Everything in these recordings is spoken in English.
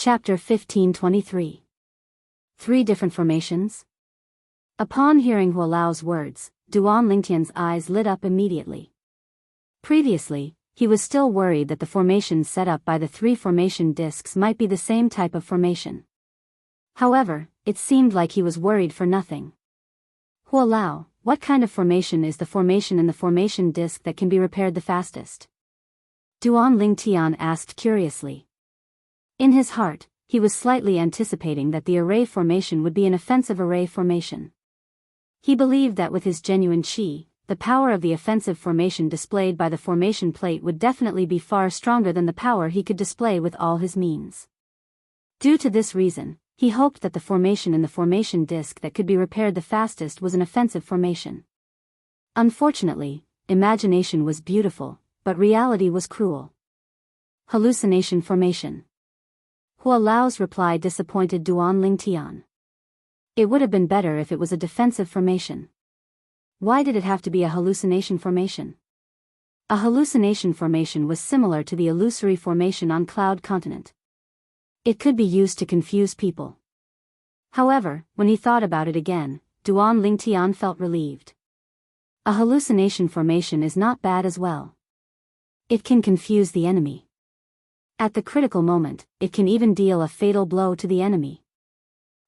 Chapter 1523. 3 different formations? Upon hearing Hualao's words, Duan Lingtian's eyes lit up immediately. Previously, he was still worried that the formations set up by the 3 formation discs might be the same type of formation. However, it seemed like he was worried for nothing. Hualao, what kind of formation is the formation in the formation disc that can be repaired the fastest? Duan Lingtian asked curiously. In his heart, he was slightly anticipating that the array formation would be an offensive array formation. He believed that with his genuine qi, the power of the offensive formation displayed by the formation plate would definitely be far stronger than the power he could display with all his means. Due to this reason, he hoped that the formation in the formation disc that could be repaired the fastest was an offensive formation. Unfortunately, imagination was beautiful, but reality was cruel. Hallucination formation. Hualao's reply disappointed Duan Lingtian. It would have been better if it was a defensive formation. Why did it have to be a hallucination formation? A hallucination formation was similar to the illusory formation on Cloud Continent. It could be used to confuse people. However, when he thought about it again, Duan Lingtian felt relieved. A hallucination formation is not bad as well. It can confuse the enemy. At the critical moment, it can even deal a fatal blow to the enemy.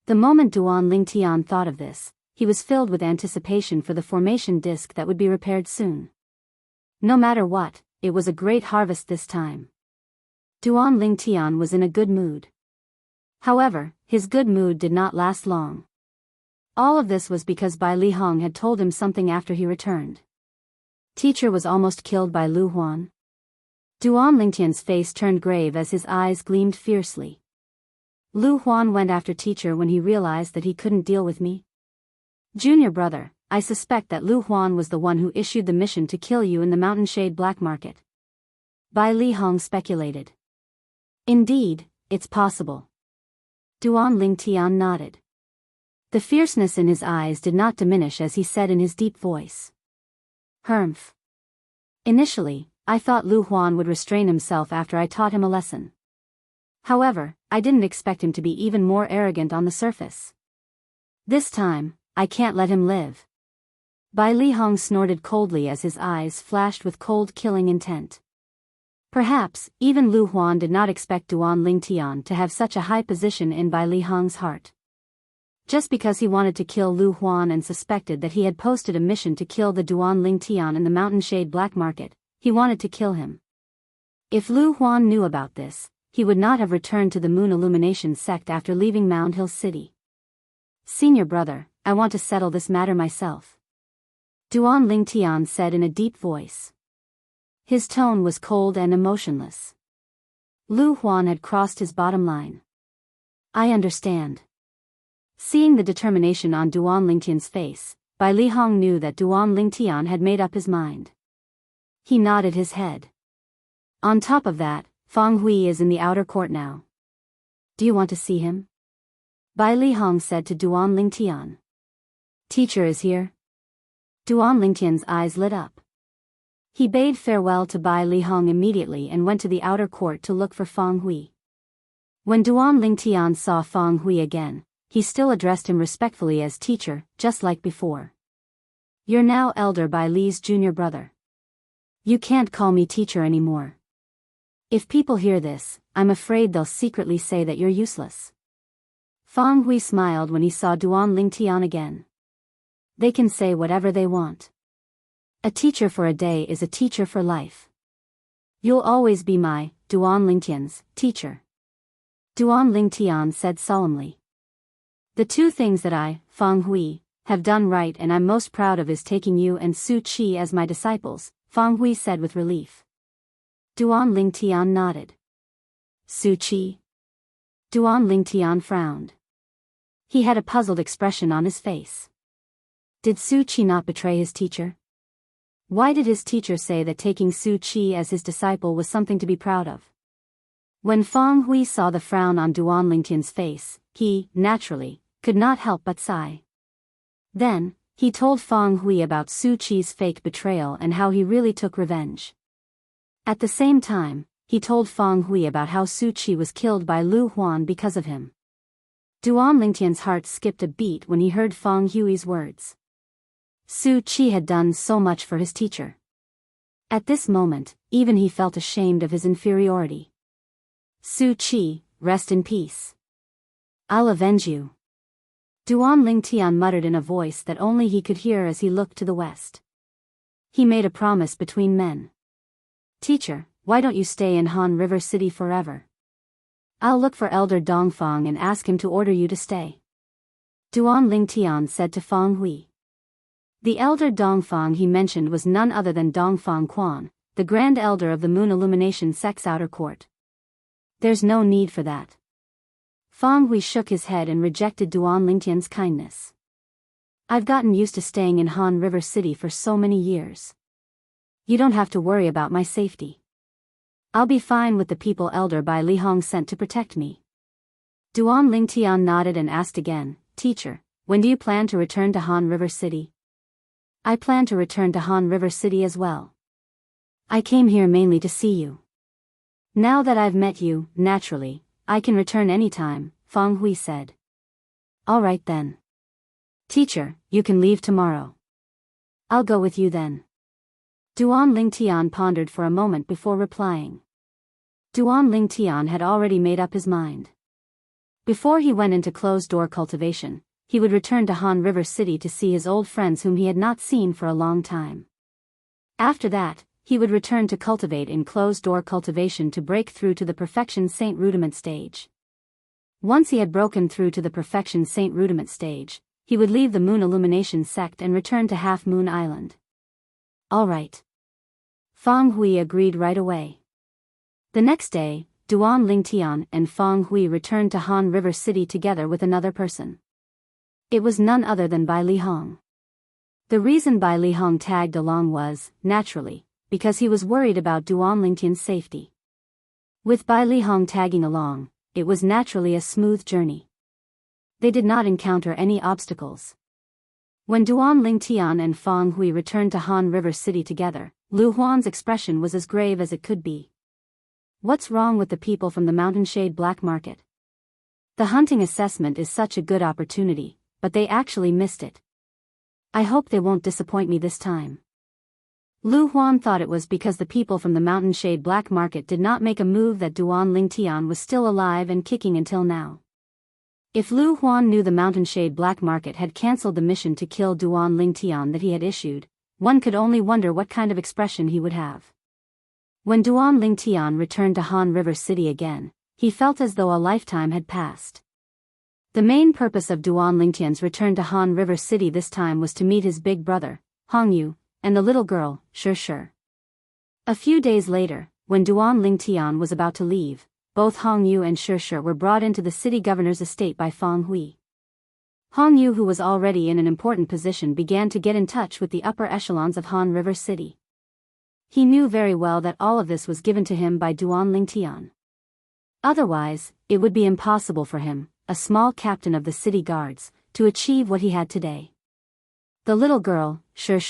The moment Duan Lingtian thought of this, he was filled with anticipation for the formation disc that would be repaired soon. No matter what, it was a great harvest this time. Duan Lingtian was in a good mood. However, his good mood did not last long. All of this was because Bai Lihong had told him something after he returned. Teacher was almost killed by Lu Huan. Duan Lingtian's face turned grave as his eyes gleamed fiercely. Lu Huan went after teacher when he realized that he couldn't deal with me. Junior brother, I suspect that Lu Huan was the one who issued the mission to kill you in the Mountainshade Black Market. Bai Lihong speculated. Indeed, it's possible. Duan Lingtian nodded. The fierceness in his eyes did not diminish as he said in his deep voice. Humph. Initially, I thought Lu Huan would restrain himself after I taught him a lesson. However, I didn't expect him to be even more arrogant on the surface. This time, I can't let him live. Bai Lihong snorted coldly as his eyes flashed with cold killing intent. Perhaps, even Lu Huan did not expect Duan Lingtian to have such a high position in Bai Lihong's heart. Just because he wanted to kill Lu Huan and suspected that he had posted a mission to kill the Duan Lingtian in the Mountainshade Black Market, he wanted to kill him. If Lu Huan knew about this, he would not have returned to the Moon Illumination sect after leaving Mound Hill City. Senior brother, I want to settle this matter myself. Duan Lingtian said in a deep voice. His tone was cold and emotionless. Lu Huan had crossed his bottom line. I understand. Seeing the determination on Duan Lingtian's face, Bai Lihong knew that Duan Lingtian had made up his mind. He nodded his head. On top of that, Feng Hui is in the outer court now. Do you want to see him? Bai Lihong said to Duan Lingtian. Teacher is here. Duan Lingtian's eyes lit up. He bade farewell to Bai Lihong immediately and went to the outer court to look for Feng Hui. When Duan Lingtian saw Feng Hui again, he still addressed him respectfully as teacher, just like before. You're now elder Bai Li's junior brother. You can't call me teacher anymore. If people hear this, I'm afraid they'll secretly say that you're useless. Feng Hui smiled when he saw Duan Lingtian again. They can say whatever they want. A teacher for a day is a teacher for life. You'll always be my, Duan Lingtian's, teacher. Duan Lingtian said solemnly. The 2 things that I, Feng Hui, have done right and I'm most proud of is taking you and Su Qi as my disciples, Feng Hui said with relief. Duan Lingtian nodded. Su Qi? Duan Lingtian frowned. He had a puzzled expression on his face. Did Su Qi not betray his teacher? Why did his teacher say that taking Su Qi as his disciple was something to be proud of? When Feng Hui saw the frown on Duan Lingtian's face, he, naturally, could not help but sigh. Then, he told Feng Hui about Su Qi's fake betrayal and how he really took revenge. At the same time, he told Feng Hui about how Su Qi was killed by Lu Huan because of him. Duan Lingtian's heart skipped a beat when he heard Feng Hui's words. Su Qi had done so much for his teacher. At this moment, even he felt ashamed of his inferiority. Su Qi, rest in peace. I'll avenge you. Duan Lingtian muttered in a voice that only he could hear as he looked to the west. He made a promise between men. Teacher, why don't you stay in Han River City forever? I'll look for Elder Dongfang and ask him to order you to stay. Duan Lingtian said to Feng Hui. The Elder Dongfang he mentioned was none other than Dongfang Quan, the Grand Elder of the Moon Illumination Sect's outer court. There's no need for that. Feng Hui shook his head and rejected Duan Lingtian's kindness. I've gotten used to staying in Han River City for so many years. You don't have to worry about my safety. I'll be fine with the people Elder Bai Lihong sent to protect me. Duan Lingtian nodded and asked again, Teacher, when do you plan to return to Han River City? I plan to return to Han River City as well. I came here mainly to see you. Now that I've met you, naturally, I can return anytime, Feng Hui said. All right then. Teacher, you can leave tomorrow. I'll go with you then. Duan Lingtian pondered for a moment before replying. Duan Lingtian had already made up his mind. Before he went into closed-door cultivation, he would return to Han River City to see his old friends whom he had not seen for a long time. After that, he would return to cultivate in closed-door cultivation to break through to the Perfection Saint Rudiment stage. Once he had broken through to the Perfection Saint Rudiment stage, he would leave the Moon Illumination sect and return to Half Moon Island. All right. Feng Hui agreed right away. The next day, Duan Lingtian and Feng Hui returned to Han River City together with another person. It was none other than Bai Lihong. The reason Bai Lihong tagged along was, naturally, because he was worried about Duan Lingtian's safety. With Bai Lihong tagging along, it was naturally a smooth journey. They did not encounter any obstacles. When Duan Lingtian and Feng Hui returned to Han River City together, Lu Huan's expression was as grave as it could be. What's wrong with the people from the Mountainshade Black Market? The hunting assessment is such a good opportunity, but they actually missed it. I hope they won't disappoint me this time. Lu Huan thought it was because the people from the Mountainshade Black Market did not make a move that Duan Lingtian was still alive and kicking until now. If Lu Huan knew the Mountainshade Black Market had cancelled the mission to kill Duan Lingtian that he had issued, one could only wonder what kind of expression he would have. When Duan Lingtian returned to Han River City again, he felt as though a lifetime had passed. The main purpose of Duan Lingtian's return to Han River City this time was to meet his big brother, Hongyu, and the little girl, Shi. A few days later, when Duan Lingtian was about to leave, both Hongyu and Shi were brought into the city governor's estate by Feng Hui. Hongyu, who was already in an important position, began to get in touch with the upper echelons of Han River City. He knew very well that all of this was given to him by Duan Lingtian. Otherwise, it would be impossible for him, a small captain of the city guards, to achieve what he had today. The little girl, Shi,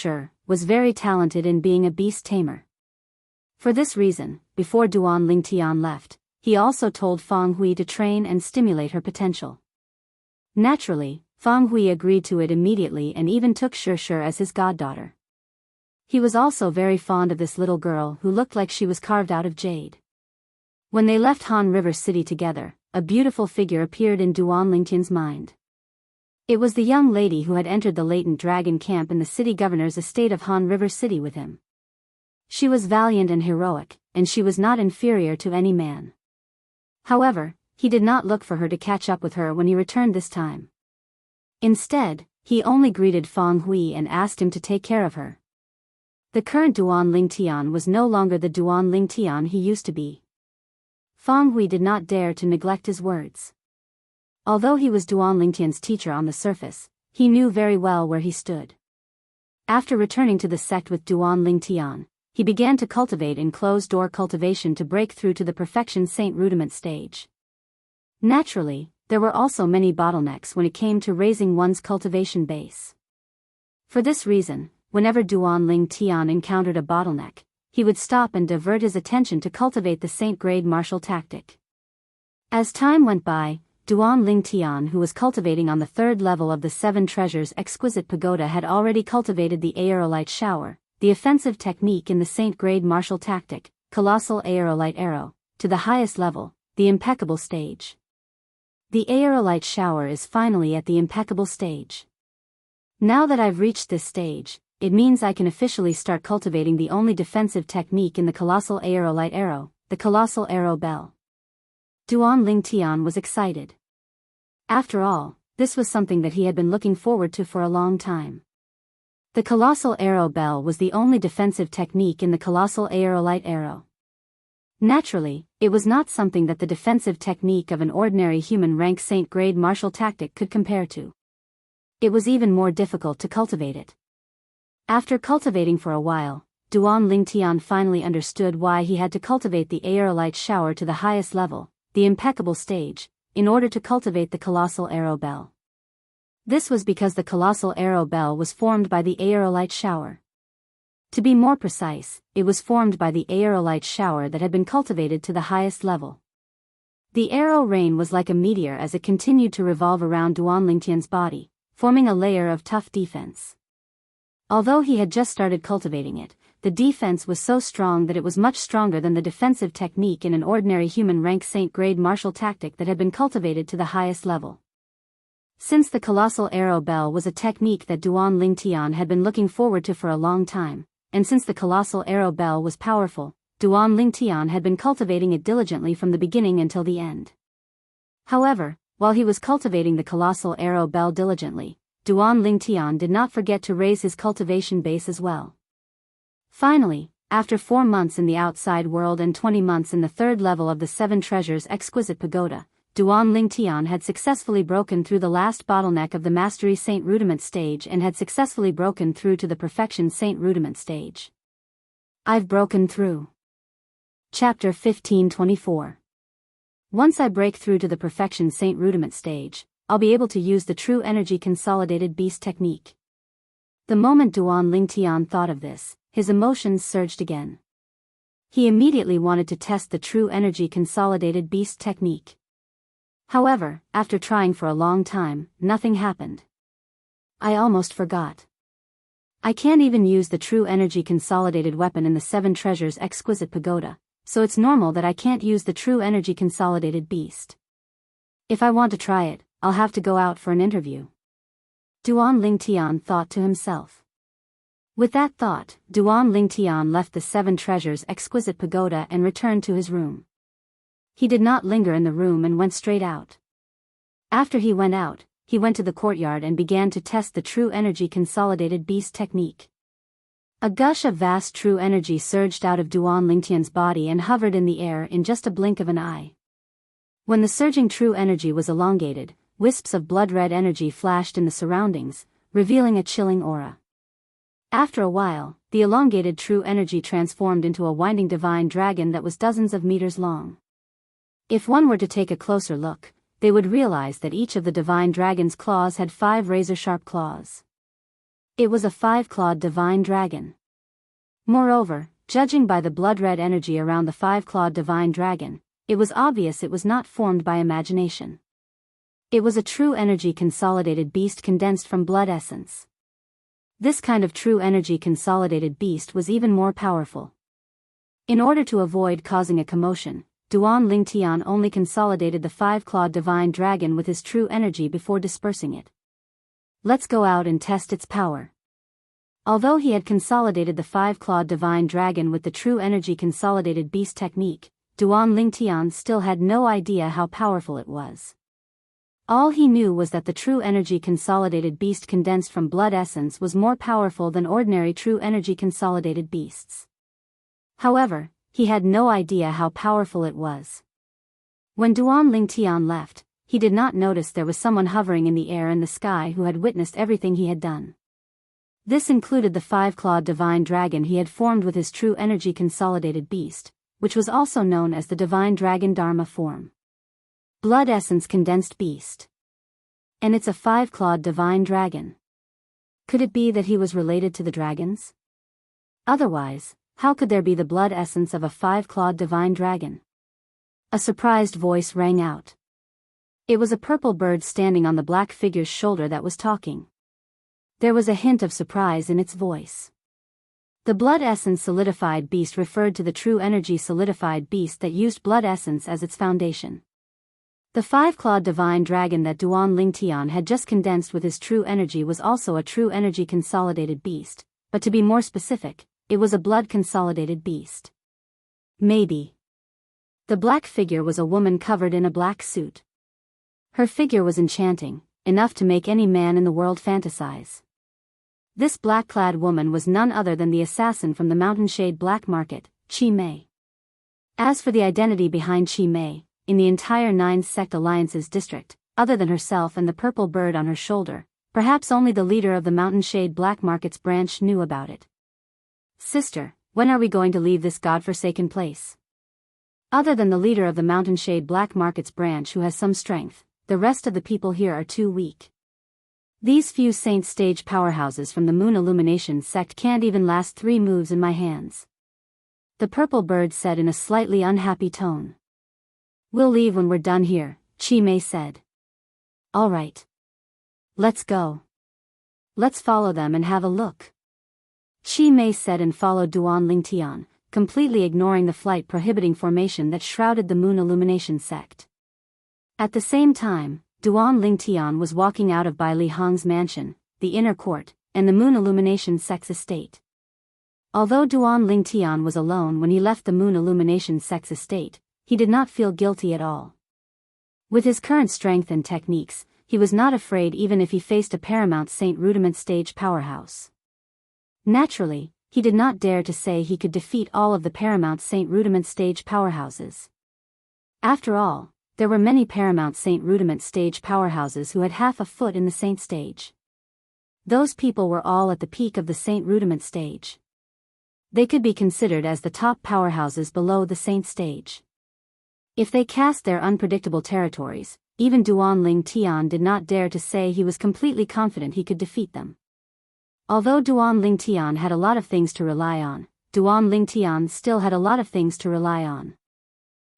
was very talented in being a beast tamer. For this reason, before Duan Lingtian left, he also told Feng Hui to train and stimulate her potential. Naturally, Feng Hui agreed to it immediately and even took Shi as his goddaughter. He was also very fond of this little girl who looked like she was carved out of jade. When they left Han River City together, a beautiful figure appeared in Duan Lingtian's mind. It was the young lady who had entered the latent dragon camp in the city governor's estate of Han River City with him. She was valiant and heroic, and she was not inferior to any man. However, he did not look for her to catch up with her when he returned this time. Instead, he only greeted Feng Hui and asked him to take care of her. The current Duan Lingtian was no longer the Duan Lingtian he used to be. Feng Hui did not dare to neglect his words. Although he was Duan Lingtian's teacher on the surface, he knew very well where he stood. After returning to the sect with Duan Lingtian, he began to cultivate in closed-door cultivation to break through to the Perfection Saint Rudiment stage. Naturally, there were also many bottlenecks when it came to raising one's cultivation base. For this reason, whenever Duan Lingtian encountered a bottleneck, he would stop and divert his attention to cultivate the Saint-grade martial tactic. As time went by, Duan Lingtian, who was cultivating on the third level of the Seven Treasures Exquisite Pagoda, had already cultivated the Aerolite Shower, the offensive technique in the Saint-grade martial tactic, Colossal Aerolite Arrow, to the highest level, the impeccable stage. The Aerolite Shower is finally at the impeccable stage. Now that I've reached this stage, it means I can officially start cultivating the only defensive technique in the Colossal Aerolite Arrow, the Colossal Arrow Bell. Duan Lingtian was excited. After all, this was something that he had been looking forward to for a long time. The Colossal Arrow Bell was the only defensive technique in the Colossal Aerolite Arrow. Naturally, it was not something that the defensive technique of an ordinary human rank Saint-grade martial tactic could compare to. It was even more difficult to cultivate it. After cultivating for a while, Duan Lingtian finally understood why he had to cultivate the Aerolite Shower to the highest level, the impeccable stage, in order to cultivate the Colossal Arrow Bell. This was because the Colossal Arrow Bell was formed by the Aerolite Shower. To be more precise, it was formed by the Aerolite Shower that had been cultivated to the highest level. The arrow rain was like a meteor as it continued to revolve around Duan Lingtian's body, forming a layer of tough defense. Although he had just started cultivating it, the defense was so strong that it was much stronger than the defensive technique in an ordinary human rank Saint-grade martial tactic that had been cultivated to the highest level. Since the Colossal Arrow Bell was a technique that Duan Lingtian had been looking forward to for a long time, and since the Colossal Arrow Bell was powerful, Duan Lingtian had been cultivating it diligently from the beginning until the end. However, while he was cultivating the Colossal Arrow Bell diligently, Duan Lingtian did not forget to raise his cultivation base as well. Finally, after 4 months in the outside world and 20 months in the third level of the Seven Treasures Exquisite Pagoda, Duan Lingtian had successfully broken through the last bottleneck of the Mastery Saint Rudiment stage and had successfully broken through to the Perfection Saint Rudiment stage. I've broken through. Chapter 1524. Once I break through to the Perfection Saint Rudiment stage, I'll be able to use the True Energy Consolidated Beast technique. The moment Duan Lingtian thought of this, his emotions surged again. He immediately wanted to test the True Energy Consolidated Beast technique. However, after trying for a long time, nothing happened. I almost forgot. I can't even use the True Energy Consolidated weapon in the Seven Treasures Exquisite Pagoda, so it's normal that I can't use the True Energy Consolidated Beast. If I want to try it, I'll have to go out for an interview. Duan Lingtian thought to himself. With that thought, Duan Lingtian left the Seven Treasures Exquisite Pagoda and returned to his room. He did not linger in the room and went straight out. After he went out, he went to the courtyard and began to test the True Energy Consolidated Beast technique. A gush of vast true energy surged out of Duan Lingtian's body and hovered in the air in just a blink of an eye. When the surging true energy was elongated, wisps of blood-red energy flashed in the surroundings, revealing a chilling aura. After a while, the elongated true energy transformed into a winding divine dragon that was dozens of meters long. If one were to take a closer look, they would realize that each of the divine dragon's claws had 5 razor-sharp claws. It was a 5-clawed divine dragon. Moreover, judging by the blood-red energy around the 5-clawed divine dragon, it was obvious it was not formed by imagination. It was a true energy consolidated beast condensed from blood essence. This kind of true energy consolidated beast was even more powerful. In order to avoid causing a commotion, Duan Lingtian only consolidated the 5-clawed divine dragon with his true energy before dispersing it. Let's go out and test its power. Although he had consolidated the 5-clawed divine dragon with the true energy consolidated beast technique, Duan Lingtian still had no idea how powerful it was. All he knew was that the true energy consolidated beast condensed from blood essence was more powerful than ordinary true energy consolidated beasts. However, he had no idea how powerful it was. When Duan Lingtian left, he did not notice there was someone hovering in the air and the sky who had witnessed everything he had done. This included the 5-clawed divine dragon he had formed with his true energy consolidated beast, which was also known as the divine dragon Dharma form. Blood essence condensed beast. And it's a 5-clawed divine dragon. Could it be that he was related to the dragons? Otherwise, How could there be the blood essence of a five-clawed divine dragon? A surprised voice rang out. It was a purple bird standing on the black figure's shoulder that was talking. There was a hint of surprise in its voice. The blood essence solidified beast referred to the true energy solidified beast that used blood essence as its foundation. The five-clawed divine dragon that Duan Lingtian had just condensed with his true energy was also a true energy consolidated beast, but to be more specific, it was a blood consolidated beast. Maybe. The black figure was a woman covered in a black suit. Her figure was enchanting, enough to make any man in the world fantasize. This black-clad woman was none other than the assassin from the Mountainshade Black Market, Qi Mei. As for the identity behind Qi Mei, in the entire Nine Sect Alliance's district, other than herself and the purple bird on her shoulder, perhaps only the leader of the Mountainshade Black Market's branch knew about it. Sister, when are we going to leave this godforsaken place? Other than the leader of the Mountainshade Black Market's branch who has some strength, the rest of the people here are too weak. These few saint stage powerhouses from the Moon Illumination sect can't even last 3 moves in my hands. The purple bird said in a slightly unhappy tone. We'll leave when we're done here, Qi Mei said. All right. Let's go. Let's follow them and have a look. Qi Mei said and followed Duan Lingtian, completely ignoring the flight prohibiting formation that shrouded the Moon Illumination sect. At the same time, Duan Lingtian was walking out of Bai Li Hong's mansion, the inner court, and the Moon Illumination sect's estate. Although Duan Lingtian was alone when he left the Moon Illumination sect's estate, he did not feel guilty at all. With his current strength and techniques, he was not afraid even if he faced a Paramount Saint Rudiment stage powerhouse. Naturally, he did not dare to say he could defeat all of the Paramount Saint Rudiment stage powerhouses. After all, there were many Paramount Saint Rudiment stage powerhouses who had half a foot in the Saint stage. Those people were all at the peak of the Saint Rudiment stage. They could be considered as the top powerhouses below the Saint stage. If they cast their unpredictable territories, even Duan Lingtian did not dare to say he was completely confident he could defeat them. Although Duan Lingtian had a lot of things to rely on, Duan Lingtian still had a lot of things to rely on.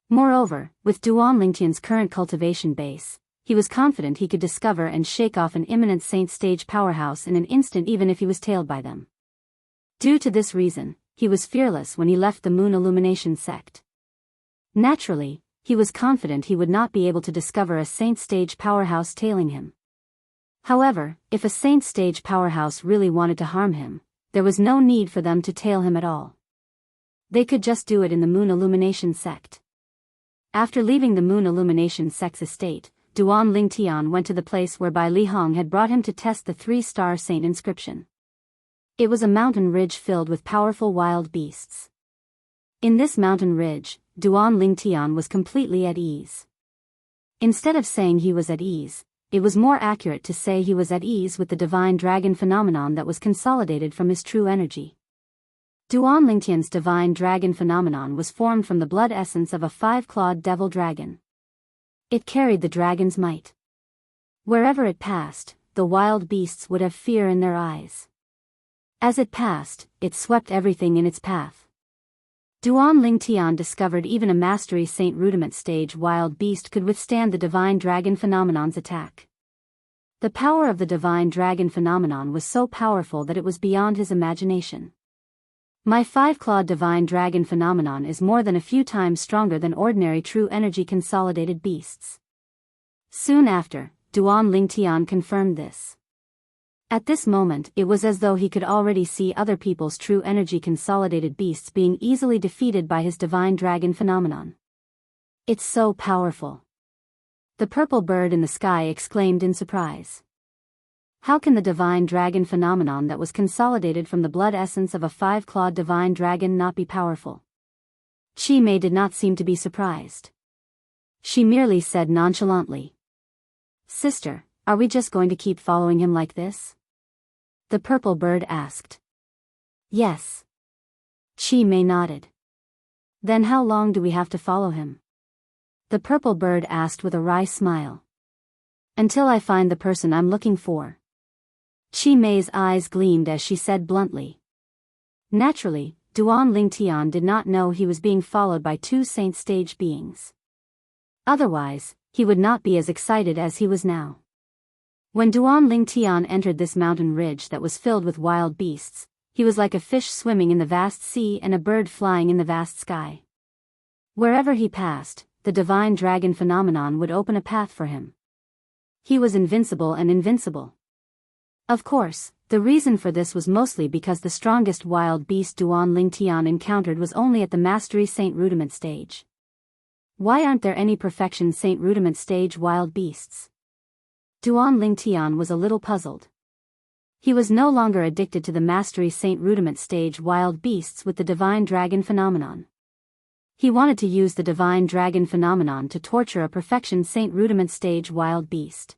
Moreover, with Duan Lingtian's current cultivation base, he was confident he could discover and shake off an imminent Saint stage powerhouse in an instant even if he was tailed by them. Due to this reason, he was fearless when he left the Moon Illumination sect. Naturally, he was confident he would not be able to discover a Saint stage powerhouse tailing him. However, if a Saint stage powerhouse really wanted to harm him, there was no need for them to tail him at all. They could just do it in the Moon Illumination sect. After leaving the Moon Illumination sect's estate, Duan Lingtian went to the place where Bai Li Hong had brought him to test the 3-star saint inscription. It was a mountain ridge filled with powerful wild beasts. In this mountain ridge, Duan Lingtian was completely at ease. Instead of saying he was at ease, it was more accurate to say he was at ease with the divine dragon phenomenon that was consolidated from his true energy. Duan Lingtian's divine dragon phenomenon was formed from the blood essence of a 5-clawed devil dragon. It carried the dragon's might. Wherever it passed, the wild beasts would have fear in their eyes. As it passed, it swept everything in its path. Duan Lingtian discovered even a Mastery Saint Rudiment stage wild beast could withstand the divine dragon phenomenon's attack. The power of the divine dragon phenomenon was so powerful that it was beyond his imagination. My 5-clawed divine dragon phenomenon is more than a few times stronger than ordinary true energy consolidated beasts. Soon after, Duan Lingtian confirmed this. At this moment it was as though he could already see other people's true energy consolidated beasts being easily defeated by his divine dragon phenomenon. It's so powerful. The purple bird in the sky exclaimed in surprise. How can the divine dragon phenomenon that was consolidated from the blood essence of a 5-clawed divine dragon not be powerful? Qi Mei did not seem to be surprised. She merely said nonchalantly. Sister, are we just going to keep following him like this? The purple bird asked. Yes. Qi Mei nodded. Then how long do we have to follow him? The purple bird asked with a wry smile. Until I find the person I'm looking for. Qi Mei's eyes gleamed as she said bluntly. Naturally, Duan Lingtian did not know he was being followed by two saint stage beings. Otherwise, he would not be as excited as he was now. When Duan Lingtian entered this mountain ridge that was filled with wild beasts, he was like a fish swimming in the vast sea and a bird flying in the vast sky. Wherever he passed, the divine dragon phenomenon would open a path for him. He was invincible and invincible. Of course, the reason for this was mostly because the strongest wild beast Duan Lingtian encountered was only at the Mastery Saint Rudiment stage. Why aren't there any Perfection Saint Rudiment stage wild beasts? Duan Lingtian was a little puzzled. He was no longer addicted to the Mastery Saint Rudiment stage wild beasts with the divine dragon phenomenon. He wanted to use the divine dragon phenomenon to torture a Perfection Saint Rudiment stage wild beast.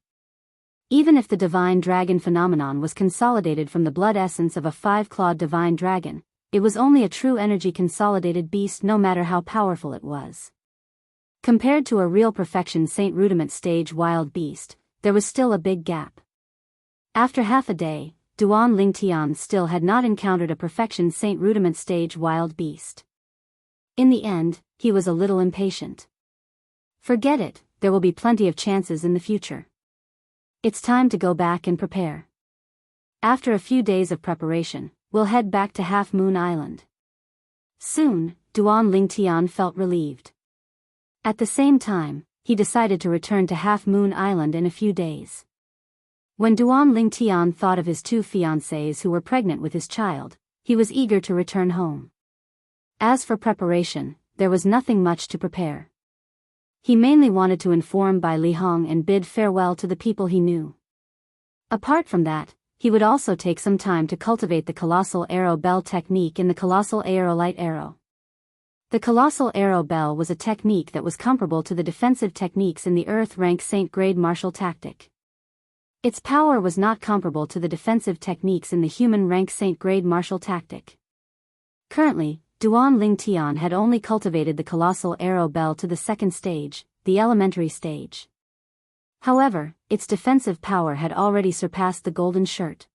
Even if the divine dragon phenomenon was consolidated from the blood essence of a five-clawed divine dragon, it was only a true energy consolidated beast no matter how powerful it was. Compared to a real Perfection Saint Rudiment stage wild beast, there was still a big gap. After half a day, Duan Lingtian still had not encountered a Perfection Saint Rudiment stage wild beast. In the end, he was a little impatient. Forget it, there will be plenty of chances in the future. It's time to go back and prepare. After a few days of preparation, we'll head back to Half Moon Island. Soon, Duan Lingtian felt relieved. At the same time, he decided to return to Half Moon Island in a few days. When Duan Lingtian thought of his two fiancées who were pregnant with his child, he was eager to return home. As for preparation, there was nothing much to prepare. He mainly wanted to inform Bai Lihong and bid farewell to the people he knew. Apart from that, he would also take some time to cultivate the Colossal Arrow Bell technique in the Colossal Aerolite Arrow. The Colossal Arrow Bell was a technique that was comparable to the defensive techniques in the Earth Rank Saint Grade Martial Tactic. Its power was not comparable to the defensive techniques in the Human Rank Saint Grade Martial Tactic. Currently, Duan Lingtian had only cultivated the Colossal Arrow Bell to the second stage, the elementary stage. However, its defensive power had already surpassed the Golden Shirt.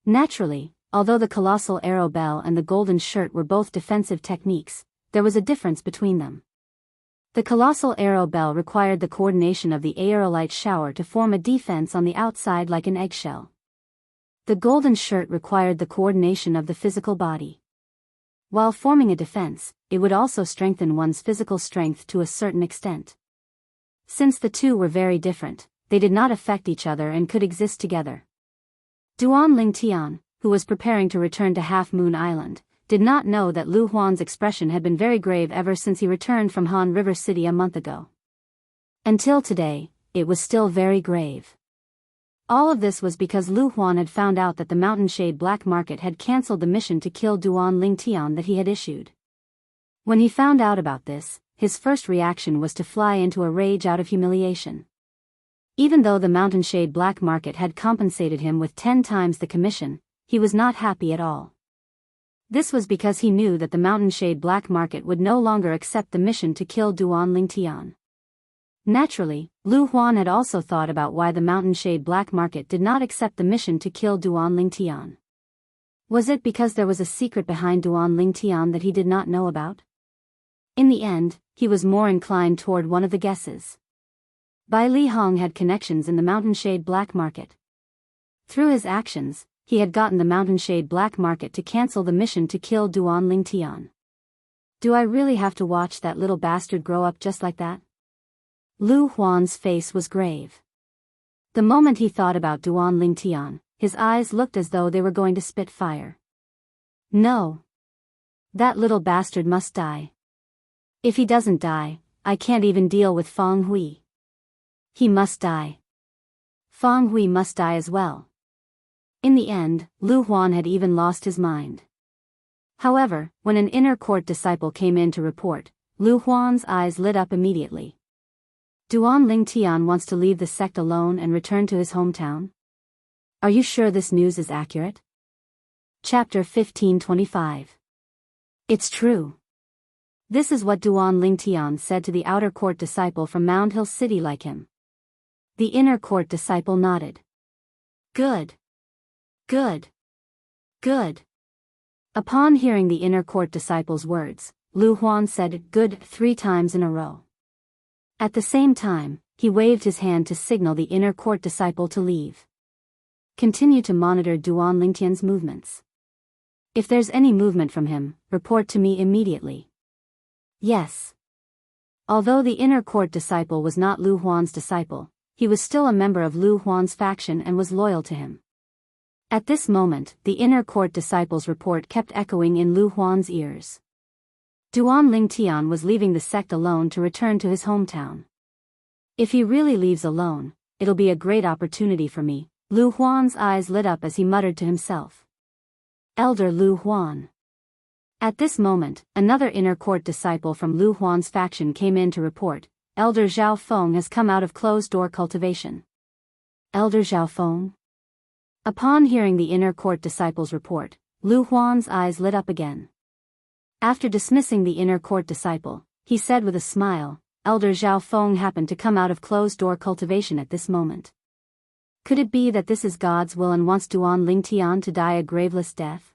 Naturally, although the Colossal Arrow Bell and the Golden Shirt were both defensive techniques, there was a difference between them. The Colossal Arrow Bell required the coordination of the aerolite shower to form a defense on the outside like an eggshell. The Golden Shirt required the coordination of the physical body. While forming a defense, it would also strengthen one's physical strength to a certain extent. Since the two were very different, they did not affect each other and could exist together. Duan Lingtian, who was preparing to return to Half Moon Island, did not know that Lu Huan's expression had been very grave ever since he returned from Han River City a month ago. Until today, it was still very grave. All of this was because Lu Huan had found out that the Mountain Shade Black Market had cancelled the mission to kill Duan Lingtian that he had issued. When he found out about this, his first reaction was to fly into a rage out of humiliation. Even though the Mountain Shade Black Market had compensated him with 10 times the commission, he was not happy at all. This was because he knew that the Mountain Shade Black Market would no longer accept the mission to kill Duan Lingtian. Naturally, Lu Huan had also thought about why the Mountain Shade Black Market did not accept the mission to kill Duan Lingtian. Was it because there was a secret behind Duan Lingtian that he did not know about? In the end, he was more inclined toward one of the guesses. Bai Lihong had connections in the Mountain Shade Black Market. Through his actions, he had gotten the Mountain Shade Black Market to cancel the mission to kill Duan Lingtian. Do I really have to watch that little bastard grow up just like that? Lu Huan's face was grave. The moment he thought about Duan Lingtian, his eyes looked as though they were going to spit fire. No. That little bastard must die. If he doesn't die, I can't even deal with Feng Hui. He must die. Feng Hui must die as well. In the end, Lu Huan had even lost his mind. However, when an inner court disciple came in to report, Lu Huan's eyes lit up immediately. Duan Lingtian wants to leave the sect alone and return to his hometown? Are you sure this news is accurate? Chapter 1525. It's true. This is what Duan Lingtian said to the outer court disciple from Mound Hill City like him. The inner court disciple nodded. Good. Good. Good. Upon hearing the inner court disciple's words, Lu Huan said "good" 3 times in a row. At the same time, he waved his hand to signal the inner court disciple to leave. Continue to monitor Duan Lingtian's movements. If there's any movement from him, report to me immediately. Yes. Although the inner court disciple was not Lu Huan's disciple, he was still a member of Lu Huan's faction and was loyal to him. At this moment, the inner court disciple's report kept echoing in Lu Huan's ears. Duan Lingtian was leaving the sect alone to return to his hometown. If he really leaves alone, it'll be a great opportunity for me. Lu Huan's eyes lit up as he muttered to himself. Elder Lu Huan. At this moment, another inner court disciple from Lu Huan's faction came in to report, Elder Zhao Feng has come out of closed-door cultivation. Elder Zhao Feng? Upon hearing the inner court disciple's report, Lu Huan's eyes lit up again. After dismissing the inner court disciple, he said with a smile, Elder Zhao Feng happened to come out of closed-door cultivation at this moment. Could it be that this is God's will and wants Duan Lingtian to die a graveless death?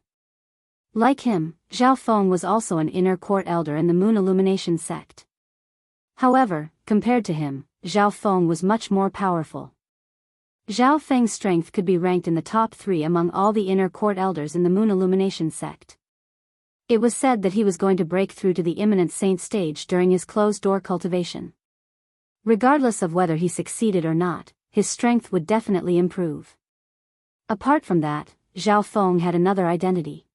Like him, Zhao Feng was also an inner court elder in the Moon Illumination sect. However, compared to him, Zhao Feng was much more powerful. Zhao Feng's strength could be ranked in the top 3 among all the inner court elders in the Moon Illumination sect. It was said that he was going to break through to the imminent saint stage during his closed-door cultivation. Regardless of whether he succeeded or not, his strength would definitely improve. Apart from that, Zhao Feng had another identity.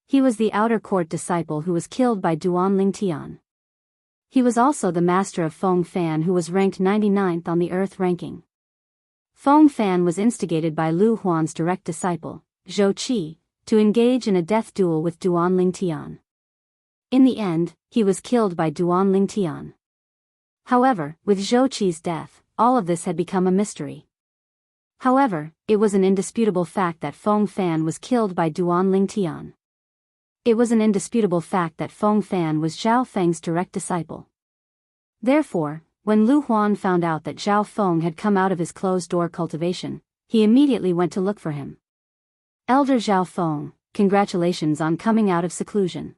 He was the outer court disciple who was killed by Duan Lingtian. He was also the master of Feng Fan who was ranked 99th on the Earth ranking. Feng Fan was instigated by Lu Huan's direct disciple, Zhou Qi, to engage in a death duel with Duan Lingtian. In the end, he was killed by Duan Lingtian. However, with Zhou Qi's death, all of this had become a mystery. However, it was an indisputable fact that Feng Fan was killed by Duan Lingtian. It was an indisputable fact that Feng Fan was Zhao Feng's direct disciple. Therefore, when Lu Huan found out that Zhao Feng had come out of his closed-door cultivation, he immediately went to look for him. Elder Zhao Feng, congratulations on coming out of seclusion.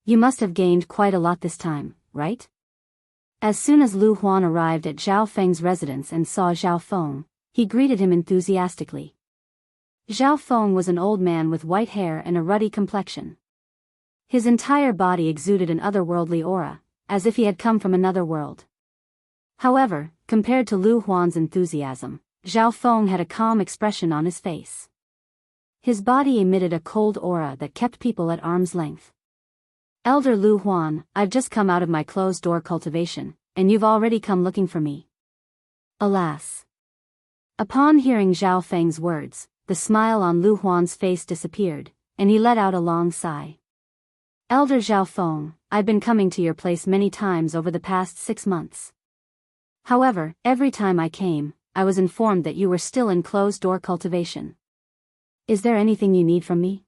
You must have gained quite a lot this time, right? As soon as Lu Huan arrived at Zhao Feng's residence and saw Zhao Feng, he greeted him enthusiastically. Zhao Feng was an old man with white hair and a ruddy complexion. His entire body exuded an otherworldly aura, as if he had come from another world. However, compared to Lu Huan's enthusiasm, Zhao Feng had a calm expression on his face. His body emitted a cold aura that kept people at arm's length. Elder Lu Huan, I've just come out of my closed-door cultivation, and you've already come looking for me. Alas. Upon hearing Zhao Feng's words, the smile on Lu Huan's face disappeared, and he let out a long sigh. Elder Zhao Feng, I've been coming to your place many times over the past 6 months. However, every time I came, I was informed that you were still in closed-door cultivation. Is there anything you need from me?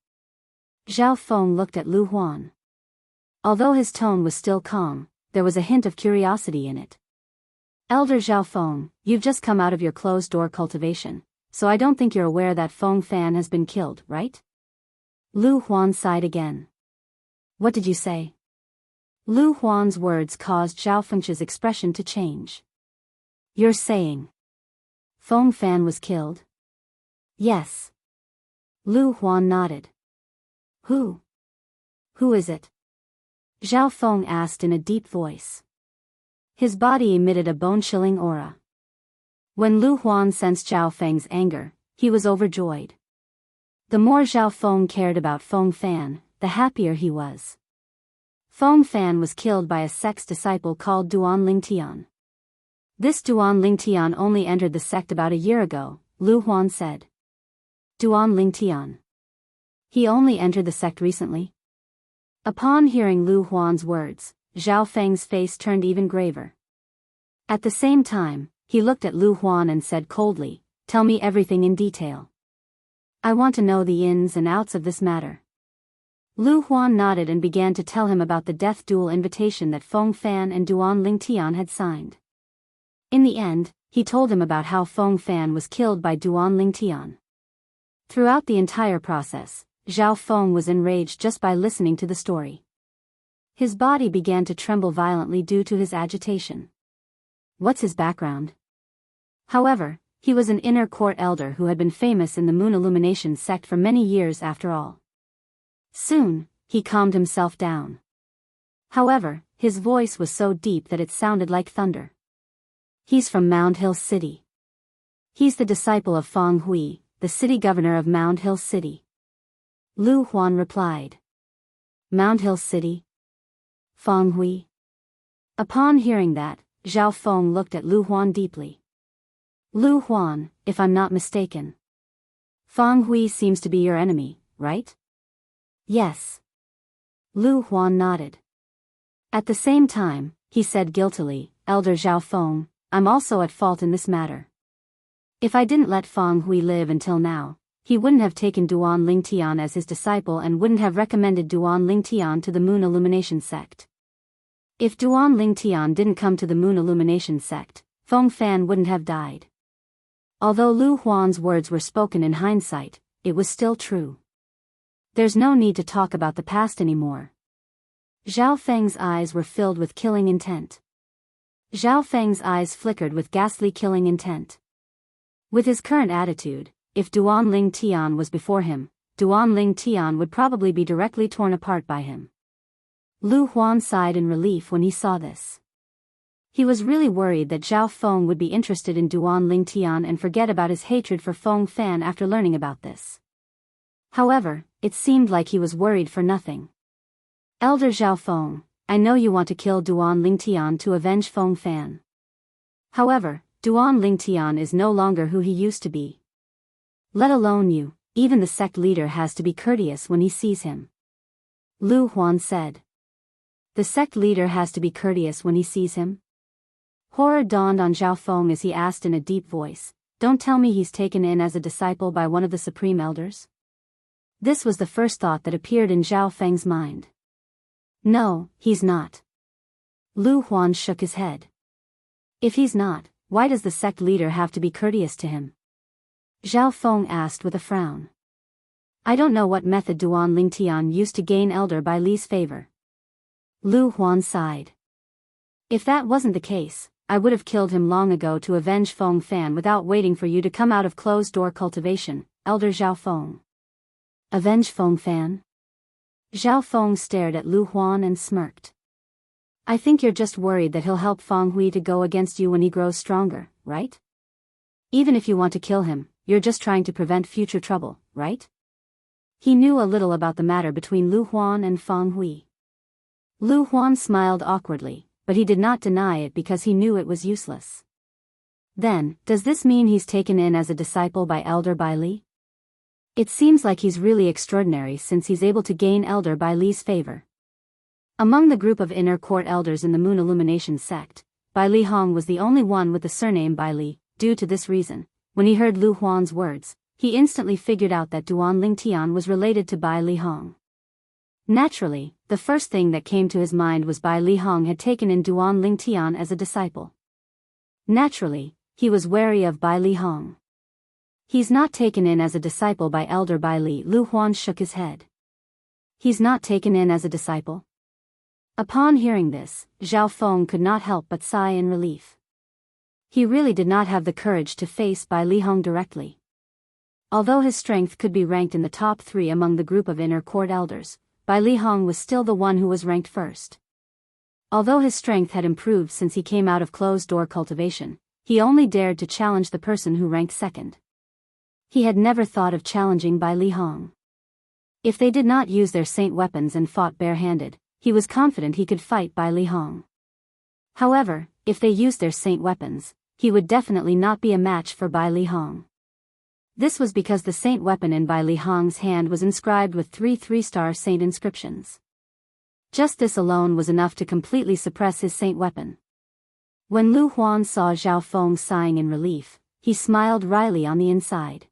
Zhao Feng looked at Lu Huan. Although his tone was still calm, there was a hint of curiosity in it. Elder Zhao Feng, you've just come out of your closed-door cultivation, so I don't think you're aware that Feng Fan has been killed, right? Lu Huan sighed again. What did you say? Lu Huan's words caused Zhao Feng's expression to change. You're saying Feng Fan was killed? Yes. Lu Huan nodded. Who? Who is it? Zhao Feng asked in a deep voice. His body emitted a bone-chilling aura. When Lu Huan sensed Zhao Feng's anger, he was overjoyed. The more Zhao Feng cared about Feng Fan, the happier he was. Feng Fan was killed by a sect's disciple called Duan Lingtian. This Duan Lingtian only entered the sect about a year ago, Lu Huan said. Duan Lingtian. He only entered the sect recently? Upon hearing Lu Huan's words, Zhao Feng's face turned even graver. At the same time, he looked at Lu Huan and said coldly, Tell me everything in detail. I want to know the ins and outs of this matter. Lu Huan nodded and began to tell him about the death duel invitation that Feng Fan and Duan Lingtian had signed. In the end, he told him about how Feng Fan was killed by Duan Lingtian. Throughout the entire process, Zhao Feng was enraged just by listening to the story. His body began to tremble violently due to his agitation. What's his background? However, he was an inner court elder who had been famous in the Moon Illumination sect for many years after all. Soon, he calmed himself down. However, his voice was so deep that it sounded like thunder. He's from Mound Hill City. He's the disciple of Feng Hui, the city governor of Mound Hill City. Lu Huan replied. Mound Hill City? Feng Hui? Upon hearing that, Zhao Feng looked at Lu Huan deeply. Lu Huan, if I'm not mistaken. Feng Hui seems to be your enemy, right? Yes. Lu Huan nodded. At the same time, he said guiltily, Elder Zhao Feng, I'm also at fault in this matter. If I didn't let Feng Hui live until now, he wouldn't have taken Duan Lingtian as his disciple and wouldn't have recommended Duan Lingtian to the Moon Illumination sect. If Duan Lingtian didn't come to the Moon Illumination sect, Feng Fan wouldn't have died. Although Lu Huan's words were spoken in hindsight, it was still true. There's no need to talk about the past anymore. Zhao Feng's eyes were filled with killing intent. Zhao Feng's eyes flickered with ghastly killing intent. With his current attitude, if Duan Ling Tian was before him, Duan Ling Tian would probably be directly torn apart by him. Lu Huan sighed in relief when he saw this. He was really worried that Zhao Feng would be interested in Duan Ling Tian and forget about his hatred for Feng Fan after learning about this. However, it seemed like he was worried for nothing. Elder Zhao Feng, I know you want to kill Duan Ling Tian to avenge Feng Fan. However, Duan Ling Tian is no longer who he used to be. Let alone you, even the sect leader has to be courteous when he sees him. Lu Huan said. The sect leader has to be courteous when he sees him? Horror dawned on Zhao Feng as he asked in a deep voice, don't tell me he's taken in as a disciple by one of the supreme elders? This was the first thought that appeared in Zhao Feng's mind. No, he's not. Lu Huan shook his head. If he's not, why does the sect leader have to be courteous to him? Zhao Feng asked with a frown. I don't know what method Duan Lingtian used to gain Elder Bai Li's favor. Lu Huan sighed. If that wasn't the case, I would have killed him long ago to avenge Feng Fan without waiting for you to come out of closed-door cultivation, Elder Zhao Feng. Avenge Feng Fan? Zhao Feng stared at Lu Huan and smirked. I think you're just worried that he'll help Feng Hui to go against you when he grows stronger, right? Even if you want to kill him, you're just trying to prevent future trouble, right? He knew a little about the matter between Lu Huan and Feng Hui. Lu Huan smiled awkwardly, but he did not deny it because he knew it was useless. Then, does this mean he's taken in as a disciple by Elder Bai Li? It seems like he's really extraordinary since he's able to gain Elder Bai Li's favor. Among the group of inner court elders in the Moon Illumination sect, Bai Li Hong was the only one with the surname Bai Li. Due to this reason, when he heard Lu Huan's words, he instantly figured out that Duan Lingtian was related to Bai Li Hong. Naturally, the first thing that came to his mind was Bai Li Hong had taken in Duan Lingtian as a disciple. Naturally, he was wary of Bai Li Hong. He's not taken in as a disciple by Elder Bai Li. Lu Huan shook his head. He's not taken in as a disciple? Upon hearing this, Zhao Feng could not help but sigh in relief. He really did not have the courage to face Bai Li Hong directly. Although his strength could be ranked in the top 3 among the group of inner court elders, Bai Li Hong was still the one who was ranked first. Although his strength had improved since he came out of closed-door cultivation, he only dared to challenge the person who ranked second. He had never thought of challenging Bai Li Hong. If they did not use their saint weapons and fought barehanded, he was confident he could fight Bai Li Hong. However, if they used their saint weapons, he would definitely not be a match for Bai Li Hong. This was because the saint weapon in Bai Li Hong's hand was inscribed with 3 3-star saint inscriptions. Just this alone was enough to completely suppress his saint weapon. When Lu Huan saw Zhao Feng sighing in relief, he smiled wryly on the inside.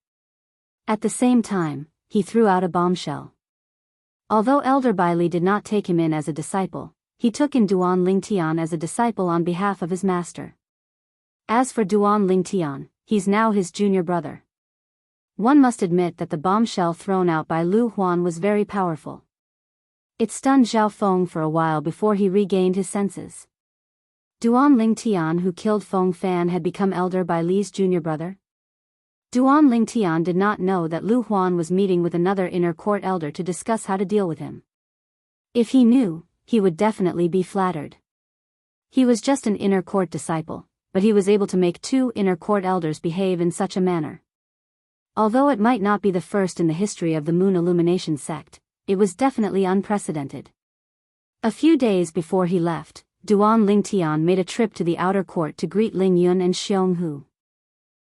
At the same time, he threw out a bombshell. Although Elder Bai Li did not take him in as a disciple, he took in Duan Lingtian as a disciple on behalf of his master. As for Duan Lingtian, he's now his junior brother. One must admit that the bombshell thrown out by Lu Huan was very powerful. It stunned Zhao Feng for a while before he regained his senses. Duan Lingtian, who killed Feng Fan, had become elder by Li's junior brother? Duan Lingtian did not know that Lu Huan was meeting with another inner court elder to discuss how to deal with him. If he knew, he would definitely be flattered. He was just an inner court disciple, but he was able to make two inner court elders behave in such a manner. Although it might not be the first in the history of the Moon Illumination sect, it was definitely unprecedented. A few days before he left, Duan Lingtian made a trip to the outer court to greet Ling Yun and Xionghu.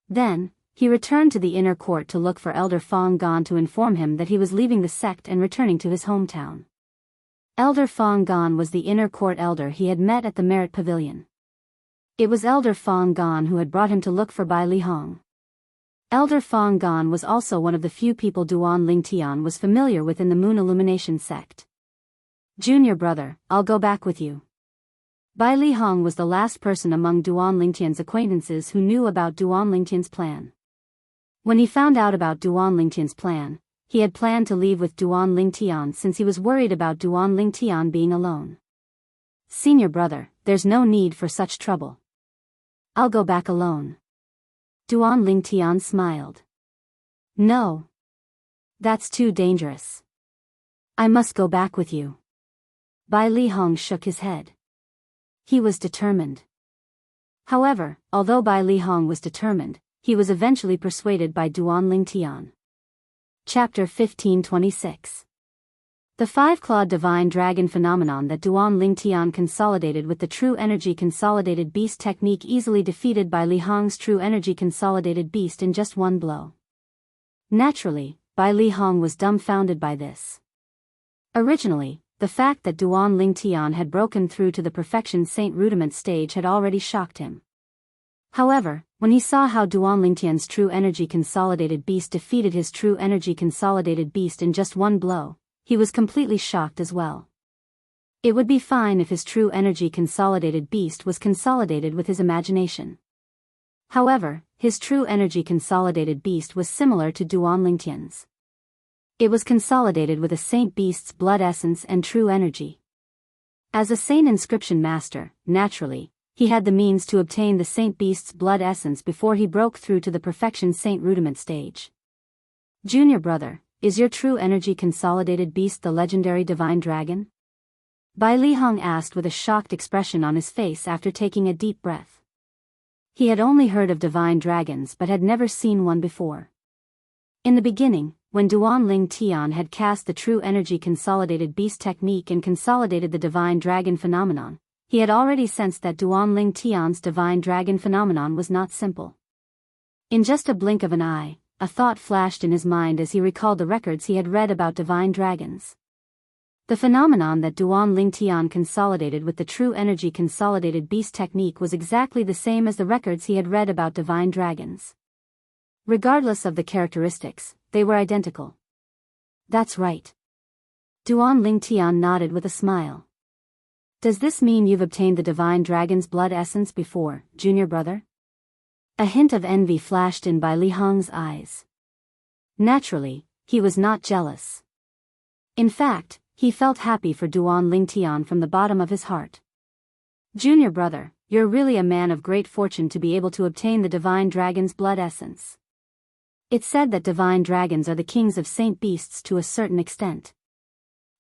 Then, he returned to the inner court to look for Elder Fang Gan to inform him that he was leaving the sect and returning to his hometown. Elder Fang Gan was the inner court elder he had met at the Merit Pavilion. It was Elder Fang Gan who had brought him to look for Bai Li Hong. Elder Fang Gan was also one of the few people Duan Lingtian was familiar with in the Moon Illumination sect. Junior brother, I'll go back with you. Bai Li Hong was the last person among Duan Lingtian's acquaintances who knew about Duan Lingtian's plan. When he found out about Duan Lingtian's plan, he had planned to leave with Duan Lingtian since he was worried about Duan Lingtian being alone. Senior brother, there's no need for such trouble. I'll go back alone. Duan Lingtian smiled. No. That's too dangerous. I must go back with you. Bai Li Hong shook his head. He was determined. However, although Bai Li Hong was determined, he was eventually persuaded by Duan Lingtian. Chapter 1526. The five-clawed divine dragon phenomenon that Duan Lingtian consolidated with the true energy consolidated beast technique easily defeated Bai Li Hong's true energy consolidated beast in just one blow. Naturally, Bai Li Hong was dumbfounded by this. Originally, the fact that Duan Lingtian had broken through to the perfection saint rudiment stage had already shocked him. However, when he saw how Duan Lingtian's true energy consolidated beast defeated his true energy consolidated beast in just one blow, he was completely shocked as well. It would be fine if his true energy consolidated beast was consolidated with his imagination. However, his true energy consolidated beast was similar to Duan Lingtian's. It was consolidated with a saint beast's blood essence and true energy. As a saint inscription master, naturally, he had the means to obtain the saint beast's blood essence before he broke through to the perfection saint rudiment stage. Junior brother, is your true energy consolidated beast the legendary divine dragon? Bai Li Hong asked with a shocked expression on his face after taking a deep breath. He had only heard of divine dragons but had never seen one before. In the beginning, when Duan Lingtian had cast the true energy consolidated beast technique and consolidated the divine dragon phenomenon, he had already sensed that Duan Lingtian's divine dragon phenomenon was not simple. In just a blink of an eye, a thought flashed in his mind as he recalled the records he had read about divine dragons. The phenomenon that Duan Lingtian consolidated with the true energy consolidated beast technique was exactly the same as the records he had read about divine dragons. Regardless of the characteristics, they were identical. That's right. Duan Lingtian nodded with a smile. Does this mean you've obtained the divine dragon's blood essence before, junior brother? A hint of envy flashed in Bai Li Hong's eyes. Naturally, he was not jealous. In fact, he felt happy for Duan Lingtian from the bottom of his heart. Junior brother, you're really a man of great fortune to be able to obtain the divine dragon's blood essence. It's said that divine dragons are the kings of saint beasts to a certain extent.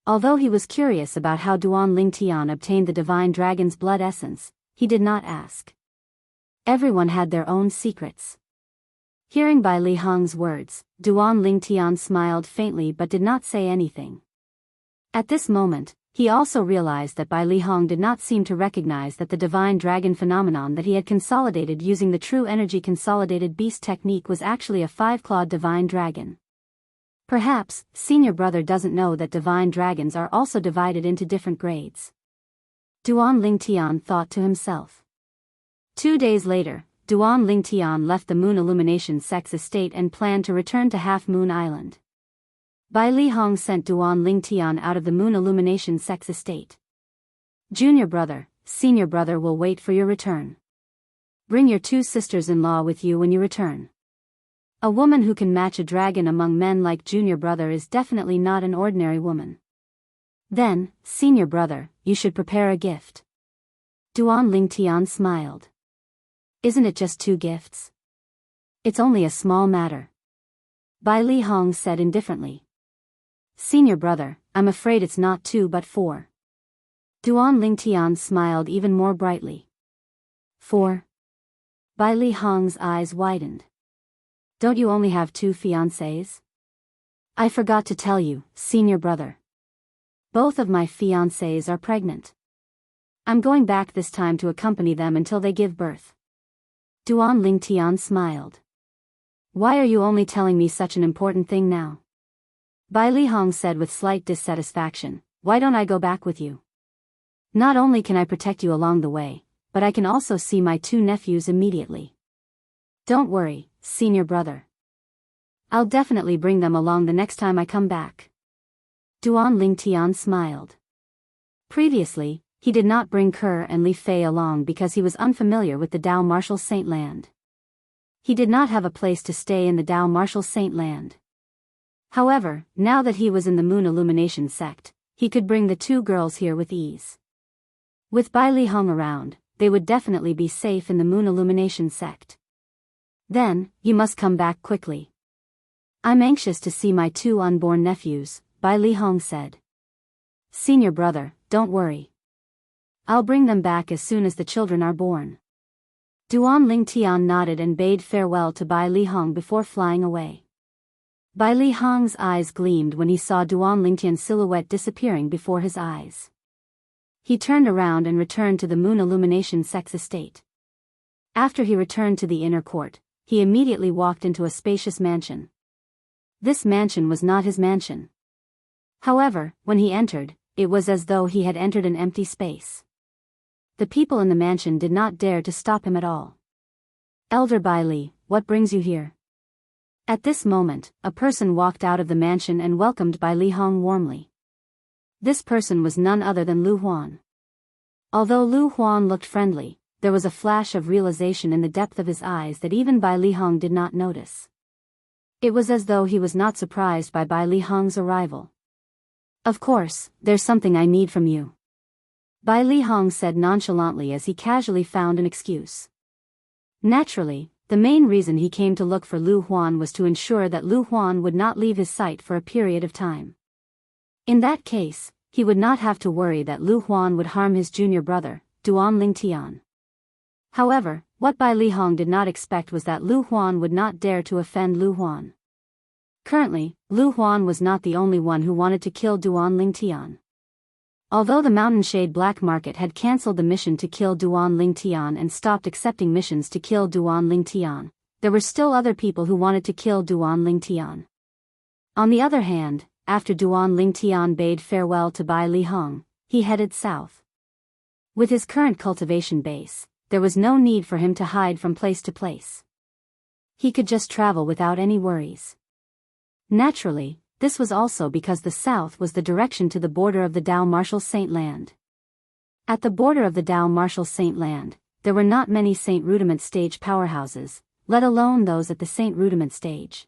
Although he was curious about how Duan Lingtian obtained the divine dragon's blood essence, he did not ask. Everyone had their own secrets. Hearing Bai Li Hong's words, Duan Lingtian smiled faintly but did not say anything. At this moment, he also realized that Bai Li Hong did not seem to recognize that the divine dragon phenomenon that he had consolidated using the true energy consolidated beast technique was actually a five-clawed divine dragon. Perhaps, senior brother doesn't know that divine dragons are also divided into different grades. Duan Lingtian thought to himself. 2 days later, Duan Lingtian left the Moon Illumination Sect's estate and planned to return to Half Moon Island. Bai Li Hong sent Duan Lingtian out of the Moon Illumination Sect's estate. Junior brother, senior brother will wait for your return. Bring your two sisters-in-law with you when you return. A woman who can match a dragon among men like junior brother is definitely not an ordinary woman. Then, senior brother, you should prepare a gift. Duan Lingtian smiled. Isn't it just 2 gifts? It's only a small matter. Bai Li Hong said indifferently. Senior brother, I'm afraid it's not 2 but 4. Duan Lingtian smiled even more brightly. 4. Bai Li Hong's eyes widened. Don't you only have 2 fiancés? I forgot to tell you, senior brother. Both of my fiancés are pregnant. I'm going back this time to accompany them until they give birth. Duan Lingtian smiled. Why are you only telling me such an important thing now? Bai Li Hong said with slight dissatisfaction, why don't I go back with you? Not only can I protect you along the way, but I can also see my 2 nephews immediately. Don't worry, senior brother. I'll definitely bring them along the next time I come back. Duan Lingtian smiled. Previously, he did not bring Kerr and Li Fei along because he was unfamiliar with the Dao Martial Saint Land. He did not have a place to stay in the Dao Martial Saint Land. However, now that he was in the Moon Illumination sect, he could bring the 2 girls here with ease. With Bai Li Hong around, they would definitely be safe in the Moon Illumination sect. Then, you must come back quickly. I'm anxious to see my 2 unborn nephews, Bai Li Hong said. Senior brother, don't worry. I'll bring them back as soon as the children are born. Duan Lingtian nodded and bade farewell to Bai Li Hong before flying away. Bai Li Hong's eyes gleamed when he saw Duan Lingtian's silhouette disappearing before his eyes. He turned around and returned to the Moon Illumination Sect's estate. After he returned to the inner court, he immediately walked into a spacious mansion. This mansion was not his mansion. However, when he entered, it was as though he had entered an empty space. The people in the mansion did not dare to stop him at all. Elder Bai Li, what brings you here? At this moment, a person walked out of the mansion and welcomed Bai Li Hong warmly. This person was none other than Lu Huan. Although Lu Huan looked friendly, there was a flash of realization in the depth of his eyes that even Bai Li Hong did not notice. It was as though he was not surprised by Bai Li Hong's arrival. Of course, there's something I need from you. Bai Li Hong said nonchalantly as he casually found an excuse. Naturally, the main reason he came to look for Lu Huan was to ensure that Lu Huan would not leave his sight for a period of time. In that case, he would not have to worry that Lu Huan would harm his junior brother, Duan Lingtian. However, what Bai Li Hong did not expect was that Lu Huan would not dare to offend Lu Huan. Currently, Lu Huan was not the only one who wanted to kill Duan Lingtian. Although the Mountain Shade Black Market had cancelled the mission to kill Duan Lingtian and stopped accepting missions to kill Duan Lingtian, there were still other people who wanted to kill Duan Lingtian. On the other hand, after Duan Lingtian bade farewell to Bai Li Hong, he headed south. With his current cultivation base, there was no need for him to hide from place to place. He could just travel without any worries. Naturally, this was also because the south was the direction to the border of the Dao Martial Saint Land. At the border of the Dao Martial Saint Land, there were not many Saint Rudiment stage powerhouses, let alone those at the Saint Rudiment stage.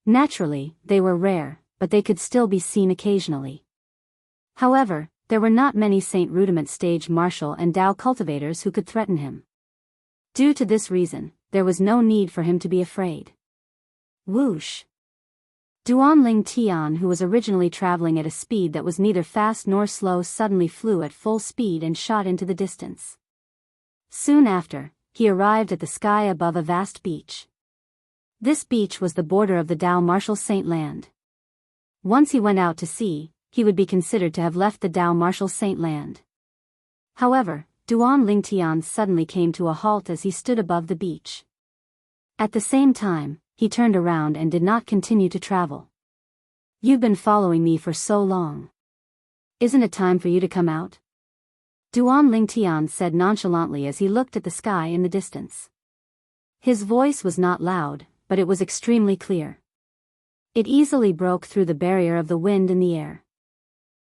Naturally, they were rare, but they could still be seen occasionally. However, there were not many Saint Rudiment stage martial and Dao cultivators who could threaten him. Due to this reason, there was no need for him to be afraid. Whoosh! Duan Lingtian, who was originally traveling at a speed that was neither fast nor slow, suddenly flew at full speed and shot into the distance. Soon after, he arrived at the sky above a vast beach. This beach was the border of the Dao Martial Saint Land. Once he went out to sea, he would be considered to have left the Dao Martial Saint Land. However, Duan Lingtian suddenly came to a halt as he stood above the beach. At the same time, he turned around and did not continue to travel. You've been following me for so long. Isn't it time for you to come out? Duan Lingtian said nonchalantly as he looked at the sky in the distance. His voice was not loud, but it was extremely clear. It easily broke through the barrier of the wind in the air.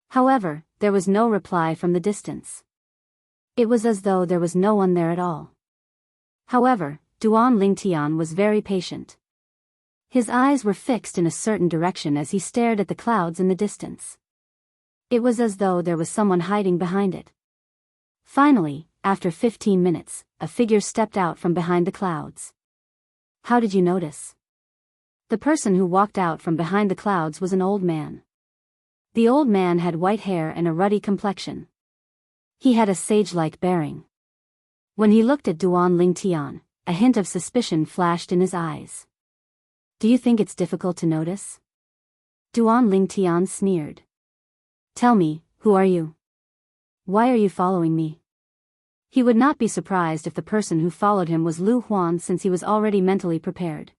However, there was no reply from the distance. It was as though there was no one there at all. However, Duan Lingtian was very patient. His eyes were fixed in a certain direction as he stared at the clouds in the distance. It was as though there was someone hiding behind it. Finally, after 15 minutes, a figure stepped out from behind the clouds. How did you notice? The person who walked out from behind the clouds was an old man. The old man had white hair and a ruddy complexion. He had a sage-like bearing. When he looked at Duan Lingtian, a hint of suspicion flashed in his eyes. Do you think it's difficult to notice? Duan Lingtian sneered. Tell me, who are you? Why are you following me? He would not be surprised if the person who followed him was Lu Huan, since he was already mentally prepared.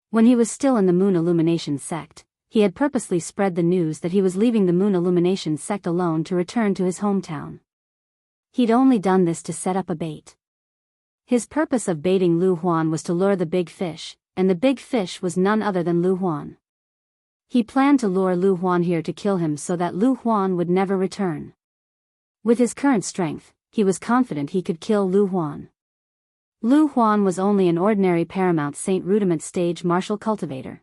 When he was still in the Moon Illumination sect, he had purposely spread the news that he was leaving the Moon Illumination sect alone to return to his hometown. He'd only done this to set up a bait. His purpose of baiting Lu Huan was to lure the big fish, and the big fish was none other than Lu Huan. He planned to lure Lu Huan here to kill him so that Lu Huan would never return. With his current strength, he was confident he could kill Lu Huan. Lu Huan was only an ordinary Paramount Saint Rudiment stage martial cultivator.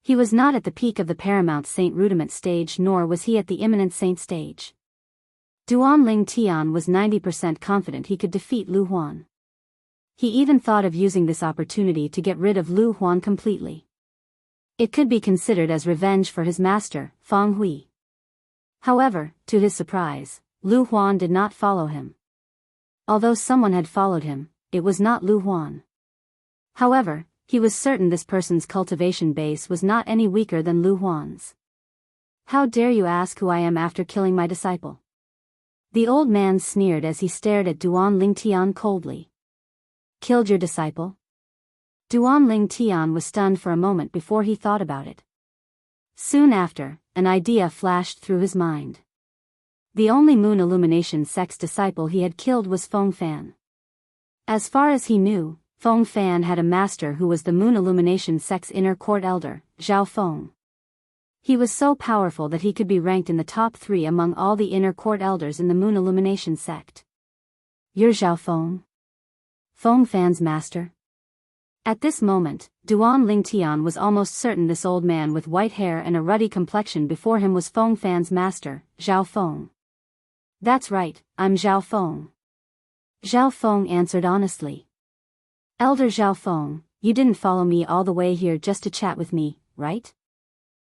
He was not at the peak of the Paramount Saint Rudiment stage, nor was he at the Imminent Saint stage. Duan Lingtian was 90% confident he could defeat Lu Huan. He even thought of using this opportunity to get rid of Lu Huan completely. It could be considered as revenge for his master, Feng Hui. However, to his surprise, Lu Huan did not follow him. Although someone had followed him, it was not Lu Huan. However, he was certain this person's cultivation base was not any weaker than Lu Huan's. How dare you ask who I am after killing my disciple? The old man sneered as he stared at Duan Lingtian coldly. Killed your disciple? Duan Lingtian was stunned for a moment before he thought about it. Soon after, an idea flashed through his mind. The only Moon Illumination sect's disciple he had killed was Feng Fan. As far as he knew, Feng Fan had a master who was the Moon Illumination sect's inner court elder, Zhao Feng. He was so powerful that he could be ranked in the top 3 among all the inner court elders in the Moon Illumination sect. You're Zhao Feng? Feng Fan's master? At this moment, Duan Lingtian was almost certain this old man with white hair and a ruddy complexion before him was Feng Fan's master, Zhao Feng. That's right, I'm Zhao Feng. Zhao Feng answered honestly. Elder Zhao Feng, you didn't follow me all the way here just to chat with me, right?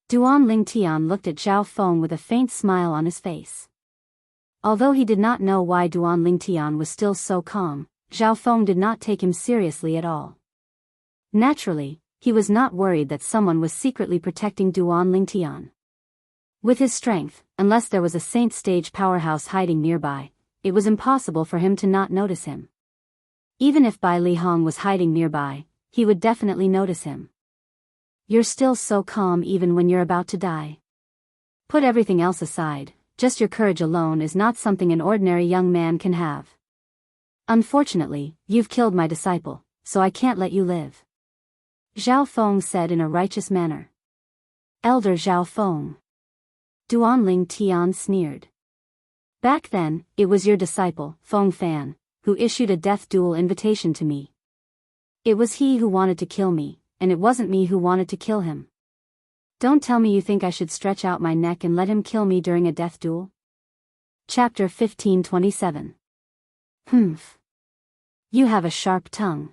Duan Lingtian looked at Zhao Feng with a faint smile on his face. Although he did not know why Duan Lingtian was still so calm, Zhao Feng did not take him seriously at all. Naturally, he was not worried that someone was secretly protecting Duan Lingtian. With his strength, unless there was a Saint stage powerhouse hiding nearby, it was impossible for him to not notice him. Even if Bai Lihong was hiding nearby, he would definitely notice him. You're still so calm even when you're about to die. Put everything else aside, just your courage alone is not something an ordinary young man can have. Unfortunately, you've killed my disciple, so I can't let you live. Zhao Feng said in a righteous manner. Elder Zhao Feng. Duan Lingtian sneered. Back then, it was your disciple, Feng Fan, who issued a death duel invitation to me. It was he who wanted to kill me, and it wasn't me who wanted to kill him. Don't tell me you think I should stretch out my neck and let him kill me during a death duel? Chapter 1527. Humph. You have a sharp tongue.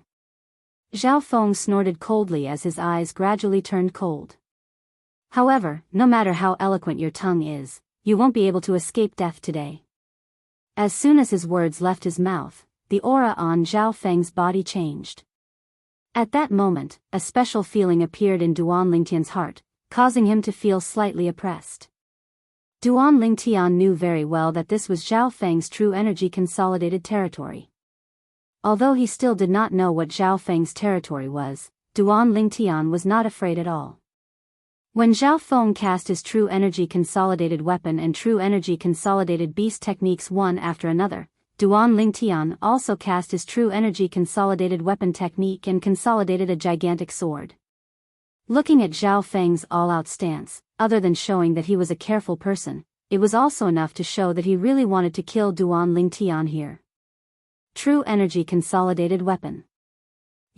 Zhao Feng snorted coldly as his eyes gradually turned cold. However, no matter how eloquent your tongue is, you won't be able to escape death today. As soon as his words left his mouth, the aura on Zhao Feng's body changed. At that moment, a special feeling appeared in Duan Lingtian's heart, causing him to feel slightly oppressed. Duan Lingtian knew very well that this was Zhao Feng's true energy consolidated territory. Although he still did not know what Zhao Feng's territory was, Duan Lingtian was not afraid at all. When Zhao Feng cast his true energy consolidated weapon and true energy consolidated beast techniques one after another, Duan Lingtian also cast his true energy consolidated weapon technique and consolidated a gigantic sword. Looking at Zhao Feng's all-out stance, other than showing that he was a careful person, it was also enough to show that he really wanted to kill Duan Lingtian here. True energy consolidated weapon.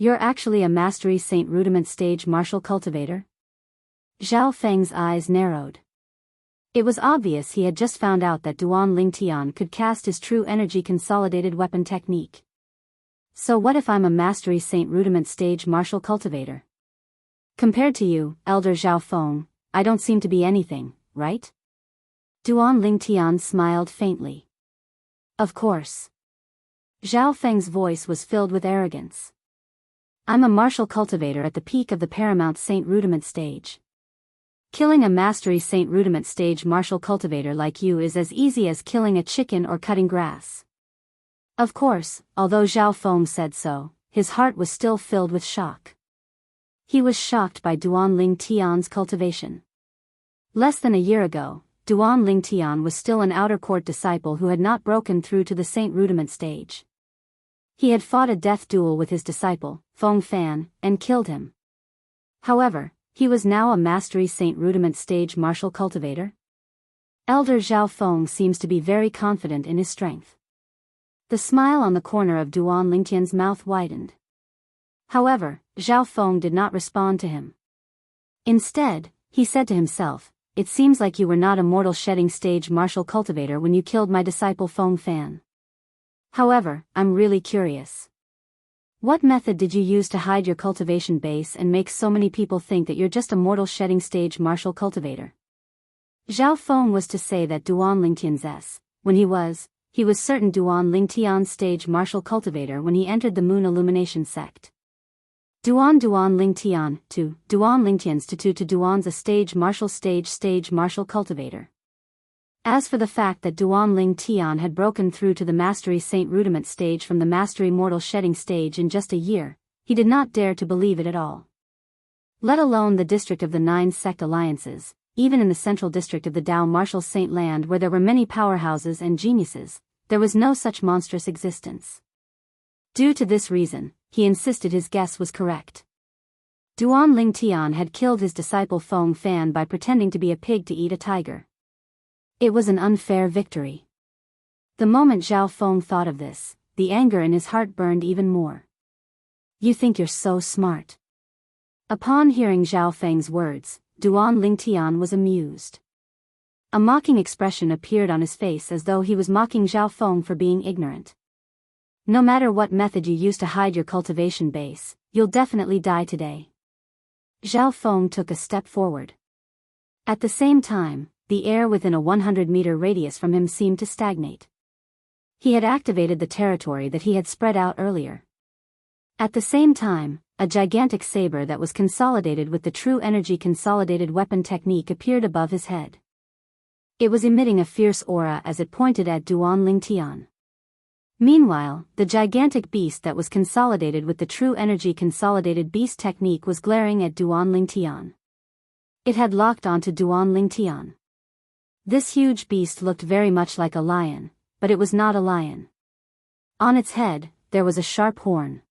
You're actually a Mastery Saint Rudiment stage martial cultivator? Zhao Feng's eyes narrowed. It was obvious he had just found out that Duan Lingtian could cast his true energy consolidated weapon technique. So what if I'm a Mastery Saint Rudiment stage martial cultivator? Compared to you, Elder Zhao Feng, I don't seem to be anything, right? Duan Lingtian smiled faintly. Of course. Zhao Feng's voice was filled with arrogance. I'm a martial cultivator at the peak of the Paramount Saint Rudiment stage. Killing a Mastery Saint Rudiment stage martial cultivator like you is as easy as killing a chicken or cutting grass. Of course, although Zhao Feng said so, his heart was still filled with shock. He was shocked by Duan Lingtian's cultivation. Less than a year ago, Duan Lingtian was still an outer court disciple who had not broken through to the Saint Rudiment stage. He had fought a death duel with his disciple, Feng Fan, and killed him. However, he was now a Mastery Saint Rudiment stage martial cultivator. Elder Zhao Feng seems to be very confident in his strength. The smile on the corner of Duan Lingtian's mouth widened. However, Zhao Feng did not respond to him. Instead, he said to himself, "It seems like you were not a mortal shedding stage martial cultivator when you killed my disciple Feng Fan. However, I'm really curious. What method did you use to hide your cultivation base and make so many people think that you're just a mortal shedding stage martial cultivator?" Zhao Feng was to say that Duan Lingtian's when he was certain Duan Lingtian's stage martial cultivator when he entered the Moon Illumination sect. Duan Lingtian, to Duan Lingtian's to Duan's a stage martial cultivator. As for the fact that Duan Lingtian had broken through to the Mastery Saint Rudiment stage from the Mastery Mortal Shedding stage in just a year, he did not dare to believe it at all. Let alone the district of the 9 sect alliances, even in the central district of the Dao Martial Saint Land where there were many powerhouses and geniuses, there was no such monstrous existence. Due to this reason, he insisted his guess was correct. Duan Lingtian had killed his disciple Feng Fan by pretending to be a pig to eat a tiger. It was an unfair victory. The moment Zhao Feng thought of this, the anger in his heart burned even more. You think you're so smart. Upon hearing Zhao Feng's words, Duan Lingtian was amused. A mocking expression appeared on his face as though he was mocking Zhao Feng for being ignorant. No matter what method you use to hide your cultivation base, you'll definitely die today. Zhao Feng took a step forward. At the same time, the air within a 100-meter radius from him seemed to stagnate. He had activated the territory that he had spread out earlier. At the same time, a gigantic saber that was consolidated with the true energy consolidated weapon technique appeared above his head. It was emitting a fierce aura as it pointed at Duan Lingtian. Meanwhile, the gigantic beast that was consolidated with the true energy consolidated beast technique was glaring at Duan Lingtian. It had locked onto Duan Lingtian. This huge beast looked very much like a lion, but it was not a lion. On its head, there was a sharp horn.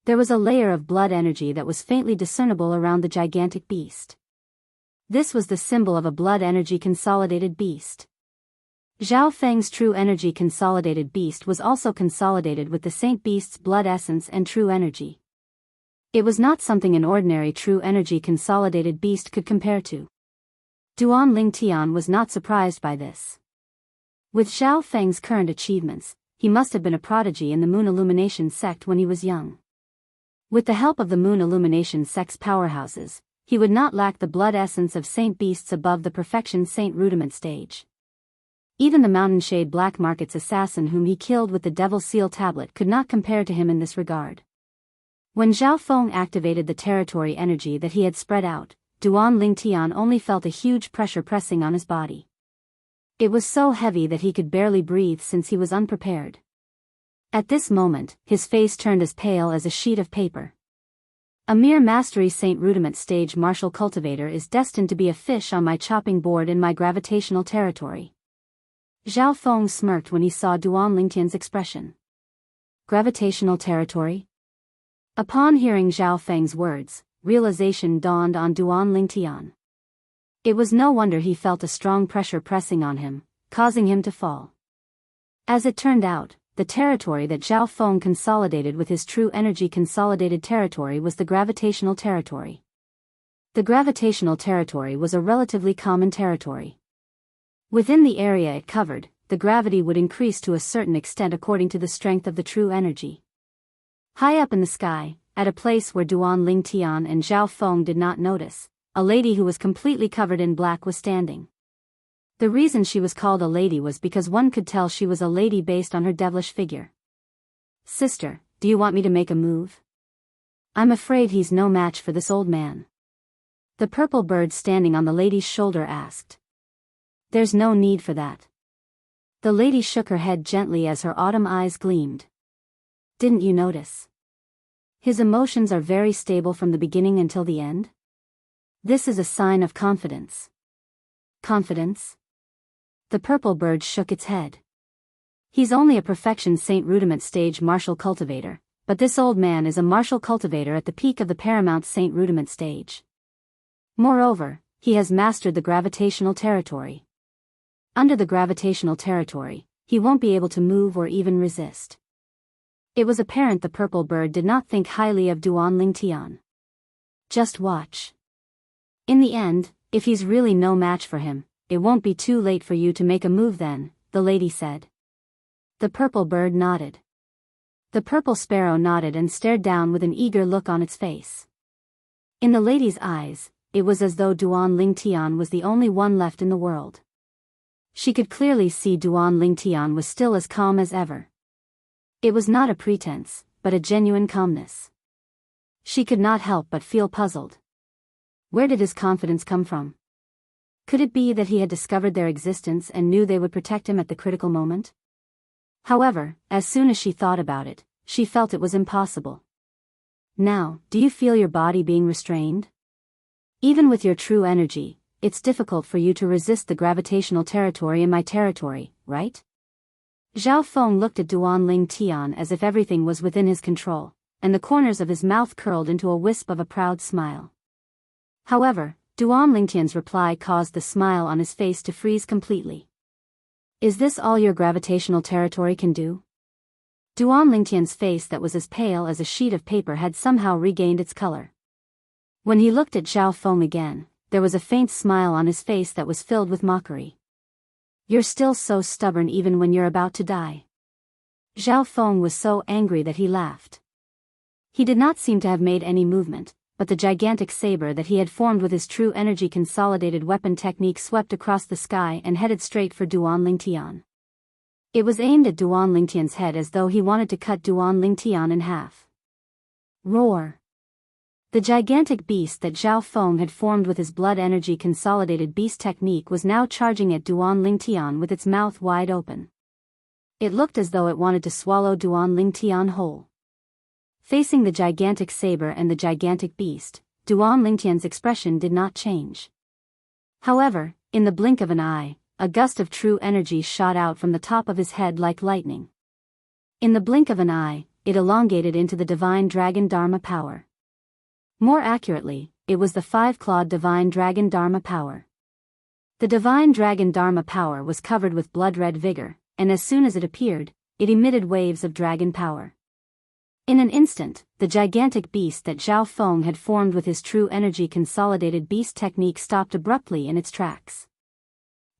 There was a layer of blood energy that was faintly discernible around the gigantic beast. This was the symbol of a blood energy consolidated beast. Zhao Feng's true energy consolidated beast was also consolidated with the Saint Beast's blood essence and true energy. It was not something an ordinary true energy consolidated beast could compare to. Duan Lingtian was not surprised by this. With Zhao Feng's current achievements, he must have been a prodigy in the Moon Illumination sect when he was young. With the help of the Moon Illumination sect's powerhouses, he would not lack the blood essence of Saint Beasts above the Perfection Saint Rudiment stage. Even the Mountain Shade Black Market's assassin whom he killed with the Devil Seal Tablet could not compare to him in this regard. When Zhao Feng activated the territory energy that he had spread out, Duan Lingtian only felt a huge pressure pressing on his body. It was so heavy that he could barely breathe since he was unprepared. At this moment, his face turned as pale as a sheet of paper. A mere Mastery Saint Rudiment stage martial cultivator is destined to be a fish on my chopping board in my gravitational territory. Zhao Feng smirked when he saw Duan Lingtian's expression. Gravitational territory? Upon hearing Zhao Feng's words, realization dawned on Duan Lingtian. It was no wonder he felt a strong pressure pressing on him, causing him to fall. As it turned out, the territory that Zhao Feng consolidated with his true energy consolidated territory was the gravitational territory. The gravitational territory was a relatively common territory. Within the area it covered, the gravity would increase to a certain extent according to the strength of the true energy. High up in the sky, at a place where Duan Lingtian and Zhao Feng did not notice, a lady who was completely covered in black was standing. The reason she was called a lady was because one could tell she was a lady based on her devilish figure. "Sister, do you want me to make a move? I'm afraid he's no match for this old man." The purple bird standing on the lady's shoulder asked. "There's no need for that." The lady shook her head gently as her autumn eyes gleamed. "Didn't you notice? His emotions are very stable from the beginning until the end. This is a sign of confidence." "Confidence?" The purple bird shook its head. "He's only a perfection Saint Rudiment stage martial cultivator, but this old man is a martial cultivator at the peak of the paramount Saint Rudiment stage. Moreover, he has mastered the gravitational territory. Under the gravitational territory, he won't be able to move or even resist." It was apparent the purple bird did not think highly of Duan Lingtian. "Just watch. In the end, if he's really no match for him, it won't be too late for you to make a move then," the lady said. The purple bird nodded. The purple sparrow nodded and stared down with an eager look on its face. In the lady's eyes, it was as though Duan Lingtian was the only one left in the world. She could clearly see Duan Lingtian was still as calm as ever. It was not a pretense, but a genuine calmness. She could not help but feel puzzled. Where did his confidence come from? Could it be that he had discovered their existence and knew they would protect him at the critical moment? However, as soon as she thought about it, she felt it was impossible. "Now, do you feel your body being restrained? Even with your true energy, it's difficult for you to resist the gravitational territory in my territory, right?" Zhao Feng looked at Duan Lingtian as if everything was within his control, and the corners of his mouth curled into a wisp of a proud smile. However, Duan Lingtian's reply caused the smile on his face to freeze completely. "Is this all your gravitational territory can do?" Duan Lingtian's face that was as pale as a sheet of paper had somehow regained its color. When he looked at Zhao Feng again, there was a faint smile on his face that was filled with mockery. "You're still so stubborn even when you're about to die." Zhao Feng was so angry that he laughed. He did not seem to have made any movement, but the gigantic saber that he had formed with his true energy consolidated weapon technique swept across the sky and headed straight for Duan Lingtian. It was aimed at Duan Lingtian's head as though he wanted to cut Duan Lingtian in half. Roar! The gigantic beast that Zhao Feng had formed with his blood energy consolidated beast technique was now charging at Duan Lingtian with its mouth wide open. It looked as though it wanted to swallow Duan Lingtian whole. Facing the gigantic saber and the gigantic beast, Duan Lingtian's expression did not change. However, in the blink of an eye, a gust of true energy shot out from the top of his head like lightning. In the blink of an eye, it elongated into the divine dragon Dharma power. More accurately, it was the five-clawed divine dragon Dharma power. The divine dragon Dharma power was covered with blood-red vigor, and as soon as it appeared, it emitted waves of dragon power. In an instant, the gigantic beast that Zhao Feng had formed with his true energy consolidated beast technique stopped abruptly in its tracks.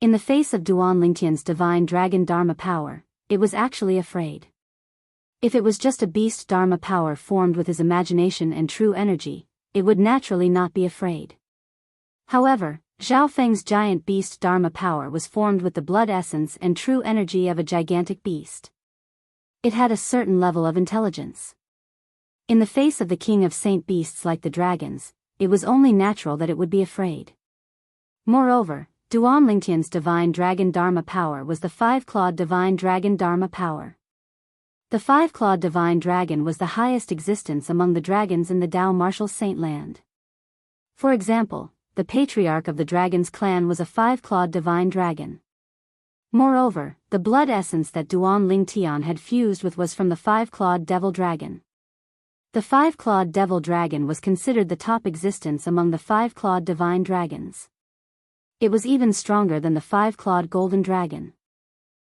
In the face of Duan Lingtian's divine dragon Dharma power, it was actually afraid. If it was just a beast Dharma power formed with his imagination and true energy, it would naturally not be afraid. However, Zhao Feng's giant beast Dharma power was formed with the blood essence and true energy of a gigantic beast. It had a certain level of intelligence. In the face of the king of saint beasts like the dragons, it was only natural that it would be afraid. Moreover, Duan Lingtian's divine dragon Dharma power was the five-clawed divine dragon Dharma power. The five-clawed divine dragon was the highest existence among the dragons in the Dao martial saint land. For example, the patriarch of the dragon's clan was a five-clawed divine dragon. Moreover, the blood essence that Duan Lingtian had fused with was from the five-clawed devil dragon. The five-clawed devil dragon was considered the top existence among the five-clawed divine dragons. It was even stronger than the five-clawed golden dragon.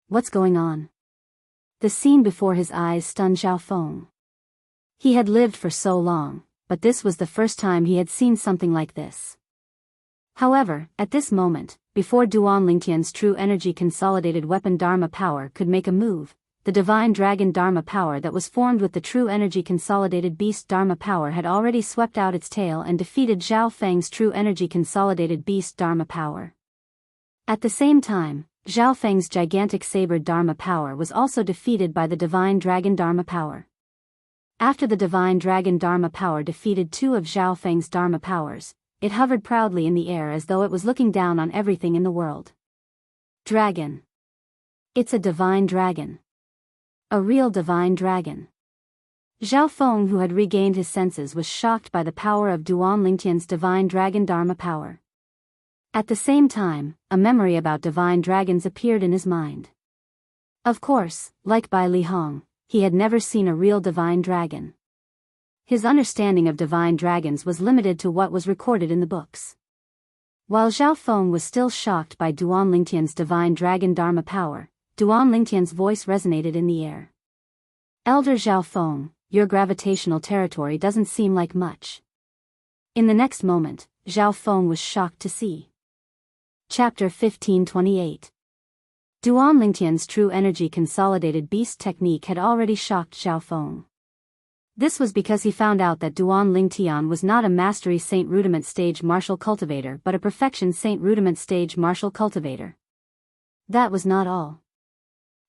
What's going on? The scene before his eyes stunned Zhao Feng. He had lived for so long, but this was the first time he had seen something like this. However, at this moment, before Duan Lingtian's true energy consolidated weapon Dharma power could make a move, the divine dragon Dharma power that was formed with the true energy consolidated beast Dharma power had already swept out its tail and defeated Zhao Feng's true energy consolidated beast Dharma power. At the same time, Zhao Feng's gigantic saber Dharma power was also defeated by the divine dragon Dharma power. After the divine dragon Dharma power defeated two of Zhao Feng's Dharma powers, it hovered proudly in the air as though it was looking down on everything in the world. Dragon. It's a divine dragon. A real divine dragon. Zhao Feng, who had regained his senses, was shocked by the power of Duan Lingtian's divine dragon Dharma power. At the same time, a memory about divine dragons appeared in his mind. Of course, like Bai Li Hong, he had never seen a real divine dragon. His understanding of divine dragons was limited to what was recorded in the books. While Zhao Feng was still shocked by Duan Lingtian's divine dragon Dharma power, Duan Lingtian's voice resonated in the air. Elder Zhao Feng, your gravitational territory doesn't seem like much. In the next moment, Zhao Feng was shocked to see. Chapter 1528. Duan Lingtian's true energy consolidated beast technique had already shocked Zhao Feng. This was because he found out that Duan Lingtian was not a Mastery Saint Rudiment stage martial cultivator but a Perfection Saint Rudiment stage martial cultivator. That was not all.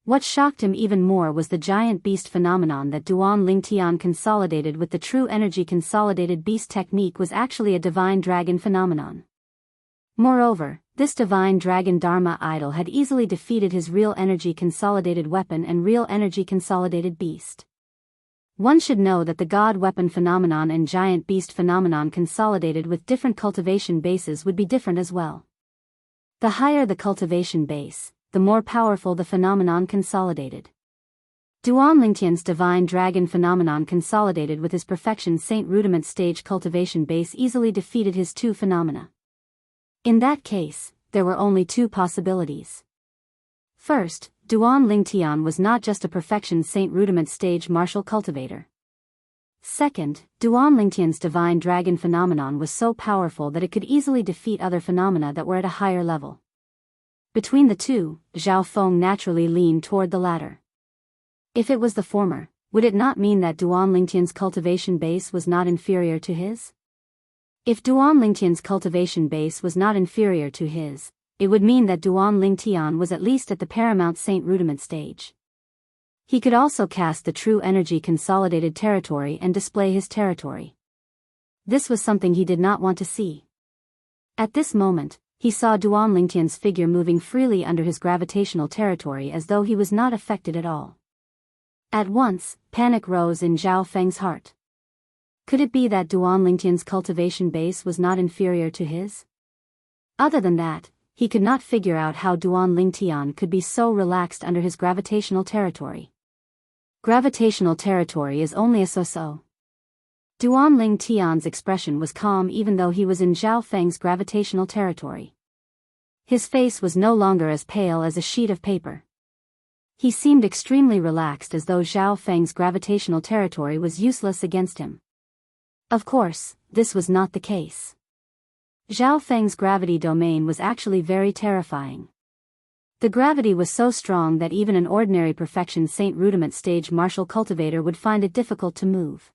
What shocked him even more was the giant beast phenomenon that Duan Lingtian consolidated with the true energy consolidated beast technique was actually a divine dragon phenomenon. Moreover, this divine dragon Dharma idol had easily defeated his real energy consolidated weapon and real energy consolidated beast. One should know that the god weapon phenomenon and giant beast phenomenon consolidated with different cultivation bases would be different as well. The higher the cultivation base, the more powerful the phenomenon consolidated. Duan Lingtian's divine dragon phenomenon consolidated with his Perfection Saint Rudiment stage cultivation base easily defeated his two phenomena. In that case, there were only two possibilities. First, Duan Lingtian was not just a Perfection Saint Rudiment stage martial cultivator. Second, Duan Lingtian's divine dragon phenomenon was so powerful that it could easily defeat other phenomena that were at a higher level. Between the two, Zhao Feng naturally leaned toward the latter. If it was the former, would it not mean that Duan Lingtian's cultivation base was not inferior to his? If Duan Lingtian's cultivation base was not inferior to his, it would mean that Duan Lingtian was at least at the paramount Saint Rudiment stage. He could also cast the true energy consolidated territory and display his territory. This was something he did not want to see. At this moment, he saw Duan Lingtian's figure moving freely under his gravitational territory as though he was not affected at all. At once, panic rose in Zhao Feng's heart. Could it be that Duan Lingtian's cultivation base was not inferior to his? Other than that, he could not figure out how Duan Lingtian could be so relaxed under his gravitational territory. Gravitational territory is only a so-so. Duan Lingtian's expression was calm even though he was in Zhao Feng's gravitational territory. His face was no longer as pale as a sheet of paper. He seemed extremely relaxed as though Zhao Feng's gravitational territory was useless against him. Of course, this was not the case. Zhao Feng's gravity domain was actually very terrifying. The gravity was so strong that even an ordinary Perfection Saint Rudiment stage martial cultivator would find it difficult to move.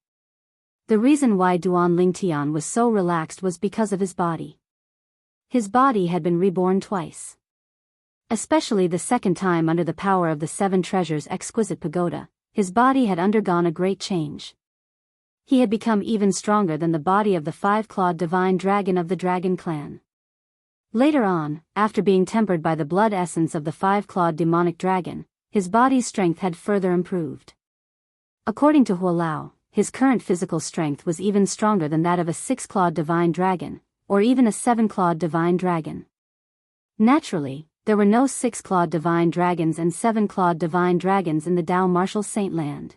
The reason why Duan Lingtian was so relaxed was because of his body. His body had been reborn twice. Especially the second time under the power of the Seven Treasures' exquisite pagoda, his body had undergone a great change. He had become even stronger than the body of the five-clawed divine dragon of the dragon clan. Later on, after being tempered by the blood essence of the five-clawed demonic dragon, his body's strength had further improved. According to Huolao, his current physical strength was even stronger than that of a six-clawed divine dragon, or even a seven-clawed divine dragon. Naturally, there were no six-clawed divine dragons and seven-clawed divine dragons in the Dao Martial Saint Land.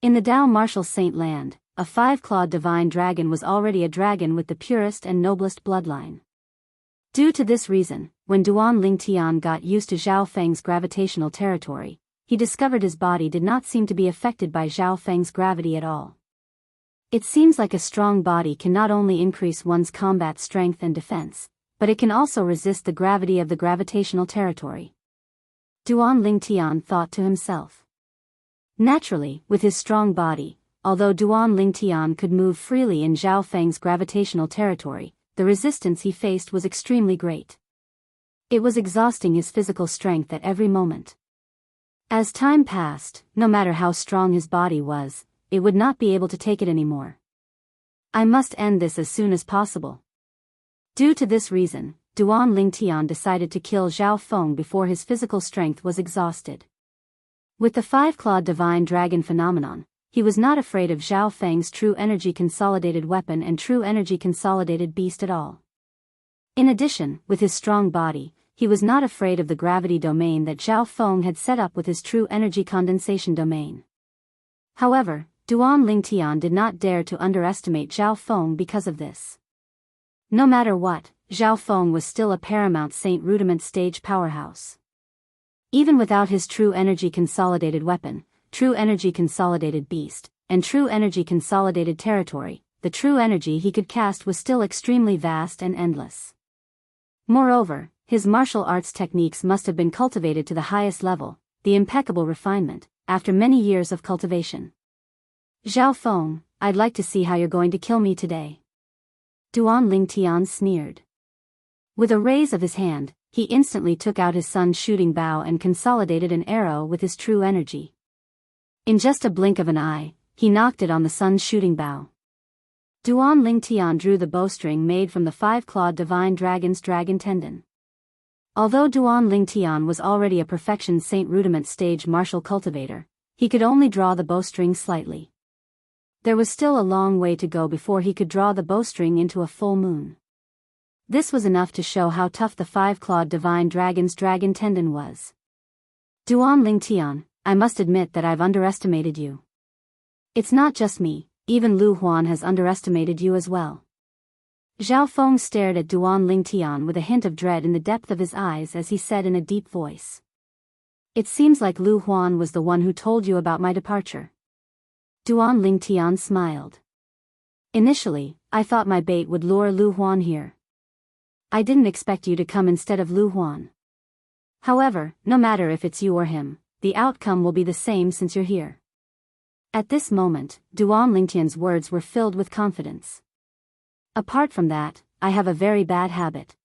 In the Dao Martial Saint Land, a five-clawed divine dragon was already a dragon with the purest and noblest bloodline. Due to this reason, when Duan Lingtian got used to Zhao Feng's gravitational territory, he discovered his body did not seem to be affected by Zhao Feng's gravity at all. It seems like a strong body can not only increase one's combat strength and defense, but it can also resist the gravity of the gravitational territory. Duan Lingtian thought to himself. Naturally, with his strong body, although Duan Lingtian could move freely in Zhao Feng's gravitational territory, the resistance he faced was extremely great. It was exhausting his physical strength at every moment. As time passed, no matter how strong his body was, it would not be able to take it anymore. I must end this as soon as possible. Due to this reason, Duan Lingtian decided to kill Zhao Feng before his physical strength was exhausted. With the five-clawed divine dragon phenomenon, he was not afraid of Zhao Feng's true energy consolidated weapon and true energy consolidated beast at all. In addition, with his strong body, he was not afraid of the gravity domain that Zhao Feng had set up with his true energy condensation domain. However, Duan Lingtian did not dare to underestimate Zhao Feng because of this. No matter what, Zhao Feng was still a paramount Saint Rudiment stage powerhouse. Even without his true energy consolidated weapon, true energy consolidated beast, and true energy consolidated territory, the true energy he could cast was still extremely vast and endless. Moreover, his martial arts techniques must have been cultivated to the highest level, the impeccable refinement, after many years of cultivation. Zhao Feng, I'd like to see how you're going to kill me today. Duan Lingtian sneered. With a raise of his hand, he instantly took out his sun's shooting bow and consolidated an arrow with his true energy. In just a blink of an eye, he knocked it on the sun's shooting bow. Duan Lingtian drew the bowstring made from the five-clawed divine dragon's dragon tendon. Although Duan Lingtian was already a perfection Saint Rudiment stage martial cultivator, he could only draw the bowstring slightly. There was still a long way to go before he could draw the bowstring into a full moon. This was enough to show how tough the five-clawed divine dragon's dragon tendon was. Duan Lingtian, I must admit that I've underestimated you. It's not just me, even Lu Huan has underestimated you as well. Zhao Feng stared at Duan Lingtian with a hint of dread in the depth of his eyes as he said in a deep voice. It seems like Lu Huan was the one who told you about my departure. Duan Lingtian smiled. Initially, I thought my bait would lure Lu Huan here. I didn't expect you to come instead of Lu Huan. However, no matter if it's you or him, the outcome will be the same since you're here. At this moment, Duan Lingtian's words were filled with confidence. Apart from that, I have a very bad habit.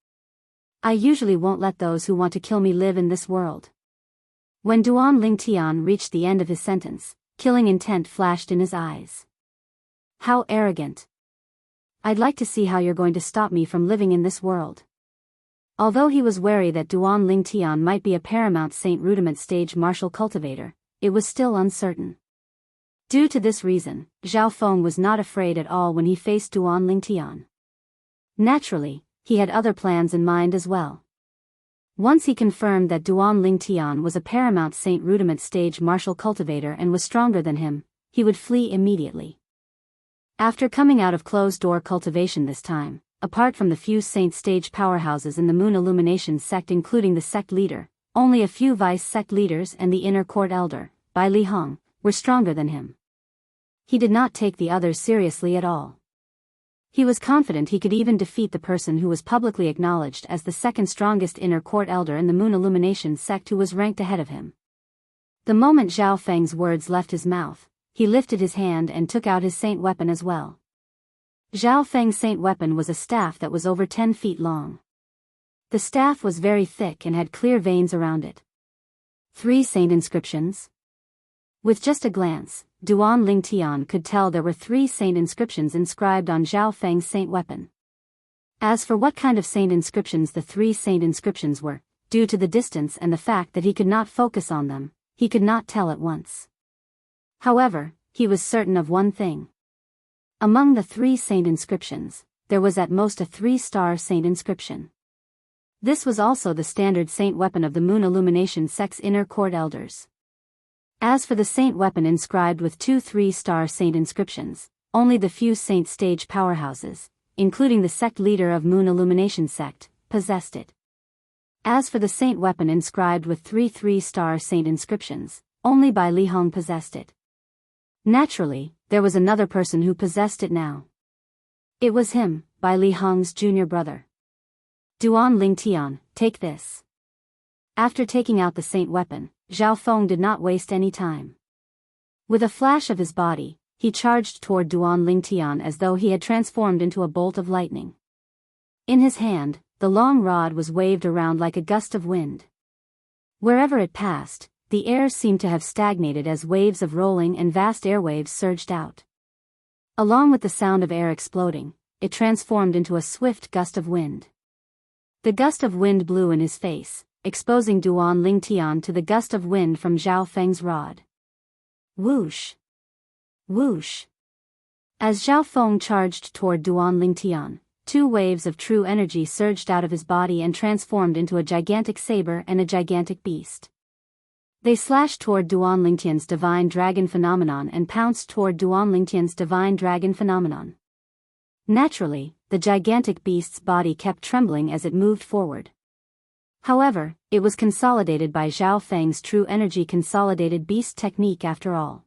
I usually won't let those who want to kill me live in this world. When Duan Lingtian reached the end of his sentence, killing intent flashed in his eyes. How arrogant. I'd like to see how you're going to stop me from living in this world. Although he was wary that Duan Lingtian might be a paramount Saint Rudiment stage martial cultivator, it was still uncertain. Due to this reason, Zhao Feng was not afraid at all when he faced Duan Lingtian. Naturally, he had other plans in mind as well. Once he confirmed that Duan Lingtian was a paramount Saint Rudiment stage martial cultivator and was stronger than him, he would flee immediately. After coming out of closed-door cultivation this time, apart from the few Saint stage powerhouses in the Moon Illumination sect including the sect leader, only a few vice sect leaders and the inner court elder, Bai Li Hong, were stronger than him. He did not take the others seriously at all. He was confident he could even defeat the person who was publicly acknowledged as the second strongest inner court elder in the Moon Illumination sect who was ranked ahead of him. The moment Zhao Feng's words left his mouth, he lifted his hand and took out his saint weapon as well. Zhao Feng's saint weapon was a staff that was over 10 feet long. The staff was very thick and had clear veins around it. 3 saint inscriptions. With just a glance, Duan Lingtian could tell there were 3 saint inscriptions inscribed on Zhao Feng's saint weapon. As for what kind of saint inscriptions the 3 saint inscriptions were, due to the distance and the fact that he could not focus on them, he could not tell at once. However, he was certain of one thing. Among the 3 saint inscriptions, there was at most a 3-star saint inscription. This was also the standard saint weapon of the Moon Illumination sect's inner court elders. As for the saint weapon inscribed with 2 3-star saint inscriptions, only the few saint stage powerhouses, including the sect leader of Moon Illumination sect, possessed it. As for the saint weapon inscribed with 3 3-star saint inscriptions, only Bai Li Hong possessed it. Naturally, there was another person who possessed it now. It was him, Bai Li Hong's junior brother. Duan Lingtian, take this. After taking out the saint weapon, Zhao Feng did not waste any time. With a flash of his body, he charged toward Duan Lingtian as though he had transformed into a bolt of lightning. In his hand, the long rod was waved around like a gust of wind. Wherever it passed, the air seemed to have stagnated as waves of rolling and vast airwaves surged out. Along with the sound of air exploding, it transformed into a swift gust of wind. The gust of wind blew in his face, exposing Duan Lingtian to the gust of wind from Zhao Feng's rod. Whoosh! Whoosh! As Zhao Feng charged toward Duan Lingtian, 2 waves of true energy surged out of his body and transformed into a gigantic saber and a gigantic beast. They slashed toward Duan Lingtian's divine dragon phenomenon and pounced toward Duan Lingtian's divine dragon phenomenon. Naturally, the gigantic beast's body kept trembling as it moved forward. However, it was consolidated by Zhao Feng's true energy consolidated beast technique after all.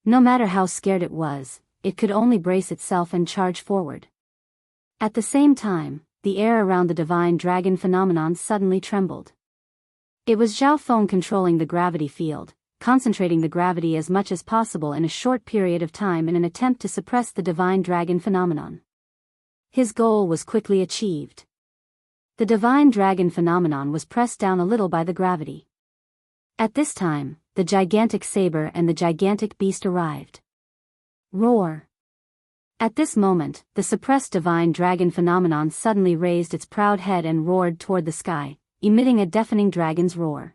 No matter how scared it was, it could only brace itself and charge forward. At the same time, the air around the divine dragon phenomenon suddenly trembled. It was Zhao Feng controlling the gravity field, concentrating the gravity as much as possible in a short period of time in an attempt to suppress the divine dragon phenomenon. His goal was quickly achieved. The divine dragon phenomenon was pressed down a little by the gravity. At this time, the gigantic saber and the gigantic beast arrived. Roar! At this moment, the suppressed divine dragon phenomenon suddenly raised its proud head and roared toward the sky, emitting a deafening dragon's roar.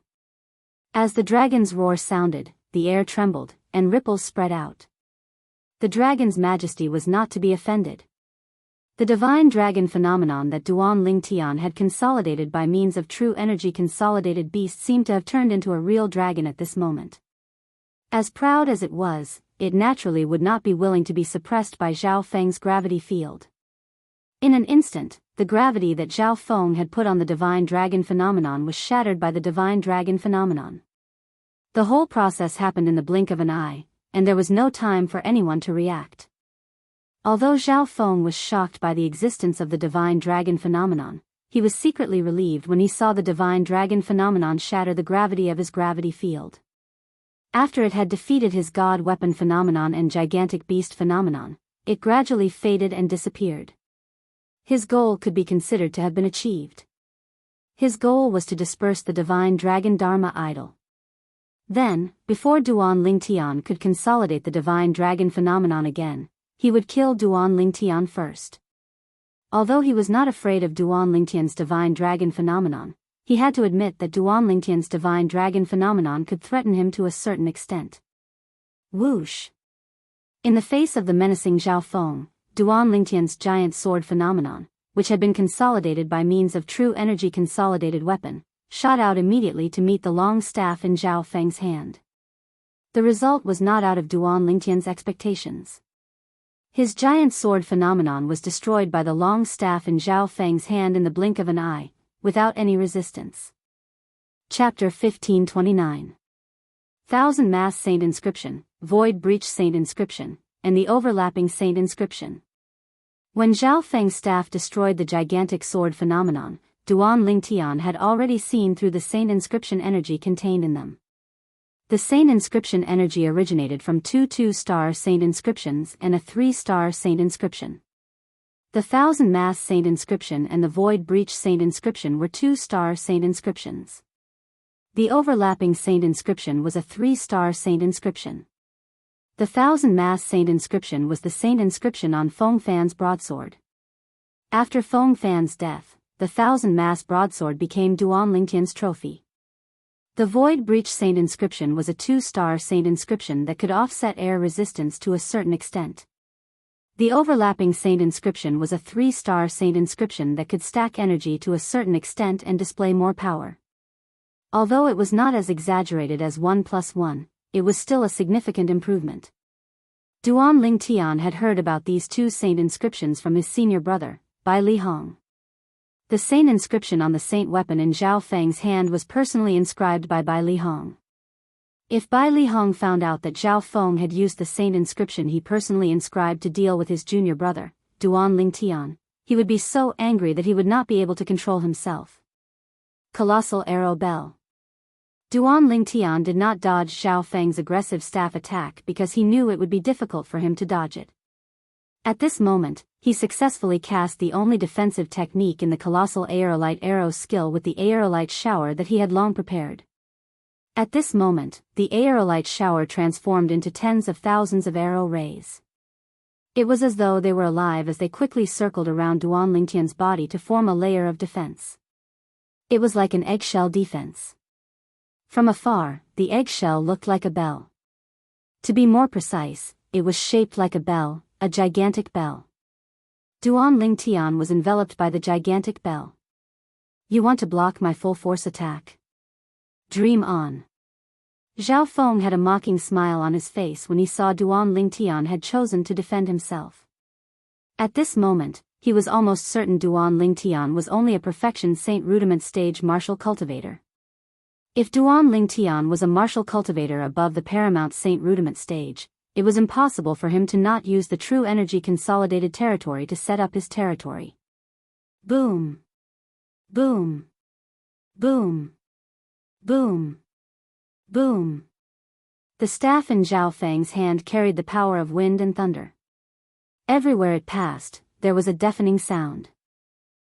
As the dragon's roar sounded, the air trembled, and ripples spread out. The dragon's majesty was not to be offended. The divine dragon phenomenon that Duan Lingtian had consolidated by means of true energy consolidated beast seemed to have turned into a real dragon at this moment. As proud as it was, it naturally would not be willing to be suppressed by Zhao Feng's gravity field. In an instant, the gravity that Zhao Feng had put on the divine dragon phenomenon was shattered by the divine dragon phenomenon. The whole process happened in the blink of an eye, and there was no time for anyone to react. Although Zhao Feng was shocked by the existence of the divine dragon phenomenon, he was secretly relieved when he saw the divine dragon phenomenon shatter the gravity of his gravity field. After it had defeated his god weapon phenomenon and gigantic beast phenomenon, it gradually faded and disappeared. His goal could be considered to have been achieved. His goal was to disperse the divine dragon Dharma idol. Then, before Duan Lingtian could consolidate the divine dragon phenomenon again, he would kill Duan Lingtian first. Although he was not afraid of Duan Lingtian's divine dragon phenomenon, he had to admit that Duan Lingtian's divine dragon phenomenon could threaten him to a certain extent. Whoosh! In the face of the menacing Zhao Feng, Duan Lingtian's giant sword phenomenon, which had been consolidated by means of true energy consolidated weapon, shot out immediately to meet the long staff in Zhao Feng's hand. The result was not out of Duan Lingtian's expectations. His giant sword phenomenon was destroyed by the long staff in Zhao Feng's hand in the blink of an eye, without any resistance. Chapter 1529. Thousand Mass Saint Inscription, Void Breach Saint Inscription, and the Overlapping Saint Inscription. When Zhao Feng's staff destroyed the gigantic sword phenomenon, Duan Lingtian had already seen through the Saint Inscription energy contained in them. The Saint Inscription energy originated from 2 2-star Saint Inscriptions and a 3-star Saint Inscription. The Thousand Mass Saint Inscription and the Void Breach Saint Inscription were 2-star Saint Inscriptions. The Overlapping Saint Inscription was a 3-star Saint Inscription. The Thousand Mass Saint Inscription was the Saint Inscription on Feng Fan's broadsword. After Feng Fan's death, the Thousand Mass broadsword became Duan Lingtian's trophy. The Void Breach Saint Inscription was a 2-star Saint Inscription that could offset air resistance to a certain extent. The Overlapping Saint Inscription was a 3-star Saint Inscription that could stack energy to a certain extent and display more power. Although it was not as exaggerated as 1+1, it was still a significant improvement. Duan Lingtian had heard about these 2 Saint Inscriptions from his senior brother, Bai Li Hong. The Saint Inscription on the Saint weapon in Zhao Feng's hand was personally inscribed by Bai Li Hong. If Bai Lihong found out that Zhao Feng had used the saint inscription he personally inscribed to deal with his junior brother, Duan Lingtian, he would be so angry that he would not be able to control himself. Colossal Arrow Bell. Duan Lingtian did not dodge Zhao Feng's aggressive staff attack because he knew it would be difficult for him to dodge it. At this moment, he successfully cast the only defensive technique in the colossal aerolite arrow skill with the aerolite shower that he had long prepared. At this moment, the aerolite shower transformed into tens of thousands of arrow rays. It was as though they were alive as they quickly circled around Duan Lingtian's body to form a layer of defense. It was like an eggshell defense. From afar, the eggshell looked like a bell. To be more precise, it was shaped like a bell, a gigantic bell. Duan Lingtian was enveloped by the gigantic bell. You want to block my full force attack? Dream on. Zhao Feng had a mocking smile on his face when he saw Duan Lingtian had chosen to defend himself. At this moment, he was almost certain Duan Lingtian was only a perfection Saint Rudiment stage martial cultivator. If Duan Lingtian was a martial cultivator above the paramount Saint Rudiment stage, it was impossible for him to not use the true energy consolidated territory to set up his territory. Boom. Boom. Boom. Boom. Boom. The staff in Zhao Feng's hand carried the power of wind and thunder. Everywhere it passed, there was a deafening sound.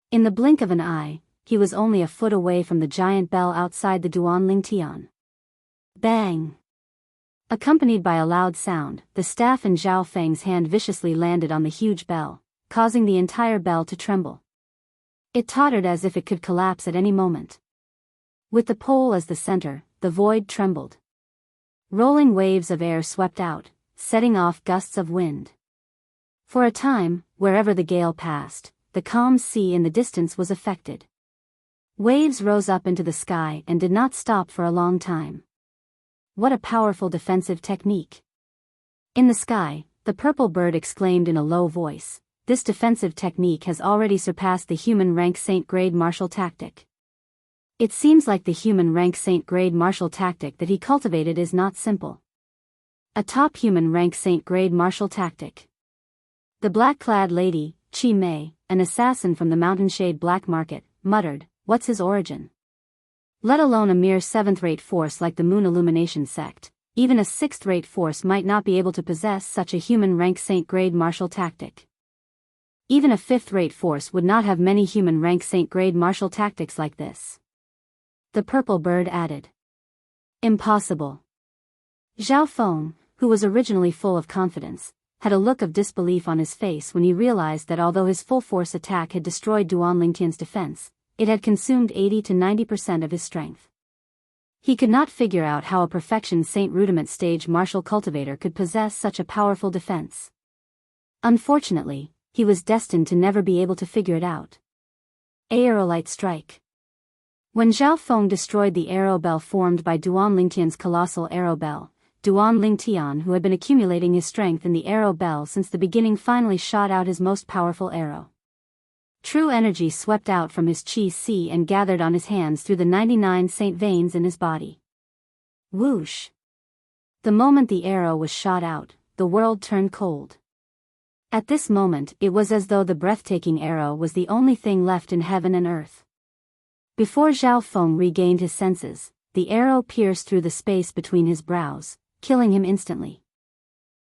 In the blink of an eye, he was only a foot away from the giant bell outside the Duan Lingtian. Bang! Accompanied by a loud sound, the staff in Zhao Feng's hand viciously landed on the huge bell, causing the entire bell to tremble. It tottered as if it could collapse at any moment. With the pole as the center, the void trembled. Rolling waves of air swept out, setting off gusts of wind. For a time, wherever the gale passed, the calm sea in the distance was affected. Waves rose up into the sky and did not stop for a long time. What a powerful defensive technique! In the sky, the purple bird exclaimed in a low voice, "This defensive technique has already surpassed the human rank Saint grade martial tactic." It seems like the human rank Saint grade martial tactic that he cultivated is not simple. A top human rank Saint grade martial tactic. The black-clad lady, Chi Mei, an assassin from the mountain-shade black market, muttered, "What's his origin? Let alone a mere seventh-rate force like the Moon Illumination sect, even a sixth-rate force might not be able to possess such a human rank Saint grade martial tactic. Even a fifth-rate force would not have many human rank Saint grade martial tactics like this." The purple bird added. Impossible. Zhao Feng, who was originally full of confidence, had a look of disbelief on his face when he realized that although his full-force attack had destroyed Duan Lingtian's defense, it had consumed 80 to 90% of his strength. He could not figure out how a perfection Saint Rudiment stage martial cultivator could possess such a powerful defense. Unfortunately, he was destined to never be able to figure it out. Aerolite strike. When Zhao Feng destroyed the arrow bell formed by Duan Lingtian's colossal arrow bell, Duan Lingtian, who had been accumulating his strength in the arrow bell since the beginning, finally shot out his most powerful arrow. True energy swept out from his chi si and gathered on his hands through the 99 saint veins in his body. Whoosh! The moment the arrow was shot out, the world turned cold. At this moment it was as though the breathtaking arrow was the only thing left in heaven and earth. Before Zhao Feng regained his senses, the arrow pierced through the space between his brows, killing him instantly.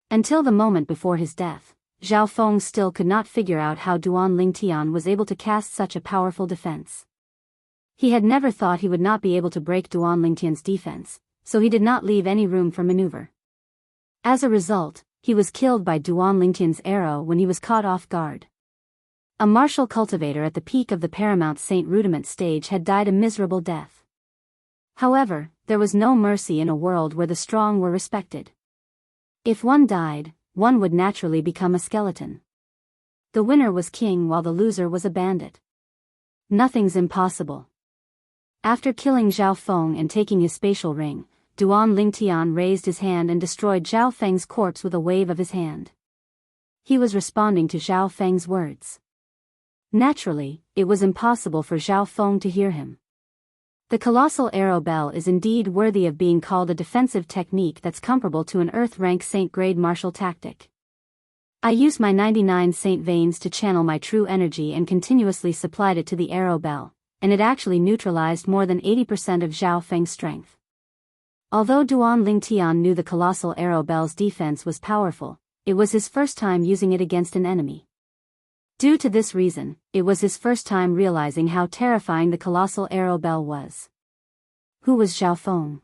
Until the moment before his death, Zhao Feng still could not figure out how Duan Lingtian was able to cast such a powerful defense. He had never thought he would not be able to break Duan Lingtian's defense, so he did not leave any room for maneuver. As a result, he was killed by Duan Lingtian's arrow when he was caught off guard. A martial cultivator at the peak of the paramount Saint Rudiment stage had died a miserable death. However, there was no mercy in a world where the strong were respected. If one died, one would naturally become a skeleton. The winner was king while the loser was a bandit. Nothing's impossible. After killing Zhao Feng and taking his spatial ring, Duan Lingtian raised his hand and destroyed Zhao Feng's corpse with a wave of his hand. He was responding to Zhao Feng's words. Naturally, it was impossible for Zhao Feng to hear him. The colossal arrow bell is indeed worthy of being called a defensive technique that's comparable to an Earth-rank saint-grade martial tactic. I used my 99 saint veins to channel my true energy and continuously supplied it to the arrow bell, and it actually neutralized more than 80% of Zhao Feng's strength. Although Duan Lingtian knew the colossal arrow bell's defense was powerful, it was his first time using it against an enemy. Due to this reason, it was his first time realizing how terrifying the colossal arrow bell was. Who was Zhao Feng?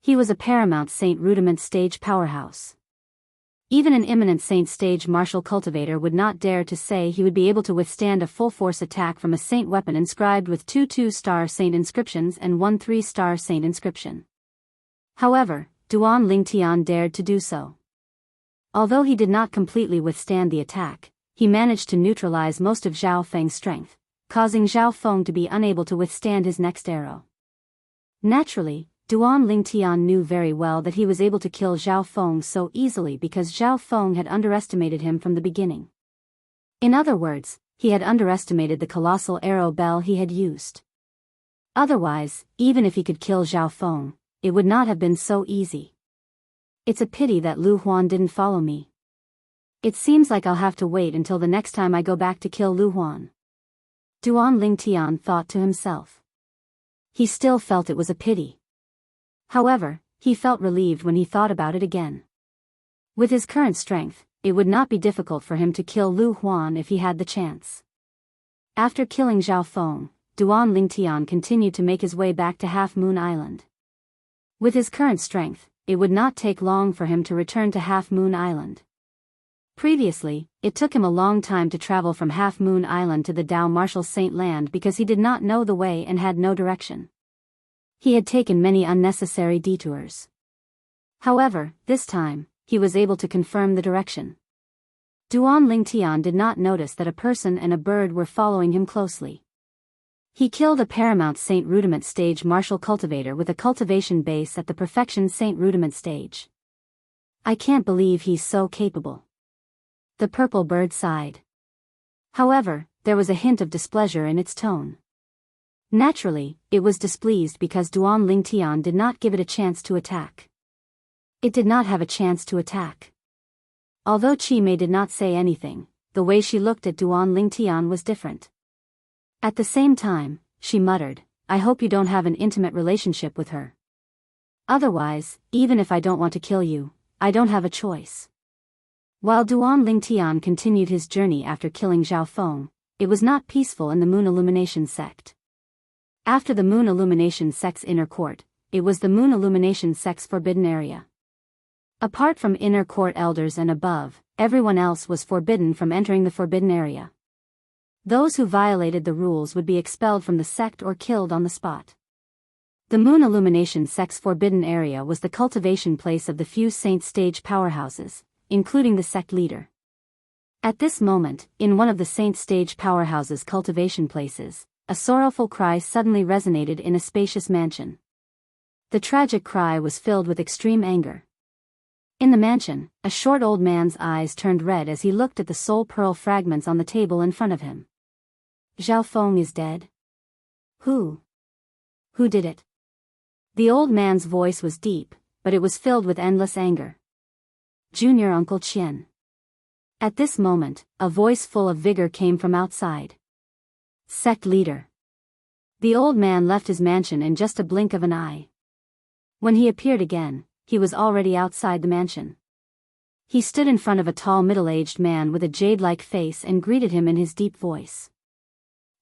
He was a paramount saint rudiment stage powerhouse. Even an imminent saint stage martial cultivator would not dare to say he would be able to withstand a full-force attack from a saint weapon inscribed with 2 2-star saint inscriptions and 1 3-star saint inscription. However, Duan Lingtian dared to do so. Although he did not completely withstand the attack, he managed to neutralize most of Zhao Feng's strength, causing Zhao Feng to be unable to withstand his next arrow. Naturally, Duan Lingtian knew very well that he was able to kill Zhao Feng so easily because Zhao Feng had underestimated him from the beginning. In other words, he had underestimated the colossal arrow bell he had used. Otherwise, even if he could kill Zhao Feng, it would not have been so easy. It's a pity that Lu Huan didn't follow me. It seems like I'll have to wait until the next time I go back to kill Lu Huan. Duan Lingtian thought to himself. He still felt it was a pity. However, he felt relieved when he thought about it again. With his current strength, it would not be difficult for him to kill Lu Huan if he had the chance. After killing Zhao Feng, Duan Lingtian continued to make his way back to Half Moon Island. With his current strength, it would not take long for him to return to Half Moon Island. Previously, it took him a long time to travel from Half Moon Island to the Dao Martial Saint Land because he did not know the way and had no direction. He had taken many unnecessary detours. However, this time, he was able to confirm the direction. Duan Lingtian did not notice that a person and a bird were following him closely. He killed a paramount Saint Rudiment stage martial cultivator with a cultivation base at the Perfection Saint Rudiment stage. I can't believe he's so capable. The purple bird sighed. However, there was a hint of displeasure in its tone. Naturally, it was displeased because Duan Lingtian did not give it a chance to attack. It did not have a chance to attack. Although Chi Mei did not say anything, the way she looked at Duan Lingtian was different. At the same time, she muttered, "I hope you don't have an intimate relationship with her. Otherwise, even if I don't want to kill you, I don't have a choice." While Duan Lingtian continued his journey after killing Zhao Feng, it was not peaceful in the Moon Illumination sect. After the Moon Illumination sect's inner court, it was the Moon Illumination sect's forbidden area. Apart from inner court elders and above, everyone else was forbidden from entering the forbidden area. Those who violated the rules would be expelled from the sect or killed on the spot. The Moon Illumination sect's forbidden area was the cultivation place of the few saint stage powerhouses, including the sect leader. At this moment, in one of the saint stage powerhouses' cultivation places, a sorrowful cry suddenly resonated in a spacious mansion. The tragic cry was filled with extreme anger. In the mansion, a short old man's eyes turned red as he looked at the soul pearl fragments on the table in front of him. Zhao Feng is dead? Who? Who did it? The old man's voice was deep, but it was filled with endless anger. Junior Uncle Qian. At this moment, a voice full of vigor came from outside. Sect leader. The old man left his mansion in just a blink of an eye. When he appeared again, he was already outside the mansion. He stood in front of a tall middle-aged man with a jade-like face and greeted him in his deep voice.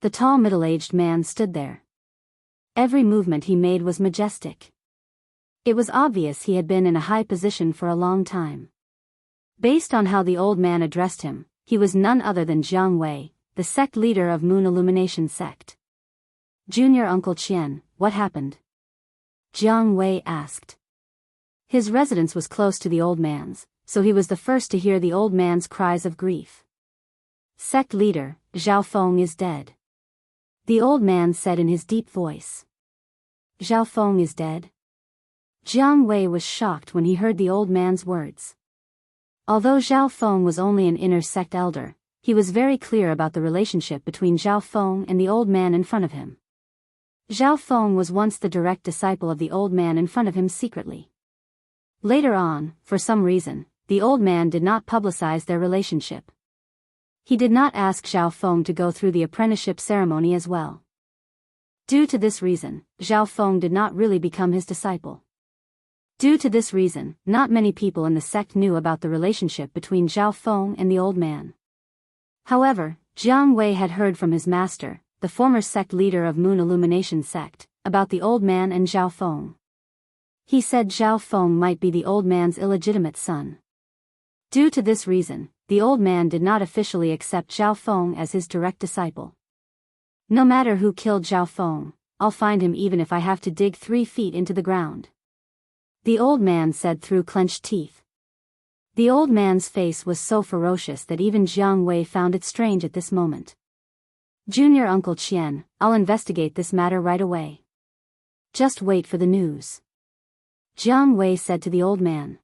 The tall middle-aged man stood there. Every movement he made was majestic. It was obvious he had been in a high position for a long time. Based on how the old man addressed him, he was none other than Jiang Wei, the sect leader of Moon Illumination sect. Junior Uncle Qian, what happened? Jiang Wei asked. His residence was close to the old man's, so he was the first to hear the old man's cries of grief. Sect leader, Zhao Feng is dead. The old man said in his deep voice. Zhao Feng is dead? Jiang Wei was shocked when he heard the old man's words. Although Zhao Feng was only an inner sect elder, he was very clear about the relationship between Zhao Feng and the old man in front of him. Zhao Feng was once the direct disciple of the old man in front of him secretly. Later on, for some reason, the old man did not publicize their relationship. He did not ask Zhao Feng to go through the apprenticeship ceremony as well. Due to this reason, Zhao Feng did not really become his disciple. Due to this reason, not many people in the sect knew about the relationship between Zhao Feng and the old man. However, Jiang Wei had heard from his master, the former sect leader of Moon Illumination sect, about the old man and Zhao Feng. He said Zhao Feng might be the old man's illegitimate son. Due to this reason, the old man did not officially accept Zhao Feng as his direct disciple. No matter who killed Zhao Feng, I'll find him even if I have to dig 3 feet into the ground. The old man said through clenched teeth. The old man's face was so ferocious that even Jiang Wei found it strange at this moment. Junior Uncle Qian, I'll investigate this matter right away. Just wait for the news. Jiang Wei said to the old man.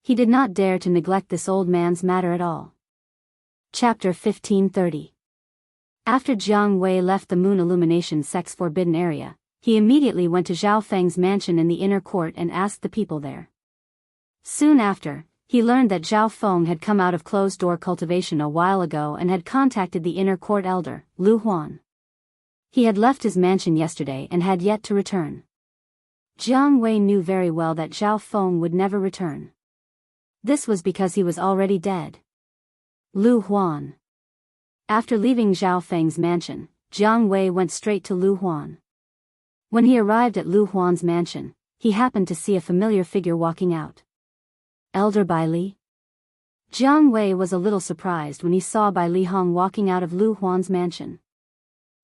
He did not dare to neglect this old man's matter at all. Chapter 1530. After Jiang Wei left the Moon Illumination sect's forbidden area, he immediately went to Zhao Feng's mansion in the inner court and asked the people there. Soon after, he learned that Zhao Feng had come out of closed-door cultivation a while ago and had contacted the inner court elder, Lu Huan. He had left his mansion yesterday and had yet to return. Jiang Wei knew very well that Zhao Feng would never return. This was because he was already dead. Lu Huan. After leaving Zhao Feng's mansion, Jiang Wei went straight to Lu Huan. When he arrived at Lu Huan's mansion, he happened to see a familiar figure walking out. Elder Bai Li? Jiang Wei was a little surprised when he saw Bai Li Hong walking out of Lu Huan's mansion.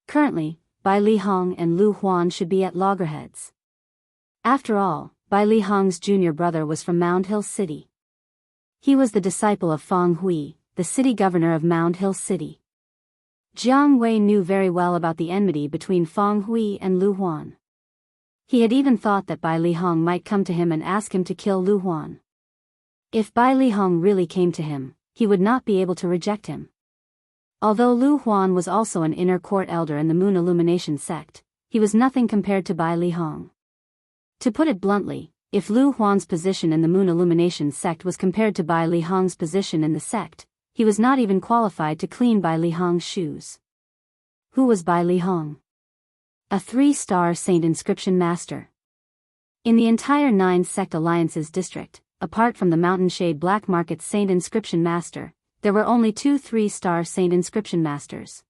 Currently, Bai Li Hong and Lu Huan should be at loggerheads. After all, Bai Li Hong's junior brother was from Mound Hill City. He was the disciple of Fang Hui, the city governor of Mound Hill City. Jiang Wei knew very well about the enmity between Fang Hui and Lu Huan. He had even thought that Bai Li Hong might come to him and ask him to kill Lu Huan. If Bai Li Hong really came to him, he would not be able to reject him. Although Lu Huan was also an inner court elder in the Moon Illumination sect, he was nothing compared to Bai Li Hong. To put it bluntly, if Lu Huan's position in the Moon Illumination sect was compared to Bai Li Hong's position in the sect, he was not even qualified to clean Bai Li Hong's shoes. Who was Bai Li Hong? A 3-star saint inscription master. In the entire 9-sect alliances district, apart from the Mountain Shade Black Market saint inscription master, there were only 2 3-star saint inscription masters.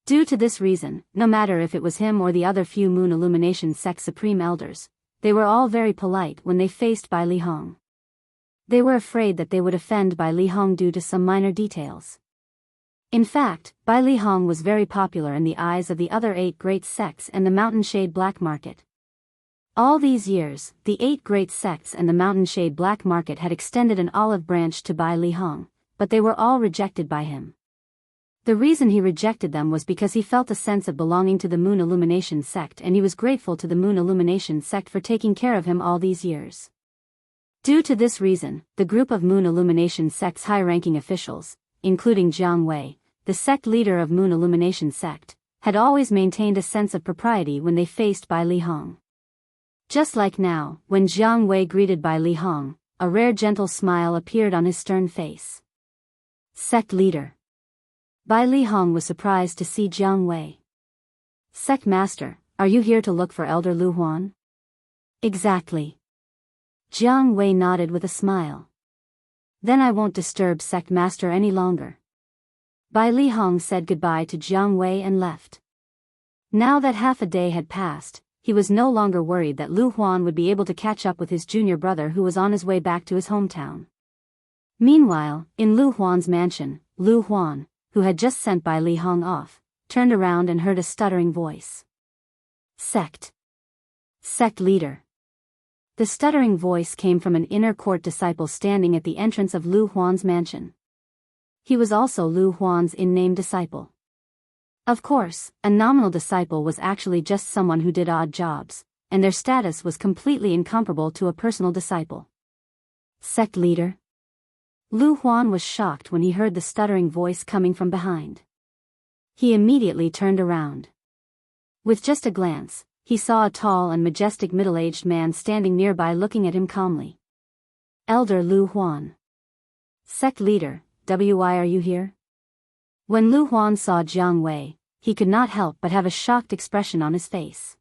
Due to this reason, no matter if it was him or the other few Moon Illumination sect supreme elders, they were all very polite when they faced Bai Li Hong. They were afraid that they would offend Bai Li Hong due to some minor details. In fact, Bai Li Hong was very popular in the eyes of the other 8 great sects and the Mountain Shade Black Market. All these years, the 8 great sects and the Mountain Shade Black Market had extended an olive branch to Bai Li Hong, but they were all rejected by him. The reason he rejected them was because he felt a sense of belonging to the Moon Illumination sect, and he was grateful to the Moon Illumination sect for taking care of him all these years. Due to this reason, the group of Moon Illumination sect's high-ranking officials, including Jiang Wei, the sect leader of Moon Illumination sect, had always maintained a sense of propriety when they faced Bai Li Hong. Just like now, when Jiang Wei greeted Bai Li Hong, a rare gentle smile appeared on his stern face. Sect leader. Bai Li Hong was surprised to see Jiang Wei. Sect master, are you here to look for Elder Lu Huan? Exactly. Jiang Wei nodded with a smile. Then I won't disturb sect master any longer. Bai Li Hong said goodbye to Jiang Wei and left. Now that half a day had passed, he was no longer worried that Lu Huan would be able to catch up with his junior brother who was on his way back to his hometown. Meanwhile, in Lu Huan's mansion, Lu Huan, who had just sent Bai Li Hong off, turned around and heard a stuttering voice. Sect leader. The stuttering voice came from an inner court disciple standing at the entrance of Lu Huan's mansion. He was also Lu Huan's in-name disciple. Of course, a nominal disciple was actually just someone who did odd jobs, and their status was completely incomparable to a personal disciple. Sect leader. Lu Huan was shocked when he heard the stuttering voice coming from behind. He immediately turned around. With just a glance, he saw a tall and majestic middle-aged man standing nearby looking at him calmly. Elder Lu Huan. Sect leader, why are you here? When Lu Huan saw Jiang Wei, he could not help but have a shocked expression on his face.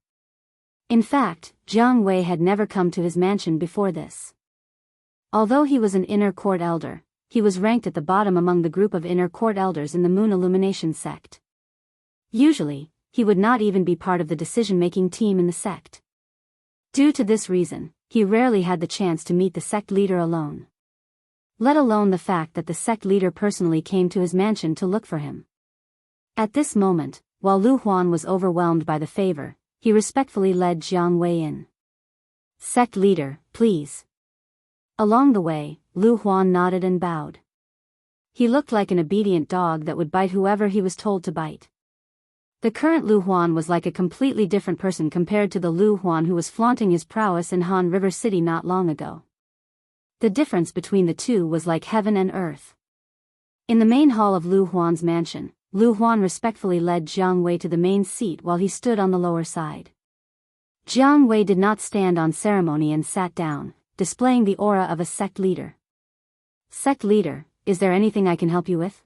In fact, Jiang Wei had never come to his mansion before this. Although he was an inner court elder, he was ranked at the bottom among the group of inner court elders in the Moon Illumination sect. Usually, he would not even be part of the decision-making team in the sect. Due to this reason, he rarely had the chance to meet the sect leader alone. Let alone the fact that the sect leader personally came to his mansion to look for him. At this moment, while Lu Huan was overwhelmed by the favor, he respectfully led Jiang Wei in. Sect leader, please. Along the way, Lu Huan nodded and bowed. He looked like an obedient dog that would bite whoever he was told to bite. The current Lu Huan was like a completely different person compared to the Lu Huan who was flaunting his prowess in Han River City not long ago. The difference between the two was like heaven and earth. In the main hall of Lu Huan's mansion, Lu Huan respectfully led Jiang Wei to the main seat while he stood on the lower side. Jiang Wei did not stand on ceremony and sat down, displaying the aura of a sect leader. Sect leader, is there anything I can help you with?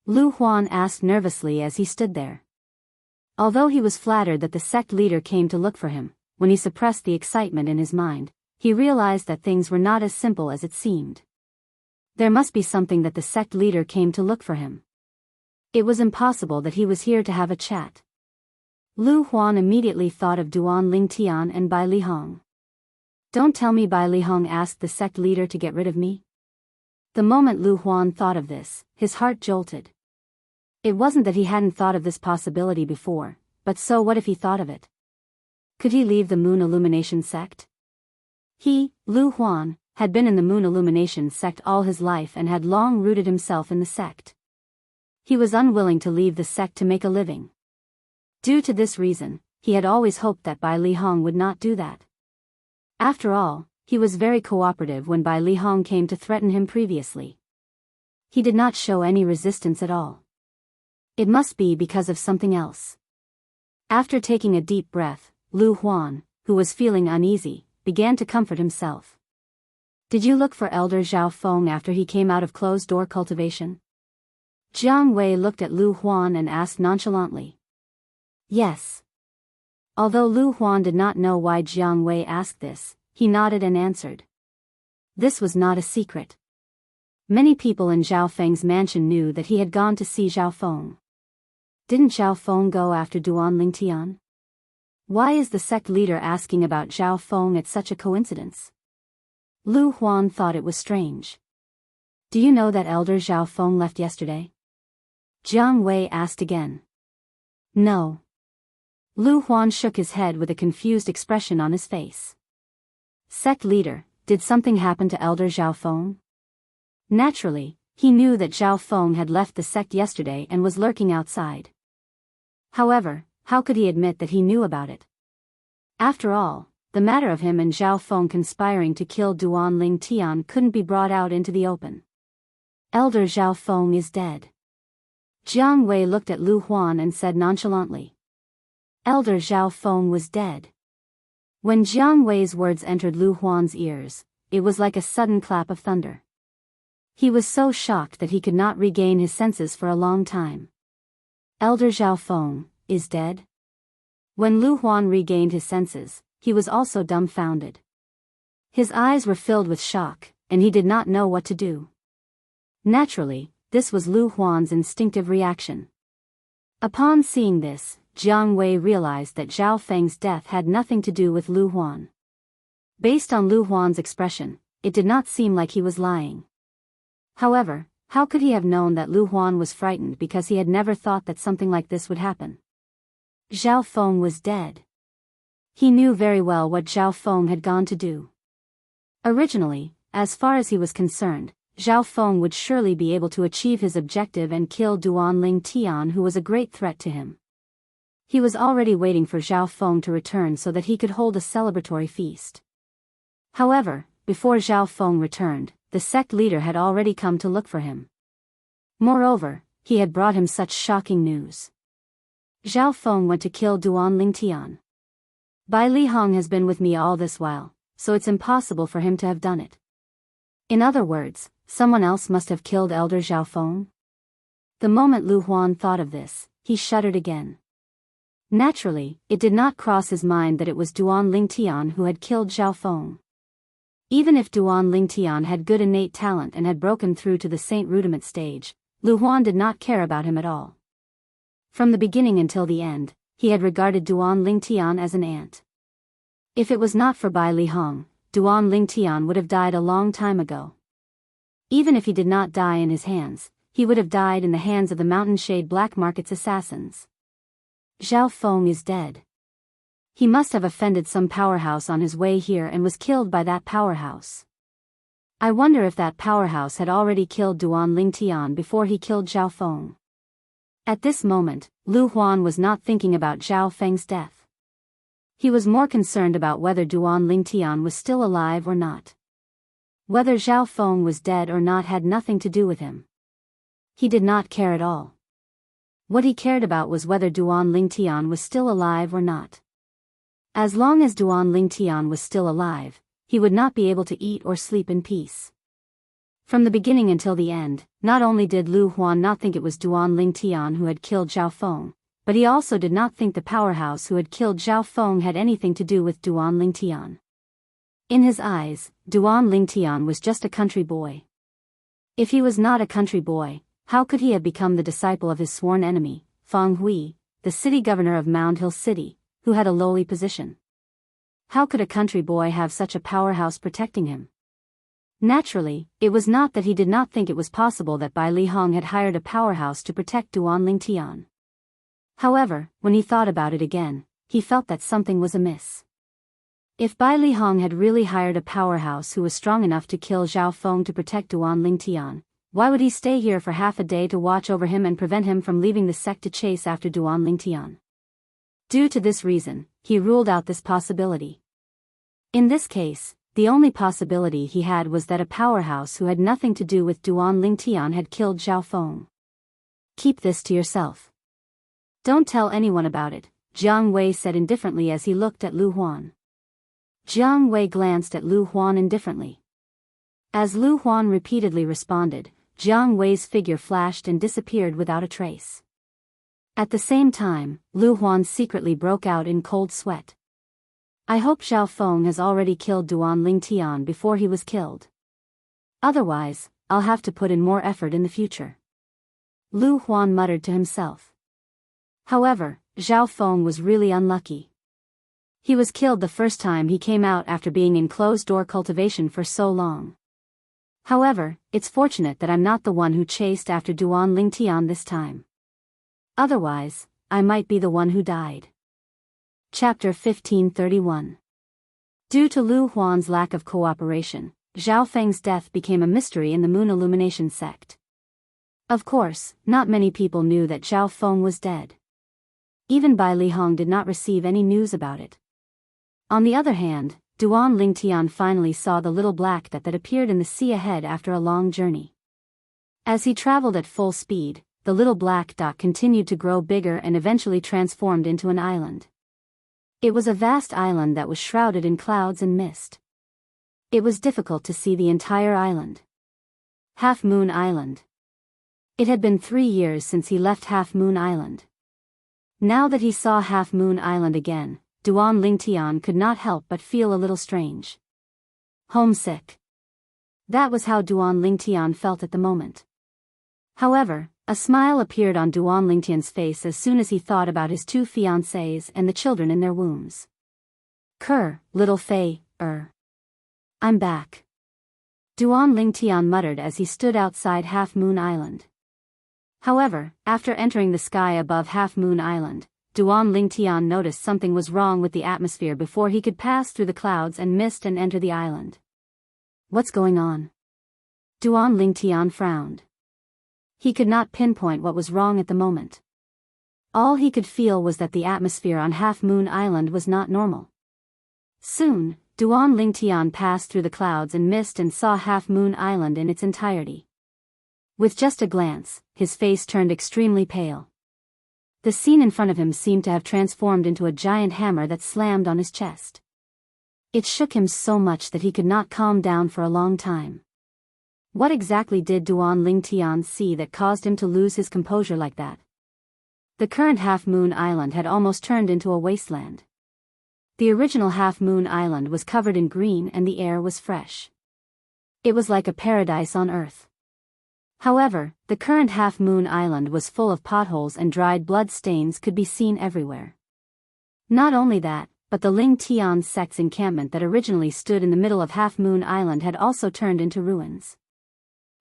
Lu Huan asked nervously as he stood there. Although he was flattered that the sect leader came to look for him, when he suppressed the excitement in his mind, he realized that things were not as simple as it seemed. There must be something that the sect leader came to look for him. It was impossible that he was here to have a chat. Lu Huan immediately thought of Duan Lingtian and Bai Lihong. Don't tell me Bai Lihong asked the sect leader to get rid of me? The moment Lu Huan thought of this, his heart jolted. It wasn't that he hadn't thought of this possibility before, but so what if he thought of it? Could he leave the Moon Illumination sect? He, Lu Huan, had been in the Moon Illumination sect all his life and had long rooted himself in the sect. He was unwilling to leave the sect to make a living. Due to this reason, he had always hoped that Bai Lihong would not do that. After all, he was very cooperative when Bai Lihong came to threaten him previously. He did not show any resistance at all. It must be because of something else. After taking a deep breath, Lu Huan, who was feeling uneasy, began to comfort himself. Did you look for Elder Zhao Feng after he came out of closed-door cultivation? Jiang Wei looked at Lu Huan and asked nonchalantly. Yes. Although Lu Huan did not know why Jiang Wei asked this, he nodded and answered. This was not a secret. Many people in Zhao Feng's mansion knew that he had gone to see Zhao Feng. Didn't Zhao Feng go after Duan Lingtian? Why is the sect leader asking about Zhao Feng at such a coincidence? Lu Huan thought it was strange. Do you know that Elder Zhao Feng left yesterday? Jiang Wei asked again. No. Lu Huan shook his head with a confused expression on his face. Sect leader, did something happen to Elder Zhao Feng? Naturally, he knew that Zhao Feng had left the sect yesterday and was lurking outside. However, how could he admit that he knew about it? After all, the matter of him and Zhao Feng conspiring to kill Duan Lingtian couldn't be brought out into the open. Elder Zhao Feng is dead. Jiang Wei looked at Lu Huan and said nonchalantly. Elder Zhao Feng was dead. When Jiang Wei's words entered Lu Huan's ears, it was like a sudden clap of thunder. He was so shocked that he could not regain his senses for a long time. Elder Zhao Feng is dead? When Lu Huan regained his senses, he was also dumbfounded. His eyes were filled with shock, and he did not know what to do. Naturally, this was Lu Huan's instinctive reaction. Upon seeing this, Jiang Wei realized that Zhao Feng's death had nothing to do with Lu Huan. Based on Lu Huan's expression, it did not seem like he was lying. However, how could he have known that Lu Huan was frightened because he had never thought that something like this would happen? Zhao Feng was dead. He knew very well what Zhao Feng had gone to do. Originally, as far as he was concerned, Zhao Feng would surely be able to achieve his objective and kill Duan Lingtian, who was a great threat to him. He was already waiting for Zhao Feng to return so that he could hold a celebratory feast. However, before Zhao Feng returned, the sect leader had already come to look for him. Moreover, he had brought him such shocking news. Zhao Feng went to kill Duan Lingtian. Bai Li Hong has been with me all this while, so it's impossible for him to have done it. In other words, someone else must have killed Elder Zhao Feng. The moment Lu Huan thought of this, he shuddered again. Naturally, it did not cross his mind that it was Duan Lingtian who had killed Zhao Feng. Even if Duan Lingtian had good innate talent and had broken through to the Saint Rudiment stage, Lu Huan did not care about him at all. From the beginning until the end, he had regarded Duan Lingtian as an ant. If it was not for Bai Li Hong, Duan Lingtian would have died a long time ago. Even if he did not die in his hands, he would have died in the hands of the Mountain Shade Black Market's assassins. Zhao Feng is dead. He must have offended some powerhouse on his way here and was killed by that powerhouse. I wonder if that powerhouse had already killed Duan Lingtian before he killed Zhao Feng. At this moment, Lu Huan was not thinking about Zhao Feng's death. He was more concerned about whether Duan Lingtian was still alive or not. Whether Zhao Feng was dead or not had nothing to do with him. He did not care at all. What he cared about was whether Duan Lingtian was still alive or not. As long as Duan Lingtian was still alive, he would not be able to eat or sleep in peace. From the beginning until the end, not only did Lu Huan not think it was Duan Lingtian who had killed Zhao Feng, but he also did not think the powerhouse who had killed Zhao Feng had anything to do with Duan Lingtian. In his eyes, Duan Lingtian was just a country boy. If he was not a country boy, how could he have become the disciple of his sworn enemy, Feng Hui, the city governor of Mound Hill City, who had a lowly position? How could a country boy have such a powerhouse protecting him? Naturally, it was not that he did not think it was possible that Bai Li Hong had hired a powerhouse to protect Duan Lingtian. However, when he thought about it again, he felt that something was amiss. If Bai Li Hong had really hired a powerhouse who was strong enough to kill Zhao Feng to protect Duan Lingtian, why would he stay here for half a day to watch over him and prevent him from leaving the sect to chase after Duan Lingtian? Due to this reason, he ruled out this possibility. In this case, the only possibility he had was that a powerhouse who had nothing to do with Duan Lingtian had killed Zhao Feng. Keep this to yourself. Don't tell anyone about it, Jiang Wei said indifferently as he looked at Lu Huan. Jiang Wei glanced at Lu Huan indifferently. As Lu Huan repeatedly responded, Jiang Wei's figure flashed and disappeared without a trace. At the same time, Lu Huan secretly broke out in cold sweat. I hope Zhao Feng has already killed Duan Lingtian before he was killed. Otherwise, I'll have to put in more effort in the future. Lu Huan muttered to himself. However, Zhao Feng was really unlucky. He was killed the first time he came out after being in closed-door cultivation for so long. However, it's fortunate that I'm not the one who chased after Duan Lingtian this time. Otherwise, I might be the one who died. Chapter 1531. Due to Lu Huan's lack of cooperation, Zhao Feng's death became a mystery in the Moon Illumination sect. Of course, not many people knew that Zhao Feng was dead. Even Bai Li Hong did not receive any news about it. On the other hand, Duan Lingtian finally saw the little black dot that appeared in the sea ahead after a long journey. As he traveled at full speed, the little black dot continued to grow bigger and eventually transformed into an island. It was a vast island that was shrouded in clouds and mist. It was difficult to see the entire island. Half Moon Island. It had been 3 years since he left Half Moon Island. Now that he saw Half Moon Island again, Duan Lingtian could not help but feel a little strange. Homesick. That was how Duan Lingtian felt at the moment. However, a smile appeared on Duan Lingtian's face as soon as he thought about his 2 fiancées and the children in their wombs. Little Fei, I'm back. Duan Lingtian muttered as he stood outside Half Moon Island. However, after entering the sky above Half Moon Island, Duan Lingtian noticed something was wrong with the atmosphere before he could pass through the clouds and mist and enter the island. What's going on? Duan Lingtian frowned. He could not pinpoint what was wrong at the moment. All he could feel was that the atmosphere on Half Moon Island was not normal. Soon, Duan Lingtian passed through the clouds and mist and saw Half Moon Island in its entirety. With just a glance, his face turned extremely pale. The scene in front of him seemed to have transformed into a giant hammer that slammed on his chest. It shook him so much that he could not calm down for a long time. What exactly did Duan Lingtian see that caused him to lose his composure like that? The current Half Moon Island had almost turned into a wasteland. The original Half Moon Island was covered in green and the air was fresh. It was like a paradise on Earth. However, the current Half Moon Island was full of potholes and dried blood stains could be seen everywhere. Not only that, but the Ling Tian sect's encampment that originally stood in the middle of Half Moon Island had also turned into ruins.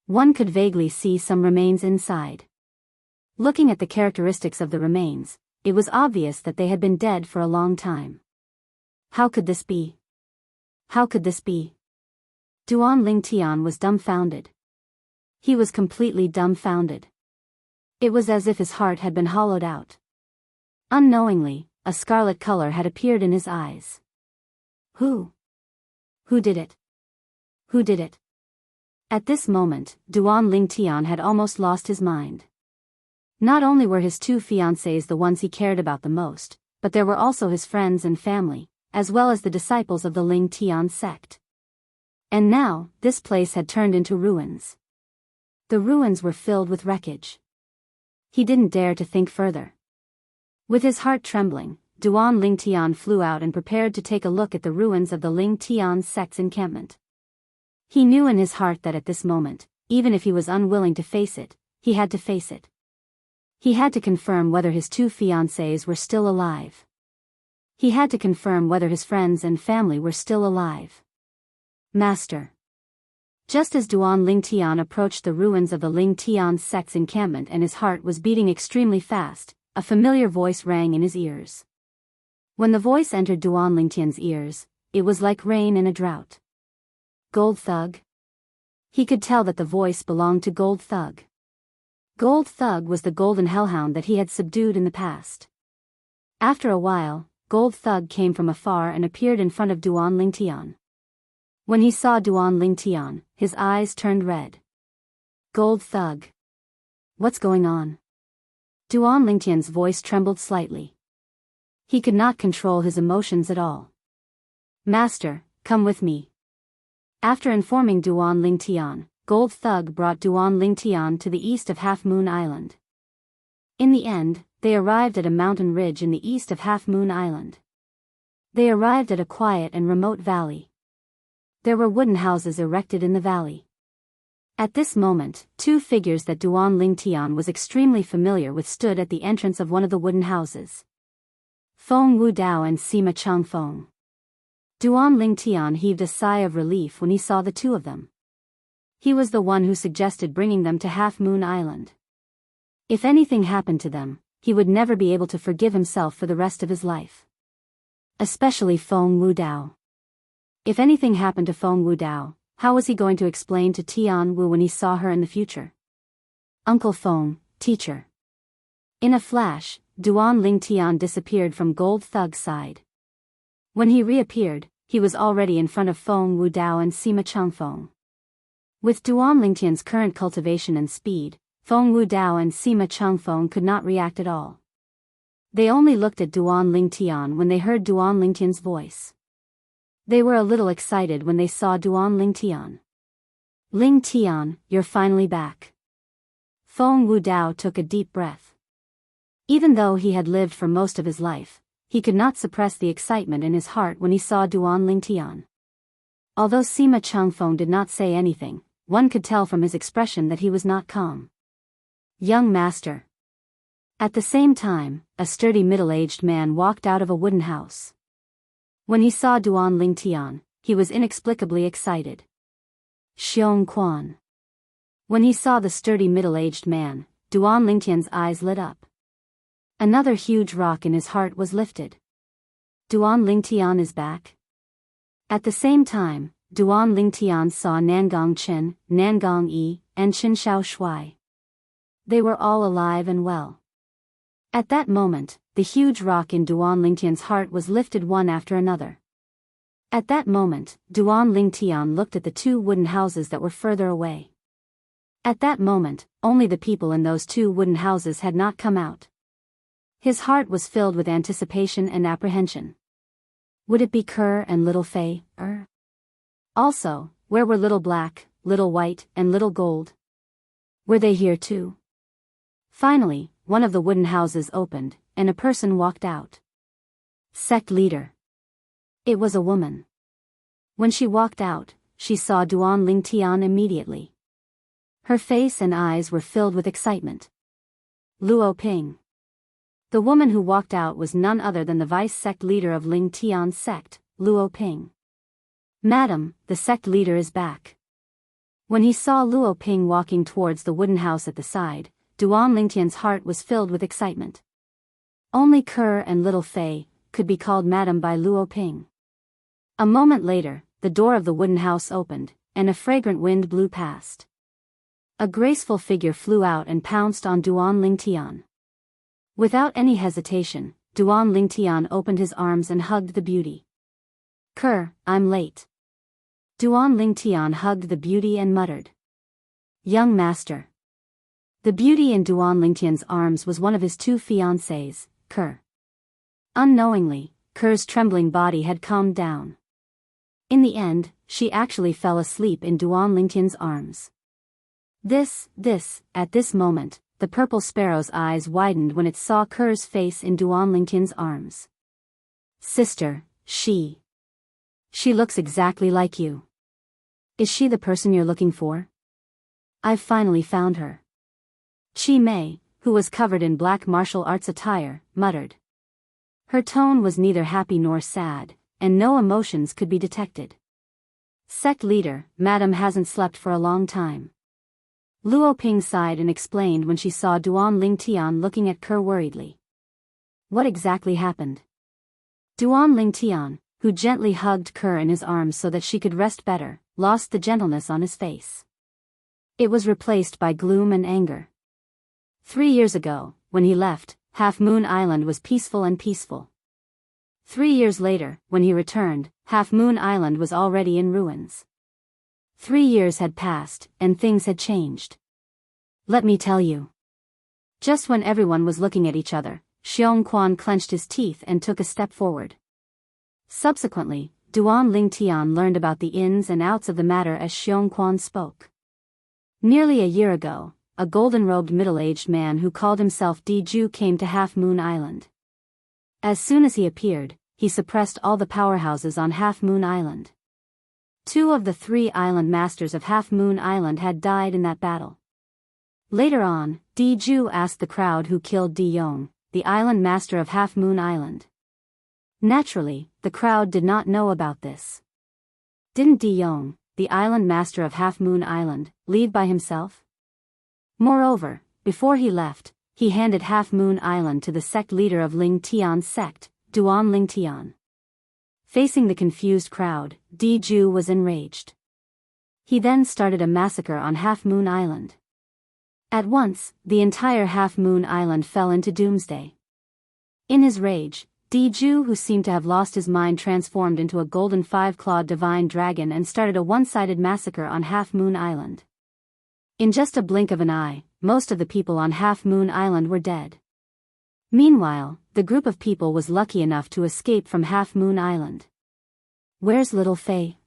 One could vaguely see some remains inside. Looking at the characteristics of the remains, it was obvious that they had been dead for a long time. How could this be? How could this be? Duan Lingtian was dumbfounded. He was completely dumbfounded. It was as if his heart had been hollowed out. Unknowingly, a scarlet color had appeared in his eyes. Who? Who did it? Who did it? At this moment, Duan Lingtian had almost lost his mind. Not only were his two fiancées the ones he cared about the most, but there were also his friends and family, as well as the disciples of the Ling Tian sect. And now, this place had turned into ruins. The ruins were filled with wreckage. He didn't dare to think further. With his heart trembling, Duan Lingtian flew out and prepared to take a look at the ruins of the Ling Tian sect's encampment. He knew in his heart that at this moment, even if he was unwilling to face it, he had to face it. He had to confirm whether his two fiancées were still alive. He had to confirm whether his friends and family were still alive. Master. Just as Duan Lingtian approached the ruins of the Ling Tian sect's encampment and his heart was beating extremely fast, a familiar voice rang in his ears. When the voice entered Duan Lingtian's ears, it was like rain in a drought. Gold Thug? He could tell that the voice belonged to Gold Thug. Gold Thug was the golden hellhound that he had subdued in the past. After a while, Gold Thug came from afar and appeared in front of Duan Lingtian. When he saw Duan Lingtian, his eyes turned red. Gold Thug. What's going on? Duan Lingtian's voice trembled slightly. He could not control his emotions at all. Master, come with me. After informing Duan Lingtian, Gold Thug brought Duan Lingtian to the east of Half Moon Island. In the end, they arrived at a mountain ridge in the east of Half Moon Island. They arrived at a quiet and remote valley. There were wooden houses erected in the valley. At this moment, two figures that Duan Lingtian was extremely familiar with stood at the entrance of one of the wooden houses. Feng Wudao and Sima Changfeng. Duan Lingtian heaved a sigh of relief when he saw the two of them. He was the one who suggested bringing them to Half Moon Island. If anything happened to them, he would never be able to forgive himself for the rest of his life. Especially Feng Wudao. If anything happened to Feng Wudao, how was he going to explain to Tian Wu when he saw her in the future? Uncle Feng, teacher. In a flash, Duan Lingtian disappeared from Gold Thug's side. When he reappeared, he was already in front of Feng Wudao and Sima Changfeng. With Duan Lingtian's current cultivation and speed, Feng Wudao and Sima Changfeng could not react at all. They only looked at Duan Lingtian when they heard Duan Lingtian's voice. They were a little excited when they saw Duan Lingtian. Lingtian, you're finally back. Feng Wudao took a deep breath. Even though he had lived for most of his life, he could not suppress the excitement in his heart when he saw Duan Lingtian. Although Sima Changfeng did not say anything, one could tell from his expression that he was not calm. Young master. At the same time, a sturdy middle-aged man walked out of a wooden house. When he saw Duan Lingtian, he was inexplicably excited. Xiong Quan. When he saw the sturdy middle-aged man, Duan Lingtian's eyes lit up. Another huge rock in his heart was lifted. Duan Lingtian is back. At the same time, Duan Lingtian saw Nangong Chen, Nangong Yi, and Qin Shao Shui. They were all alive and well. At that moment, the huge rock in Duan Lingtian's heart was lifted one after another. At that moment, Duan Lingtian looked at the two wooden houses that were further away. At that moment, only the people in those two wooden houses had not come out. His heart was filled with anticipation and apprehension. Would it be Kerr and little Fei? Also, where were little Black, little White, and little Gold? Were they here too? Finally, one of the wooden houses opened, and a person walked out. Sect leader. It was a woman. When she walked out, she saw Duan Lingtian immediately. Her face and eyes were filled with excitement. Luo Ping. The woman who walked out was none other than the vice-sect leader of Lingtian's sect, Luo Ping. Madam, the sect leader is back. When he saw Luo Ping walking towards the wooden house at the side, Duan Lingtian's heart was filled with excitement. Only Kerr and little Fei could be called madam by Luo Ping. A moment later, the door of the wooden house opened, and a fragrant wind blew past. A graceful figure flew out and pounced on Duan Lingtian. Without any hesitation, Duan Lingtian opened his arms and hugged the beauty. Kerr, I'm late. Duan Lingtian hugged the beauty and muttered. Young master. The beauty in Duan Lingtian's arms was one of his two fiancés, Kerr. Unknowingly, Kerr's trembling body had calmed down. In the end, she actually fell asleep in Duan Lingtian's arms. At this moment, the purple sparrow's eyes widened when it saw Kerr's face in Duan Lingtian's arms. Sister, she looks exactly like you. Is she the person you're looking for? I've finally found her. Chi Mei, who was covered in black martial arts attire, muttered. Her tone was neither happy nor sad, and no emotions could be detected. Sect leader, madam hasn't slept for a long time. Luo Ping sighed and explained when she saw Duan Lingtian looking at Kerr worriedly. What exactly happened? Duan Lingtian, who gently hugged Kerr in his arms so that she could rest better, lost the gentleness on his face. It was replaced by gloom and anger. 3 years ago, when he left, Half Moon Island was peaceful and peaceful. 3 years later, when he returned, Half Moon Island was already in ruins. 3 years had passed, and things had changed. Let me tell you. Just when everyone was looking at each other, Xiong Quan clenched his teeth and took a step forward. Subsequently, Duan Lingtian learned about the ins and outs of the matter as Xiong Quan spoke. Nearly a year ago, a golden-robed middle-aged man who called himself Diju came to Half Moon Island. As soon as he appeared, he suppressed all the powerhouses on Half Moon Island. 2 of the 3 island masters of Half Moon Island had died in that battle. Later on, Diju asked the crowd who killed Di Yong, the island master of Half Moon Island. Naturally, the crowd did not know about this. Didn't Di Yong, the island master of Half Moon Island, leave by himself? Moreover, before he left, he handed Half Moon Island to the sect leader of Lingtian's sect, Duan Lingtian. Facing the confused crowd, Diju was enraged. He then started a massacre on Half Moon Island. At once, the entire Half Moon Island fell into doomsday. In his rage, Diju, who seemed to have lost his mind, transformed into a golden 5-clawed divine dragon and started a one-sided massacre on Half Moon Island. In just a blink of an eye, most of the people on Half Moon Island were dead. Meanwhile, the group of people was lucky enough to escape from Half Moon Island. Where's little Fei?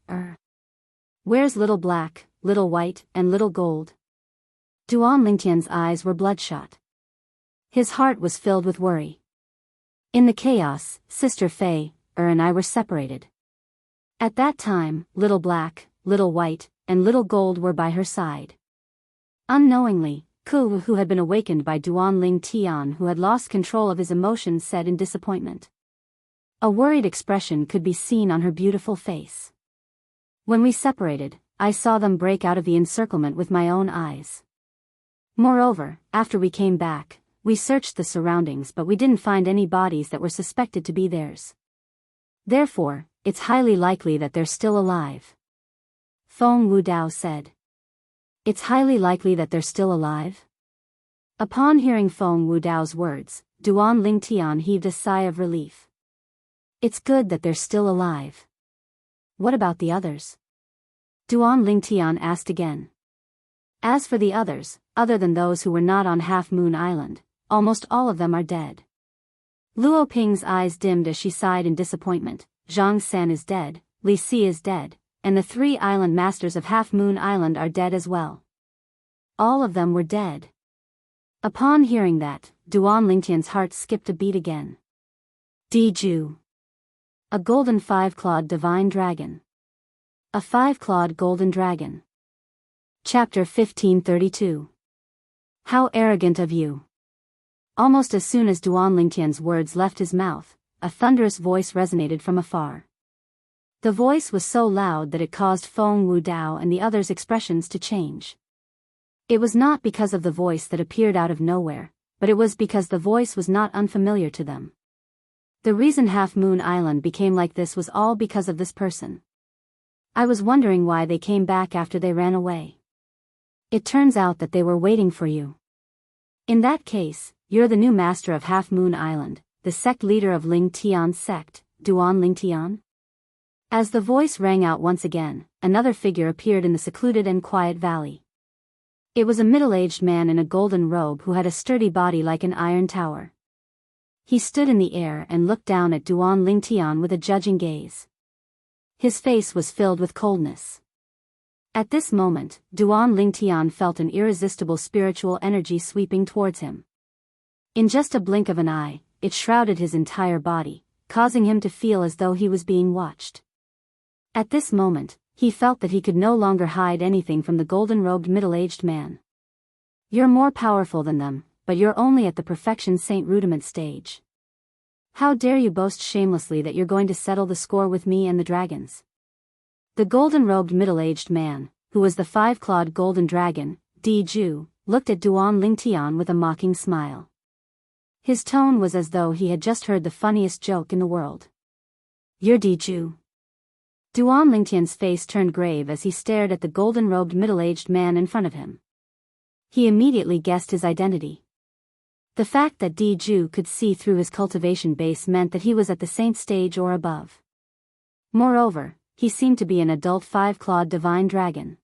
Where's little Black, little White, and little Gold? Duan Lingtian's eyes were bloodshot. His heart was filled with worry. In the chaos, Sister Fei, and I were separated. At that time, little Black, little White, and little Gold were by her side. Unknowingly, Ku, who had been awakened by Duan Lingtian, who had lost control of his emotions, said in disappointment. A worried expression could be seen on her beautiful face. When we separated, I saw them break out of the encirclement with my own eyes. Moreover, after we came back, we searched the surroundings, but we didn't find any bodies that were suspected to be theirs. Therefore, it's highly likely that they're still alive. Feng Wudao said. It's highly likely that they're still alive? Upon hearing Feng Wudao's words, Duan Lingtian heaved a sigh of relief. It's good that they're still alive. What about the others? Duan Lingtian asked again. As for the others, other than those who were not on Half Moon Island, almost all of them are dead. Luo Ping's eyes dimmed as she sighed in disappointment. Zhang San is dead, Li Si is dead, and the 3 island masters of Half Moon Island are dead as well. All of them were dead. Upon hearing that, Duan Lingtian's heart skipped a beat again. Diju. A golden 5-clawed divine dragon. A 5-clawed golden dragon. Chapter 1532. How arrogant of you. Almost as soon as Duan Lingtian's words left his mouth, a thunderous voice resonated from afar. The voice was so loud that it caused Feng Wu Dao and the others' expressions to change. It was not because of the voice that appeared out of nowhere, but it was because the voice was not unfamiliar to them. The reason Half Moon Island became like this was all because of this person. I was wondering why they came back after they ran away. It turns out that they were waiting for you. In that case, you're the new master of Half Moon Island, the sect leader of Ling Tian's sect, Duan Lingtian? As the voice rang out once again, another figure appeared in the secluded and quiet valley. It was a middle-aged man in a golden robe who had a sturdy body like an iron tower. He stood in the air and looked down at Duan Lingtian with a judging gaze. His face was filled with coldness. At this moment, Duan Lingtian felt an irresistible spiritual energy sweeping towards him. In just a blink of an eye, it shrouded his entire body, causing him to feel as though he was being watched. At this moment, he felt that he could no longer hide anything from the golden-robed middle-aged man. You're more powerful than them, but you're only at the perfection saint rudiment stage. How dare you boast shamelessly that you're going to settle the score with me and the dragons? The golden-robed middle-aged man, who was the 5-clawed golden dragon, Diju, looked at Duan Lingtian with a mocking smile. His tone was as though he had just heard the funniest joke in the world. You're Diju. Duan Lingtian's face turned grave as he stared at the golden-robed middle-aged man in front of him. He immediately guessed his identity. The fact that Diju could see through his cultivation base meant that he was at the saint stage or above. Moreover, he seemed to be an adult 5-clawed divine dragon.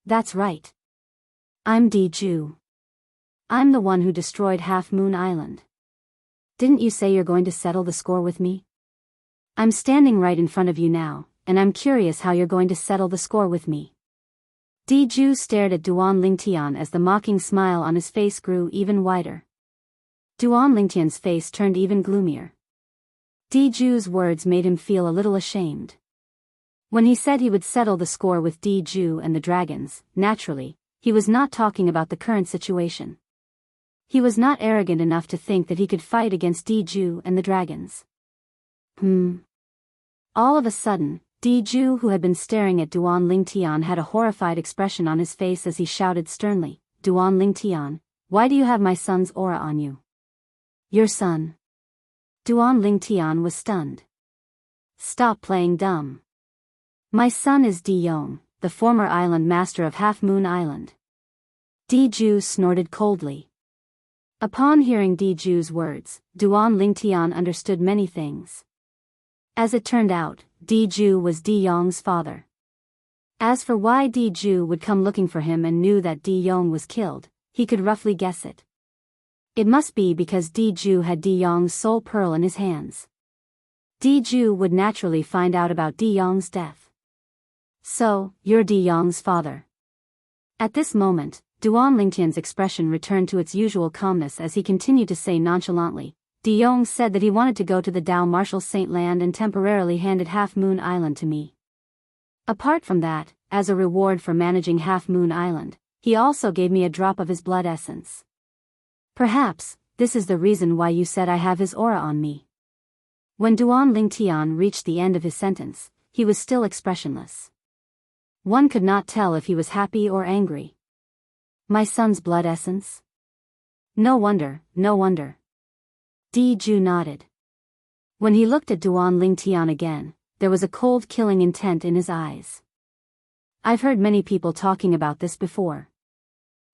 That's right. I'm Diju. I'm the one who destroyed Half Moon Island. Didn't you say you're going to settle the score with me? I'm standing right in front of you now, and I'm curious how you're going to settle the score with me. Diju stared at Duan Lingtian as the mocking smile on his face grew even wider. Duan Lingtian's face turned even gloomier. Diju's words made him feel a little ashamed. When he said he would settle the score with Diju and the dragons, naturally, he was not talking about the current situation. He was not arrogant enough to think that he could fight against Diju and the dragons. All of a sudden, Diju, who had been staring at Duan Lingtian, had a horrified expression on his face as he shouted sternly, Duan Lingtian, why do you have my son's aura on you? Your son. Duan Lingtian was stunned. Stop playing dumb. My son is Di Yong, the former island master of Half Moon Island. Diju snorted coldly. Upon hearing Diju's words, Duan Lingtian understood many things. As it turned out, Diju was Di Yong's father. As for why Diju would come looking for him and knew that Di Yong was killed, he could roughly guess it. It must be because Diju had Di Yong's soul pearl in his hands. Diju would naturally find out about Di Yong's death. So, you're Di Yong's father. At this moment, Duan Lingtian's expression returned to its usual calmness as he continued to say nonchalantly, Di Yong said that he wanted to go to the Dao Martial Saint Land and temporarily handed Half Moon Island to me. Apart from that, as a reward for managing Half Moon Island, he also gave me a drop of his blood essence. Perhaps, this is the reason why you said I have his aura on me. When Duan Lingtian reached the end of his sentence, he was still expressionless. One could not tell if he was happy or angry. My son's blood essence? No wonder, no wonder. Diju nodded. When he looked at Duan Lingtian again, there was a cold killing intent in his eyes. I've heard many people talking about this before.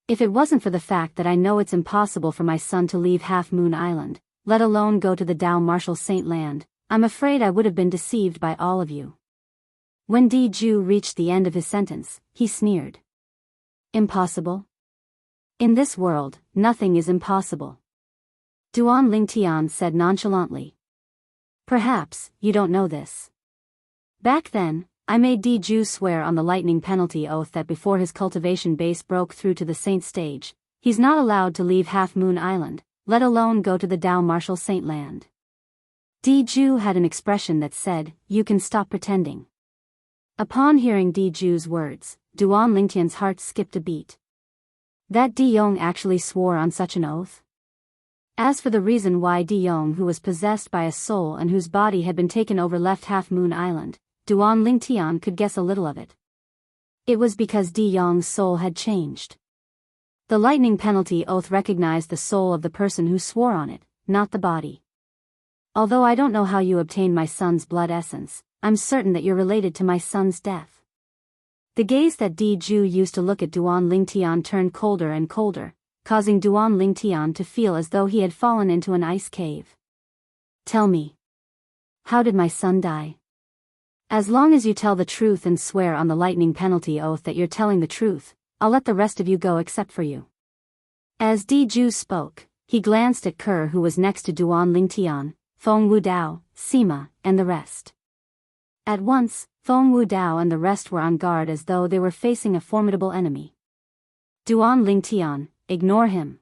If it wasn't for the fact that I know it's impossible for my son to leave Half Moon Island, let alone go to the Dao Martial Saint Land, I'm afraid I would have been deceived by all of you. When Diju reached the end of his sentence, he sneered. Impossible? In this world, nothing is impossible. Duan Lingtian said nonchalantly. Perhaps, you don't know this. Back then, I made Di swear on the lightning penalty oath that before his cultivation base broke through to the saint stage, he's not allowed to leave Half Moon Island, let alone go to the Dao Martial Saint Land. Di had an expression that said, "You can stop pretending." Upon hearing Diju's words, Duan Lingtian's heart skipped a beat. That Di Yong actually swore on such an oath? As for the reason why Di Yong, who was possessed by a soul and whose body had been taken over, left Half Moon Island, Duan Lingtian could guess a little of it. It was because Di Yong's soul had changed. The lightning penalty oath recognized the soul of the person who swore on it, not the body. Although I don't know how you obtained my son's blood essence, I'm certain that you're related to my son's death. The gaze that Di used to look at Duan Lingtian turned colder and colder, causing Duan Lingtian to feel as though he had fallen into an ice cave. Tell me. How did my son die? As long as you tell the truth and swear on the lightning penalty oath that you're telling the truth, I'll let the rest of you go except for you. As Di spoke, he glanced at Kerr, who was next to Duan Lingtian, Feng Wudao, Sima, and the rest. At once, Feng Wudao and the rest were on guard as though they were facing a formidable enemy. Duan Lingtian, ignore him.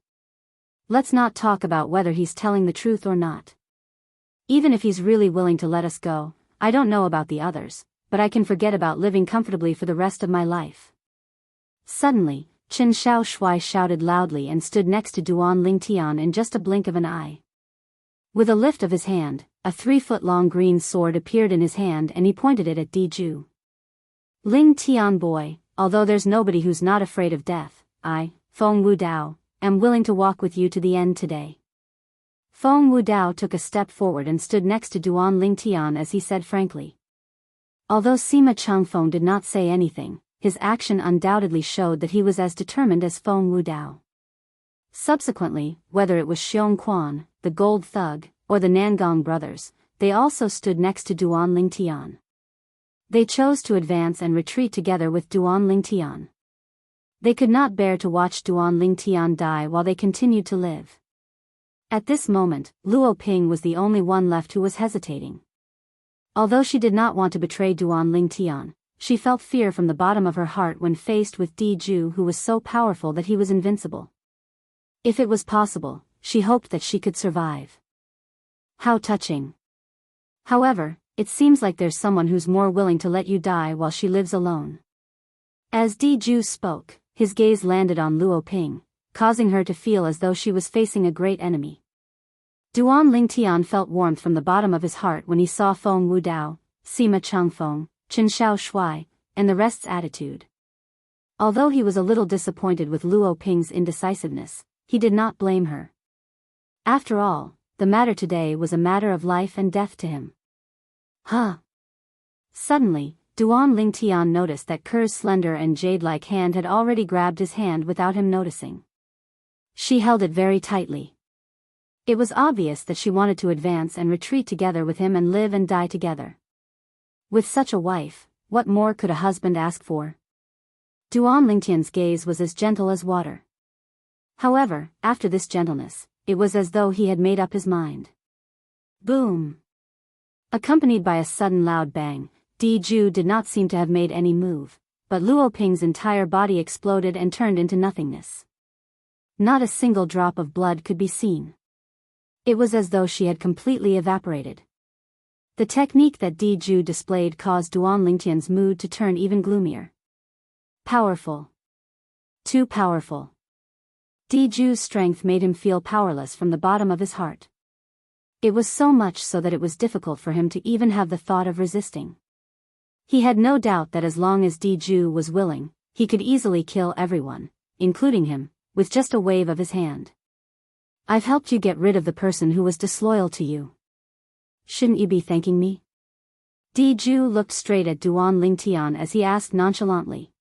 Let's not talk about whether he's telling the truth or not. Even if he's really willing to let us go, I don't know about the others, but I can forget about living comfortably for the rest of my life. Suddenly, Qin Xiao Shui shouted loudly and stood next to Duan Lingtian in just a blink of an eye. With a lift of his hand, a 3-foot-long green sword appeared in his hand and he pointed it at Di. Ling Tian boy, although there's nobody who's not afraid of death, I, Feng Wudao, am willing to walk with you to the end today. Feng Wudao took a step forward and stood next to Duan Lingtian as he said frankly. Although Sima Changfeng did not say anything, his action undoubtedly showed that he was as determined as Feng Wudao. Subsequently, whether it was Xiong Quan, the Gold Thug, or the Nangong brothers, they also stood next to Duan Lingtian. They chose to advance and retreat together with Duan Lingtian. They could not bear to watch Duan Lingtian die while they continued to live. At this moment, Luo Ping was the only one left who was hesitating. Although she did not want to betray Duan Lingtian, she felt fear from the bottom of her heart when faced with Di who was so powerful that he was invincible. If it was possible, she hoped that she could survive. How touching. However, it seems like there's someone who's more willing to let you die while she lives alone. As Di spoke, his gaze landed on Luo Ping, causing her to feel as though she was facing a great enemy. Duan Lingtian felt warmth from the bottom of his heart when he saw Feng Wudao, Sima Changfeng, Qin Xiao Shui, and the rest's attitude. Although he was a little disappointed with Luo Ping's indecisiveness, he did not blame her. After all, the matter today was a matter of life and death to him. Huh. Suddenly, Duan Lingtian noticed that Kerr's slender and jade-like hand had already grabbed his hand without him noticing. She held it very tightly. It was obvious that she wanted to advance and retreat together with him and live and die together. With such a wife, what more could a husband ask for? Duan Lingtian's gaze was as gentle as water. However, after this gentleness, it was as though he had made up his mind. Boom! Accompanied by a sudden loud bang, Di did not seem to have made any move, but Luo Ping's entire body exploded and turned into nothingness. Not a single drop of blood could be seen. It was as though she had completely evaporated. The technique that Di displayed caused Duan Lingtian's mood to turn even gloomier. Powerful. Too powerful. Di strength made him feel powerless from the bottom of his heart. It was so much so that it was difficult for him to even have the thought of resisting. He had no doubt that as long as Di was willing, he could easily kill everyone, including him, with just a wave of his hand. I've helped you get rid of the person who was disloyal to you. Shouldn't you be thanking me? Di looked straight at Duan Lingtian as he asked nonchalantly.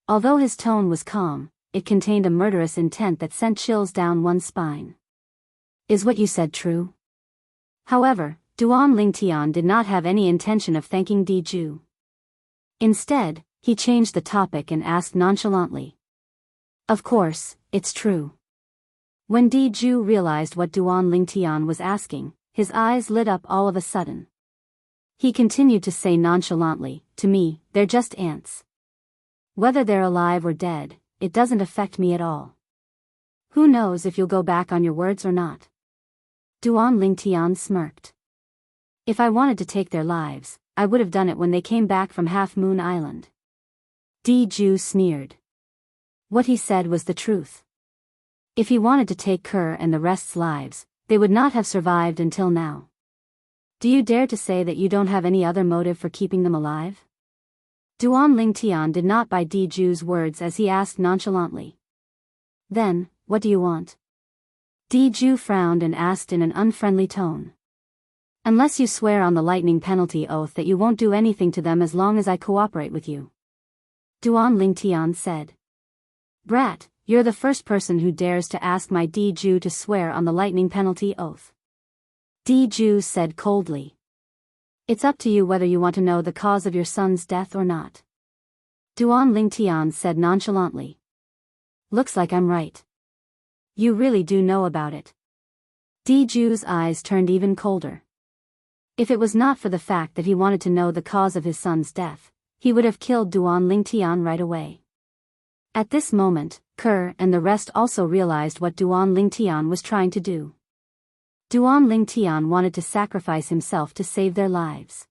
Although his tone was calm, it contained a murderous intent that sent chills down one's spine. Is what you said true? However, Duan Lingtian did not have any intention of thanking Di. Instead, he changed the topic and asked nonchalantly. Of course, it's true. When Diju realized what Duan Lingtian was asking, his eyes lit up all of a sudden. He continued to say nonchalantly, "To me, they're just ants. Whether they're alive or dead, it doesn't affect me at all. Who knows if you'll go back on your words or not?" Duan Lingtian smirked. "If I wanted to take their lives, I would have done it when they came back from Half Moon Island." Diju sneered. What he said was the truth. If he wanted to take Kerr and the rest's lives, they would not have survived until now. "Do you dare to say that you don't have any other motive for keeping them alive?" Duan Lingtian did not buy Diju's words as he asked nonchalantly. "Then, what do you want?" Diju frowned and asked in an unfriendly tone. "Unless you swear on the lightning penalty oath that you won't do anything to them as long as I cooperate with you." Duan Lingtian said. "Brat, you're the first person who dares to ask my Diju to swear on the lightning penalty oath." Diju said coldly. "It's up to you whether you want to know the cause of your son's death or not." Duan Lingtian said nonchalantly. "Looks like I'm right. You really do know about it." Diju's eyes turned even colder. If it was not for the fact that he wanted to know the cause of his son's death, he would have killed Duan Lingtian right away. At this moment, Kerr and the rest also realized what Duan Lingtian was trying to do. Duan Lingtian wanted to sacrifice himself to save their lives.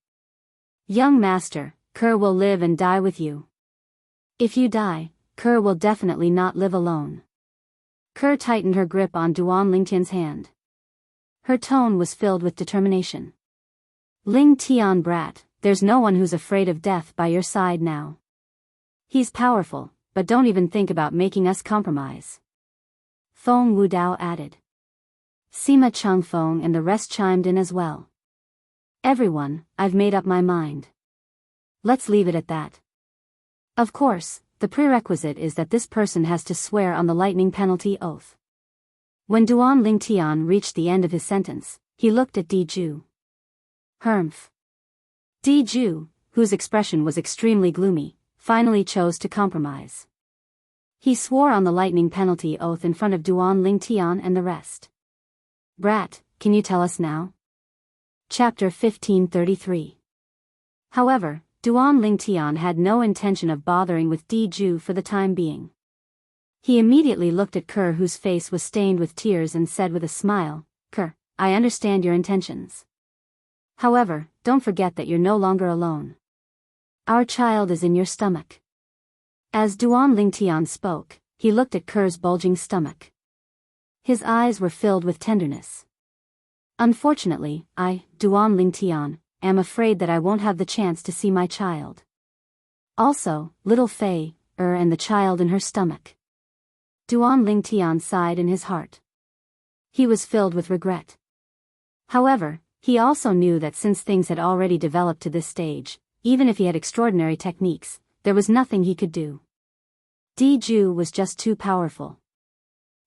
"Young master, Kerr will live and die with you. If you die, Kerr will definitely not live alone." Kerr tightened her grip on Duan Lingtian's hand. Her tone was filled with determination. "Lingtian brat, there's no one who's afraid of death by your side now. He's powerful, but don't even think about making us compromise." Feng Wudao added. Sima Changfeng and the rest chimed in as well. "Everyone, I've made up my mind. Let's leave it at that. Of course, the prerequisite is that this person has to swear on the lightning penalty oath." When Duan Lingtian reached the end of his sentence, he looked at Diju. "Humph." Diju, whose expression was extremely gloomy, finally chose to compromise. He swore on the lightning penalty oath in front of Duan Lingtian and the rest. "Brat, can you tell us now?" Chapter 1533. However, Duan Lingtian had no intention of bothering with Diju for the time being. He immediately looked at Kerr, whose face was stained with tears, and said with a smile, "Kerr, I understand your intentions. However, don't forget that you're no longer alone. Our child is in your stomach." As Duan Lingtian spoke, he looked at Kerr's bulging stomach. His eyes were filled with tenderness. "Unfortunately, Duan Lingtian, am afraid that I won't have the chance to see my child. Also, little Fei, and the child in her stomach." Duan Lingtian sighed in his heart. He was filled with regret. However, he also knew that since things had already developed to this stage, even if he had extraordinary techniques, there was nothing he could do. Diju was just too powerful.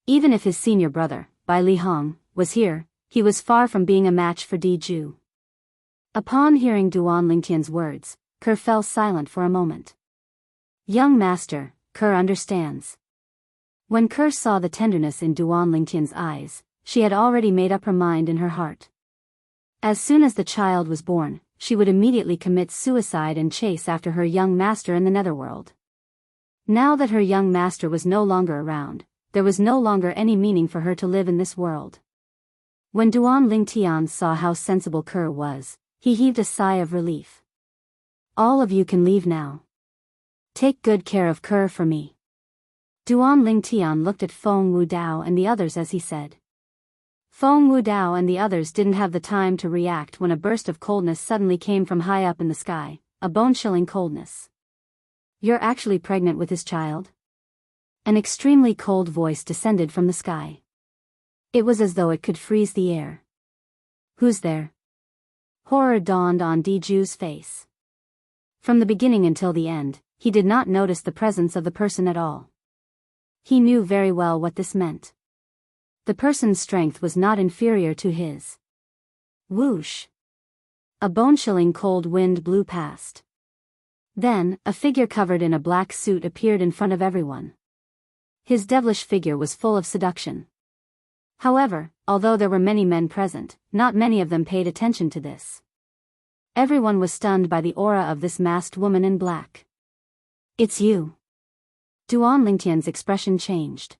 Even if his senior brother, Bai Lihong, was here, he was far from being a match for Diju. Upon hearing Duan Lingtian's words, Kerr fell silent for a moment. "Young master, Kerr understands." When Kerr saw the tenderness in Duan Lingtian's eyes, she had already made up her mind in her heart. As soon as the child was born, she would immediately commit suicide and chase after her young master in the netherworld. Now that her young master was no longer around, there was no longer any meaning for her to live in this world. When Duan Lingtian saw how sensible Kerr was, he heaved a sigh of relief. "All of you can leave now. Take good care of Kerr for me." Duan Lingtian looked at Feng Wudao and the others as he said. Feng Wudao and the others didn't have the time to react when a burst of coldness suddenly came from high up in the sky, a bone-chilling coldness. "You're actually pregnant with his child?" An extremely cold voice descended from the sky. It was as though it could freeze the air. "Who's there?" Horror dawned on Diju's face. From the beginning until the end, he did not notice the presence of the person at all. He knew very well what this meant. The person's strength was not inferior to his. Whoosh! A bone-chilling cold wind blew past. Then, a figure covered in a black suit appeared in front of everyone. His devilish figure was full of seduction. However, although there were many men present, not many of them paid attention to this. Everyone was stunned by the aura of this masked woman in black. "It's you." Duan Lingtian's expression changed.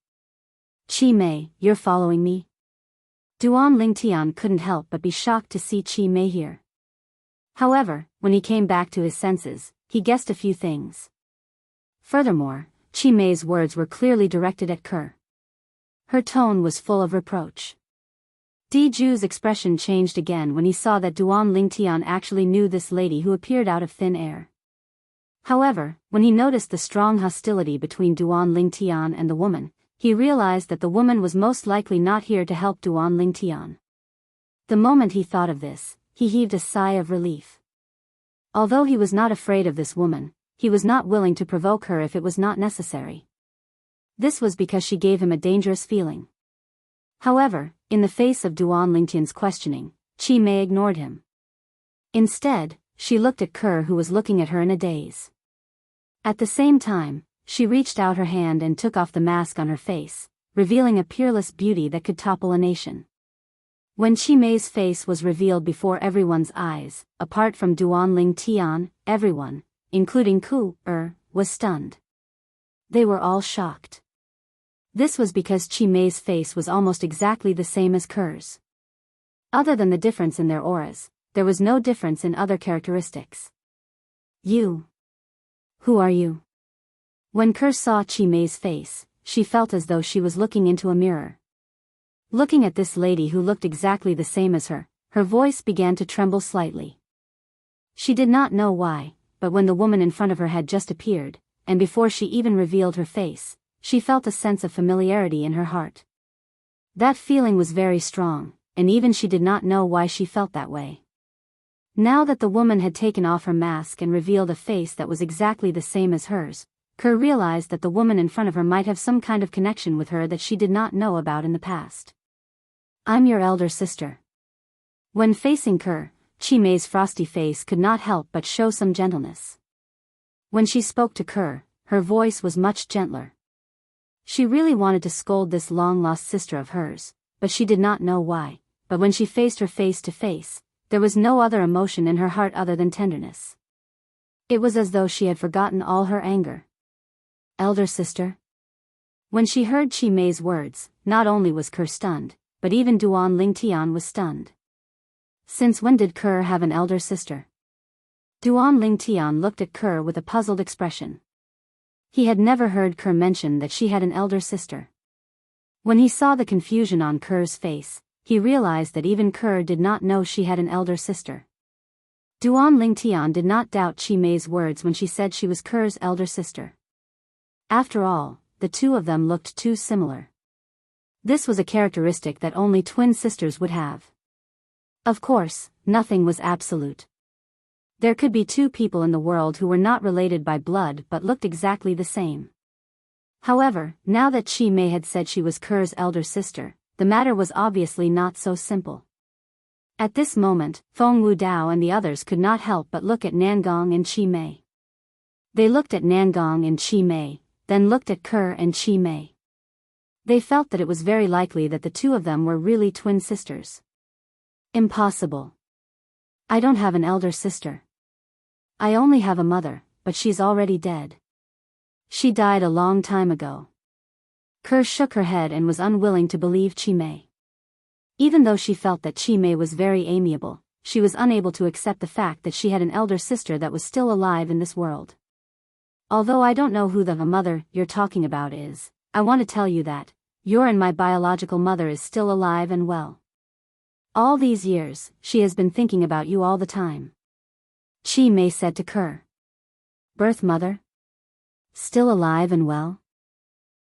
"Qi Mei, you're following me?" Duan Lingtian couldn't help but be shocked to see Qi Mei here. However, when he came back to his senses, he guessed a few things. Furthermore, Qi Mei's words were clearly directed at Kerr. Her tone was full of reproach. Di Zhu's expression changed again when he saw that Duan Lingtian actually knew this lady who appeared out of thin air. However, when he noticed the strong hostility between Duan Lingtian and the woman, he realized that the woman was most likely not here to help Duan Lingtian. The moment he thought of this, he heaved a sigh of relief. Although he was not afraid of this woman, he was not willing to provoke her if it was not necessary. This was because she gave him a dangerous feeling. However, in the face of Duan Lingtian's questioning, Qi Mei ignored him. Instead, she looked at Kerr, who was looking at her in a daze. At the same time, she reached out her hand and took off the mask on her face, revealing a peerless beauty that could topple a nation. When Qi Mei's face was revealed before everyone's eyes, apart from Duan Lingtian, everyone, including Ku was stunned. They were all shocked. This was because Qi Mei's face was almost exactly the same as Kerr's. Other than the difference in their auras, there was no difference in other characteristics. "You. Who are you?" When Kerr saw Qi Mei's face, she felt as though she was looking into a mirror. Looking at this lady who looked exactly the same as her, her voice began to tremble slightly. She did not know why, but when the woman in front of her had just appeared, and before she even revealed her face, she felt a sense of familiarity in her heart. That feeling was very strong, and even she did not know why she felt that way. Now that the woman had taken off her mask and revealed a face that was exactly the same as hers, Kerr realized that the woman in front of her might have some kind of connection with her that she did not know about in the past. "I'm your elder sister." When facing Kerr, Qi Mei's frosty face could not help but show some gentleness. When she spoke to Kerr, her voice was much gentler. She really wanted to scold this long-lost sister of hers, but she did not know why. But when she faced her face to face, there was no other emotion in her heart other than tenderness. It was as though she had forgotten all her anger. "Elder sister?" When she heard Qi Mei's words, not only was Kerr stunned, but even Duan Lingtian was stunned. Since when did Kerr have an elder sister? Duan Lingtian looked at Kerr with a puzzled expression. He had never heard Kerr mention that she had an elder sister. When he saw the confusion on Kerr's face, he realized that even Kerr did not know she had an elder sister. Duan Lingtian did not doubt Qi Mei's words when she said she was Kerr's elder sister. After all, the two of them looked too similar. This was a characteristic that only twin sisters would have. Of course, nothing was absolute. There could be two people in the world who were not related by blood but looked exactly the same. However, now that Qi Mei had said she was Kerr's elder sister, the matter was obviously not so simple. At this moment, Feng Wudao and the others could not help but look at Nangong and Qi Mei. They looked at Nangong and Qi Mei, then looked at Kerr and Qi Mei. They felt that it was very likely that the two of them were really twin sisters. Impossible. I don't have an elder sister. I only have a mother, but she's already dead. She died a long time ago. Kerr shook her head and was unwilling to believe Qi Mei. Even though she felt that Qi Mei was very amiable, she was unable to accept the fact that she had an elder sister that was still alive in this world. Although I don't know who the mother you're talking about is, I want to tell you that your and my biological mother is still alive and well. All these years, she has been thinking about you all the time. Qi Mei said to Kerr. Birth mother? Still alive and well?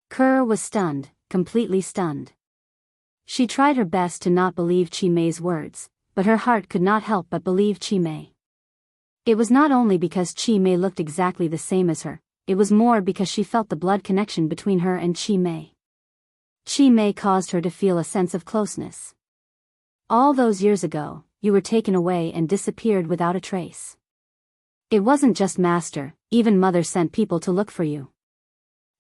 Kerr was stunned, completely stunned. She tried her best to not believe Qi Mei's words, but her heart could not help but believe Qi Mei. It was not only because Qi Mei looked exactly the same as her, it was more because she felt the blood connection between her and Qi Mei. Qi Mei caused her to feel a sense of closeness. All those years ago, you were taken away and disappeared without a trace. It wasn't just master, even mother sent people to look for you.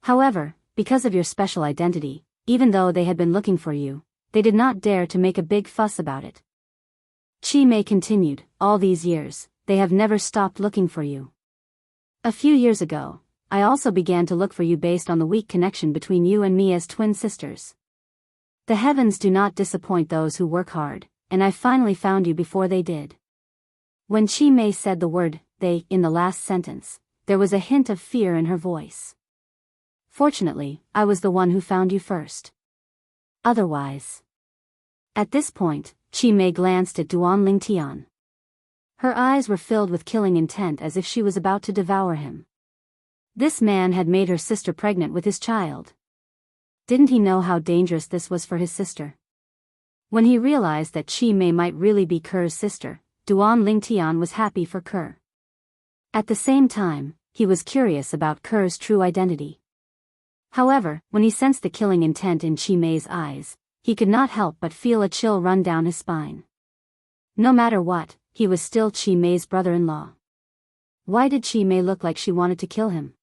However, because of your special identity, even though they had been looking for you, they did not dare to make a big fuss about it. Chi Mei continued, all these years, they have never stopped looking for you. A few years ago, I also began to look for you based on the weak connection between you and me as twin sisters. The heavens do not disappoint those who work hard, and I finally found you before they did. When Chi Mei said the word, they, in the last sentence, there was a hint of fear in her voice. Fortunately, I was the one who found you first. Otherwise. At this point, Chi Mei glanced at Duan Lingtian. Her eyes were filled with killing intent as if she was about to devour him. This man had made her sister pregnant with his child. Didn't he know how dangerous this was for his sister? When he realized that Chi Mei might really be Ker's sister, Duan Lingtian was happy for Ker. At the same time, he was curious about Ker's true identity. However, when he sensed the killing intent in Chi Mei's eyes, he could not help but feel a chill run down his spine. No matter what, he was still Chi Mei's brother-in-law. Why did Chi Mei look like she wanted to kill him?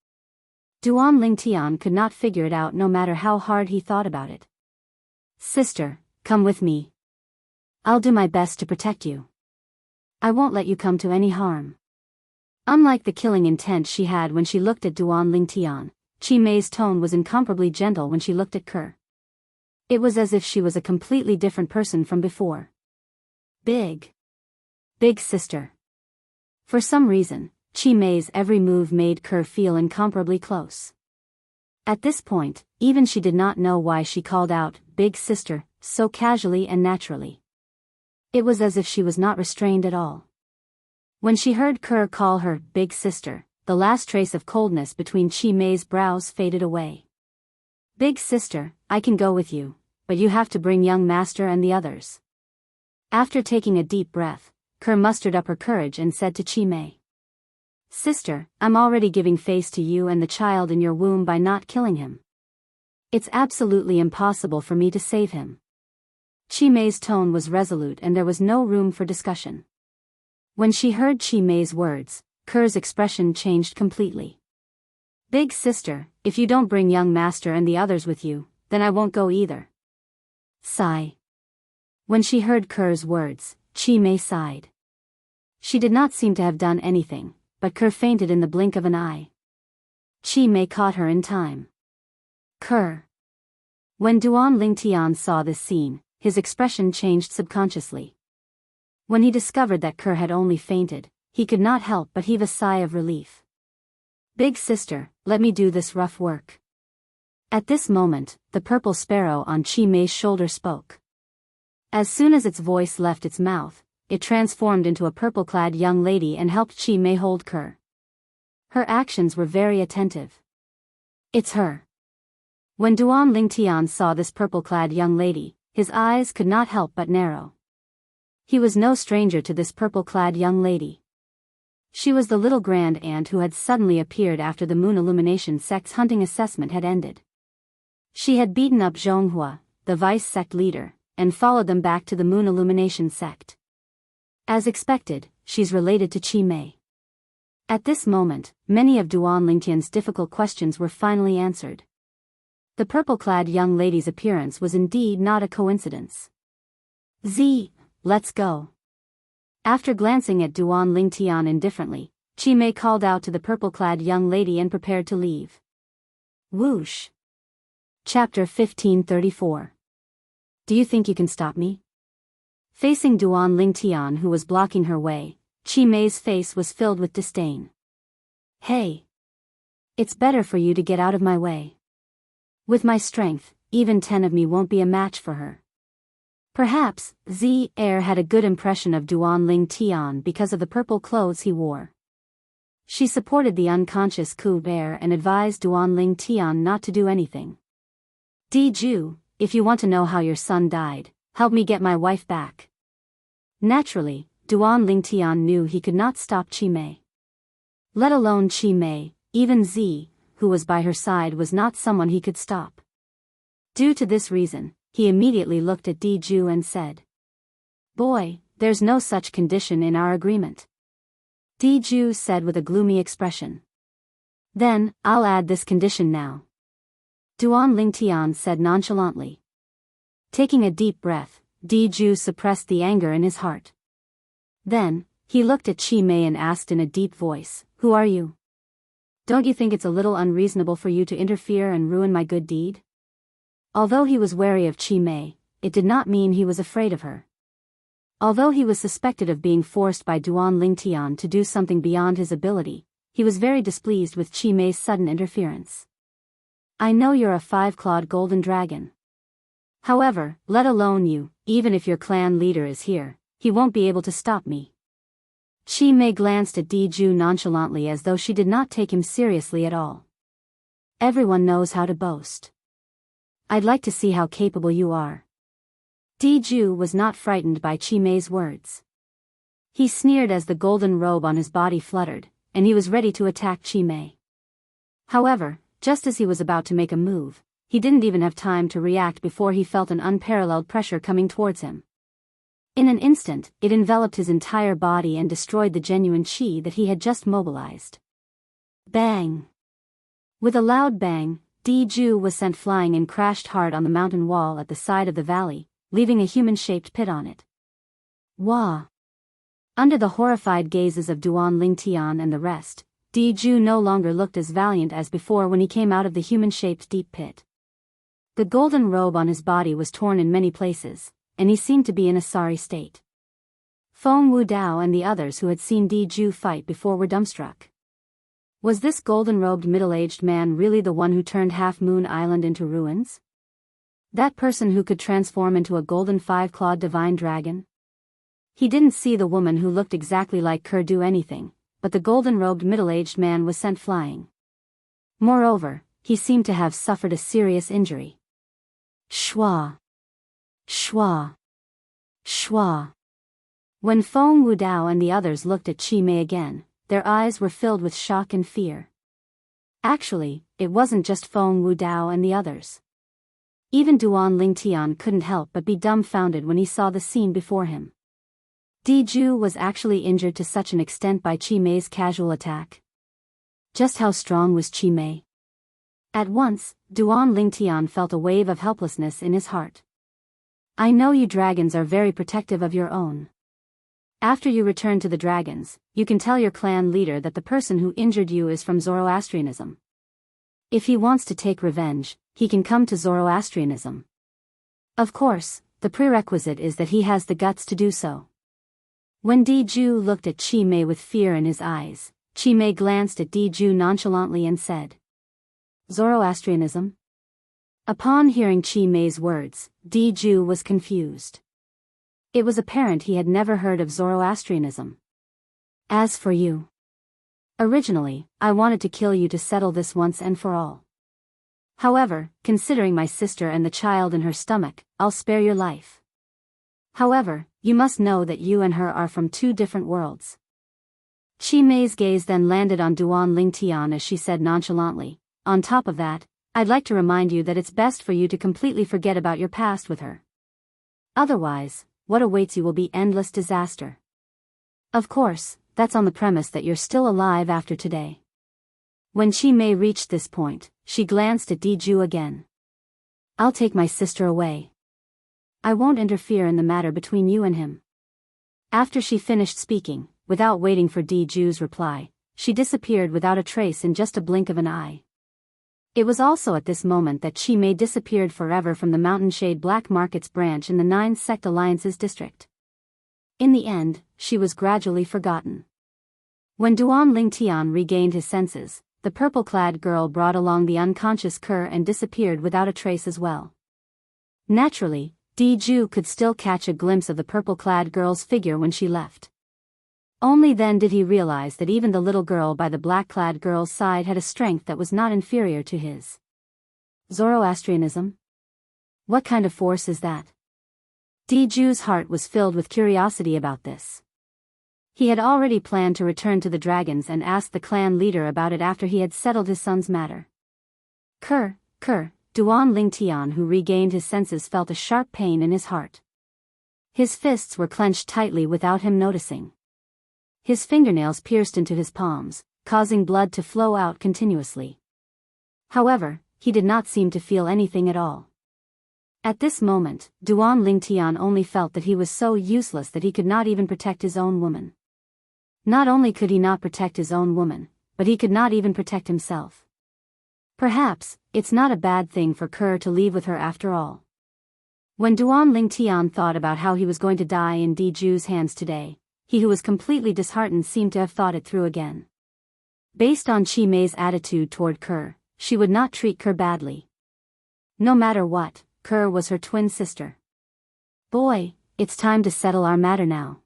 Duan Lingtian could not figure it out no matter how hard he thought about it. Sister, come with me. I'll do my best to protect you. I won't let you come to any harm. Unlike the killing intent she had when she looked at Duan Lingtian, Chi Mei's tone was incomparably gentle when she looked at Ker. It was as if she was a completely different person from before. Big sister. For some reason, Chi Mei's every move made Ker feel incomparably close. At this point, even she did not know why she called out, big sister, so casually and naturally. It was as if she was not restrained at all. When she heard Ker call her big sister, the last trace of coldness between Chi Mei's brows faded away. Big sister, I can go with you, but you have to bring young master and the others. After taking a deep breath, Ker mustered up her courage and said to Chi Mei. Sister, I'm already giving face to you and the child in your womb by not killing him. It's absolutely impossible for me to save him. Chi Mei's tone was resolute and there was no room for discussion. When she heard Chi Mei's words, Ker's expression changed completely. Big sister, if you don't bring young master and the others with you, then I won't go either. Sigh. When she heard Ker's words, Chi Mei sighed. She did not seem to have done anything, but Ker fainted in the blink of an eye. Chi Mei caught her in time. Ker. When Duan Lingtian saw this scene, his expression changed subconsciously. When he discovered that Ker had only fainted, he could not help but heave a sigh of relief. Big sister, let me do this rough work. At this moment, the purple sparrow on Chi Mei's shoulder spoke. As soon as its voice left its mouth, it transformed into a purple-clad young lady and helped Chi Mei hold Ker. Her actions were very attentive. It's her. When Duan Lingtian saw this purple-clad young lady, his eyes could not help but narrow. He was no stranger to this purple-clad young lady. She was the little grand aunt who had suddenly appeared after the Moon Illumination sect's hunting assessment had ended. She had beaten up Jianghu, the vice sect leader, and followed them back to the Moon Illumination sect. As expected, she's related to Chi Mei. At this moment, many of Duan Lingtian's difficult questions were finally answered. The purple-clad young lady's appearance was indeed not a coincidence. Let's go. After glancing at Duan Lingtian indifferently, Chi Mei called out to the purple-clad young lady and prepared to leave. Whoosh. Chapter 1534. Do you think you can stop me? Facing Duan Lingtian who was blocking her way, Chi Mei's face was filled with disdain. Hey. It's better for you to get out of my way. With my strength, even 10 of me won't be a match for her. Perhaps, Air had a good impression of Duan Lingtian because of the purple clothes he wore. She supported the unconscious Air and advised Duan Lingtian not to do anything. Ju, if you want to know how your son died, help me get my wife back. Naturally, Duan Lingtian knew he could not stop Chi Mei. Let alone Chi Mei, even who was by her side was not someone he could stop. Due to this reason, he immediately looked at Ju and said, Boy, there's no such condition in our agreement. Ju said with a gloomy expression. Then, I'll add this condition now. Duan Lingtian said nonchalantly. Taking a deep breath, Diju suppressed the anger in his heart. Then, he looked at Chi Mei and asked in a deep voice, "Who are you? Don't you think it's a little unreasonable for you to interfere and ruin my good deed?" Although he was wary of Chi Mei, it did not mean he was afraid of her. Although he was suspected of being forced by Duan Lingtian to do something beyond his ability, he was very displeased with Chi Mei's sudden interference. "I know you're a five-clawed golden dragon. However, let alone you, even if your clan leader is here, he won't be able to stop me." Chi Mei glanced at Diju nonchalantly as though she did not take him seriously at all. "Everyone knows how to boast. I'd like to see how capable you are." Diju was not frightened by Chi Mei's words. He sneered as the golden robe on his body fluttered, and he was ready to attack Chi Mei. However, just as he was about to make a move, he didn't even have time to react before he felt an unparalleled pressure coming towards him. In an instant, it enveloped his entire body and destroyed the genuine chi that he had just mobilized. Bang! With a loud bang, Diju was sent flying and crashed hard on the mountain wall at the side of the valley, leaving a human-shaped pit on it. Wah! Under the horrified gazes of Duan Lingtian and the rest, Diju no longer looked as valiant as before when he came out of the human-shaped deep pit. The golden robe on his body was torn in many places, and he seemed to be in a sorry state. Feng Wudao and the others who had seen Diju fight before were dumbstruck. Was this golden-robed middle-aged man really the one who turned Half Moon Island into ruins? That person who could transform into a golden five-clawed divine dragon? He didn't see the woman who looked exactly like Kerr do anything, but the golden-robed middle-aged man was sent flying. Moreover, he seemed to have suffered a serious injury. Shwa! Shwa! Shwa! When Feng Wudao and the others looked at Chi Mei again, their eyes were filled with shock and fear. Actually, it wasn't just Feng Wudao and the others. Even Duan Lingtian couldn't help but be dumbfounded when he saw the scene before him. Diju was actually injured to such an extent by Chi Mei's casual attack. Just how strong was Chi Mei? At once, Duan Lingtian felt a wave of helplessness in his heart. "I know you dragons are very protective of your own. After you return to the dragons, you can tell your clan leader that the person who injured you is from Zoroastrianism. If he wants to take revenge, he can come to Zoroastrianism. Of course, the prerequisite is that he has the guts to do so." When Diju looked at Chi Mei with fear in his eyes, Chi Mei glanced at Diju nonchalantly and said, "Zoroastrianism?" Upon hearing Chi Mei's words, Diju was confused. It was apparent he had never heard of Zoroastrianism. "As for you, originally, I wanted to kill you to settle this once and for all. However, considering my sister and the child in her stomach, I'll spare your life. However, you must know that you and her are from two different worlds." Chi Mei's gaze then landed on Duan Lingtian as she said nonchalantly, "On top of that, I'd like to remind you that it's best for you to completely forget about your past with her. Otherwise, what awaits you will be endless disaster. Of course, that's on the premise that you're still alive after today." When Chi Mei reached this point, she glanced at Diju again. "I'll take my sister away. I won't interfere in the matter between you and him." After she finished speaking, without waiting for Diju's reply, she disappeared without a trace in just a blink of an eye. It was also at this moment that Chi Mei disappeared forever from the Mountain Shade Black Markets branch in the Nine Sect Alliances district. In the end, she was gradually forgotten. When Duan Lingtian regained his senses, the purple-clad girl brought along the unconscious Kerr and disappeared without a trace as well. Naturally, Diju could still catch a glimpse of the purple-clad girl's figure when she left. Only then did he realize that even the little girl by the black-clad girl's side had a strength that was not inferior to his. Zoroastrianism? What kind of force is that? Diju's heart was filled with curiosity about this. He had already planned to return to the dragons and ask the clan leader about it after he had settled his son's matter. Kerr, Duan Lingtian, who regained his senses, felt a sharp pain in his heart. His fists were clenched tightly without him noticing. His fingernails pierced into his palms, causing blood to flow out continuously. However, he did not seem to feel anything at all. At this moment, Duan Lingtian only felt that he was so useless that he could not even protect his own woman. Not only could he not protect his own woman, but he could not even protect himself. Perhaps, it's not a bad thing for Kerr to leave with her after all. When Duan Lingtian thought about how he was going to die in Diju's hands today, he who was completely disheartened seemed to have thought it through again. Based on Chi Mei's attitude toward Kerr, she would not treat Kerr badly. No matter what, Kerr was her twin sister. Boy, it's time to settle our matter now.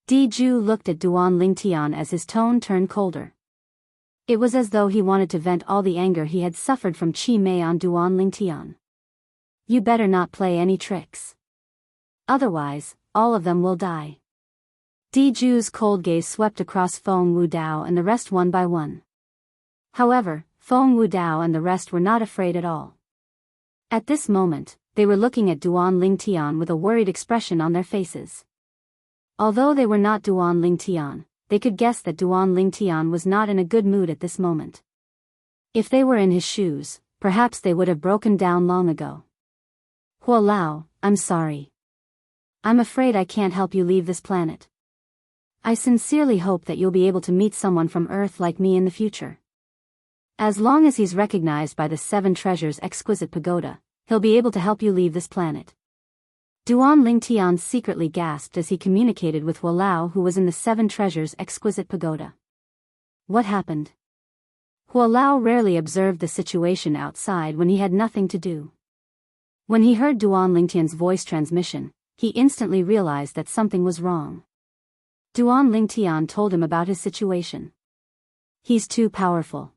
Diju looked at Duan Lingtian as his tone turned colder. It was as though he wanted to vent all the anger he had suffered from Chi Mei on Duan Lingtian. You better not play any tricks. Otherwise, all of them will die. Diju's cold gaze swept across Feng Wudao and the rest one by one. However, Feng Wudao and the rest were not afraid at all. At this moment, they were looking at Duan Lingtian with a worried expression on their faces. Although they were not Duan Lingtian, they could guess that Duan Lingtian was not in a good mood at this moment. If they were in his shoes, perhaps they would have broken down long ago. Huo Lao, I'm sorry. I'm afraid I can't help you leave this planet. I sincerely hope that you'll be able to meet someone from Earth like me in the future. As long as he's recognized by the Seven Treasures' exquisite pagoda, he'll be able to help you leave this planet. Duan Lingtian secretly gasped as he communicated with Huo Lao, who was in the Seven Treasures' exquisite pagoda. What happened? Huo Lao rarely observed the situation outside when he had nothing to do. When he heard Duan Lingtian's voice transmission, he instantly realized that something was wrong. Duan Lingtian told him about his situation. He's too powerful.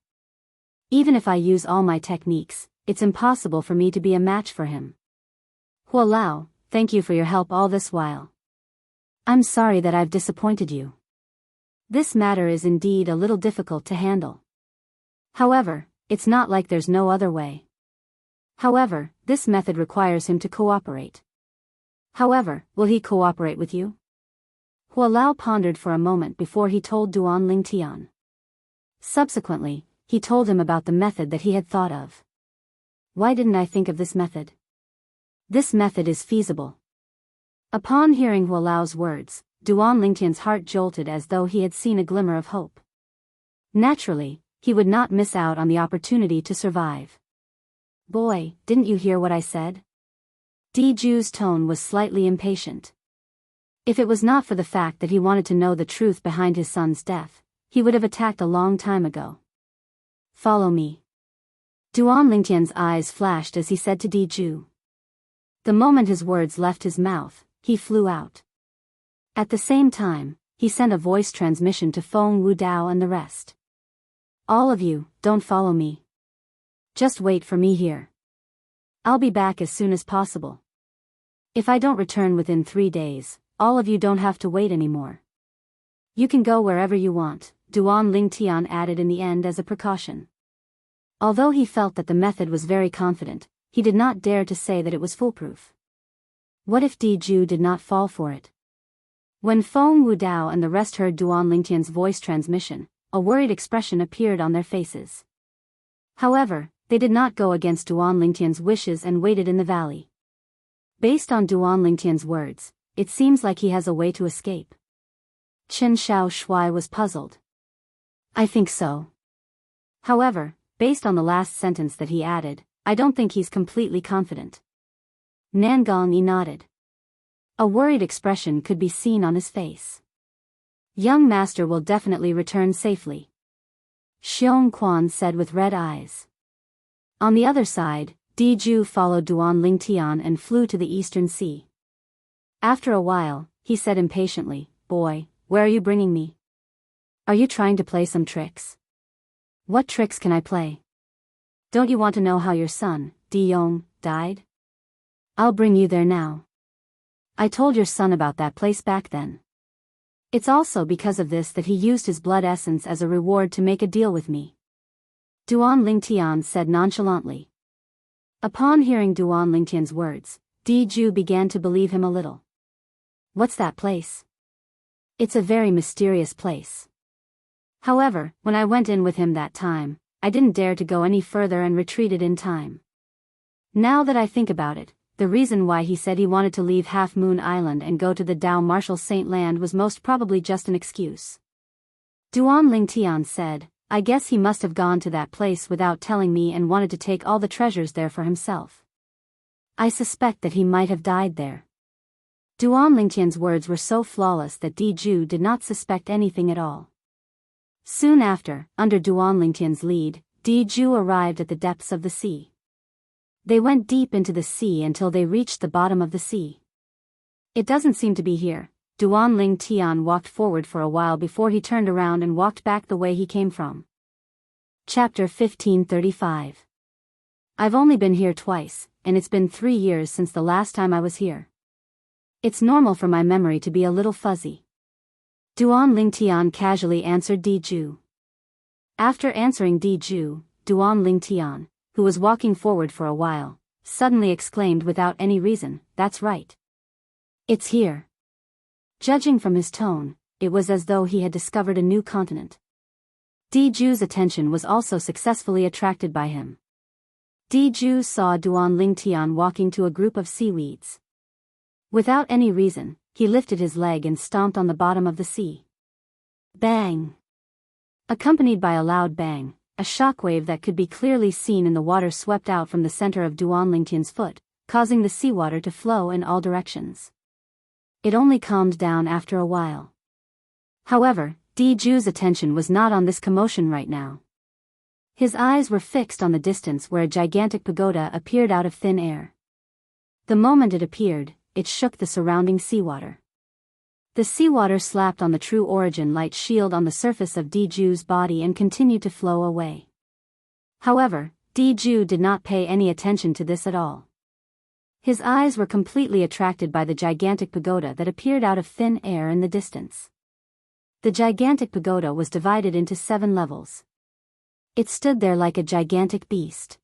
Even if I use all my techniques, it's impossible for me to be a match for him. Huo Lao, thank you for your help all this while. I'm sorry that I've disappointed you. This matter is indeed a little difficult to handle. However, it's not like there's no other way. However, this method requires him to cooperate. However, will he cooperate with you? Huo Lao pondered for a moment before he told Duan Lingtian. Subsequently, he told him about the method that he had thought of. Why didn't I think of this method? This method is feasible. Upon hearing Huo Lao's words, Duan Lingtian's heart jolted as though he had seen a glimmer of hope. Naturally, he would not miss out on the opportunity to survive. Boy, didn't you hear what I said? Diju's tone was slightly impatient. If it was not for the fact that he wanted to know the truth behind his son's death, he would have attacked a long time ago. Follow me. Duan Lingtian's eyes flashed as he said to Diju. The moment his words left his mouth, he flew out. At the same time, he sent a voice transmission to Feng Wudao and the rest. All of you, don't follow me. Just wait for me here. I'll be back as soon as possible. If I don't return within 3 days, all of you don't have to wait anymore. You can go wherever you want, Duan Lingtian added in the end as a precaution. Although he felt that the method was very confident, he did not dare to say that it was foolproof. What if Diju did not fall for it? When Feng Wudao and the rest heard Duan Lingtian's voice transmission, a worried expression appeared on their faces. However, they did not go against Duan Lingtian's wishes and waited in the valley. Based on Duan Lingtian's words, it seems like he has a way to escape. Chen Xiao Shui was puzzled. I think so. However, based on the last sentence that he added, I don't think he's completely confident. Nangong Yi nodded. A worried expression could be seen on his face. Young master will definitely return safely, Xiong Quan said with red eyes. On the other side, Diju followed Duan Lingtian and flew to the eastern sea. After a while, he said impatiently, Boy, where are you bringing me? Are you trying to play some tricks? What tricks can I play? Don't you want to know how your son, Diyong, died? I'll bring you there now. I told your son about that place back then. It's also because of this that he used his blood essence as a reward to make a deal with me. Duan Lingtian said nonchalantly. Upon hearing Duan Lingtian's words, Diju began to believe him a little. What's that place? It's a very mysterious place. However, when I went in with him that time, I didn't dare to go any further and retreated in time. Now that I think about it, the reason why he said he wanted to leave Half Moon Island and go to the Dao Martial Saint Land was most probably just an excuse. Duan Lingtian said, I guess he must have gone to that place without telling me and wanted to take all the treasures there for himself. I suspect that he might have died there. Duan Lingtian's words were so flawless that Di Ju did not suspect anything at all. Soon after, under Duan Lingtian's lead, Di Ju arrived at the depths of the sea. They went deep into the sea until they reached the bottom of the sea. It doesn't seem to be here. Duan Lingtian walked forward for a while before he turned around and walked back the way he came from. Chapter 1535. I've only been here twice, and it's been 3 years since the last time I was here. It's normal for my memory to be a little fuzzy. Duan Lingtian casually answered Di Ju. After answering Di Ju, Duan Lingtian, who was walking forward for a while, suddenly exclaimed without any reason, That's right. It's here. Judging from his tone, it was as though he had discovered a new continent. Di Ju's attention was also successfully attracted by him. Di Ju saw Duan Lingtian walking to a group of seaweeds. Without any reason, he lifted his leg and stomped on the bottom of the sea. Bang! Accompanied by a loud bang, a shockwave that could be clearly seen in the water swept out from the center of Duan Lingtian's foot, causing the seawater to flow in all directions. It only calmed down after a while. However, Di Ju's attention was not on this commotion right now. His eyes were fixed on the distance where a gigantic pagoda appeared out of thin air. The moment it appeared, it shook the surrounding seawater. The seawater slapped on the true origin light shield on the surface of Di Ju's body and continued to flow away. However, Di Ju did not pay any attention to this at all. His eyes were completely attracted by the gigantic pagoda that appeared out of thin air in the distance. The gigantic pagoda was divided into 7 levels. It stood there like a gigantic beast.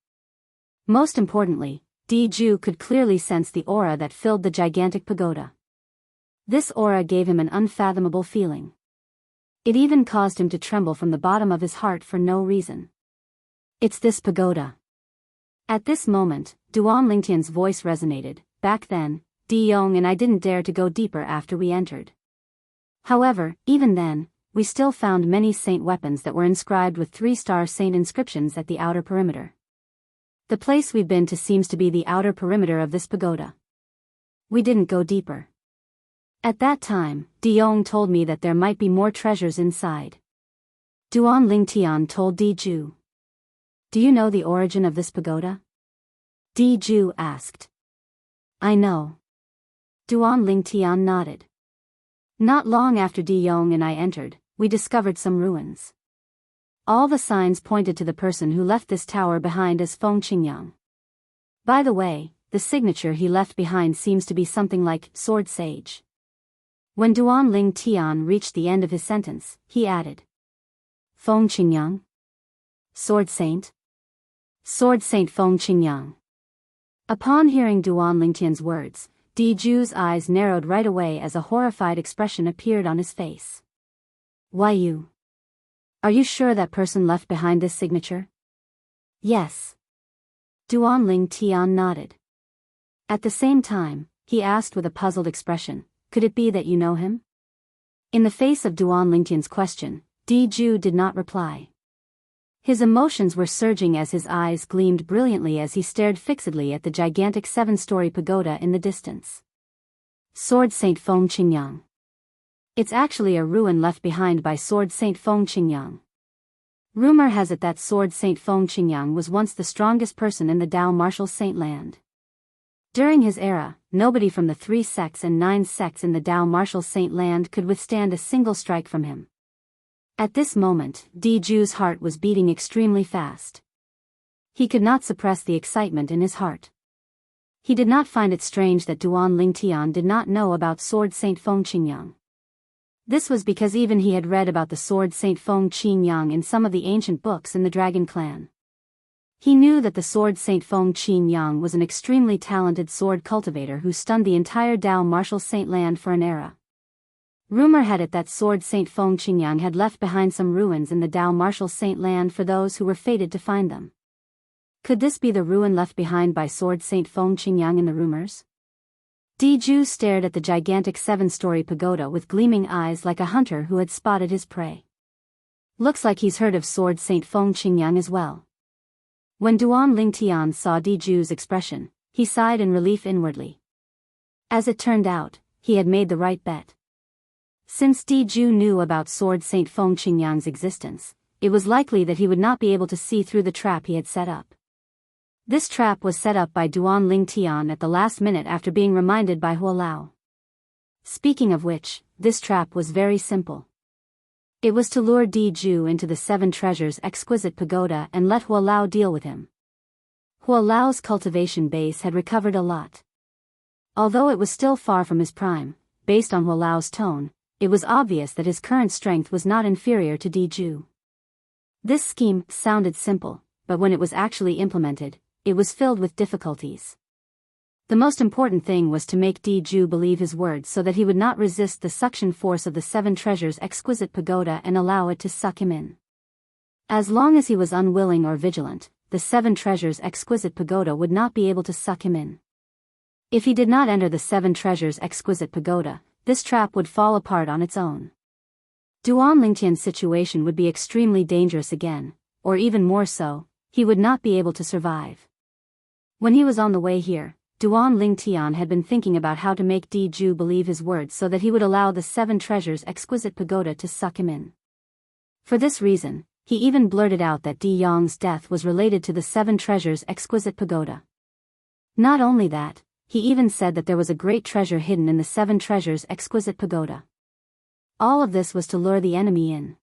Most importantly, Di Ju could clearly sense the aura that filled the gigantic pagoda. This aura gave him an unfathomable feeling. It even caused him to tremble from the bottom of his heart for no reason. It's this pagoda. At this moment, Duan Lingtian's voice resonated. Back then, Di Yong and I didn't dare to go deeper after we entered. However, even then, we still found many saint weapons that were inscribed with 3-star saint inscriptions at the outer perimeter. The place we've been to seems to be the outer perimeter of this pagoda. We didn't go deeper. At that time, Di Yong told me that there might be more treasures inside. Duan Lingtian told Di Ju. Do you know the origin of this pagoda? Di Ju asked. I know. Duan Lingtian nodded. Not long after Di Yong and I entered, we discovered some ruins. All the signs pointed to the person who left this tower behind as Feng Qingyang. By the way, the signature he left behind seems to be something like Sword Sage. When Duan Lingtian reached the end of his sentence, he added. Feng Qingyang? Sword Saint? Sword Saint Feng Qingyang. Upon hearing Duan Lingtian's words, Di Ju's eyes narrowed right away as a horrified expression appeared on his face. Why you? Are you sure that person left behind this signature? Yes. Duan Lingtian nodded. At the same time, he asked with a puzzled expression, could it be that you know him? In the face of Duan Lingtian's question, Di Ju did not reply. His emotions were surging as his eyes gleamed brilliantly as he stared fixedly at the gigantic 7-story pagoda in the distance. Sword Saint Feng Qingyang. It's actually a ruin left behind by Sword Saint Feng Qingyang. Rumor has it that Sword Saint Feng Qingyang was once the strongest person in the Dao Martial Saint Land. During his era, nobody from the 3 sects and 9 sects in the Dao Martial Saint Land could withstand a single strike from him. At this moment, Di Ju's heart was beating extremely fast. He could not suppress the excitement in his heart. He did not find it strange that Duan Lingtian did not know about Sword Saint Feng Qingyang. This was because even he had read about the Sword Saint Feng Qingyang in some of the ancient books in the Dragon Clan. He knew that the Sword Saint Feng Qingyang was an extremely talented sword cultivator who stunned the entire Dao Martial Saint Land for an era. Rumor had it that Sword Saint Feng Qingyang had left behind some ruins in the Dao Martial Saint Land for those who were fated to find them. Could this be the ruin left behind by Sword Saint Feng Qingyang in the rumors? Diju stared at the gigantic 7-story pagoda with gleaming eyes like a hunter who had spotted his prey. Looks like he's heard of Sword Saint Feng Qingyang as well. When Duan Lingtian saw Diju's expression, he sighed in relief inwardly. As it turned out, he had made the right bet. Since Diju knew about Sword Saint Feng Qingyang's existence, it was likely that he would not be able to see through the trap he had set up. This trap was set up by Duan Lingtian at the last minute after being reminded by Huolao. Speaking of which, this trap was very simple. It was to lure Diju into the 7 Treasures exquisite pagoda and let Huolao deal with him. Huolao's cultivation base had recovered a lot. Although it was still far from his prime, based on Huolao's tone, it was obvious that his current strength was not inferior to Diju. This scheme sounded simple, but when it was actually implemented, it was filled with difficulties. The most important thing was to make Diju believe his words so that he would not resist the suction force of the 7 Treasures exquisite pagoda and allow it to suck him in. As long as he was unwilling or vigilant, the 7 Treasures exquisite pagoda would not be able to suck him in. If he did not enter the 7 Treasures exquisite pagoda, this trap would fall apart on its own. Duan Lingtian's situation would be extremely dangerous again, or even more so, he would not be able to survive. When he was on the way here, Duan Lingtian had been thinking about how to make Diju believe his words so that he would allow the 7 Treasures exquisite pagoda to suck him in. For this reason, he even blurted out that Di Yong's death was related to the 7 Treasures exquisite pagoda. Not only that, he even said that there was a great treasure hidden in the 7 Treasures exquisite pagoda. All of this was to lure the enemy in.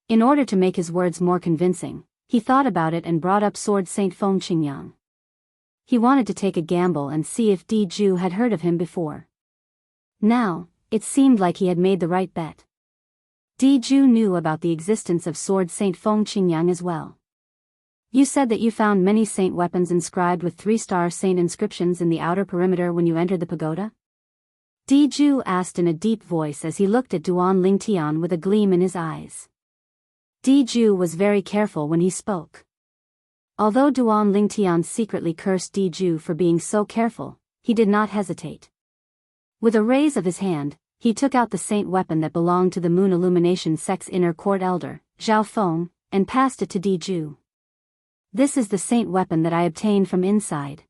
In order to make his words more convincing, he thought about it and brought up Sword Saint Feng Qingyang. He wanted to take a gamble and see if Diju had heard of him before. Now, it seemed like he had made the right bet. Diju knew about the existence of Sword Saint Feng Qingyang as well. You said that you found many saint weapons inscribed with 3-star saint inscriptions in the outer perimeter when you entered the pagoda? Diju asked in a deep voice as he looked at Duan Lingtian with a gleam in his eyes. Diju was very careful when he spoke. Although Duan Lingtian secretly cursed Diju for being so careful, he did not hesitate. With a raise of his hand, he took out the saint weapon that belonged to the Moon Illumination sect's inner court elder, Zhao Feng, and passed it to Diju. This is the saint weapon that I obtained from inside.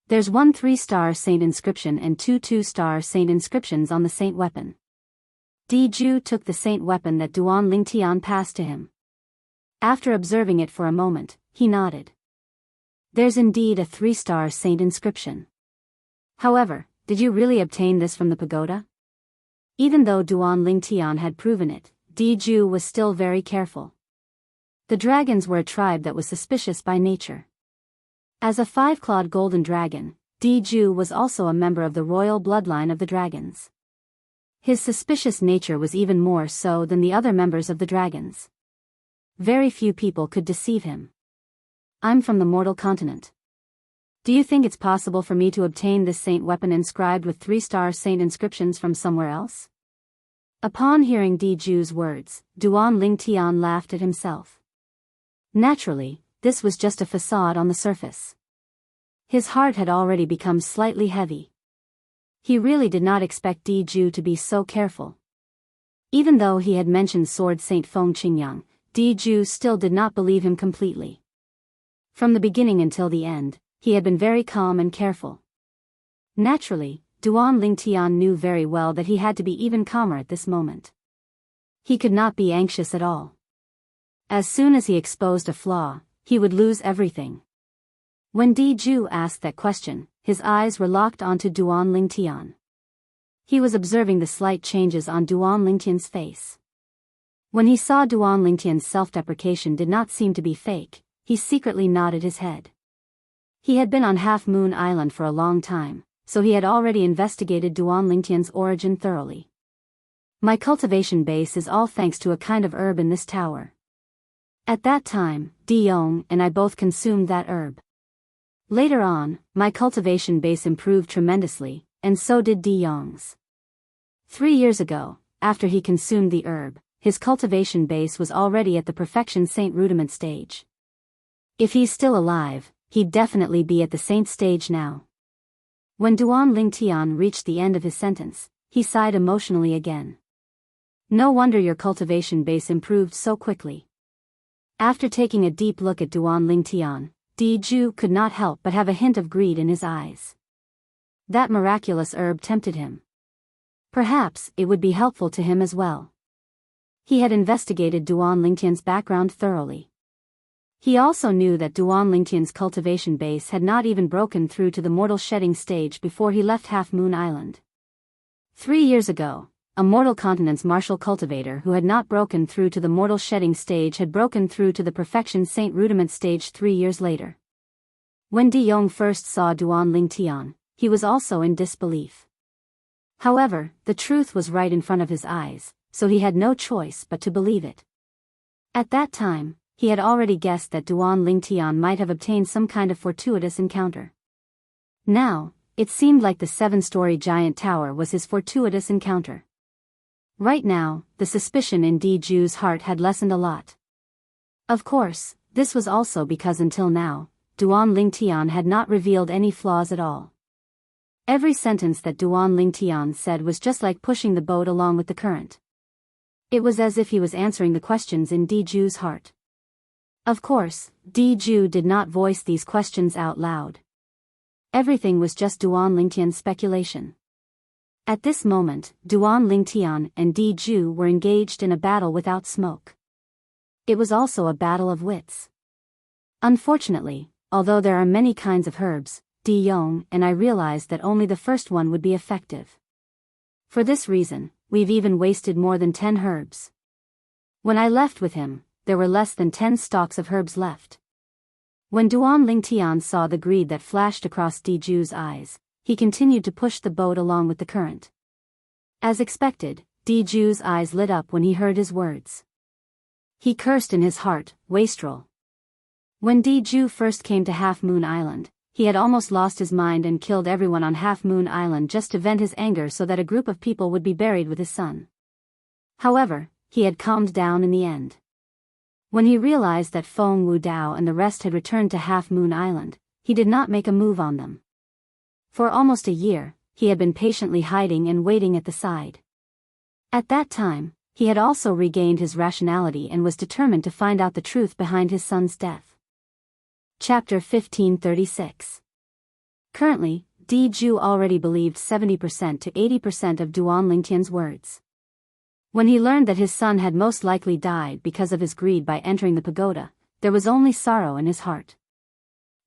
There's 1 3-star saint inscription and 2 2-star saint inscriptions on the saint weapon. Diju took the saint weapon that Duan Lingtian passed to him. After observing it for a moment, he nodded. There's indeed a 3-star saint inscription. However, did you really obtain this from the pagoda? Even though Duan Lingtian had proven it, Diju was still very careful. The dragons were a tribe that was suspicious by nature. As a 5-clawed golden dragon, Diju was also a member of the royal bloodline of the dragons. His suspicious nature was even more so than the other members of the dragons. Very few people could deceive him. I'm from the mortal continent. Do you think it's possible for me to obtain this saint weapon inscribed with 3-star saint inscriptions from somewhere else? Upon hearing Diju's words, Duan Lingtian laughed at himself. Naturally, this was just a facade on the surface. His heart had already become slightly heavy. He really did not expect Diju to be so careful. Even though he had mentioned Sword Saint Feng Qingyang, Diju still did not believe him completely. From the beginning until the end, he had been very calm and careful. Naturally, Duan Lingtian knew very well that he had to be even calmer at this moment. He could not be anxious at all. As soon as he exposed a flaw, he would lose everything. When Diju asked that question, his eyes were locked onto Duan Lingtian. He was observing the slight changes on Duan Lingtian's face. When he saw Duan Lingtian's self-deprecation did not seem to be fake, he secretly nodded his head. He had been on Half Moon Island for a long time, so he had already investigated Duan Lingtian's origin thoroughly. My cultivation base is all thanks to a kind of herb in this tower. At that time, Di Yong and I both consumed that herb. Later on, my cultivation base improved tremendously, and so did Di Yong's. 3 years ago, after he consumed the herb, his cultivation base was already at the perfection saint rudiment stage. If he's still alive, he'd definitely be at the saint stage now. When Duan Lingtian reached the end of his sentence, he sighed emotionally again. No wonder your cultivation base improved so quickly. After taking a deep look at Duan Lingtian, Di Ju could not help but have a hint of greed in his eyes. That miraculous herb tempted him. Perhaps it would be helpful to him as well. He had investigated Duan Lingtian's background thoroughly. He also knew that Duan Lingtian's cultivation base had not even broken through to the mortal shedding stage before he left Half Moon Island. 3 years ago, a mortal continent's martial cultivator who had not broken through to the mortal shedding stage had broken through to the perfection saint rudiment stage 3 years later. When Di Yong first saw Duan Lingtian, he was also in disbelief. However, the truth was right in front of his eyes, so he had no choice but to believe it. At that time, he had already guessed that Duan Lingtian might have obtained some kind of fortuitous encounter. Now, it seemed like the 7-story giant tower was his fortuitous encounter. Right now, the suspicion in Di Ju's heart had lessened a lot. Of course, this was also because until now, Duan Lingtian had not revealed any flaws at all. Every sentence that Duan Lingtian said was just like pushing the boat along with the current. It was as if he was answering the questions in Di Ju's heart. Of course, Di Ju did not voice these questions out loud. Everything was just Duan Lingtian's speculation. At this moment, Duan Lingtian and Di Ju were engaged in a battle without smoke. It was also a battle of wits. Unfortunately, although there are many kinds of herbs, Di Yong and I realized that only the first one would be effective. For this reason, we've even wasted more than 10 herbs. When I left with him, there were less than 10 stalks of herbs left. When Duan Lingtian saw the greed that flashed across Di Ju's eyes, he continued to push the boat along with the current. As expected, Di Ju's eyes lit up when he heard his words. He cursed in his heart, wastrel. When Di Ju first came to Half Moon Island, he had almost lost his mind and killed everyone on Half Moon Island just to vent his anger so that a group of people would be buried with his son. However, he had calmed down in the end. When he realized that Feng Wu Dao and the rest had returned to Half Moon Island, he did not make a move on them. For almost a year, he had been patiently hiding and waiting at the side. At that time, he had also regained his rationality and was determined to find out the truth behind his son's death. Chapter 1536. Currently, Di Ju already believed 70% to 80% of Duan Lingtian's words. When he learned that his son had most likely died because of his greed by entering the pagoda, there was only sorrow in his heart.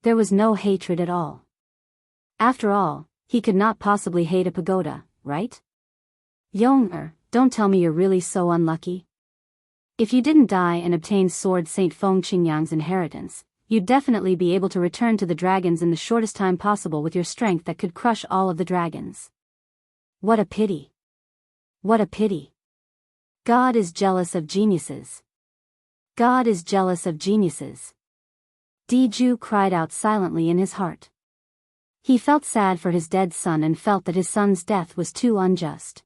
There was no hatred at all. After all, he could not possibly hate a pagoda, right? Yong, don't tell me you're really so unlucky. If you didn't die and obtain Sword Saint Feng Qingyang's inheritance, you'd definitely be able to return to the dragons in the shortest time possible with your strength that could crush all of the dragons. What a pity. What a pity. God is jealous of geniuses. God is jealous of geniuses. Di Ju cried out silently in his heart. He felt sad for his dead son and felt that his son's death was too unjust.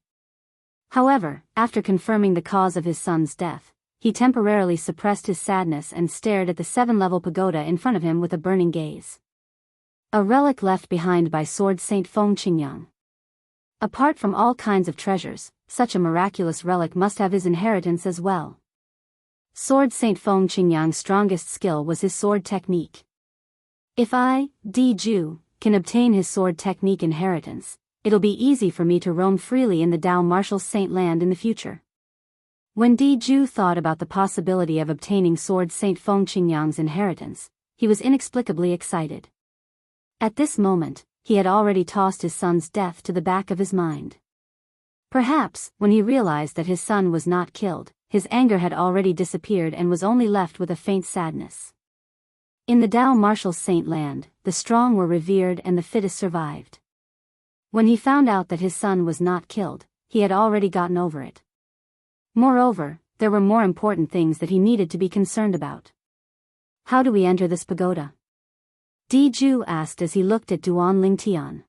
However, after confirming the cause of his son's death, he temporarily suppressed his sadness and stared at the 7-level pagoda in front of him with a burning gaze. A relic left behind by Sword Saint Feng Qingyang. Apart from all kinds of treasures, such a miraculous relic must have his inheritance as well. Sword Saint Feng Qingyang's strongest skill was his sword technique. If I, Di Ju, can obtain his sword technique inheritance, it'll be easy for me to roam freely in the Dao Martial Saint land in the future. When Di Ju thought about the possibility of obtaining Sword Saint Feng Qingyang's inheritance, he was inexplicably excited. At this moment, he had already tossed his son's death to the back of his mind. Perhaps, when he realized that his son was not killed, his anger had already disappeared and was only left with a faint sadness. In the Dao Martial Saint land, the strong were revered and the fittest survived. When he found out that his son was not killed, he had already gotten over it. Moreover, there were more important things that he needed to be concerned about. How do we enter this pagoda? Di Ju asked as he looked at Duan Lingtian.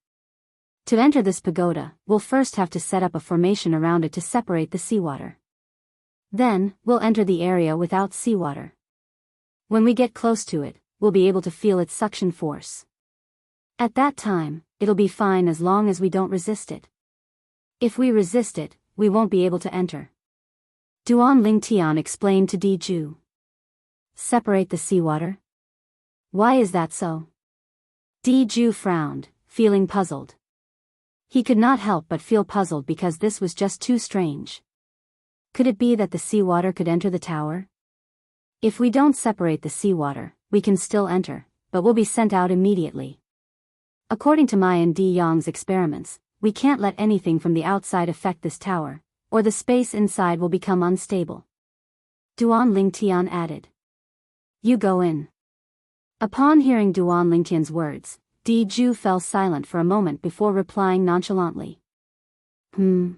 To enter this pagoda, we'll first have to set up a formation around it to separate the seawater. Then, we'll enter the area without seawater. When we get close to it, we'll be able to feel its suction force. At that time, it'll be fine as long as we don't resist it. If we resist it, we won't be able to enter. Duan Lingtian explained to Diju. Separate the seawater? Why is that so? Diju frowned, feeling puzzled. He could not help but feel puzzled because this was just too strange. Could it be that the seawater could enter the tower? If we don't separate the seawater, we can still enter, but we'll be sent out immediately. According to Mai and Di Yang's experiments, we can't let anything from the outside affect this tower, or the space inside will become unstable. Duan Lingtian added. You go in. Upon hearing Duan Lingtian's words, Diju fell silent for a moment before replying nonchalantly. Duan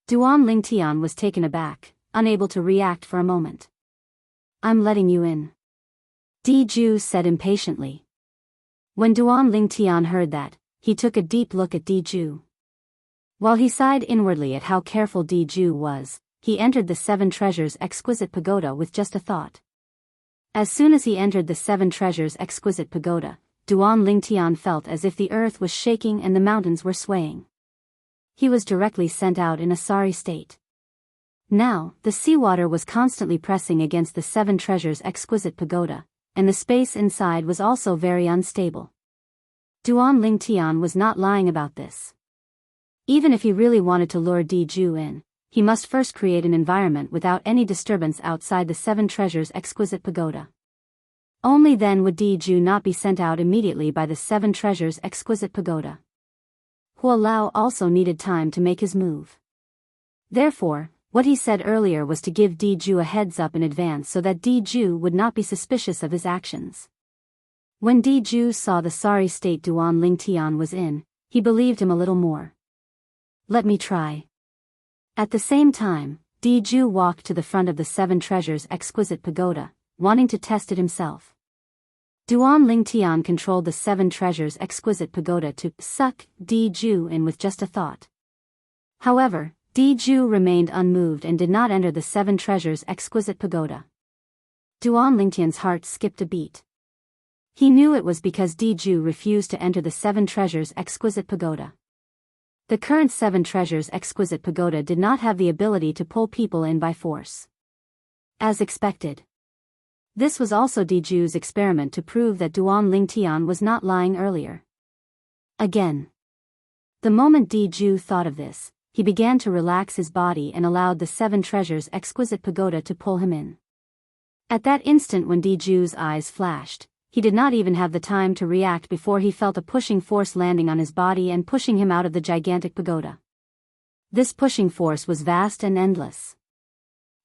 Lingtian was taken aback, unable to react for a moment. I'm letting you in. Diju said impatiently. When Duan Lingtian heard that, he took a deep look at Diju. While he sighed inwardly at how careful Diju was, he entered the Seven Treasures' exquisite pagoda with just a thought. As soon as he entered the Seven Treasures' exquisite pagoda, Duan Lingtian felt as if the earth was shaking and the mountains were swaying. He was directly sent out in a sorry state. Now, the seawater was constantly pressing against the Seven Treasures' exquisite pagoda, and the space inside was also very unstable. Duan Lingtian was not lying about this. Even if he really wanted to lure Diju in, he must first create an environment without any disturbance outside the Seven Treasures' exquisite pagoda. Only then would Diju not be sent out immediately by the Seven Treasures' exquisite pagoda. Hua Lao also needed time to make his move. Therefore, what he said earlier was to give Diju a heads up in advance so that Diju would not be suspicious of his actions. When Diju saw the sorry state Duan Lingtian was in, he believed him a little more. Let me try. At the same time, Diju walked to the front of the Seven Treasures' exquisite pagoda, wanting to test it himself. Duan Lingtian controlled the Seven Treasures' exquisite pagoda to suck Diju in with just a thought. However, Diju remained unmoved and did not enter the Seven Treasures' exquisite pagoda. Duan Lingtian's heart skipped a beat. He knew it was because Diju refused to enter the Seven Treasures' exquisite pagoda. The current Seven Treasures' exquisite pagoda did not have the ability to pull people in by force. As expected. This was also Diju's experiment to prove that Duan Lingtian was not lying earlier. Again. The moment Diju thought of this, he began to relax his body and allowed the Seven Treasures' exquisite pagoda to pull him in. At that instant when Diju's eyes flashed, he did not even have the time to react before he felt a pushing force landing on his body and pushing him out of the gigantic pagoda. This pushing force was vast and endless.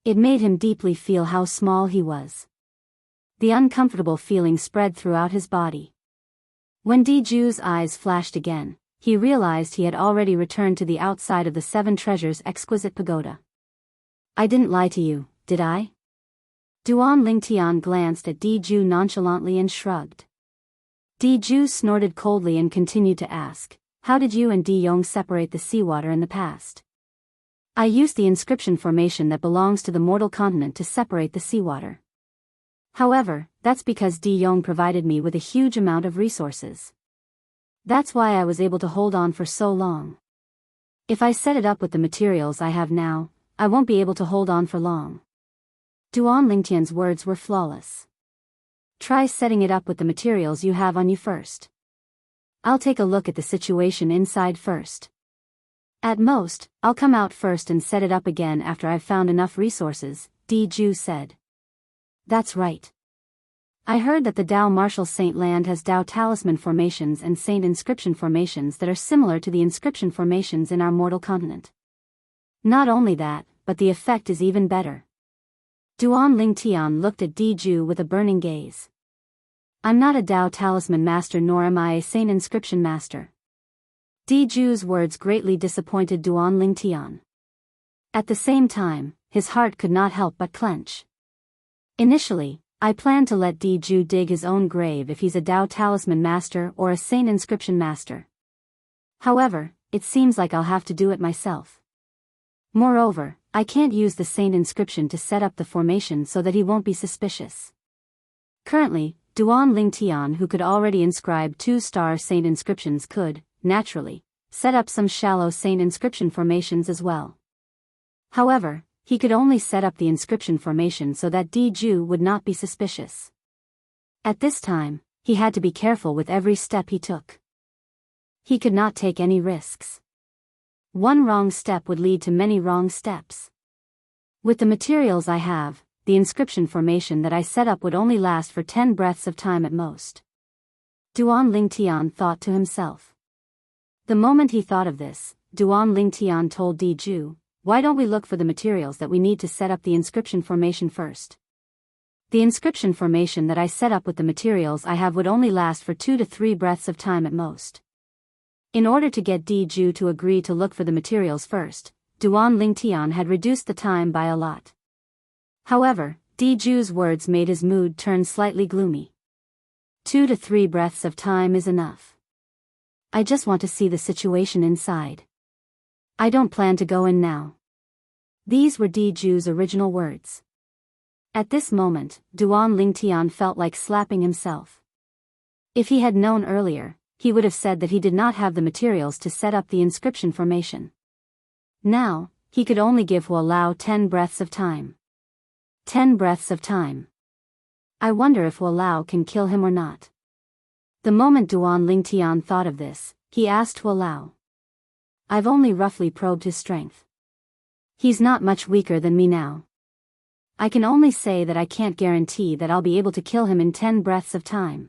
It made him deeply feel how small he was. The uncomfortable feeling spread throughout his body. When Diju's eyes flashed again, he realized he had already returned to the outside of the Seven Treasures' exquisite pagoda. I didn't lie to you, did I? Duan Lingtian glanced at Diju nonchalantly and shrugged. Diju snorted coldly and continued to ask, how did you and Di Yong separate the seawater in the past? I used the inscription formation that belongs to the mortal continent to separate the seawater. However, that's because Di Yong provided me with a huge amount of resources. That's why I was able to hold on for so long. If I set it up with the materials I have now, I won't be able to hold on for long. Duan Lingtian's words were flawless. Try setting it up with the materials you have on you first. I'll take a look at the situation inside first. At most, I'll come out first and set it up again after I've found enough resources, Diju said. That's right. I heard that the Dao Martial Saint Land has Dao Talisman formations and Saint Inscription formations that are similar to the inscription formations in our mortal continent. Not only that, but the effect is even better. Duan Lingtian looked at Diju with a burning gaze. I'm not a Dao Talisman master nor am I a Saint Inscription master. Diju's words greatly disappointed Duan Lingtian. At the same time, his heart could not help but clench. Initially, I planned to let Diju dig his own grave if he's a Dao Talisman master or a Saint Inscription master. However, it seems like I'll have to do it myself. Moreover, I can't use the Saint Inscription to set up the formation so that he won't be suspicious. Currently, Duan Lingtian, who could already inscribe 2-star saint inscriptions, could, naturally, set up some shallow saint inscription formations as well. However, he could only set up the inscription formation so that Diju would not be suspicious. At this time, he had to be careful with every step he took. He could not take any risks. One wrong step would lead to many wrong steps. With the materials I have, the inscription formation that I set up would only last for 10 breaths of time at most. Duan Lingtian thought to himself. The moment he thought of this, Duan Lingtian told Diju, "Why don't we look for the materials that we need to set up the inscription formation first? The inscription formation that I set up with the materials I have would only last for 2 to 3 breaths of time at most." In order to get Diju to agree to look for the materials first, Duan Lingtian had reduced the time by a lot. However, Diju's words made his mood turn slightly gloomy. 2 to 3 breaths of time is enough. I just want to see the situation inside. I don't plan to go in now. These were Diju's original words. At this moment, Duan Lingtian felt like slapping himself. If he had known earlier, he would have said that he did not have the materials to set up the inscription formation. Now, he could only give Huolao 10 breaths of time. 10 breaths of time. I wonder if Huolao can kill him or not. The moment Duan Lingtian thought of this, he asked Huolao. I've only roughly probed his strength. He's not much weaker than me now. I can only say that I can't guarantee that I'll be able to kill him in 10 breaths of time.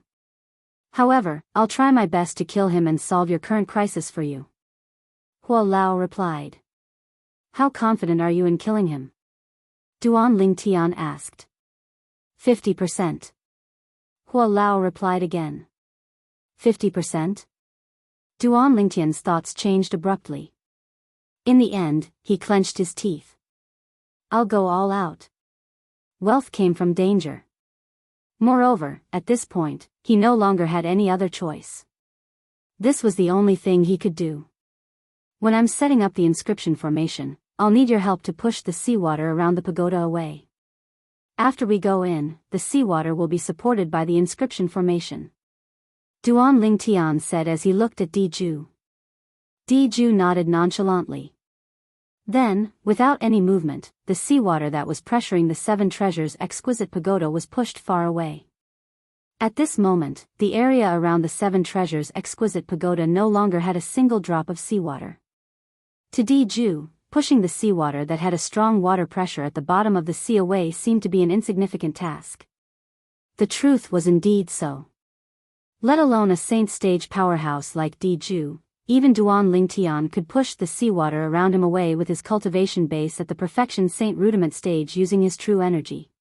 However, I'll try my best to kill him and solve your current crisis for you. Huolao replied. How confident are you in killing him? Duan Lingtian asked. 50%. Huolao replied again. 50%? Duan Lingtian's thoughts changed abruptly. In the end, he clenched his teeth. I'll go all out. Wealth came from danger. Moreover, at this point, he no longer had any other choice. This was the only thing he could do. When I'm setting up the inscription formation, I'll need your help to push the seawater around the pagoda away. After we go in, the seawater will be supported by the inscription formation. Duan Lingtian said as he looked at Diju. Diju nodded nonchalantly. Then, without any movement, the seawater that was pressuring the 7 treasures' exquisite pagoda was pushed far away. At this moment, the area around the 7 treasures' exquisite pagoda no longer had a single drop of seawater. To Diju, pushing the seawater that had a strong water pressure at the bottom of the sea away seemed to be an insignificant task. The truth was indeed so. Let alone a saint stage powerhouse like Diju, even Duan Lingtian could push the seawater around him away with his cultivation base at the perfection saint rudiment stage using his true energy.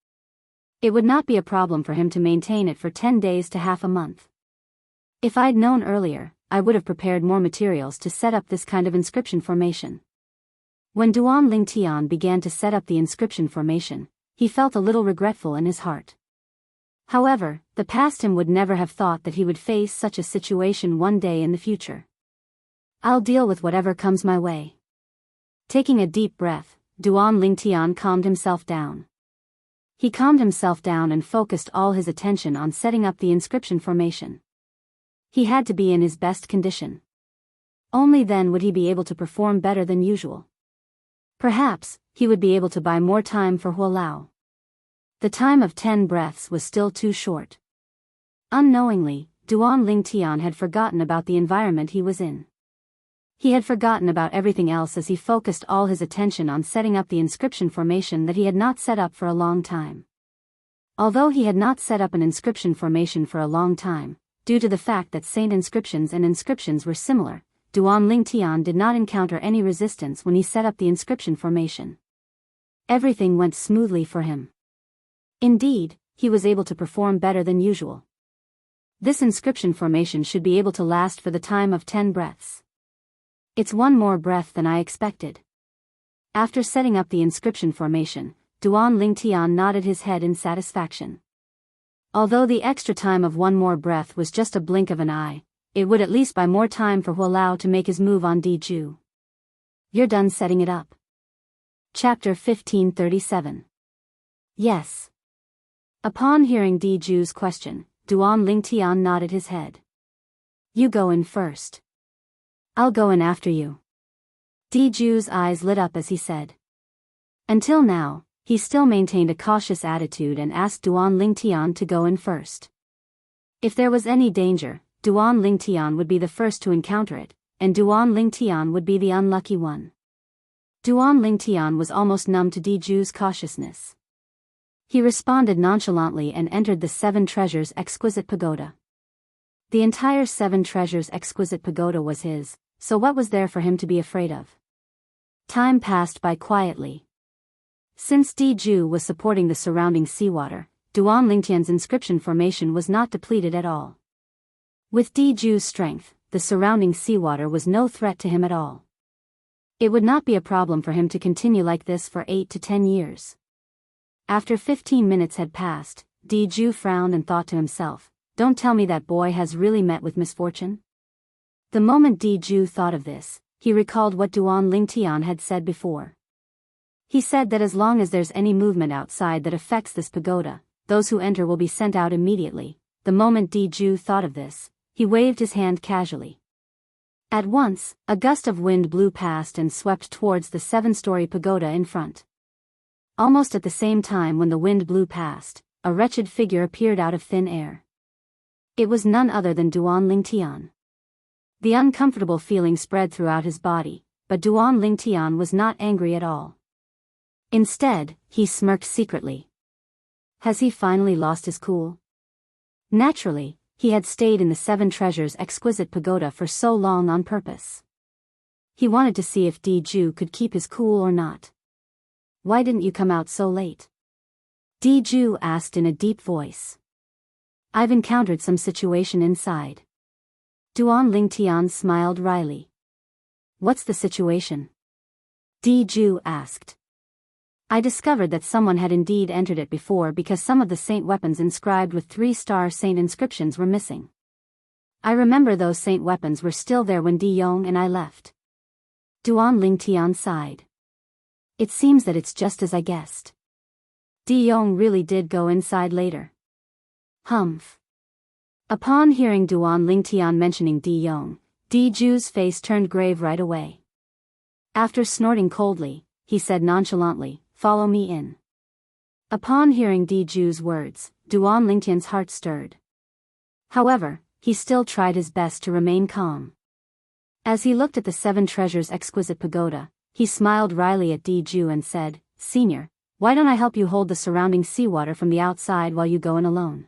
It would not be a problem for him to maintain it for 10 days to half a month. If I'd known earlier, I would have prepared more materials to set up this kind of inscription formation. When Duan Lingtian began to set up the inscription formation, he felt a little regretful in his heart. However, the past him would never have thought that he would face such a situation one day in the future. I'll deal with whatever comes my way. Taking a deep breath, Duan Lingtian calmed himself down. He calmed himself down and focused all his attention on setting up the inscription formation. He had to be in his best condition. Only then would he be able to perform better than usual. Perhaps, he would be able to buy more time for Huolao. The time of 10 breaths was still too short. Unknowingly, Duan Lingtian had forgotten about the environment he was in. He had forgotten about everything else as he focused all his attention on setting up the inscription formation that he had not set up for a long time. Although he had not set up an inscription formation for a long time, due to the fact that saint inscriptions and inscriptions were similar, Duan Lingtian did not encounter any resistance when he set up the inscription formation. Everything went smoothly for him. Indeed, he was able to perform better than usual. This inscription formation should be able to last for the time of 10 breaths. It's one more breath than I expected. After setting up the inscription formation, Duan Lingtian nodded his head in satisfaction. Although the extra time of one more breath was just a blink of an eye, it would at least buy more time for Huolao to make his move on Diju. You're done setting it up. Chapter 1537. Yes. Upon hearing Diju's question, Duan Lingtian nodded his head. You go in first. I'll go in after you. Diju's eyes lit up as he said. Until now, he still maintained a cautious attitude and asked Duan Lingtian to go in first. If there was any danger, Duan Lingtian would be the first to encounter it, and Duan Lingtian would be the unlucky one. Duan Lingtian was almost numb to Diju's cautiousness. He responded nonchalantly and entered the Seven Treasures Exquisite Pagoda. The entire Seven Treasures Exquisite Pagoda was his, so what was there for him to be afraid of? Time passed by quietly. Since Diju was supporting the surrounding seawater, Duan Lingtian's inscription formation was not depleted at all. With Diju's strength, the surrounding seawater was no threat to him at all. It would not be a problem for him to continue like this for 8 to 10 years. After 15 minutes had passed, Diju frowned and thought to himself, don't tell me that boy has really met with misfortune? The moment Diju thought of this, he recalled what Duan Lingtian had said before. He said that as long as there's any movement outside that affects this pagoda, those who enter will be sent out immediately. The moment Diju thought of this, he waved his hand casually. At once, a gust of wind blew past and swept towards the 7-story pagoda in front. Almost at the same time when the wind blew past, a wretched figure appeared out of thin air. It was none other than Duan Lingtian. The uncomfortable feeling spread throughout his body, but Duan Lingtian was not angry at all. Instead, he smirked secretly. Has he finally lost his cool? Naturally, he had stayed in the Seven Treasures Exquisite Pagoda for so long on purpose. He wanted to see if Diju could keep his cool or not. Why didn't you come out so late? Diju asked in a deep voice. I've encountered some situation inside. Duan Lingtian smiled wryly. What's the situation? Diju asked. I discovered that someone had indeed entered it before because some of the saint weapons inscribed with 3-star saint inscriptions were missing. I remember those saint weapons were still there when Di Yong and I left. Duan Lingtian sighed. It seems that it's just as I guessed. Di Yong really did go inside later. Humph. Upon hearing Duan Lingtian mentioning Di Yong, Diju's face turned grave right away. After snorting coldly, he said nonchalantly, follow me in. Upon hearing Diju's words, Duan Lingtian's heart stirred. However, he still tried his best to remain calm. As he looked at the Seven Treasures Exquisite Pagoda, he smiled wryly at Diju and said, Senior, why don't I help you hold the surrounding seawater from the outside while you go in alone?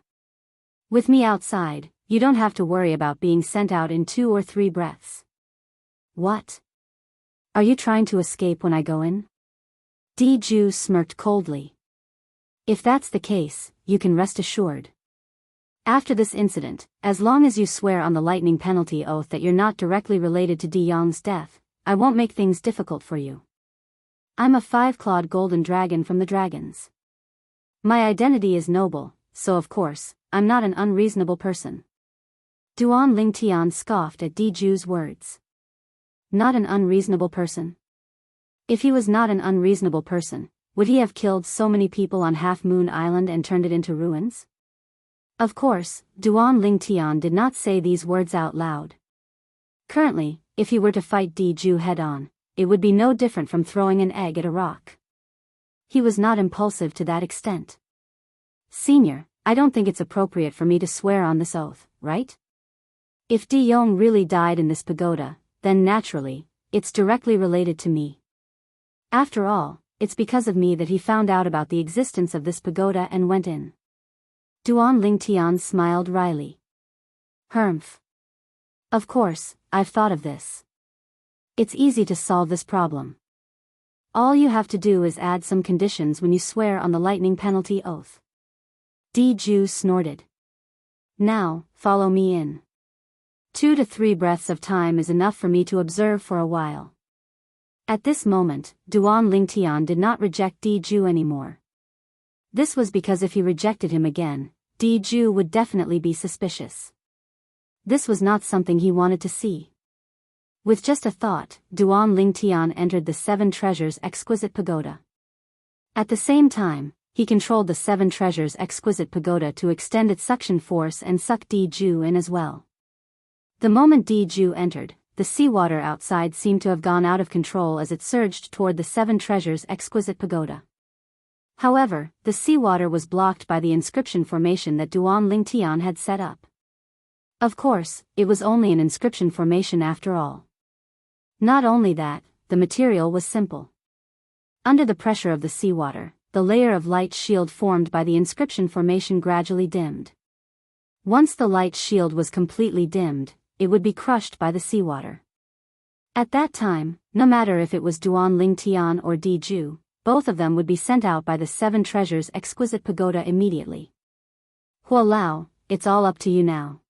With me outside, you don't have to worry about being sent out in 2 or 3 breaths. What? Are you trying to escape when I go in? Diju smirked coldly. If that's the case, you can rest assured. After this incident, as long as you swear on the lightning penalty oath that you're not directly related to Di Yong's death, I won't make things difficult for you. I'm a 5-clawed golden dragon from the dragons. My identity is noble, so of course, I'm not an unreasonable person. Duan Lingtian scoffed at Diju's words. Not an unreasonable person? If he was not an unreasonable person, would he have killed so many people on Half Moon Island and turned it into ruins? Of course, Duan Lingtian did not say these words out loud. Currently, if he were to fight Diju head-on, it would be no different from throwing an egg at a rock. He was not impulsive to that extent. Senior, I don't think it's appropriate for me to swear on this oath, right? If Di Yong really died in this pagoda, then naturally, it's directly related to me. After all, it's because of me that he found out about the existence of this pagoda and went in. Duan Lingtian smiled wryly. Humph. Of course, I've thought of this. It's easy to solve this problem. All you have to do is add some conditions when you swear on the lightning penalty oath. Diju snorted. Now, follow me in. 2 to 3 breaths of time is enough for me to observe for a while. At this moment, Duan Lingtian did not reject Diju anymore. This was because if he rejected him again, Diju would definitely be suspicious. This was not something he wanted to see. With just a thought, Duan Lingtian entered the Seven Treasures Exquisite Pagoda. At the same time, he controlled the seven treasures' exquisite pagoda to extend its suction force and suck Diju in as well. The moment Diju entered, the seawater outside seemed to have gone out of control as it surged toward the seven treasures' exquisite pagoda. However, the seawater was blocked by the inscription formation that Duan Lingtian had set up. Of course, it was only an inscription formation after all. Not only that, the material was simple. Under the pressure of the seawater, the layer of light shield formed by the inscription formation gradually dimmed. Once the light shield was completely dimmed, it would be crushed by the seawater. At that time, no matter if it was Duan Lingtian or Diju, both of them would be sent out by the seven treasures' exquisite pagoda immediately. Huolao, it's all up to you now.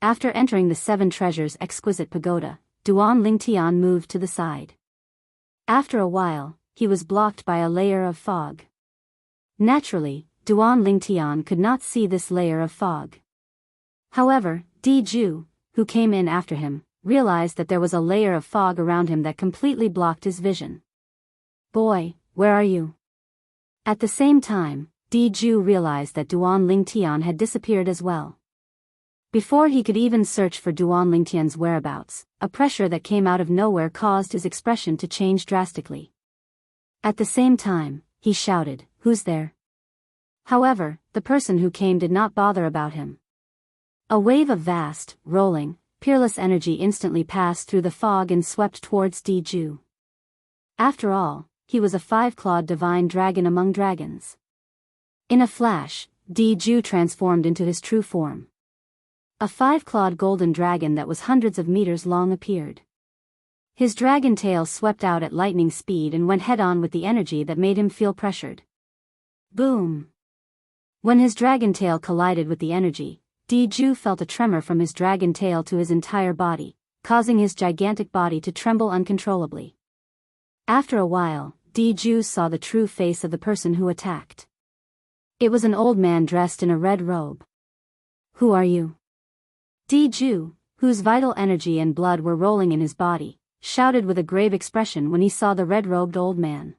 After entering the seven treasures' exquisite pagoda, Duan Lingtian moved to the side. After a while, he was blocked by a layer of fog. Naturally, Duan Lingtian could not see this layer of fog. However, Diju, who came in after him, realized that there was a layer of fog around him that completely blocked his vision. Boy, where are you? At the same time, Diju realized that Duan Lingtian had disappeared as well. Before he could even search for Duan Lingtian's whereabouts, a pressure that came out of nowhere caused his expression to change drastically. At the same time, he shouted, "Who's there?" However, the person who came did not bother about him. A wave of vast, rolling, peerless energy instantly passed through the fog and swept towards Diju. After all, he was a five-clawed divine dragon among dragons. In a flash, Diju transformed into his true form. A five-clawed golden dragon that was hundreds of meters long appeared. His dragon tail swept out at lightning speed and went head-on with the energy that made him feel pressured. Boom! When his dragon tail collided with the energy, Diju felt a tremor from his dragon tail to his entire body, causing his gigantic body to tremble uncontrollably. After a while, Diju saw the true face of the person who attacked. It was an old man dressed in a red robe. "Who are you?" Diju, whose vital energy and blood were rolling in his body, shouted with a grave expression when he saw the red-robed old man.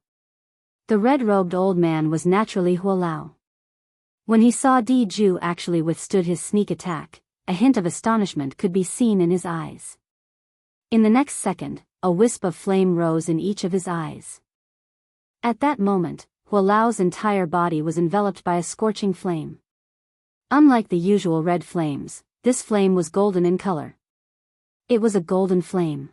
The red-robed old man was naturally Huolao. When he saw Diju actually withstood his sneak attack, a hint of astonishment could be seen in his eyes. In the next second, a wisp of flame rose in each of his eyes. At that moment, Huolao's entire body was enveloped by a scorching flame. Unlike the usual red flames, this flame was golden in color. It was a golden flame.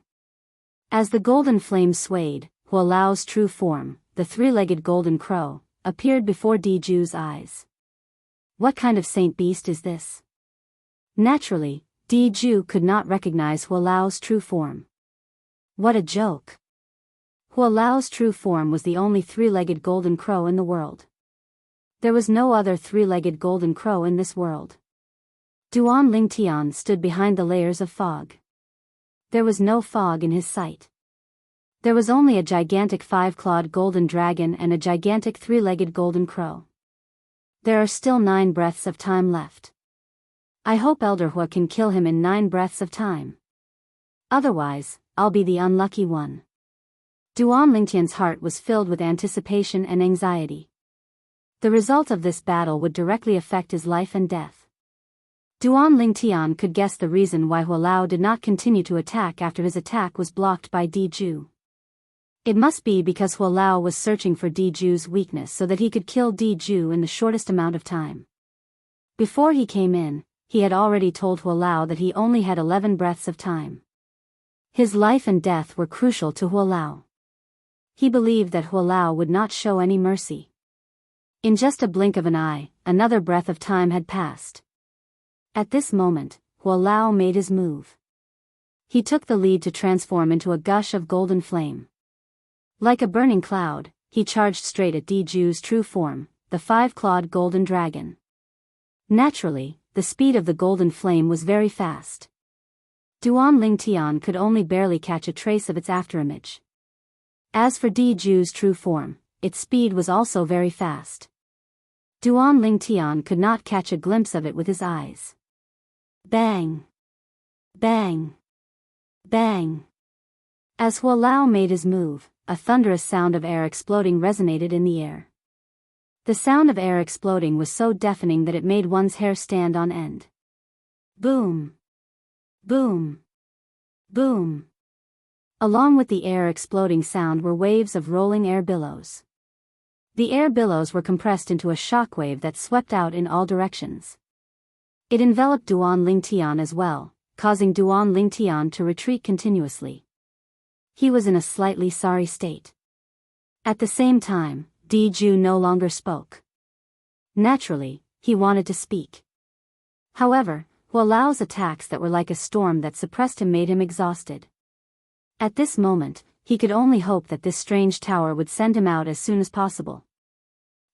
As the golden flame swayed, Huolao's true form, the three-legged golden crow, appeared before Diju's eyes. What kind of saint beast is this? Naturally, Diju could not recognize Huolao's true form. What a joke! Huolao's true form was the only three-legged golden crow in the world. There was no other three-legged golden crow in this world. Duan Lingtian stood behind the layers of fog. There was no fog in his sight. There was only a gigantic five-clawed golden dragon and a gigantic three-legged golden crow. There are still 9 breaths of time left. I hope Elder Hua can kill him in 9 breaths of time. Otherwise, I'll be the unlucky one. Duan Lingtian's heart was filled with anticipation and anxiety. The result of this battle would directly affect his life and death. Duan Lingtian could guess the reason why Huolao did not continue to attack after his attack was blocked by Diju. It must be because Huolao was searching for Diju's weakness so that he could kill Diju in the shortest amount of time. Before he came in, he had already told Huolao that he only had 11 breaths of time. His life and death were crucial to Huolao. He believed that Huolao would not show any mercy. In just a blink of an eye, another breath of time had passed. At this moment, Huolao made his move. He took the lead to transform into a gush of golden flame. Like a burning cloud, he charged straight at Diju's true form, the five-clawed golden dragon. Naturally, the speed of the golden flame was very fast. Duan Lingtian could only barely catch a trace of its afterimage. As for Diju's true form, its speed was also very fast. Duan Lingtian could not catch a glimpse of it with his eyes. Bang! Bang! Bang! As Huolao made his move, a thunderous sound of air exploding resonated in the air. The sound of air exploding was so deafening that it made one's hair stand on end. Boom! Boom! Boom! Along with the air exploding sound were waves of rolling air billows. The air billows were compressed into a shockwave that swept out in all directions. It enveloped Duan Lingtian as well, causing Duan Lingtian to retreat continuously. He was in a slightly sorry state. At the same time, Diju no longer spoke. Naturally, he wanted to speak. However, Hualao's attacks that were like a storm that suppressed him made him exhausted. At this moment, he could only hope that this strange tower would send him out as soon as possible.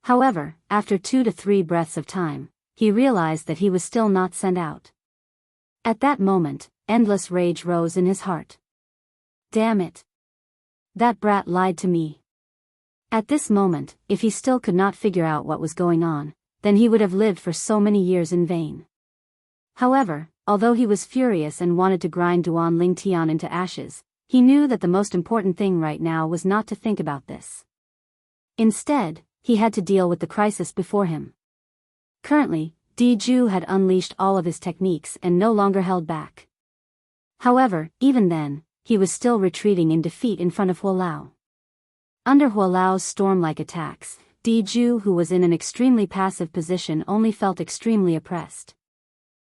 However, after 2 to 3 breaths of time, he realized that he was still not sent out. At that moment, endless rage rose in his heart. Damn it! That brat lied to me. At this moment, if he still could not figure out what was going on, then he would have lived for so many years in vain. However, although he was furious and wanted to grind Duan Lingtian into ashes, he knew that the most important thing right now was not to think about this. Instead, he had to deal with the crisis before him. Currently, Diju had unleashed all of his techniques and no longer held back. However, even then, he was still retreating in defeat in front of Hualao. Under Hualao's storm-like attacks, Diju, who was in an extremely passive position, only felt extremely oppressed.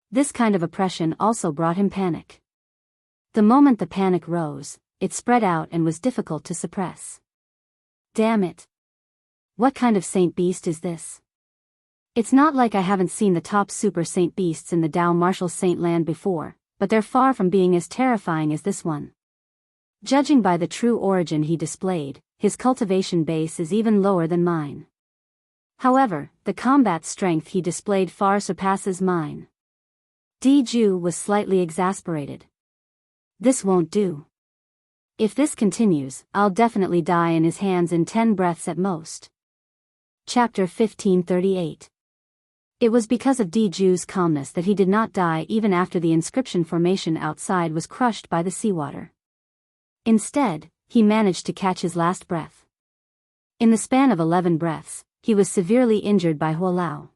This kind of oppression also brought him panic. The moment the panic rose, it spread out and was difficult to suppress. Damn it! What kind of saint beast is this? It's not like I haven't seen the top super saint beasts in the Dao martial saint land before, but they're far from being as terrifying as this one. Judging by the true origin he displayed, his cultivation base is even lower than mine. However, the combat strength he displayed far surpasses mine. Diju was slightly exasperated. This won't do. If this continues, I'll definitely die in his hands in 10 breaths at most. Chapter 1538. It was because of Diju's calmness that he did not die even after the inscription formation outside was crushed by the seawater. Instead, he managed to catch his last breath. In the span of 11 breaths, he was severely injured by Hualao.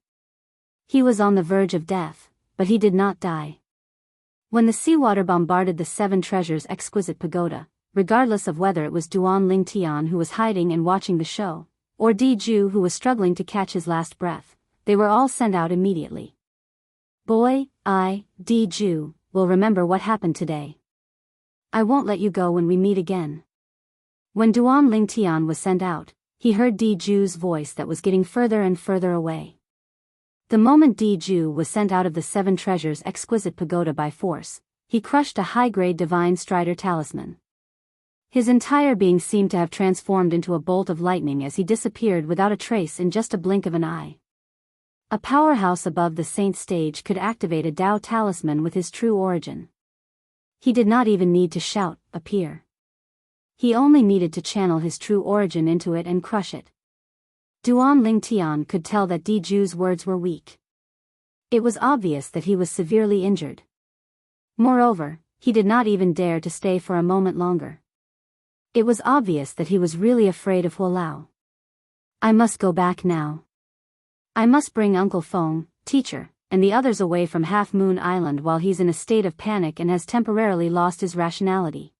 He was on the verge of death, but he did not die. When the seawater bombarded the 7 Treasures' exquisite pagoda, regardless of whether it was Duan Lingtian who was hiding and watching the show, or Diju who was struggling to catch his last breath, they were all sent out immediately. Boy, Diju, will remember what happened today. I won't let you go when we meet again. When Duan Lingtian was sent out, he heard Diju's voice that was getting further and further away. The moment Diju was sent out of the 7 Treasures' exquisite pagoda by force, he crushed a high-grade divine strider talisman. His entire being seemed to have transformed into a bolt of lightning as he disappeared without a trace in just a blink of an eye. A powerhouse above the saint stage could activate a Dao talisman with his true origin. He did not even need to shout, appear. He only needed to channel his true origin into it and crush it. Duan Lingtian could tell that Diju's words were weak. It was obvious that he was severely injured. Moreover, he did not even dare to stay for a moment longer. It was obvious that he was really afraid of Hualao. I must go back now. I must bring Uncle Feng, teacher, and the others away from Half Moon Island while he's in a state of panic and has temporarily lost his rationality.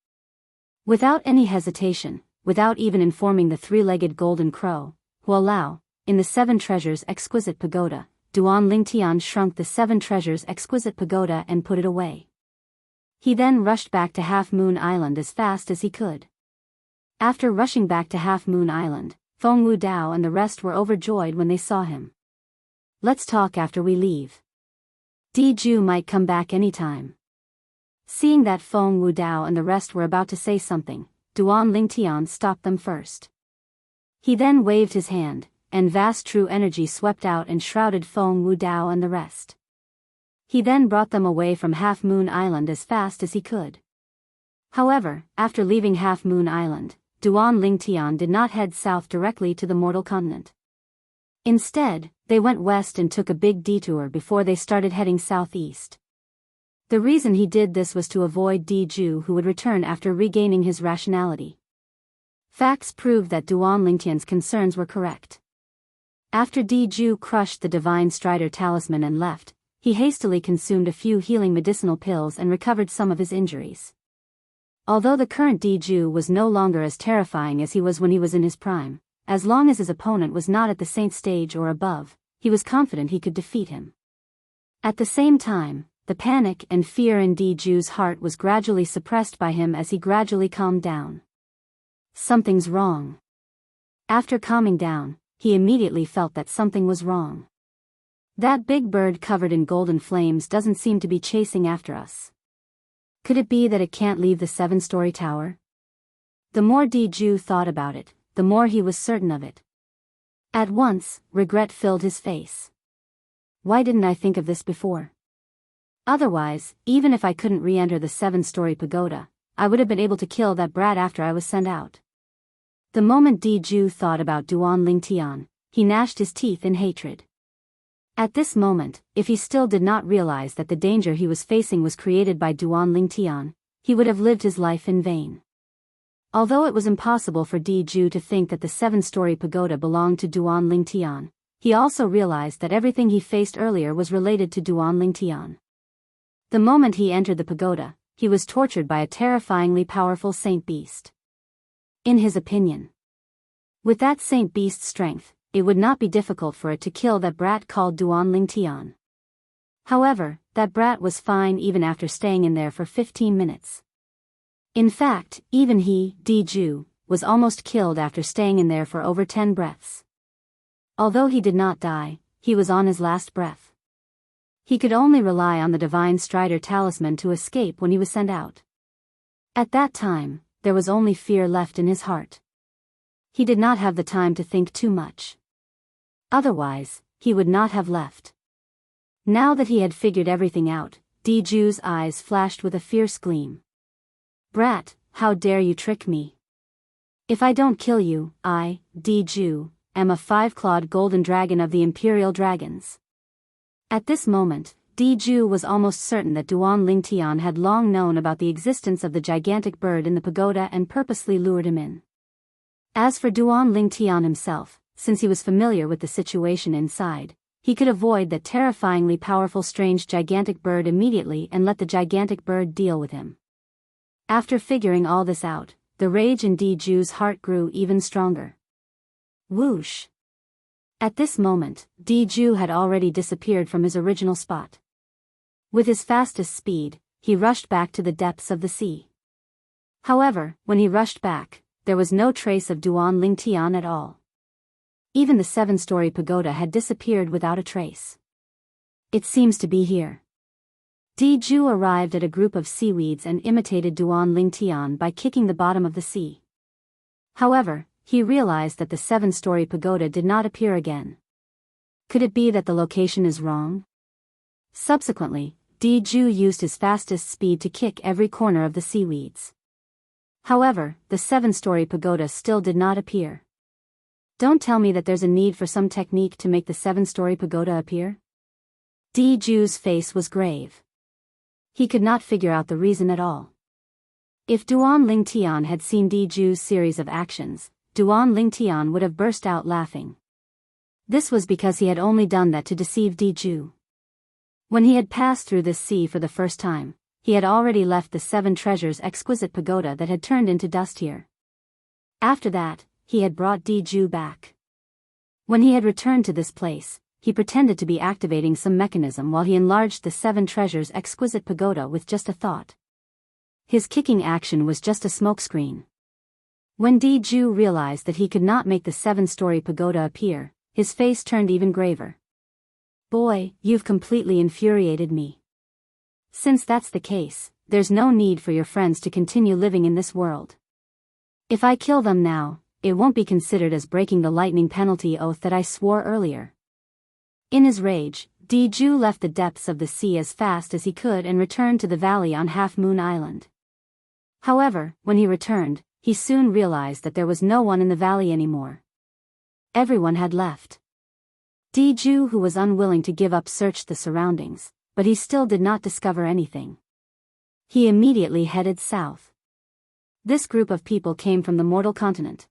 Without any hesitation, without even informing the 3-legged golden crow, Hualao, in the 7 Treasures' exquisite pagoda, Duan Lingtian shrunk the 7 Treasures' exquisite pagoda and put it away. He then rushed back to Half Moon Island as fast as he could. After rushing back to Half Moon Island, Feng Wu Dao and the rest were overjoyed when they saw him. Let's talk after we leave. Diju might come back anytime. Seeing that Feng Wu Dao and the rest were about to say something, Duan Lingtian stopped them first. He then waved his hand, and vast true energy swept out and shrouded Feng Wu Dao and the rest. He then brought them away from Half Moon Island as fast as he could. However, after leaving Half Moon Island, Duan Lingtian did not head south directly to the mortal continent. Instead, they went west and took a big detour before they started heading southeast. The reason he did this was to avoid Diju, who would return after regaining his rationality. Facts proved that Duan Lingtian's concerns were correct. After Diju crushed the Divine Strider talisman and left, he hastily consumed a few healing medicinal pills and recovered some of his injuries. Although the current Diju was no longer as terrifying as he was when he was in his prime, as long as his opponent was not at the saint stage or above, he was confident he could defeat him. At the same time, the panic and fear in Diju's heart was gradually suppressed by him as he gradually calmed down. Something's wrong. After calming down, he immediately felt that something was wrong. That big bird covered in golden flames doesn't seem to be chasing after us. Could it be that it can't leave the 7-story tower? The more Diju thought about it, the more he was certain of it. At once, regret filled his face. Why didn't I think of this before? Otherwise, even if I couldn't re-enter the 7-story pagoda, I would have been able to kill that brat after I was sent out. The moment Diju thought about Duan Lingtian, he gnashed his teeth in hatred. At this moment, if he still did not realize that the danger he was facing was created by Duan Lingtian, he would have lived his life in vain. Although it was impossible for Diju to think that the 7-story pagoda belonged to Duan Lingtian, he also realized that everything he faced earlier was related to Duan Lingtian. The moment he entered the pagoda, he was tortured by a terrifyingly powerful saint beast. In his opinion, with that saint beast's strength, it would not be difficult for it to kill that brat called Duan Lingtian. However, that brat was fine even after staying in there for 15 minutes. In fact, even he, Diju, was almost killed after staying in there for over 10 breaths. Although he did not die, he was on his last breath. He could only rely on the Divine Strider talisman to escape when he was sent out. At that time, there was only fear left in his heart. He did not have the time to think too much. Otherwise, he would not have left. Now that he had figured everything out, Diju's eyes flashed with a fierce gleam. Brat, how dare you trick me? If I don't kill you, I, Diju, am a 5-clawed golden dragon of the Imperial Dragons. At this moment, Diju was almost certain that Duan Lingtian had long known about the existence of the gigantic bird in the pagoda and purposely lured him in. As for Duan Lingtian himself, since he was familiar with the situation inside, he could avoid that terrifyingly powerful strange gigantic bird immediately and let the gigantic bird deal with him. After figuring all this out, the rage in Diju's heart grew even stronger. Whoosh! At this moment, Diju had already disappeared from his original spot. With his fastest speed, he rushed back to the depths of the sea. However, when he rushed back, there was no trace of Duan Lingtian at all. Even the 7-story pagoda had disappeared without a trace. It seems to be here. Diju arrived at a group of seaweeds and imitated Duan Lingtian by kicking the bottom of the sea. However, he realized that the 7-story pagoda did not appear again. Could it be that the location is wrong? Subsequently, Diju used his fastest speed to kick every corner of the seaweeds. However, the 7-story pagoda still did not appear. Don't tell me that there's a need for some technique to make the 7-story pagoda appear? Diju's face was grave. He could not figure out the reason at all. If Duan Lingtian had seen Diju's series of actions, Duan Lingtian would have burst out laughing. This was because he had only done that to deceive Diju. When he had passed through this sea for the first time, he had already left the 7 treasures exquisite pagoda that had turned into dust here. After that, he had brought Diju back. When he had returned to this place, he pretended to be activating some mechanism while he enlarged the 7 treasures exquisite pagoda with just a thought. His kicking action was just a smokescreen. When Diju realized that he could not make the 7-story pagoda appear, his face turned even graver. Boy, you've completely infuriated me. Since that's the case, there's no need for your friends to continue living in this world. If I kill them now, it won't be considered as breaking the lightning penalty oath that I swore earlier. In his rage, Diju left the depths of the sea as fast as he could and returned to the valley on Half Moon Island. However, when he returned, he soon realized that there was no one in the valley anymore. Everyone had left. Diju, who was unwilling to give up, searched the surroundings, but he still did not discover anything. He immediately headed south. This group of people came from the mortal continent.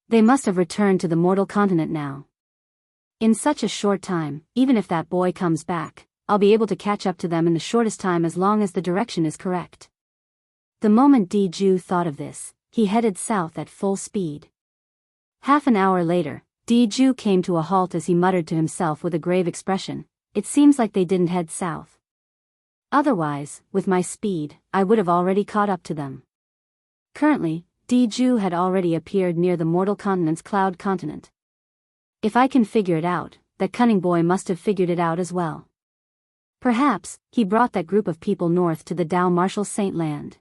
They must have returned to the mortal continent now. In such a short time, even if that boy comes back, I'll be able to catch up to them in the shortest time as long as the direction is correct. The moment Diju thought of this, he headed south at full speed. Half an hour later, Diju came to a halt as he muttered to himself with a grave expression, "It seems like they didn't head south. Otherwise, with my speed, I would have already caught up to them." Currently, Diju had already appeared near the mortal continent's cloud continent. If I can figure it out, that cunning boy must have figured it out as well. Perhaps, he brought that group of people north to the Dao Martial Saint land.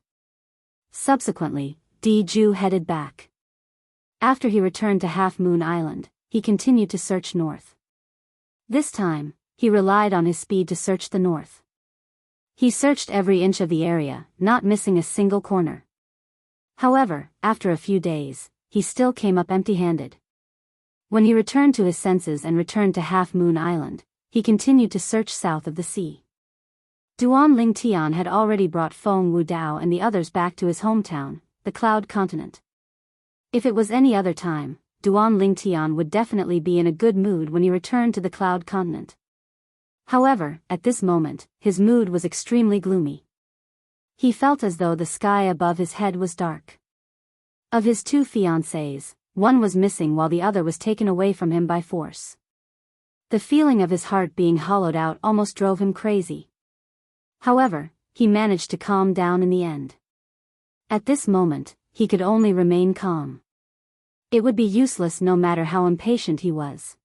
Subsequently, Diju headed back. After he returned to Half Moon Island, he continued to search north. This time, he relied on his speed to search the north. He searched every inch of the area, not missing a single corner. However, after a few days, he still came up empty-handed. When he returned to his senses and returned to Half Moon Island, he continued to search south of the sea. Duan Lingtian had already brought Feng Wudao and the others back to his hometown, the Cloud Continent. If it was any other time, Duan Lingtian would definitely be in a good mood when he returned to the Cloud Continent. However, at this moment, his mood was extremely gloomy. He felt as though the sky above his head was dark. Of his two fiancées, one was missing while the other was taken away from him by force. The feeling of his heart being hollowed out almost drove him crazy. However, he managed to calm down in the end. At this moment, he could only remain calm. It would be useless no matter how impatient he was.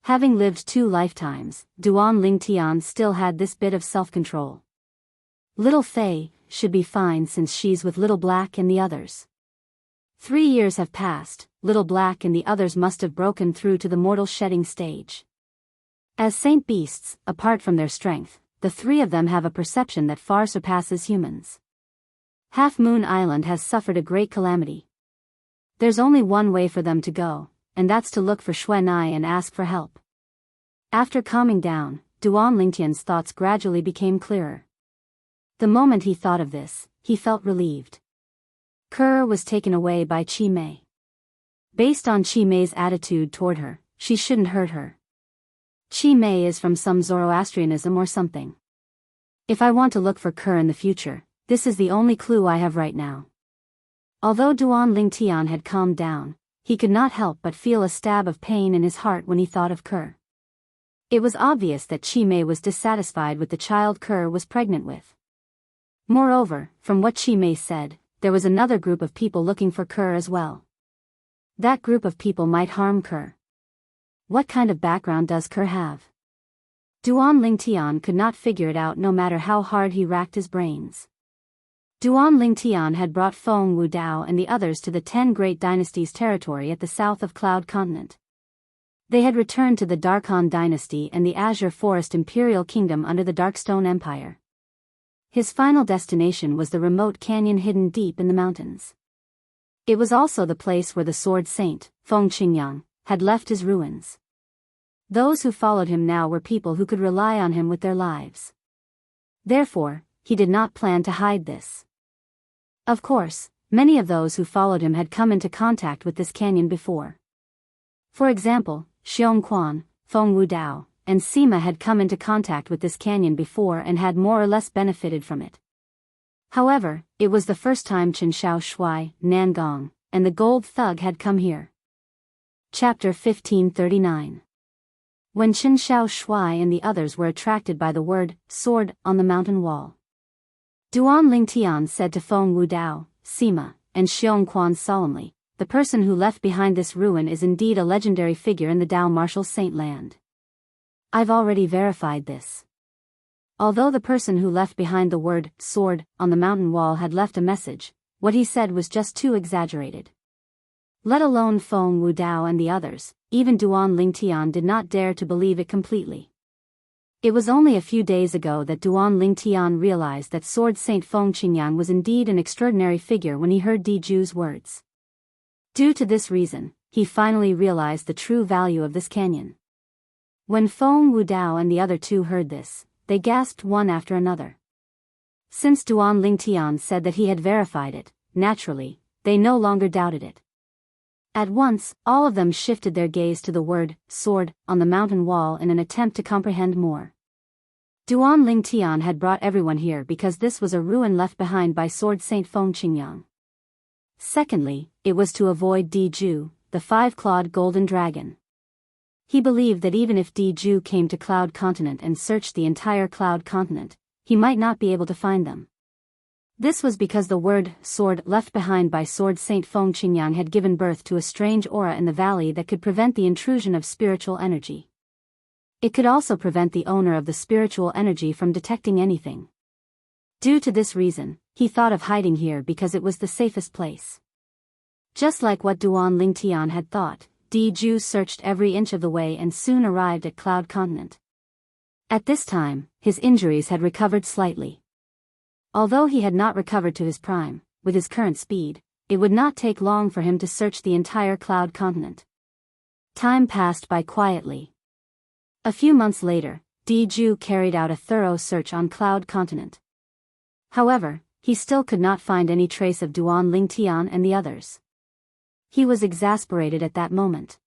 Having lived 2 lifetimes, Duan Lingtian still had this bit of self-control. Little Fei should be fine since she's with Little Black and the others. 3 years have passed, Little Black and the others must have broken through to the mortal shedding stage. As saint beasts, apart from their strength, the 3 of them have a perception that far surpasses humans. Half Moon Island has suffered a great calamity. There's only one way for them to go, and that's to look for Xuanai and ask for help. After calming down, Duan Lingtian's thoughts gradually became clearer. The moment he thought of this, he felt relieved. Kerr was taken away by Qi Mei. Based on Qi Mei's attitude toward her, she shouldn't hurt her. Qi Mei is from some Zoroastrianism or something. If I want to look for Kerr in the future, this is the only clue I have right now. Although Duan Lingtian had calmed down, he could not help but feel a stab of pain in his heart when he thought of Kerr. It was obvious that Qi Mei was dissatisfied with the child Kerr was pregnant with. Moreover, from what Qi Mei said, there was another group of people looking for Kerr as well. That group of people might harm Kerr. What kind of background does Kerr have? Duan Lingtian could not figure it out no matter how hard he racked his brains. Duan Lingtian had brought Feng Wudao and the others to the 10 Great Dynasties territory at the south of Cloud Continent. They had returned to the Darkhan Dynasty and the Azure Forest Imperial Kingdom under the Darkstone Empire. His final destination was the remote canyon hidden deep in the mountains. It was also the place where the sword saint, Feng Qingyang, had left his ruins. Those who followed him now were people who could rely on him with their lives. Therefore, he did not plan to hide this. Of course, many of those who followed him had come into contact with this canyon before. For example, Xiong Quan, Feng Wudao, and Sima had come into contact with this canyon before and had more or less benefited from it. However, it was the first time Chen Xiao Shui, Nangong, and the Gold Thug had come here. Chapter 1539. When Chen Xiao Shui and the others were attracted by the word, sword, on the mountain wall. Duan Lingtian said to Feng Wudao, Sima, and Xiong Quan solemnly, the person who left behind this ruin is indeed a legendary figure in the Dao Martial Saint land. I've already verified this. Although the person who left behind the word, sword, on the mountain wall had left a message, what he said was just too exaggerated. Let alone Feng Wudao and the others, even Duan Lingtian did not dare to believe it completely. It was only a few days ago that Duan Lingtian realized that Sword Saint Feng Qingyang was indeed an extraordinary figure when he heard Diju's words. Due to this reason, he finally realized the true value of this canyon. When Feng Wudao and the other 2 heard this, they gasped one after another. Since Duan Lingtian said that he had verified it, naturally, they no longer doubted it. At once, all of them shifted their gaze to the word, sword, on the mountain wall in an attempt to comprehend more. Duan Lingtian had brought everyone here because this was a ruin left behind by Sword Saint Feng Qingyang. Secondly, it was to avoid Diju, the five-clawed golden dragon. He believed that even if Diju came to Cloud Continent and searched the entire Cloud Continent, he might not be able to find them. This was because the word, sword, left behind by Sword Saint Feng Qingyang had given birth to a strange aura in the valley that could prevent the intrusion of spiritual energy. It could also prevent the owner of the spiritual energy from detecting anything. Due to this reason, he thought of hiding here because it was the safest place. Just like what Duan Lingtian had thought, Diju searched every inch of the way and soon arrived at Cloud Continent. At this time, his injuries had recovered slightly. Although he had not recovered to his prime, with his current speed, it would not take long for him to search the entire Cloud Continent. Time passed by quietly. A few months later, Diju carried out a thorough search on Cloud Continent. However, he still could not find any trace of Duan Lingtian and the others. He was exasperated at that moment.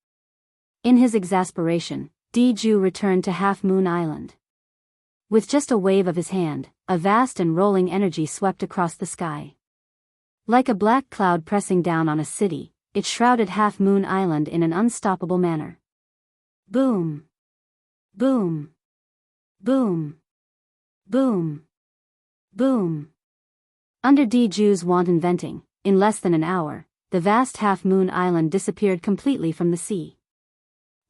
In his exasperation, Diju returned to Half Moon Island. With just a wave of his hand, a vast and rolling energy swept across the sky. Like a black cloud pressing down on a city, it shrouded Half Moon Island in an unstoppable manner. Boom! Boom! Boom! Boom! Boom! Under Diju's wanton venting, in less than an hour, the vast Half Moon Island disappeared completely from the sea.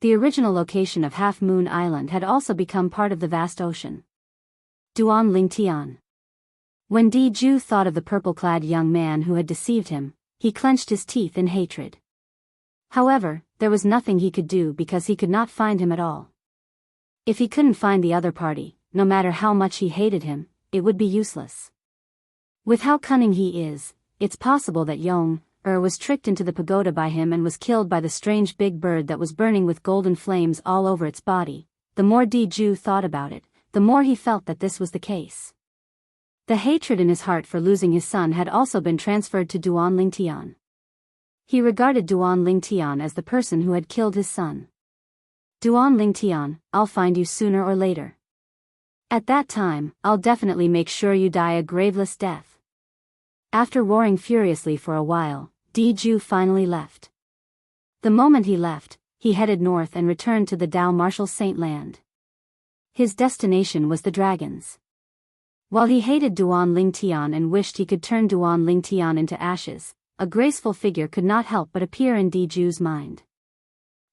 The original location of Half Moon Island had also become part of the vast ocean. Duan Lingtian. When Diju thought of the purple-clad young man who had deceived him, he clenched his teeth in hatred. However, there was nothing he could do because he could not find him at all. If he couldn't find the other party, no matter how much he hated him, it would be useless. With how cunning he is, it's possible that Yong-er was tricked into the pagoda by him and was killed by the strange big bird that was burning with golden flames all over its body. The more Diju thought about it, the more he felt that this was the case. The hatred in his heart for losing his son had also been transferred to Duan Lingtian. He regarded Duan Lingtian as the person who had killed his son. Duan Lingtian, I'll find you sooner or later. At that time, I'll definitely make sure you die a graveless death. After roaring furiously for a while, Diju finally left. The moment he left, he headed north and returned to the Dao Martial Saint Land. His destination was the dragons. While he hated Duan Lingtian and wished he could turn Duan Lingtian into ashes, a graceful figure could not help but appear in Diju's mind.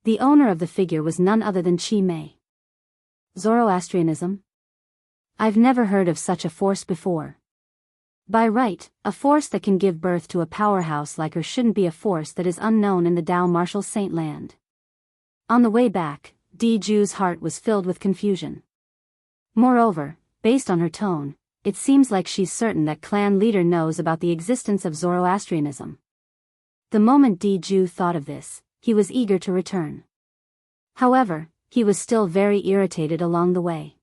The owner of the figure was none other than Qi Mei. Zoroastrianism? I've never heard of such a force before. By right, a force that can give birth to a powerhouse like her shouldn't be a force that is unknown in the Dao Martial Saint Land. On the way back, Diju's heart was filled with confusion. Moreover, based on her tone, it seems like she's certain that clan leader knows about the existence of Zoroastrianism. The moment Diju thought of this, he was eager to return. However, he was still very irritated along the way.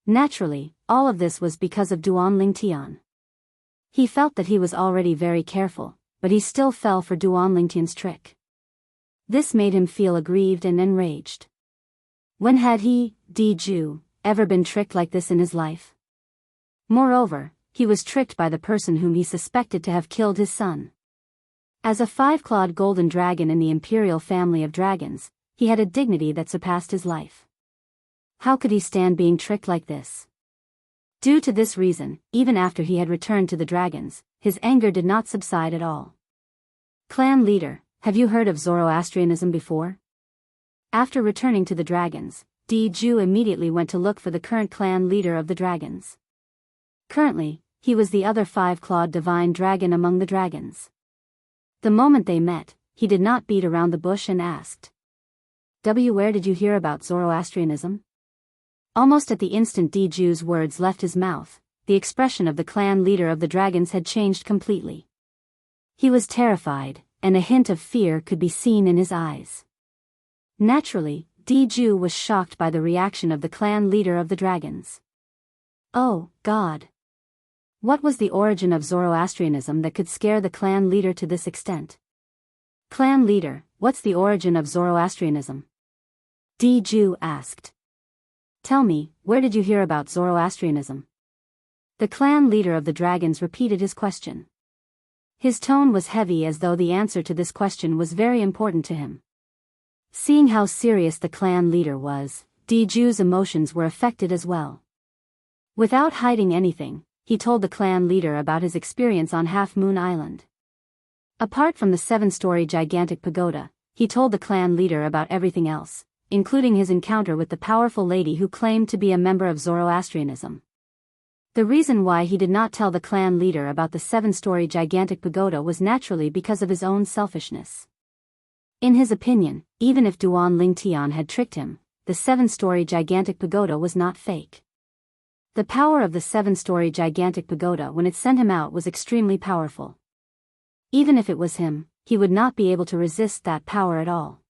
Naturally, all of this was because of Duan Lingtian. He felt that he was already very careful, but he still fell for Duan Lingtian's trick. This made him feel aggrieved and enraged. When had he, Diju, ever been tricked like this in his life? Moreover, he was tricked by the person whom he suspected to have killed his son. As a five-clawed golden dragon in the imperial family of dragons, he had a dignity that surpassed his life. How could he stand being tricked like this? Due to this reason, even after he had returned to the dragons, his anger did not subside at all. Clan leader, have you heard of Zoroastrianism before? After returning to the dragons, Diju immediately went to look for the current clan leader of the dragons. Currently, he was the other five-clawed divine dragon among the dragons. The moment they met, he did not beat around the bush and asked, Where did you hear about Zoroastrianism? Almost at the instant Diju's words left his mouth, the expression of the clan leader of the dragons had changed completely. He was terrified, and a hint of fear could be seen in his eyes. Naturally, Diju was shocked by the reaction of the clan leader of the dragons. Oh, God! What was the origin of Zoroastrianism that could scare the clan leader to this extent? Clan leader, what's the origin of Zoroastrianism? Diju asked. Tell me, where did you hear about Zoroastrianism? The clan leader of the dragons repeated his question. His tone was heavy as though the answer to this question was very important to him. Seeing how serious the clan leader was, Diju's emotions were affected as well. Without hiding anything, he told the clan leader about his experience on Half Moon Island. Apart from the 7-story gigantic pagoda, he told the clan leader about everything else, including his encounter with the powerful lady who claimed to be a member of Zoroastrianism. The reason why he did not tell the clan leader about the 7-story gigantic pagoda was naturally because of his own selfishness. In his opinion, even if Duan Lingtian had tricked him, the 7-story gigantic pagoda was not fake. The power of the 7-story gigantic pagoda when it sent him out was extremely powerful. Even if it was him, he would not be able to resist that power at all.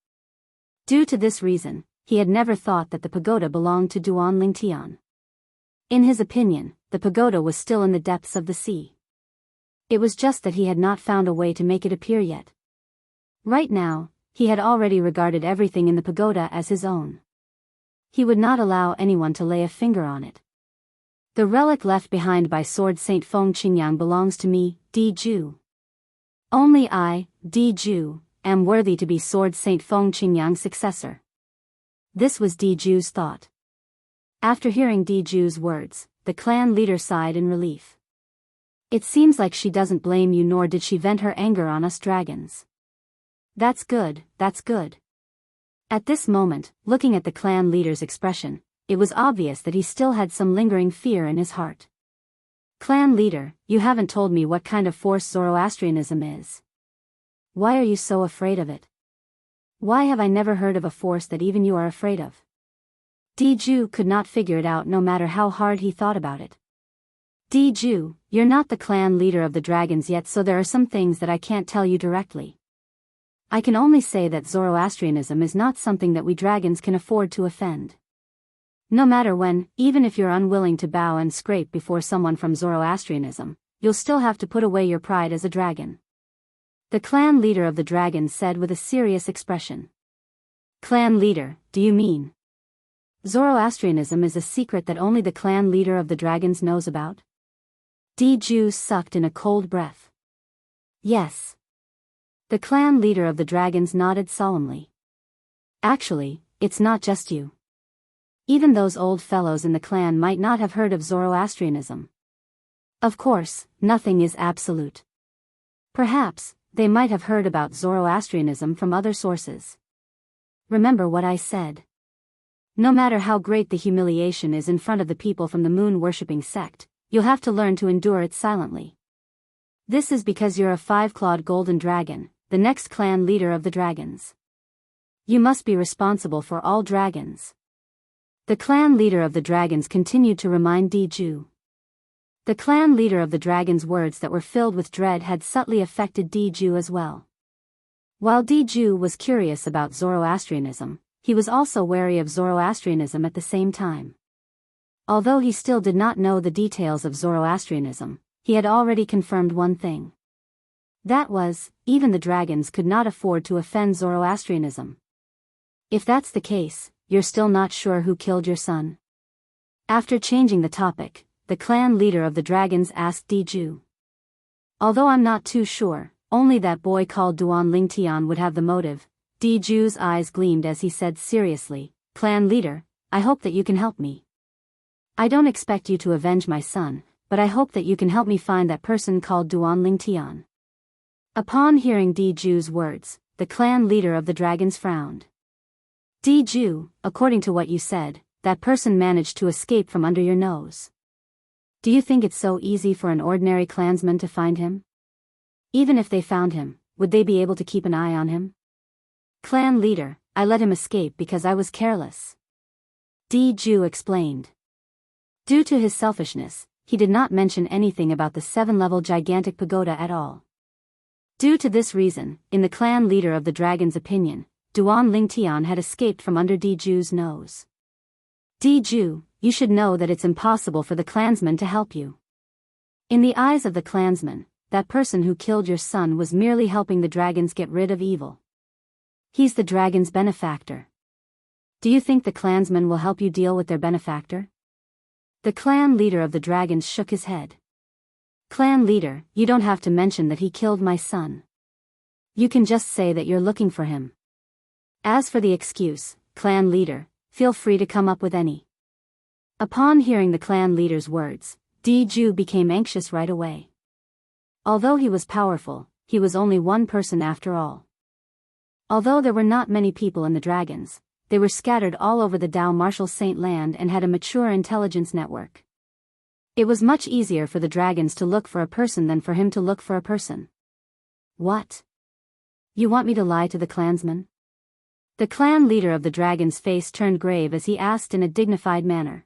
Due to this reason, he had never thought that the pagoda belonged to Duan Lingtian. In his opinion, the pagoda was still in the depths of the sea. It was just that he had not found a way to make it appear yet. Right now, he had already regarded everything in the pagoda as his own. He would not allow anyone to lay a finger on it. The relic left behind by Sword Saint Feng Qingyang belongs to me, Diju. Only I, Diju, am worthy to be Sword Saint Feng Qingyang's successor. This was Diju's thought. After hearing Diju's words, the clan leader sighed in relief. It seems like she doesn't blame you, nor did she vent her anger on us dragons. That's good, that's good. At this moment, looking at the clan leader's expression, it was obvious that he still had some lingering fear in his heart. Clan leader, you haven't told me what kind of force Zoroastrianism is. Why are you so afraid of it? Why have I never heard of a force that even you are afraid of? Diju could not figure it out no matter how hard he thought about it. Diju, you're not the clan leader of the dragons yet, so there are some things that I can't tell you directly. I can only say that Zoroastrianism is not something that we dragons can afford to offend. No matter when, even if you're unwilling to bow and scrape before someone from Zoroastrianism, you'll still have to put away your pride as a dragon. The clan leader of the dragons said with a serious expression. Clan leader, do you mean Zoroastrianism is a secret that only the clan leader of the dragons knows about? Diju sucked in a cold breath. Yes. The clan leader of the dragons nodded solemnly. Actually, it's not just you. Even those old fellows in the clan might not have heard of Zoroastrianism. Of course, nothing is absolute. Perhaps, they might have heard about Zoroastrianism from other sources. Remember what I said. No matter how great the humiliation is in front of the people from the moon-worshipping sect, you'll have to learn to endure it silently. This is because you're a 5-clawed golden dragon, the next clan leader of the dragons. You must be responsible for all dragons. The clan leader of the dragons continued to remind Diju. The clan leader of the dragons' words that were filled with dread had subtly affected Diju as well. While Diju was curious about Zoroastrianism, he was also wary of Zoroastrianism at the same time. Although he still did not know the details of Zoroastrianism, he had already confirmed one thing. That was, even the dragons could not afford to offend Zoroastrianism. If that's the case, you're still not sure who killed your son? After changing the topic, the clan leader of the dragons asked Diju. Although I'm not too sure, only that boy called Duan Lingtian would have the motive. Diju's eyes gleamed as he said seriously, Clan leader, I hope that you can help me. I don't expect you to avenge my son, but I hope that you can help me find that person called Duan Lingtian. Upon hearing Diju's words, the clan leader of the dragons frowned. Diju, according to what you said, that person managed to escape from under your nose. Do you think it's so easy for an ordinary clansman to find him? Even if they found him, would they be able to keep an eye on him? Clan leader, I let him escape because I was careless. Diju explained. Due to his selfishness, he did not mention anything about the 7-level gigantic pagoda at all. Due to this reason, in the clan leader of the dragon's opinion, Duan Lingtian had escaped from under Diju's nose. Diju, you should know that it's impossible for the clansmen to help you. In the eyes of the clansmen, that person who killed your son was merely helping the dragons get rid of evil. He's the dragon's benefactor. Do you think the clansmen will help you deal with their benefactor? The clan leader of the dragons shook his head. Clan leader, you don't have to mention that he killed my son. You can just say that you're looking for him. As for the excuse, clan leader, feel free to come up with any. Upon hearing the clan leader's words, Diju became anxious right away. Although he was powerful, he was only one person after all. Although there were not many people in the dragons, they were scattered all over the Dao Martial Saint land and had a mature intelligence network. It was much easier for the dragons to look for a person than for him to look for a person. What? You want me to lie to the clansmen? The clan leader of the dragon's face turned grave as he asked in a dignified manner.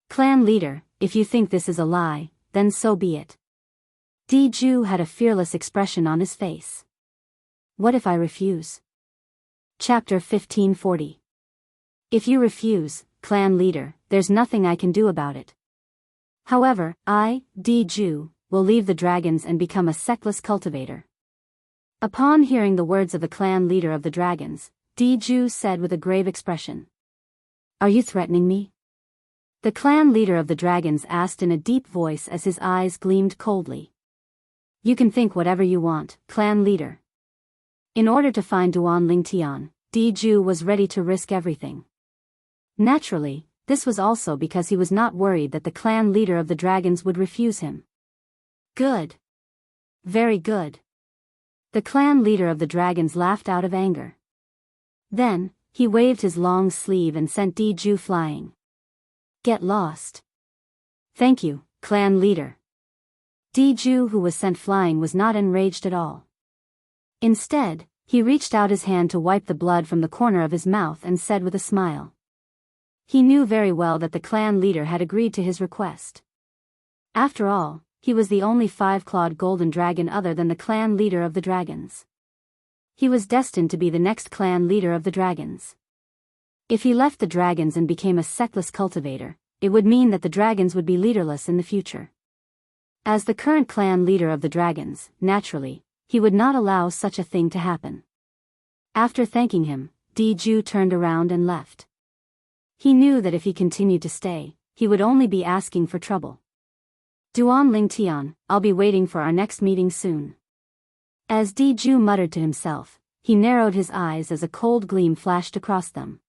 Clan leader, if you think this is a lie, then so be it. Diju had a fearless expression on his face. What if I refuse? Chapter 1540. If you refuse, clan leader, there's nothing I can do about it. However, I, Diju, will leave the dragons and become a sectless cultivator. Upon hearing the words of the clan leader of the dragons, Diju said with a grave expression. Are you threatening me? The clan leader of the dragons asked in a deep voice as his eyes gleamed coldly. You can think whatever you want, clan leader. In order to find Duan Lingtian, Diju was ready to risk everything. Naturally, this was also because he was not worried that the clan leader of the dragons would refuse him. Good. Very good. The clan leader of the dragons laughed out of anger. Then, he waved his long sleeve and sent Diju flying. Get lost. Thank you, clan leader. Diju, who was sent flying, was not enraged at all. Instead, he reached out his hand to wipe the blood from the corner of his mouth and said with a smile. He knew very well that the clan leader had agreed to his request. After all, he was the only five-clawed golden dragon other than the clan leader of the dragons. He was destined to be the next clan leader of the dragons. If he left the dragons and became a sectless cultivator, it would mean that the dragons would be leaderless in the future. As the current clan leader of the dragons, naturally, he would not allow such a thing to happen. After thanking him, Diju turned around and left. He knew that if he continued to stay, he would only be asking for trouble. Duan Lingtian, I'll be waiting for our next meeting soon. As Diju muttered to himself, he narrowed his eyes as a cold gleam flashed across them.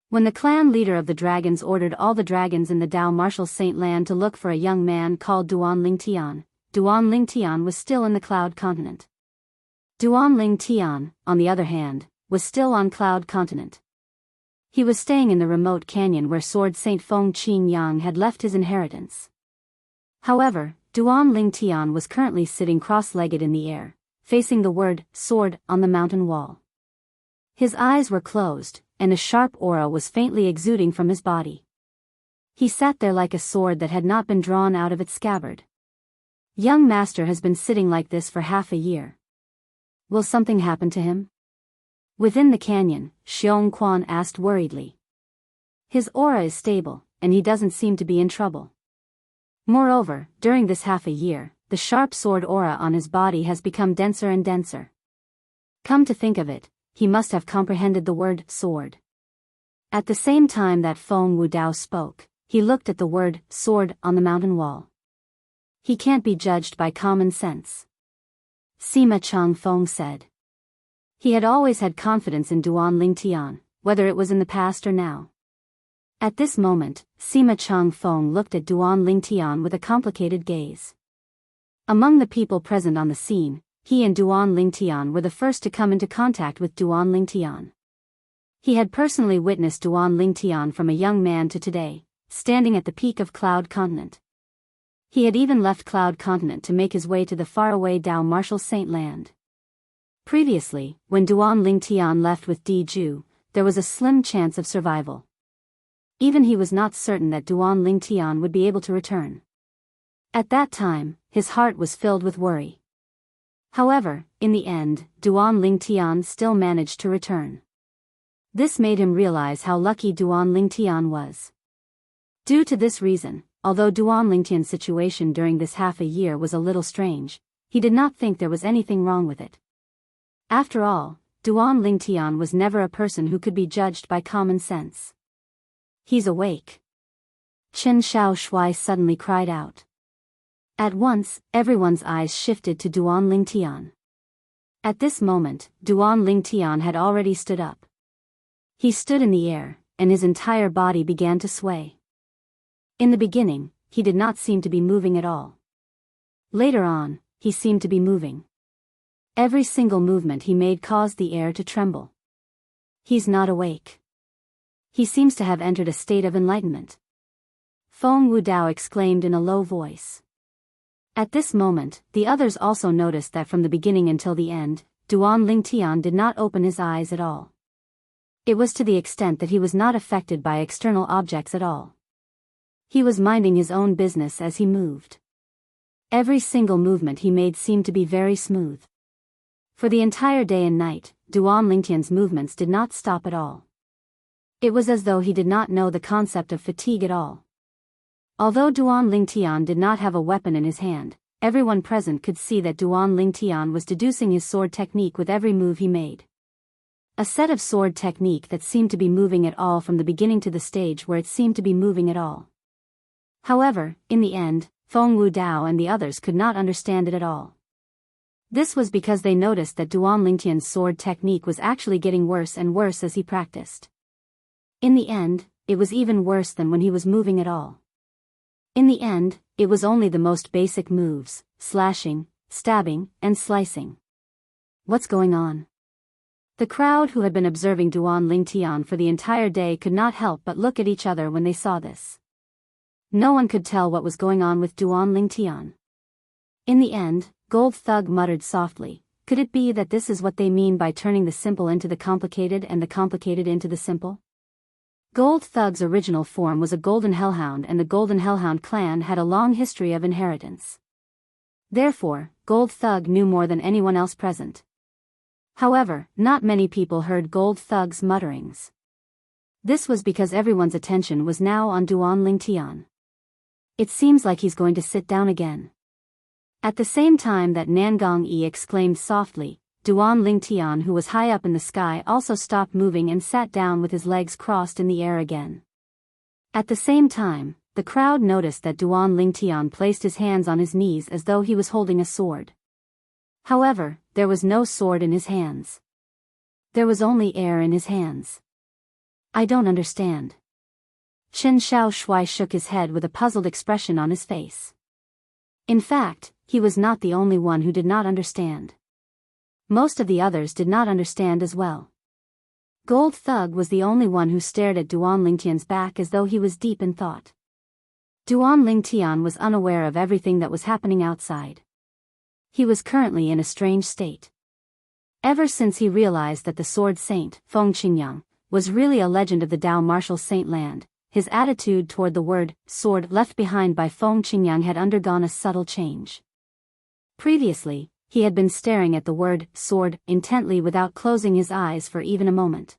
When the clan leader of the dragons ordered all the dragons in the Dao Martial Saint land to look for a young man called Duan Lingtian was still in the Cloud Continent. Duan Lingtian, on the other hand, was still on Cloud Continent. He was staying in the remote canyon where Sword Saint Feng Qingyang had left his inheritance. However, Duan Lingtian was currently sitting cross-legged in the air, facing the word sword on the mountain wall. His eyes were closed, and a sharp aura was faintly exuding from his body. He sat there like a sword that had not been drawn out of its scabbard. Young master has been sitting like this for half a year. Will something happen to him? Within the canyon, Xiong Quan asked worriedly. His aura is stable, and he doesn't seem to be in trouble. Moreover, during this half a year, the sharp sword aura on his body has become denser and denser. Come to think of it, he must have comprehended the word sword. At the same time that Feng Wudao spoke, he looked at the word sword on the mountain wall. He can't be judged by common sense. Sima Chang Feng said. He had always had confidence in Duan Lingtian, whether it was in the past or now. At this moment, Sima Chang Feng looked at Duan Lingtian with a complicated gaze. Among the people present on the scene, he and Duan Lingtian were the first to come into contact with Duan Lingtian. He had personally witnessed Duan Lingtian from a young man to today, standing at the peak of Cloud Continent. He had even left Cloud Continent to make his way to the faraway Dao Martial Saint land. Previously, when Duan Lingtian left with Diju, there was a slim chance of survival. Even he was not certain that Duan Lingtian would be able to return. At that time, his heart was filled with worry. However, in the end, Duan Lingtian still managed to return. This made him realize how lucky Duan Lingtian was. Due to this reason, although Duan Lingtian's situation during this half a year was a little strange, he did not think there was anything wrong with it. After all, Duan Lingtian was never a person who could be judged by common sense. He's awake. Chen Xiaoshui suddenly cried out. At once, everyone's eyes shifted to Duan Lingtian. At this moment, Duan Lingtian had already stood up. He stood in the air, and his entire body began to sway. In the beginning, he did not seem to be moving at all. Later on, he seemed to be moving. Every single movement he made caused the air to tremble. He's not awake. He seems to have entered a state of enlightenment. Feng Wudao exclaimed in a low voice. At this moment, the others also noticed that from the beginning until the end, Duan Lingtian did not open his eyes at all. It was to the extent that he was not affected by external objects at all. He was minding his own business as he moved. Every single movement he made seemed to be very smooth. For the entire day and night, Duan Lingtian's movements did not stop at all. It was as though he did not know the concept of fatigue at all. Although Duan Lingtian did not have a weapon in his hand, everyone present could see that Duan Lingtian was deducing his sword technique with every move he made. A set of sword technique that seemed to be moving at all from the beginning to the stage where it seemed to be moving at all. However, in the end, Feng Wudao and the others could not understand it at all. This was because they noticed that Duan Lingtian's sword technique was actually getting worse and worse as he practiced. In the end, it was even worse than when he was moving at all. In the end, it was only the most basic moves, slashing, stabbing, and slicing. What's going on? The crowd who had been observing Duan Lingtian for the entire day could not help but look at each other when they saw this. No one could tell what was going on with Duan Lingtian. In the end, Gold Thug muttered softly, could it be that this is what they mean by turning the simple into the complicated and the complicated into the simple? Gold Thug's original form was a golden hellhound, and the golden hellhound clan had a long history of inheritance. Therefore, Gold Thug knew more than anyone else present. However, not many people heard Gold Thug's mutterings. This was because everyone's attention was now on Duan Lingtian. It seems like he's going to sit down again. At the same time that Nangong Yi exclaimed softly, Duan Lingtian, who was high up in the sky, also stopped moving and sat down with his legs crossed in the air again. At the same time, the crowd noticed that Duan Lingtian placed his hands on his knees as though he was holding a sword. However, there was no sword in his hands. There was only air in his hands. I don't understand. Chen Xiaoshui shook his head with a puzzled expression on his face. In fact, he was not the only one who did not understand. Most of the others did not understand as well. Gold Thug was the only one who stared at Duan Lingtian's back as though he was deep in thought. Duan Lingtian was unaware of everything that was happening outside. He was currently in a strange state. Ever since he realized that the sword saint, Feng Qingyang, was really a legend of the Dao martial saint land, his attitude toward the word sword left behind by Feng Qingyang had undergone a subtle change. Previously, he had been staring at the word sword intently without closing his eyes for even a moment.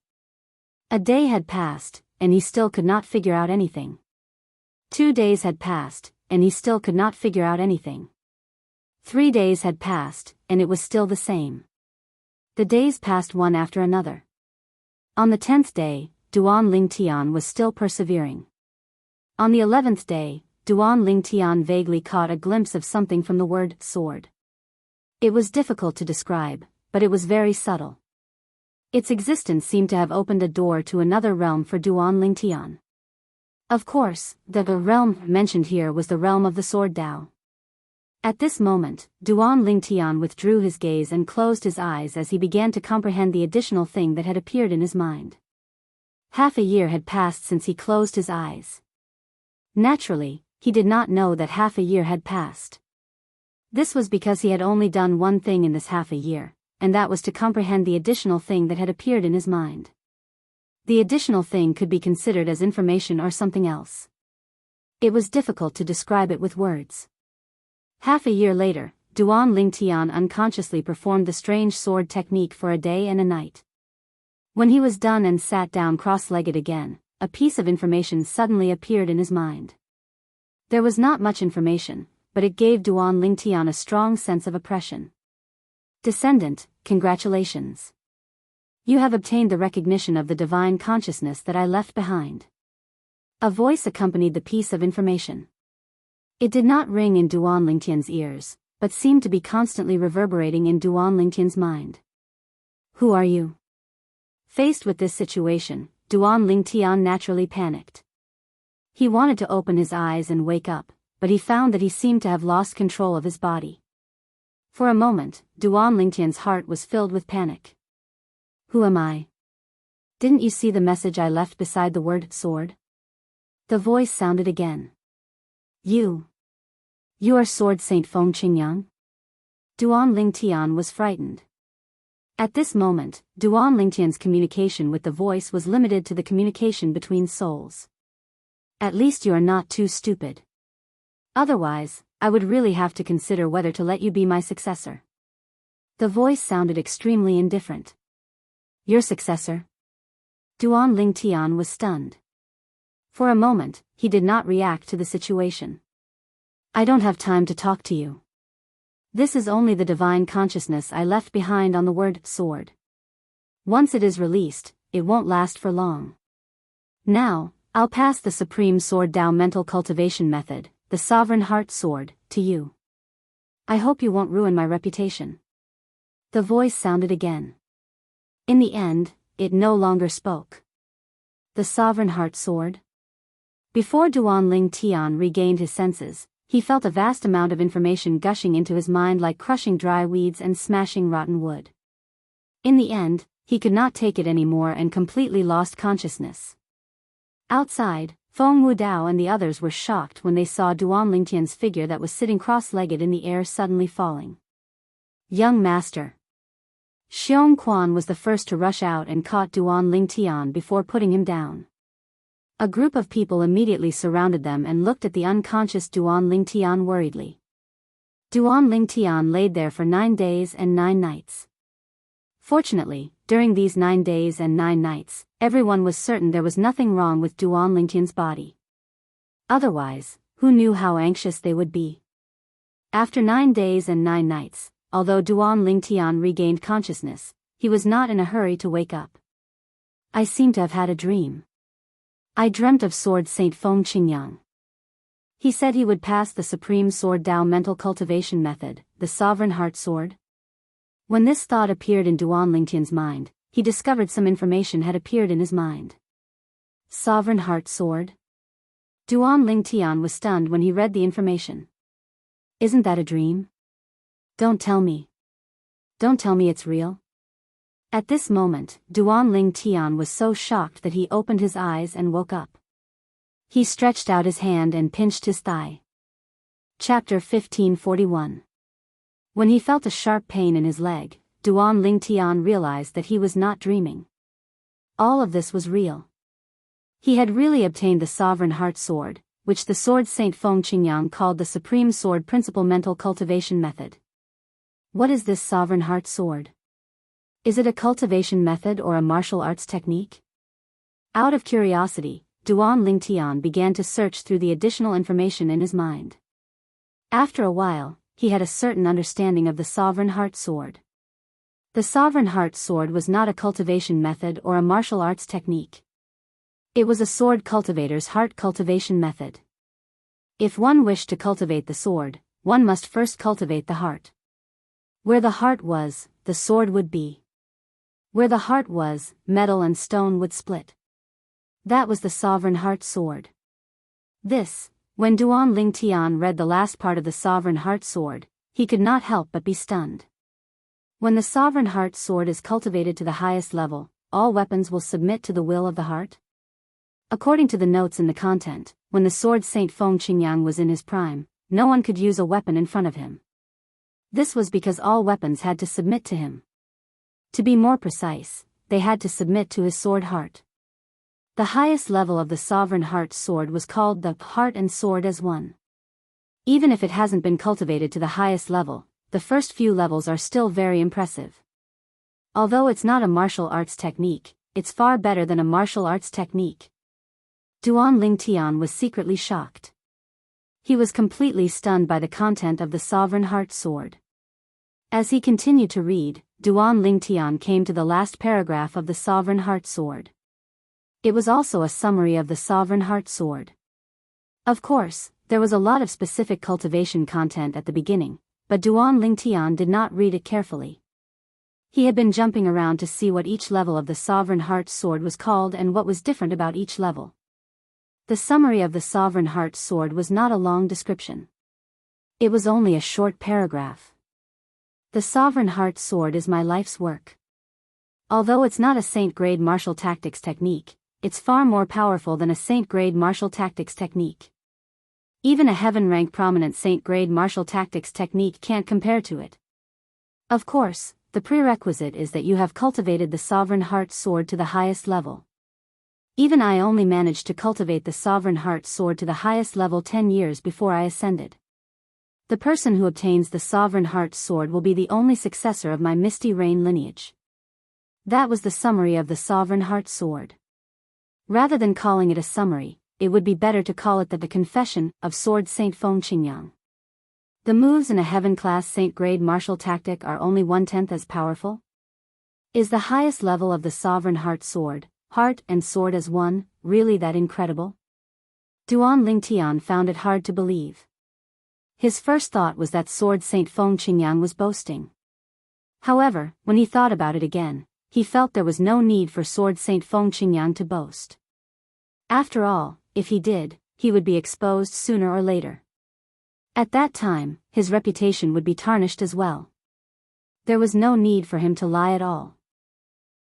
A day had passed, and he still could not figure out anything. 2 days had passed, and he still could not figure out anything. 3 days had passed, and it was still the same. The days passed one after another. On the 10th day, Duan Lingtian was still persevering. On the 11th day, Duan Lingtian vaguely caught a glimpse of something from the word sword. It was difficult to describe, but it was very subtle. Its existence seemed to have opened a door to another realm for Duan Lingtian. Of course, the realm mentioned here was the realm of the sword Dao. At this moment, Duan Lingtian withdrew his gaze and closed his eyes as he began to comprehend the additional thing that had appeared in his mind. Half a year had passed since he closed his eyes. Naturally, he did not know that half a year had passed. This was because he had only done one thing in this half a year, and that was to comprehend the additional thing that had appeared in his mind. The additional thing could be considered as information or something else. It was difficult to describe it with words. Half a year later, Duan Lingtian unconsciously performed the strange sword technique for a day and a night. When he was done and sat down cross-legged again, a piece of information suddenly appeared in his mind. There was not much information, but it gave Duan Lingtian a strong sense of oppression. Descendant, congratulations. You have obtained the recognition of the divine consciousness that I left behind. A voice accompanied the piece of information. It did not ring in Duan Lingtian's ears, but seemed to be constantly reverberating in Duan Lingtian's mind. Who are you? Faced with this situation, Duan Lingtian naturally panicked. He wanted to open his eyes and wake up, but he found that he seemed to have lost control of his body. For a moment, Duan Lingtian's heart was filled with panic. Who am I? Didn't you see the message I left beside the word sword? The voice sounded again. You are Sword Saint Feng Qingyang? Duan Lingtian was frightened. At this moment, Duan Lingtian's communication with the voice was limited to the communication between souls. At least you are not too stupid. Otherwise, I would really have to consider whether to let you be my successor. The voice sounded extremely indifferent. Your successor? Duan Lingtian was stunned. For a moment, he did not react to the situation. I don't have time to talk to you. This is only the divine consciousness I left behind on the word sword. Once it is released, it won't last for long. Now, I'll pass the Supreme Sword Dao mental cultivation method, the Sovereign Heart Sword, to you. I hope you won't ruin my reputation. The voice sounded again. In the end, it no longer spoke. The Sovereign Heart Sword? Before Duan Lingtian regained his senses, he felt a vast amount of information gushing into his mind like crushing dry weeds and smashing rotten wood. In the end, he could not take it anymore and completely lost consciousness. Outside, Feng Wudao and the others were shocked when they saw Duan Lingtian's figure that was sitting cross-legged in the air suddenly falling. Young master. Xiong Quan was the first to rush out and caught Duan Lingtian before putting him down. A group of people immediately surrounded them and looked at the unconscious Duan Lingtian worriedly. Duan Lingtian laid there for 9 days and 9 nights. Fortunately, during these 9 days and 9 nights, everyone was certain there was nothing wrong with Duan Lingtian's body. Otherwise, who knew how anxious they would be? After 9 days and 9 nights, although Duan Lingtian regained consciousness, he was not in a hurry to wake up. I seem to have had a dream. I dreamt of Sword Saint Feng Qingyang. He said he would pass the Supreme Sword Dao mental cultivation method, the Sovereign Heart Sword. When this thought appeared in Duan Lingtian's mind, he discovered some information had appeared in his mind. Sovereign Heart Sword? Duan Lingtian was stunned when he read the information. Isn't that a dream? Don't tell me. Don't tell me it's real. At this moment, Duan Lingtian was so shocked that he opened his eyes and woke up. He stretched out his hand and pinched his thigh. Chapter 1541. When he felt a sharp pain in his leg, Duan Lingtian realized that he was not dreaming. All of this was real. He had really obtained the Sovereign Heart Sword, which the Sword Saint Feng Qingyang called the Supreme Sword Principle Mental Cultivation Method. What is this Sovereign Heart Sword? Is it a cultivation method or a martial arts technique? Out of curiosity, Duan Lingtian began to search through the additional information in his mind. After a while, he had a certain understanding of the Sovereign Heart Sword. The Sovereign Heart Sword was not a cultivation method or a martial arts technique. It was a sword cultivator's heart cultivation method. If one wished to cultivate the sword, one must first cultivate the heart. Where the heart was, the sword would be. Where the heart was, metal and stone would split. That was the Sovereign Heart Sword. When Duan Lingtian read the last part of the Sovereign Heart Sword, he could not help but be stunned. When the Sovereign Heart Sword is cultivated to the highest level, all weapons will submit to the will of the heart? According to the notes in the content, when the Sword Saint Feng Qingyang was in his prime, no one could use a weapon in front of him. This was because all weapons had to submit to him. To be more precise, they had to submit to his sword heart. The highest level of the Sovereign Heart Sword was called the Heart and Sword as one. Even if it hasn't been cultivated to the highest level, the first few levels are still very impressive. Although it's not a martial arts technique, it's far better than a martial arts technique. Duan Lingtian was secretly shocked. He was completely stunned by the content of the Sovereign Heart Sword. As he continued to read, Duan Lingtian came to the last paragraph of the Sovereign Heart Sword. It was also a summary of the Sovereign Heart Sword. Of course, there was a lot of specific cultivation content at the beginning, but Duan Lingtian did not read it carefully. He had been jumping around to see what each level of the Sovereign Heart Sword was called and what was different about each level. The summary of the Sovereign Heart Sword was not a long description. It was only a short paragraph. The Sovereign Heart Sword is my life's work. Although it's not a Saint-grade martial tactics technique, it's far more powerful than a Saint-grade martial tactics technique. Even a heaven-rank prominent Saint-grade martial tactics technique can't compare to it. Of course, the prerequisite is that you have cultivated the Sovereign Heart Sword to the highest level. Even I only managed to cultivate the Sovereign Heart Sword to the highest level 10 years before I ascended. The person who obtains the Sovereign Heart Sword will be the only successor of my Misty Rain lineage. That was the summary of the Sovereign Heart Sword. Rather than calling it a summary, it would be better to call it the Confession of Sword Saint Feng Qingyang. The moves in a heaven-class Saint-grade martial tactic are only 1/10 as powerful? Is the highest level of the Sovereign Heart Sword, heart and sword as one, really that incredible? Duan Lingtian found it hard to believe. His first thought was that Sword Saint Feng Qingyang was boasting. However, when he thought about it again, he felt there was no need for Sword Saint Feng Qingyang to boast. After all, if he did, he would be exposed sooner or later. At that time, his reputation would be tarnished as well. There was no need for him to lie at all.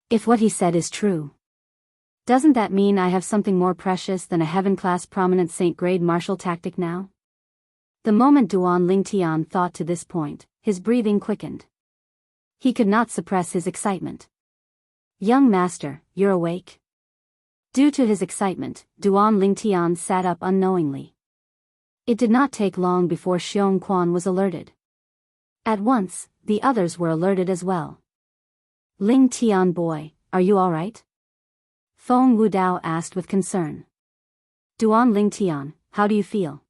If what he said is true, doesn't that mean I have something more precious than a heaven-class prominent Saint-grade martial tactic now? The moment Duan Lingtian thought to this point, his breathing quickened. He could not suppress his excitement. Young master, you're awake? Due to his excitement, Duan Lingtian sat up unknowingly. It did not take long before Xiong Quan was alerted. At once, the others were alerted as well. Ling Tian boy, are you alright? Feng Wudao asked with concern. Duan Lingtian, how do you feel?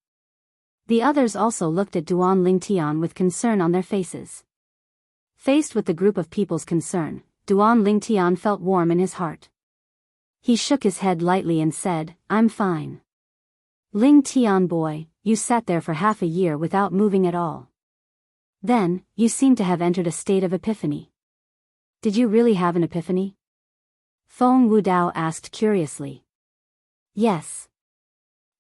The others also looked at Duan Lingtian with concern on their faces. Faced with the group of people's concern, Duan Lingtian felt warm in his heart. He shook his head lightly and said, I'm fine. Ling Tian boy, you sat there for half a year without moving at all. Then, you seem to have entered a state of epiphany. Did you really have an epiphany? Feng Wudao asked curiously. Yes.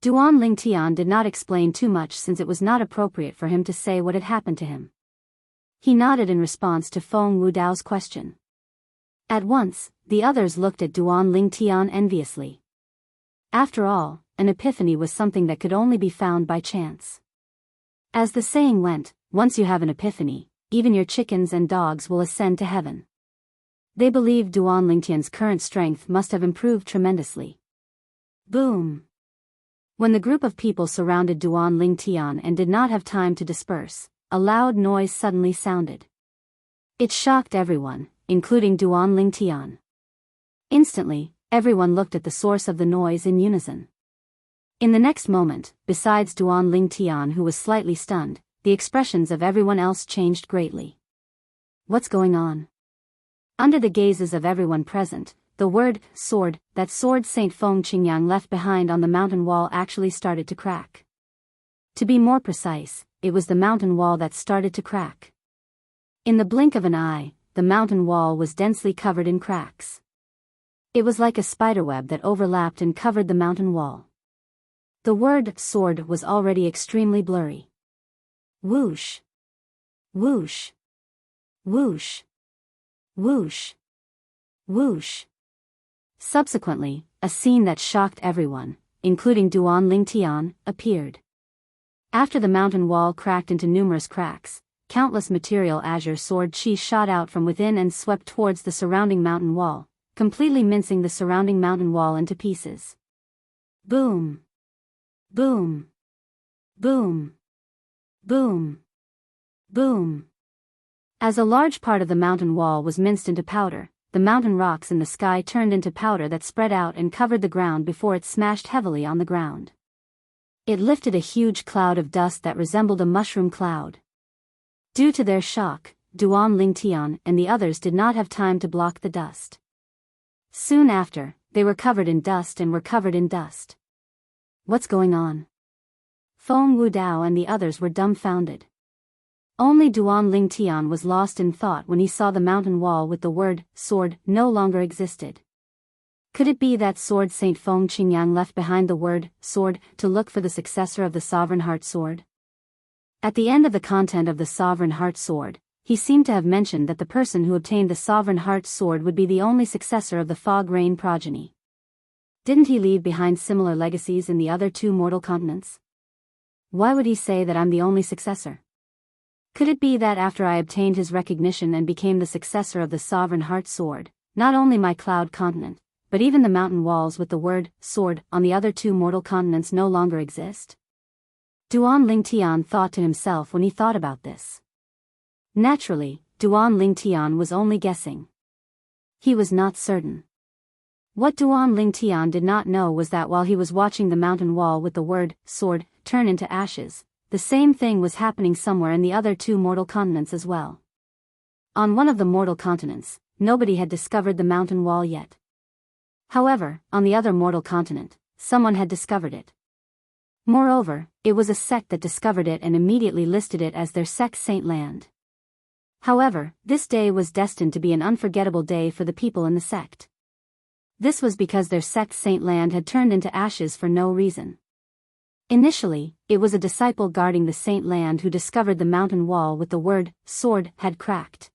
Duan Lingtian did not explain too much since it was not appropriate for him to say what had happened to him. He nodded in response to Feng Wudao's question. At once, the others looked at Duan Lingtian enviously. After all, an epiphany was something that could only be found by chance. As the saying went, once you have an epiphany, even your chickens and dogs will ascend to heaven. They believed Duan Lingtian's current strength must have improved tremendously. Boom! When the group of people surrounded Duan Lingtian and did not have time to disperse, a loud noise suddenly sounded. It shocked everyone, including Duan Lingtian. Instantly, everyone looked at the source of the noise in unison. In the next moment, besides Duan Lingtian who was slightly stunned, the expressions of everyone else changed greatly. What's going on? Under the gazes of everyone present, the word, sword, that Sword Saint Feng Qingyang left behind on the mountain wall actually started to crack. To be more precise, it was the mountain wall that started to crack. In the blink of an eye, the mountain wall was densely covered in cracks. It was like a spiderweb that overlapped and covered the mountain wall. The word, sword, was already extremely blurry. Whoosh! Whoosh! Whoosh! Whoosh! Whoosh! Subsequently, a scene that shocked everyone, including Duan Lingtian, appeared. After the mountain wall cracked into numerous cracks, countless material azure sword chi shot out from within and swept towards the surrounding mountain wall, completely mincing the surrounding mountain wall into pieces. Boom! Boom! Boom! Boom! Boom! As a large part of the mountain wall was minced into powder, the mountain rocks in the sky turned into powder that spread out and covered the ground before it smashed heavily on the ground. It lifted a huge cloud of dust that resembled a mushroom cloud. Due to their shock, Duan Lingtian and the others did not have time to block the dust. Soon after, they were covered in dust and were covered in dust. What's going on? Feng Wudao and the others were dumbfounded. Only Duan Lingtian was lost in thought when he saw the mountain wall with the word, sword, no longer existed. Could it be that sword Saint Feng Qingyang left behind the word, sword, to look for the successor of the Sovereign Heart Sword? At the end of the content of the Sovereign Heart Sword, he seemed to have mentioned that the person who obtained the Sovereign Heart Sword would be the only successor of the Fog Rain progeny. Didn't he leave behind similar legacies in the other 2 mortal continents? Why would he say that I'm the only successor? Could it be that after I obtained his recognition and became the successor of the Sovereign Heart Sword, not only my cloud continent, but even the mountain walls with the word, sword, on the other 2 mortal continents no longer exist? Duan Lingtian thought to himself when he thought about this. Naturally, Duan Lingtian was only guessing. He was not certain. What Duan Lingtian did not know was that while he was watching the mountain wall with the word, sword, turn into ashes, the same thing was happening somewhere in the other 2 mortal continents as well. On one of the mortal continents, nobody had discovered the mountain wall yet. However, on the other mortal continent, someone had discovered it. Moreover, it was a sect that discovered it and immediately listed it as their sect saint land. However, this day was destined to be an unforgettable day for the people in the sect. This was because their sect saint land had turned into ashes for no reason. Initially, it was a disciple guarding the saint land who discovered the mountain wall with the word, sword, had cracked.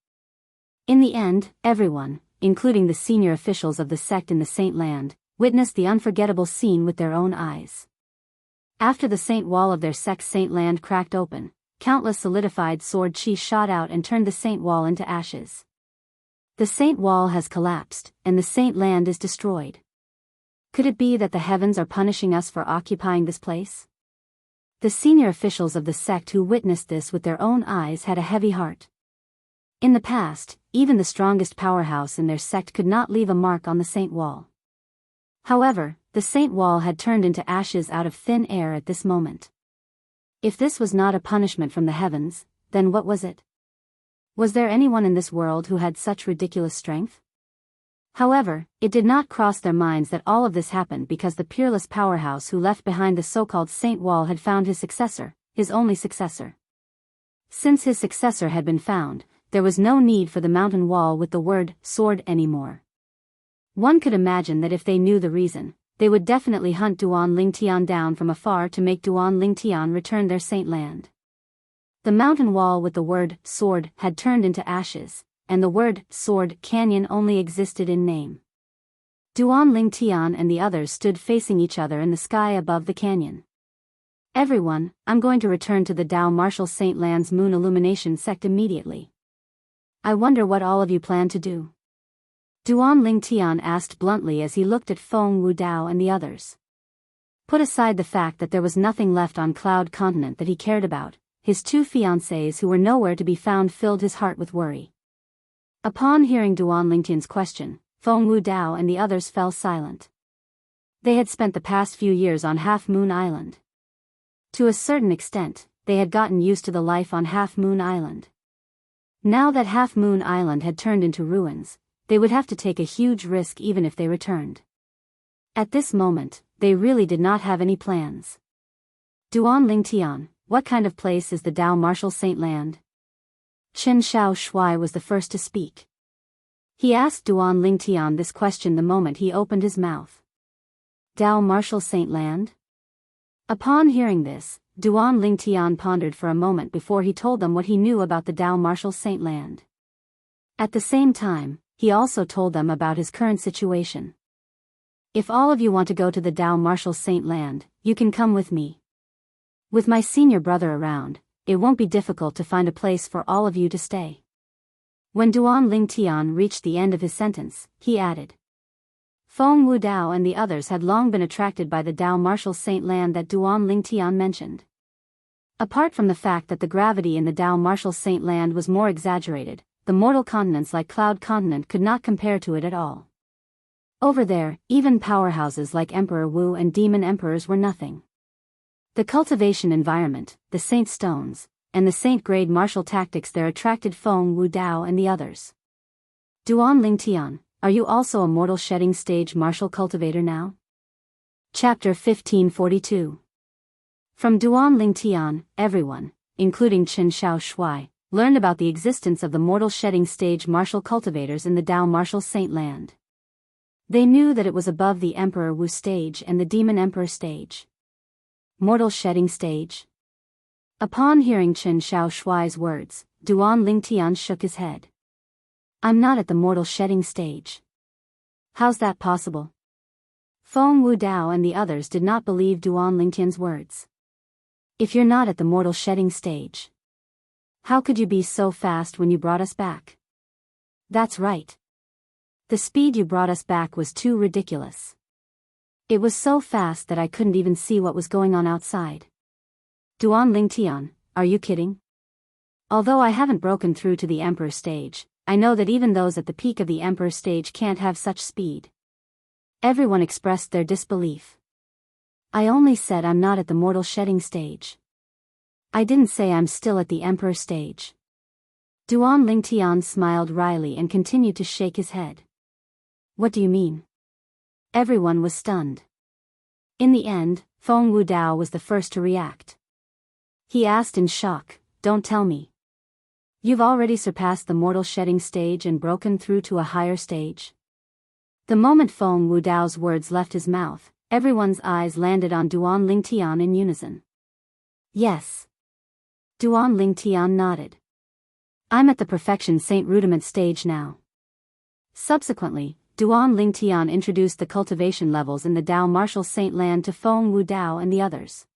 In the end, everyone, including the senior officials of the sect in the saint land, witnessed the unforgettable scene with their own eyes. After the saint wall of their sect saint land cracked open, countless solidified sword chi shot out and turned the saint wall into ashes. The saint wall has collapsed, and the saint land is destroyed. Could it be that the heavens are punishing us for occupying this place? The senior officials of the sect who witnessed this with their own eyes had a heavy heart. In the past, even the strongest powerhouse in their sect could not leave a mark on the saint wall. However, the saint wall had turned into ashes out of thin air at this moment. If this was not a punishment from the heavens, then what was it? Was there anyone in this world who had such ridiculous strength? However, it did not cross their minds that all of this happened because the peerless powerhouse who left behind the so-called saint wall had found his successor, his only successor. Since his successor had been found, there was no need for the mountain wall with the word, sword anymore. One could imagine that if they knew the reason, they would definitely hunt Duan Lingtian down from afar to make Duan Lingtian return their saint land. The mountain wall with the word, sword, had turned into ashes, and the word, sword, canyon only existed in name. Duan Lingtian and the others stood facing each other in the sky above the canyon. Everyone, I'm going to return to the Dao Martial Saint Land's Moon Illumination sect immediately. I wonder what all of you plan to do. Duan Lingtian asked bluntly as he looked at Feng Wudao and the others. Put aside the fact that there was nothing left on Cloud Continent that he cared about, his 2 fiancées who were nowhere to be found filled his heart with worry. Upon hearing Duan Lingtian's question, Feng Wudao and the others fell silent. They had spent the past few years on Half Moon Island. To a certain extent, they had gotten used to the life on Half Moon Island. Now that Half Moon Island had turned into ruins, they would have to take a huge risk even if they returned. At this moment, they really did not have any plans. Duan Lingtian, what kind of place is the Dao Martial Saint Land? Chen Xiao Shui was the first to speak. He asked Duan Lingtian this question the moment he opened his mouth. Dao Martial Saint Land? Upon hearing this, Duan Lingtian pondered for a moment before he told them what he knew about the Dao Martial Saint Land. At the same time, he also told them about his current situation. If all of you want to go to the Dao Martial Saint Land, you can come with me. With my senior brother around, it won't be difficult to find a place for all of you to stay. When Duan Lingtian reached the end of his sentence, he added. Feng Wudao and the others had long been attracted by the Dao Martial Saint Land that Duan Lingtian mentioned. Apart from the fact that the gravity in the Dao Martial Saint Land was more exaggerated, the mortal continents like Cloud Continent could not compare to it at all. Over there, even powerhouses like Emperor Wu and Demon Emperors were nothing. The cultivation environment, the saint stones, and the saint-grade martial tactics there attracted Feng Wudao and the others. Duan Lingtian, are you also a mortal shedding stage martial cultivator now? Chapter 1542. From Duan Lingtian, everyone, including Chen Xiaoshui, learned about the existence of the mortal shedding stage martial cultivators in the Dao martial saint land. They knew that it was above the Emperor Wu stage and the Demon Emperor stage. Mortal shedding stage? Upon hearing Chen Xiaoshui's words, Duan Lingtian shook his head. I'm not at the mortal shedding stage. How's that possible? Feng Wudao and the others did not believe Duan Lingtian's words. If you're not at the mortal shedding stage, how could you be so fast when you brought us back? That's right. The speed you brought us back was too ridiculous. It was so fast that I couldn't even see what was going on outside. Duan Lingtian, are you kidding? Although I haven't broken through to the Emperor stage, I know that even those at the peak of the Emperor stage can't have such speed. Everyone expressed their disbelief. I only said I'm not at the mortal shedding stage. I didn't say I'm still at the Emperor stage. Duan Lingtian smiled wryly and continued to shake his head. What do you mean? Everyone was stunned. In the end, Feng Wudao was the first to react. He asked in shock, don't tell me. You've already surpassed the mortal shedding stage and broken through to a higher stage? The moment Feng Wudao's words left his mouth, everyone's eyes landed on Duan Lingtian in unison. Yes. Duan Lingtian nodded. I'm at the perfection saint rudiment stage now. Subsequently, Duan Lingtian introduced the cultivation levels in the Dao martial saint land to Feng Wudao and the others.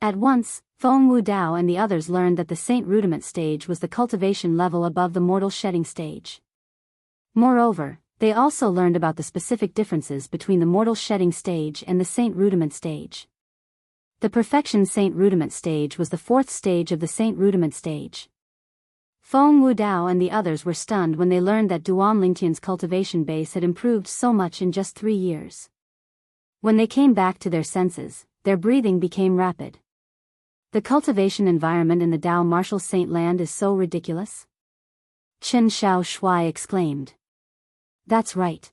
At once, Feng Wudao and the others learned that the saint rudiment stage was the cultivation level above the mortal shedding stage. Moreover, they also learned about the specific differences between the mortal shedding stage and the saint rudiment stage. The perfection saint rudiment stage was the fourth stage of the saint rudiment stage. Feng Wudao and the others were stunned when they learned that Duan Lingtian's cultivation base had improved so much in just 3 years. When they came back to their senses, their breathing became rapid. The cultivation environment in the Dao martial saint land is so ridiculous? Chen Xiaoshui exclaimed. That's right.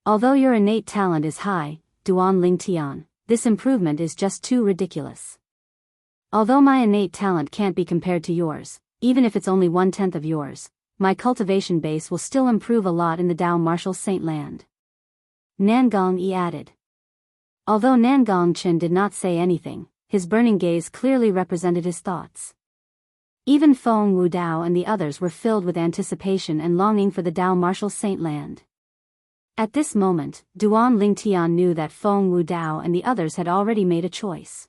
Although your innate talent is high, Duan Lingtian, this improvement is just too ridiculous. Although my innate talent can't be compared to yours, even if it's only 1/10 of yours, my cultivation base will still improve a lot in the Dao martial saint land. Nangong Yi added. Although Nangong Chen did not say anything, his burning gaze clearly represented his thoughts. Even Feng Wudao and the others were filled with anticipation and longing for the Dao martial saint land. At this moment, Duan Lingtian knew that Feng Wudao and the others had already made a choice.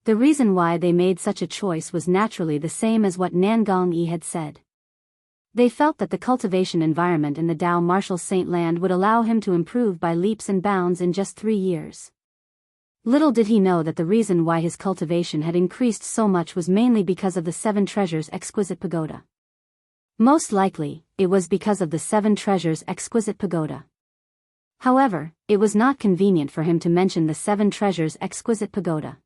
The reason why they made such a choice was naturally the same as what Nangong Yi had said. They felt that the cultivation environment in the Dao martial saint land would allow him to improve by leaps and bounds in just 3 years. Little did he know that the reason why his cultivation had increased so much was mainly because of the 7 treasures exquisite pagoda. Most likely, it was because of the 7 treasures exquisite pagoda. However, it was not convenient for him to mention the 7 treasures exquisite pagoda.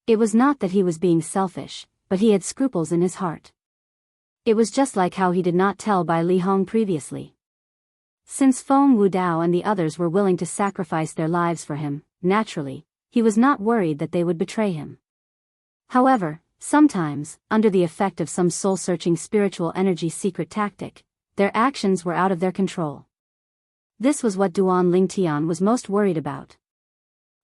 It was not that he was being selfish, but he had scruples in his heart. It was just like how he did not tell Bai Li Hong previously. Since Feng Wudao and the others were willing to sacrifice their lives for him, naturally, he was not worried that they would betray him. However, sometimes, under the effect of some soul-searching spiritual energy secret tactic, their actions were out of their control. This was what Duan Lingtian was most worried about.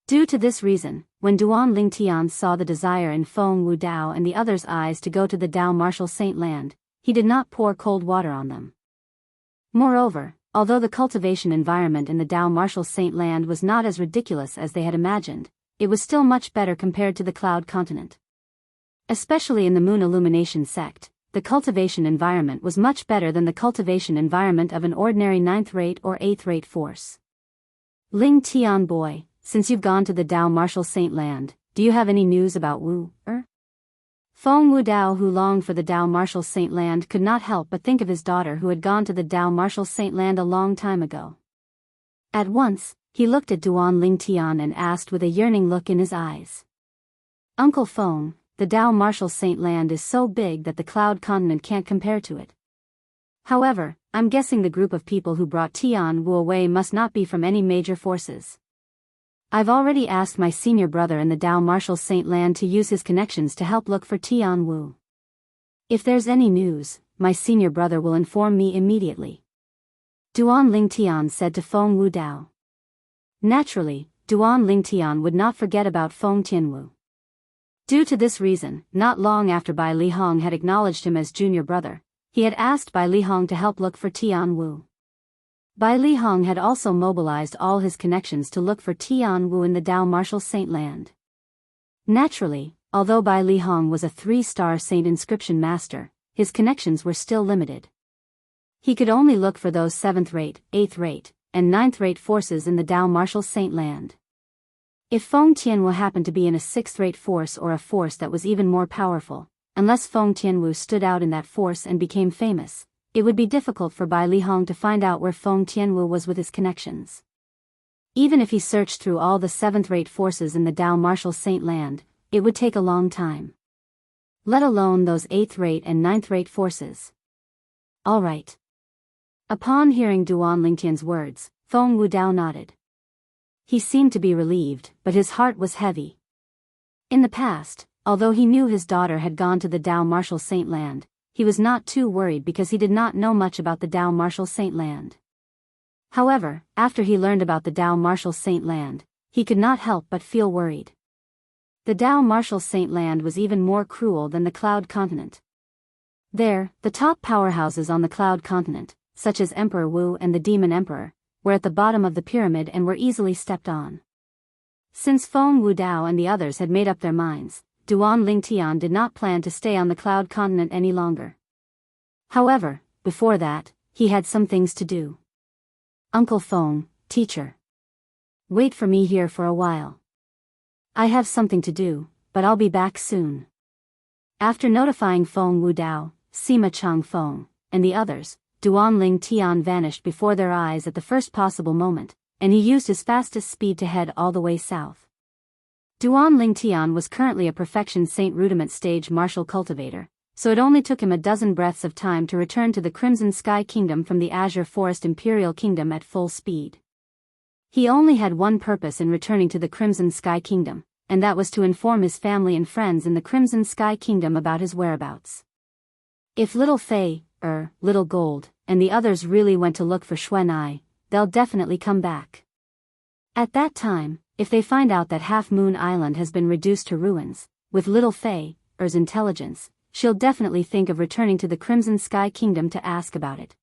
Due to this reason, when Duan Lingtian saw the desire in Feng Wudao and the others' eyes to go to the Dao martial saint land, he did not pour cold water on them. Moreover, although the cultivation environment in the Dao martial saint land was not as ridiculous as they had imagined, it was still much better compared to the Cloud Continent. Especially in the Moon Illumination sect, the cultivation environment was much better than the cultivation environment of an ordinary 9th-rate or 8th-rate force. Ling Tian boy, since you've gone to the Dao martial saint land, do you have any news about Wu-er? Feng Wudao, who longed for the Dao martial saint land, could not help but think of his daughter who had gone to the Dao martial saint land a long time ago. At once, he looked at Duan Lingtian and asked with a yearning look in his eyes. Uncle Feng, the Dao Martial Saint land is so big that the Cloud Continent can't compare to it. However, I'm guessing the group of people who brought Tianwu away must not be from any major forces. I've already asked my senior brother in the Dao Martial Saint land to use his connections to help look for Tianwu. If there's any news, my senior brother will inform me immediately. Duan Lingtian said to Feng Wu Dao. Naturally, Duan Lingtian would not forget about Feng Tianwu. Due to this reason, not long after Bai Lihong had acknowledged him as junior brother, he had asked Bai Lihong to help look for Tianwu. Bai Lihong had also mobilized all his connections to look for Tianwu in the Dao Martial Saint land. Naturally, although Bai Lihong was a 3-star saint inscription master, his connections were still limited. He could only look for those 7th-rate, 8th-rate, and 9th-rate forces in the Dao Martial Saint land. If Feng Tianwu happened to be in a 6th-rate force or a force that was even more powerful, unless Feng Tianwu stood out in that force and became famous, it would be difficult for Bai Lihong to find out where Feng Tianwu was with his connections. Even if he searched through all the 7th-rate forces in the Dao Martial Saint land, it would take a long time. Let alone those 8th-rate and 9th-rate forces. All right. Upon hearing Duan Lingtian's words, Feng Wu Dao nodded. He seemed to be relieved, but his heart was heavy. In the past, although he knew his daughter had gone to the Dao Martial Saint land, he was not too worried because he did not know much about the Dao Martial Saint land. However, after he learned about the Dao Martial Saint land, he could not help but feel worried. The Dao Martial Saint land was even more cruel than the Cloud Continent. There, the top powerhouses on the Cloud Continent, such as Emperor Wu and the Demon Emperor, were at the bottom of the pyramid and were easily stepped on. Since Feng Wu Dao and the others had made up their minds, Duan Lingtian did not plan to stay on the Cloud Continent any longer. However, before that, he had some things to do. Uncle Feng, teacher. Wait for me here for a while. I have something to do, but I'll be back soon. After notifying Feng Wu Dao, Sima Chang Feng, and the others, Duan Lingtian vanished before their eyes at the first possible moment, and he used his fastest speed to head all the way south. Duan Lingtian was currently a Perfection Saint Rudiment stage martial cultivator, so it only took him a dozen breaths of time to return to the Crimson Sky Kingdom from the Azure Forest Imperial Kingdom at full speed. He only had one purpose in returning to the Crimson Sky Kingdom, and that was to inform his family and friends in the Crimson Sky Kingdom about his whereabouts. If Little Fei, Little Gold, and the others really went to look for Xuan'ai, they'll definitely come back. At that time, if they find out that Half Moon Island has been reduced to ruins, with Little Fei's intelligence, she'll definitely think of returning to the Crimson Sky Kingdom to ask about it.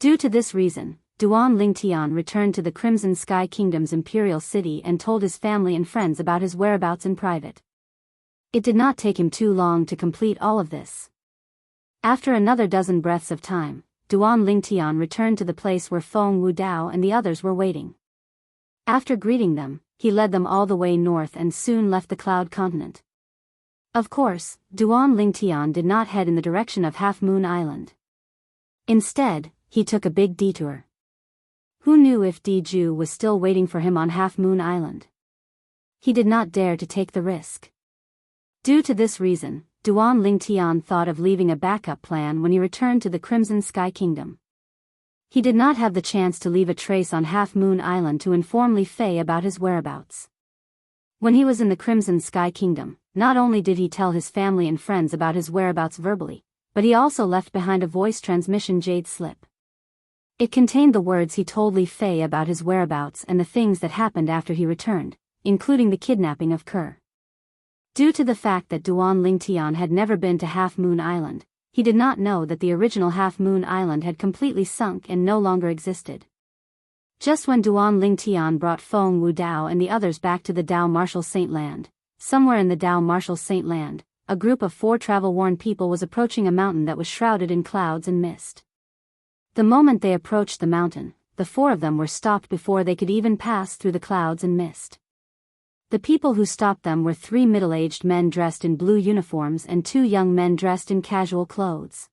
Due to this reason, Duan Lingtian returned to the Crimson Sky Kingdom's imperial city and told his family and friends about his whereabouts in private. It did not take him too long to complete all of this. After another dozen breaths of time, Duan Lingtian returned to the place where Feng Wu Dao and the others were waiting. After greeting them, he led them all the way north and soon left the Cloud Continent. Of course, Duan Lingtian did not head in the direction of Half Moon Island. Instead, he took a big detour. Who knew if Diju was still waiting for him on Half Moon Island? He did not dare to take the risk. Due to this reason, Duan Lingtian thought of leaving a backup plan when he returned to the Crimson Sky Kingdom. He did not have the chance to leave a trace on Half Moon Island to inform Li Fei about his whereabouts. When he was in the Crimson Sky Kingdom, not only did he tell his family and friends about his whereabouts verbally, but he also left behind a voice transmission jade slip. It contained the words he told Li Fei about his whereabouts and the things that happened after he returned, including the kidnapping of Kerr. Due to the fact that Duan Lingtian had never been to Half Moon Island, he did not know that the original Half Moon Island had completely sunk and no longer existed. Just when Duan Lingtian brought Feng Wu Dao and the others back to the Dao Martial Saint land, somewhere in the Dao Martial Saint land, a group of 4 travel-worn people was approaching a mountain that was shrouded in clouds and mist. The moment they approached the mountain, the 4 of them were stopped before they could even pass through the clouds and mist. The people who stopped them were 3 middle-aged men dressed in blue uniforms and 2 young men dressed in casual clothes.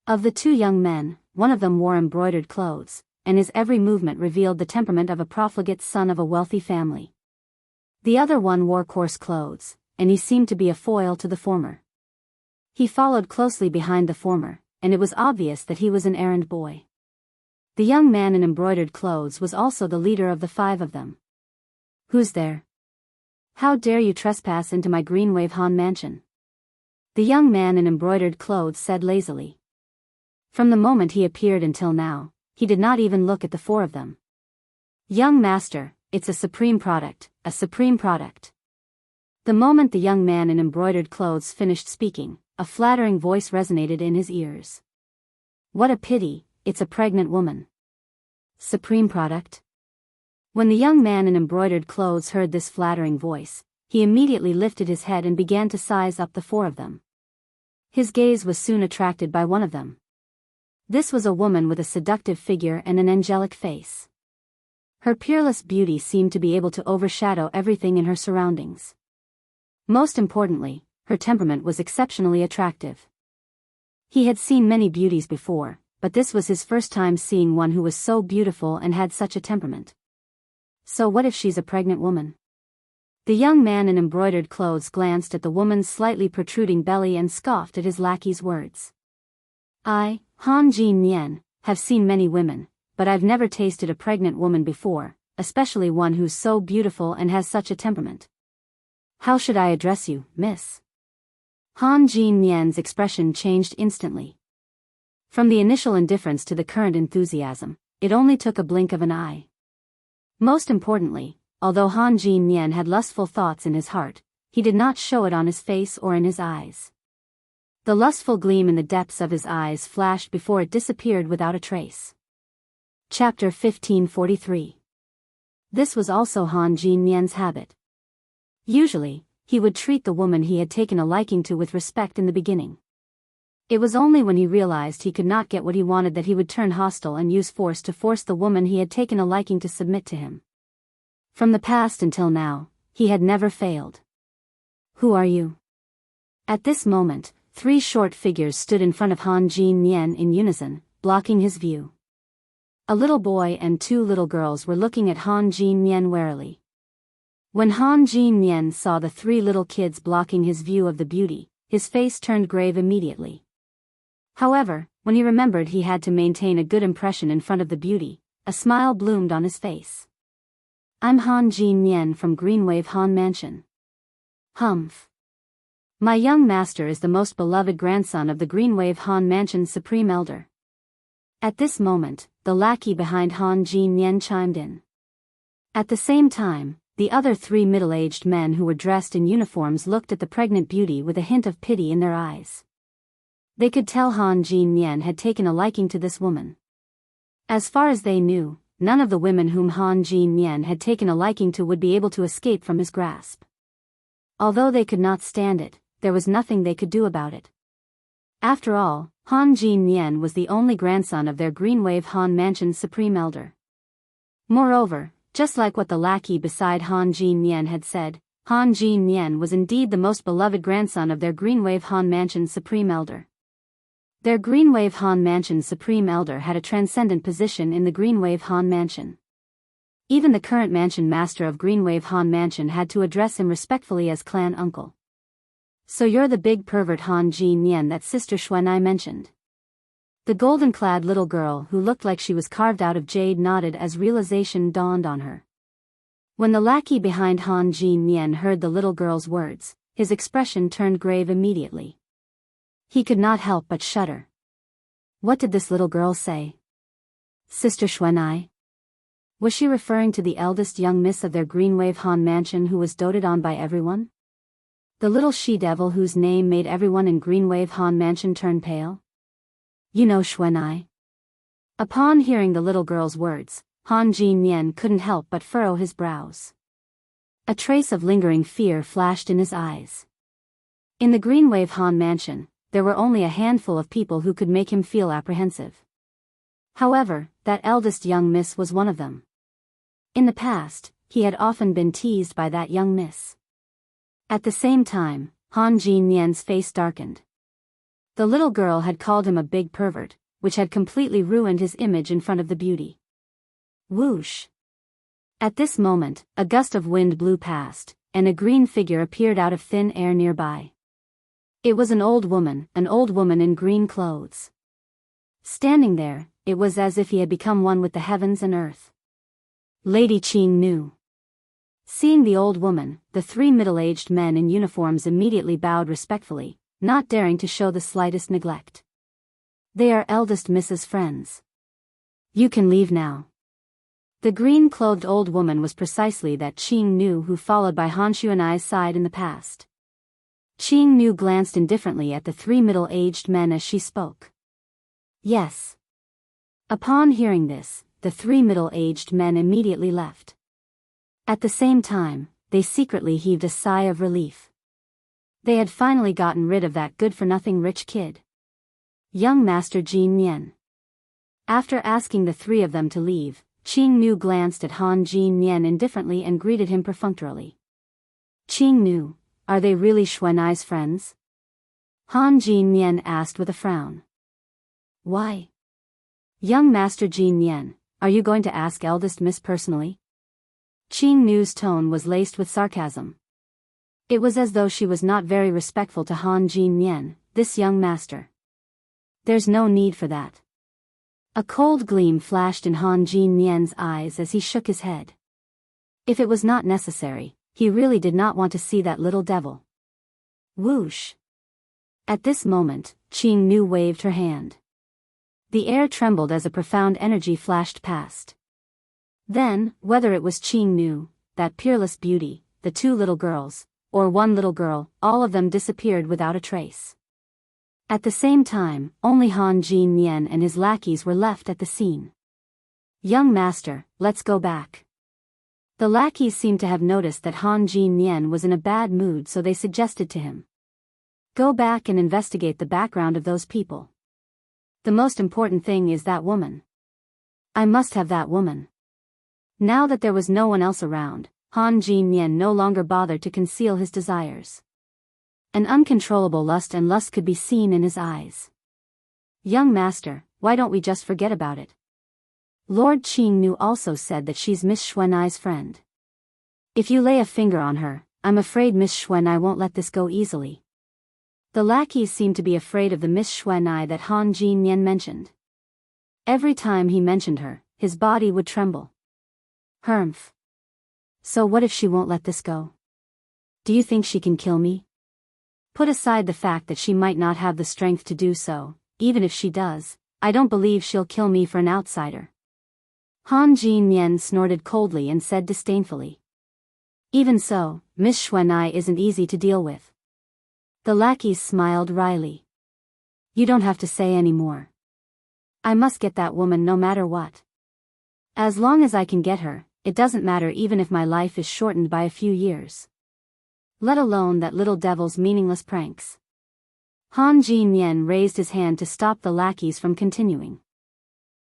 Of the 2 young men, one of them wore embroidered clothes, and his every movement revealed the temperament of a profligate son of a wealthy family. The other one wore coarse clothes, and he seemed to be a foil to the former. He followed closely behind the former, and it was obvious that he was an errand boy. The young man in embroidered clothes was also the leader of the 5 of them. "Who's there? How dare you trespass into my Greenwave Han mansion?" the young man in embroidered clothes said lazily. From the moment he appeared until now, he did not even look at the 4 of them. "Young master, it's a supreme product, a supreme product." The moment the young man in embroidered clothes finished speaking, a flattering voice resonated in his ears. "What a pity, it's a pregnant woman." Supreme product? When the young man in embroidered clothes heard this flattering voice, he immediately lifted his head and began to size up the 4 of them. His gaze was soon attracted by one of them. This was a woman with a seductive figure and an angelic face. Her peerless beauty seemed to be able to overshadow everything in her surroundings. Most importantly, her temperament was exceptionally attractive. He had seen many beauties before, but this was his first time seeing one who was so beautiful and had such a temperament. So what if she's a pregnant woman? The young man in embroidered clothes glanced at the woman's slightly protruding belly and scoffed at his lackey's words. "I, Han Jin Nian, have seen many women, but I've never tasted a pregnant woman before, especially one who's so beautiful and has such a temperament. How should I address you, miss?" Han Jin Nian's expression changed instantly. From the initial indifference to the current enthusiasm, it only took a blink of an eye. Most importantly, although Han Jin Nian had lustful thoughts in his heart, he did not show it on his face or in his eyes. The lustful gleam in the depths of his eyes flashed before it disappeared without a trace. Chapter 1543. This was also Han Jin Nian's habit. Usually, he would treat the woman he had taken a liking to with respect in the beginning. It was only when he realized he could not get what he wanted that he would turn hostile and use force to force the woman he had taken a liking to submit to him. From the past until now, he had never failed. "Who are you?" At this moment, 3 short figures stood in front of Han Jin Nian in unison, blocking his view. A little boy and 2 little girls were looking at Han Jin Nian warily. When Han Jin Nian saw the 3 little kids blocking his view of the beauty, his face turned grave immediately. However, when he remembered he had to maintain a good impression in front of the beauty, a smile bloomed on his face. "I'm Han Jin Nian from Greenwave Han Mansion." "Humph. My young master is the most beloved grandson of the Greenwave Han Mansion's supreme elder." At this moment, the lackey behind Han Jin Nian chimed in. At the same time, the other 3 middle-aged men who were dressed in uniforms looked at the pregnant beauty with a hint of pity in their eyes. They could tell Han Jin Nian had taken a liking to this woman. As far as they knew, none of the women whom Han Jin Nian had taken a liking to would be able to escape from his grasp. Although they could not stand it, there was nothing they could do about it. After all, Han Jin Nian was the only grandson of their Greenwave Han Mansion's supreme elder. Moreover, just like what the lackey beside Han Jin Nian had said, Han Jin Nian was indeed the most beloved grandson of their Greenwave Han Mansion's supreme elder. Their Greenwave Han Mansion's supreme elder had a transcendent position in the Greenwave Han Mansion. Even the current mansion master of Greenwave Han Mansion had to address him respectfully as clan uncle. "So you're the big pervert Han Jin Nian that Sister Xuanai mentioned?" The golden-clad little girl who looked like she was carved out of jade nodded as realization dawned on her. When the lackey behind Han Jin Nian heard the little girl's words, his expression turned grave immediately. He could not help but shudder. What did this little girl say? Sister Xuanai? Was she referring to the eldest young miss of their Greenwave Han Mansion who was doted on by everyone? The little she-devil whose name made everyone in Greenwave Han Mansion turn pale? You know Xuanai. Upon hearing the little girl's words, Han Jin Nian couldn't help but furrow his brows. A trace of lingering fear flashed in his eyes. In the Greenwave Han Mansion, there were only a handful of people who could make him feel apprehensive. However, that eldest young miss was one of them. In the past, he had often been teased by that young miss. At the same time, Han Jin Nian's face darkened. The little girl had called him a big pervert, which had completely ruined his image in front of the beauty. Whoosh! At this moment, a gust of wind blew past, and a green figure appeared out of thin air nearby. It was an old woman in green clothes. Standing there, it was as if he had become one with the heavens and earth. Lady Jianghu. Seeing the old woman, the three middle-aged men in uniforms immediately bowed respectfully, not daring to show the slightest neglect. They are eldest Mrs. Friends. You can leave now. The green-clothed old woman was precisely that Jianghu who followed by Han Xuanai's side in the past. Jianghu glanced indifferently at the three middle-aged men as she spoke. Yes. Upon hearing this, the three middle-aged men immediately left. At the same time, they secretly heaved a sigh of relief. They had finally gotten rid of that good-for-nothing rich kid. Young Master Jin Nian. After asking the three of them to leave, Jianghu glanced at Han Jin Nian indifferently and greeted him perfunctorily. Jianghu, are they really Xuanai's friends? Han Jin Nian asked with a frown. Why? Young Master Jin Nian, are you going to ask eldest miss personally? Jianghu's tone was laced with sarcasm. It was as though she was not very respectful to Han Jin Nian, this young master. There's no need for that. A cold gleam flashed in Han Jin Nian's eyes as he shook his head. If it was not necessary, he really did not want to see that little devil. Whoosh! At this moment, Jianghu waved her hand. The air trembled as a profound energy flashed past. Then, whether it was Jianghu, that peerless beauty, the two little girls, or one little girl, all of them disappeared without a trace. At the same time, only Han Jin Nian and his lackeys were left at the scene. Young master, let's go back. The lackeys seemed to have noticed that Han Jin Nian was in a bad mood, so they suggested to him. Go back and investigate the background of those people. The most important thing is that woman. I must have that woman. Now that there was no one else around, Han Jin Nian no longer bothered to conceal his desires. An uncontrollable lust could be seen in his eyes. Young master, why don't we just forget about it? Lord Jianghu also said that she's Miss Xuanai's friend. If you lay a finger on her, I'm afraid Miss Xuanai won't let this go easily. The lackeys seemed to be afraid of the Miss Xuanai that Han Jin Nian mentioned. Every time he mentioned her, his body would tremble. Humph. So what if she won't let this go? Do you think she can kill me? Put aside the fact that she might not have the strength to do so, even if she does, I don't believe she'll kill me for an outsider. Han Jin Nian snorted coldly and said disdainfully. Even so, Miss Xuanai isn't easy to deal with. The lackeys smiled wryly. You don't have to say any more. I must get that woman no matter what. As long as I can get her, it doesn't matter even if my life is shortened by a few years. Let alone that little devil's meaningless pranks. Han Jin Nian raised his hand to stop the lackeys from continuing.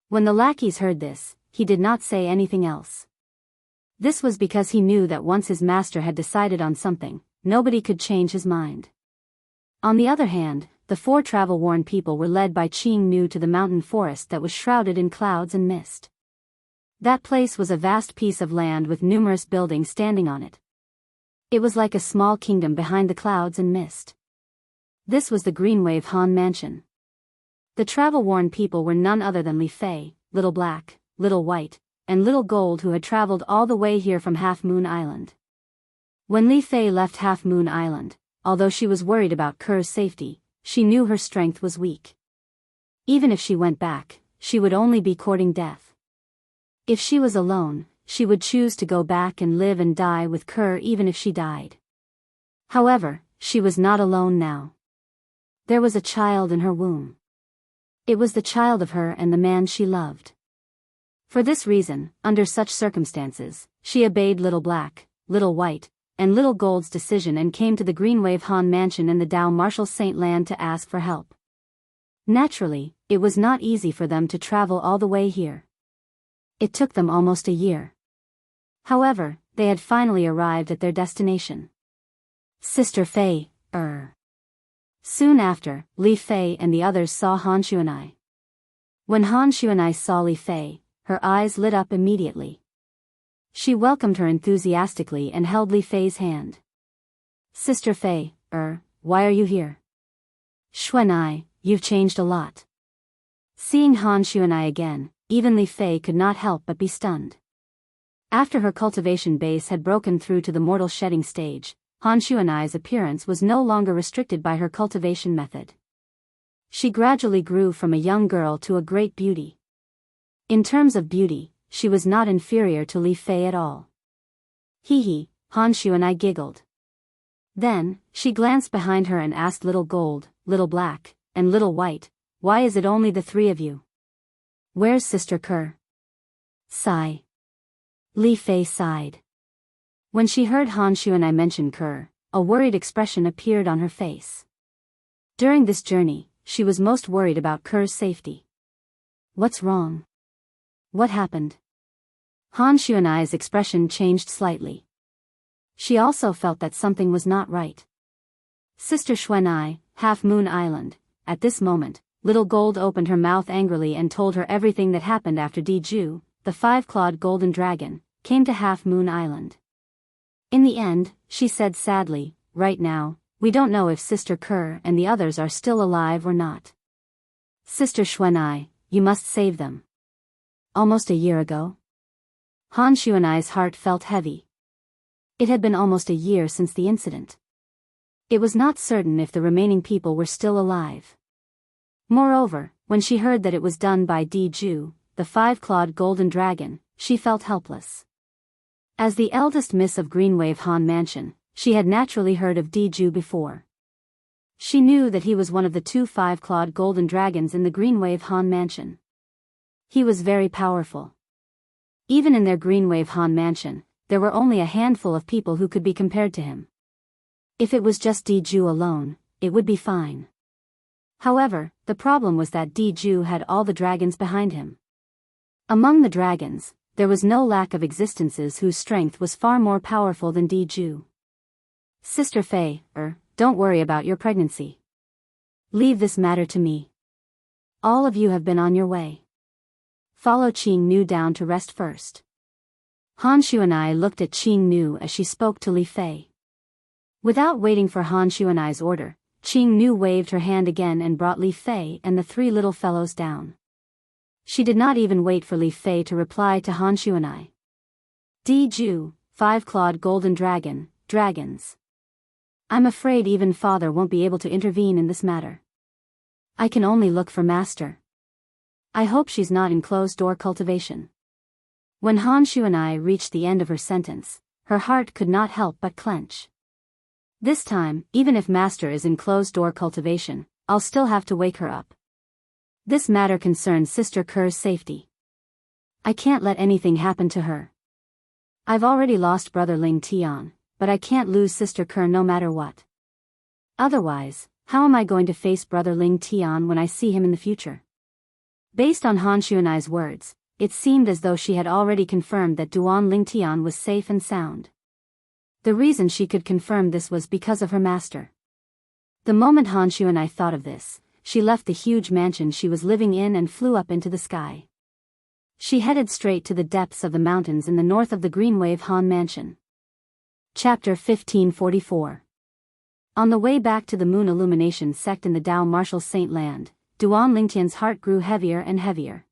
When the lackeys heard this, he did not say anything else. This was because he knew that once his master had decided on something, nobody could change his mind. On the other hand, the four travel-worn people were led by Jianghu to the mountain forest that was shrouded in clouds and mist. That place was a vast piece of land with numerous buildings standing on it. It was like a small kingdom behind the clouds and mist. This was the Greenwave Han Mansion. The travel-worn people were none other than Li Fei, Little Black, Little White, and Little Gold, who had traveled all the way here from Half Moon Island. When Li Fei left Half Moon Island, although she was worried about Ker's safety, she knew her strength was weak. Even if she went back, she would only be courting death. If she was alone, she would choose to go back and live and die with Ker even if she died. However, she was not alone now. There was a child in her womb. It was the child of her and the man she loved. For this reason, under such circumstances, she obeyed Little Black, Little White, and Little Gold's decision and came to the Greenwave Han Mansion in the Dao Marshal Saint Land to ask for help. Naturally, it was not easy for them to travel all the way here. It took them almost a year. However, they had finally arrived at their destination. Sister Fei, Soon after, Li Fei and the others saw Han Xuanai. When Han Xuanai saw Li Fei, her eyes lit up immediately. She welcomed her enthusiastically and held Li Fei's hand. Sister Fei, why are you here? Xuanai, you've changed a lot. Seeing Han Xuanai again, even Li Fei could not help but be stunned. After her cultivation base had broken through to the mortal shedding stage, Han Xuanai's appearance was no longer restricted by her cultivation method. She gradually grew from a young girl to a great beauty. In terms of beauty, she was not inferior to Li Fei at all. Hee, Han Xuanai giggled. Then, she glanced behind her and asked Little Gold, Little Black, and Little White, why is it only the three of you? Where's Sister Kerr? Sigh. Li Fei sighed. When she heard Han Xuanai mention Kerr, a worried expression appeared on her face. During this journey, she was most worried about Kerr's safety. What's wrong? What happened? Han Xuanai's expression changed slightly. She also felt that something was not right. Sister Xuanai, Half Moon Island. At this moment, Little Gold opened her mouth angrily and told her everything that happened after Diju, the five-clawed golden dragon, came to Half Moon Island. In the end, she said sadly, right now, we don't know if Sister Kerr and the others are still alive or not. Sister Xuanai, you must save them. Almost a year ago? Han Xuanai's heart felt heavy. It had been almost a year since the incident. It was not certain if the remaining people were still alive. Moreover, when she heard that it was done by Diju, the five-clawed golden dragon, she felt helpless. As the eldest miss of Greenwave Han Mansion, she had naturally heard of Diju before. She knew that he was one of the two five-clawed golden dragons in the Greenwave Han Mansion. He was very powerful. Even in their Greenwave Han Mansion, there were only a handful of people who could be compared to him. If it was just Diju alone, it would be fine. However, the problem was that Diju had all the dragons behind him. Among the dragons, there was no lack of existences whose strength was far more powerful than Diju. Sister Fei, don't worry about your pregnancy. Leave this matter to me. All of you have been on your way. Follow Qing Nu down to rest first. Han Xuanai looked at Qing Nu as she spoke to Li Fei. Without waiting for Han Xuanai's order, Qing Nu waved her hand again and brought Li Fei and the three little fellows down. She did not even wait for Li Fei to reply to Han Xuanai. Diju, five-clawed golden dragon, dragons. I'm afraid even father won't be able to intervene in this matter. I can only look for master. I hope she's not in closed-door cultivation. When Han Xuanai reached the end of her sentence, her heart could not help but clench. This time, even if master is in closed-door cultivation, I'll still have to wake her up. This matter concerns Sister Kerr's safety. I can't let anything happen to her. I've already lost Brother Ling Tian, but I can't lose Sister Kerr no matter what. Otherwise, how am I going to face Brother Ling Tian when I see him in the future? Based on Han Xuanai's words, it seemed as though she had already confirmed that Duan Lingtian was safe and sound. The reason she could confirm this was because of her master. The moment Han Xuanai thought of this, she left the huge mansion she was living in and flew up into the sky. She headed straight to the depths of the mountains in the north of the Greenwave Han Mansion. Chapter 1544. On the way back to the Moon Illumination sect in the Dao Martial Saint Land, Duan Lingtian's heart grew heavier and heavier.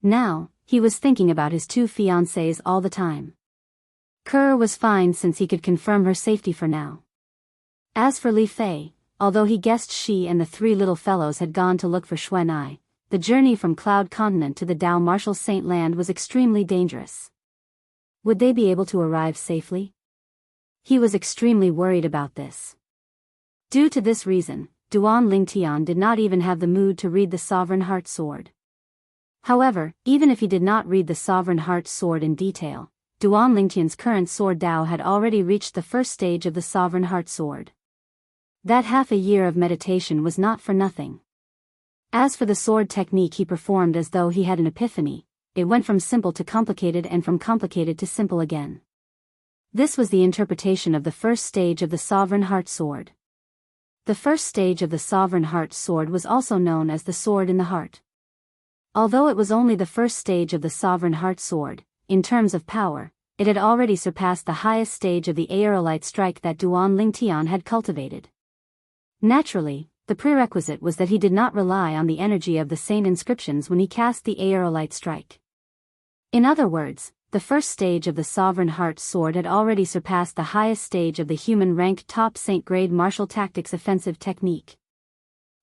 Now, he was thinking about his two fiancées all the time. Kerr was fine since he could confirm her safety for now. As for Li Fei, although he guessed she and the three little fellows had gone to look for Xuanai, the journey from Cloud Continent to the Dao Martial Saint Land was extremely dangerous. Would they be able to arrive safely? He was extremely worried about this. Due to this reason, Duan Lingtian did not even have the mood to read the Sovereign Heart Sword. However, even if he did not read the Sovereign Heart Sword in detail, Duan Lingtian's current sword Dao had already reached the first stage of the Sovereign Heart Sword. That half a year of meditation was not for nothing. As for the sword technique he performed as though he had an epiphany, it went from simple to complicated and from complicated to simple again. This was the interpretation of the first stage of the Sovereign Heart Sword. The first stage of the Sovereign Heart Sword was also known as the Sword in the Heart. Although it was only the first stage of the Sovereign Heart Sword, in terms of power, it had already surpassed the highest stage of the aerolite strike that Duan Lingtian had cultivated. Naturally, the prerequisite was that he did not rely on the energy of the saint inscriptions when he cast the aerolite strike. In other words, the first stage of the Sovereign Heart Sword had already surpassed the highest stage of the human-ranked top saint-grade martial tactics offensive technique.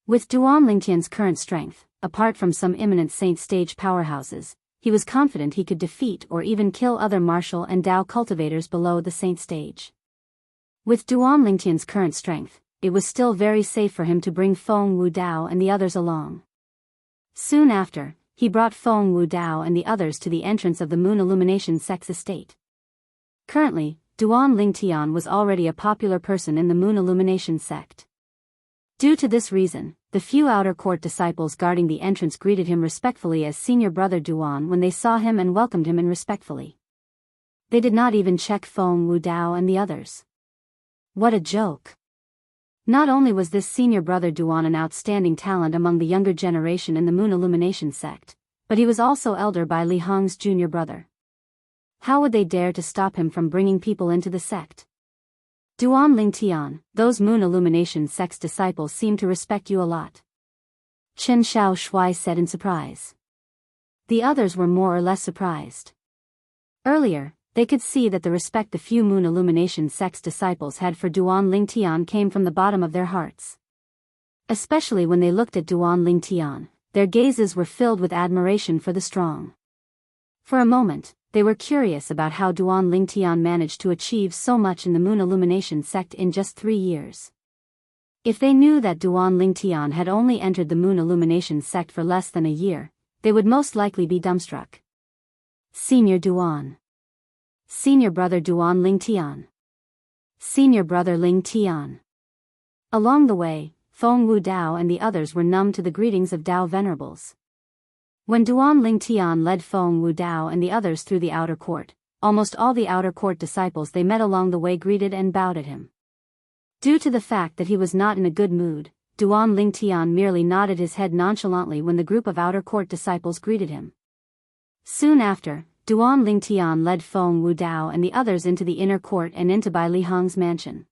With Duan Lingtian's current strength, apart from some imminent saint stage powerhouses, he was confident he could defeat or even kill other martial and Dao cultivators below the saint stage. With Duan Lingtian's current strength, it was still very safe for him to bring Feng Wu Dao and the others along. Soon after, he brought Feng Wu Dao and the others to the entrance of the Moon Illumination Sect's estate. Currently, Duan Lingtian was already a popular person in the Moon Illumination sect. Due to this reason, the few outer court disciples guarding the entrance greeted him respectfully as senior brother Duan when they saw him and welcomed him respectfully. They did not even check Feng Wu Dao and the others. What a joke! Not only was this senior brother Duan an outstanding talent among the younger generation in the Moon Illumination sect, but he was also elder by Li Hong's junior brother. How would they dare to stop him from bringing people into the sect? Duan Lingtian, those Moon Illumination sect's disciples seem to respect you a lot. Chen Xiao Shui said in surprise. The others were more or less surprised. Earlier, they could see that the respect the few Moon Illumination sect's disciples had for Duan Lingtian came from the bottom of their hearts. Especially when they looked at Duan Lingtian, their gazes were filled with admiration for the strong. For a moment, they were curious about how Duan Lingtian managed to achieve so much in the Moon Illumination sect in just 3 years. If they knew that Duan Lingtian had only entered the Moon Illumination sect for less than a year, they would most likely be dumbstruck. Senior Duan. Senior brother Duan Lingtian. Senior brother Lingtian. Along the way, Feng Wu Dao and the others were numb to the greetings of Dao venerables. When Duan Lingtian led Feng Wu Dao and the others through the outer court, almost all the outer court disciples they met along the way greeted and bowed at him. Due to the fact that he was not in a good mood, Duan Lingtian merely nodded his head nonchalantly when the group of outer court disciples greeted him. Soon after, Duan Lingtian led Feng Wu Dao and the others into the inner court and into Bai Li Hong's mansion.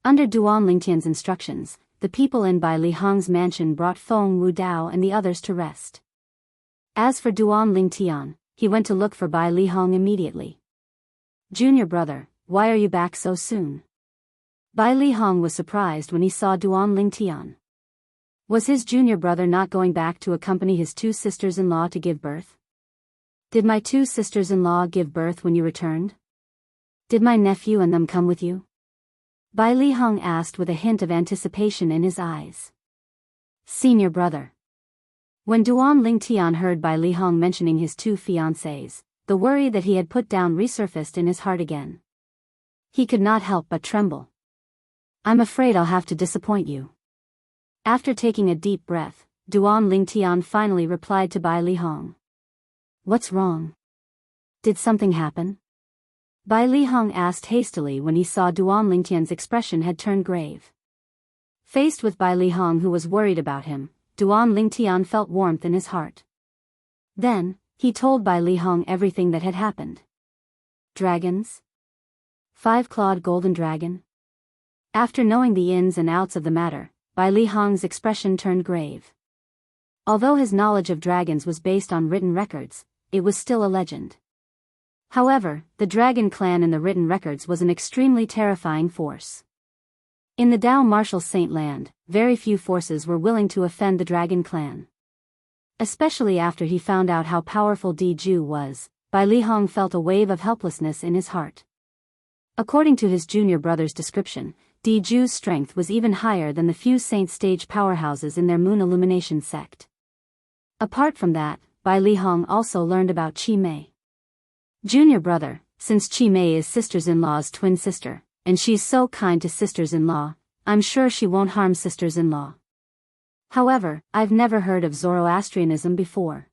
Under Duan Lingtian's instructions, the people in Bai Li Hong's mansion brought Feng Wu Dao and the others to rest. As for Duan Lingtian, he went to look for Bai Li Hong immediately. Junior brother, why are you back so soon? Bai Li Hong was surprised when he saw Duan Lingtian. Was his junior brother not going back to accompany his 2 sisters-in-law to give birth? Did my 2 sisters-in-law give birth when you returned? Did my nephew and them come with you? Bai Li Hong asked with a hint of anticipation in his eyes. Senior brother. When Duan Lingtian heard Bai Li Hong mentioning his 2 fiancés, the worry that he had put down resurfaced in his heart again. He could not help but tremble. I'm afraid I'll have to disappoint you. After taking a deep breath, Duan Lingtian finally replied to Bai Li Hong. What's wrong? Did something happen? Bai Li Hong asked hastily when he saw Duan Lingtian's expression had turned grave. Faced with Bai Li Hong who was worried about him, Duan Lingtian felt warmth in his heart. Then, he told Bai Li Hong everything that had happened. Dragons? 5-clawed golden dragon? After knowing the ins and outs of the matter, Bai Li Hong's expression turned grave. Although his knowledge of dragons was based on written records, it was still a legend. However, the dragon clan in the written records was an extremely terrifying force. In the Dao martial saint land, very few forces were willing to offend the dragon clan. Especially after he found out how powerful Di Ju was, Bai Li Hong felt a wave of helplessness in his heart. According to his junior brother's description, Di Ju's strength was even higher than the few saint stage powerhouses in their Moon Illumination sect. Apart from that, Bai Li Hong also learned about Qi Mei. Junior brother, since Qi Mei is sisters-in-law's twin sister, and she's so kind to sisters-in-law, I'm sure she won't harm sisters-in-law. However, I've never heard of Zoroastrianism before.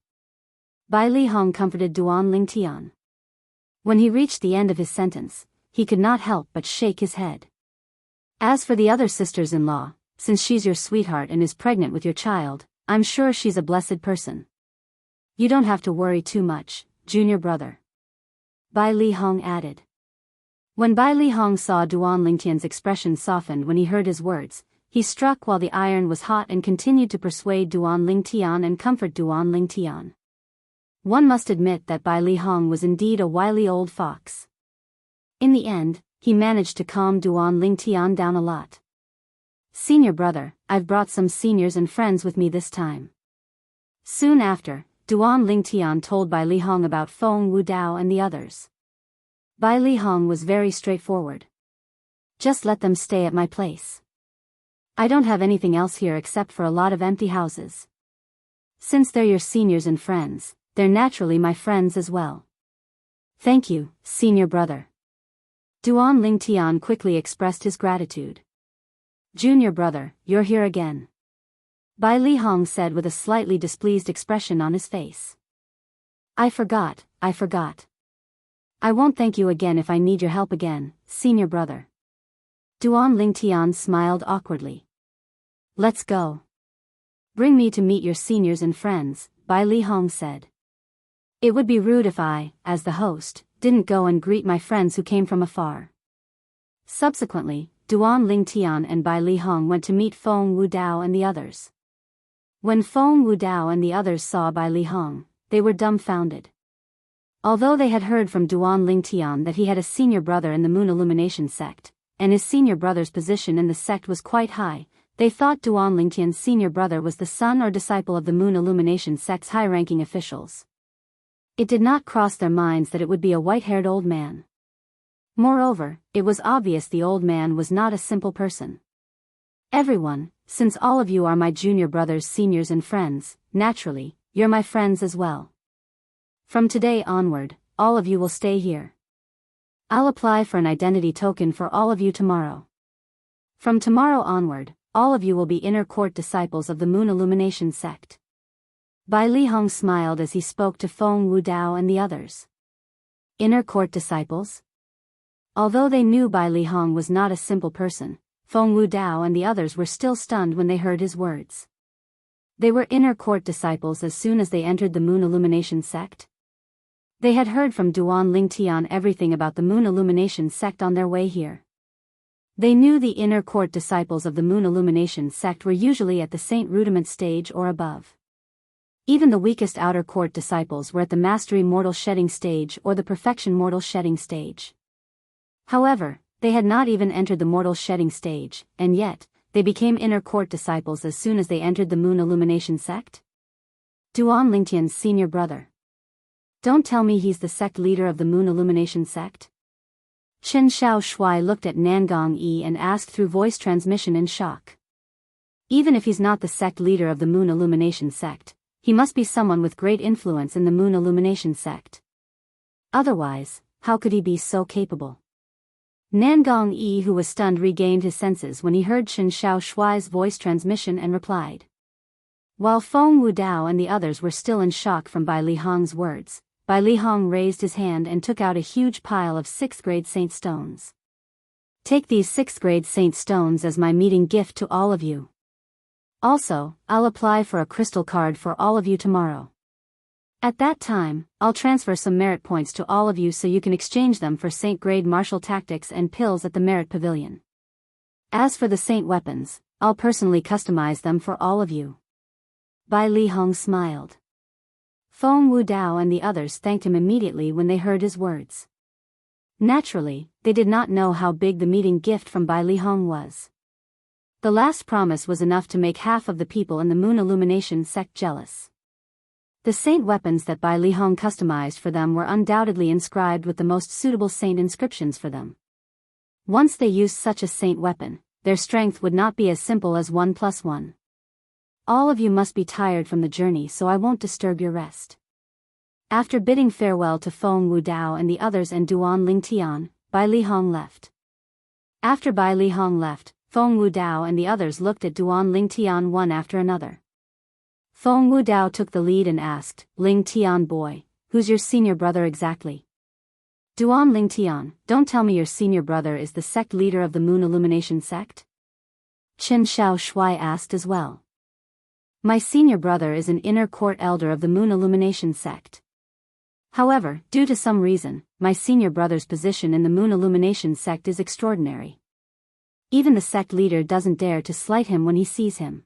Bai Li Hong comforted Duan Lingtian. When he reached the end of his sentence, he could not help but shake his head. As for the other sisters-in-law, since she's your sweetheart and is pregnant with your child, I'm sure she's a blessed person. You don't have to worry too much, junior brother. Bai Li Hong added. When Bai Li Hong saw Duan Lingtian's expression softened when he heard his words, he struck while the iron was hot and continued to persuade Duan Lingtian and comfort Duan Lingtian. One must admit that Bai Li Hong was indeed a wily old fox. In the end, he managed to calm Duan Lingtian down a lot. Senior brother, I've brought some seniors and friends with me this time. Soon after, Duan Lingtian told Bai Li Hong about Feng Wudao and the others. Bai Li Hong was very straightforward. Just let them stay at my place. I don't have anything else here except for a lot of empty houses. Since they're your seniors and friends, they're naturally my friends as well. Thank you, senior brother. Duan Lingtian quickly expressed his gratitude. Junior brother, you're here again. Bai Li Hong said with a slightly displeased expression on his face. I forgot. I won't thank you again if I need your help again, senior brother. Duan Lingtian smiled awkwardly. Let's go. Bring me to meet your seniors and friends, Bai Li Hong said. It would be rude if I, as the host, didn't go and greet my friends who came from afar. Subsequently, Duan Lingtian and Bai Li Hong went to meet Feng Wudao and the others. When Feng Wudao and the others saw Bai Li Hong, they were dumbfounded. Although they had heard from Duan Lingtian that he had a senior brother in the Moon Illumination sect, and his senior brother's position in the sect was quite high, they thought Duan Lingtian's senior brother was the son or disciple of the Moon Illumination sect's high-ranking officials. It did not cross their minds that it would be a white-haired old man. Moreover, it was obvious the old man was not a simple person. Everyone, since all of you are my junior brother's seniors and friends, naturally, you're my friends as well. From today onward, all of you will stay here. I'll apply for an identity token for all of you tomorrow. From tomorrow onward, all of you will be inner court disciples of the Moon Illumination sect. Bai Li Hong smiled as he spoke to Feng Wudao and the others. Inner court disciples? Although they knew Bai Li Hong was not a simple person, Feng Wudao and the others were still stunned when they heard his words. They were inner court disciples as soon as they entered the Moon Illumination sect. They had heard from Duan Lingtian everything about the Moon Illumination sect on their way here. They knew the inner court disciples of the Moon Illumination sect were usually at the Saint Rudiment stage or above. Even the weakest outer court disciples were at the Mastery Mortal Shedding stage or the Perfection Mortal Shedding stage. However, they had not even entered the Mortal Shedding stage, and yet, they became inner court disciples as soon as they entered the Moon Illumination sect? Duan Lingtian's senior brother. Don't tell me he's the sect leader of the Moon Illumination sect? Chen Xiao Shui looked at Nangong Yi and asked through voice transmission in shock. Even if he's not the sect leader of the Moon Illumination sect, he must be someone with great influence in the Moon Illumination sect. Otherwise, how could he be so capable? Nangong Yi, who was stunned, regained his senses when he heard Chen Xiao Shui's voice transmission and replied. While Feng Wudao and the others were still in shock from Bai Li Hong's words, Bai Li Hong raised his hand and took out a huge pile of 6th-grade saint stones. Take these 6th-grade saint stones as my meeting gift to all of you. Also, I'll apply for a crystal card for all of you tomorrow. At that time, I'll transfer some merit points to all of you so you can exchange them for saint-grade martial tactics and pills at the Merit Pavilion. As for the saint weapons, I'll personally customize them for all of you. Bai Li Hong smiled. Feng Wudao and the others thanked him immediately when they heard his words. Naturally, they did not know how big the meeting gift from Bai Li Hong was. The last promise was enough to make half of the people in the Moon Illumination sect jealous. The saint weapons that Bai Li Hong customized for them were undoubtedly inscribed with the most suitable saint inscriptions for them. Once they used such a saint weapon, their strength would not be as simple as 1 + 1. All of you must be tired from the journey, so I won't disturb your rest. After bidding farewell to Feng Wudao and the others and Duan Lingtian, Bai Li Hong left. After Bai Li Hong left, Feng Wudao and the others looked at Duan Lingtian one after another. Feng Wudao took the lead and asked, Lingtian boy, who's your senior brother exactly? Duan Lingtian, don't tell me your senior brother is the sect leader of the Moon Illumination sect? Chen Xiao Shui asked as well. My senior brother is an inner court elder of the Moon Illumination sect. However, due to some reason, my senior brother's position in the Moon Illumination sect is extraordinary. Even the sect leader doesn't dare to slight him when he sees him.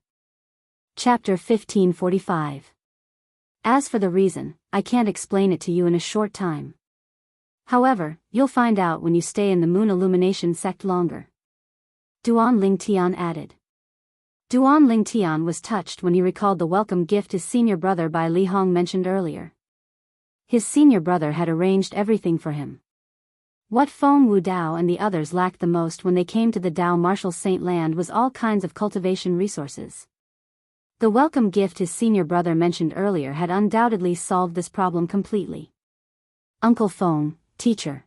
Chapter 1545. As for the reason, I can't explain it to you in a short time. However, you'll find out when you stay in the Moon Illumination sect longer. Duan Lingtian added. Duan Lingtian was touched when he recalled the welcome gift his senior brother Bai Lihong mentioned earlier. His senior brother had arranged everything for him. What Feng Wu Dao and the others lacked the most when they came to the Dao Martial Saint Land was all kinds of cultivation resources. The welcome gift his senior brother mentioned earlier had undoubtedly solved this problem completely. Uncle Feng, teacher.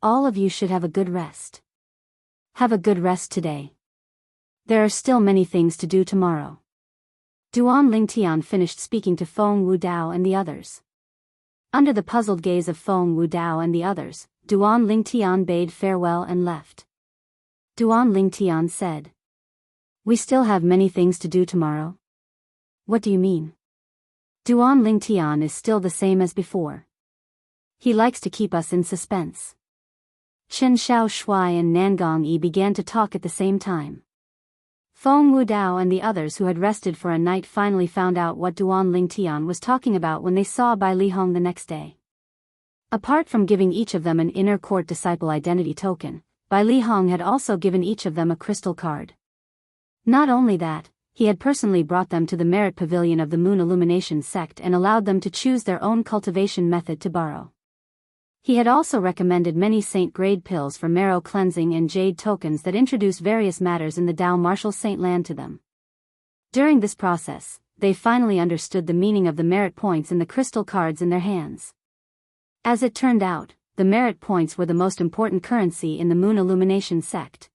All of you should have a good rest. Have a good rest today. There are still many things to do tomorrow. Duan Lingtian finished speaking to Feng Wu Dao and the others. Under the puzzled gaze of Feng Wu Dao and the others, Duan Lingtian bade farewell and left. Duan Lingtian said. We still have many things to do tomorrow. What do you mean? Duan Lingtian is still the same as before. He likes to keep us in suspense. Chen Xiao Shuai and Nangong Yi began to talk at the same time. Feng Wu Dao and the others who had rested for a night finally found out what Duan Lingtian was talking about when they saw Bai Lihong the next day. Apart from giving each of them an inner court disciple identity token, Bai Lihong had also given each of them a crystal card. Not only that, he had personally brought them to the Merit Pavilion of the Moon Illumination sect and allowed them to choose their own cultivation method to borrow. He had also recommended many saint-grade pills for marrow cleansing and jade tokens that introduce various matters in the Dao Martial Saint Land to them. During this process, they finally understood the meaning of the merit points in the crystal cards in their hands. As it turned out, the merit points were the most important currency in the Moon Illumination sect.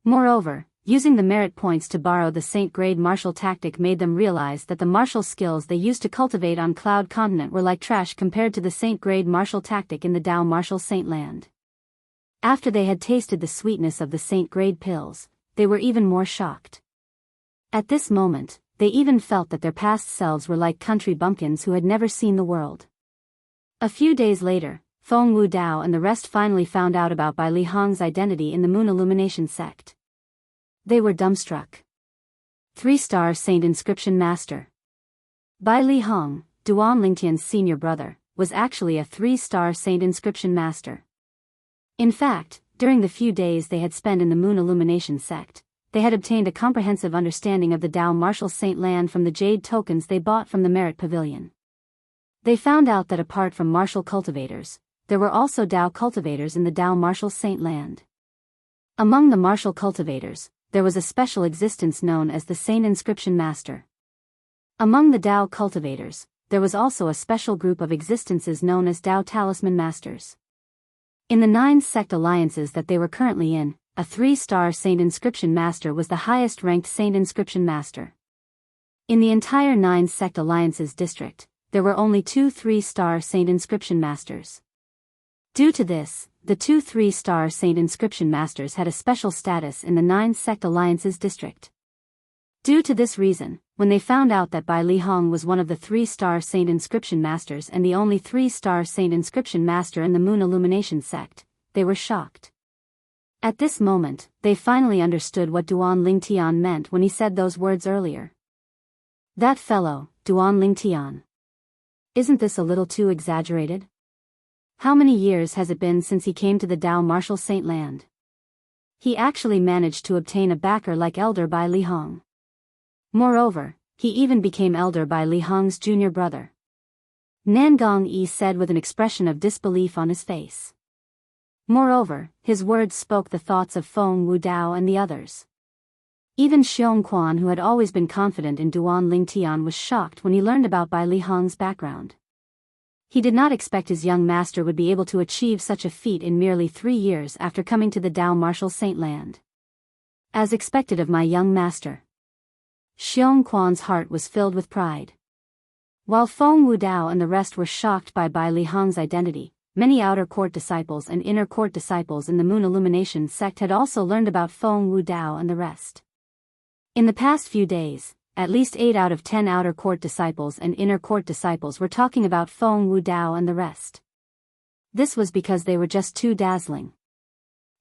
Moreover, using the merit points to borrow the saint-grade martial tactic made them realize that the martial skills they used to cultivate on Cloud Continent were like trash compared to the saint-grade martial tactic in the Dao Martial Saint Land. After they had tasted the sweetness of the saint-grade pills, they were even more shocked. At this moment, they even felt that their past selves were like country bumpkins who had never seen the world. A few days later, Feng Wu Dao and the rest finally found out about Bai Lihong's identity in the Moon Illumination sect. They were dumbstruck. 3-star Saint Inscription Master. Bai Lihong, Duan Lingtian's senior brother, was actually a 3-star Saint Inscription Master. In fact, during the few days they had spent in the Moon Illumination sect, they had obtained a comprehensive understanding of the Dao Martial Saint Land from the jade tokens they bought from the Merit Pavilion. They found out that apart from martial cultivators, there were also Dao cultivators in the Dao Martial Saint Land. Among the martial cultivators, there was a special existence known as the Saint Inscription Master. Among the Dao cultivators, there was also a special group of existences known as Dao Talisman Masters. In the 9 sect alliances that they were currently in, a 3-star Saint Inscription Master was the highest-ranked Saint Inscription Master. In the entire 9 sect alliances district, there were only 2 3-star Saint Inscription Masters. Due to this, the 2 3-star Saint Inscription Masters had a special status in the 9 sect alliances district. Due to this reason, when they found out that Bai Lihong was one of the 3-star Saint Inscription Masters and the only 3-star Saint Inscription Master in the Moon Illumination sect, they were shocked. At this moment, they finally understood what Duan Lingtian meant when he said those words earlier. That fellow, Duan Lingtian. Isn't this a little too exaggerated? How many years has it been since he came to the Dao Martial Saint Land? He actually managed to obtain a backer like Elder Bai Lihong. Moreover, he even became Elder Bai Lihong's junior brother. Nangong Yi said with an expression of disbelief on his face. Moreover, his words spoke the thoughts of Feng Wu Dao and the others. Even Xiong Quan, who had always been confident in Duan Lingtian, was shocked when he learned about Bai Lihong's background. He did not expect his young master would be able to achieve such a feat in merely 3 years after coming to the Dao Martial Saint Land. As expected of my young master. Xiong Quan's heart was filled with pride. While Feng Wu Dao and the rest were shocked by Bai Lihong's identity, many outer court disciples and inner court disciples in the Moon Illumination sect had also learned about Feng Wu Dao and the rest. In the past few days, at least 8 out of 10 outer court disciples and inner court disciples were talking about Feng Wu Dao and the rest. This was because they were just too dazzling.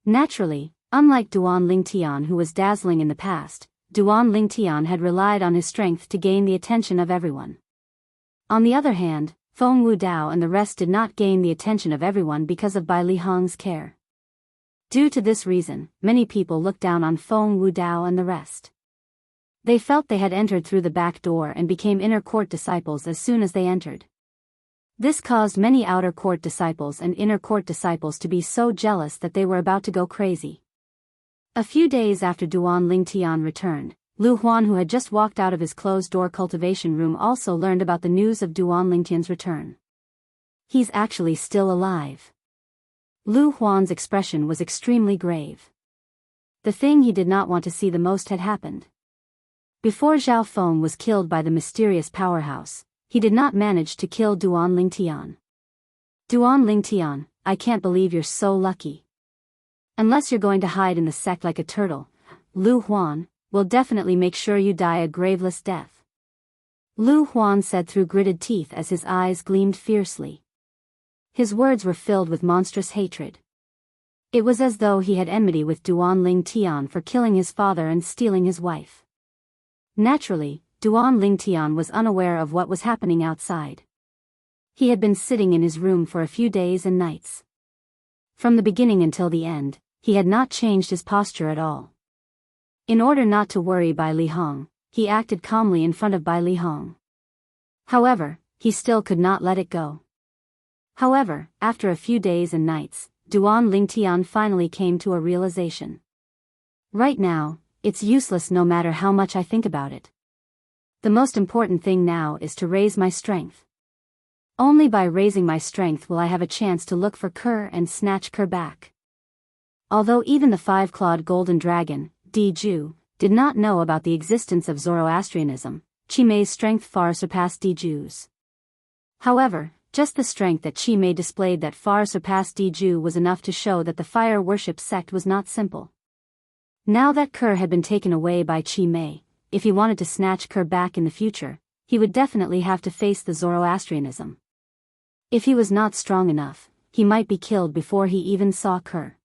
Naturally, unlike Duan Lingtian who was dazzling in the past, Duan Lingtian had relied on his strength to gain the attention of everyone. On the other hand, Feng Wu Dao and the rest did not gain the attention of everyone because of Bai Li Hong's care. Due to this reason, many people looked down on Feng Wu Dao and the rest. They felt they had entered through the back door and became inner court disciples as soon as they entered. This caused many outer court disciples and inner court disciples to be so jealous that they were about to go crazy. A few days after Duan Lingtian returned, Lu Huan, who had just walked out of his closed-door cultivation room, also learned about the news of Duan Lingtian's return. He's actually still alive. Lu Huan's expression was extremely grave. The thing he did not want to see the most had happened. Before Zhao Feng was killed by the mysterious powerhouse, he did not manage to kill Duan Lingtian. Duan Lingtian, I can't believe you're so lucky. Unless you're going to hide in the sect like a turtle, Lu Huan will definitely make sure you die a graveless death. Lu Huan said through gritted teeth as his eyes gleamed fiercely. His words were filled with monstrous hatred. It was as though he had enmity with Duan Lingtian for killing his father and stealing his wife. Naturally, Duan Lingtian was unaware of what was happening outside. He had been sitting in his room for a few days and nights. From the beginning until the end, he had not changed his posture at all. In order not to worry Bai Li Hong, he acted calmly in front of Bai Li Hong. However, he still could not let it go. However, after a few days and nights, Duan Lingtian finally came to a realization. Right now, it's useless no matter how much I think about it. The most important thing now is to raise my strength. Only by raising my strength will I have a chance to look for Kerr and snatch Kerr back. Although even the five-clawed golden dragon, Di Ju, did not know about the existence of Zoroastrianism, Qi Mei's strength far surpassed Di Ju's. However, just the strength that Qi Mei displayed that far surpassed Di Ju was enough to show that the fire worship sect was not simple. Now that Kerr had been taken away by Qi Mei, if he wanted to snatch Kerr back in the future, he would definitely have to face the Zoroastrianism. If he was not strong enough, he might be killed before he even saw Kerr.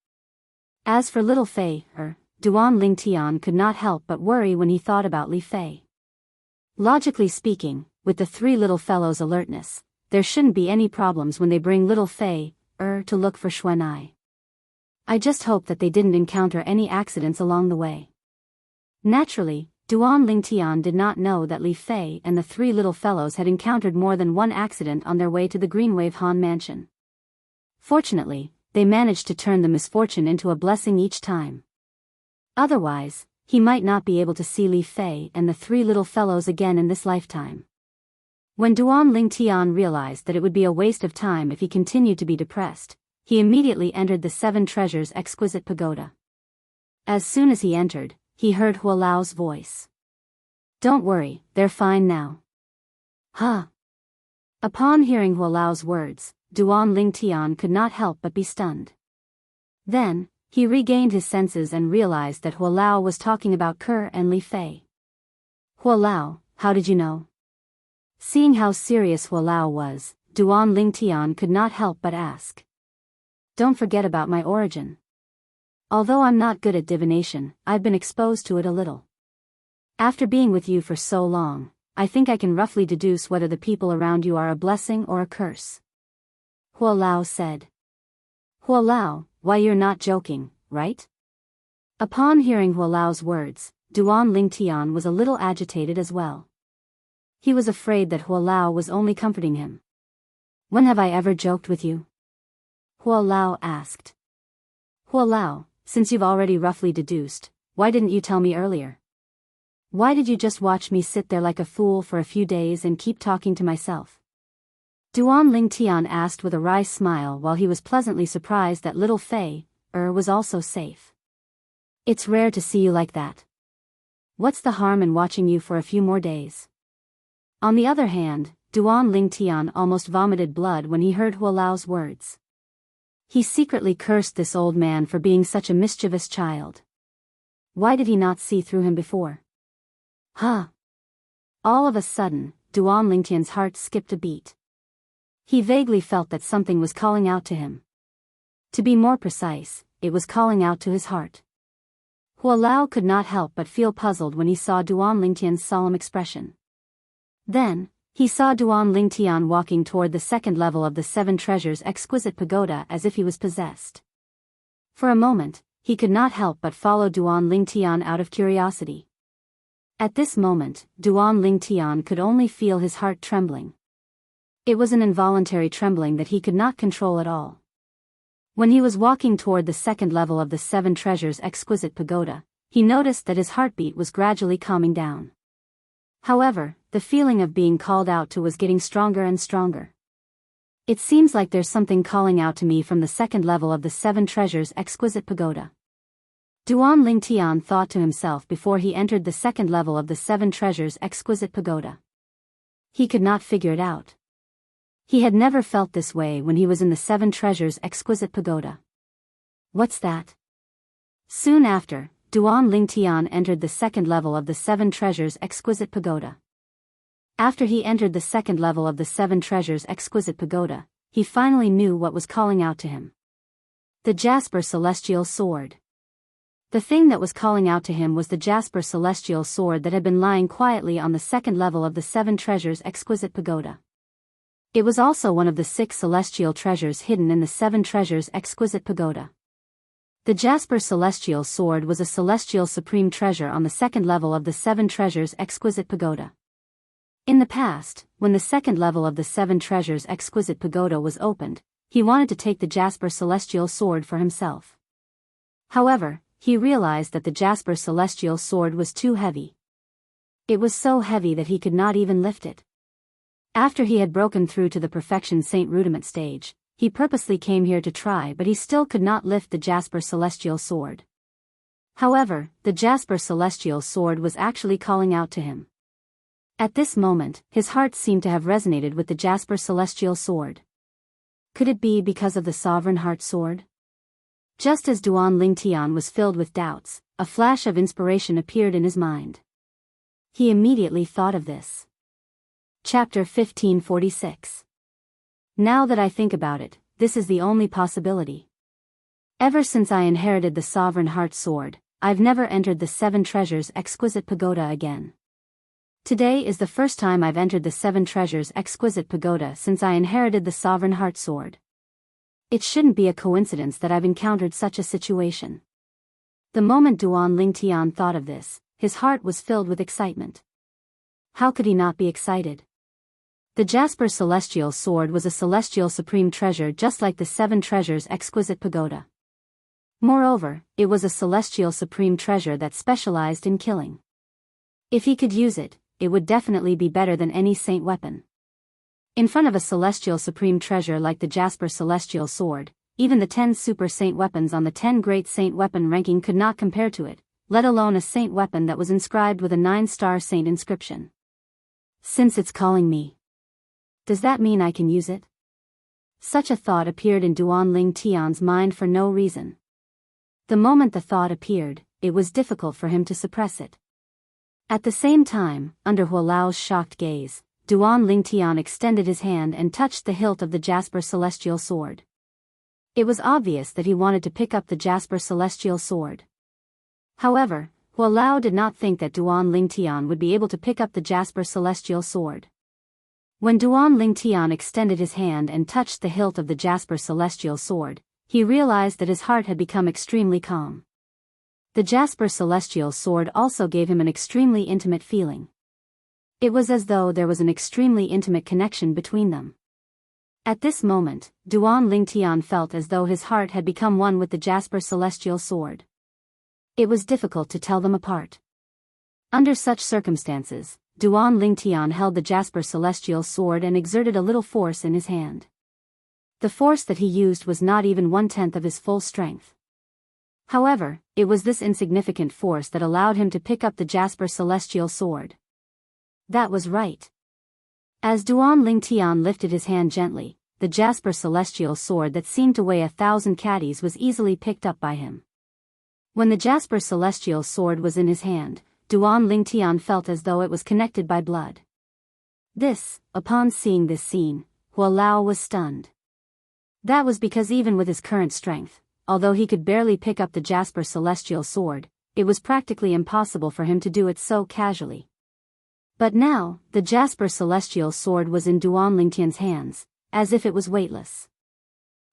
As for little Fei, Duan Lingtian could not help but worry when he thought about Li Fei. Logically speaking, with the three little fellows' alertness, there shouldn't be any problems when they bring little Fei, to look for Xuanai. I just hope that they didn't encounter any accidents along the way. Naturally, Duan Lingtian did not know that Li Fei and the three little fellows had encountered more than one accident on their way to the Greenwave Han mansion. Fortunately, they managed to turn the misfortune into a blessing each time. Otherwise, he might not be able to see Li Fei and the three little fellows again in this lifetime. When Duan Lingtian realized that it would be a waste of time if he continued to be depressed, he immediately entered the Seven Treasures exquisite pagoda. As soon as he entered, he heard Hua Lao's voice. Don't worry, they're fine now. Huh? Upon hearing Hua Lao's words, Duan Lingtian could not help but be stunned. Then, he regained his senses and realized that Hua Lao was talking about Kerr and Li Fei. Hua Lao, how did you know? Seeing how serious Hua Lao was, Duan Lingtian could not help but ask. Don't forget about my origin. Although I'm not good at divination, I've been exposed to it a little. After being with you for so long, I think I can roughly deduce whether the people around you are a blessing or a curse. Hua Lao said. Hua Lao, why you're not joking, right? Upon hearing Hua Lao's words, Duan Lingtian was a little agitated as well. He was afraid that Hua Lao was only comforting him. When have I ever joked with you? Hua Lao asked. Hua Lao, since you've already roughly deduced, why didn't you tell me earlier? Why did you just watch me sit there like a fool for a few days and keep talking to myself? Duan Lingtian asked with a wry smile while he was pleasantly surprised that little Fei, was also safe. It's rare to see you like that. What's the harm in watching you for a few more days? On the other hand, Duan Lingtian almost vomited blood when he heard Hua Lao's words. He secretly cursed this old man for being such a mischievous child. Why did he not see through him before? Huh? All of a sudden, Duan Lingtian's heart skipped a beat. He vaguely felt that something was calling out to him. To be more precise, it was calling out to his heart. Hua Lao could not help but feel puzzled when he saw Duan Lingtian's solemn expression. Then, he saw Duan Lingtian walking toward the second level of the Seven Treasures Exquisite Pagoda as if he was possessed. For a moment, he could not help but follow Duan Lingtian out of curiosity. At this moment, Duan Lingtian could only feel his heart trembling. It was an involuntary trembling that he could not control at all. When he was walking toward the second level of the Seven Treasures Exquisite Pagoda, he noticed that his heartbeat was gradually calming down. However, the feeling of being called out to was getting stronger and stronger. It seems like there's something calling out to me from the second level of the Seven Treasures Exquisite Pagoda. Duan Lingtian thought to himself before he entered the second level of the Seven Treasures Exquisite Pagoda. He could not figure it out. He had never felt this way when he was in the Seven Treasures Exquisite Pagoda. What's that? Soon after, Duan Lingtian entered the second level of the Seven Treasures Exquisite Pagoda. After he entered the second level of the Seven Treasures Exquisite Pagoda, he finally knew what was calling out to him. The Jasper Celestial Sword. The thing that was calling out to him was the Jasper Celestial Sword that had been lying quietly on the second level of the Seven Treasures Exquisite Pagoda. It was also one of the 6 celestial treasures hidden in the Seven Treasures Exquisite Pagoda. The Jasper Celestial Sword was a celestial supreme treasure on the second level of the Seven Treasures Exquisite Pagoda. In the past, when the second level of the Seven Treasures Exquisite Pagoda was opened, he wanted to take the Jasper Celestial Sword for himself. However, he realized that the Jasper Celestial Sword was too heavy. It was so heavy that he could not even lift it. After he had broken through to the Perfection Saint Rudiment stage, he purposely came here to try, but he still could not lift the Jasper Celestial Sword. However, the Jasper Celestial Sword was actually calling out to him. At this moment, his heart seemed to have resonated with the Jasper Celestial Sword. Could it be because of the Sovereign Heart Sword? Just as Duan Lingtian was filled with doubts, a flash of inspiration appeared in his mind. He immediately thought of this. Chapter 1546. Now that I think about it, this is the only possibility. Ever since I inherited the Sovereign Heart Sword, I've never entered the Seven Treasures Exquisite Pagoda again. Today is the first time I've entered the Seven Treasures Exquisite Pagoda since I inherited the Sovereign Heart Sword. It shouldn't be a coincidence that I've encountered such a situation. The moment Duan Lingtian thought of this, his heart was filled with excitement. How could he not be excited? The Jasper Celestial Sword was a celestial supreme treasure just like the Seven Treasures Exquisite Pagoda. Moreover, it was a celestial supreme treasure that specialized in killing. If he could use it, it would definitely be better than any saint weapon. In front of a celestial supreme treasure like the Jasper Celestial Sword, even the 10 super saint weapons on the 10 great saint weapon ranking could not compare to it, let alone a saint weapon that was inscribed with a 9-star saint inscription. Since it's calling me, does that mean I can use it? Such a thought appeared in Duan Lingtian's mind for no reason. The moment the thought appeared, it was difficult for him to suppress it. At the same time, under Hua Lao's shocked gaze, Duan Lingtian extended his hand and touched the hilt of the Jasper Celestial Sword. It was obvious that he wanted to pick up the Jasper Celestial Sword. However, Hua Lao did not think that Duan Lingtian would be able to pick up the Jasper Celestial Sword. When Duan Lingtian extended his hand and touched the hilt of the Jasper Celestial Sword, he realized that his heart had become extremely calm. The Jasper Celestial Sword also gave him an extremely intimate feeling. It was as though there was an extremely intimate connection between them. At this moment, Duan Lingtian felt as though his heart had become one with the Jasper Celestial Sword. It was difficult to tell them apart. Under such circumstances, Duan Lingtian held the Jasper Celestial Sword and exerted a little force in his hand. The force that he used was not even 1/10 of his full strength. However, it was this insignificant force that allowed him to pick up the Jasper Celestial Sword. That was right. As Duan Lingtian lifted his hand gently, the Jasper Celestial Sword that seemed to weigh 1,000 caddies was easily picked up by him. When the Jasper Celestial Sword was in his hand, Duan Lingtian felt as though it was connected by blood. Upon seeing this scene, Hua Lao was stunned. That was because even with his current strength, although he could barely pick up the Jasper Celestial Sword, it was practically impossible for him to do it so casually. But now, the Jasper Celestial Sword was in Duan Lingtian's hands, as if it was weightless.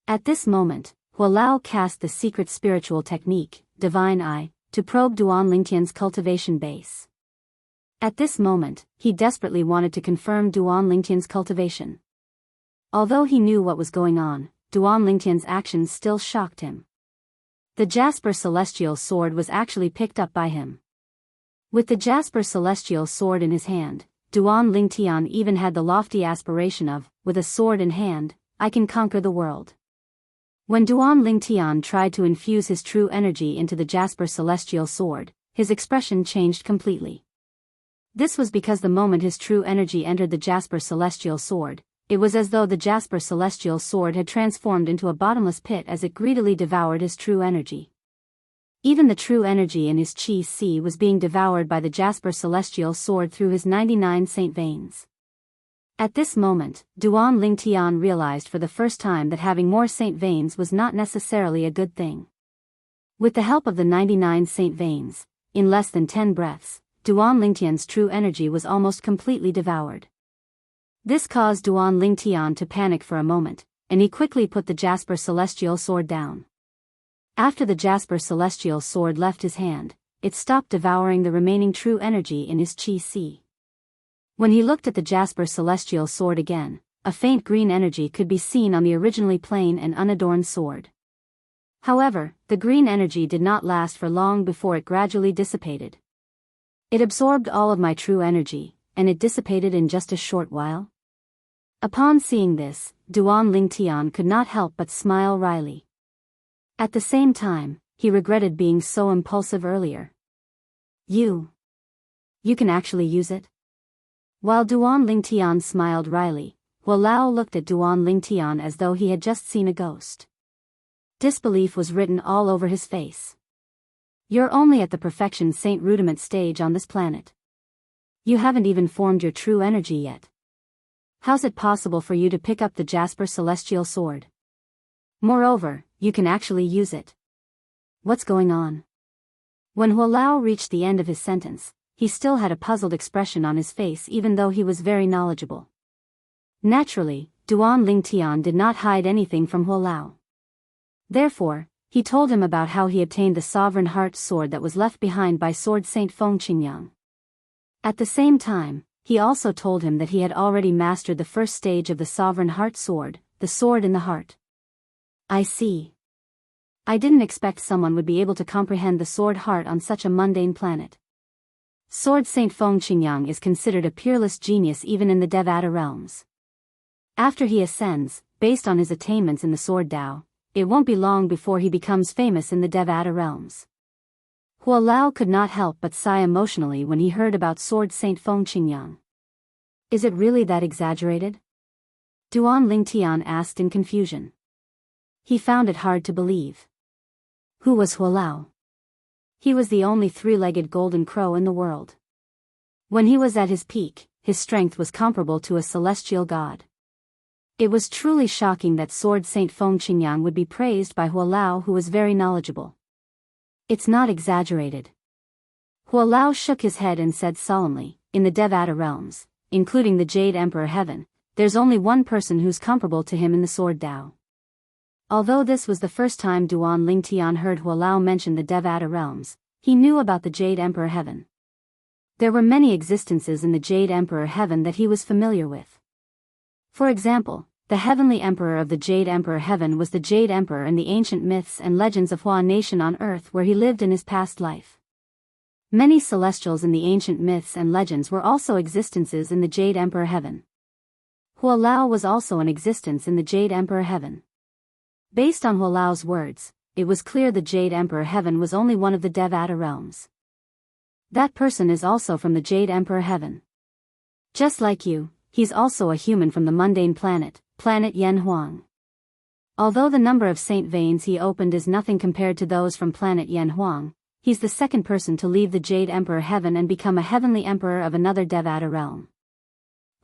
At this moment, Hua Lao cast the secret spiritual technique, Divine Eye, to probe Duan Lingtian's cultivation base. At this moment, he desperately wanted to confirm Duan Lingtian's cultivation. Although he knew what was going on, Duan Lingtian's actions still shocked him. The Jasper Celestial Sword was actually picked up by him. With the Jasper Celestial Sword in his hand, Duan Lingtian even had the lofty aspiration of, with a sword in hand, I can conquer the world. When Duan Lingtian tried to infuse his true energy into the Jasper Celestial Sword, his expression changed completely. This was because the moment his true energy entered the Jasper Celestial Sword, it was as though the Jasper Celestial Sword had transformed into a bottomless pit as it greedily devoured his true energy. Even the true energy in his Qi Si was being devoured by the Jasper Celestial Sword through his 99 saint veins. At this moment, Duan Lingtian realized for the first time that having more saint veins was not necessarily a good thing. With the help of the 99 saint veins, in less than 10 breaths, Duan Lingtian's true energy was almost completely devoured. This caused Duan Lingtian to panic for a moment, and he quickly put the Jasper Celestial Sword down. After the Jasper Celestial Sword left his hand, it stopped devouring the remaining true energy in his Qi Si. When he looked at the Jasper Celestial Sword again, a faint green energy could be seen on the originally plain and unadorned sword. However, the green energy did not last for long before it gradually dissipated. It absorbed all of my true energy, and it dissipated in just a short while. Upon seeing this, Duan Lingtian could not help but smile wryly. At the same time, he regretted being so impulsive earlier. You can actually use it? While Duan Lingtian smiled wryly, Hua Lao looked at Duan Lingtian as though he had just seen a ghost. Disbelief was written all over his face. You're only at the perfection saint rudiment stage on this planet. You haven't even formed your true energy yet. How's it possible for you to pick up the Jasper Celestial Sword? Moreover, you can actually use it. What's going on? When Hua Lao reached the end of his sentence, he still had a puzzled expression on his face even though he was very knowledgeable. Naturally, Duan Lingtian did not hide anything from Hua Lao. Therefore, he told him about how he obtained the Sovereign Heart Sword that was left behind by Sword Saint Feng Qingyang. At the same time, he also told him that he had already mastered the first stage of the Sovereign Heart Sword, the Sword in the Heart. I see. I didn't expect someone would be able to comprehend the Sword Heart on such a mundane planet. Sword Saint Feng Qingyang is considered a peerless genius even in the Devata realms. After he ascends, based on his attainments in the Sword Tao, it won't be long before he becomes famous in the Devata realms. Hua Lao could not help but sigh emotionally when he heard about Sword Saint Feng Qingyang. Is it really that exaggerated? Duan Lingtian asked in confusion. He found it hard to believe. Who was Hua Lao? He was the only three-legged golden crow in the world. When he was at his peak, his strength was comparable to a celestial god. It was truly shocking that Sword Saint Feng Qingyang would be praised by Hua Lao, who was very knowledgeable. It's not exaggerated. Hua Lao shook his head and said solemnly, in the Devata realms, including the Jade Emperor Heaven, there's only one person who's comparable to him in the Sword Tao. Although this was the first time Duan Lingtian heard Hua Lao mention the Devata realms, he knew about the Jade Emperor Heaven. There were many existences in the Jade Emperor Heaven that he was familiar with. For example, the heavenly emperor of the Jade Emperor Heaven was the Jade Emperor in the ancient myths and legends of Hua Nation on Earth where he lived in his past life. Many celestials in the ancient myths and legends were also existences in the Jade Emperor Heaven. Hua Lao was also an existence in the Jade Emperor Heaven. Based on Hua Lao's words, it was clear the Jade Emperor Heaven was only one of the Devata realms. That person is also from the Jade Emperor Heaven. Just like you, he's also a human from the mundane planet, planet Yen Huang. Although the number of saint veins he opened is nothing compared to those from planet Yen Huang, he's the second person to leave the Jade Emperor Heaven and become a heavenly emperor of another Devata realm.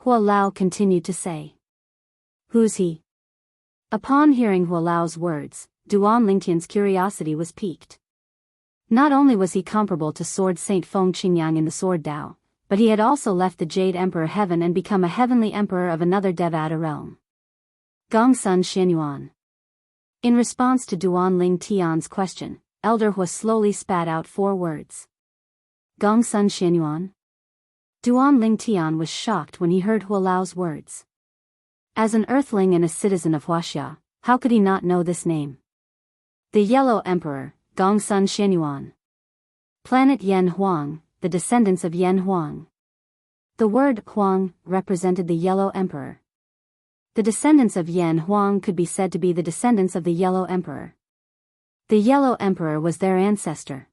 Hua Lao continued to say. Who's he? Upon hearing Hualao's words, Duan Lingtian's curiosity was piqued. Not only was he comparable to Sword Saint Feng Qingyang in the Sword Dao, but he had also left the Jade Emperor Heaven and become a heavenly emperor of another Devata realm. Gongsun Xianyuan. In response to Duan Ling Tian's question, Elder Hua slowly spat out 4 words. Gongsun Xianyuan? Duan Ling Tian was shocked when he heard Hualao's words. As an earthling and a citizen of Huaxia, how could he not know this name? The Yellow Emperor, Gongsun Xianyuan. Planet Yan Huang, the descendants of Yan Huang. The word Huang represented the Yellow Emperor. The descendants of Yan Huang could be said to be the descendants of the Yellow Emperor. The Yellow Emperor was their ancestor.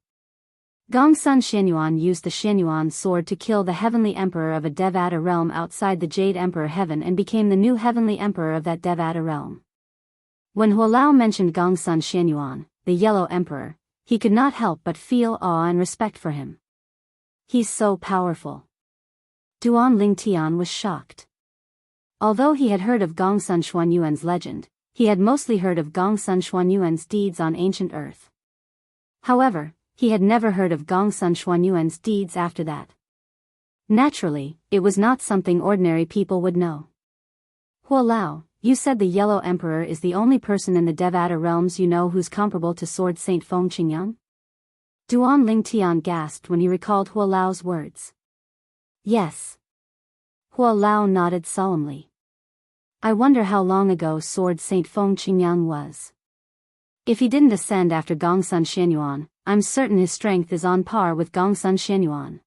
Gongsun Xianyuan used the Xianyuan sword to kill the heavenly emperor of a Devata realm outside the Jade Emperor Heaven and became the new heavenly emperor of that Devata realm. When Hualao mentioned Gongsun Xianyuan, the Yellow Emperor, he could not help but feel awe and respect for him. He's so powerful. Duan Ling Tian was shocked. Although he had heard of Gongsun Xuanyuan's legend, he had mostly heard of Gongsun Xuanyuan's deeds on ancient Earth. However, he had never heard of Gongsun Xuanyuan's deeds after that. Naturally, it was not something ordinary people would know. Hualao, you said the Yellow Emperor is the only person in the Devata realms you know who's comparable to Sword Saint Feng Qingyang? Duan Ling Tian gasped when he recalled Hualao's words. Yes. Hualao nodded solemnly. I wonder how long ago Sword Saint Feng Qingyang was. If he didn't ascend after Gongsun Xianyuan, I'm certain his strength is on par with Gongsun Xianyuan.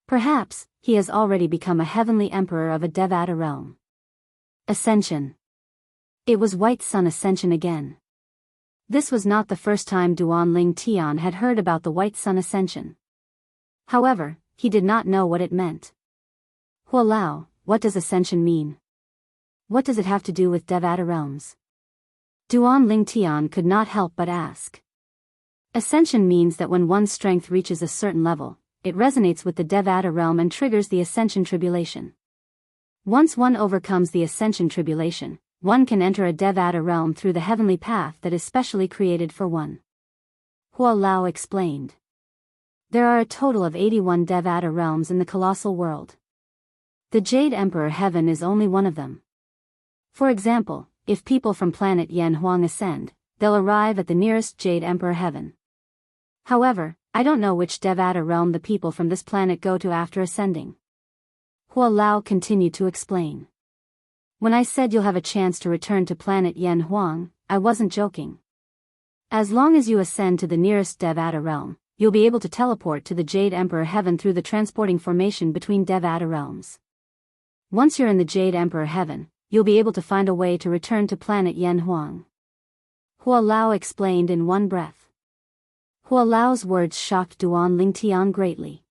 Perhaps, he has already become a heavenly emperor of a Devata realm. Ascension. It was White Sun Ascension again. This was not the first time Duan Ling Tian had heard about the White Sun Ascension. However, he did not know what it meant. Hualao, what does ascension mean? What does it have to do with Devata realms? Duan Ling Tian could not help but ask. Ascension means that when one's strength reaches a certain level, it resonates with the Devata realm and triggers the Ascension Tribulation. Once one overcomes the Ascension Tribulation, one can enter a Devata realm through the heavenly path that is specially created for one. Hualao explained. There are a total of 81 Devata realms in the colossal world. The Jade Emperor Heaven is only one of them. For example, if people from planet Yan Huang ascend, they'll arrive at the nearest Jade Emperor Heaven. However, I don't know which Devata realm the people from this planet go to after ascending. Hualao continued to explain. When I said you'll have a chance to return to planet Yan Huang, I wasn't joking. As long as you ascend to the nearest Devata realm, you'll be able to teleport to the Jade Emperor Heaven through the transporting formation between Devata realms. Once you're in the Jade Emperor Heaven, you'll be able to find a way to return to planet Yan Huang. Hualao explained in one breath. Hualao's words shocked Duan Ling Tian greatly.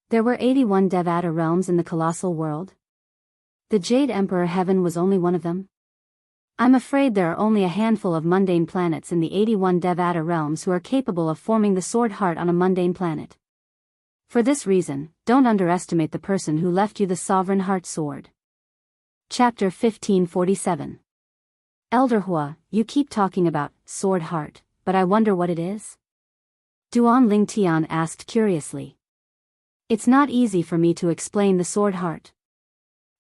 There were 81 Devata realms in the colossal world. The Jade Emperor Heaven was only one of them. I'm afraid there are only a handful of mundane planets in the 81 Devata realms who are capable of forming the sword heart on a mundane planet. For this reason, don't underestimate the person who left you the Sovereign Heart Sword. Chapter 1547. Elder Hua, you keep talking about sword heart, but I wonder what it is? Duan Ling Tian asked curiously. It's not easy for me to explain the sword heart.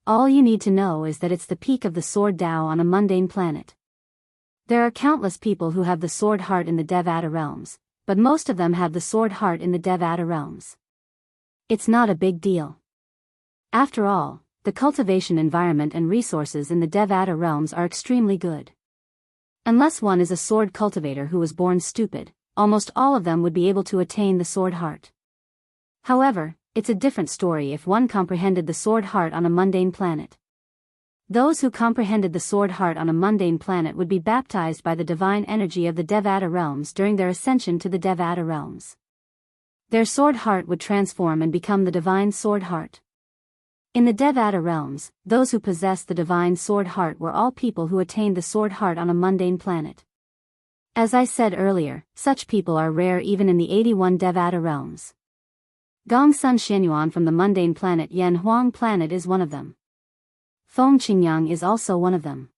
All you need to know is that it's the peak of the sword Dao on a mundane planet. There are countless people who have the sword heart in the Devata realms, but most of them have the sword heart in the Devata realms. It's not a big deal. After all, the cultivation environment and resources in the Devata realms are extremely good. Unless one is a sword cultivator who was born stupid, almost all of them would be able to attain the sword heart. However, it's a different story if one comprehended the sword heart on a mundane planet. Those who comprehended the sword heart on a mundane planet would be baptized by the divine energy of the Devata realms during their ascension to the Devata realms. Their sword heart would transform and become the divine sword heart. In the Devata realms, those who possessed the divine sword heart were all people who attained the sword heart on a mundane planet. As I said earlier, such people are rare even in the 81 Devata realms. Gongsun Xianyuan from the mundane planet Yan Huang planet is one of them. Feng Qingyang is also one of them.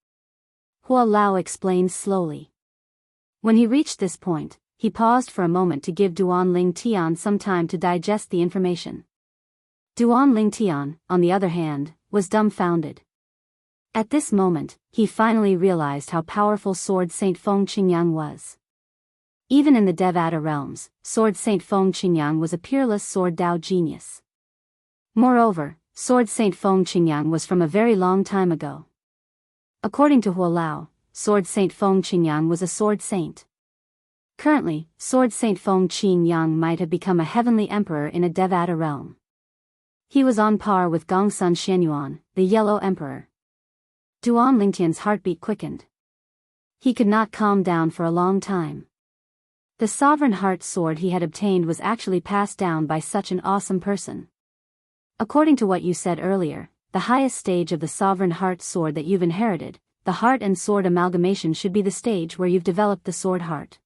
Hua Lao explained slowly. When he reached this point, he paused for a moment to give Duan Ling Tian some time to digest the information. Duan Ling Tian, on the other hand, was dumbfounded. At this moment, he finally realized how powerful Sword Saint Feng Qingyang was. Even in the Devata realms, Sword Saint Feng Qingyang was a peerless sword Dao genius. Moreover, Sword Saint Feng Qingyang was from a very long time ago. According to Hua Lao, Sword Saint Feng Qingyang was a sword saint. Currently, Sword Saint Feng Qingyang might have become a heavenly emperor in a Devata realm. He was on par with Gongsun Xianyuan, the Yellow Emperor. Duan Lingtian's heartbeat quickened. He could not calm down for a long time. The Sovereign Heart Sword he had obtained was actually passed down by such an awesome person. According to what you said earlier, the highest stage of the Sovereign Heart Sword that you've inherited, the heart and sword amalgamation, should be the stage where you've developed the sword heart.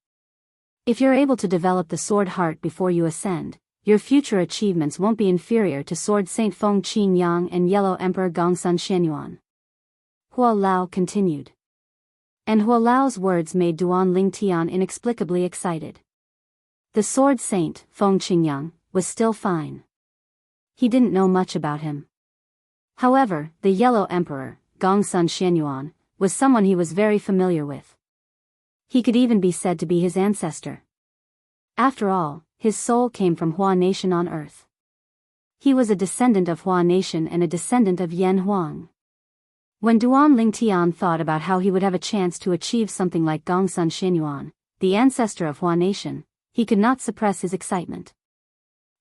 If you're able to develop the sword heart before you ascend, your future achievements won't be inferior to Sword Saint Feng Qingyang and Yellow Emperor Gongsun Xianyuan. Hua Lao continued. And Hua Lao's words made Duan Ling Tian inexplicably excited. The Sword Saint, Feng Qingyang, was still fine. He didn't know much about him. However, the Yellow Emperor, Gongsun Xianyuan, was someone he was very familiar with. He could even be said to be his ancestor. After all, his soul came from Hua Nation on earth. He was a descendant of Hua Nation and a descendant of Yan Huang. When Duan Ling Tian thought about how he would have a chance to achieve something like Gongsun Xianyuan, the ancestor of Hua Nation, he could not suppress his excitement.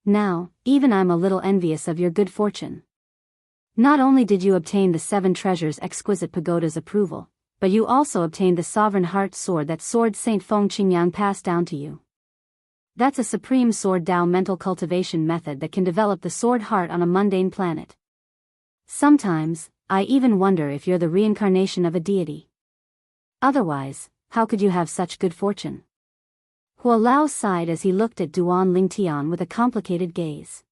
Now, even I'm a little envious of your good fortune. Not only did you obtain the 7 treasures exquisite pagoda's approval, but you also obtained the Sovereign Heart Sword that Sword Saint Feng Qingyang passed down to you. That's a supreme sword Dao mental cultivation method that can develop the sword heart on a mundane planet. Sometimes, I even wonder if you're the reincarnation of a deity. Otherwise, how could you have such good fortune? Hua Lao sighed as he looked at Duan Ling Tian with a complicated gaze.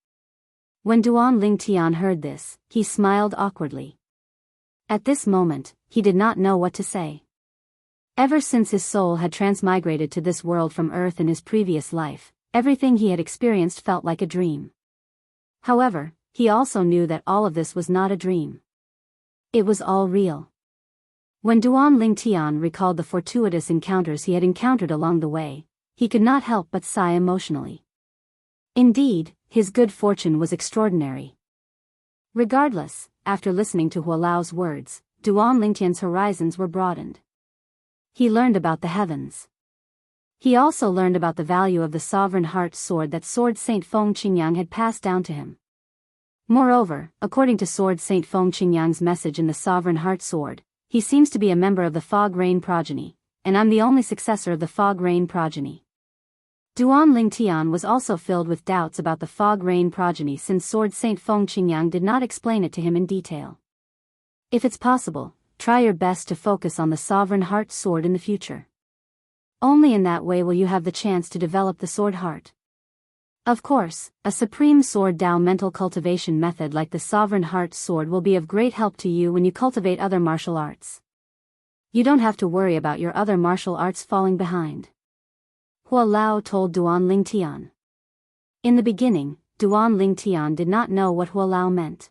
When Duan Ling Tian heard this, he smiled awkwardly. At this moment, he did not know what to say. Ever since his soul had transmigrated to this world from Earth in his previous life, everything he had experienced felt like a dream. However, he also knew that all of this was not a dream. It was all real. When Duan Ling Tian recalled the fortuitous encounters he had encountered along the way, he could not help but sigh emotionally. Indeed, his good fortune was extraordinary. Regardless, after listening to Hua Lao's words, Duan Ling Tian's horizons were broadened. He learned about the heavens. He also learned about the value of the Sovereign Heart Sword that Sword Saint Feng Qingyang had passed down to him. Moreover, according to Sword Saint Feng Qingyang's message in the Sovereign Heart Sword, he seems to be a member of the Fog Rain progeny, and I'm the only successor of the Fog Rain progeny. Duan Ling Tian was also filled with doubts about the Fog Rain progeny since Sword Saint Feng Qingyang did not explain it to him in detail. If it's possible, try your best to focus on the Sovereign Heart Sword in the future. Only in that way will you have the chance to develop the sword heart. Of course, a supreme sword Dao mental cultivation method like the Sovereign Heart Sword will be of great help to you when you cultivate other martial arts. You don't have to worry about your other martial arts falling behind. Hua Lao told Duan Ling Tian. In the beginning, Duan Ling Tian did not know what Hua Lao meant.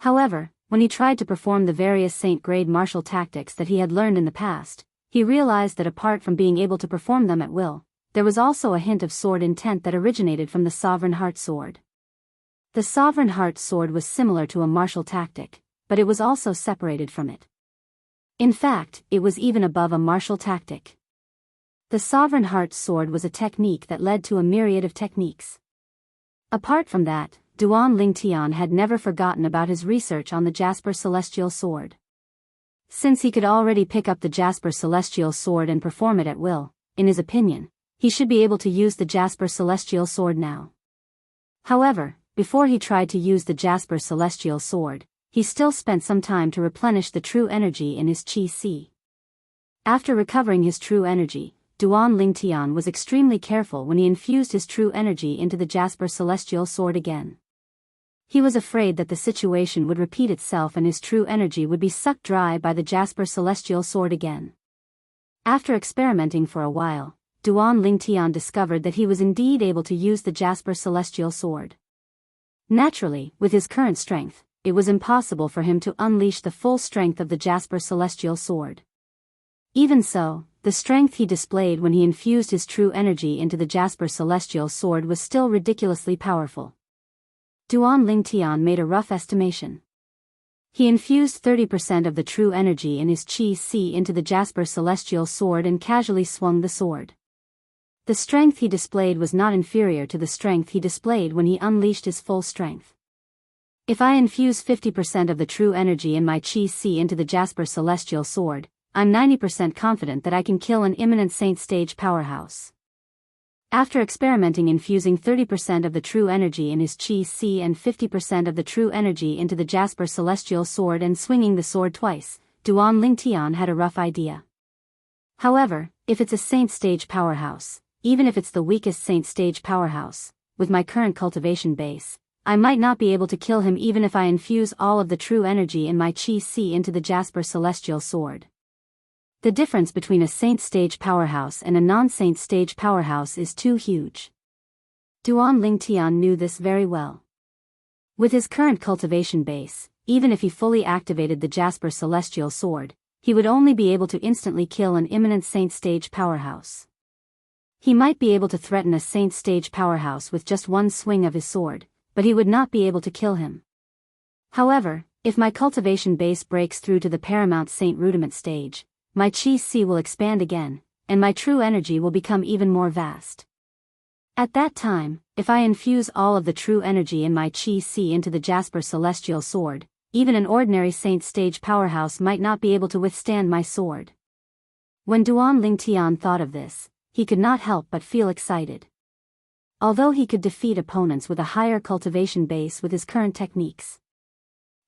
However, when he tried to perform the various saint-grade martial tactics that he had learned in the past, he realized that apart from being able to perform them at will, there was also a hint of sword intent that originated from the Sovereign Heart Sword. The Sovereign Heart Sword was similar to a martial tactic, but it was also separated from it. In fact, it was even above a martial tactic. The Sovereign Heart Sword was a technique that led to a myriad of techniques. Apart from that, Duan Ling Tian had never forgotten about his research on the Jasper Celestial Sword. Since he could already pick up the Jasper Celestial Sword and perform it at will, in his opinion, he should be able to use the Jasper Celestial Sword now. However, before he tried to use the Jasper Celestial Sword, he still spent some time to replenish the true energy in his Qi. After recovering his true energy, Duan Ling Tian was extremely careful when he infused his true energy into the Jasper Celestial Sword again. He was afraid that the situation would repeat itself and his true energy would be sucked dry by the Jasper Celestial Sword again. After experimenting for a while, Duan Lingtian discovered that he was indeed able to use the Jasper Celestial Sword. Naturally, with his current strength, it was impossible for him to unleash the full strength of the Jasper Celestial Sword. Even so, the strength he displayed when he infused his true energy into the Jasper Celestial Sword was still ridiculously powerful. Duan Lingtian made a rough estimation. He infused 30% of the true energy in his Qi into the Jasper Celestial Sword and casually swung the sword. The strength he displayed was not inferior to the strength he displayed when he unleashed his full strength. If I infuse 50% of the true energy in my Qi into the Jasper Celestial Sword, I'm 90% confident that I can kill an imminent Saint Stage powerhouse. After experimenting infusing 30% of the true energy in his Qi and 50% of the true energy into the Jasper Celestial Sword and swinging the sword twice, Duan Lingtian had a rough idea. However, if it's a Saint Stage powerhouse, even if it's the weakest Saint Stage powerhouse, with my current cultivation base, I might not be able to kill him even if I infuse all of the true energy in my Qi into the Jasper Celestial Sword. The difference between a Saint Stage powerhouse and a non-Saint Stage powerhouse is too huge. Duan Lingtian knew this very well. With his current cultivation base, even if he fully activated the Jasper Celestial Sword, he would only be able to instantly kill an imminent Saint Stage powerhouse. He might be able to threaten a Saint Stage powerhouse with just one swing of his sword, but he would not be able to kill him. However, if my cultivation base breaks through to the Paramount Saint Rudiment stage, my Qi will expand again, and my true energy will become even more vast. At that time, if I infuse all of the true energy in my Qi into the Jasper Celestial Sword, even an ordinary Saint Stage powerhouse might not be able to withstand my sword. When Duan Lingtian thought of this, he could not help but feel excited. Although he could defeat opponents with a higher cultivation base with his current techniques.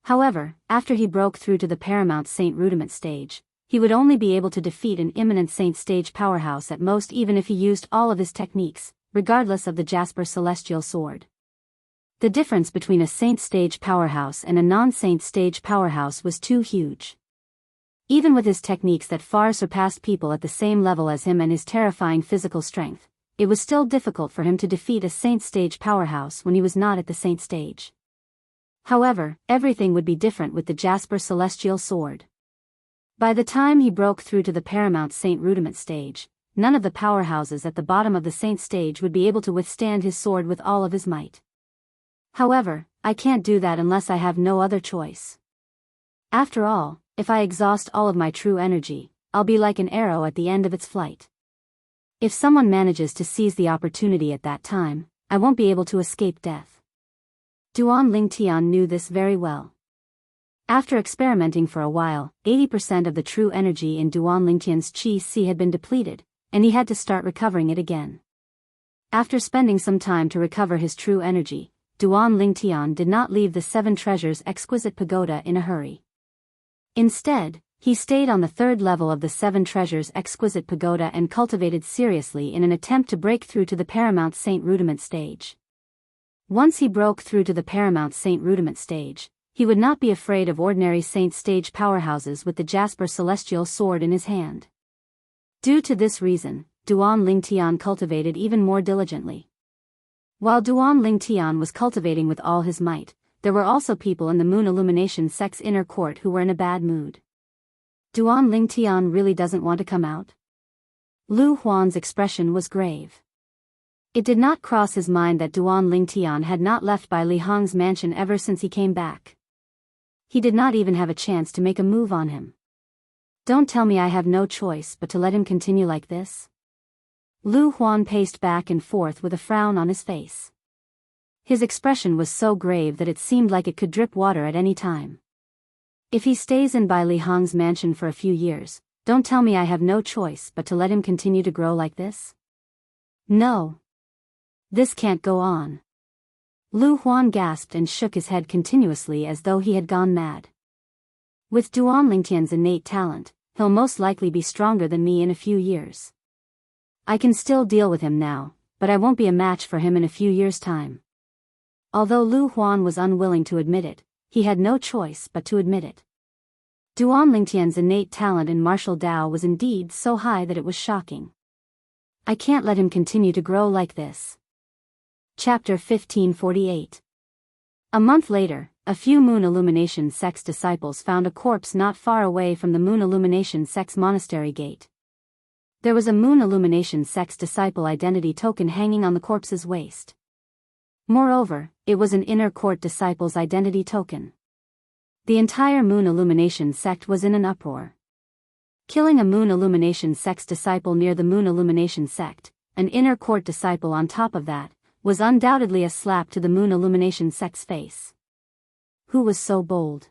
However, after he broke through to the Paramount Saint Rudiment stage, he would only be able to defeat an imminent Saint Stage powerhouse at most even if he used all of his techniques, regardless of the Jasper Celestial Sword. The difference between a Saint Stage powerhouse and a non-Saint Stage powerhouse was too huge. Even with his techniques that far surpassed people at the same level as him and his terrifying physical strength, it was still difficult for him to defeat a Saint Stage powerhouse when he was not at the Saint Stage. However, everything would be different with the Jasper Celestial Sword. By the time he broke through to the Paramount Saint Rudiment stage, none of the powerhouses at the bottom of the Saint Stage would be able to withstand his sword with all of his might. However, I can't do that unless I have no other choice. After all, if I exhaust all of my true energy, I'll be like an arrow at the end of its flight. If someone manages to seize the opportunity at that time, I won't be able to escape death. Duan Lingtian knew this very well. After experimenting for a while, 80% of the true energy in Duan Lingtian's Qi had been depleted, and he had to start recovering it again. After spending some time to recover his true energy, Duan Lingtian did not leave the Seven Treasures Exquisite Pagoda in a hurry. Instead, he stayed on the third level of the Seven Treasures Exquisite Pagoda and cultivated seriously in an attempt to break through to the Paramount Saint Rudiment stage. Once he broke through to the Paramount Saint Rudiment stage, he would not be afraid of ordinary Saint Stage powerhouses with the Jasper Celestial Sword in his hand. Due to this reason, Duan Lingtian cultivated even more diligently. While Duan Lingtian was cultivating with all his might, there were also people in the Moon Illumination sect's inner court who were in a bad mood. Duan Lingtian really doesn't want to come out? Lu Huan's expression was grave. It did not cross his mind that Duan Lingtian had not left Bai Lihang's mansion ever since he came back. He did not even have a chance to make a move on him. Don't tell me I have no choice but to let him continue like this? Lu Huan paced back and forth with a frown on his face. His expression was so grave that it seemed like it could drip water at any time. If he stays in Bai Lihang's mansion for a few years, don't tell me I have no choice but to let him continue to grow like this? No. This can't go on. Lu Huan gasped and shook his head continuously as though he had gone mad. With Duan Lingtian's innate talent, he'll most likely be stronger than me in a few years. I can still deal with him now, but I won't be a match for him in a few years' time. Although Lu Huan was unwilling to admit it, he had no choice but to admit it. Duan Lingtian's innate talent in martial Dao was indeed so high that it was shocking. I can't let him continue to grow like this. Chapter 1548. A month later, a few Moon Illumination Sect's disciples found a corpse not far away from the Moon Illumination Sect's monastery gate. There was a Moon Illumination Sect's disciple identity token hanging on the corpse's waist. Moreover, it was an inner court disciple's identity token. The entire Moon Illumination Sect was in an uproar. Killing a Moon Illumination Sect's disciple near the Moon Illumination Sect, an inner court disciple on top of that, was undoubtedly a slap to the Moon Illumination Sect's face. Who was so bold?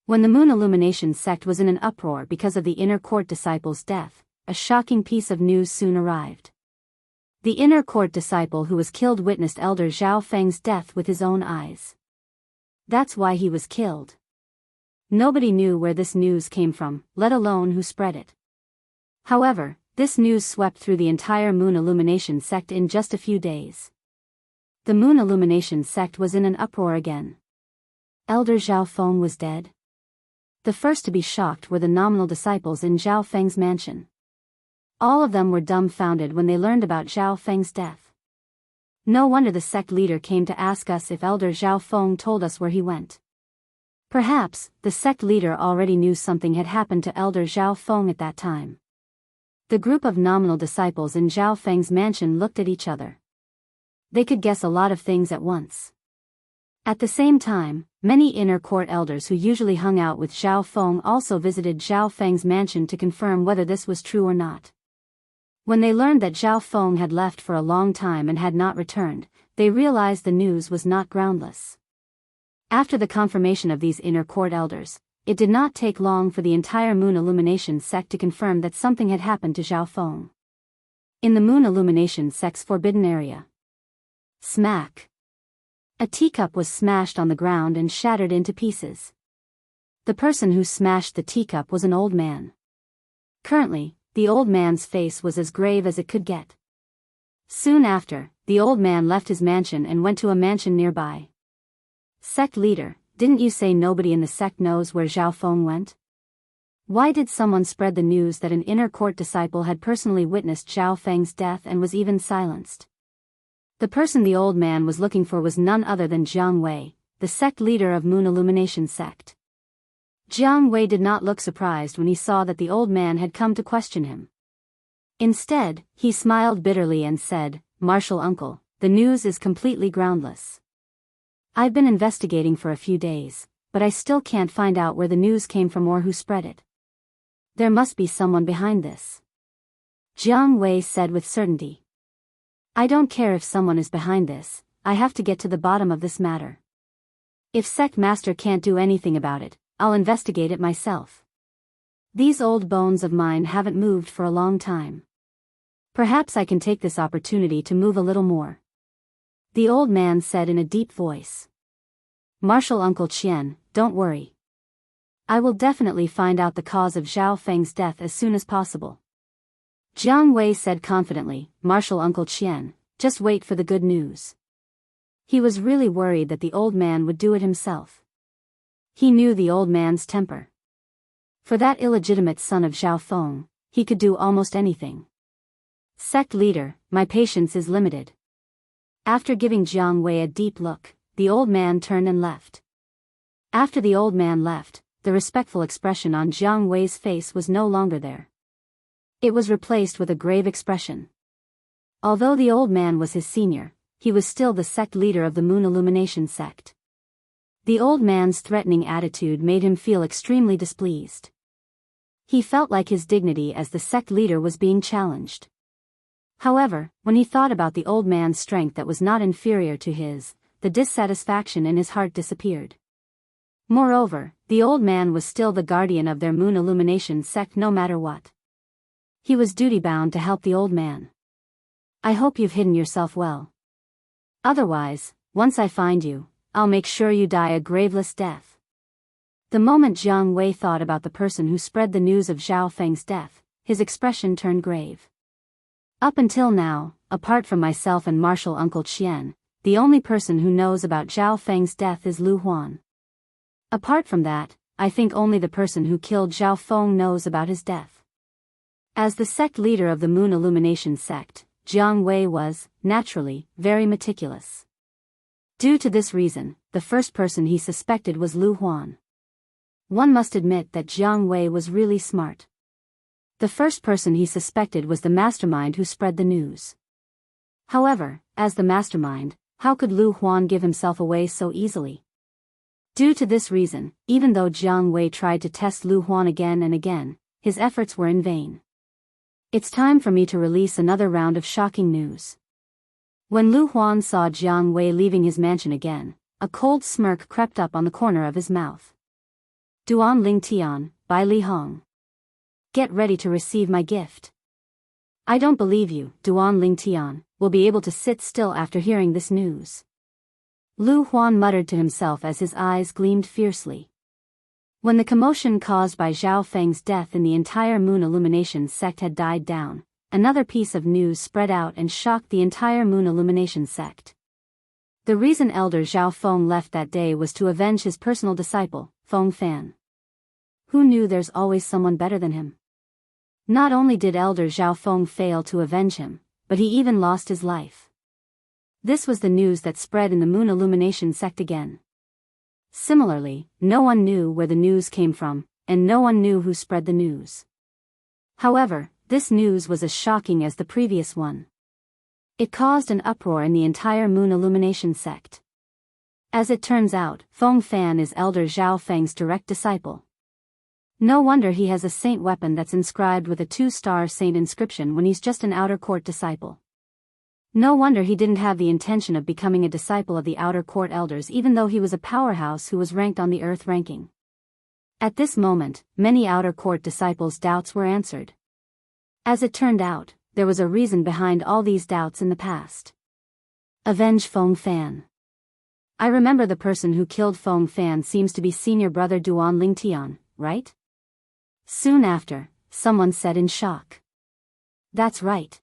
When the Moon Illumination Sect was in an uproar because of the inner court disciple's death, a shocking piece of news soon arrived. The inner court disciple who was killed witnessed Elder Zhao Feng's death with his own eyes. That's why he was killed. Nobody knew where this news came from, let alone who spread it. However, this news swept through the entire Moon Illumination Sect in just a few days. The Moon Illumination Sect was in an uproar again. Elder Zhao Feng was dead. The first to be shocked were the nominal disciples in Zhao Feng's mansion. All of them were dumbfounded when they learned about Zhao Feng's death. No wonder the sect leader came to ask us if Elder Zhao Feng told us where he went. Perhaps, the sect leader already knew something had happened to Elder Zhao Feng at that time. The group of nominal disciples in Zhao Feng's mansion looked at each other. They could guess a lot of things at once. At the same time, many inner court elders who usually hung out with Zhao Feng also visited Zhao Feng's mansion to confirm whether this was true or not. When they learned that Zhao Feng had left for a long time and had not returned, they realized the news was not groundless. After the confirmation of these inner court elders, it did not take long for the entire Moon Illumination Sect to confirm that something had happened to Zhao Feng. In the Moon Illumination Sect's forbidden area. Smack! A teacup was smashed on the ground and shattered into pieces. The person who smashed the teacup was an old man. Currently, the old man's face was as grave as it could get. Soon after, the old man left his mansion and went to a mansion nearby. Sect leader, didn't you say nobody in the sect knows where Zhao Feng went? Why did someone spread the news that an inner court disciple had personally witnessed Zhao Feng's death and was even silenced? The person the old man was looking for was none other than Jiang Wei, the sect leader of Moon Illumination Sect. Jiang Wei did not look surprised when he saw that the old man had come to question him. Instead, he smiled bitterly and said, "Martial uncle, the news is completely groundless. I've been investigating for a few days, but I still can't find out where the news came from or who spread it. There must be someone behind this." Jiang Wei said with certainty. "I don't care if someone is behind this, I have to get to the bottom of this matter. If Sect Master can't do anything about it, I'll investigate it myself. These old bones of mine haven't moved for a long time. Perhaps I can take this opportunity to move a little more," the old man said in a deep voice. "Martial Uncle Qian, don't worry. I will definitely find out the cause of Zhao Feng's death as soon as possible." Jiang Wei said confidently, "Martial Uncle Qian, just wait for the good news." He was really worried that the old man would do it himself. He knew the old man's temper. For that illegitimate son of Zhao Feng, he could do almost anything. "Sect leader, my patience is limited." After giving Jiang Wei a deep look, the old man turned and left. After the old man left, the respectful expression on Jiang Wei's face was no longer there. It was replaced with a grave expression. Although the old man was his senior, he was still the sect leader of the Moon Illumination Sect. The old man's threatening attitude made him feel extremely displeased. He felt like his dignity as the sect leader was being challenged. However, when he thought about the old man's strength that was not inferior to his, the dissatisfaction in his heart disappeared. Moreover, the old man was still the guardian of their Moon Illumination Sect no matter what. He was duty-bound to help the old man. "I hope you've hidden yourself well. Otherwise, once I find you, I'll make sure you die a graveless death." The moment Jiang Wei thought about the person who spread the news of Zhao Feng's death, his expression turned grave. "Up until now, apart from myself and Martial Uncle Qian, the only person who knows about Zhao Feng's death is Lu Huan. Apart from that, I think only the person who killed Zhao Feng knows about his death. As the sect leader of the Moon Illumination sect, Jiang Wei was, naturally, very meticulous. Due to this reason, the first person he suspected was Lu Huan. One must admit that Jiang Wei was really smart. The first person he suspected was the mastermind who spread the news. However, as the mastermind, how could Lu Huan give himself away so easily? Due to this reason, even though Jiang Wei tried to test Lu Huan again and again, his efforts were in vain. It's time for me to release another round of shocking news. When Lu Huan saw Jiang Wei leaving his mansion again, a cold smirk crept up on the corner of his mouth. Duan Ling Tian, by Li Hong. Get ready to receive my gift. I don't believe you, Duan Ling Tian, will be able to sit still after hearing this news. Lu Huan muttered to himself as his eyes gleamed fiercely. When the commotion caused by Zhao Feng's death in the entire Moon Illumination sect had died down, another piece of news spread out and shocked the entire Moon Illumination sect. The reason Elder Zhao Feng left that day was to avenge his personal disciple, Feng Fan. Who knew there's always someone better than him? Not only did Elder Zhao Feng fail to avenge him, but he even lost his life. This was the news that spread in the Moon Illumination sect again. Similarly, no one knew where the news came from, and no one knew who spread the news. However, this news was as shocking as the previous one. It caused an uproar in the entire Moon Illumination sect. As it turns out, Feng Fan is Elder Zhao Feng's direct disciple. No wonder he has a saint weapon that's inscribed with a 2-star saint inscription when he's just an outer court disciple. No wonder he didn't have the intention of becoming a disciple of the outer court elders even though he was a powerhouse who was ranked on the earth ranking. At this moment, many outer court disciples' doubts were answered. As it turned out, there was a reason behind all these doubts in the past. Avenge Feng Fan. I remember the person who killed Feng Fan seems to be senior brother Duan Ling Tian, right? Soon after, someone said in shock. That's right.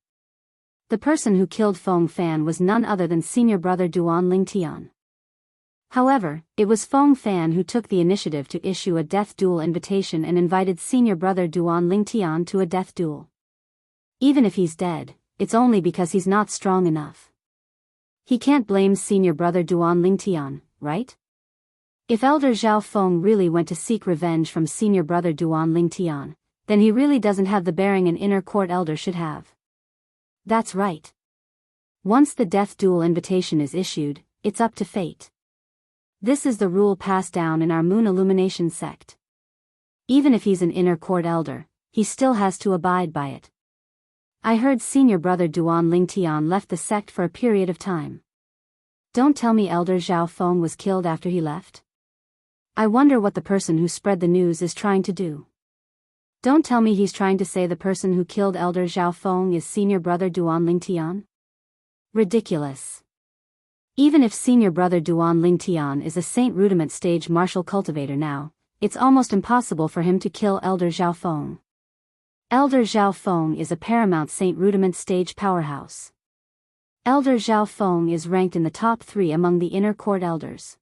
The person who killed Feng Fan was none other than senior brother Duan Ling Tian. However, it was Feng Fan who took the initiative to issue a death duel invitation and invited senior brother Duan Ling Tian to a death duel. Even if he's dead, it's only because he's not strong enough. He can't blame senior brother Duan Ling Tian, right? If Elder Zhao Feng really went to seek revenge from senior brother Duan Ling Tian, then he really doesn't have the bearing an inner court elder should have. That's right. Once the death duel invitation is issued, it's up to fate. This is the rule passed down in our Moon Illumination sect. Even if he's an inner court elder, he still has to abide by it. I heard senior brother Duan Ling Tian left the sect for a period of time. Don't tell me Elder Zhao Feng was killed after he left. I wonder what the person who spread the news is trying to do. Don't tell me he's trying to say the person who killed Elder Zhao Feng is senior brother Duan Ling Tian? Ridiculous. Even if senior brother Duan Ling Tian is a Saint Rudiment stage martial cultivator now, it's almost impossible for him to kill Elder Zhao Feng. Elder Zhao Feng is a paramount Saint Rudiment stage powerhouse. Elder Zhao Feng is ranked in the top 3 among the inner court elders.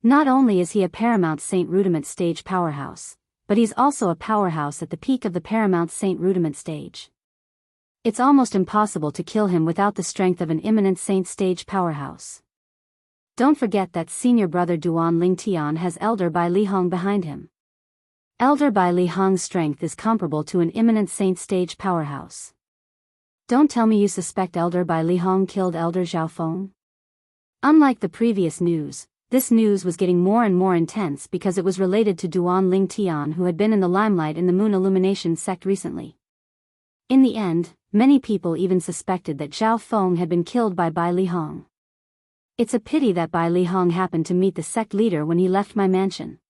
Not only is he a paramount Saint Rudiment stage powerhouse, but he's also a powerhouse at the peak of the paramount Saint Rudiment stage. It's almost impossible to kill him without the strength of an imminent Saint stage powerhouse. Don't forget that senior brother Duan Ling Tian has Elder Bai Li Hong behind him. Elder Bai Li Hong's strength is comparable to an imminent Saint stage powerhouse. Don't tell me you suspect Elder Bai Li Hong killed Elder Zhao Feng. Unlike the previous news, this news was getting more and more intense because it was related to Duan Ling Tian who had been in the limelight in the Moon Illumination sect recently. In the end, many people even suspected that Zhao Feng had been killed by Bai Li Hong. It's a pity that Bai Li Hong happened to meet the sect leader when he left my mansion.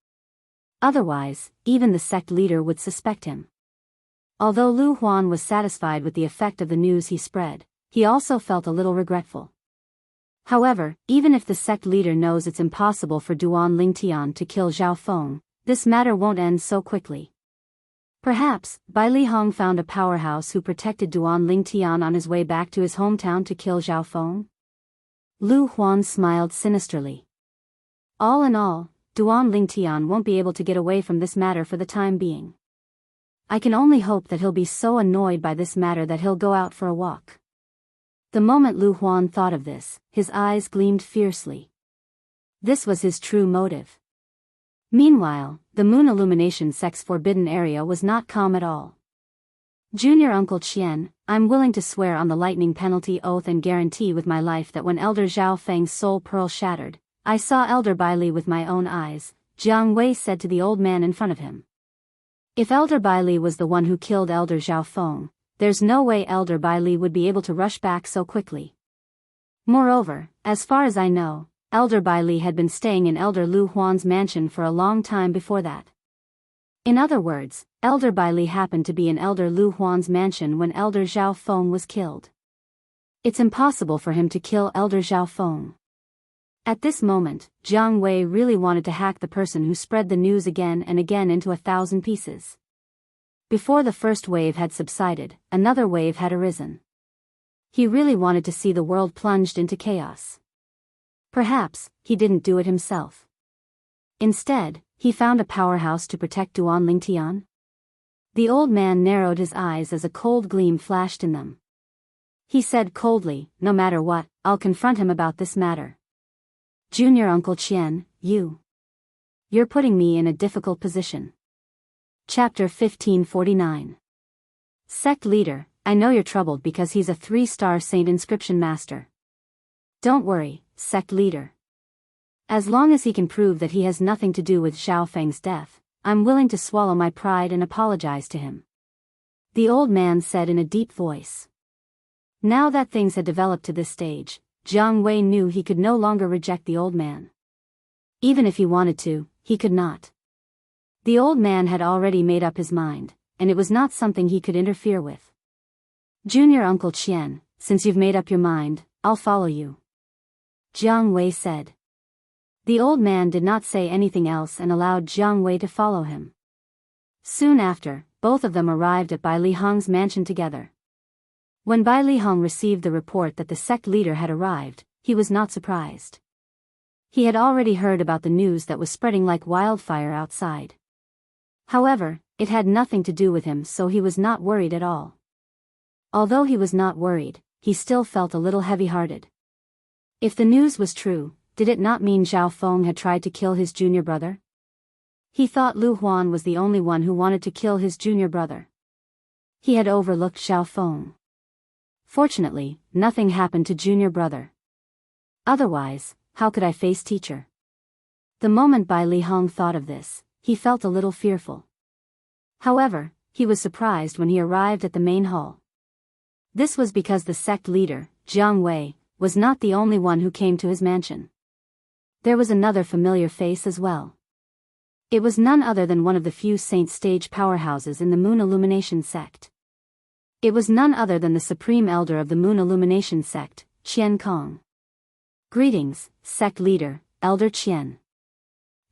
Otherwise, even the sect leader would suspect him. Although Lu Huan was satisfied with the effect of the news he spread, he also felt a little regretful. However, even if the sect leader knows it's impossible for Duan Ling Tian to kill Zhao Feng, this matter won't end so quickly. Perhaps, Bai Li Hong found a powerhouse who protected Duan Ling Tian on his way back to his hometown to kill Zhao Feng? Lu Huan smiled sinisterly. All in all, Duan Lingtian won't be able to get away from this matter for the time being. I can only hope that he'll be so annoyed by this matter that he'll go out for a walk. The moment Lu Huan thought of this, his eyes gleamed fiercely. This was his true motive. Meanwhile, the Moon Illumination sect's forbidden area was not calm at all. Junior Uncle Qian, I'm willing to swear on the lightning penalty oath and guarantee with my life that when Elder Zhao Feng's soul pearl shattered, I saw Elder Bai Li with my own eyes, Jiang Wei said to the old man in front of him. If Elder Bai Li was the one who killed Elder Zhao Feng, there's no way Elder Bai Li would be able to rush back so quickly. Moreover, as far as I know, Elder Bai Li had been staying in Elder Lu Huan's mansion for a long time before that. In other words, Elder Bai Li happened to be in Elder Lu Huan's mansion when Elder Zhao Feng was killed. It's impossible for him to kill Elder Zhao Feng. At this moment, Jiang Wei really wanted to hack the person who spread the news again and again into 1,000 pieces. Before the first wave had subsided, another wave had arisen. He really wanted to see the world plunged into chaos. Perhaps, he didn't do it himself. Instead, he found a powerhouse to protect Duan Lingtian. The old man narrowed his eyes as a cold gleam flashed in them. He said coldly, no matter what, I'll confront him about this matter. Junior Uncle Qian, you're putting me in a difficult position. Chapter 1549. Sect Leader, I know you're troubled because he's a 3-star Saint Inscription Master. Don't worry, Sect Leader. As long as he can prove that he has nothing to do with Zhao Feng's death, I'm willing to swallow my pride and apologize to him. The old man said in a deep voice. Now that things had developed to this stage, Jiang Wei knew he could no longer reject the old man. Even if he wanted to, he could not. The old man had already made up his mind, and it was not something he could interfere with. Junior Uncle Qian, since you've made up your mind, I'll follow you. Jiang Wei said. The old man did not say anything else and allowed Jiang Wei to follow him. Soon after, both of them arrived at Bai Li Hong's mansion together. When Bai Li Hong received the report that the sect leader had arrived, he was not surprised. He had already heard about the news that was spreading like wildfire outside. However, it had nothing to do with him, so he was not worried at all. Although he was not worried, he still felt a little heavy-hearted. If the news was true, did it not mean Zhao Feng had tried to kill his junior brother? He thought Lu Huan was the only one who wanted to kill his junior brother. He had overlooked Zhao Feng. Fortunately, nothing happened to junior brother. Otherwise, how could I face teacher? The moment Bai Li Hong thought of this, he felt a little fearful. However, he was surprised when he arrived at the main hall. This was because the sect leader, Jiang Wei, was not the only one who came to his mansion. There was another familiar face as well. It was none other than one of the few saint stage powerhouses in the Moon Illumination sect. It was none other than the Supreme Elder of the Moon Illumination sect, Qian Kong. Greetings, sect leader, Elder Qian.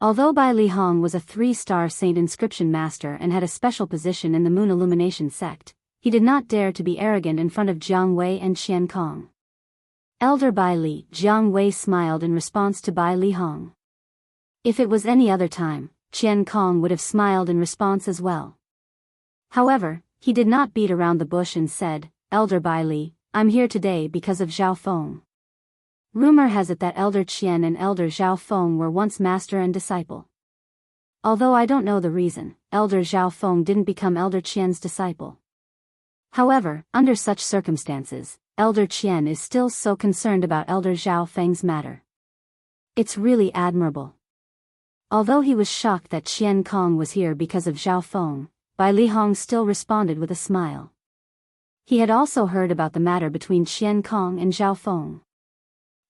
Although Bai Li Hong was a 3-star Saint Inscription Master and had a special position in the Moon Illumination sect, he did not dare to be arrogant in front of Jiang Wei and Qian Kong. Elder Bai Li, Jiang Wei smiled in response to Bai Li Hong. If it was any other time, Qian Kong would have smiled in response as well. However, he did not beat around the bush and said, Elder Bai Li, I'm here today because of Zhao Feng. Rumor has it that Elder Qian and Elder Zhao Feng were once master and disciple. Although I don't know the reason, Elder Zhao Feng didn't become Elder Qian's disciple. However, under such circumstances, Elder Qian is still so concerned about Elder Zhao Feng's matter. It's really admirable. Although he was shocked that Qian Kong was here because of Zhao Feng, Bai Li Hong still responded with a smile. He had also heard about the matter between Qian Kong and Zhao Feng.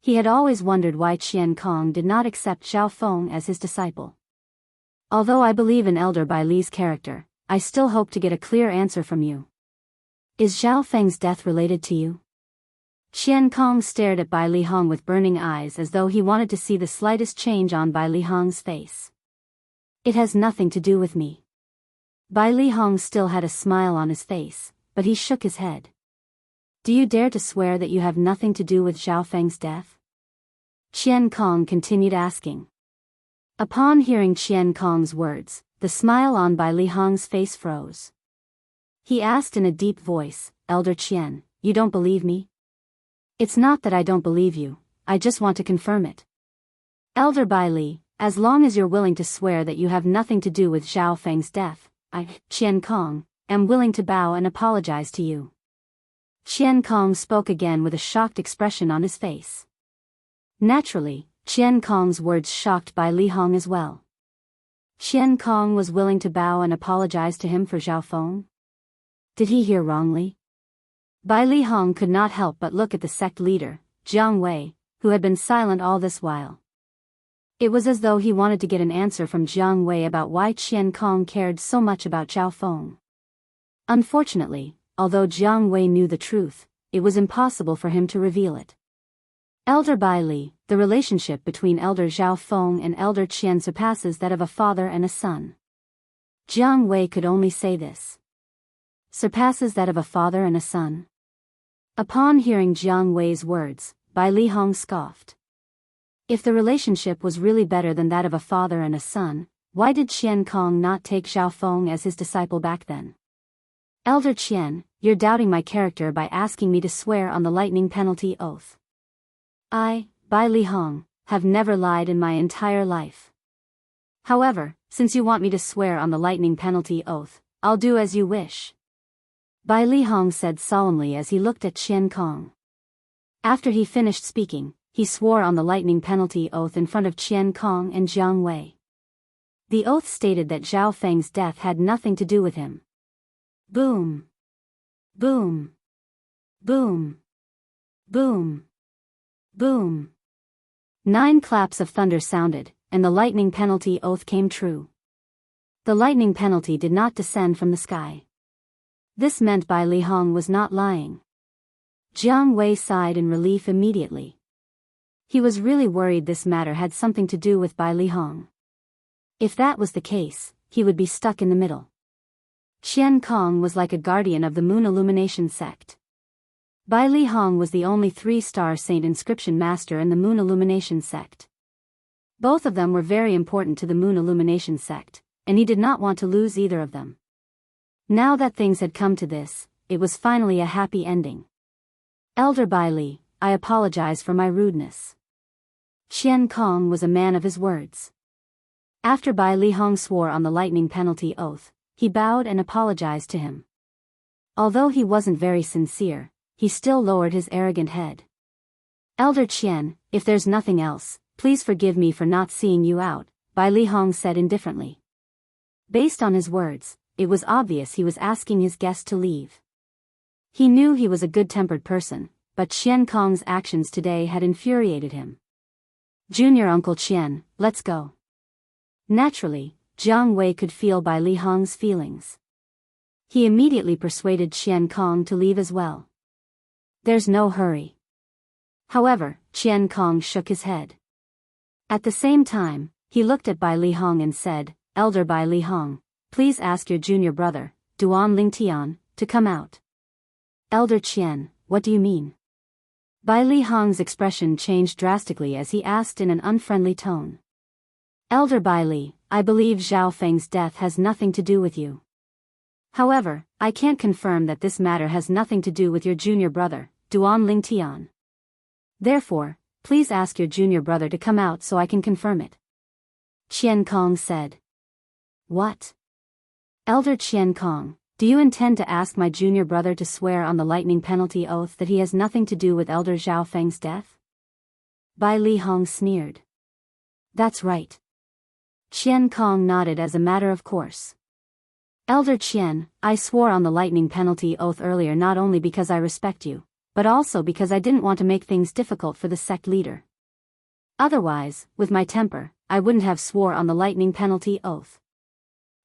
He had always wondered why Qian Kong did not accept Zhao Feng as his disciple. Although I believe in Elder Bai Li's character, I still hope to get a clear answer from you. Is Zhao Feng's death related to you? Qian Kong stared at Bai Li Hong with burning eyes as though he wanted to see the slightest change on Bai Li Hong's face. It has nothing to do with me. Bai Li Hong still had a smile on his face, but he shook his head. Do you dare to swear that you have nothing to do with Zhao Feng's death? Qian Kong continued asking. Upon hearing Qian Kong's words, the smile on Bai Li Hong's face froze. He asked in a deep voice, Elder Qian, you don't believe me? It's not that I don't believe you, I just want to confirm it. Elder Bai Li, as long as you're willing to swear that you have nothing to do with Zhao Feng's death, I, Qian Kong, am willing to bow and apologize to you. Qian Kong spoke again with a shocked expression on his face. Naturally, Qian Kong's words shocked Bai Li Hong as well. Qian Kong was willing to bow and apologize to him for Zhao Feng? Did he hear wrongly? Bai Li Hong could not help but look at the sect leader, Jiang Wei, who had been silent all this while. It was as though he wanted to get an answer from Jiang Wei about why Qian Kong cared so much about Zhao Feng. Unfortunately, although Jiang Wei knew the truth, it was impossible for him to reveal it. Elder Bai Li, the relationship between Elder Zhao Feng and Elder Qian surpasses that of a father and a son. Jiang Wei could only say this. Surpasses that of a father and a son? Upon hearing Jiang Wei's words, Bai Li Hong scoffed. If the relationship was really better than that of a father and a son, why did Qian Kong not take Zhao Feng as his disciple back then? Elder Qian, you're doubting my character by asking me to swear on the lightning penalty oath. I, Bai Li Hong, have never lied in my entire life. However, since you want me to swear on the lightning penalty oath, I'll do as you wish. Bai Li Hong said solemnly as he looked at Qian Kong. After he finished speaking, he swore on the lightning penalty oath in front of Qian Kong and Jiang Wei. The oath stated that Zhao Feng's death had nothing to do with him. Boom. Boom. Boom. Boom. Boom. 9 claps of thunder sounded, and the lightning penalty oath came true. The lightning penalty did not descend from the sky. This meant Bai Li Hong was not lying. Jiang Wei sighed in relief immediately. He was really worried this matter had something to do with Bai Li Hong. If that was the case, he would be stuck in the middle. Qian Kong was like a guardian of the Moon Illumination sect. Bai Li Hong was the only 3-star Saint Inscription Master in the Moon Illumination sect. Both of them were very important to the Moon Illumination sect, and he did not want to lose either of them. Now that things had come to this, it was finally a happy ending. Elder Bai Li, I apologize for my rudeness. Qian Kong was a man of his words. After Bai Li Hong swore on the lightning penalty oath, he bowed and apologized to him. Although he wasn't very sincere, he still lowered his arrogant head. Elder Qian, if there's nothing else, please forgive me for not seeing you out, Bai Li Hong said indifferently. Based on his words, it was obvious he was asking his guest to leave. He knew he was a good-tempered person, but Qian Kong's actions today had infuriated him. Junior Uncle Qian, let's go. Naturally, Jiang Wei could feel Bai Li Hong's feelings. He immediately persuaded Qian Kong to leave as well. There's no hurry. However, Qian Kong shook his head. At the same time, he looked at Bai Li Hong and said, Elder Bai Li Hong, please ask your junior brother, Duan Lingtian, to come out. Elder Qian, what do you mean? Bai Li Hong's expression changed drastically as he asked in an unfriendly tone. Elder Bai Li, I believe Zhao Feng's death has nothing to do with you. However, I can't confirm that this matter has nothing to do with your junior brother, Duan Lingtian. Therefore, please ask your junior brother to come out so I can confirm it. Qian Kong said. What? Elder Qian Kong, do you intend to ask my junior brother to swear on the lightning penalty oath that he has nothing to do with Elder Zhao Feng's death? Bai Li Hong sneered. That's right. Qian Kong nodded as a matter of course. Elder Qian, I swore on the lightning penalty oath earlier not only because I respect you, but also because I didn't want to make things difficult for the sect leader. Otherwise, with my temper, I wouldn't have swore on the lightning penalty oath.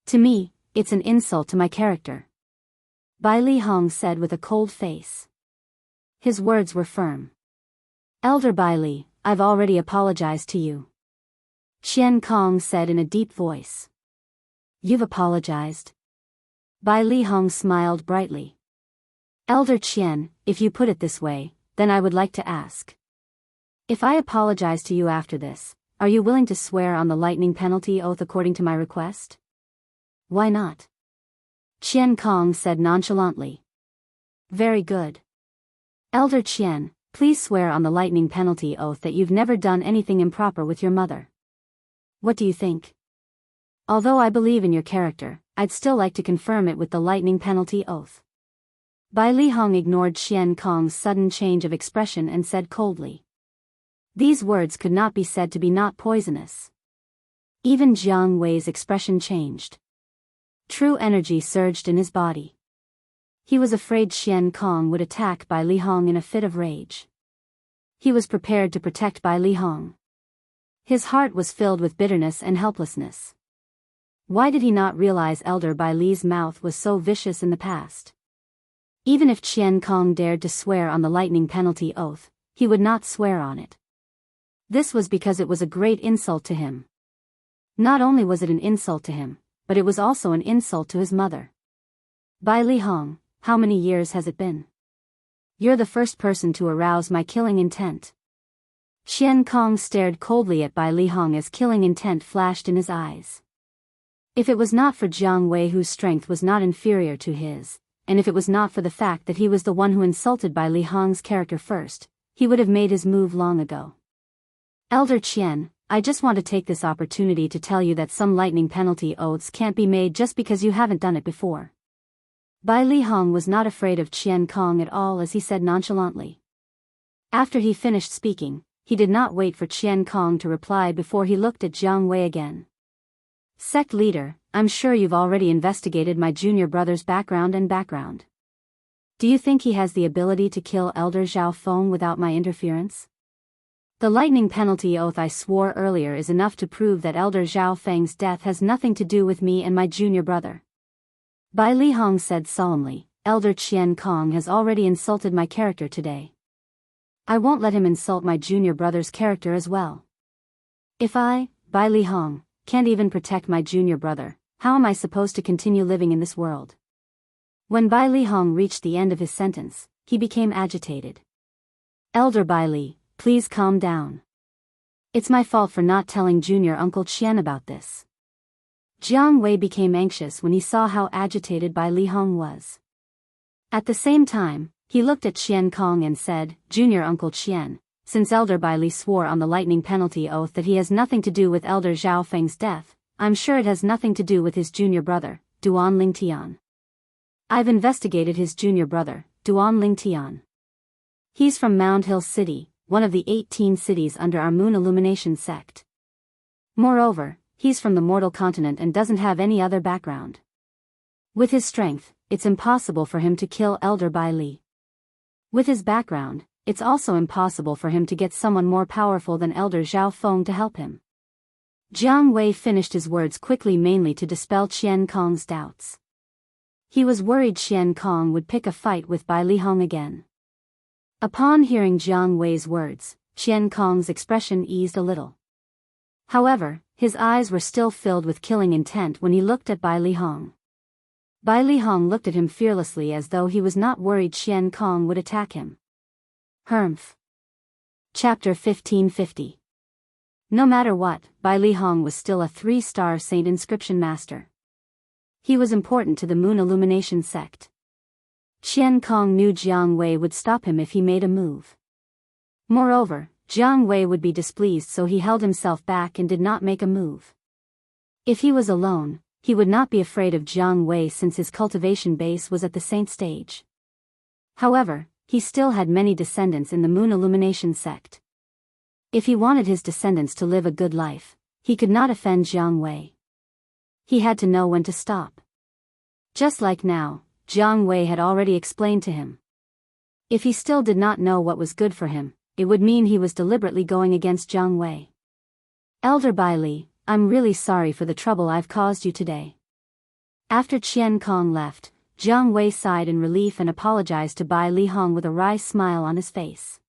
To me, it's an insult to my character. Bai Li Hong said with a cold face. His words were firm. Elder Bai Li, I've already apologized to you. Qian Kong said in a deep voice. You've apologized? Bai Li Hong smiled brightly. Elder Qian, if you put it this way, then I would like to ask. If I apologize to you after this, are you willing to swear on the lightning penalty oath according to my request? Why not? Qian Kong said nonchalantly. Very good. Elder Qian, please swear on the lightning penalty oath that you've never done anything improper with your mother. What do you think? Although I believe in your character, I'd still like to confirm it with the lightning penalty oath. Bai Lihong ignored Qian Kong's sudden change of expression and said coldly. These words could not be said to be not poisonous. Even Jiang Wei's expression changed. True energy surged in his body. He was afraid Qian Kong would attack Bai Lihong in a fit of rage. He was prepared to protect Bai Lihong. His heart was filled with bitterness and helplessness. Why did he not realize Elder Bai Li's mouth was so vicious in the past? Even if Qian Kong dared to swear on the lightning penalty oath, he would not swear on it. This was because it was a great insult to him. Not only was it an insult to him, but it was also an insult to his mother. Bai Lihong, how many years has it been? You're the first person to arouse my killing intent. Qian Kong stared coldly at Bai Lihong as killing intent flashed in his eyes. If it was not for Jiang Wei whose strength was not inferior to his, and if it was not for the fact that he was the one who insulted Bai Lihong's character first, he would have made his move long ago. Elder Qian, I just want to take this opportunity to tell you that some lightning penalty oaths can't be made just because you haven't done it before. Bai Lihong was not afraid of Qian Kong at all as he said nonchalantly. After he finished speaking, he did not wait for Qian Kong to reply before he looked at Jiang Wei again. Sect leader, I'm sure you've already investigated my junior brother's background. Do you think he has the ability to kill Elder Zhao Feng without my interference? The lightning penalty oath I swore earlier is enough to prove that Elder Zhao Feng's death has nothing to do with me and my junior brother. Bai Lihong said solemnly, Elder Qian Kong has already insulted my character today. I won't let him insult my junior brother's character as well. If I, Bai Lihong, can't even protect my junior brother, how am I supposed to continue living in this world? When Bai Lihong reached the end of his sentence, he became agitated. Elder Bai Li, please calm down. It's my fault for not telling junior Uncle Qian about this. Jiang Wei became anxious when he saw how agitated Bai Lihong was. At the same time, he looked at Qian Kong and said, Junior Uncle Qian, since Elder Bai Li swore on the lightning penalty oath that he has nothing to do with Elder Zhao Feng's death, I'm sure it has nothing to do with his junior brother, Duan Lingtian. I've investigated his junior brother, Duan Lingtian. He's from Mound Hill City, one of the 18 cities under our Moon Illumination sect. Moreover, he's from the mortal continent and doesn't have any other background. With his strength, it's impossible for him to kill Elder Bai Li. With his background, it's also impossible for him to get someone more powerful than Elder Zhao Feng to help him. Jiang Wei finished his words quickly mainly to dispel Qian Kong's doubts. He was worried Qian Kong would pick a fight with Bai Lihong again. Upon hearing Jiang Wei's words, Qian Kong's expression eased a little. However, his eyes were still filled with killing intent when he looked at Bai Lihong. Bai Lihong looked at him fearlessly as though he was not worried Qian Kong would attack him. Humph. Chapter 1550. No matter what, Bai Lihong was still a 3-star saint inscription master. He was important to the Moon Illumination sect. Qian Kong knew Jiang Wei would stop him if he made a move. Moreover, Jiang Wei would be displeased, so he held himself back and did not make a move. If he was alone, he would not be afraid of Jiang Wei since his cultivation base was at the saint stage. However, he still had many descendants in the Moon Illumination sect. If he wanted his descendants to live a good life, he could not offend Jiang Wei. He had to know when to stop. Just like now, Jiang Wei had already explained to him. If he still did not know what was good for him, it would mean he was deliberately going against Jiang Wei. Elder Bai Li, I'm really sorry for the trouble I've caused you today. After Qian Kong left, Jiang Wei sighed in relief and apologized to Bai Lihong with a wry smile on his face.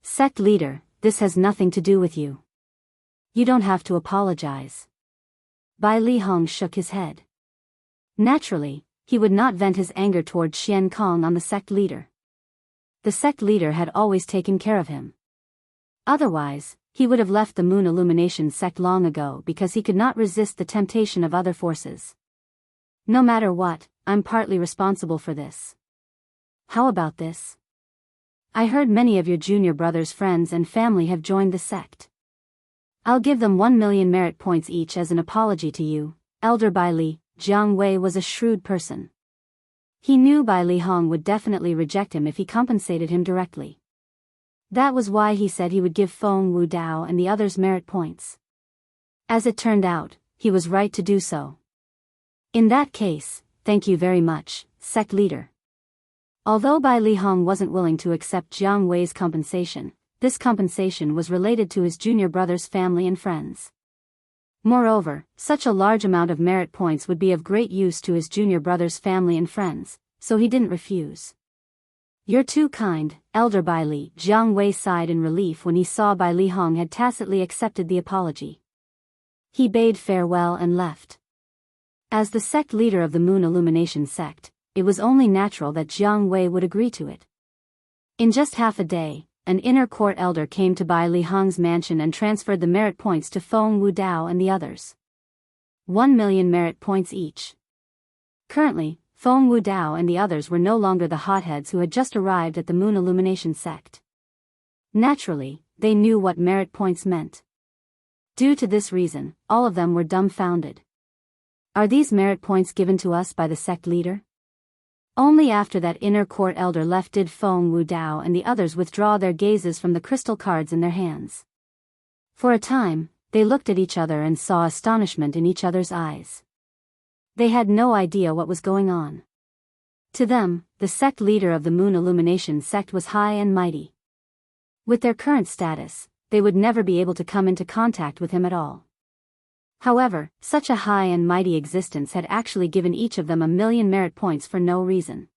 Sect leader, this has nothing to do with you. You don't have to apologize. Bai Lihong shook his head. Naturally, he would not vent his anger toward Qian Kong on the sect leader. The sect leader had always taken care of him. Otherwise, he would have left the Moon Illumination sect long ago because he could not resist the temptation of other forces. No matter what, I'm partly responsible for this. How about this? I heard many of your junior brother's friends and family have joined the sect. I'll give them 1 million merit points each as an apology to you. Elder Bai Li. Jiang Wei was a shrewd person. He knew Bai Li Hong would definitely reject him if he compensated him directly. That was why he said he would give Feng Wu Dao and the others merit points. As it turned out, he was right to do so. In that case, thank you very much, sect leader. Although Bai Li Hong wasn't willing to accept Jiang Wei's compensation, this compensation was related to his junior brother's family and friends. Moreover, such a large amount of merit points would be of great use to his junior brother's family and friends, so he didn't refuse. You're too kind, Elder Bai Li. Jiang Wei sighed in relief when he saw Bai Li Hong had tacitly accepted the apology. He bade farewell and left. As the sect leader of the Moon Illumination sect, it was only natural that Jiang Wei would agree to it. In just half a day, an inner court elder came to Bai Li Hong's mansion and transferred the merit points to Feng Wu Dao and the others. 1 million merit points each. Currently, Feng Wu Dao and the others were no longer the hotheads who had just arrived at the Moon Illumination sect. Naturally, they knew what merit points meant. Due to this reason, all of them were dumbfounded. Are these merit points given to us by the sect leader? Only after that inner court elder left did Feng Wu Dao and the others withdraw their gazes from the crystal cards in their hands. For a time, they looked at each other and saw astonishment in each other's eyes. They had no idea what was going on. To them, the sect leader of the Moon Illumination sect was high and mighty. With their current status, they would never be able to come into contact with him at all. However, such a high and mighty existence had actually given each of them 1 million merit points for no reason.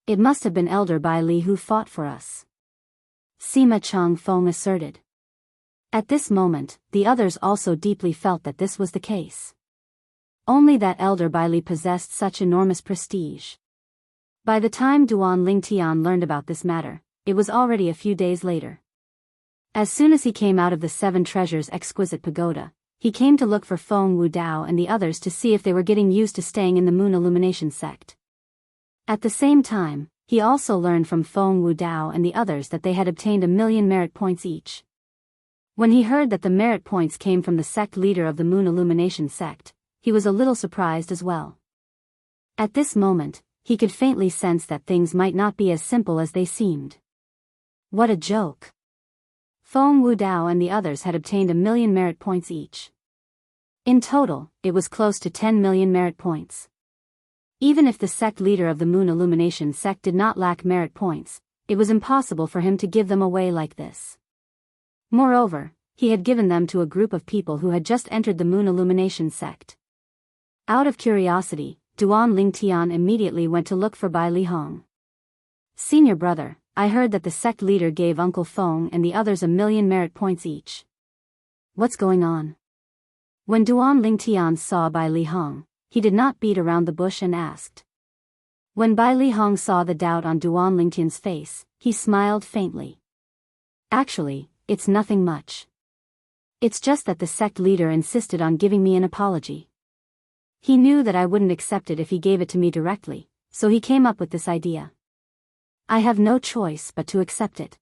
It must have been Elder Bai Li who fought for us, Sima Chang Feng asserted. At this moment, the others also deeply felt that this was the case. Only that Elder Bai Li possessed such enormous prestige. By the time Duan Lingtian learned about this matter, it was already a few days later. As soon as he came out of the Seven Treasures exquisite pagoda, he came to look for Feng Wu Dao and the others to see if they were getting used to staying in the Moon Illumination sect. At the same time, he also learned from Feng Wu Dao and the others that they had obtained 1 million merit points each. When he heard that the merit points came from the sect leader of the Moon Illumination sect, he was a little surprised as well. At this moment, he could faintly sense that things might not be as simple as they seemed. What a joke! Feng Wu Dao and the others had obtained 1 million merit points each. In total, it was close to 10 million merit points. Even if the sect leader of the Moon Illumination sect did not lack merit points, it was impossible for him to give them away like this. Moreover, he had given them to a group of people who had just entered the Moon Illumination sect. Out of curiosity, Duan Lingtian immediately went to look for Bai Li Hong. Senior brother, I heard that the sect leader gave Uncle Feng and the others 1 million merit points each. What's going on? When Duan Lingtian saw Bai Li Hong, he did not beat around the bush and asked. When Bai Li Hong saw the doubt on Duan Lingtian's face, he smiled faintly. Actually, it's nothing much. It's just that the sect leader insisted on giving me an apology. He knew that I wouldn't accept it if he gave it to me directly, so he came up with this idea. I have no choice but to accept it.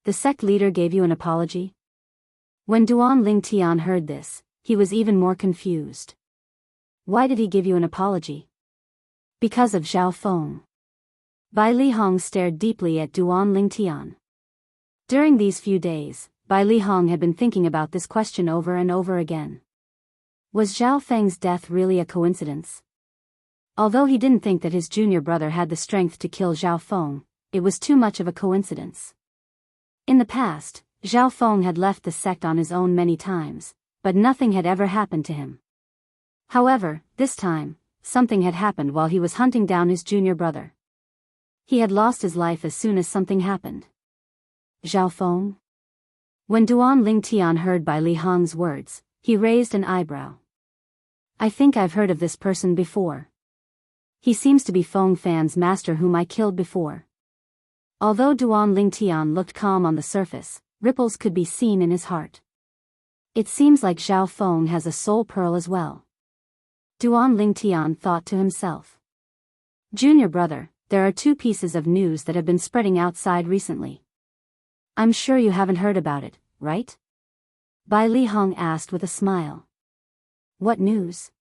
The sect leader gave you an apology? When Duan Lingtian heard this, he was even more confused. Why did he give you an apology? Because of Zhao Feng. Bai Li Hong stared deeply at Duan Lingtian. During these few days, Bai Li Hong had been thinking about this question over and over again. Was Zhao Feng's death really a coincidence? Although he didn't think that his junior brother had the strength to kill Zhao Feng, it was too much of a coincidence. In the past, Zhao Feng had left the sect on his own many times, but nothing had ever happened to him. However, this time, something had happened while he was hunting down his junior brother. He had lost his life as soon as something happened. Zhao Feng? When Duan Lingtian heard Bai Li Hong's words, he raised an eyebrow. I think I've heard of this person before. He seems to be Feng Fan's master whom I killed before. Although Duan Lingtian looked calm on the surface, ripples could be seen in his heart. It seems like Zhao Feng has a soul pearl as well. Duan Lingtian thought to himself. Junior brother, there are two pieces of news that have been spreading outside recently. I'm sure you haven't heard about it, right? Bai Li Hong asked with a smile. What news?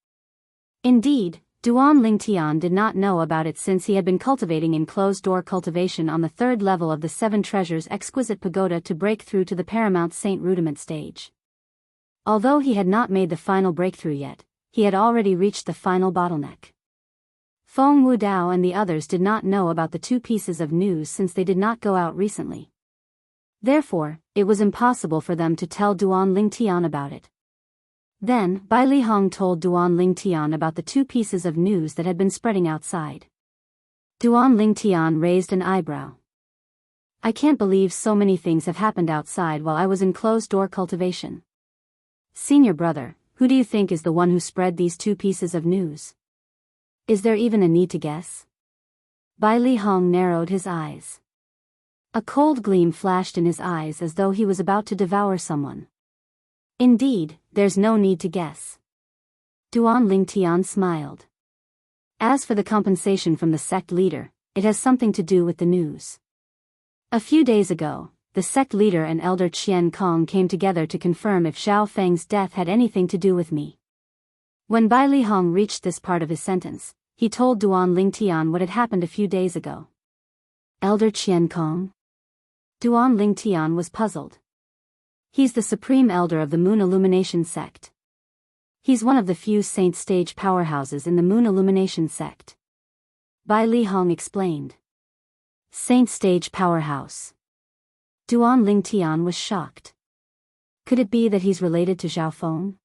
Indeed, Duan Lingtian did not know about it since he had been cultivating in closed-door cultivation on the third level of the Seven Treasures Exquisite Pagoda to break through to the Paramount Saint Rudiment stage. Although he had not made the final breakthrough yet, he had already reached the final bottleneck. Feng Wudao and the others did not know about the two pieces of news since they did not go out recently. Therefore, it was impossible for them to tell Duan Lingtian about it. Then, Bai Li Hong told Duan Lingtian about the two pieces of news that had been spreading outside. Duan Lingtian raised an eyebrow. I can't believe so many things have happened outside while I was in closed-door cultivation. Senior brother, who do you think is the one who spread these two pieces of news? Is there even a need to guess? Bai Li Hong narrowed his eyes. A cold gleam flashed in his eyes as though he was about to devour someone. Indeed, there's no need to guess. Duan Lingtian smiled. As for the compensation from the sect leader, it has something to do with the news. A few days ago, the sect leader and elder Qian Kong came together to confirm if Zhao Feng's death had anything to do with me. When Bai Li Hong reached this part of his sentence, he told Duan Lingtian what had happened a few days ago. Elder Qian Kong? Duan Lingtian was puzzled. He's the supreme elder of the Moon Illumination sect. He's one of the few saint stage powerhouses in the Moon Illumination sect. Bai Li Hong explained. Saint stage powerhouse. Duan Lingtian was shocked. Could it be that he's related to Zhao Feng?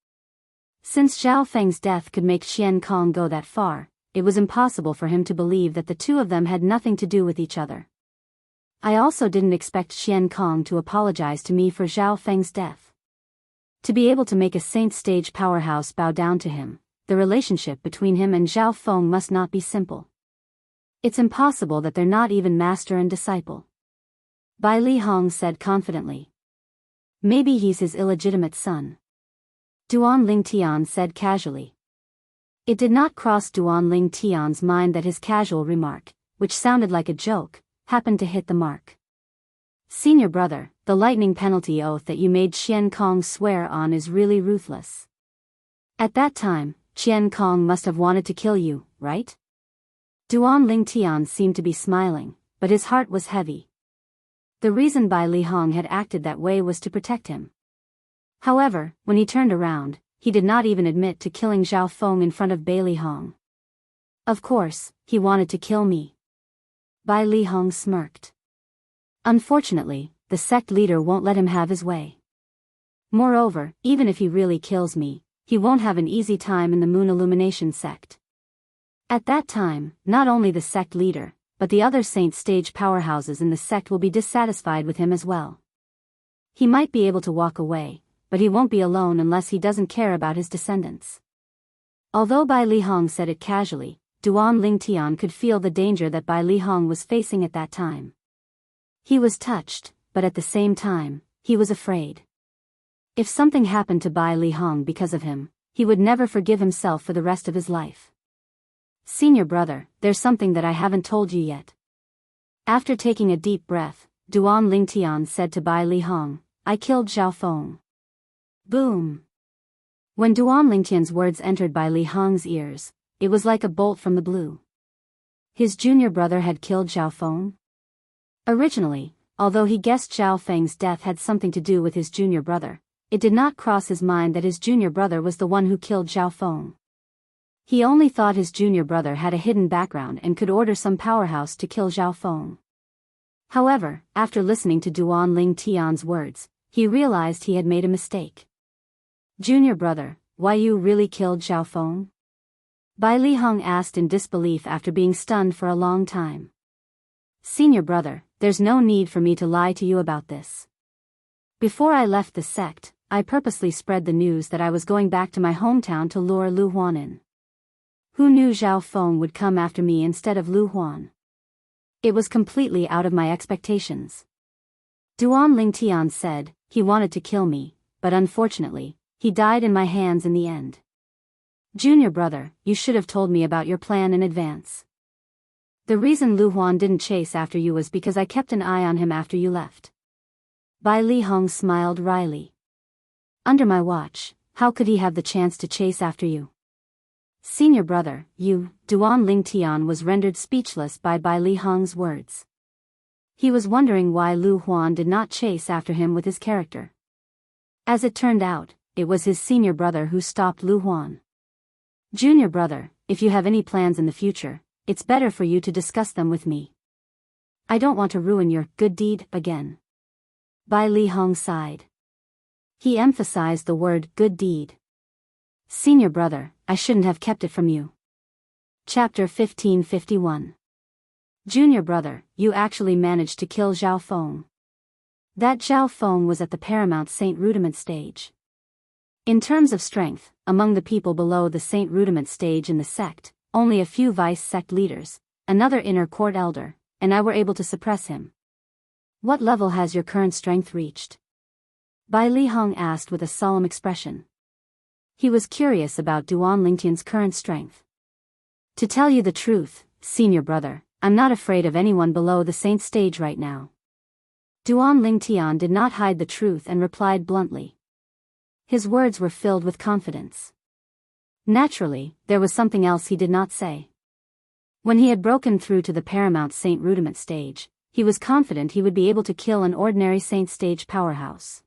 Since Zhao Feng's death could make Qian Kong go that far, it was impossible for him to believe that the two of them had nothing to do with each other. I also didn't expect Qian Kong to apologize to me for Zhao Feng's death. To be able to make a saint stage powerhouse bow down to him, the relationship between him and Zhao Feng must not be simple. It's impossible that they're not even master and disciple. Bai Li Hong said confidently. Maybe he's his illegitimate son. Duan Lingtian said casually. It did not cross Duan Lingtian's mind that his casual remark, which sounded like a joke, happened to hit the mark. Senior brother, the lightning penalty oath that you made Qian Kong swear on is really ruthless. At that time, Qian Kong must have wanted to kill you, right? Duan Lingtian seemed to be smiling, but his heart was heavy. The reason Bai Li Hong had acted that way was to protect him. However, when he turned around, he did not even admit to killing Zhao Feng in front of Bai Li Hong. Of course, he wanted to kill me. Bai Li Hong smirked. Unfortunately, the sect leader won't let him have his way. Moreover, even if he really kills me, he won't have an easy time in the Moon Illumination sect. At that time, not only the sect leader, but the other saint stage powerhouses in the sect will be dissatisfied with him as well. He might be able to walk away, but he won't be alone unless he doesn't care about his descendants. Although Bai Li Hong said it casually, Duan Lingtian could feel the danger that Bai Li Hong was facing at that time. He was touched, but at the same time, he was afraid. If something happened to Bai Li Hong because of him, he would never forgive himself for the rest of his life. Senior brother, there's something that I haven't told you yet. After taking a deep breath, Duan Lingtian said to Bai Li Hong, I killed Zhao Feng. Boom! When Duan Lingtian's words entered Bai Li Hong's ears, it was like a bolt from the blue. His junior brother had killed Zhao Feng? Originally, although he guessed Zhao Feng's death had something to do with his junior brother, it did not cross his mind that his junior brother was the one who killed Zhao Feng. He only thought his junior brother had a hidden background and could order some powerhouse to kill Zhao Feng. However, after listening to Duan Lingtian's words, he realized he had made a mistake. Junior brother, why you really killed Zhao Feng? Bai Li Hong asked in disbelief after being stunned for a long time. Senior brother, there's no need for me to lie to you about this. Before I left the sect, I purposely spread the news that I was going back to my hometown to lure Lu Huan in. Who knew Zhao Feng would come after me instead of Lu Huan? It was completely out of my expectations. Duan Lingtian said, he wanted to kill me, but unfortunately, he died in my hands in the end. Junior brother, you should have told me about your plan in advance. The reason Lu Huan didn't chase after you was because I kept an eye on him after you left. Bai Li Hong smiled wryly. Under my watch, how could he have the chance to chase after you? Senior brother, you, Duan Lingtian was rendered speechless by Bai Li Hong's words. He was wondering why Lu Huan did not chase after him with his character. As it turned out, it was his senior brother who stopped Lu Huan. Junior brother, if you have any plans in the future, it's better for you to discuss them with me. I don't want to ruin your good deed again. Bai Li Hong sighed. He emphasized the word good deed. Senior brother, I shouldn't have kept it from you. Chapter 1551. Junior brother, you actually managed to kill Zhao Feng. That Zhao Feng was at the Paramount Saint Rudiment stage. In terms of strength, among the people below the Saint Rudiment stage in the sect, only a few vice sect leaders, another inner court elder, and I were able to suppress him. What level has your current strength reached? Bai Li Hong asked with a solemn expression. He was curious about Duan Lingtian's current strength. To tell you the truth, senior brother, I'm not afraid of anyone below the saint stage right now. Duan Lingtian did not hide the truth and replied bluntly. His words were filled with confidence. Naturally, there was something else he did not say. When he had broken through to the Paramount Saint Rudiment stage, he was confident he would be able to kill an ordinary saint stage powerhouse.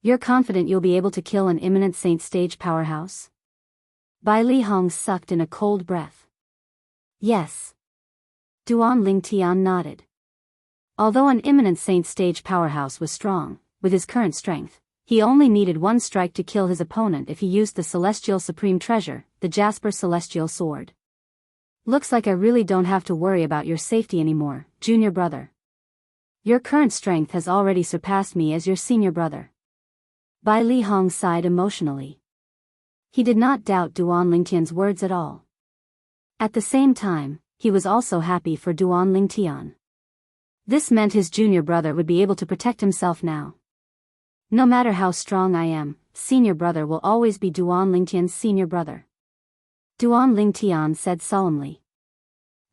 You're confident you'll be able to kill an imminent saint stage powerhouse? Bai Li Hong sucked in a cold breath. Yes. Duan Lingtian nodded. Although an imminent saint stage powerhouse was strong, with his current strength, he only needed one strike to kill his opponent if he used the Celestial Supreme Treasure, the Jasper Celestial Sword. Looks like I really don't have to worry about your safety anymore, junior brother. Your current strength has already surpassed me as your senior brother. Bai Li Hong sighed emotionally. He did not doubt Duan Lingtian's words at all. At the same time, he was also happy for Duan Lingtian. This meant his junior brother would be able to protect himself now. No matter how strong I am, senior brother will always be Duan Lingtian's senior brother. Duan Lingtian said solemnly.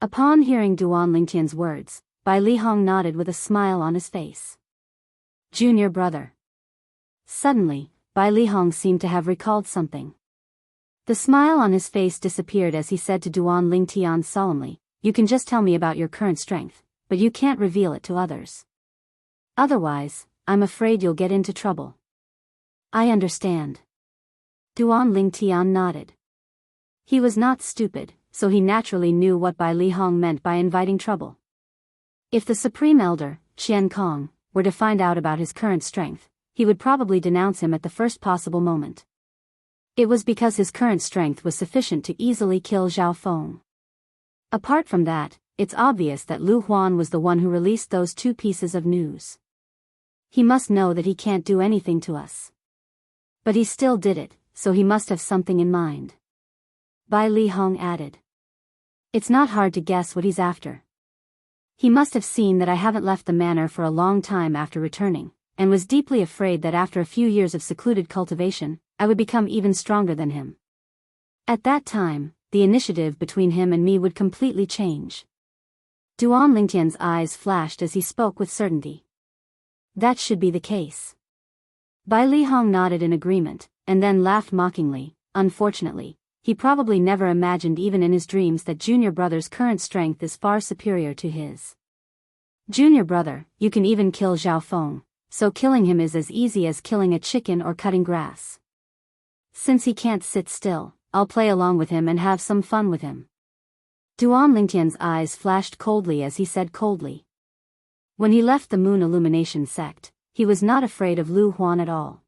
Upon hearing Duan Lingtian's words, Bai Li Hong nodded with a smile on his face. Junior brother. Suddenly, Bai Li Hong seemed to have recalled something. The smile on his face disappeared as he said to Duan Lingtian solemnly, you can just tell me about your current strength, but you can't reveal it to others. Otherwise, I'm afraid you'll get into trouble. I understand. Duan Lingtian nodded. He was not stupid, so he naturally knew what Bai Li Hong meant by inviting trouble. If the Supreme Elder, Qian Kong, were to find out about his current strength, he would probably denounce him at the first possible moment. It was because his current strength was sufficient to easily kill Zhao Feng. Apart from that, it's obvious that Lu Huan was the one who released those two pieces of news. He must know that he can't do anything to us. But he still did it, so he must have something in mind. Bai Li Hong added. It's not hard to guess what he's after. He must have seen that I haven't left the manor for a long time after returning, and was deeply afraid that after a few years of secluded cultivation, I would become even stronger than him. At that time, the initiative between him and me would completely change. Duan Lingtian's eyes flashed as he spoke with certainty. That should be the case. Bai Li Hong nodded in agreement, and then laughed mockingly. Unfortunately, he probably never imagined even in his dreams that junior brother's current strength is far superior to his. Junior brother, you can even kill Zhao Feng, so killing him is as easy as killing a chicken or cutting grass. Since he can't sit still, I'll play along with him and have some fun with him. Duan Lingtian's eyes flashed coldly as he said coldly. When he left the Moon Illumination sect, he was not afraid of Lu Huan at all.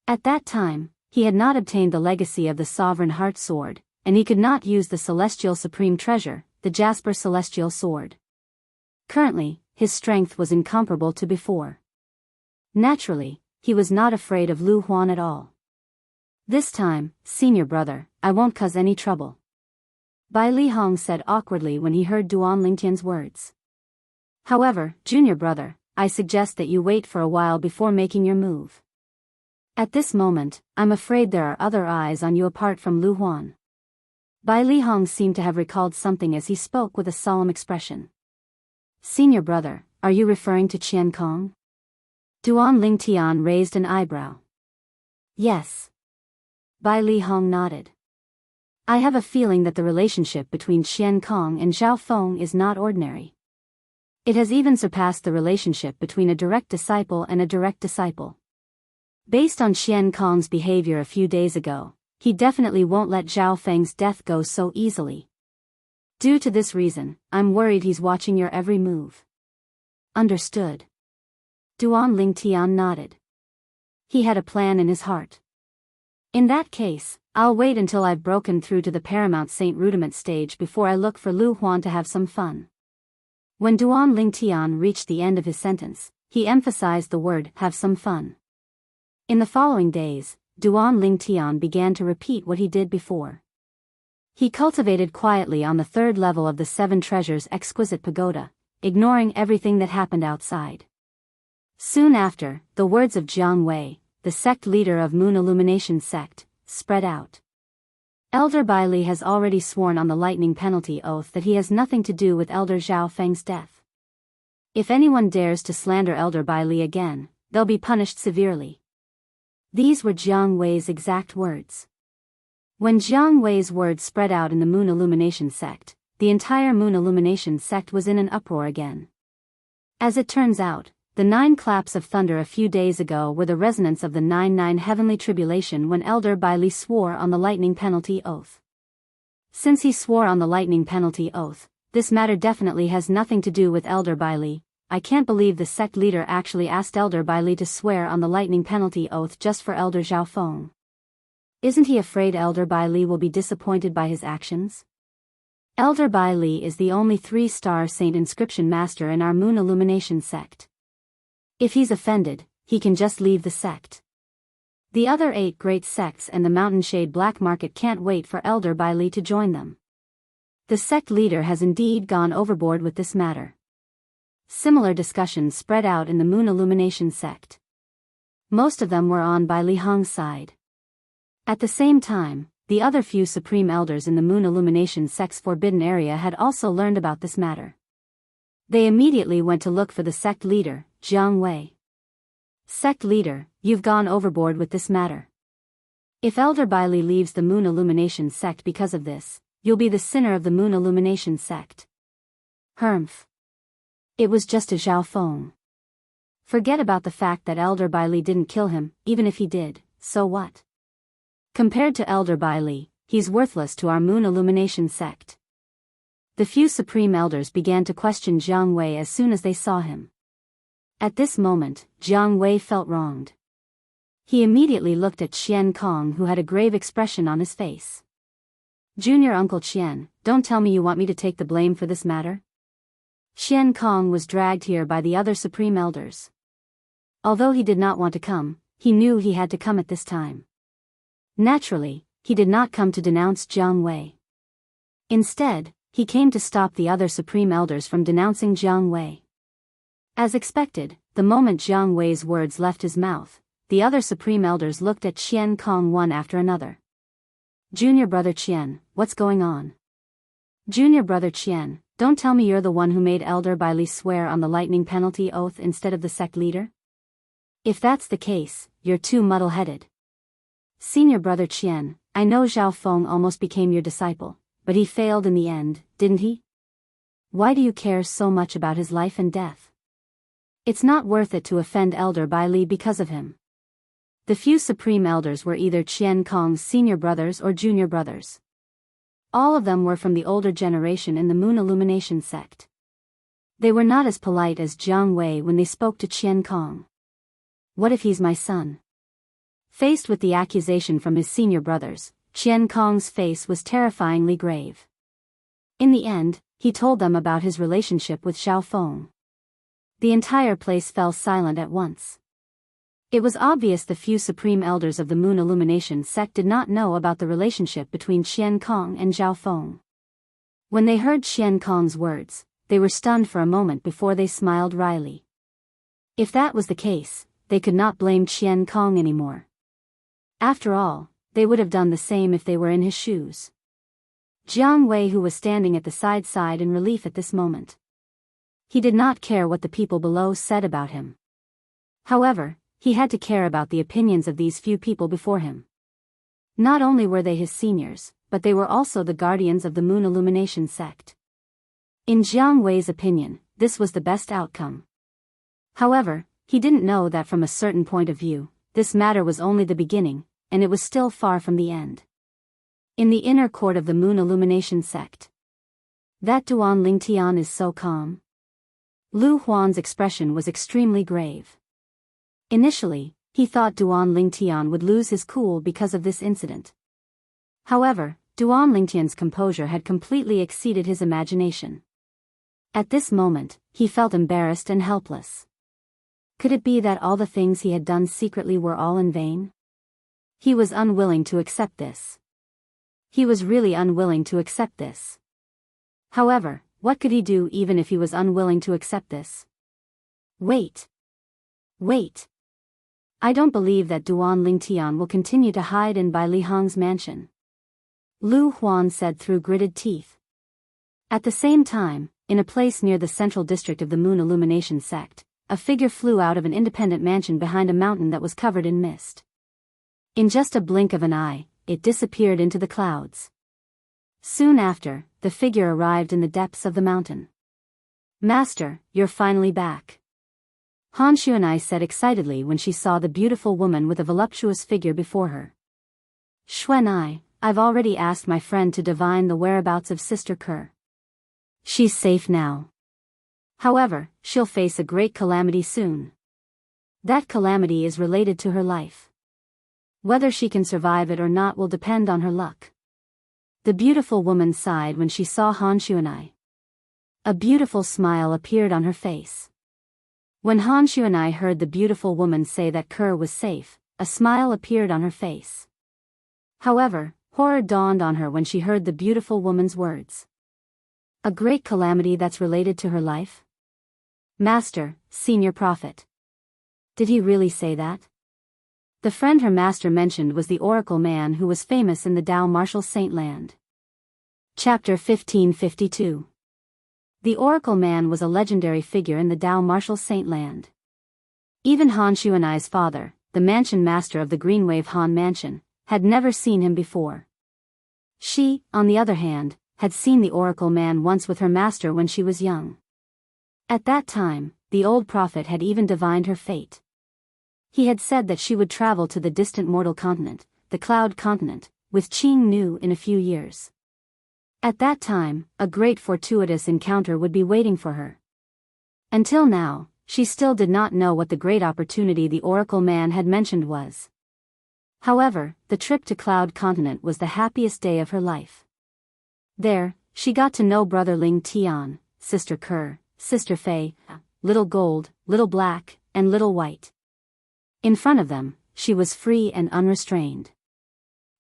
At that time, he had not obtained the legacy of the Sovereign Heart Sword, and he could not use the Celestial Supreme Treasure, the Jasper Celestial Sword. Currently, his strength was incomparable to before. Naturally, he was not afraid of Lu Huan at all. This time, senior brother, I won't cause any trouble. Bai Li Hong said awkwardly when he heard Duan Lingtian's words. However, junior brother, I suggest that you wait for a while before making your move. At this moment, I'm afraid there are other eyes on you apart from Lu Huan. Bai Lihong seemed to have recalled something as he spoke with a solemn expression. Senior brother, are you referring to Qian Kong? Duan Lingtian raised an eyebrow. Yes. Bai Lihong nodded. I have a feeling that the relationship between Qian Kong and Zhao Feng is not ordinary. It has even surpassed the relationship between a direct disciple and a direct disciple. Based on Qian Kong's behavior a few days ago, he definitely won't let Zhao Feng's death go so easily. Due to this reason, I'm worried he's watching your every move. Understood. Duan Lingtian nodded. He had a plan in his heart. In that case, I'll wait until I've broken through to the Paramount Saint Rudiment stage before I look for Lu Huan to have some fun. When Duan Lingtian reached the end of his sentence, he emphasized the word have some fun. In the following days, Duan Lingtian began to repeat what he did before. He cultivated quietly on the third level of the Seven Treasures' exquisite pagoda, ignoring everything that happened outside. Soon after, the words of Jianghu, the sect leader of Moon Illumination sect, spread out. Elder Bai Li has already sworn on the lightning penalty oath that he has nothing to do with Elder Zhao Feng's death. If anyone dares to slander Elder Bai Li again, they'll be punished severely. These were Jiang Wei's exact words. When Jiang Wei's words spread out in the Moon Illumination sect, the entire Moon Illumination sect was in an uproar again. As it turns out, the 9 claps of thunder a few days ago were the resonance of the 9 heavenly tribulation when Elder Bai Li swore on the lightning penalty oath. Since he swore on the lightning penalty oath, this matter definitely has nothing to do with Elder Bai Li. I can't believe the sect leader actually asked Elder Bai Li to swear on the lightning penalty oath just for Elder Zhao Feng. Isn't he afraid Elder Bai Li will be disappointed by his actions? Elder Bai Li is the only 3-star saint inscription master in our Moon Illumination sect. If he's offended, he can just leave the sect. The other 8 great sects and the Mountain Shade Black Market can't wait for Elder Bai Li to join them. The sect leader has indeed gone overboard with this matter. Similar discussions spread out in the Moon Illumination sect. Most of them were on Bai Lihong's side. At the same time, the other few supreme elders in the Moon Illumination sect's forbidden area had also learned about this matter. They immediately went to look for the sect leader, Jiang Wei. Sect leader, you've gone overboard with this matter. If Elder Bai Li leaves the Moon Illumination sect because of this, you'll be the sinner of the Moon Illumination sect. Humph. It was just a Zhao Feng. Forget about the fact that Elder Bai Li didn't kill him, even if he did, so what? Compared to Elder Bai Li, he's worthless to our Moon Illumination sect. The few supreme elders began to question Jiang Wei as soon as they saw him. At this moment, Jiang Wei felt wronged. He immediately looked at Qian Kong, who had a grave expression on his face. Junior Uncle Qian, don't tell me you want me to take the blame for this matter? Qian Kong was dragged here by the other supreme elders. Although he did not want to come, he knew he had to come at this time. Naturally, he did not come to denounce Jiang Wei. Instead, he came to stop the other supreme elders from denouncing Jiang Wei. As expected, the moment Jiang Wei's words left his mouth, the other supreme elders looked at Qian Kong one after another. Junior brother Qian, what's going on? Junior brother Qian, don't tell me you're the one who made Elder Bai Li swear on the lightning penalty oath instead of the sect leader? If that's the case, you're too muddle-headed. Senior brother Qian, I know Zhao Feng almost became your disciple, but he failed in the end, didn't he? Why do you care so much about his life and death? It's not worth it to offend Elder Bai Li because of him. The few supreme elders were either Qian Kong's senior brothers or junior brothers. All of them were from the older generation in the Moon Illumination sect. They were not as polite as Jiang Wei when they spoke to Qian Kong. What if he's my son? Faced with the accusation from his senior brothers, Qian Kong's face was terrifyingly grave. In the end, he told them about his relationship with Zhao Feng. The entire place fell silent at once. It was obvious the few supreme elders of the Moon Illumination sect did not know about the relationship between Qian Kong and Zhao Feng. When they heard Qian Kong's words, they were stunned for a moment before they smiled wryly. If that was the case, they could not blame Qian Kong anymore. After all, they would have done the same if they were in his shoes. Jiang Wei, who was standing at the side, sighed in relief at this moment. He did not care what the people below said about him. However, he had to care about the opinions of these few people before him. Not only were they his seniors, but they were also the guardians of the Moon Illumination sect. In Jiang Wei's opinion, this was the best outcome. However, he didn't know that from a certain point of view, this matter was only the beginning, and it was still far from the end. In the inner court of the Moon Illumination sect. That Duan Lingtian is so calm. Lu Huan's expression was extremely grave. Initially, he thought Duan Lingtian would lose his cool because of this incident. However, Duan Lingtian's composure had completely exceeded his imagination. At this moment, he felt embarrassed and helpless. Could it be that all the things he had done secretly were all in vain? He was unwilling to accept this. He was really unwilling to accept this. However, what could he do even if he was unwilling to accept this? Wait. Wait. I don't believe that Duan Lingtian will continue to hide in Bai Li Hong's mansion. Lu Huan said through gritted teeth. At the same time, in a place near the central district of the Moon Illumination sect, a figure flew out of an independent mansion behind a mountain that was covered in mist. In just a blink of an eye, it disappeared into the clouds. Soon after, the figure arrived in the depths of the mountain. Master, you're finally back. Han Xuanai said excitedly when she saw the beautiful woman with a voluptuous figure before her. Xuanai, I've already asked my friend to divine the whereabouts of Sister Ke. She's safe now. However, she'll face a great calamity soon. That calamity is related to her life. Whether she can survive it or not will depend on her luck. The beautiful woman sighed when she saw Han Xuanai. A beautiful smile appeared on her face. When Han Xuanai heard the beautiful woman say that Ke was safe, a smile appeared on her face. However, horror dawned on her when she heard the beautiful woman's words. A great calamity that's related to her life? Master, Senior Prophet. Did he really say that? The friend her master mentioned was the oracle man who was famous in the Dao Martial Saint Land. Chapter 1552. The oracle man was a legendary figure in the Dao Martial Saint Land. Even Han Xuanai's father, the mansion master of the Greenwave Han Mansion, had never seen him before. She, on the other hand, had seen the oracle man once with her master when she was young. At that time, the old prophet had even divined her fate. He had said that she would travel to the distant mortal continent, the Cloud Continent, with Qing Nu in a few years. At that time, a great fortuitous encounter would be waiting for her. Until now, she still did not know what the great opportunity the oracle man had mentioned was. However, the trip to Cloud Continent was the happiest day of her life. There, she got to know Brother Ling Tian, Sister Ke, Sister Fei, Little Gold, Little Black, and Little White. In front of them, she was free and unrestrained.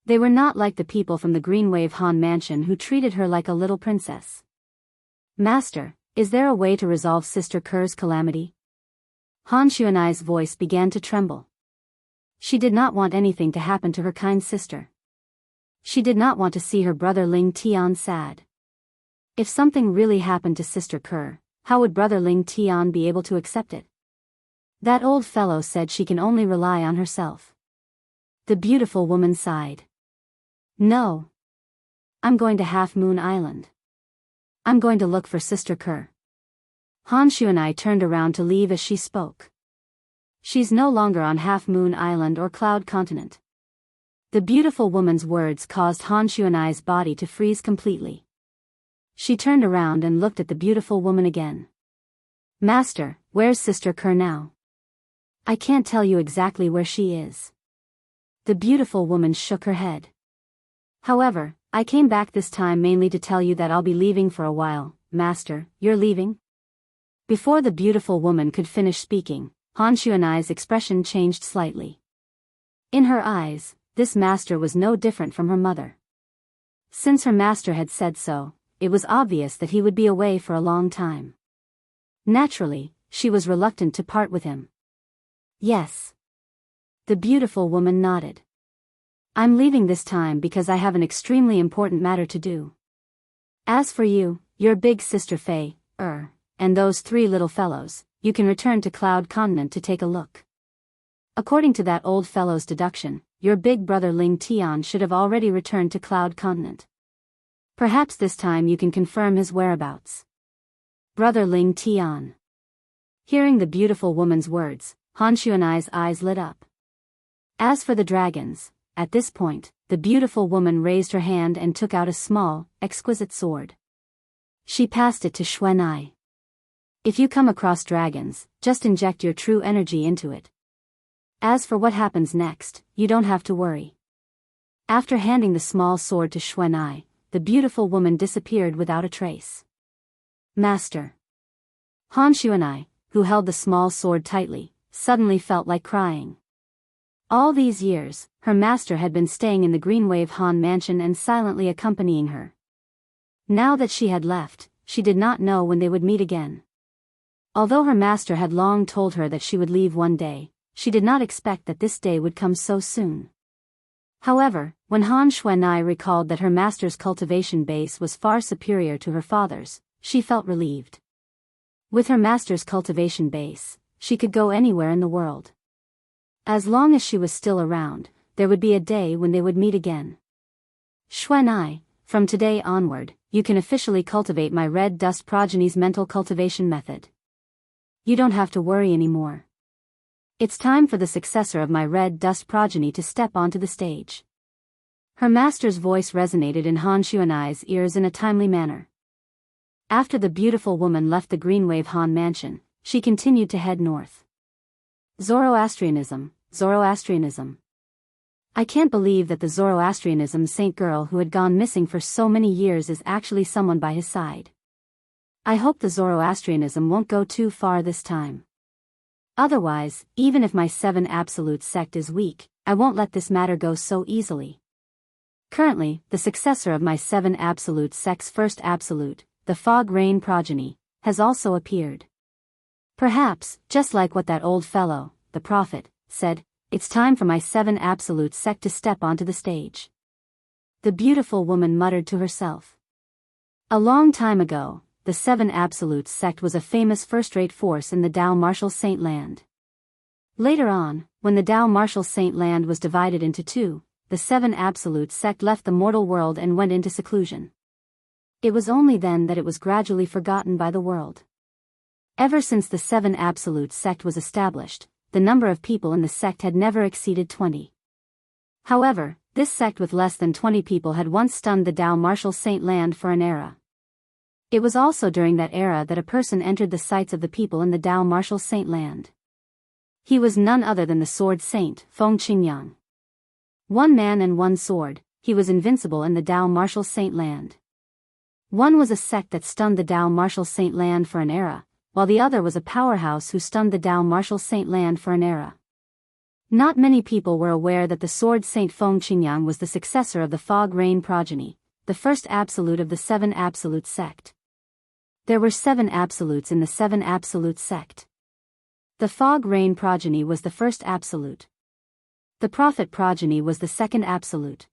They were not like the people from the Greenwave Han Mansion who treated her like a little princess. Master, is there a way to resolve Sister Ke's calamity? Han Xuanai's voice began to tremble. She did not want anything to happen to her kind sister. She did not want to see her brother Ling Tian sad. If something really happened to Sister Ke, how would Brother Ling Tian be able to accept it? That old fellow said she can only rely on herself. The beautiful woman sighed. No. I'm going to Half Moon Island. I'm going to look for Sister Ke. Han Xuanai turned around to leave as she spoke. She's no longer on Half Moon Island or Cloud Continent. The beautiful woman's words caused Han Xuanai's body to freeze completely. She turned around and looked at the beautiful woman again. Master, where's Sister Ke now? I can't tell you exactly where she is. The beautiful woman shook her head. However, I came back this time mainly to tell you that I'll be leaving for a while. Master, you're leaving? Before the beautiful woman could finish speaking, Han Xuanai's expression changed slightly. In her eyes, this master was no different from her mother. Since her master had said so, it was obvious that he would be away for a long time. Naturally, she was reluctant to part with him. Yes. The beautiful woman nodded. I'm leaving this time because I have an extremely important matter to do. As for you, your big sister Faye, and those 3 little fellows, you can return to Cloud Continent to take a look. According to that old fellow's deduction, your big brother Ling Tian should have already returned to Cloud Continent. Perhaps this time you can confirm his whereabouts. Brother Ling Tian. Hearing the beautiful woman's words, Han Xuanai's eyes lit up. As for the dragons, at this point, the beautiful woman raised her hand and took out a small, exquisite sword. She passed it to Xuanai. If you come across dragons, just inject your true energy into it. As for what happens next, you don't have to worry. After handing the small sword to Xuanai, the beautiful woman disappeared without a trace. Master. Han Xuanai, who held the small sword tightly, suddenly felt like crying. All these years, her master had been staying in the Greenwave Han mansion and silently accompanying her. Now that she had left, she did not know when they would meet again. Although her master had long told her that she would leave one day, she did not expect that this day would come so soon. However, when Han Xuanai recalled that her master's cultivation base was far superior to her father's, she felt relieved. With her master's cultivation base, she could go anywhere in the world. As long as she was still around, there would be a day when they would meet again. Xuanai, from today onward, you can officially cultivate my red dust progeny's mental cultivation method. You don't have to worry anymore. It's time for the successor of my red dust progeny to step onto the stage. Her master's voice resonated in Han Xuanai's ears in a timely manner. After the beautiful woman left the Greenwave Han mansion, she continued to head north. Zoroastrianism. I can't believe that the Zoroastrianism saint girl who had gone missing for so many years is actually someone by his side. I hope the Zoroastrianism won't go too far this time. Otherwise, even if my 7 absolute sect is weak, I won't let this matter go so easily. Currently, the successor of my 7 absolute sect's first absolute, the Fog Rain progeny, has also appeared. Perhaps, just like what that old fellow, the prophet, said, it's time for my 7 absolute sect to step onto the stage. The beautiful woman muttered to herself. A long time ago, the 7 absolute sect was a famous first-rate force in the Dao Martial Saint Land. Later on, when the Dao Martial Saint Land was divided into 2, the 7 absolute sect left the mortal world and went into seclusion. It was only then that it was gradually forgotten by the world. Ever since the 7 absolute sect was established, the number of people in the sect had never exceeded 20. However, this sect with less than 20 people had once stunned the Dao Martial Saint Land for an era. It was also during that era that a person entered the sights of the people in the Dao Martial Saint Land. He was none other than the sword saint, Feng Qingyang. 1 man and 1 sword, he was invincible in the Dao Martial Saint Land. One was a sect that stunned the Dao Martial Saint Land for an era, while the other was a powerhouse who stunned the Dao Martial Saint Land for an era. Not many people were aware that the sword saint Feng Qingyang was the successor of the Fog Rain progeny, the first absolute of the 7 absolute sect. There were 7 absolutes in the 7 absolute sect. The Fog Rain progeny was the first absolute. The Prophet progeny was the second absolute.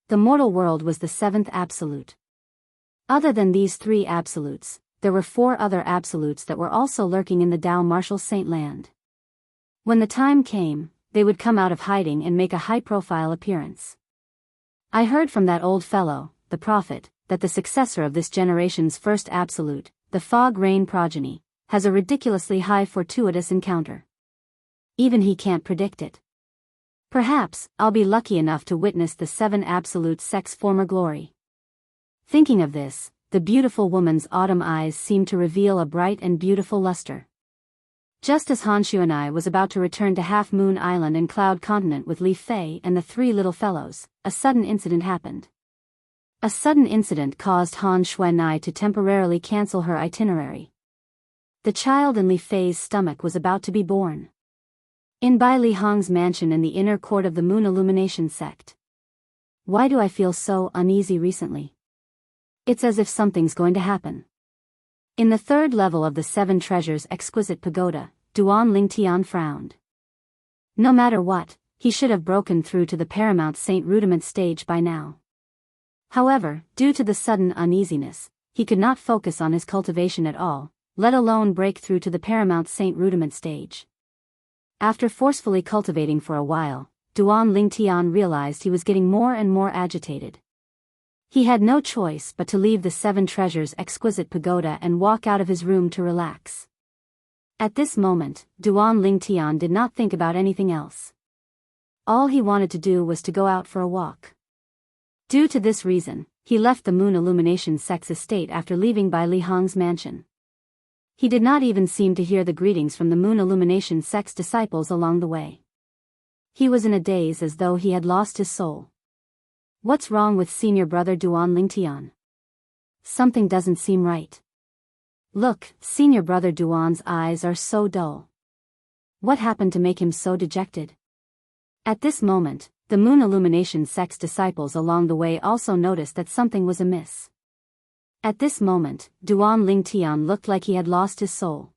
The mortal world was the 7th absolute. Other than these 3 absolutes, there were 4 other absolutes that were also lurking in the Dao Martial Saint Land. When the time came, they would come out of hiding and make a high-profile appearance. I heard from that old fellow, the Prophet, that the successor of this generation's first absolute, the Fog Rain progeny, has a ridiculously high fortuitous encounter. Even he can't predict it. Perhaps, I'll be lucky enough to witness the 7 absolute sect's former glory. Thinking of this, the beautiful woman's autumn eyes seemed to reveal a bright and beautiful luster. Just as Han Xuanai was about to return to Half Moon Island and Cloud Continent with Li Fei and the 3 little fellows, a sudden incident happened. A sudden incident caused Han Xuanai to temporarily cancel her itinerary. The child in Li Fei's stomach was about to be born. In Bai Li Hong's mansion in the inner court of the Moon Illumination sect. Why do I feel so uneasy recently? It's as if something's going to happen. In the third level of the Seven Treasures exquisite pagoda, Duan Lingtian frowned. No matter what, he should have broken through to the Paramount Saint Rudiment stage by now. However, due to the sudden uneasiness, he could not focus on his cultivation at all, let alone break through to the Paramount Saint Rudiment stage. After forcefully cultivating for a while, Duan Lingtian realized he was getting more and more agitated. He had no choice but to leave the Seven Treasures exquisite pagoda and walk out of his room to relax. At this moment, Duan Lingtian did not think about anything else. All he wanted to do was to go out for a walk. Due to this reason, he left the Moon Illumination sect's estate after leaving Bai Li Hong's mansion. He did not even seem to hear the greetings from the Moon Illumination sect's disciples along the way. He was in a daze as though he had lost his soul. What's wrong with senior brother Duan Lingtian? Something doesn't seem right. Look, senior brother Duan's eyes are so dull. What happened to make him so dejected? At this moment, the Moon Illumination sect's disciples along the way also noticed that something was amiss. At this moment, Duan Lingtian looked like he had lost his soul.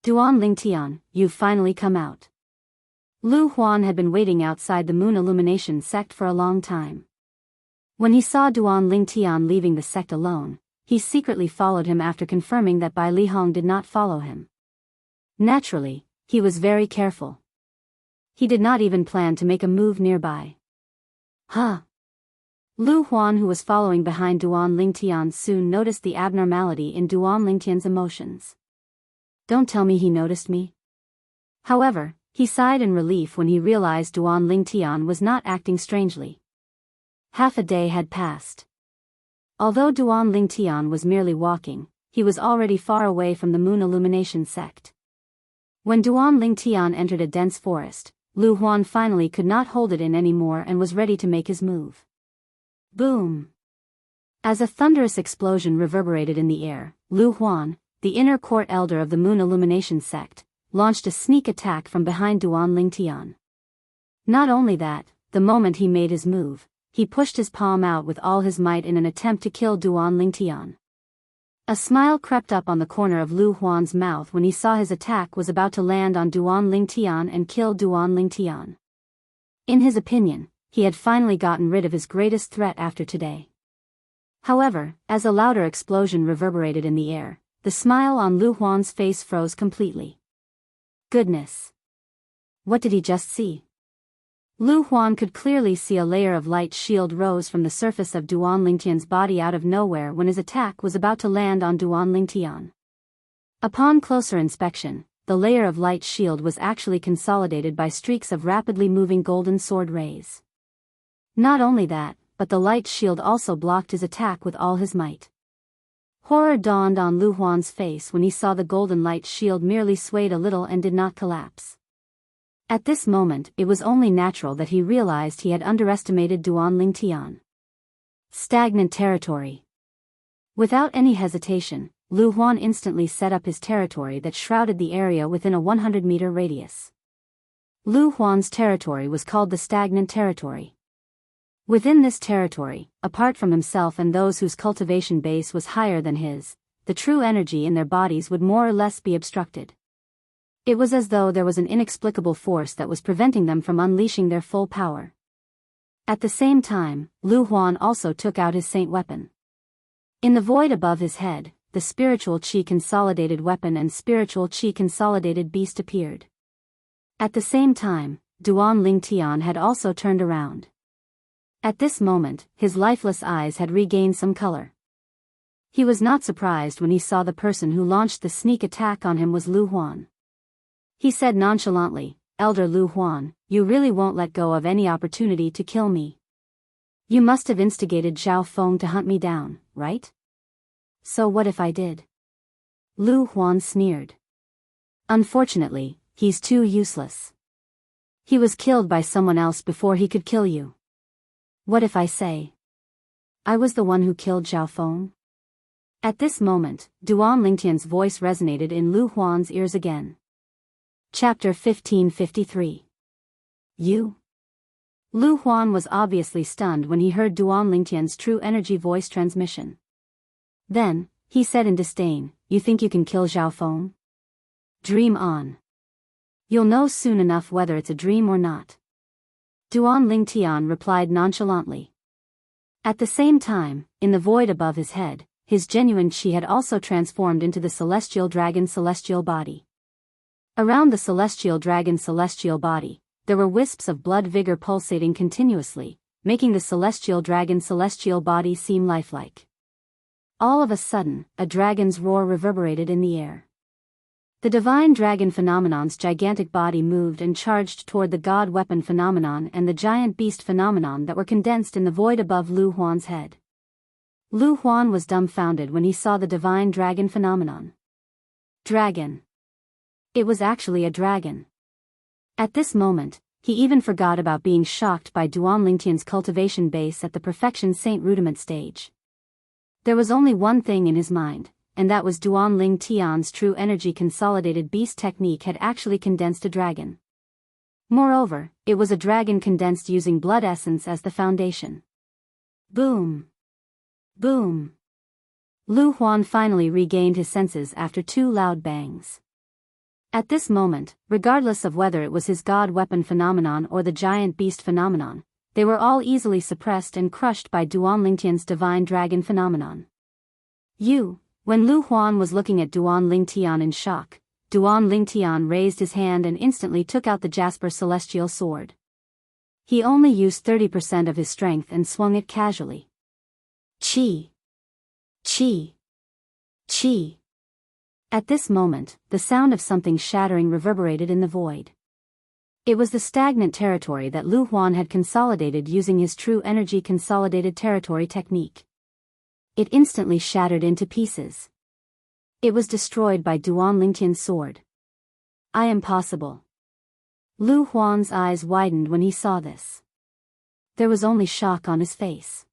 Duan Lingtian, you've finally come out. Lu Huan had been waiting outside the Moon Illumination sect for a long time. When he saw Duan Lingtian leaving the sect alone, he secretly followed him after confirming that Bai Li Hong did not follow him. Naturally, he was very careful. He did not even plan to make a move nearby. Huh? Lu Huan, who was following behind Duan Lingtian, soon noticed the abnormality in Duan Lingtian's emotions. Don't tell me he noticed me. However, he sighed in relief when he realized Duan Lingtian was not acting strangely. Half a day had passed. Although Duan Lingtian was merely walking, he was already far away from the Moon Illumination sect. When Duan Lingtian entered a dense forest, Lu Huan finally could not hold it in anymore and was ready to make his move. Boom! As a thunderous explosion reverberated in the air, Lu Huan, the inner court elder of the Moon Illumination sect, launched a sneak attack from behind Duan Lingtian. Not only that, the moment he made his move, he pushed his palm out with all his might in an attempt to kill Duan Lingtian. A smile crept up on the corner of Lu Huan's mouth when he saw his attack was about to land on Duan Lingtian and kill Duan Lingtian. In his opinion, he had finally gotten rid of his greatest threat after today. However, as a louder explosion reverberated in the air, the smile on Lu Huan's face froze completely. Goodness! What did he just see? Lu Huan could clearly see a layer of light shield rose from the surface of Duan Lingtian's body out of nowhere when his attack was about to land on Duan Lingtian. Upon closer inspection, the layer of light shield was actually consolidated by streaks of rapidly moving golden sword rays. Not only that, but the light shield also blocked his attack with all his might. Horror dawned on Lu Huan's face when he saw the golden light shield merely swayed a little and did not collapse. At this moment, it was only natural that he realized he had underestimated Duan Lingtian. Stagnant territory. Without any hesitation, Lu Huan instantly set up his territory that shrouded the area within a 100-meter radius. Lu Huan's territory was called the Stagnant Territory. Within this territory, apart from himself and those whose cultivation base was higher than his, the true energy in their bodies would more or less be obstructed. It was as though there was an inexplicable force that was preventing them from unleashing their full power. At the same time, Lu Huan also took out his saint weapon. In the void above his head, the spiritual qi consolidated weapon and spiritual qi consolidated beast appeared. At the same time, Duan Lingtian had also turned around. At this moment, his lifeless eyes had regained some color. He was not surprised when he saw the person who launched the sneak attack on him was Lu Huan. He said nonchalantly, "Elder Lu Huan, you really won't let go of any opportunity to kill me. You must have instigated Zhao Feng to hunt me down, right? So what if I did?" Lu Huan sneered. "Unfortunately, he's too useless. He was killed by someone else before he could kill you. What if I say I was the one who killed Zhao Feng?" At this moment, Duan Lingtian's voice resonated in Lu Huan's ears again. Chapter 1553. You? Lu Huan was obviously stunned when he heard Duan Lingtian's true energy voice transmission. Then, he said in disdain, you think you can kill Zhao Feng? Dream on. You'll know soon enough whether it's a dream or not. Duan Lingtian replied nonchalantly. At the same time, in the void above his head, his genuine chi had also transformed into the celestial dragon's celestial body. Around the celestial dragon's celestial body, there were wisps of blood vigor pulsating continuously, making the celestial dragon's celestial body seem lifelike. All of a sudden, a dragon's roar reverberated in the air. The divine dragon phenomenon's gigantic body moved and charged toward the god weapon phenomenon and the giant beast phenomenon that were condensed in the void above Lu Huan's head. Lu Huan was dumbfounded when he saw the divine dragon phenomenon. Dragon. It was actually a dragon. At this moment, he even forgot about being shocked by Duan Lingtian's cultivation base at the Perfection Saint Rudiment stage. There was only one thing in his mind, and that was Duan Lingtian's true energy consolidated beast technique had actually condensed a dragon. Moreover, it was a dragon condensed using blood essence as the foundation. Boom! Boom! Lu Huan finally regained his senses after 2 loud bangs. At this moment, regardless of whether it was his god weapon phenomenon or the giant beast phenomenon, they were all easily suppressed and crushed by Duan Lingtian's divine dragon phenomenon. When Lu Huan was looking at Duan Lingtian in shock, Duan Lingtian raised his hand and instantly took out the Jasper celestial sword. He only used 30% of his strength and swung it casually. Chi! Chi! Chi! At this moment, the sound of something shattering reverberated in the void. It was the stagnant territory that Lu Huan had consolidated using his true energy consolidated territory technique. It instantly shattered into pieces. It was destroyed by Duan Lingtian's sword. I am possible. Lu Huan's eyes widened when he saw this. There was only shock on his face.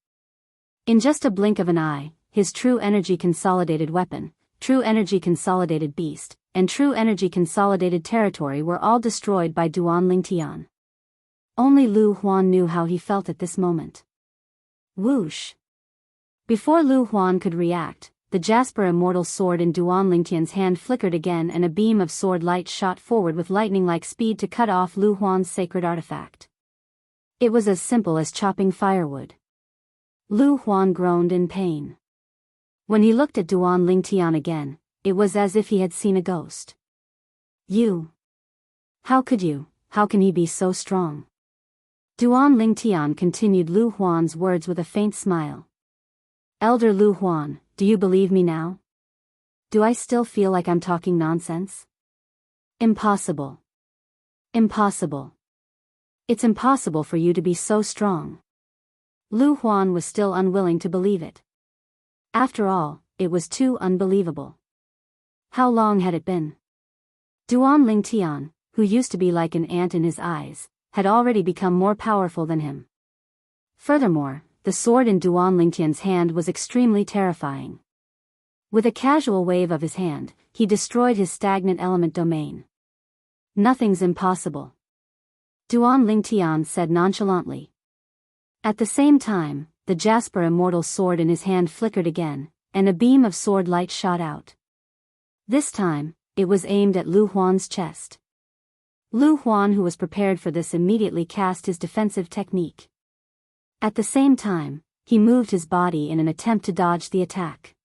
In just a blink of an eye, his true energy consolidated weapon, true energy consolidated beast, and true energy consolidated territory were all destroyed by Duan Lingtian. Only Lu Huan knew how he felt at this moment. Whoosh! Before Lu Huan could react, the Jasper immortal sword in Duan Lingtian's hand flickered again and a beam of sword light shot forward with lightning-like speed to cut off Lu Huan's sacred artifact. It was as simple as chopping firewood. Lu Huan groaned in pain. When he looked at Duan Lingtian again, it was as if he had seen a ghost. You! How could you? How can he be so strong? Duan Lingtian continued Lu Huan's words with a faint smile. Elder Lu Huan, do you believe me now? Do I still feel like I'm talking nonsense? Impossible. Impossible. It's impossible for you to be so strong. Lu Huan was still unwilling to believe it. After all, it was too unbelievable. How long had it been? Duan Lingtian, who used to be like an ant in his eyes, had already become more powerful than him. Furthermore, the sword in Duan Lingtian's hand was extremely terrifying. With a casual wave of his hand, he destroyed his stagnant element domain. Nothing's impossible. Duan Lingtian said nonchalantly. At the same time, the Jasper immortal sword in his hand flickered again, and a beam of sword light shot out. This time, it was aimed at Lu Huan's chest. Lu Huan, who was prepared for this, immediately cast his defensive technique. At the same time, he moved his body in an attempt to dodge the attack.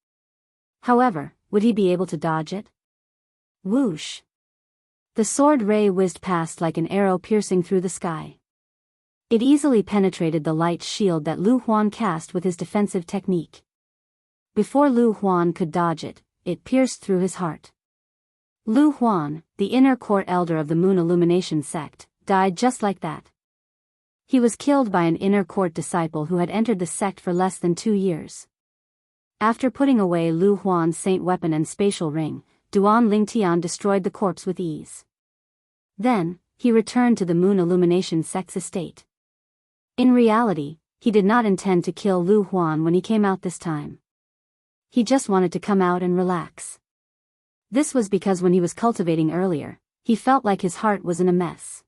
However, would he be able to dodge it? Whoosh! The sword ray whizzed past like an arrow piercing through the sky. It easily penetrated the light shield that Lu Huan cast with his defensive technique. Before Lu Huan could dodge it, it pierced through his heart. Lu Huan, the inner court elder of the Moon Illumination sect, died just like that. He was killed by an inner court disciple who had entered the sect for less than 2 years. After putting away Lu Huan's saint weapon and spatial ring, Duan Lingtian destroyed the corpse with ease. Then, he returned to the Moon Illumination sect's estate. In reality, he did not intend to kill Lu Huan when he came out this time. He just wanted to come out and relax. This was because when he was cultivating earlier, he felt like his heart was in a mess.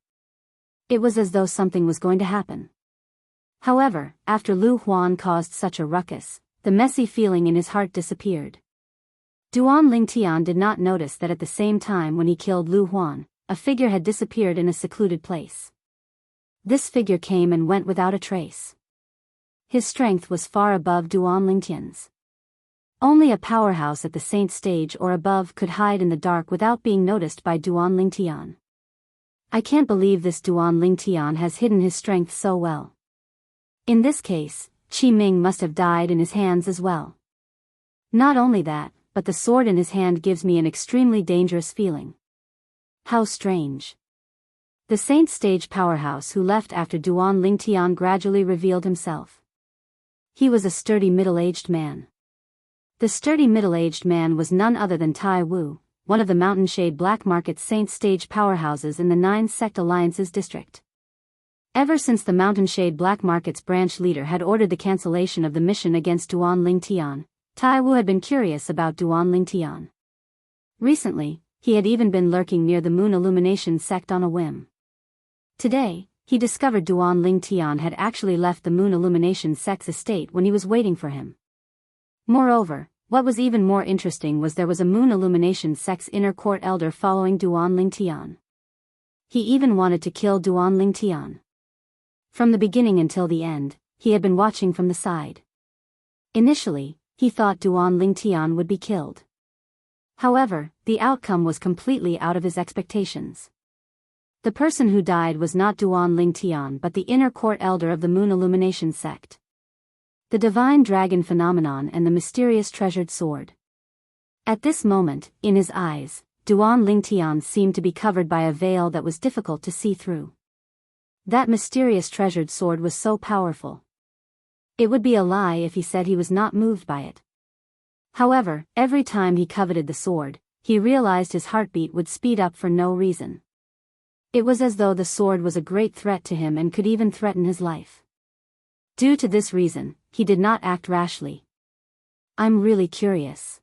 It was as though something was going to happen. However, after Lu Huan caused such a ruckus, the messy feeling in his heart disappeared. Duan Lingtian did not notice that at the same time when he killed Lu Huan, a figure had disappeared in a secluded place. This figure came and went without a trace. His strength was far above Duan Lingtian's. Only a powerhouse at the saint stage or above could hide in the dark without being noticed by Duan Lingtian. I can't believe this Duan Lingtian has hidden his strength so well. In this case, Qi Ming must have died in his hands as well. Not only that, but the sword in his hand gives me an extremely dangerous feeling. How strange. The saint stage powerhouse who left after Duan Lingtian gradually revealed himself. He was a sturdy middle-aged man. The sturdy middle-aged man was none other than Tai Wu, one of the Mountain Shade Black Market's saint stage powerhouses in the 9 Sect Alliances district. Ever since the Mountain Shade Black Market's branch leader had ordered the cancellation of the mission against Duan Lingtian, Tai Wu had been curious about Duan Lingtian. Recently, he had even been lurking near the Moon Illumination sect on a whim. Today, he discovered Duan Lingtian had actually left the Moon Illumination sect's estate when he was waiting for him. Moreover, what was even more interesting was there was a Moon Illumination sect's inner court elder following Duan Lingtian. He even wanted to kill Duan Lingtian. From the beginning until the end, he had been watching from the side. Initially, he thought Duan Lingtian would be killed. However, the outcome was completely out of his expectations. The person who died was not Duan Lingtian but the inner court elder of the Moon Illumination sect. The divine dragon phenomenon and the mysterious treasured sword. At this moment, in his eyes, Duan Lingtian seemed to be covered by a veil that was difficult to see through. That mysterious treasured sword was so powerful. It would be a lie if he said he was not moved by it. However, every time he coveted the sword, he realized his heartbeat would speed up for no reason. It was as though the sword was a great threat to him and could even threaten his life. Due to this reason, he did not act rashly. I'm really curious.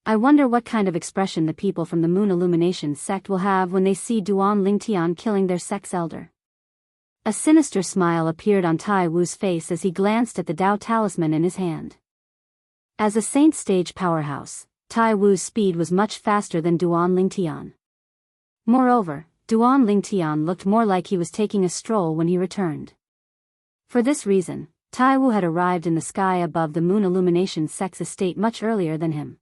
I wonder what kind of expression the people from the Moon Illumination sect will have when they see Duan Lingtian killing their sect's elder. A sinister smile appeared on Tai Wu's face as he glanced at the Dao talisman in his hand. As a saint stage powerhouse, Tai Wu's speed was much faster than Duan Lingtian. Moreover, Duan Lingtian looked more like he was taking a stroll when he returned. For this reason, Tai Wu had arrived in the sky above the Moon Illumination sect's estate much earlier than him.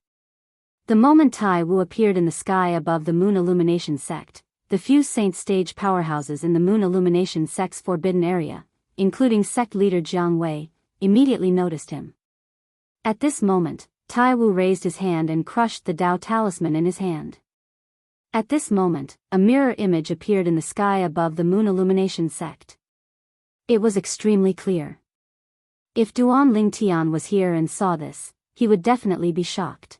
The moment Tai Wu appeared in the sky above the Moon Illumination sect, the few saint stage powerhouses in the Moon Illumination sect's forbidden area, including sect leader Jianghu, immediately noticed him. At this moment, Tai Wu raised his hand and crushed the Dao talisman in his hand. At this moment, a mirror image appeared in the sky above the Moon Illumination sect. It was extremely clear. If Duan Lingtian was here and saw this, he would definitely be shocked.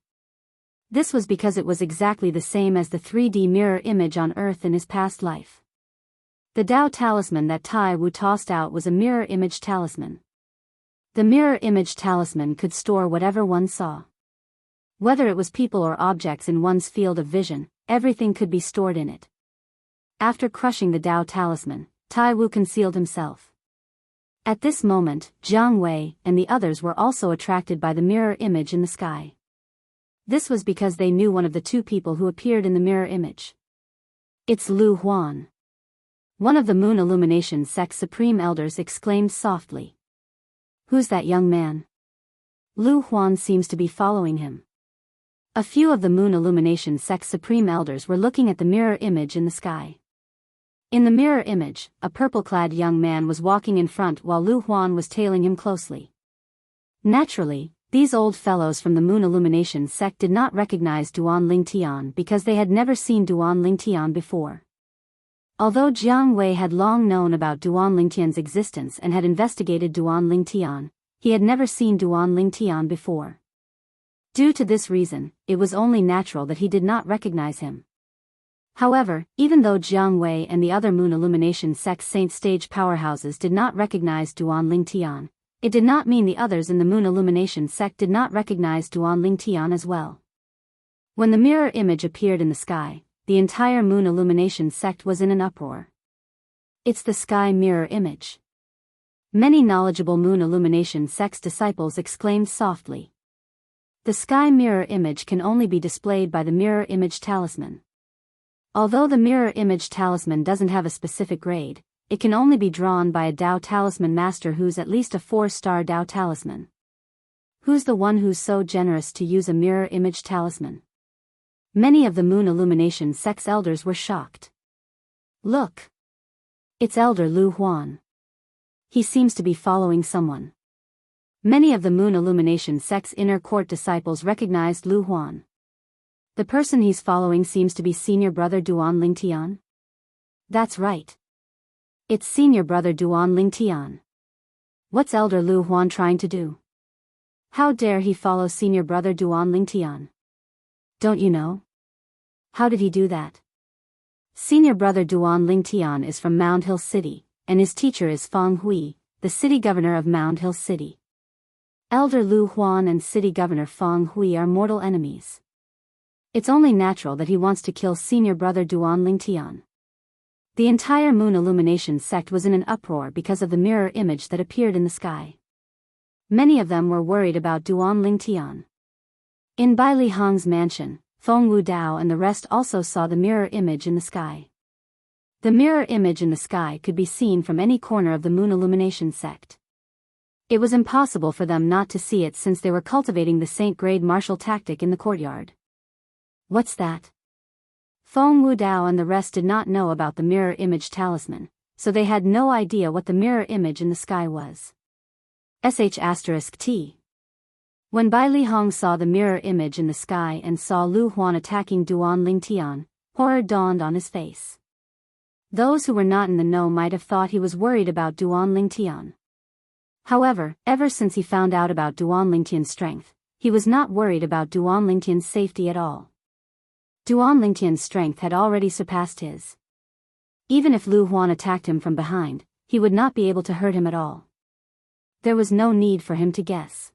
This was because it was exactly the same as the 3D mirror image on Earth in his past life. The Dao talisman that Tai Wu tossed out was a mirror image talisman. The mirror image talisman could store whatever one saw. Whether it was people or objects in one's field of vision, everything could be stored in it. After crushing the Dao talisman, Tai Wu concealed himself. At this moment, Jianghu and the others were also attracted by the mirror image in the sky. This was because they knew one of the two people who appeared in the mirror image. It's Lu Huan. One of the Moon Illumination sect's supreme elders exclaimed softly. Who's that young man? Lu Huan seems to be following him. A few of the Moon Illumination sect's supreme elders were looking at the mirror image in the sky. In the mirror image, a purple-clad young man was walking in front while Lu Huan was tailing him closely. Naturally, these old fellows from the Moon Illumination sect did not recognize Duan Lingtian because they had never seen Duan Lingtian before. Although Jianghu had long known about Duan Lingtian's existence and had investigated Duan Lingtian, he had never seen Duan Lingtian before. Due to this reason, it was only natural that he did not recognize him. However, even though Jianghu and the other Moon Illumination sect saint stage powerhouses did not recognize Duan Lingtian, it did not mean the others in the Moon Illumination sect did not recognize Duan Lingtian as well. When the mirror image appeared in the sky, the entire Moon Illumination sect was in an uproar. It's the sky mirror image. Many knowledgeable Moon Illumination sect's disciples exclaimed softly. The sky mirror image can only be displayed by the mirror image talisman. Although the mirror image talisman doesn't have a specific grade, it can only be drawn by a Dao talisman master who's at least a 4-star Dao talisman. Who's the one who's so generous to use a mirror image talisman? Many of the Moon Illumination sect's elders were shocked. Look! It's Elder Lu Huan. He seems to be following someone. Many of the Moon Illumination sect's inner court disciples recognized Lu Huan. The person he's following seems to be senior brother Duan Lingtian. That's right. It's senior brother Duan Lingtian. What's Elder Lu Huan trying to do? How dare he follow senior brother Duan Lingtian? Don't you know? How did he do that? Senior brother Duan Lingtian is from Mound Hill City, and his teacher is Feng Hui, the city governor of Mound Hill City. Elder Lu Huan and city governor Feng Hui are mortal enemies. It's only natural that he wants to kill senior brother Duan Lingtian. The entire Moon Illumination sect was in an uproar because of the mirror image that appeared in the sky. Many of them were worried about Duan Lingtian. In Bai Li Hong's mansion, Feng Wu Dao and the rest also saw the mirror image in the sky. The mirror image in the sky could be seen from any corner of the Moon Illumination sect. It was impossible for them not to see it since they were cultivating the Saint-grade martial tactic in the courtyard. What's that? Feng Wu Dao and the rest did not know about the mirror image talisman, so they had no idea what the mirror image in the sky was. *T. When Bai Li Hong saw the mirror image in the sky and saw Lu Huan attacking Duan Lingtian, horror dawned on his face. Those who were not in the know might have thought he was worried about Duan Lingtian. However, ever since he found out about Duan Lingtian's strength, he was not worried about Duan Lingtian's safety at all. Duan Lingtian's strength had already surpassed his. Even if Lu Huan attacked him from behind, he would not be able to hurt him at all. There was no need for him to guess.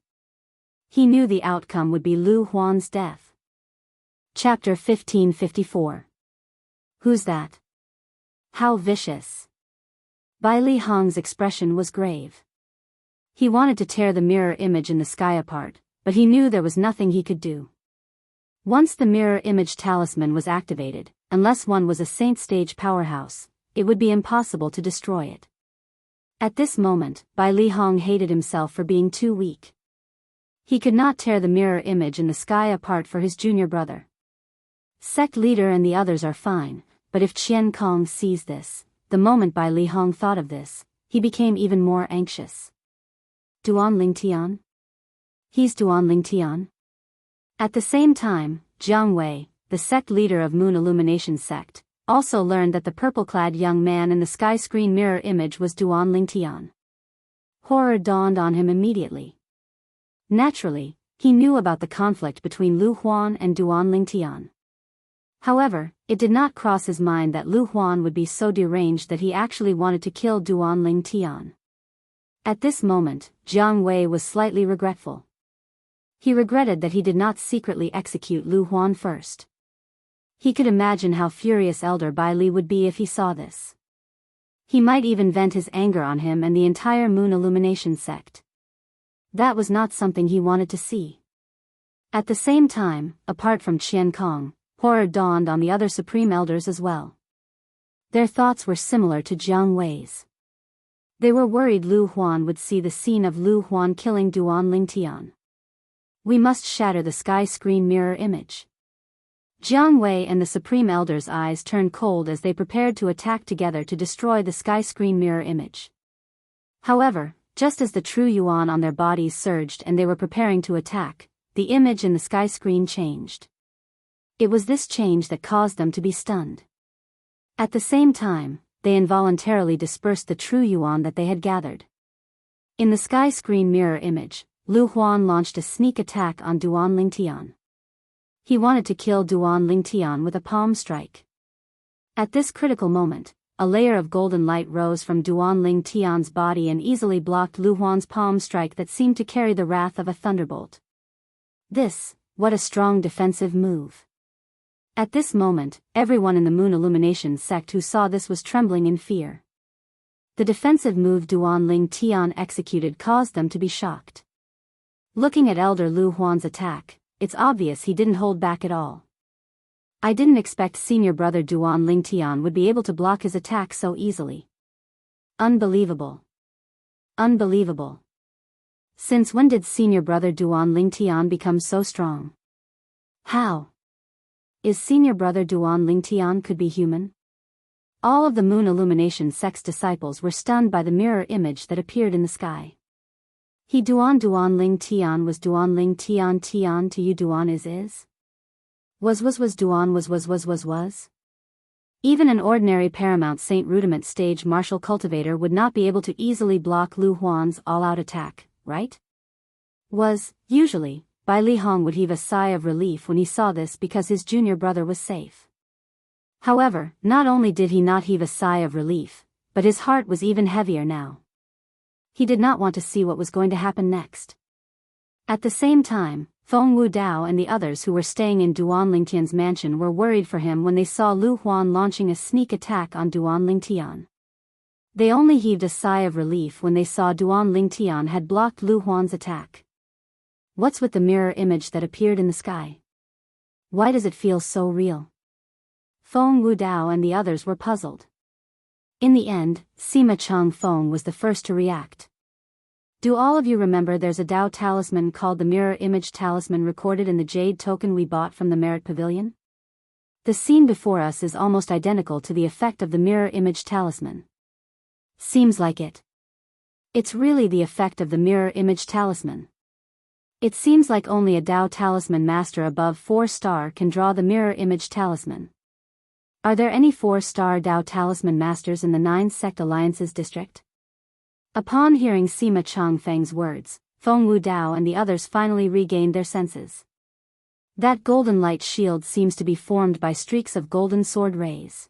He knew the outcome would be Lu Huan's death. Chapter 1554. Who's that? How vicious. Bai Li Hong's expression was grave. He wanted to tear the mirror image in the sky apart, but he knew there was nothing he could do. Once the mirror image talisman was activated, unless one was a Saint stage powerhouse, it would be impossible to destroy it. At this moment, Bai Li Hong hated himself for being too weak. He could not tear the mirror image in the sky apart for his junior brother. Sect leader and the others are fine, but if Qian Kong sees this, the moment Bai Li Hong thought of this, he became even more anxious. Duan Lingtian? He's Duan Lingtian? At the same time, Jianghu, the sect leader of Moon Illumination sect, also learned that the purple-clad young man in the sky screen mirror image was Duan Lingtian. Horror dawned on him immediately. Naturally, he knew about the conflict between Lu Huan and Duan Lingtian. However, it did not cross his mind that Lu Huan would be so deranged that he actually wanted to kill Duan Lingtian. At this moment, Jianghu was slightly regretful. He regretted that he did not secretly execute Lu Huan first. He could imagine how furious Elder Bai Li would be if he saw this. He might even vent his anger on him and the entire Moon Illumination sect. That was not something he wanted to see. At the same time, apart from Qian Kong, horror dawned on the other supreme elders as well. Their thoughts were similar to Jiang Wei's. They were worried Lu Huan would see the scene of Lu Huan killing Duan Lingtian. We must shatter the sky screen mirror image. Jiang Wei and the supreme elders' eyes turned cold as they prepared to attack together to destroy the sky screen mirror image. However, just as the true yuan on their bodies surged and they were preparing to attack, the image in the sky screen changed. It was this change that caused them to be stunned. At the same time, they involuntarily dispersed the true yuan that they had gathered. In the sky screen mirror image, Lu Huan launched a sneak attack on Duan Lingtian. He wanted to kill Duan Lingtian with a palm strike. At this critical moment, a layer of golden light rose from Duan Lingtian's body and easily blocked Lu Huan's palm strike that seemed to carry the wrath of a thunderbolt. What a strong defensive move. At this moment, everyone in the Moon Illumination sect who saw this was trembling in fear. The defensive move Duan Lingtian executed caused them to be shocked. Looking at Elder Lu Huan's attack, it's obvious he didn't hold back at all. I didn't expect senior brother Duan Lingtian would be able to block his attack so easily. Unbelievable. Unbelievable. Since when did senior brother Duan Lingtian become so strong? How? Is senior brother Duan Lingtian could be human? All of the Moon Illumination sect's disciples were stunned by the mirror image that appeared in the sky. He Duan Ling Tian was Duan Ling Tian Tian to you Duan is? Was Duan was? Even an ordinary Paramount Saint Rudiment stage martial cultivator would not be able to easily block Lu Huan's all-out attack, right? Usually, Bai Li Hong would heave a sigh of relief when he saw this because his junior brother was safe. However, not only did he not heave a sigh of relief, but his heart was even heavier now. He did not want to see what was going to happen next. At the same time, Feng Wu Dao and the others who were staying in Duan Lingtian's mansion were worried for him when they saw Lu Huan launching a sneak attack on Duan Lingtian. They only heaved a sigh of relief when they saw Duan Lingtian had blocked Lu Huan's attack. What's with the mirror image that appeared in the sky? Why does it feel so real? Feng Wu Dao and the others were puzzled. In the end, Sima Chang Feng was the first to react. Do all of you remember there's a Dao talisman called the Mirror Image Talisman recorded in the jade token we bought from the Merit Pavilion? The scene before us is almost identical to the effect of the Mirror Image Talisman. Seems like it. It's really the effect of the Mirror Image Talisman. It seems like only a Dao talisman master above 4-star can draw the Mirror Image Talisman. Are there any 4-star Dao talisman masters in the 9 Sect Alliances district? Upon hearing Sima Changfeng's words, Feng Wu Dao and the others finally regained their senses. That golden light shield seems to be formed by streaks of golden sword rays.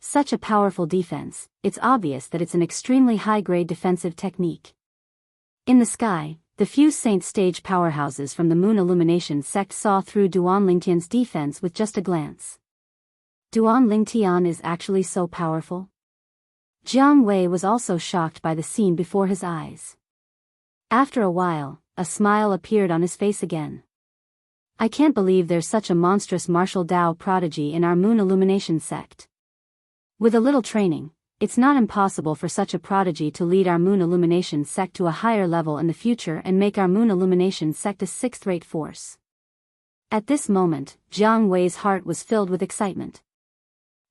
Such a powerful defense, it's obvious that it's an extremely high-grade defensive technique. In the sky, the few Saint Stage powerhouses from the Moon Illumination sect saw through Duan Lingtian's defense with just a glance. Duan Lingtian is actually so powerful? Jiang Wei was also shocked by the scene before his eyes. After a while, a smile appeared on his face again. I can't believe there's such a monstrous martial Dao prodigy in our Moon Illumination sect. With a little training, it's not impossible for such a prodigy to lead our Moon Illumination sect to a higher level in the future and make our Moon Illumination sect a 6th-rate force. At this moment, Jiang Wei's heart was filled with excitement.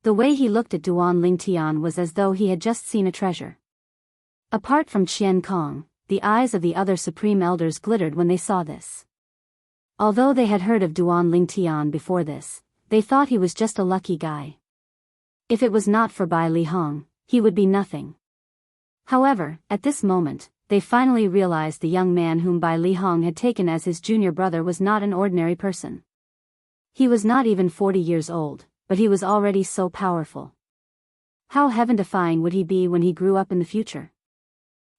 The way he looked at Duan Lingtian was as though he had just seen a treasure. Apart from Qian Kong, the eyes of the other supreme elders glittered when they saw this. Although they had heard of Duan Lingtian before this, they thought he was just a lucky guy. If it was not for Bai Li Hong, he would be nothing. However, at this moment, they finally realized the young man whom Bai Li Hong had taken as his junior brother was not an ordinary person. He was not even 40 years old, but he was already so powerful. How heaven-defying would he be when he grew up in the future?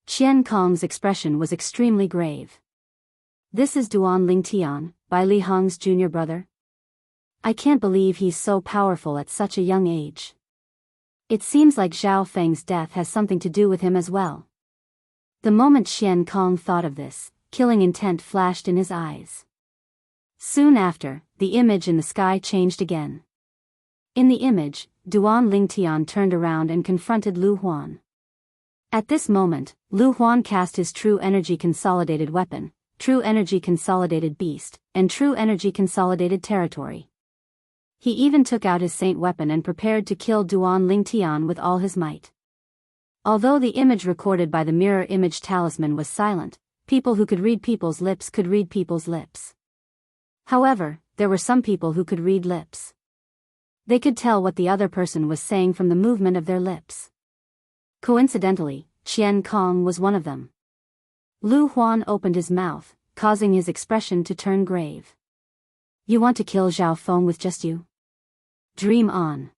Qian Kong's expression was extremely grave. This is Duan Lingtian, Bai Li Hong's junior brother? I can't believe he's so powerful at such a young age. It seems like Zhao Feng's death has something to do with him as well. The moment Qian Kong thought of this, killing intent flashed in his eyes. Soon after, the image in the sky changed again. In the image, Duan Lingtian turned around and confronted Lu Huan. At this moment, Lu Huan cast his True Energy Consolidated Weapon, True Energy Consolidated Beast, and True Energy Consolidated Territory. He even took out his Saint Weapon and prepared to kill Duan Lingtian with all his might. Although the image recorded by the Mirror Image Talisman was silent, people who could read people's lips could read people's lips. However, there were some people who could read lips. They could tell what the other person was saying from the movement of their lips. Coincidentally, Qian Kong was one of them. Lu Huan opened his mouth, causing his expression to turn grave. You want to kill Zhao Feng with just you? Dream on.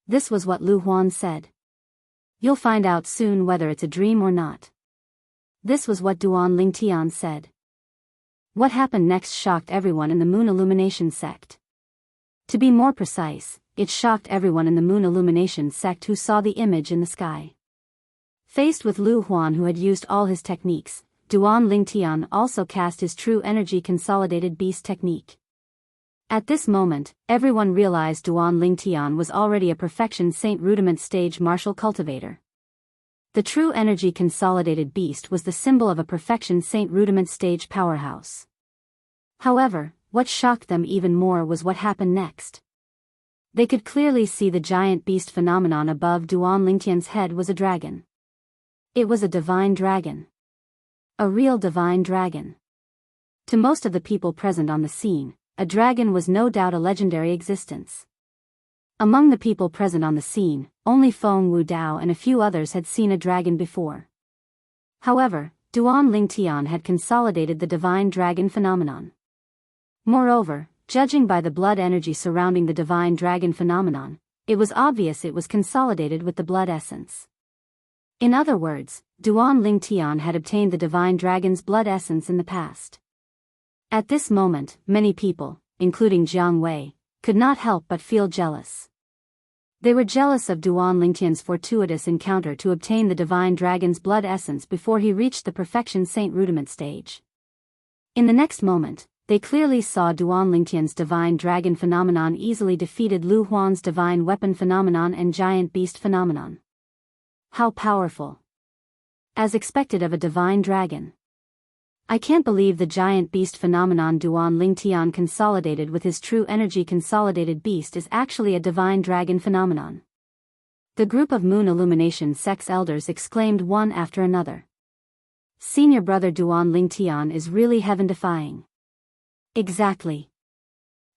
This was what Lu Huan said. You'll find out soon whether it's a dream or not. This was what Duan Lingtian said. What happened next shocked everyone in the Moon Illumination sect. To be more precise, it shocked everyone in the Moon Illumination sect who saw the image in the sky. Faced with Lu Huan who had used all his techniques, Duan Lingtian also cast his true energy consolidated beast technique. At this moment, everyone realized Duan Lingtian was already a perfection Saint Rudiment stage martial cultivator. The true energy consolidated beast was the symbol of a perfection Saint Rudiment stage powerhouse. However, what shocked them even more was what happened next. They could clearly see the giant beast phenomenon above Duan Lingtian's head was a dragon. It was a divine dragon. A real divine dragon. To most of the people present on the scene, a dragon was no doubt a legendary existence. Among the people present on the scene, only Feng Wudao and a few others had seen a dragon before. However, Duan Lingtian had consolidated the divine dragon phenomenon. Moreover, judging by the blood energy surrounding the divine dragon phenomenon, it was obvious it was consolidated with the blood essence. In other words, Duan Lingtian had obtained the divine dragon's blood essence in the past. At this moment, many people, including Jianghu, could not help but feel jealous. They were jealous of Duan Lingtian's fortuitous encounter to obtain the divine dragon's blood essence before he reached the perfection Saint Rudiment stage. In the next moment, they clearly saw Duan Lingtian's divine dragon phenomenon easily defeated Lu Huan's divine weapon phenomenon and giant beast phenomenon. How powerful! As expected of a divine dragon. I can't believe the giant beast phenomenon Duan Lingtian consolidated with his true energy consolidated beast is actually a divine dragon phenomenon. The group of Moon Illumination sect's elders exclaimed one after another. Senior brother Duan Lingtian is really heaven-defying. Exactly.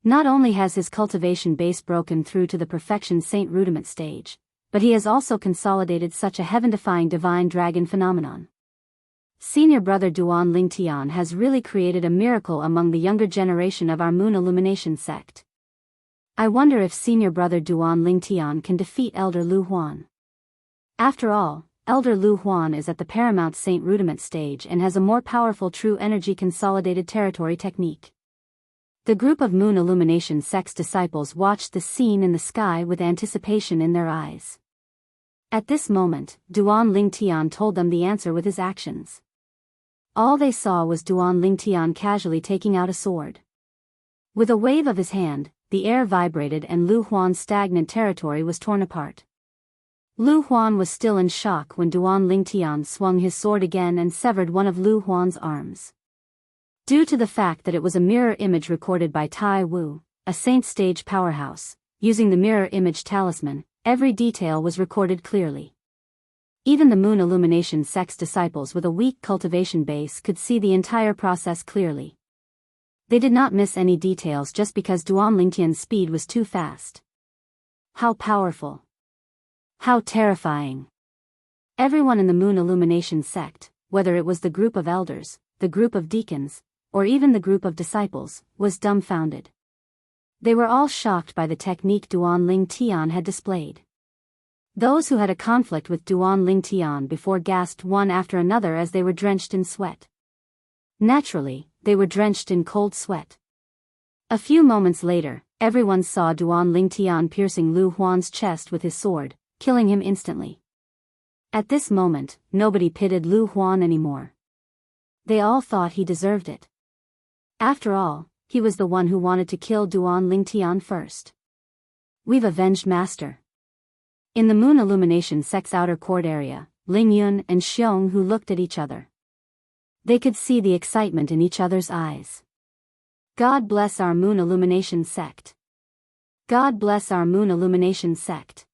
Not only has his cultivation base broken through to the perfection Saint Rudiment stage, but he has also consolidated such a heaven-defying divine dragon phenomenon. Senior brother Duan Lingtian has really created a miracle among the younger generation of our Moon Illumination sect. I wonder if senior brother Duan Lingtian can defeat Elder Lu Huan. After all, Elder Lu Huan is at the paramount Saint Rudiment stage and has a more powerful true energy consolidated territory technique. The group of Moon Illumination sect's disciples watched the scene in the sky with anticipation in their eyes. At this moment, Duan Lingtian told them the answer with his actions. All they saw was Duan Lingtian casually taking out a sword. With a wave of his hand, the air vibrated and Lu Huan's stagnant territory was torn apart. Lu Huan was still in shock when Duan Lingtian swung his sword again and severed one of Lu Huan's arms. Due to the fact that it was a mirror image recorded by Tai Wu, a saint stage powerhouse, using the mirror image talisman, every detail was recorded clearly. Even the Moon Illumination sect's disciples with a weak cultivation base could see the entire process clearly. They did not miss any details just because Duan Lingtian's speed was too fast. How powerful! How terrifying! Everyone in the Moon Illumination sect, whether it was the group of elders, the group of deacons, or even the group of disciples, was dumbfounded. They were all shocked by the technique Duan Lingtian had displayed. Those who had a conflict with Duan Lingtian before gasped one after another as they were drenched in sweat. Naturally, they were drenched in cold sweat. A few moments later, everyone saw Duan Lingtian piercing Lu Huan's chest with his sword, killing him instantly. At this moment, nobody pitied Lu Huan anymore. They all thought he deserved it. After all, he was the one who wanted to kill Duan Lingtian first. We've avenged Master. In the Moon Illumination sect's outer court area, Ling Yun and Xionghu looked at each other. They could see the excitement in each other's eyes. God bless our Moon Illumination sect. God bless our Moon Illumination sect.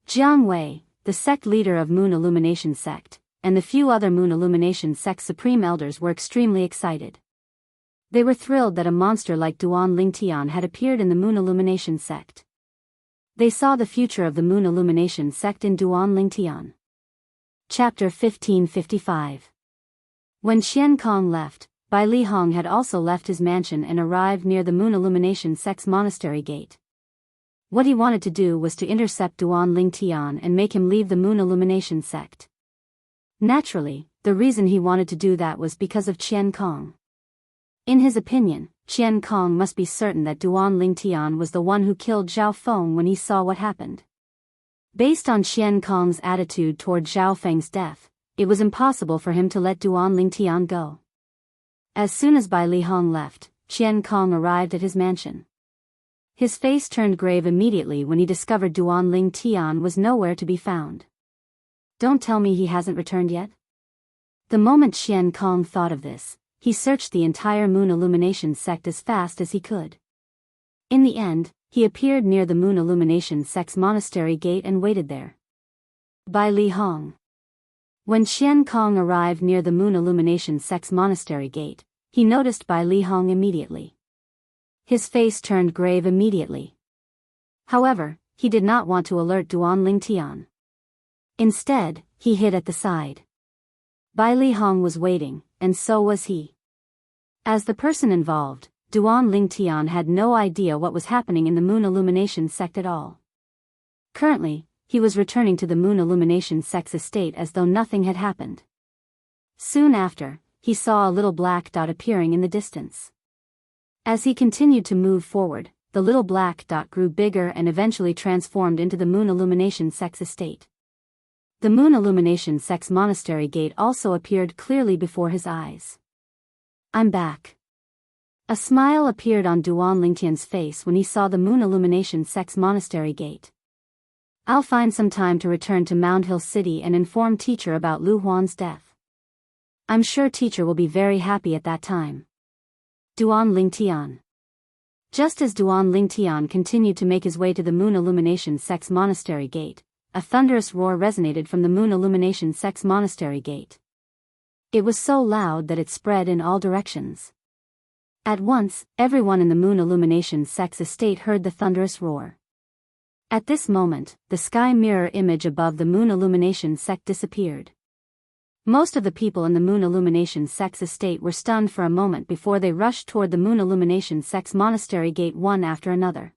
Jianghu, the sect leader of Moon Illumination sect, and the few other Moon Illumination sect supreme elders were extremely excited. They were thrilled that a monster like Duan Lingtian had appeared in the Moon Illumination sect. They saw the future of the Moon Illumination sect in Duan Lingtian. Chapter 1555. When Qian Kong left, Bai Li Hong had also left his mansion and arrived near the Moon Illumination sect's monastery gate. What he wanted to do was to intercept Duan Lingtian and make him leave the Moon Illumination sect. Naturally, the reason he wanted to do that was because of Qian Kong. In his opinion, Qian Kong must be certain that Duan Lingtian was the one who killed Zhao Feng when he saw what happened. Based on Qian Kong's attitude toward Zhao Feng's death, it was impossible for him to let Duan Lingtian go. As soon as Bai Lihong left, Qian Kong arrived at his mansion. His face turned grave immediately when he discovered Duan Lingtian was nowhere to be found. Don't tell me he hasn't returned yet? The moment Qian Kong thought of this, he searched the entire Moon Illumination sect as fast as he could. In the end, he appeared near the Moon Illumination sect's monastery gate and waited there. Bai Lihong. When Qian Kong arrived near the Moon Illumination sect's monastery gate, he noticed Bai Lihong immediately. His face turned grave immediately. However, he did not want to alert Duan Lingtian. Instead, he hid at the side. Bai Lihong was waiting, and so was he. As the person involved, Duan Lingtian had no idea what was happening in the Moon Illumination sect at all. Currently, he was returning to the Moon Illumination sect's estate as though nothing had happened. Soon after, he saw a little black dot appearing in the distance. As he continued to move forward, the little black dot grew bigger and eventually transformed into the Moon Illumination sect's estate. The Moon Illumination sect's monastery gate also appeared clearly before his eyes. I'm back. A smile appeared on Duan Lingtian's face when he saw the Moon Illumination sect's monastery gate. I'll find some time to return to Mound Hill City and inform teacher about Lu Huan's death. I'm sure teacher will be very happy at that time. Duan Lingtian. Just as Duan Lingtian continued to make his way to the Moon Illumination sect's monastery gate, a thunderous roar resonated from the Moon Illumination sect's monastery gate. It was so loud that it spread in all directions. At once, everyone in the Moon Illumination sect's estate heard the thunderous roar. At this moment, the sky mirror image above the Moon Illumination sect disappeared. Most of the people in the Moon Illumination sect's estate were stunned for a moment before they rushed toward the Moon Illumination sect's monastery gate one after another.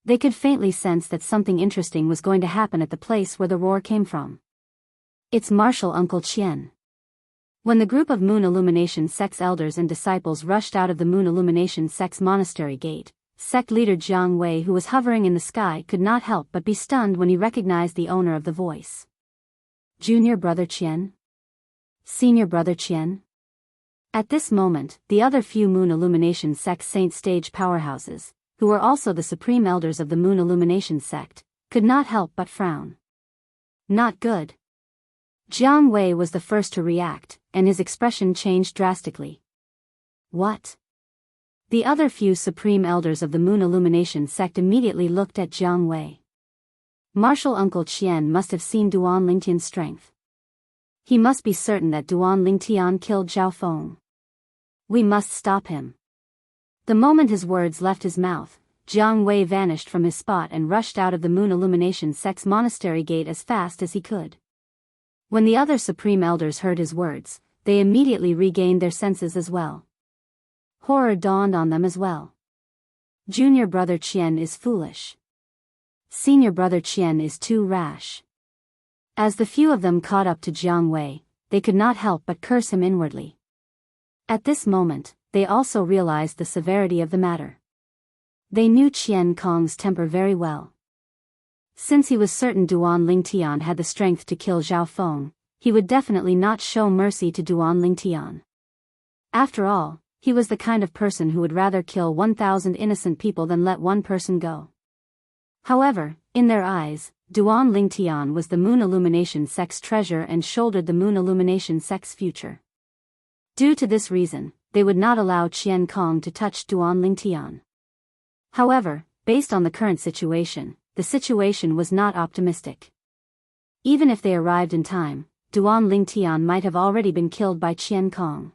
They could faintly sense that something interesting was going to happen at the place where the roar came from. It's Martial Uncle Qian. When the group of Moon Illumination sect's elders and disciples rushed out of the Moon Illumination sect's monastery gate, sect leader Jianghu, who was hovering in the sky, could not help but be stunned when he recognized the owner of the voice. Junior brother Qian? Senior brother Qian? At this moment, the other few Moon Illumination sect saint stage powerhouses, who were also the supreme elders of the Moon Illumination sect, could not help but frown. Not good. Jianghu was the first to react, and his expression changed drastically. What? The other few supreme elders of the Moon Illumination sect immediately looked at Jianghu. Martial Uncle Qian must have seen Duan Lingtian's strength. He must be certain that Duan Lingtian killed Zhao Feng. We must stop him. The moment his words left his mouth, Jianghu vanished from his spot and rushed out of the Moon Illumination sect's monastery gate as fast as he could. When the other supreme elders heard his words, they immediately regained their senses as well. Horror dawned on them as well. Junior brother Qian is foolish. Senior brother Qian is too rash. As the few of them caught up to Jianghu, they could not help but curse him inwardly. At this moment, they also realized the severity of the matter. They knew Qian Kong's temper very well. Since he was certain Duan Lingtian had the strength to kill Zhao Feng, he would definitely not show mercy to Duan Lingtian. After all, he was the kind of person who would rather kill 1,000 innocent people than let one person go. However, in their eyes, Duan Lingtian was the Moon Illumination sect's treasure and shouldered the Moon Illumination sect's future. Due to this reason, they would not allow Qian Kong to touch Duan Lingtian. However, based on the current situation, the situation was not optimistic. Even if they arrived in time, Duan Lingtian might have already been killed by Qian Kong.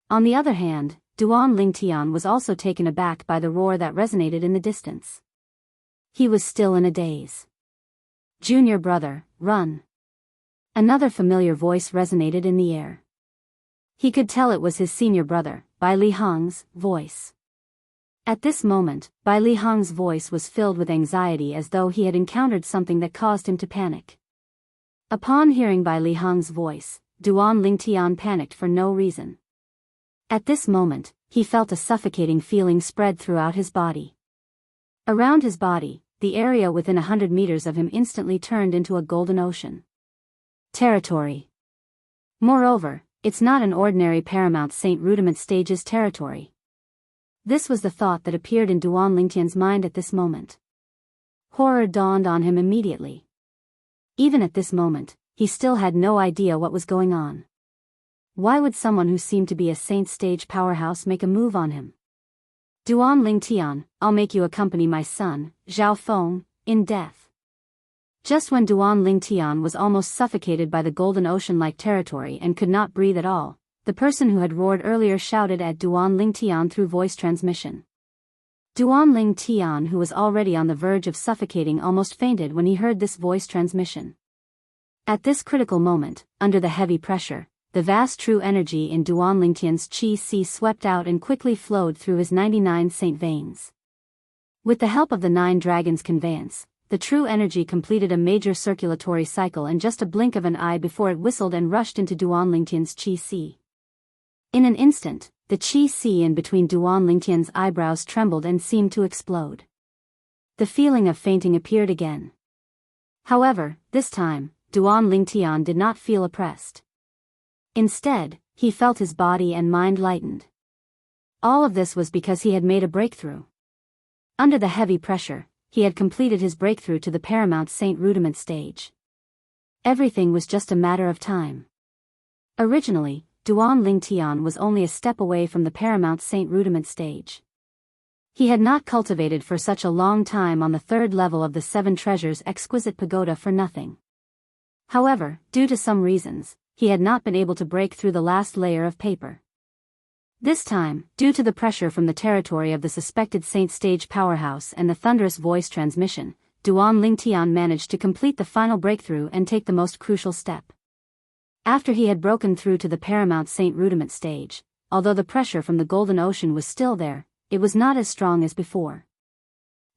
On the other hand, Duan Lingtian was also taken aback by the roar that resonated in the distance. He was still in a daze. Junior brother, run. Another familiar voice resonated in the air. He could tell it was his senior brother, Bai Lihong's, voice. At this moment, Bai Lihong's voice was filled with anxiety as though he had encountered something that caused him to panic. Upon hearing Bai Lihong's voice, Duan Lingtian panicked for no reason. At this moment, he felt a suffocating feeling spread throughout his body. Around his body, the area within 100 meters of him instantly turned into a golden ocean. Territory. Moreover, it's not an ordinary Paramount Saint Rudiment stage's territory. This was the thought that appeared in Duan Lingtian's mind at this moment. Horror dawned on him immediately. Even at this moment, he still had no idea what was going on. Why would someone who seemed to be a saint stage powerhouse make a move on him? Duan Lingtian, I'll make you accompany my son, Zhao Feng, in death. Just when Duan Lingtian was almost suffocated by the golden ocean-like territory and could not breathe at all, the person who had roared earlier shouted at Duan Lingtian through voice transmission. Duan Lingtian, who was already on the verge of suffocating, almost fainted when he heard this voice transmission. At this critical moment, under the heavy pressure, the vast true energy in Duan Lingtian's qi swept out and quickly flowed through his 99 saint veins. With the help of the 9 dragons' conveyance, the true energy completed a major circulatory cycle in just a blink of an eye before it whistled and rushed into Duan Lingtian's qi. In an instant, the qi in between Duan Lingtian's eyebrows trembled and seemed to explode. The feeling of fainting appeared again. However, this time, Duan Lingtian did not feel oppressed. Instead, he felt his body and mind lightened. All of this was because he had made a breakthrough. Under the heavy pressure, he had completed his breakthrough to the Paramount Saint Rudiment stage. Everything was just a matter of time. Originally, Duan Lingtian was only a step away from the Paramount Saint Rudiment stage. He had not cultivated for such a long time on the 3rd level of the 7 Treasures Exquisite Pagoda for nothing. However, due to some reasons, he had not been able to break through the last layer of paper. This time, due to the pressure from the territory of the suspected Saint Stage powerhouse and the thunderous voice transmission, Duan Lingtian managed to complete the final breakthrough and take the most crucial step. After he had broken through to the Paramount Saint Rudiment stage, although the pressure from the Golden Ocean was still there, it was not as strong as before.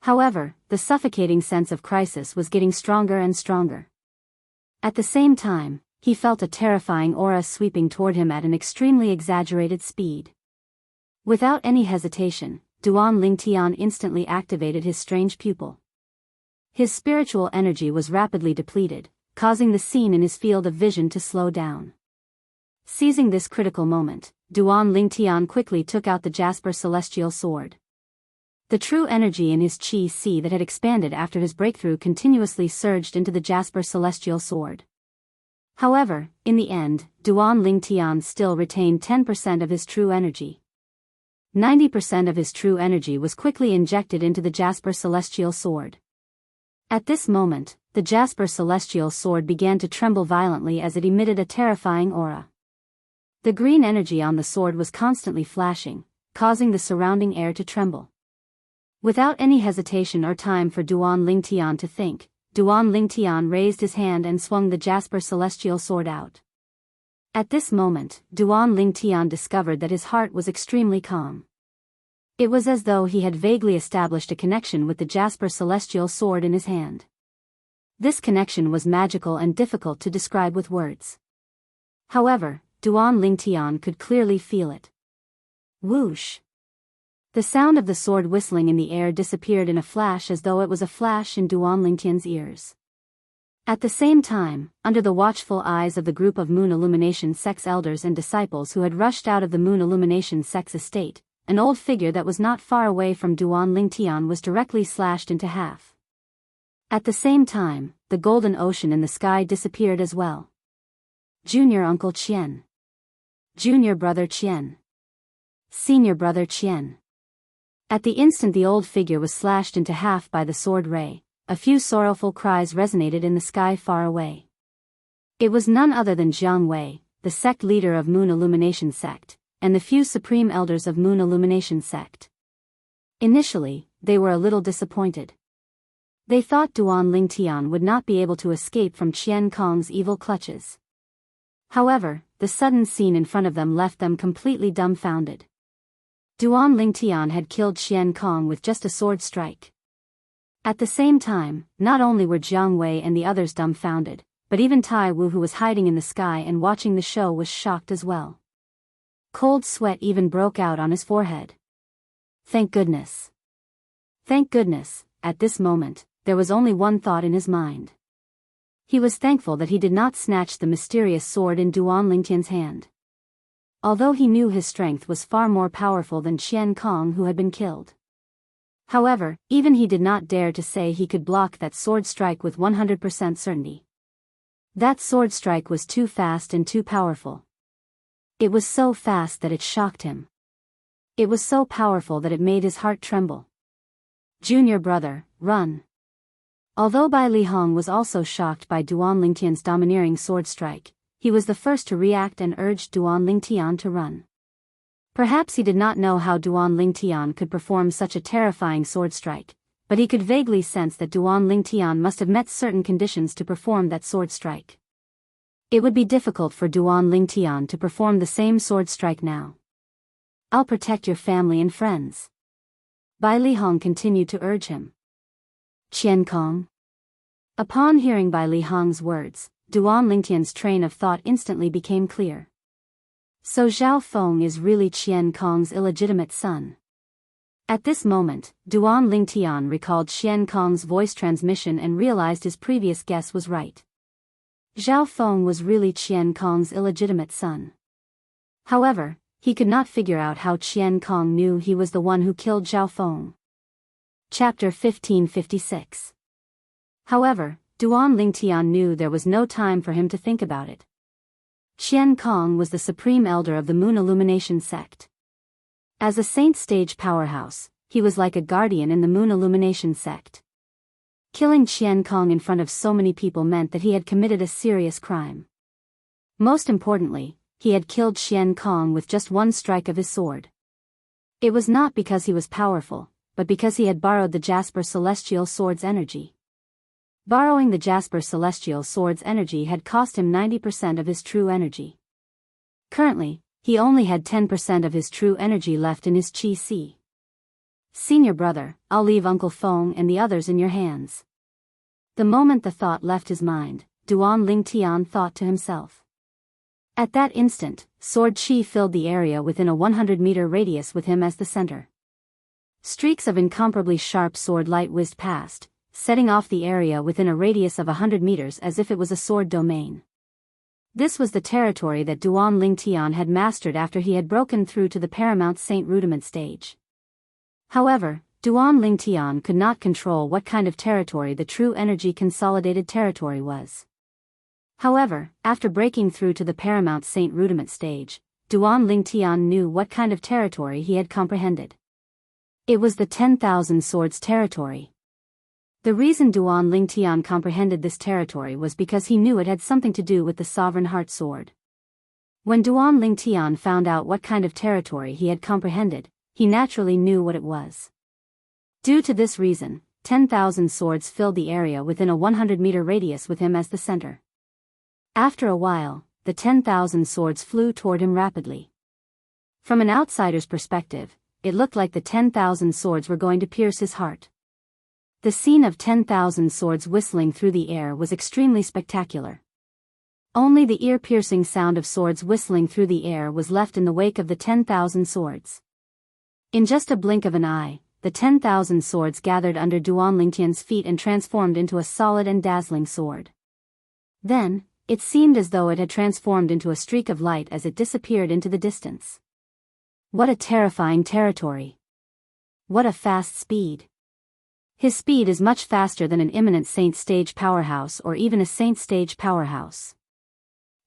However, the suffocating sense of crisis was getting stronger and stronger. At the same time, he felt a terrifying aura sweeping toward him at an extremely exaggerated speed. Without any hesitation, Duan Lingtian instantly activated his strange pupil. His spiritual energy was rapidly depleted, causing the scene in his field of vision to slow down. Seizing this critical moment, Duan Lingtian quickly took out the Jasper Celestial Sword. The true energy in his qi that had expanded after his breakthrough continuously surged into the Jasper Celestial Sword. However, in the end, Duan Lingtian still retained 10% of his true energy. 90% of his true energy was quickly injected into the Jasper Celestial Sword. At this moment, the Jasper Celestial Sword began to tremble violently as it emitted a terrifying aura. The green energy on the sword was constantly flashing, causing the surrounding air to tremble. Without any hesitation or time for Duan Lingtian to think, Duan Lingtian raised his hand and swung the Jasper Celestial Sword out. At this moment, Duan Lingtian discovered that his heart was extremely calm. It was as though he had vaguely established a connection with the Jasper Celestial Sword in his hand. This connection was magical and difficult to describe with words. However, Duan Lingtian could clearly feel it. Whoosh! The sound of the sword whistling in the air disappeared in a flash as though it was a flash in Duan Lingtian's ears. At the same time, under the watchful eyes of the group of Moon Illumination Sect's elders and disciples who had rushed out of the Moon Illumination Sect's estate, an old figure that was not far away from Duan Lingtian was directly slashed into half. At the same time, the golden ocean in the sky disappeared as well. Junior Uncle Qian. Junior Brother Qian. Senior Brother Qian. At the instant the old figure was slashed into half by the sword ray, a few sorrowful cries resonated in the sky far away. It was none other than Jianghu, the sect leader of Moon Illumination Sect, and the few supreme elders of Moon Illumination Sect. Initially, they were a little disappointed. They thought Duan Lingtian would not be able to escape from Qian Kong's evil clutches. However, the sudden scene in front of them left them completely dumbfounded. Duan Lingtian had killed Qian Kong with just a sword strike. At the same time, not only were Jianghu and the others dumbfounded, but even Tai Wu, who was hiding in the sky and watching the show, was shocked as well. Cold sweat even broke out on his forehead. Thank goodness. Thank goodness, at this moment, there was only one thought in his mind. He was thankful that he did not snatch the mysterious sword in Duan Lingtian's hand. Although he knew his strength was far more powerful than Qian Kong, who had been killed. However, even he did not dare to say he could block that sword strike with 100% certainty. That sword strike was too fast and too powerful. It was so fast that it shocked him. It was so powerful that it made his heart tremble. Junior brother, run. Although Bai Lihong was also shocked by Duan Lingtian's domineering sword strike, he was the first to react and urged Duan Lingtian to run. Perhaps he did not know how Duan Lingtian could perform such a terrifying sword strike, but he could vaguely sense that Duan Lingtian must have met certain conditions to perform that sword strike. It would be difficult for Duan Lingtian to perform the same sword strike now. I'll protect your family and friends. Bai Lihong continued to urge him. Qian Kong. Upon hearing Bai Lihong's words, Duan Lingtian's train of thought instantly became clear. So Zhao Feng is really Qian Kong's illegitimate son. At this moment, Duan Lingtian recalled Qian Kong's voice transmission and realized his previous guess was right. Zhao Feng was really Qian Kong's illegitimate son. However, he could not figure out how Qian Kong knew he was the one who killed Zhao Feng. Chapter 1556. However, Duan Lingtian knew there was no time for him to think about it. Qian Kong was the supreme elder of the Moon Illumination sect. As a saint stage powerhouse, he was like a guardian in the Moon Illumination sect. Killing Qian Kong in front of so many people meant that he had committed a serious crime. Most importantly, he had killed Qian Kong with just one strike of his sword. It was not because he was powerful, but because he had borrowed the Jasper Celestial Sword's energy. Borrowing the Jasper Celestial Sword's energy had cost him 90% of his true energy. Currently, he only had 10% of his true energy left in his Qi. Senior brother, I'll leave Uncle Feng and the others in your hands. The moment the thought left his mind, Duan Lingtian thought to himself. At that instant, sword Qi filled the area within a 100-meter radius with him as the center. Streaks of incomparably sharp sword light whizzed past, setting off the area within a radius of 100 meters as if it was a sword domain. This was the territory that Duan Lingtian had mastered after he had broken through to the Paramount Saint Rudiment stage. However, Duan Lingtian could not control what kind of territory the true energy consolidated territory was. However, after breaking through to the Paramount Saint Rudiment stage, Duan Lingtian knew what kind of territory he had comprehended. It was the 10,000 swords territory. The reason Duan Lingtian comprehended this territory was because he knew it had something to do with the Sovereign Heart Sword. When Duan Lingtian found out what kind of territory he had comprehended, he naturally knew what it was. Due to this reason, 10,000 swords filled the area within a 100-meter radius with him as the center. After a while, the 10,000 swords flew toward him rapidly. From an outsider's perspective, it looked like the 10,000 swords were going to pierce his heart. The scene of 10,000 swords whistling through the air was extremely spectacular. Only the ear-piercing sound of swords whistling through the air was left in the wake of the 10,000 swords. In just a blink of an eye, the 10,000 swords gathered under Duan Lingtian's feet and transformed into a solid and dazzling sword. Then, it seemed as though it had transformed into a streak of light as it disappeared into the distance. What a terrifying territory! What a fast speed! His speed is much faster than an imminent saint stage powerhouse or even a saint stage powerhouse.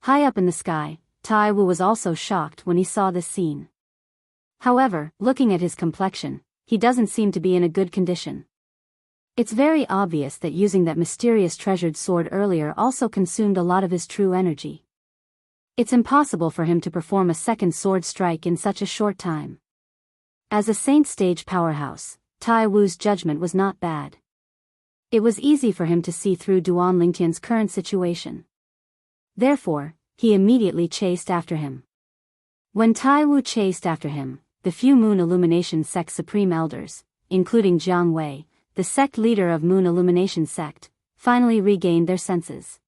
High up in the sky, Tai Wu was also shocked when he saw this scene. However, looking at his complexion, he doesn't seem to be in a good condition. It's very obvious that using that mysterious treasured sword earlier also consumed a lot of his true energy. It's impossible for him to perform a second sword strike in such a short time. As a saint stage powerhouse, Tai Wu's judgment was not bad. It was easy for him to see through Duan Lingtian's current situation. Therefore, he immediately chased after him. When Tai Wu chased after him, the few Moon Illumination sect supreme elders, including Jianghu, the sect leader of Moon Illumination sect, finally regained their senses.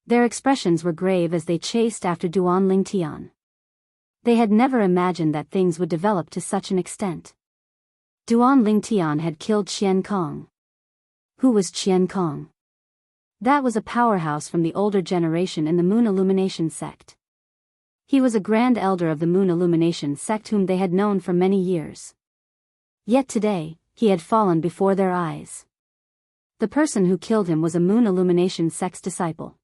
Their expressions were grave as they chased after Duan Lingtian. They had never imagined that things would develop to such an extent. Duan Lingtian had killed Qian Kong. Who was Qian Kong? That was a powerhouse from the older generation in the Moon Illumination sect. He was a grand elder of the Moon Illumination sect whom they had known for many years. Yet today, he had fallen before their eyes. The person who killed him was a Moon Illumination sect's disciple.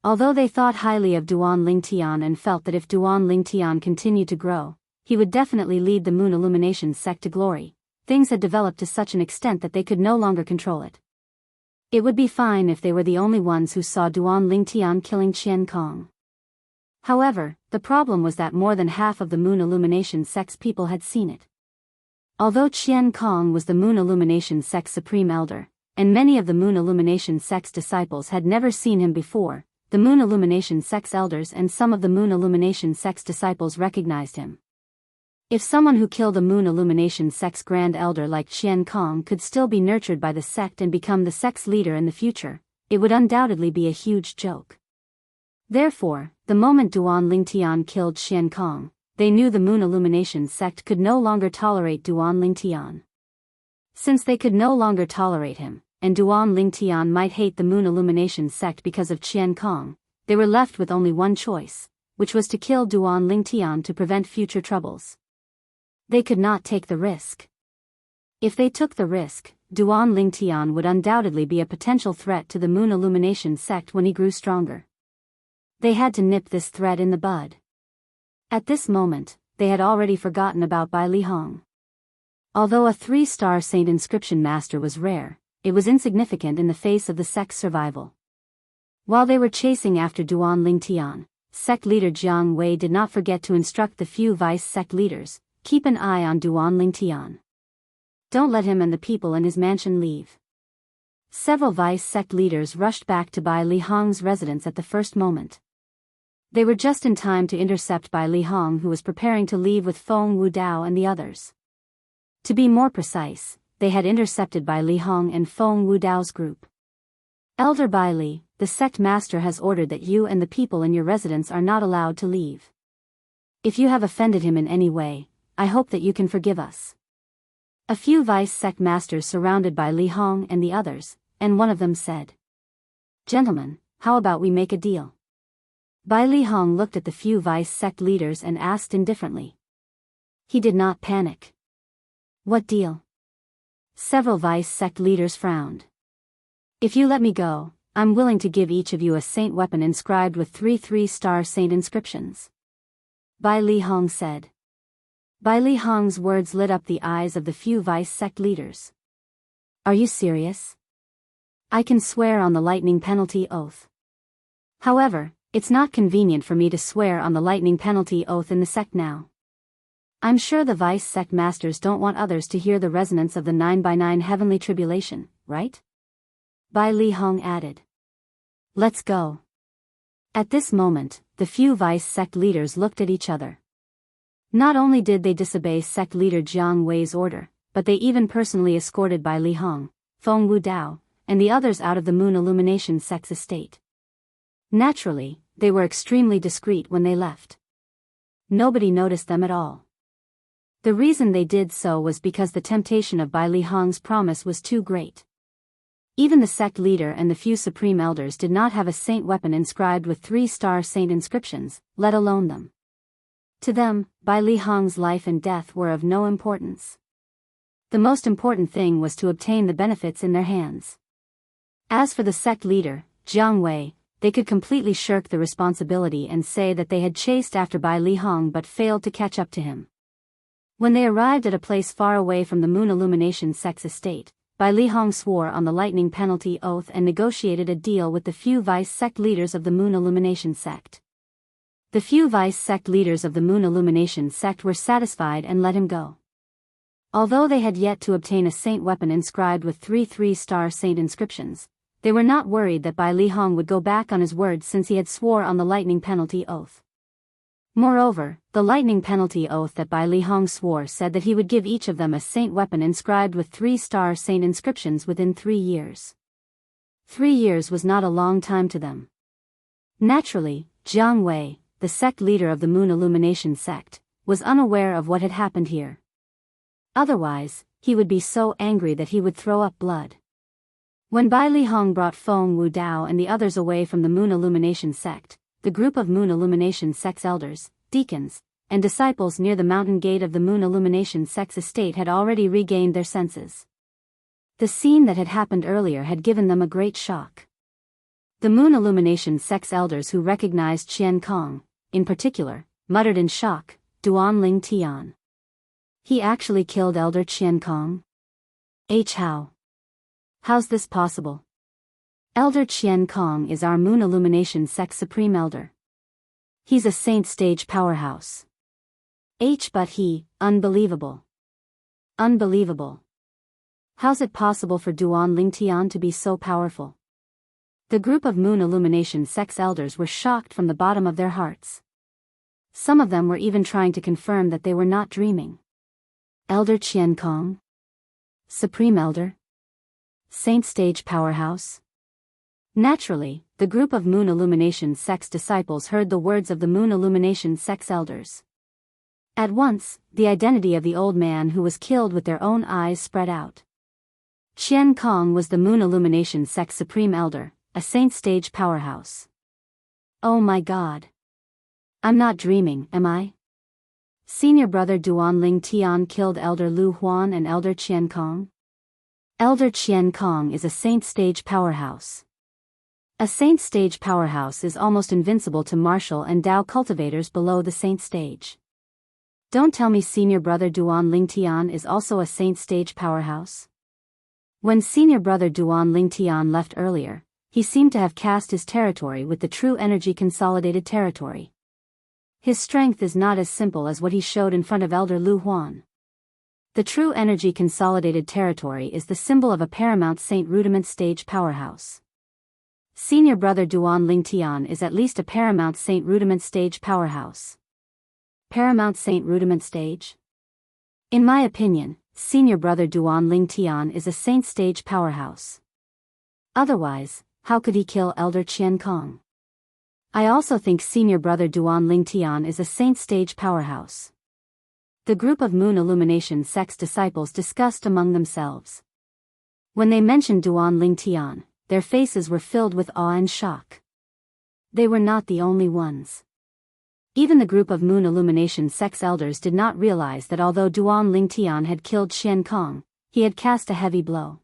Although they thought highly of Duan Lingtian and felt that if Duan Lingtian continued to grow, he would definitely lead the Moon Illumination sect to glory, things had developed to such an extent that they could no longer control it. It would be fine if they were the only ones who saw Duan Lingtian killing Qian Kong. However, the problem was that more than half of the Moon Illumination sect's people had seen it. Although Qian Kong was the Moon Illumination sect's supreme elder, and many of the Moon Illumination sect's disciples had never seen him before, the Moon Illumination sect's elders and some of the Moon Illumination sect's disciples recognized him. If someone who killed a Moon Illumination sect's grand elder like Qian Kong could still be nurtured by the sect and become the sect's leader in the future, it would undoubtedly be a huge joke. Therefore, the moment Duan Lingtian killed Qian Kong, they knew the Moon Illumination sect could no longer tolerate Duan Lingtian. Since they could no longer tolerate him, and Duan Lingtian might hate the Moon Illumination sect because of Qian Kong, they were left with only one choice, which was to kill Duan Lingtian to prevent future troubles. They could not take the risk. If they took the risk, Duan Lingtian would undoubtedly be a potential threat to the Moon Illumination sect when he grew stronger. They had to nip this threat in the bud. At this moment, they had already forgotten about Bai Li Hong. Although a 3-star saint inscription master was rare, it was insignificant in the face of the sect's survival. While they were chasing after Duan Lingtian, sect leader Jiang Wei did not forget to instruct the few vice sect leaders, keep an eye on Duan Lingtian. Don't let him and the people in his mansion leave. Several vice sect leaders rushed back to Bai Li Hong's residence at the first moment. They were just in time to intercept Bai Li Hong, who was preparing to leave with Feng Wudao and the others. To be more precise, they had intercepted Bai Li Hong and Feng Wudao's group. Elder Bai Li, the sect master has ordered that you and the people in your residence are not allowed to leave. If you have offended him in any way, I hope that you can forgive us. A few vice sect masters surrounded Bai Li Hong and the others, and one of them said, "Gentlemen, how about we make a deal?" Bai Li Hong looked at the few vice sect leaders and asked indifferently. He did not panic. What deal? Several vice sect leaders frowned. If you let me go, I'm willing to give each of you a saint weapon inscribed with 3 3-star saint inscriptions. Bai Li Hong said. Bai Li Hong's words lit up the eyes of the few vice sect leaders. Are you serious? I can swear on the lightning penalty oath. However, it's not convenient for me to swear on the lightning penalty oath in the sect now. I'm sure the vice sect masters don't want others to hear the resonance of the 9x9 heavenly tribulation, right? Bai Li Hong added. Let's go. At this moment, the few vice sect leaders looked at each other. Not only did they disobey sect leader Jiang Wei's order, but they even personally escorted Bai Li Hong, Feng Wudao, and the others out of the Moon Illumination sect's estate. Naturally, they were extremely discreet when they left. Nobody noticed them at all. The reason they did so was because the temptation of Bai Li Hong's promise was too great. Even the sect leader and the few supreme elders did not have a saint weapon inscribed with 3-star saint inscriptions, let alone them. To them, Bai Li Hong's life and death were of no importance. The most important thing was to obtain the benefits in their hands. As for the sect leader, Jiang Wei, they could completely shirk the responsibility and say that they had chased after Bai Li Hong but failed to catch up to him. When they arrived at a place far away from the Moon Illumination sect's estate, Bai Li Hong swore on the lightning penalty oath and negotiated a deal with the few vice sect leaders of the Moon Illumination sect. The few vice sect leaders of the Moon Illumination sect were satisfied and let him go. Although they had yet to obtain a saint weapon inscribed with 3 3-star saint inscriptions, they were not worried that Bai Li Hong would go back on his word since he had swore on the lightning penalty oath. Moreover, the lightning penalty oath that Bai Li Hong swore said that he would give each of them a saint weapon inscribed with 3-star saint inscriptions within 3 years. 3 years was not a long time to them. Naturally, Jiang Wei, the sect leader of the Moon Illumination sect, was unaware of what had happened here. Otherwise, he would be so angry that he would throw up blood. When Bai Li Hong brought Feng Wu Dao and the others away from the Moon Illumination sect, the group of Moon Illumination sect's elders, deacons, and disciples near the mountain gate of the Moon Illumination sect's estate had already regained their senses. The scene that had happened earlier had given them a great shock. The Moon Illumination sect's elders who recognized Qian Kong, in particular, muttered in shock, Duan Ling Tian. He actually killed Elder Qian Kong? How? How's this possible? Elder Qian Kong is our Moon Illumination sect's supreme elder. He's a saint stage powerhouse. But he, unbelievable. Unbelievable. How's it possible for Duan Ling Tian to be so powerful? The group of Moon Illumination sect's elders were shocked from the bottom of their hearts. Some of them were even trying to confirm that they were not dreaming. Elder Qian Kong? Supreme Elder? Saint Stage Powerhouse? Naturally, the group of Moon Illumination sect's disciples heard the words of the Moon Illumination sect's elders. At once, the identity of the old man who was killed with their own eyes spread out. Qian Kong was the Moon Illumination sect's supreme elder, a saint stage powerhouse. Oh my God. I'm not dreaming, am I? Senior brother Duan Ling Tian killed Elder Lu Huan and Elder Qian Kong? Elder Qian Kong is a saint stage powerhouse. A saint stage powerhouse is almost invincible to martial and Dao cultivators below the saint stage. Don't tell me senior brother Duan Ling Tian is also a saint stage powerhouse. When senior brother Duan Ling Tian left earlier, he seemed to have cast his territory with the true energy consolidated territory. His strength is not as simple as what he showed in front of Elder Lu Huan. The true energy consolidated territory is the symbol of a paramount saint rudiment stage powerhouse. Senior brother Duan Ling Tian is at least a paramount saint rudiment stage powerhouse. Paramount Saint Rudiment Stage? In my opinion, senior brother Duan Ling Tian is a saint stage powerhouse. Otherwise, how could he kill Elder Qian Kong? I also think senior brother Duan Ling Tian is a saint stage powerhouse. The group of Moon Illumination sect's disciples discussed among themselves. When they mentioned Duan Ling Tian, their faces were filled with awe and shock. They were not the only ones. Even the group of Moon Illumination sect's elders did not realize that although Duan Ling Tian had killed Qian Kong, he had cast a heavy blow.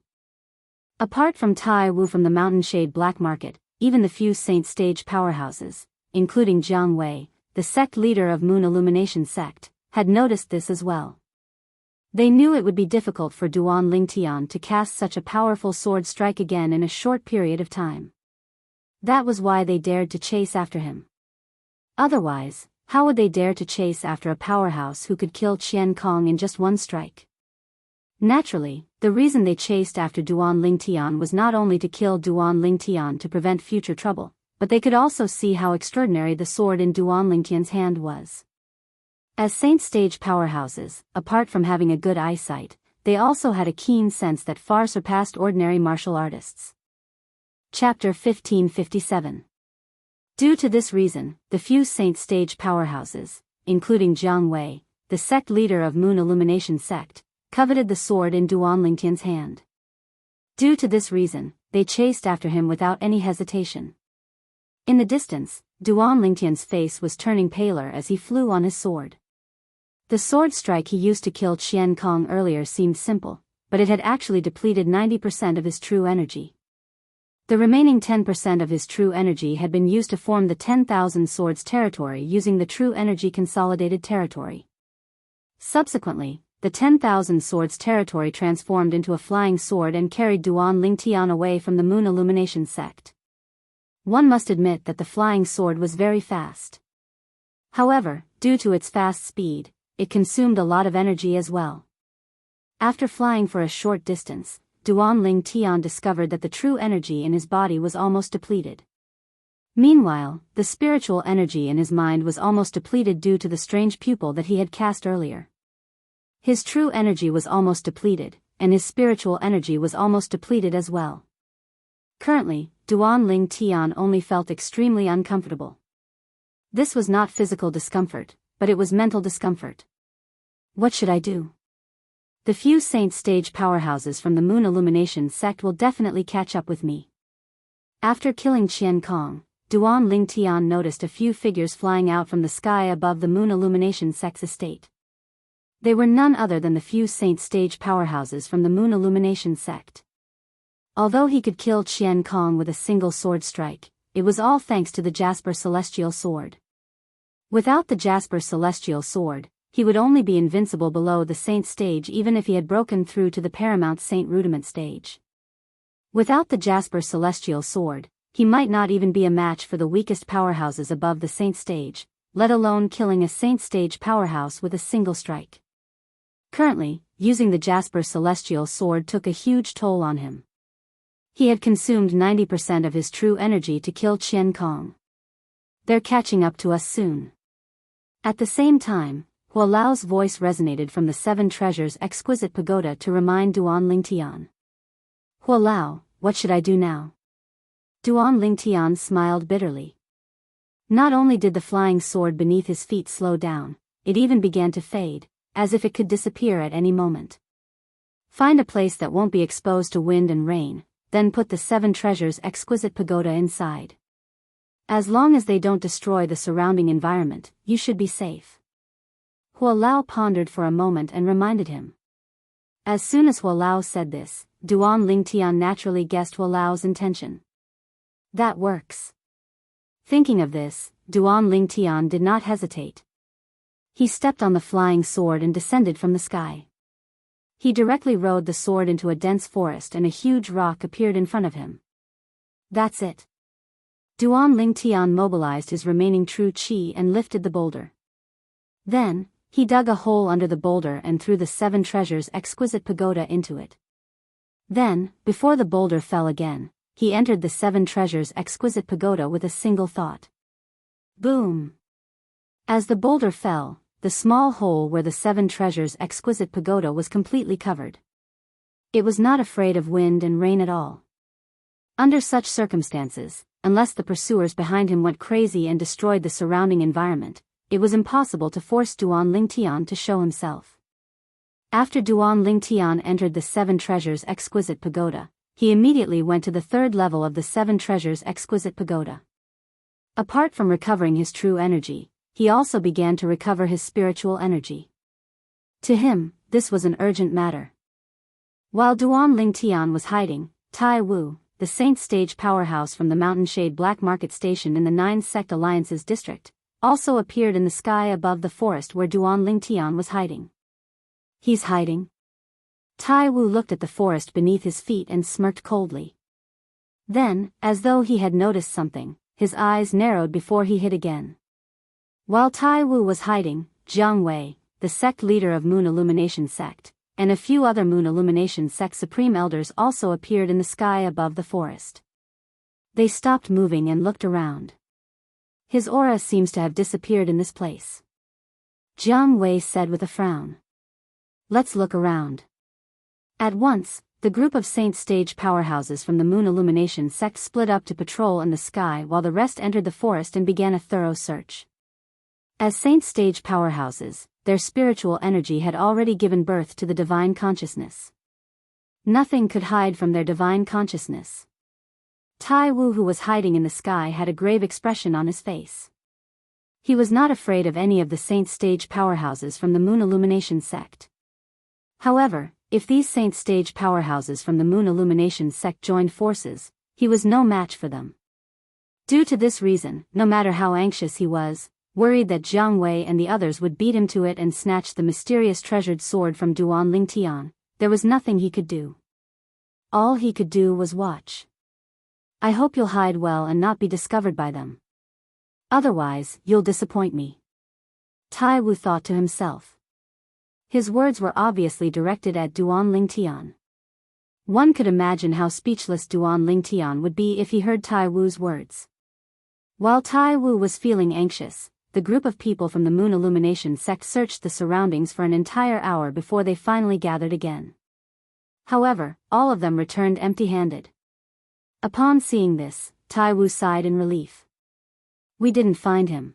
Apart from Tai Wu from the Mountain Shade Black Market, even the few saint stage powerhouses, including Jianghu, the sect leader of Moon Illumination sect, had noticed this as well. They knew it would be difficult for Duan Ling Tian to cast such a powerful sword strike again in a short period of time. That was why they dared to chase after him. Otherwise, how would they dare to chase after a powerhouse who could kill Qian Kong in just one strike? Naturally, the reason they chased after Duan Ling Tian was not only to kill Duan Ling Tian to prevent future trouble, but they could also see how extraordinary the sword in Duan Ling Tian's hand was. As saint stage powerhouses, apart from having a good eyesight, they also had a keen sense that far surpassed ordinary martial artists. Chapter 1557. Due to this reason, the few saint stage powerhouses, including Jianghu, the sect leader of Moon Illumination sect, coveted the sword in Duan Ling Tian's hand. Due to this reason, they chased after him without any hesitation. In the distance, Duan Ling Tian's face was turning paler as he flew on his sword. The sword strike he used to kill Qian Kong earlier seemed simple, but it had actually depleted 90% of his true energy. The remaining 10% of his true energy had been used to form the 10,000 swords territory using the true energy consolidated territory. Subsequently, the 10,000 swords territory transformed into a flying sword and carried Duan Ling Tian away from the Moon Illumination sect. One must admit that the flying sword was very fast. However, due to its fast speed, it consumed a lot of energy as well. After flying for a short distance, Duan Ling Tian discovered that the true energy in his body was almost depleted. Meanwhile, the spiritual energy in his mind was almost depleted due to the strange pupil that he had cast earlier. His true energy was almost depleted, and his spiritual energy was almost depleted as well. Currently, Duan Ling Tian only felt extremely uncomfortable. This was not physical discomfort, but it was mental discomfort. What should I do? The few saint stage powerhouses from the Moon Illumination sect will definitely catch up with me. After killing Qian Kong, Duan Lingtian noticed a few figures flying out from the sky above the Moon Illumination sect's estate. They were none other than the few saint stage powerhouses from the Moon Illumination sect. Although he could kill Qian Kong with a single sword strike, it was all thanks to the Jasper Celestial Sword. Without the Jasper Celestial Sword, he would only be invincible below the Saint stage even if he had broken through to the Paramount Saint Rudiment stage. Without the Jasper Celestial Sword, he might not even be a match for the weakest powerhouses above the Saint stage, let alone killing a Saint stage powerhouse with a single strike. Currently, using the Jasper Celestial Sword took a huge toll on him. He had consumed 90% of his true energy to kill Qian Kong. They're catching up to us soon. At the same time, Hua Lao's voice resonated from the Seven Treasures Exquisite Pagoda to remind Duan Lingtian. Hua Lao, what should I do now? Duan Lingtian smiled bitterly. Not only did the flying sword beneath his feet slow down, it even began to fade, as if it could disappear at any moment. Find a place that won't be exposed to wind and rain, then put the Seven Treasures Exquisite Pagoda inside. As long as they don't destroy the surrounding environment, you should be safe. Hua Lao pondered for a moment and reminded him. As soon as Hua Lao said this, Duan Lingtian naturally guessed Hua Lao's intention. That works. Thinking of this, Duan Lingtian did not hesitate. He stepped on the flying sword and descended from the sky. He directly rode the sword into a dense forest and a huge rock appeared in front of him. That's it. Duan Lingtian mobilized his remaining true qi and lifted the boulder. Then, he dug a hole under the boulder and threw the Seven Treasures Exquisite Pagoda into it. Then, before the boulder fell again, he entered the Seven Treasures Exquisite Pagoda with a single thought. Boom! As the boulder fell, the small hole where the Seven Treasures Exquisite Pagoda was completely covered. It was not afraid of wind and rain at all. Under such circumstances, unless the pursuers behind him went crazy and destroyed the surrounding environment, it was impossible to force Duan Lingtian to show himself. After Duan Lingtian entered the Seven Treasures Exquisite Pagoda, he immediately went to the third level of the Seven Treasures Exquisite Pagoda. Apart from recovering his true energy, he also began to recover his spiritual energy. To him, this was an urgent matter. While Duan Lingtian was hiding, Tai Wu, the Saint Stage powerhouse from the Mountain Shade Black Market Station in the Nine Sect Alliance's district, also appeared in the sky above the forest where Duan Lingtian was hiding. He's hiding? Tai Wu looked at the forest beneath his feet and smirked coldly. Then, as though he had noticed something, his eyes narrowed before he hid again. While Tai Wu was hiding, Jianghu, the sect leader of Moon Illumination sect, and a few other Moon Illumination sect supreme elders also appeared in the sky above the forest. They stopped moving and looked around. His aura seems to have disappeared in this place. Jiang Wei said with a frown. Let's look around. At once, the group of Saint Stage powerhouses from the Moon Illumination sect split up to patrol in the sky while the rest entered the forest and began a thorough search. As Saint Stage powerhouses, their spiritual energy had already given birth to the divine consciousness. Nothing could hide from their divine consciousness. Tai Wu, who was hiding in the sky, had a grave expression on his face. He was not afraid of any of the Saint Stage powerhouses from the Moon Illumination sect. However, if these Saint Stage powerhouses from the Moon Illumination sect joined forces, he was no match for them. Due to this reason, no matter how anxious he was, worried that Jiang Wei and the others would beat him to it and snatch the mysterious treasured sword from Duan Lingtian, there was nothing he could do. All he could do was watch. I hope you'll hide well and not be discovered by them. Otherwise, you'll disappoint me. Tai Wu thought to himself. His words were obviously directed at Duan Lingtian. One could imagine how speechless Duan Lingtian would be if he heard Tai Wu's words. While Tai Wu was feeling anxious, the group of people from the Moon Illumination sect searched the surroundings for an entire hour before they finally gathered again. However, all of them returned empty-handed. Upon seeing this, Tai Wu sighed in relief. We didn't find him.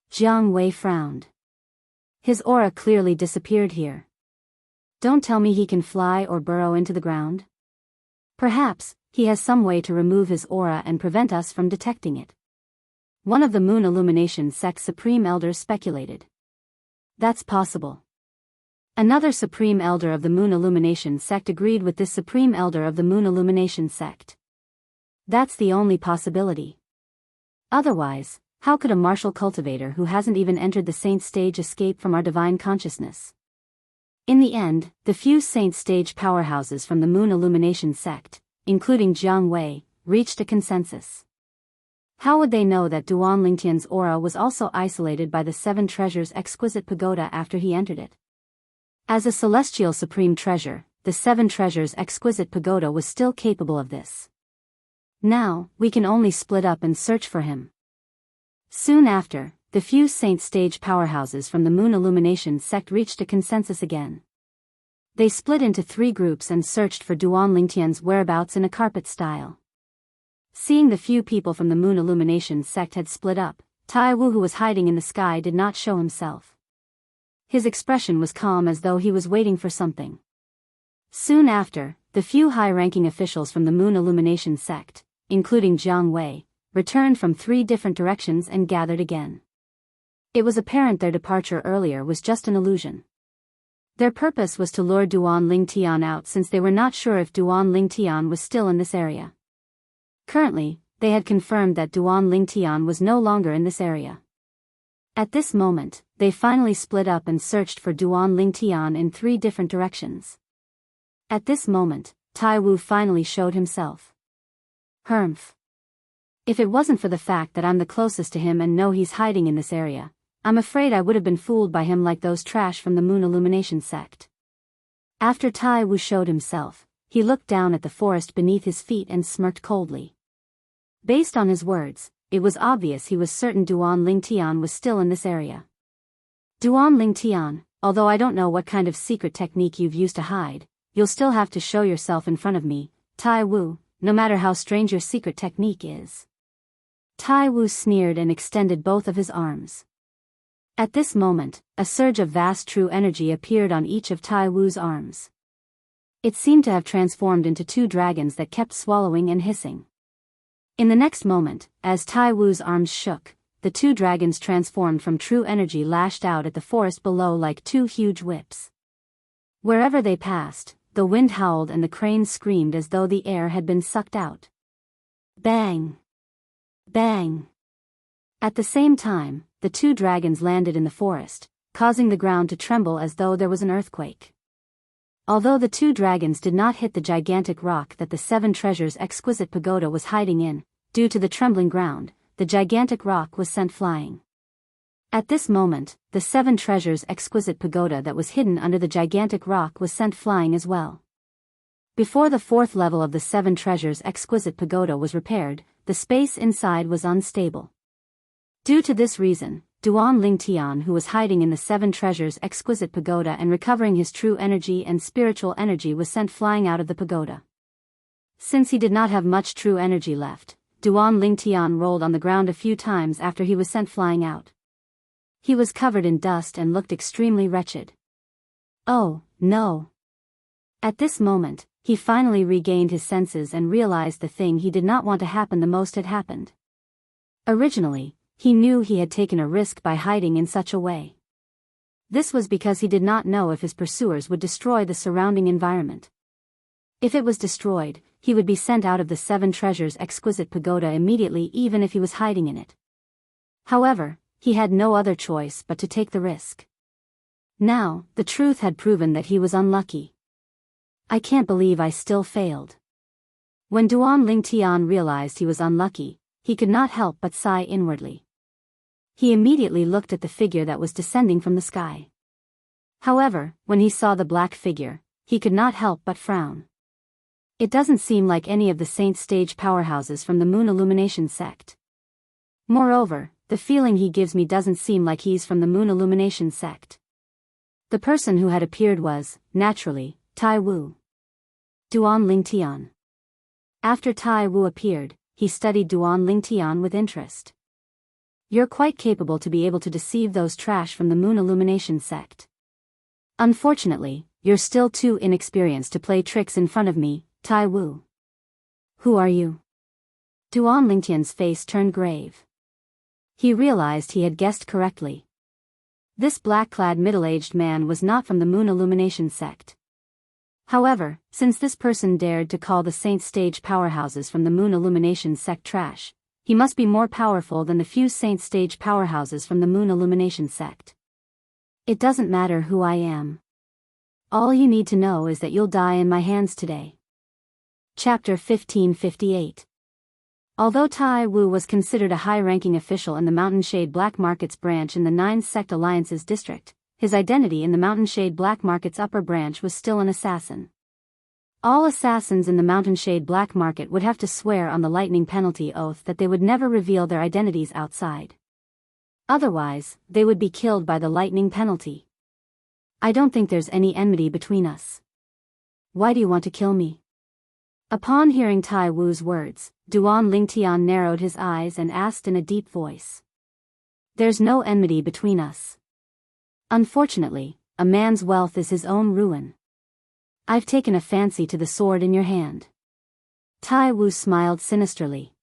Jiang Wei frowned. His aura clearly disappeared here. Don't tell me he can fly or burrow into the ground? Perhaps, he has some way to remove his aura and prevent us from detecting it. One of the Moon Illumination sect's supreme elders speculated. That's possible. Another supreme elder of the Moon Illumination sect agreed with this supreme elder of the Moon Illumination sect. That's the only possibility. Otherwise, how could a martial cultivator who hasn't even entered the saint stage escape from our divine consciousness? In the end, the few saint stage powerhouses from the Moon Illumination sect, including Jianghu, reached a consensus. How would they know that Duan Lingtian's aura was also isolated by the Seven Treasures' exquisite pagoda after he entered it? As a celestial supreme treasure, the Seven Treasures' exquisite pagoda was still capable of this. Now, we can only split up and search for him. Soon after, the few saint stage powerhouses from the Moon Illumination sect reached a consensus again. They split into 3 groups and searched for Duan Lingtian's whereabouts in a carpet style. Seeing the few people from the Moon Illumination sect had split up, Tai Wu, who was hiding in the sky, did not show himself. His expression was calm, as though he was waiting for something. Soon after, the few high-ranking officials from the Moon Illumination sect, including Jianghu, returned from 3 different directions and gathered again. It was apparent their departure earlier was just an illusion. Their purpose was to lure Duan Lingtian out, since they were not sure if Duan Lingtian was still in this area. Currently, they had confirmed that Duan Lingtian was no longer in this area. At this moment, they finally split up and searched for Duan Lingtian in 3 different directions. At this moment, Tai Wu finally showed himself. Humph. If it wasn't for the fact that I'm the closest to him and know he's hiding in this area, I'm afraid I would have been fooled by him like those trash from the Moon Illumination sect. After Tai Wu showed himself, he looked down at the forest beneath his feet and smirked coldly. Based on his words, it was obvious he was certain Duan Lingtian was still in this area. Duan Lingtian, although I don't know what kind of secret technique you've used to hide, you'll still have to show yourself in front of me, Tai Wu, no matter how strange your secret technique is. Tai Wu sneered and extended both of his arms. At this moment, a surge of vast true energy appeared on each of Tai Wu's arms. It seemed to have transformed into 2 dragons that kept swallowing and hissing. In the next moment, as Tai Wu's arms shook, the 2 dragons transformed from true energy lashed out at the forest below like 2 huge whips. Wherever they passed, the wind howled and the cranes screamed as though the air had been sucked out. Bang! Bang! At the same time, the 2 dragons landed in the forest, causing the ground to tremble as though there was an earthquake. Although the 2 dragons did not hit the gigantic rock that the 7 Treasures' exquisite pagoda was hiding in, due to the trembling ground, the gigantic rock was sent flying. At this moment, the 7 Treasures' exquisite pagoda that was hidden under the gigantic rock was sent flying as well. Before the 4th level of the 7 Treasures' exquisite pagoda was repaired, the space inside was unstable. Due to this reason, Duan Lingtian, who was hiding in the 7 Treasures' exquisite pagoda and recovering his true energy and spiritual energy, was sent flying out of the pagoda. Since he did not have much true energy left, Duan Lingtian rolled on the ground a few times after he was sent flying out. He was covered in dust and looked extremely wretched. Oh, no. At this moment, he finally regained his senses and realized the thing he did not want to happen the most had happened. Originally, he knew he had taken a risk by hiding in such a way. This was because he did not know if his pursuers would destroy the surrounding environment. If it was destroyed, he would be sent out of the 7 Treasures' exquisite pagoda immediately, even if he was hiding in it. However, he had no other choice but to take the risk. Now, the truth had proven that he was unlucky. I can't believe I still failed. When Duan Lingtian realized he was unlucky, he could not help but sigh inwardly. He immediately looked at the figure that was descending from the sky. However, when he saw the black figure, he could not help but frown. It doesn't seem like any of the saint stage powerhouses from the Moon Illumination sect. Moreover, the feeling he gives me doesn't seem like he's from the Moon Illumination sect. The person who had appeared was, naturally, Tai Wu. Duan Lingtian. After Tai Wu appeared, he studied Duan Lingtian with interest. You're quite capable to be able to deceive those trash from the Moon Illumination sect. Unfortunately, you're still too inexperienced to play tricks in front of me, Tai Wu. Who are you? Duan Lingtian's face turned grave. He realized he had guessed correctly. This black-clad middle-aged man was not from the Moon Illumination sect. However, since this person dared to call the Saint Stage powerhouses from the Moon Illumination sect trash, he must be more powerful than the few Saint Stage powerhouses from the Moon Illumination sect. It doesn't matter who I am. All you need to know is that you'll die in my hands today. Chapter 1558. Although Tai Wu was considered a high-ranking official in the Mountain Shade Black Markets branch in the 9 Sect Alliances district, his identity in the Mountain Shade Black Market's upper branch was still an assassin. All assassins in the Mountain Shade Black Market would have to swear on the lightning penalty oath that they would never reveal their identities outside. Otherwise, they would be killed by the lightning penalty. I don't think there's any enmity between us. Why do you want to kill me? Upon hearing Tai Wu's words, Duan Lingtian narrowed his eyes and asked in a deep voice. There's no enmity between us. Unfortunately, a man's wealth is his own ruin. I've taken a fancy to the sword in your hand. Tai Wu smiled sinisterly.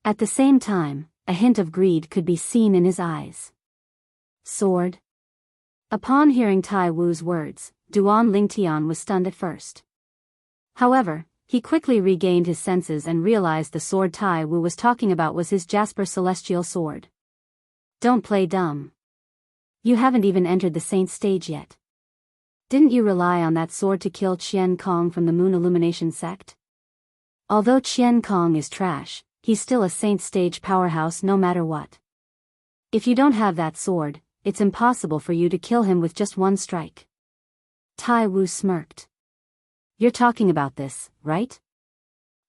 At the same time, a hint of greed could be seen in his eyes. Sword? Upon hearing Tai Wu's words, Duan Lingtian was stunned at first. However, he quickly regained his senses and realized the sword Tai Wu was talking about was his Jasper Celestial sword. Don't play dumb. You haven't even entered the Saint Stage yet. Didn't you rely on that sword to kill Qian Kong from the Moon Illumination sect? Although Qian Kong is trash, he's still a Saint Stage powerhouse no matter what. If you don't have that sword, it's impossible for you to kill him with just one strike. Tai Wu smirked. You're talking about this, right?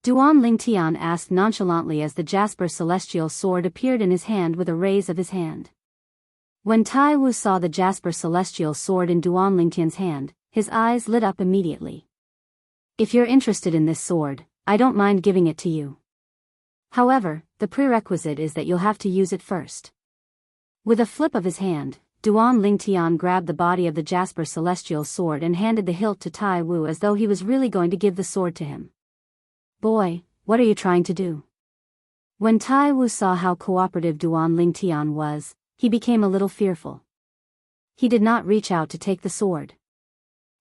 Duan Lingtian asked nonchalantly as the Jasper Celestial sword appeared in his hand with a raise of his hand. When Tai Wu saw the Jasper Celestial sword in Duan Lingtian's hand, his eyes lit up immediately. If you're interested in this sword, I don't mind giving it to you. However, the prerequisite is that you'll have to use it first. With a flip of his hand, Duan Lingtian grabbed the body of the Jasper Celestial sword and handed the hilt to Tai Wu as though he was really going to give the sword to him. Boy, what are you trying to do? When Tai Wu saw how cooperative Duan Lingtian was, he became a little fearful. He did not reach out to take the sword.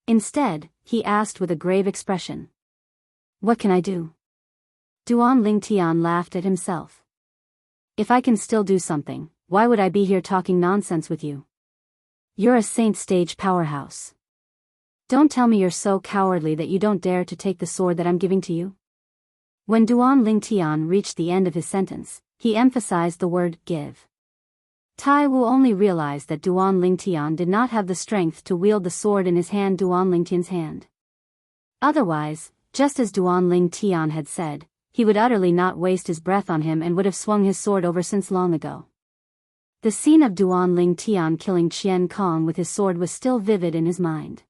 Instead, he asked with a grave expression. What can I do? Duan Lingtian laughed at himself. If I can still do something, why would I be here talking nonsense with you? You're a Saint Stage powerhouse. Don't tell me you're so cowardly that you don't dare to take the sword that I'm giving to you. When Duan Lingtian reached the end of his sentence, he emphasized the word give. Tai Wu only realized that Duan Lingtian did not have the strength to wield the sword in his hand Duan Lingtian's hand. Otherwise, just as Duan Lingtian had said, he would utterly not waste his breath on him and would have swung his sword over since long ago. The scene of Duan Lingtian killing Qian Kong with his sword was still vivid in his mind.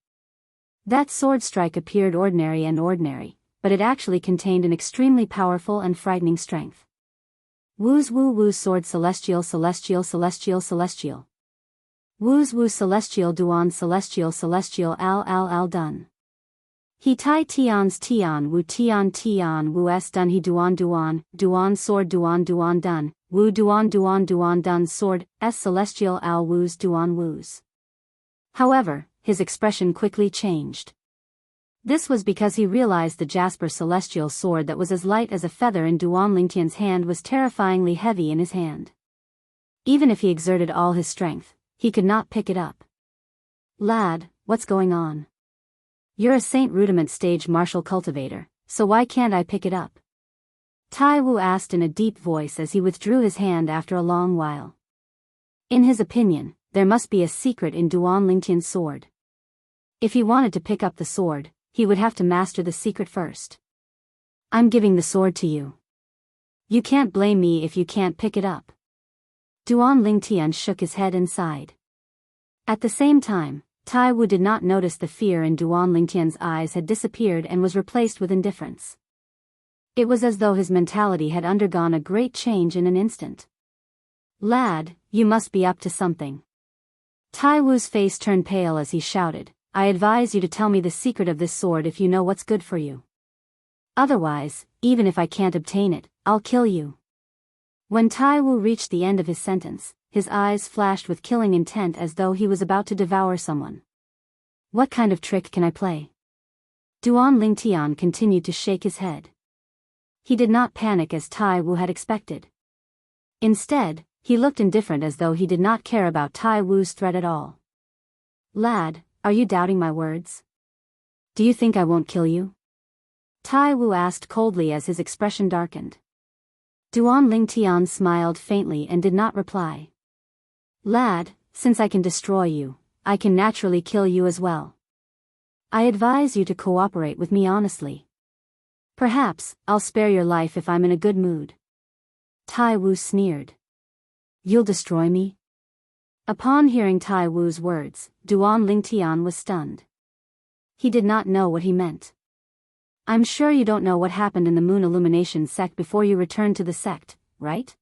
That sword strike appeared ordinary, but it actually contained an extremely powerful and frightening strength. Wu's Wu sword celestial. Wu's Wu celestial Duan celestial al done. He tai tian wu s done he duan sword duan done, wu duan done sword, s celestial al wu's duan wu's. However, his expression quickly changed. This was because he realized the Jasper Celestial sword that was as light as a feather in Duan Lingtian's hand was terrifyingly heavy in his hand. Even if he exerted all his strength, he could not pick it up. Lad, what's going on? You're a Saint Rudiment Stage martial cultivator, so why can't I pick it up? Tai Wu asked in a deep voice as he withdrew his hand after a long while. In his opinion, there must be a secret in Duan Lingtian's sword. If he wanted to pick up the sword, he would have to master the secret first. I'm giving the sword to you. You can't blame me if you can't pick it up. Duan Lingtian shook his head and sighed. At the same time, Tai Wu did not notice the fear in Duan Lingtian's eyes had disappeared and was replaced with indifference. It was as though his mentality had undergone a great change in an instant. Lad, you must be up to something. Tai Wu's face turned pale as he shouted, I advise you to tell me the secret of this sword if you know what's good for you. Otherwise, even if I can't obtain it, I'll kill you." When Tai Wu reached the end of his sentence, his eyes flashed with killing intent as though he was about to devour someone. "What kind of trick can I play?" Duan Lingtian continued to shake his head. He did not panic as Tai Wu had expected. Instead, he looked indifferent as though he did not care about Tai Wu's threat at all. "Lad, are you doubting my words? Do you think I won't kill you?" Tai Wu asked coldly as his expression darkened. Duan Lingtian smiled faintly and did not reply. "Lad, since I can destroy you, I can naturally kill you as well. I advise you to cooperate with me honestly. Perhaps, I'll spare your life if I'm in a good mood." Tai Wu sneered. "You'll destroy me?" Upon hearing Tai Wu's words, Duan Lingtian was stunned. He did not know what he meant. "I'm sure you don't know what happened in the Moon Illumination sect before you returned to the sect, right?"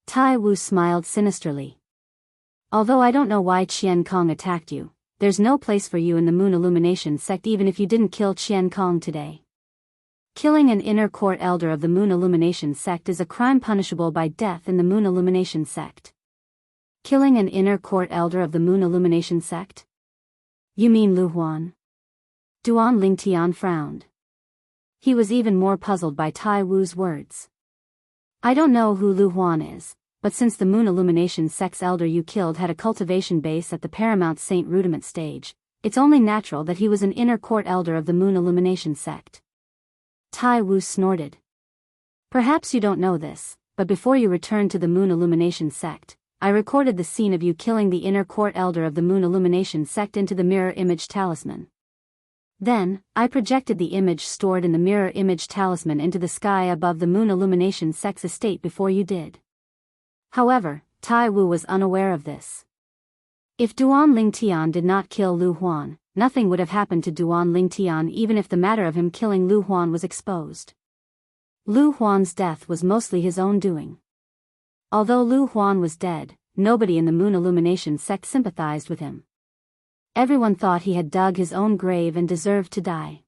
Tai Wu smiled sinisterly. "Although I don't know why Qian Kong attacked you, there's no place for you in the Moon Illumination sect even if you didn't kill Qian Kong today. Killing an inner court elder of the Moon Illumination sect is a crime punishable by death in the Moon Illumination sect." "Killing an inner court elder of the Moon Illumination sect? You mean Lu Huan?" Duan Lingtian frowned. He was even more puzzled by Tai Wu's words. "I don't know who Lu Huan is, but since the Moon Illumination sect's elder you killed had a cultivation base at the Paramount Saint Rudiment stage, it's only natural that he was an inner court elder of the Moon Illumination sect." Tai Wu snorted. "Perhaps you don't know this, but before you returned to the Moon Illumination sect, I recorded the scene of you killing the inner court elder of the Moon Illumination sect into the mirror image talisman. Then, I projected the image stored in the mirror image talisman into the sky above the Moon Illumination sect's estate before you did." However, Tai Wu was unaware of this. If Duan Lingtian did not kill Lu Huan, nothing would have happened to Duan Lingtian even if the matter of him killing Lu Huan was exposed. Lu Huan's death was mostly his own doing. Although Lu Huan was dead, nobody in the Moon Illumination sect sympathized with him. Everyone thought he had dug his own grave and deserved to die.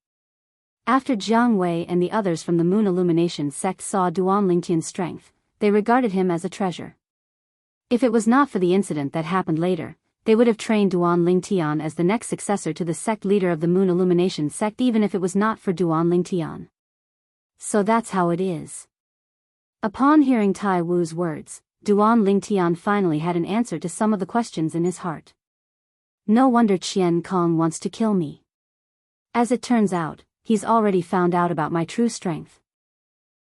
After Jianghu and the others from the Moon Illumination sect saw Duan Lingtian's strength, they regarded him as a treasure. If it was not for the incident that happened later, they would have trained Duan Lingtian as the next successor to the sect leader of the Moon Illumination sect even if it was not for Duan Lingtian. So that's how it is. Upon hearing Tai Wu's words, Duan Lingtian finally had an answer to some of the questions in his heart. No wonder Qian Kong wants to kill me. As it turns out, he's already found out about my true strength.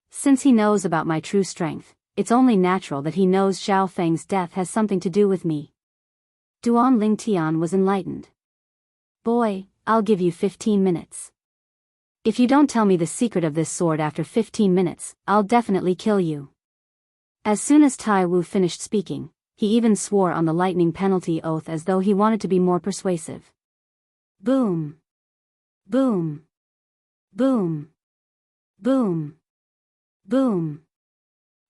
Since he knows about my true strength, it's only natural that he knows Xiao Feng's death has something to do with me. Duan Lingtian was enlightened. "Boy, I'll give you 15 minutes. If you don't tell me the secret of this sword after 15 minutes, I'll definitely kill you." As soon as Tai Wu finished speaking, he even swore on the lightning penalty oath as though he wanted to be more persuasive. Boom. Boom. Boom. Boom. Boom.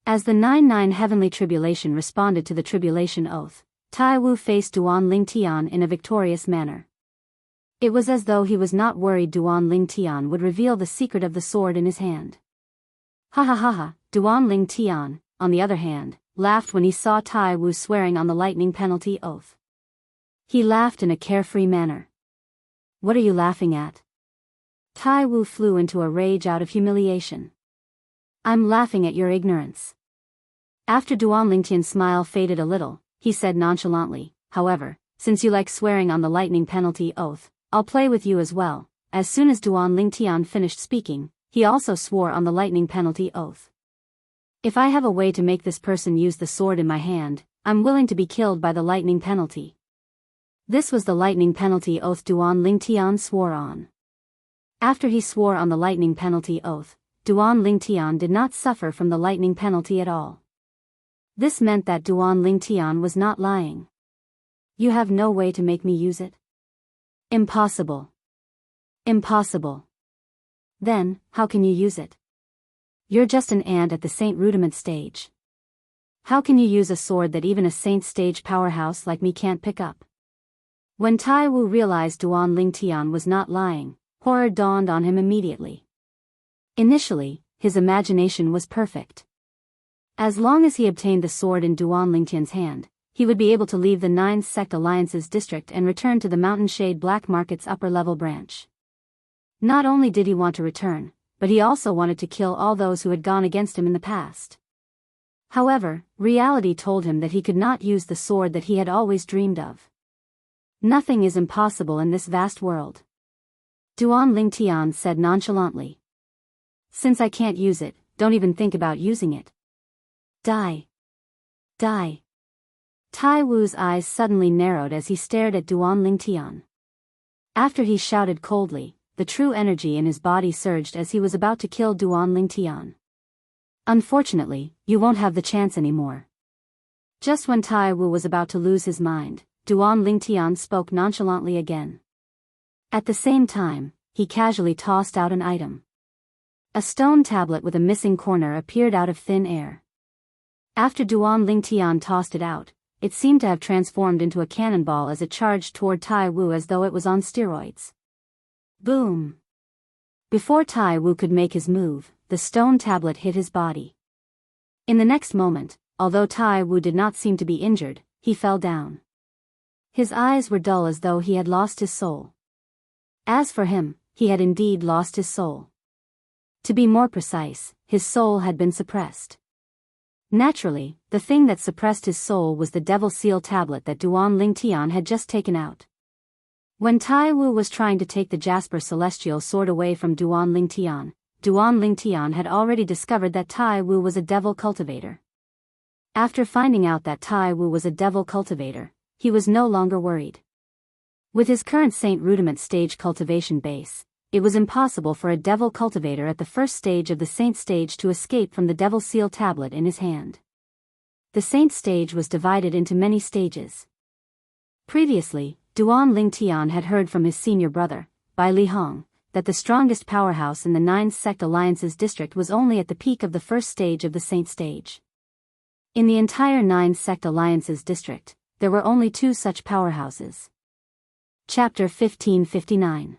As the 99 heavenly tribulation responded to the tribulation oath, Tai Wu faced Duan Lingtian in a victorious manner. It was as though he was not worried Duan Lingtian would reveal the secret of the sword in his hand. Ha ha ha ha. Duan Lingtian, on the other hand, laughed when he saw Tai Wu swearing on the lightning penalty oath. He laughed in a carefree manner. "What are you laughing at?" Tai Wu flew into a rage out of humiliation. "I'm laughing at your ignorance." After Duan Lingtian's smile faded a little, he said nonchalantly, "However, since you like swearing on the lightning penalty oath, I'll play with you as well." As soon as Duan Lingtian finished speaking, he also swore on the lightning penalty oath. "If I have a way to make this person use the sword in my hand, I'm willing to be killed by the lightning penalty." This was the lightning penalty oath Duan Lingtian swore on. After he swore on the lightning penalty oath, Duan Lingtian did not suffer from the lightning penalty at all. This meant that Duan Lingtian was not lying. "You have no way to make me use it?" "Impossible." "Impossible. Then, how can you use it? You're just an ant at the Saint Rudiment stage. How can you use a sword that even a Saint stage powerhouse like me can't pick up?" When Tai Wu realized Duan Lingtian was not lying, horror dawned on him immediately. Initially, his imagination was perfect. As long as he obtained the sword in Duan Lingtian's hand, he would be able to leave the 9 Sect Alliance's district and return to the Mountain Shade Black Market's upper-level branch. Not only did he want to return, but he also wanted to kill all those who had gone against him in the past. However, reality told him that he could not use the sword that he had always dreamed of. Nothing is impossible in this vast world. Duan Lingtian said nonchalantly. Since I can't use it, don't even think about using it. Die. Die. Tai Wu's eyes suddenly narrowed as he stared at Duan Lingtian. After he shouted coldly, the true energy in his body surged as he was about to kill Duan Lingtian. Unfortunately, you won't have the chance anymore. Just when Tai Wu was about to lose his mind, Duan Lingtian spoke nonchalantly again. At the same time, he casually tossed out an item. A stone tablet with a missing corner appeared out of thin air. After Duan Lingtian tossed it out, it seemed to have transformed into a cannonball as it charged toward Tai Wu as though it was on steroids. Boom! Before Tai Wu could make his move, the stone tablet hit his body. In the next moment, although Tai Wu did not seem to be injured, he fell down. His eyes were dull as though he had lost his soul. As for him, he had indeed lost his soul. To be more precise, his soul had been suppressed. Naturally, the thing that suppressed his soul was the Devil Seal tablet that Duan Lingtian had just taken out. When Tai Wu was trying to take the Jasper Celestial Sword away from Duan Lingtian had already discovered that Tai Wu was a devil cultivator. After finding out that Tai Wu was a devil cultivator, he was no longer worried. With his current Saint Rudiment stage cultivation base, it was impossible for a devil cultivator at the first stage of the Saint stage to escape from the Devil Seal tablet in his hand. The Saint stage was divided into many stages. Previously, Duan Lingtian had heard from his senior brother, Bai Lihong, that the strongest powerhouse in the 9 Sect Alliance's district was only at the peak of the first stage of the Saint stage. In the entire 9 Sect Alliance's district, there were only 2 such powerhouses. Chapter 1559.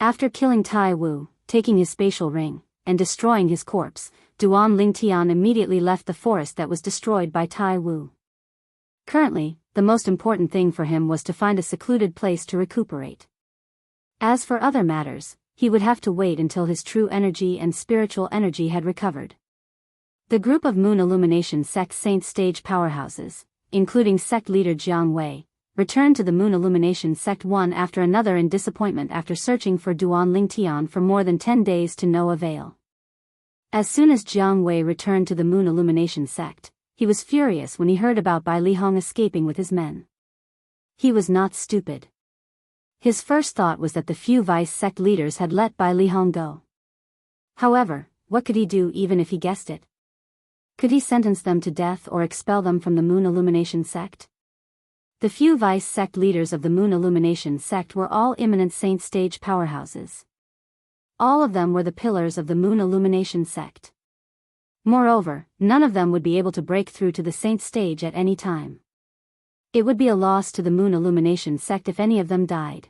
After killing Tai Wu, taking his spatial ring, and destroying his corpse, Duan Lingtian immediately left the forest that was destroyed by Tai Wu. Currently, the most important thing for him was to find a secluded place to recuperate. As for other matters, he would have to wait until his true energy and spiritual energy had recovered. The group of Moon Illumination Sect Saint Stage powerhouses, including sect leader Jianghu, returned to the Moon Illumination Sect one after another in disappointment after searching for Duan Lingtian for more than 10 days to no avail. As soon as Jianghu returned to the Moon Illumination Sect, he was furious when he heard about Bai Lihong escaping with his men. He was not stupid. His first thought was that the few vice sect leaders had let Bai Lihong go. However, what could he do even if he guessed it? Could he sentence them to death or expel them from the Moon Illumination Sect? The few vice sect leaders of the Moon Illumination Sect were all imminent Saint Stage powerhouses. All of them were the pillars of the Moon Illumination Sect. Moreover, none of them would be able to break through to the Saint Stage at any time. It would be a loss to the Moon Illumination Sect if any of them died.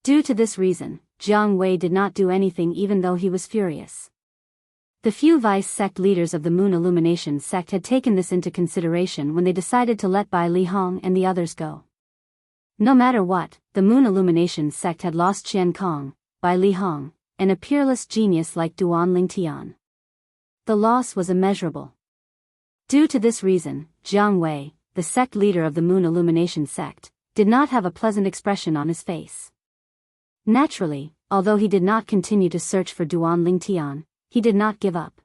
Due to this reason, Jianghu did not do anything even though he was furious. The few vice sect leaders of the Moon Illumination Sect had taken this into consideration when they decided to let Bai Lihong and the others go. No matter what, the Moon Illumination Sect had lost Qian Kong, Bai Lihong, and a peerless genius like Duan Lingtian. The loss was immeasurable. Due to this reason, Jianghu, the sect leader of the Moon Illumination Sect, did not have a pleasant expression on his face. Naturally, although he did not continue to search for Duan Lingtian, he did not give up.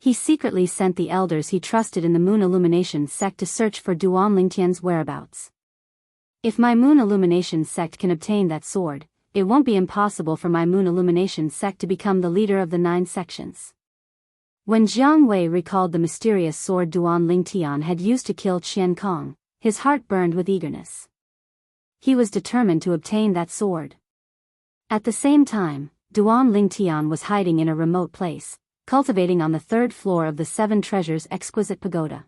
He secretly sent the elders he trusted in the Moon Illumination Sect to search for Duan Lingtian's whereabouts. If my Moon Illumination Sect can obtain that sword, it won't be impossible for my Moon Illumination Sect to become the leader of the 9 sections. When Jianghu recalled the mysterious sword Duan Lingtian had used to kill Qian Kong, his heart burned with eagerness. He was determined to obtain that sword. At the same time, Duan Lingtian was hiding in a remote place, cultivating on the 3rd floor of the 7 Treasures exquisite pagoda.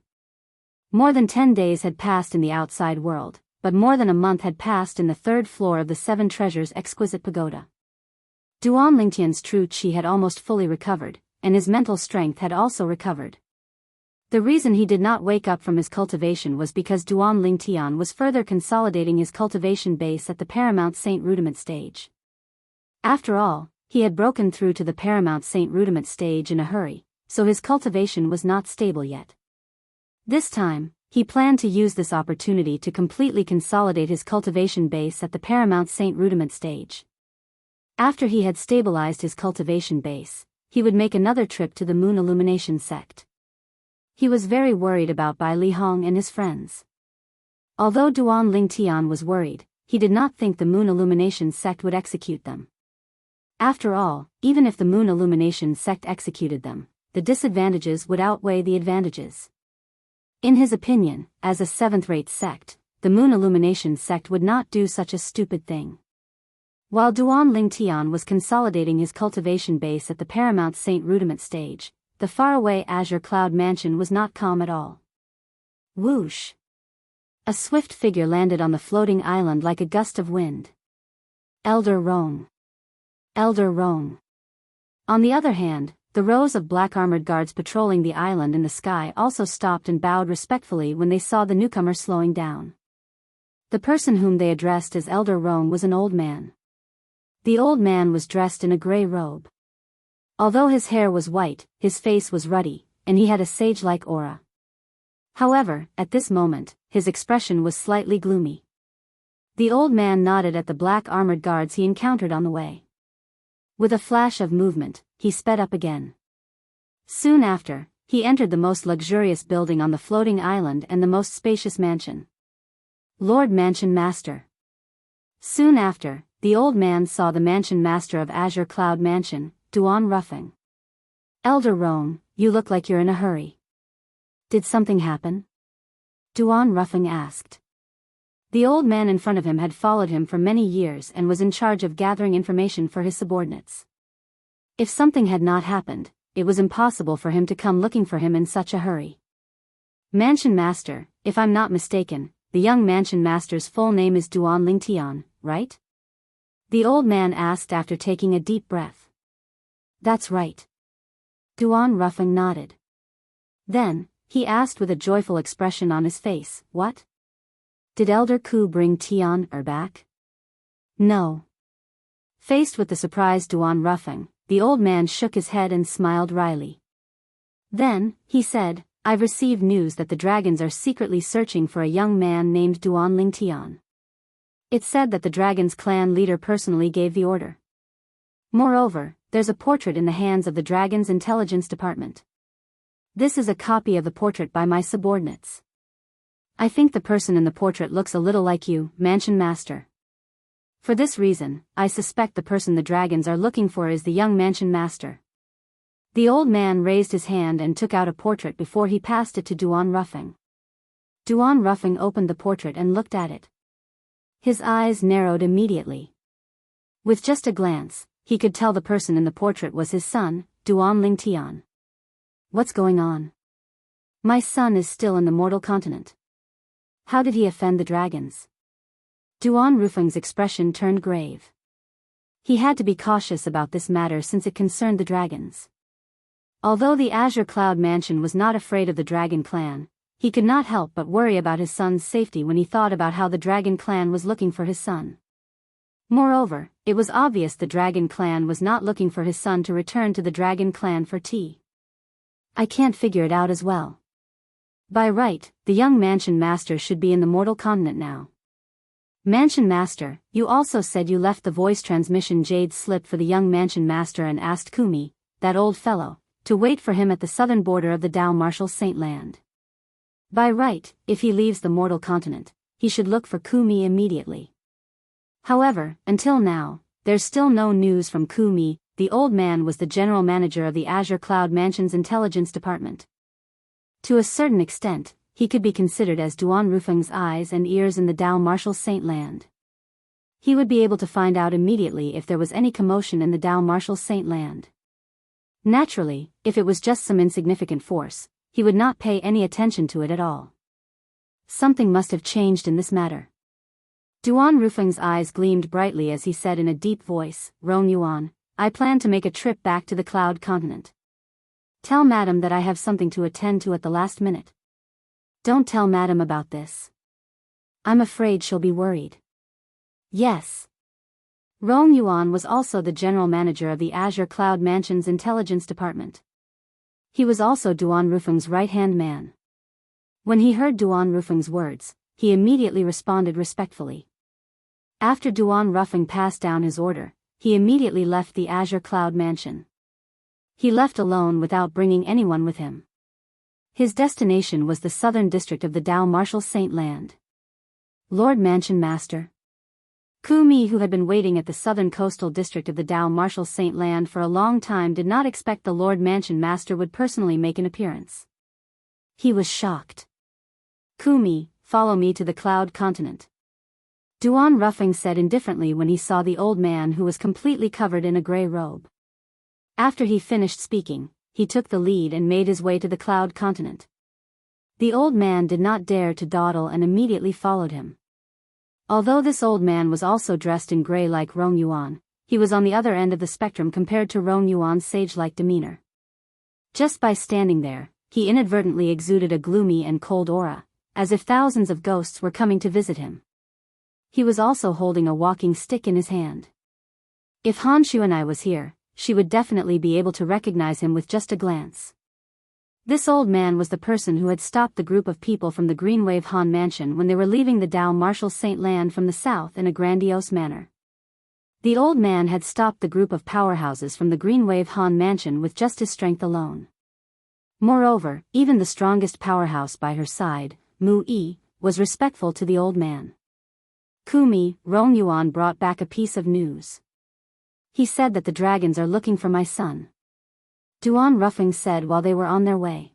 More than 10 days had passed in the outside world, but more than a month had passed in the third floor of the Seven Treasures exquisite pagoda. Duan Lingtian's true qi had almost fully recovered, and his mental strength had also recovered. The reason he did not wake up from his cultivation was because Duan Lingtian was further consolidating his cultivation base at the Paramount Saint Rudiment stage. After all, he had broken through to the Paramount Saint Rudiment stage in a hurry, so his cultivation was not stable yet. This time, he planned to use this opportunity to completely consolidate his cultivation base at the Paramount Saint Rudiment stage. After he had stabilized his cultivation base, he would make another trip to the Moon Illumination sect. He was very worried about Bai Lihong and his friends. Although Duan Lingtian was worried, he did not think the Moon Illumination sect would execute them. After all, even if the Moon Illumination sect executed them, the disadvantages would outweigh the advantages. In his opinion, as a seventh-rate sect, the Moon Illumination sect would not do such a stupid thing. While Duan Lingtian was consolidating his cultivation base at the Paramount Saint Rudiment stage, the faraway Azure Cloud Mansion was not calm at all. Whoosh! A swift figure landed on the floating island like a gust of wind. Elder Rong. Elder Rong. On the other hand, the rows of black armored guards patrolling the island in the sky also stopped and bowed respectfully when they saw the newcomer slowing down. The person whom they addressed as Elder Rong was an old man. The old man was dressed in a gray robe. Although his hair was white, his face was ruddy, and he had a sage-like aura. However, at this moment, his expression was slightly gloomy. The old man nodded at the black armored guards he encountered on the way. With a flash of movement, he sped up again. Soon after, he entered the most luxurious building on the floating island and the most spacious mansion. Lord Mansion Master. Soon after, the old man saw the Mansion Master of Azure Cloud Mansion, Duan Ruffing. Elder Rong, you look like you're in a hurry. Did something happen? Duan Ruffing asked. The old man in front of him had followed him for many years and was in charge of gathering information for his subordinates. If something had not happened, it was impossible for him to come looking for him in such a hurry. Mansion Master, if I'm not mistaken, the young Mansion Master's full name is Duan Lingtian, right? The old man asked after taking a deep breath. That's right. Duan Ruffing nodded. Then, he asked with a joyful expression on his face, what? Did Elder Ku bring Tian back? No. Faced with the surprised Duan Ruffing, the old man shook his head and smiled wryly. Then, he said, I've received news that the dragons are secretly searching for a young man named Duan Lingtian. It's said that the dragon's clan leader personally gave the order. Moreover, there's a portrait in the hands of the dragon's intelligence department. This is a copy of the portrait by my subordinates. I think the person in the portrait looks a little like you, Mansion Master. For this reason, I suspect the person the dragons are looking for is the young Mansion Master. The old man raised his hand and took out a portrait before he passed it to Duan Ruffing. Duan Ruffing opened the portrait and looked at it. His eyes narrowed immediately. With just a glance, he could tell the person in the portrait was his son, Duan Lingtian. What's going on? My son is still in the mortal continent. How did he offend the dragons? Duan Ruffing's expression turned grave. He had to be cautious about this matter since it concerned the dragons. Although the Azure Cloud Mansion was not afraid of the Dragon Clan, he could not help but worry about his son's safety when he thought about how the Dragon Clan was looking for his son. Moreover, it was obvious the Dragon Clan was not looking for his son to return to the Dragon Clan for tea. I can't figure it out as well. By right, the young Mansion Master should be in the mortal continent now. Mansion Master, you also said you left the voice transmission jade slip for the young Mansion Master and asked Kumi, that old fellow, to wait for him at the southern border of the Dao Martial Saint Land. By right, if he leaves the mortal continent, he should look for Kumi immediately. However, until now, there's still no news from Kumi. The old man was the general manager of the Azure Cloud Mansion's intelligence department. To a certain extent, he could be considered as Duan Ruffing's eyes and ears in the Dao Martial Saint Land. He would be able to find out immediately if there was any commotion in the Dao Martial Saint Land. Naturally, if it was just some insignificant force, he would not pay any attention to it at all. Something must have changed in this matter. Duan Rufeng's eyes gleamed brightly as he said in a deep voice, Rong Yuan, I plan to make a trip back to the Cloud Continent. Tell Madam that I have something to attend to at the last minute. Don't tell Madam about this. I'm afraid she'll be worried. Yes. Rong Yuan was also the general manager of the Azure Cloud Mansion's intelligence department. He was also Duan Rufeng's right-hand man. When he heard Duan Rufeng's words, he immediately responded respectfully. After Duan Rufeng passed down his order, he immediately left the Azure Cloud Mansion. He left alone without bringing anyone with him. His destination was the southern district of the Dao Martial Saint Land. Lord Mansion Master. Ku Mi, who had been waiting at the southern coastal district of the Dao Martial Saint Land for a long time, did not expect the Lord Mansion Master would personally make an appearance. He was shocked. Ku Mi, follow me to the Cloud Continent. Duan Rufeng said indifferently when he saw the old man who was completely covered in a grey robe. After he finished speaking, he took the lead and made his way to the Cloud Continent. The old man did not dare to dawdle and immediately followed him. Although this old man was also dressed in grey like Rong Yuan, he was on the other end of the spectrum compared to Rong Yuan's sage-like demeanor. Just by standing there, he inadvertently exuded a gloomy and cold aura, as if thousands of ghosts were coming to visit him. He was also holding a walking stick in his hand. If Han Shuanai was here, she would definitely be able to recognize him with just a glance. This old man was the person who had stopped the group of people from the Greenwave Han Mansion when they were leaving the Dao Martial Saint Land from the south in a grandiose manner. The old man had stopped the group of powerhouses from the Greenwave Han Mansion with just his strength alone. Moreover, even the strongest powerhouse by her side, Mu Yi, was respectful to the old man. Ku Mi, Rong Yuan brought back a piece of news. He said that the dragons are looking for my son. Duan Rufeng said while they were on their way.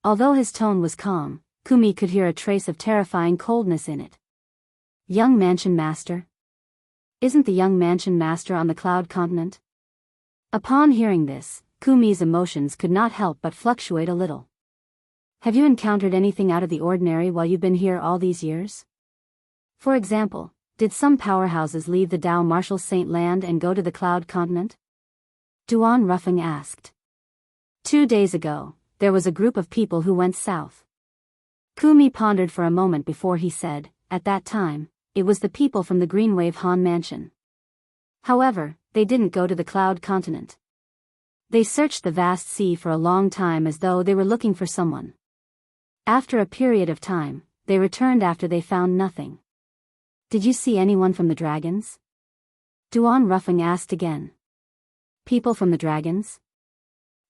Although his tone was calm, Ku Mi could hear a trace of terrifying coldness in it. Young Mansion Master? Isn't the young Mansion Master on the Cloud Continent? Upon hearing this, Ku Mi's emotions could not help but fluctuate a little. Have you encountered anything out of the ordinary while you've been here all these years? For example, did some powerhouses leave the Dao Martial Saint Land and go to the Cloud Continent? Duan Rufeng asked. 2 days ago, there was a group of people who went south. Ku Mi pondered for a moment before he said, at that time, it was the people from the Greenwave Han Mansion. However, they didn't go to the Cloud Continent. They searched the vast sea for a long time as though they were looking for someone. After a period of time, they returned after they found nothing. Did you see anyone from the dragons? Duan Rufeng asked again. People from the dragons?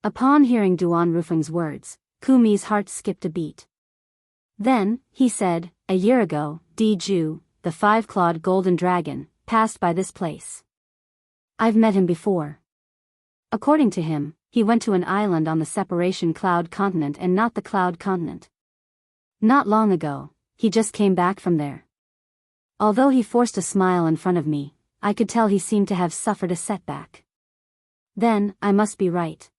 Upon hearing Duan Rufeng's words, Ku Mi's heart skipped a beat. Then, he said, a year ago, Ju, the 5-clawed golden dragon, passed by this place. I've met him before. According to him, he went to an island on the Separation Cloud Continent and not the Cloud Continent. Not long ago, he just came back from there. Although he forced a smile in front of me, I could tell he seemed to have suffered a setback. Then, I must be right.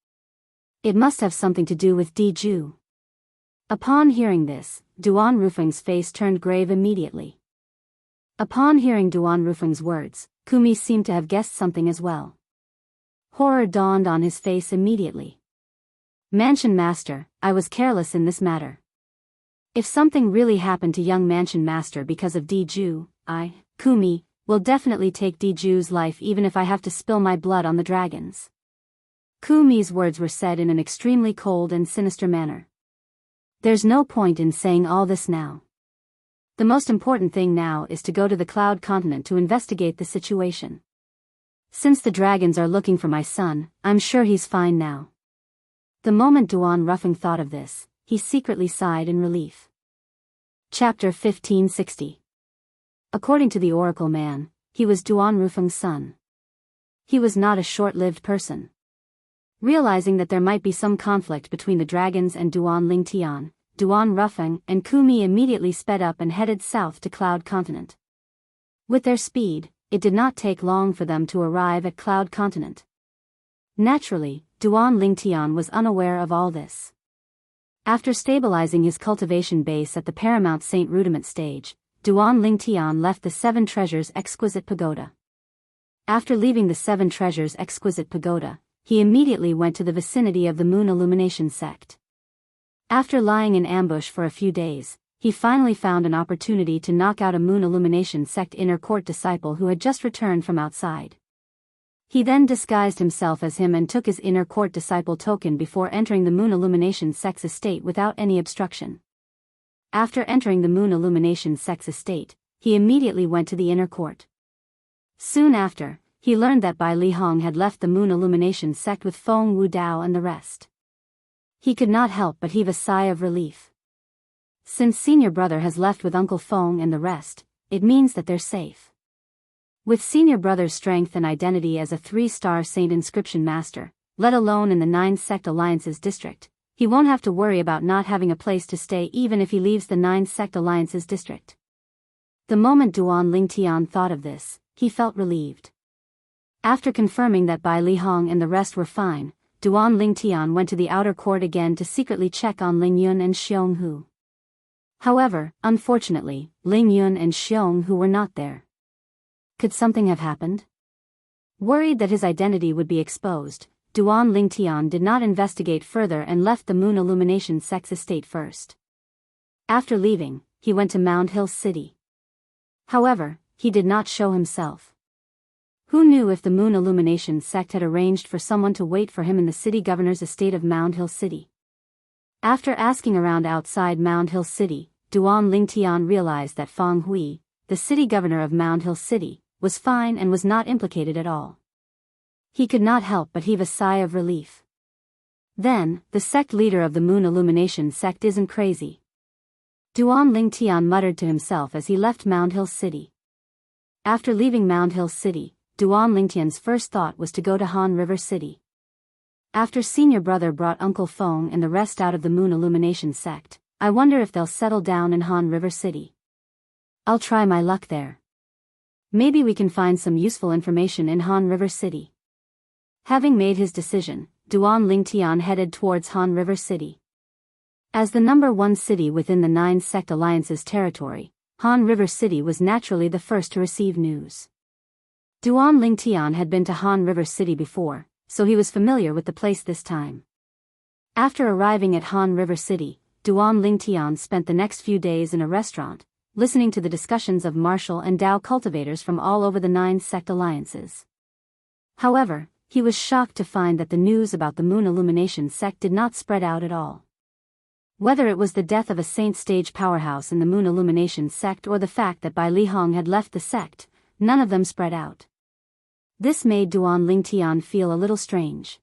It must have something to do with Ju. Upon hearing this, Duan Rufeng's face turned grave immediately. Upon hearing Duan Rufeng's words, Ku Mi seemed to have guessed something as well. Horror dawned on his face immediately. Mansion Master, I was careless in this matter. If something really happened to young Mansion Master because of Ju, I, Ku Mi, will definitely take Ju's life even if I have to spill my blood on the dragons. Ku Mi's words were said in an extremely cold and sinister manner. There's no point in saying all this now. The most important thing now is to go to the Cloud Continent to investigate the situation. Since the dragons are looking for my son, I'm sure he's fine now. The moment Duan Rufeng thought of this, he secretly sighed in relief. Chapter 1560. According to the Oracle Man, he was Duan Rufeng's son. He was not a short-lived person. Realizing that there might be some conflict between the dragons and Duan Lingtian, Duan Rufeng and Ku Mi immediately sped up and headed south to Cloud Continent. With their speed, it did not take long for them to arrive at Cloud Continent. Naturally, Duan Lingtian was unaware of all this. After stabilizing his cultivation base at the Paramount Saint Rudiment stage, Duan Lingtian left the Seven Treasures Exquisite Pagoda. After leaving the Seven Treasures Exquisite Pagoda, he immediately went to the vicinity of the Moon Illumination sect. After lying in ambush for a few days, he finally found an opportunity to knock out a Moon Illumination sect inner court disciple who had just returned from outside. He then disguised himself as him and took his inner court disciple token before entering the Moon Illumination sect's estate without any obstruction. After entering the Moon Illumination sect's estate, he immediately went to the inner court. Soon after, he learned that Bai Lihong had left the Moon Illumination sect with Feng Wu Dao and the rest. He could not help but heave a sigh of relief. Since senior brother has left with Uncle Feng and the rest, it means that they're safe. With senior brother's strength and identity as a 3-star Saint Inscription Master, let alone in the 9 Sect Alliances district, he won't have to worry about not having a place to stay even if he leaves the 9 Sect Alliances district. The moment Duan Lingtian thought of this, he felt relieved. After confirming that Bai Lihong and the rest were fine, Duan Lingtian went to the outer court again to secretly check on Ling Yun and Xionghu. However, unfortunately, Ling Yun and Xionghu were not there. Could something have happened? Worried that his identity would be exposed, Duan Lingtian did not investigate further and left the Moon Illumination sect's estate first. After leaving, he went to Mound Hill City. However, he did not show himself. Who knew if the Moon Illumination sect had arranged for someone to wait for him in the city governor's estate of Mound Hill City? After asking around outside Mound Hill City, Duan Lingtian realized that Feng Hui, the city governor of Mound Hill City, was fine and was not implicated at all. He could not help but heave a sigh of relief. Then, the sect leader of the Moon Illumination sect isn't crazy. Duan Lingtian muttered to himself as he left Mound Hill City. After leaving Mound Hill City, Duan Lingtian's first thought was to go to Han River City. After senior brother brought Uncle Feng and the rest out of the Moon Illumination sect, I wonder if they'll settle down in Han River City. I'll try my luck there. Maybe we can find some useful information in Han River City. Having made his decision, Duan Lingtian headed towards Han River City. As the number 1 city within the 9 Sect Alliance's territory, Han River City was naturally the first to receive news. Duan Lingtian had been to Han River City before, so he was familiar with the place this time. After arriving at Han River City, Duan Lingtian spent the next few days in a restaurant, listening to the discussions of martial and Dao cultivators from all over the 9 Sect Alliances. However, he was shocked to find that the news about the Moon Illumination sect did not spread out at all. Whether it was the death of a Saint stage powerhouse in the Moon Illumination sect or the fact that Bai Lihong had left the sect, none of them spread out. This made Duan Lingtian feel a little strange.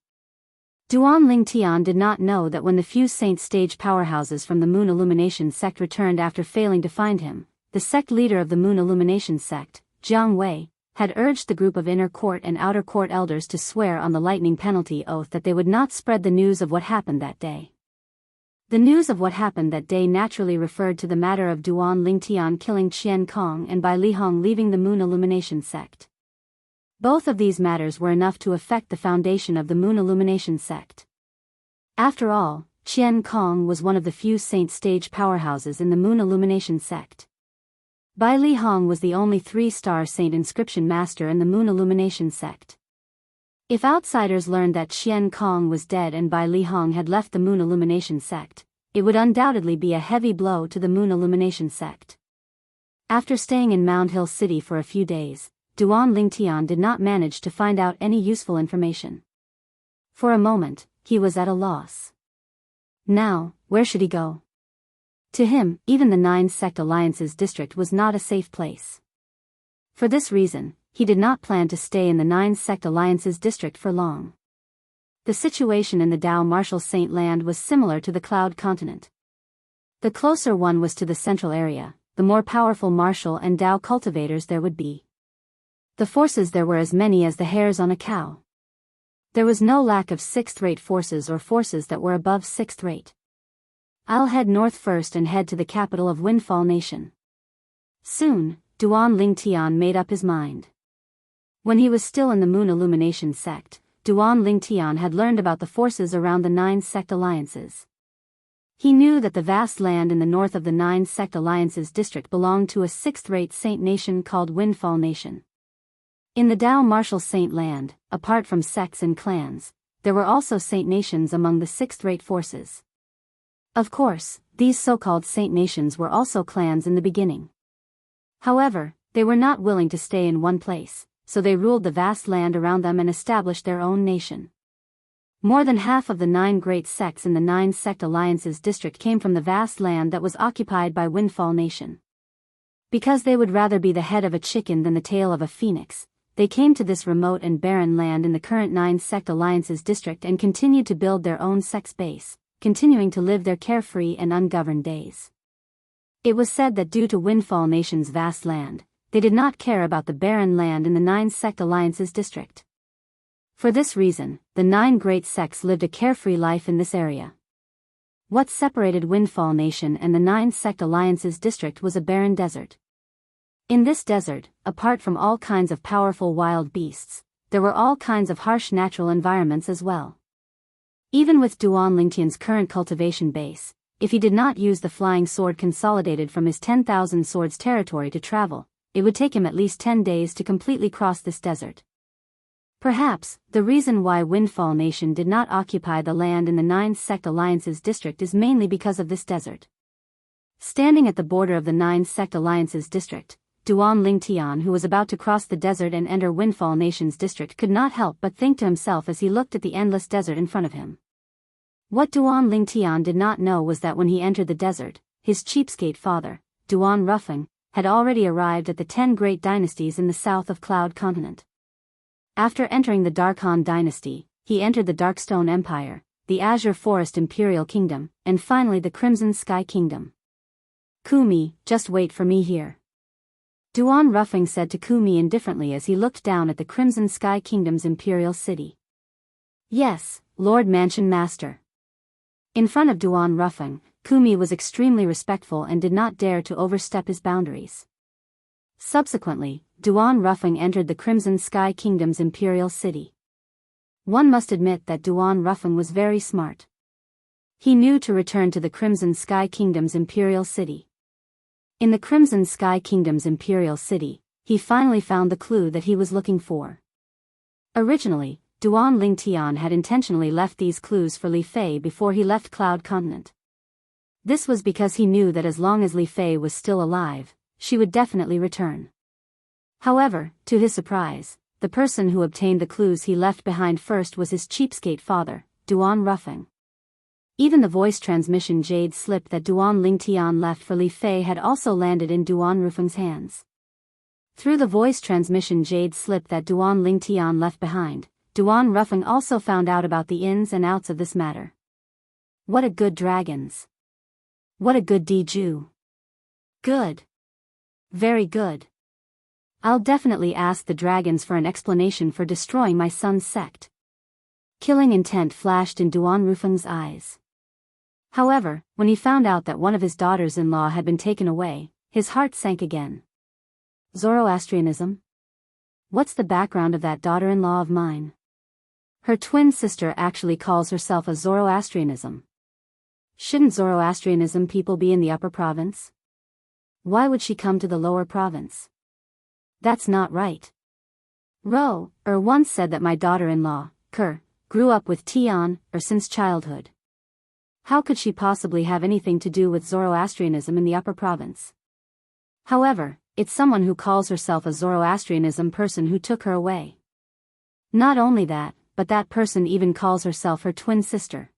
Duan Lingtian did not know that when the few Saint stage powerhouses from the Moon Illumination sect returned after failing to find him, the sect leader of the Moon Illumination sect, Jianghu, had urged the group of inner court and outer court elders to swear on the lightning penalty oath that they would not spread the news of what happened that day. The news of what happened that day naturally referred to the matter of Duan Lingtian killing Qian Kong and Bai Lihong leaving the Moon Illumination sect. Both of these matters were enough to affect the foundation of the Moon Illumination sect. After all, Qian Kong was one of the few Saint stage powerhouses in the Moon Illumination sect. Bai Lihong was the only 3-star Saint Inscription Master in the Moon Illumination sect. If outsiders learned that Qian Kong was dead and Bai Lihong had left the Moon Illumination sect, it would undoubtedly be a heavy blow to the Moon Illumination sect. After staying in Mound Hill City for a few days, Duan Lingtian did not manage to find out any useful information. For a moment, he was at a loss. Now, where should he go? To him, even the 9 Sect Alliances district was not a safe place. For this reason, he did not plan to stay in the 9 Sect Alliances district for long. The situation in the Dao Martial Saint Land was similar to the Cloud Continent. The closer one was to the central area, the more powerful martial and Dao cultivators there would be. The forces there were as many as the hairs on a cow. There was no lack of 6th-rate forces or forces that were above 6th rate. I'll head north first and head to the capital of Windfall Nation. Soon, Duan Lingtian made up his mind. When he was still in the Moon Illumination sect, Duan Lingtian had learned about the forces around the 9 Sect Alliances. He knew that the vast land in the north of the 9 sect alliances district belonged to a 6th-rate saint nation called Windfall Nation. In the Dao martial saint land, apart from sects and clans, there were also saint nations among the 6th-rate forces. Of course, these so-called saint nations were also clans in the beginning. However, they were not willing to stay in one place, so they ruled the vast land around them and established their own nation. More than half of the 9 great sects in the 9 sect alliances district came from the vast land that was occupied by Windfall Nation. Because they would rather be the head of a chicken than the tail of a phoenix, they came to this remote and barren land in the current 9 sect alliances district and continued to build their own sex base, continuing to live their carefree and ungoverned days. It was said that due to Windfall Nation's vast land, they did not care about the barren land in the 9 sect alliances district. For this reason, the 9 great sects lived a carefree life in this area. What separated Windfall Nation and the 9 sect alliances district was a barren desert. In this desert, apart from all kinds of powerful wild beasts, there were all kinds of harsh natural environments as well. Even with Duan Lingtian's current cultivation base, if he did not use the flying sword consolidated from his 10,000 swords territory to travel, it would take him at least 10 days to completely cross this desert. Perhaps, the reason why Windfall Nation did not occupy the land in the 9 sect alliances district is mainly because of this desert. Standing at the border of the 9 sect alliances district, Duan Lingtian, who was about to cross the desert and enter Windfall Nation's district, could not help but think to himself as he looked at the endless desert in front of him. What Duan Lingtian did not know was that when he entered the desert, his cheapskate father, Duan Ruffing, had already arrived at the 10 great dynasties in the south of Cloud Continent. After entering the Darkhan dynasty, he entered the Darkstone Empire, the Azure Forest Imperial Kingdom, and finally the Crimson Sky Kingdom. Kumi, just wait for me here. Duan Ruffing said to Kumi indifferently as he looked down at the Crimson Sky Kingdom's imperial city. Yes, Lord Mansion Master. In front of Duan Ruffing, Kumi was extremely respectful and did not dare to overstep his boundaries. Subsequently, Duan Ruffing entered the Crimson Sky Kingdom's imperial city. One must admit that Duan Ruffing was very smart. He knew to return to the Crimson Sky Kingdom's imperial city. In the Crimson Sky Kingdom's imperial city, he finally found the clue that he was looking for. Originally, Duan Lingtian had intentionally left these clues for Li Fei before he left Cloud Continent. This was because he knew that as long as Li Fei was still alive, she would definitely return. However, to his surprise, the person who obtained the clues he left behind first was his cheapskate father, Duan Ruffing. Even the voice transmission jade slip that Duan Lingtian left for Li Fei had also landed in Duan Ruffing's hands. Through the voice transmission jade slip that Duan Lingtian left behind, Duan Ruffing also found out about the ins and outs of this matter. What a good dragons! What a good Diju! Good! Very good. I'll definitely ask the dragons for an explanation for destroying my son's sect. Killing intent flashed in Duan Ruffing's eyes. However, when he found out that one of his daughters-in-law had been taken away, his heart sank again. Zoroastrianism? What's the background of that daughter-in-law of mine? Her twin sister actually calls herself a Zoroastrianism. Shouldn't Zoroastrianism people be in the upper province? Why would she come to the lower province? That's not right. Once said that my daughter-in-law, grew up with Tian, since childhood. How could she possibly have anything to do with Zoroastrianism in the upper province? However, it's someone who calls herself a Zoroastrianism person who took her away. Not only that, but that person even calls herself her twin sister.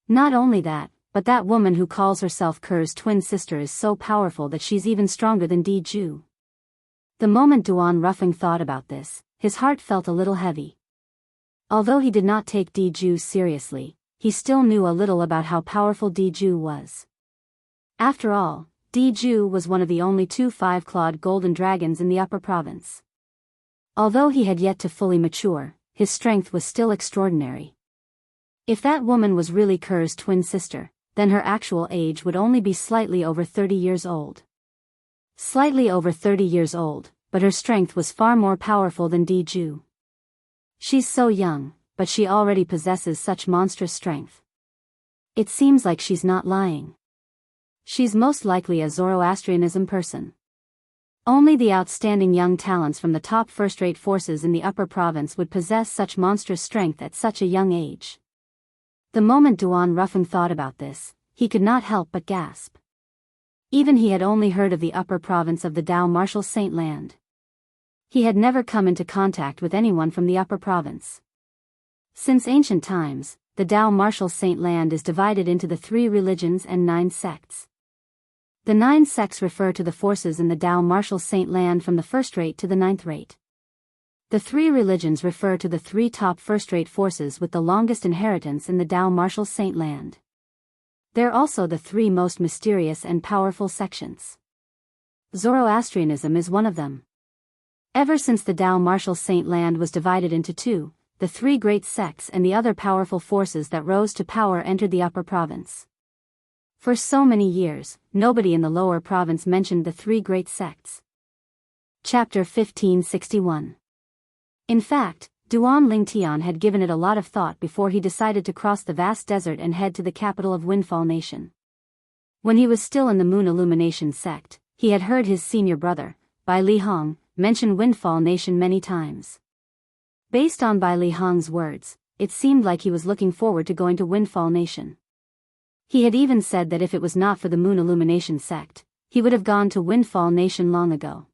Not only that, but that woman who calls herself Ker's twin sister is so powerful that she's even stronger than Diju. The moment Duan Ruffing thought about this, his heart felt a little heavy. Although he did not take Diju seriously, he still knew a little about how powerful Diju was. After all, Diju was one of the only 2 5-clawed golden dragons in the upper province. Although he had yet to fully mature, his strength was still extraordinary. If that woman was really Ker's twin sister, then her actual age would only be slightly over 30 years old. Slightly over 30 years old, but her strength was far more powerful than Diju. She's so young, but she already possesses such monstrous strength. It seems like she's not lying. She's most likely a Zoroastrianism person. Only the outstanding young talents from the top first-rate forces in the upper province would possess such monstrous strength at such a young age. The moment Duan Rufeng thought about this, he could not help but gasp. Even he had only heard of the upper province of the Dao Martial Saint Land. He had never come into contact with anyone from the upper province. Since ancient times, the Dao Martial Saint Land is divided into the 3 religions and 9 sects. The 9 sects refer to the forces in the Dao Martial Saint Land from the first rate to the 9th rate. The 3 religions refer to the 3 top first-rate forces with the longest inheritance in the Dao Martial Saint Land. They're also the 3 most mysterious and powerful sections. Zoroastrianism is one of them. Ever since the Dao Martial Saint Land was divided into 2, the 3 great sects and the other powerful forces that rose to power entered the upper province. For so many years, nobody in the lower province mentioned the 3 great sects. Chapter 1561. In fact, Duan Lingtian had given it a lot of thought before he decided to cross the vast desert and head to the capital of Windfall Nation. When he was still in the Moon Illumination sect, he had heard his senior brother, Bai Li Hong, mention Windfall Nation many times. Based on Bai Li Hong's words, it seemed like he was looking forward to going to Windfall Nation. He had even said that if it was not for the Moon Illumination sect, he would have gone to Windfall Nation long ago.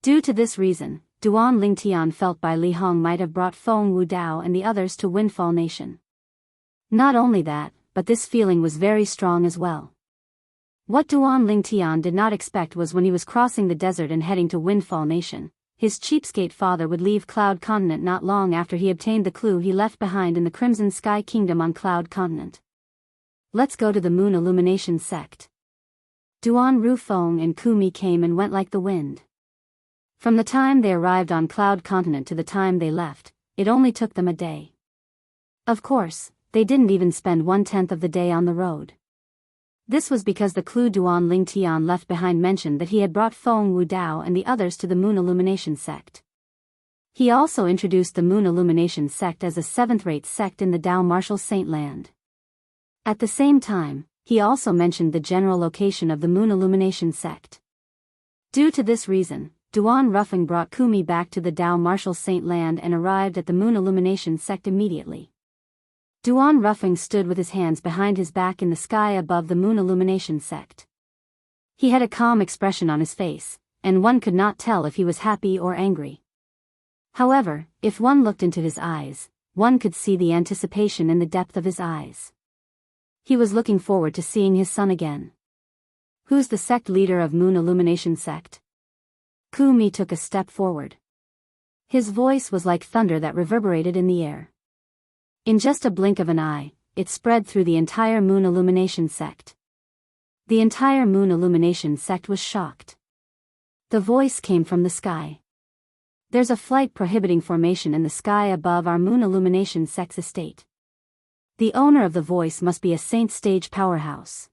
Due to this reason, Duan Lingtian felt Bai Li Hong might have brought Feng Wu Dao and the others to Windfall Nation. Not only that, but this feeling was very strong as well. What Duan Lingtian did not expect was when he was crossing the desert and heading to Windfall Nation, his cheapskate father would leave Cloud Continent not long after he obtained the clue he left behind in the Crimson Sky Kingdom on Cloud Continent. Let's go to the Moon Illumination sect. Duan Rufeng and Kumi came and went like the wind. From the time they arrived on Cloud Continent to the time they left, it only took them a day. Of course, they didn't even spend 1/10 of the day on the road. This was because the clue Duan Lingtian left behind mentioned that he had brought Feng Wu Dao and the others to the Moon Illumination sect. He also introduced the Moon Illumination sect as a 7th-rate sect in the Dao Martial Saint Land. At the same time, he also mentioned the general location of the Moon Illumination sect. Due to this reason, Duan Rufeng brought Kumi back to the Dao Martial Saint Land and arrived at the Moon Illumination sect immediately. Duan Rufeng stood with his hands behind his back in the sky above the Moon Illumination sect. He had a calm expression on his face, and one could not tell if he was happy or angry. However, if one looked into his eyes, one could see the anticipation in the depth of his eyes. He was looking forward to seeing his son again. Who's the sect leader of Moon Illumination sect? Kumi took a step forward. His voice was like thunder that reverberated in the air. In just a blink of an eye, it spread through the entire Moon Illumination sect. The entire Moon Illumination sect was shocked. The voice came from the sky. There's a flight prohibiting formation in the sky above our Moon Illumination sect's estate. The owner of the voice must be a saint stage powerhouse.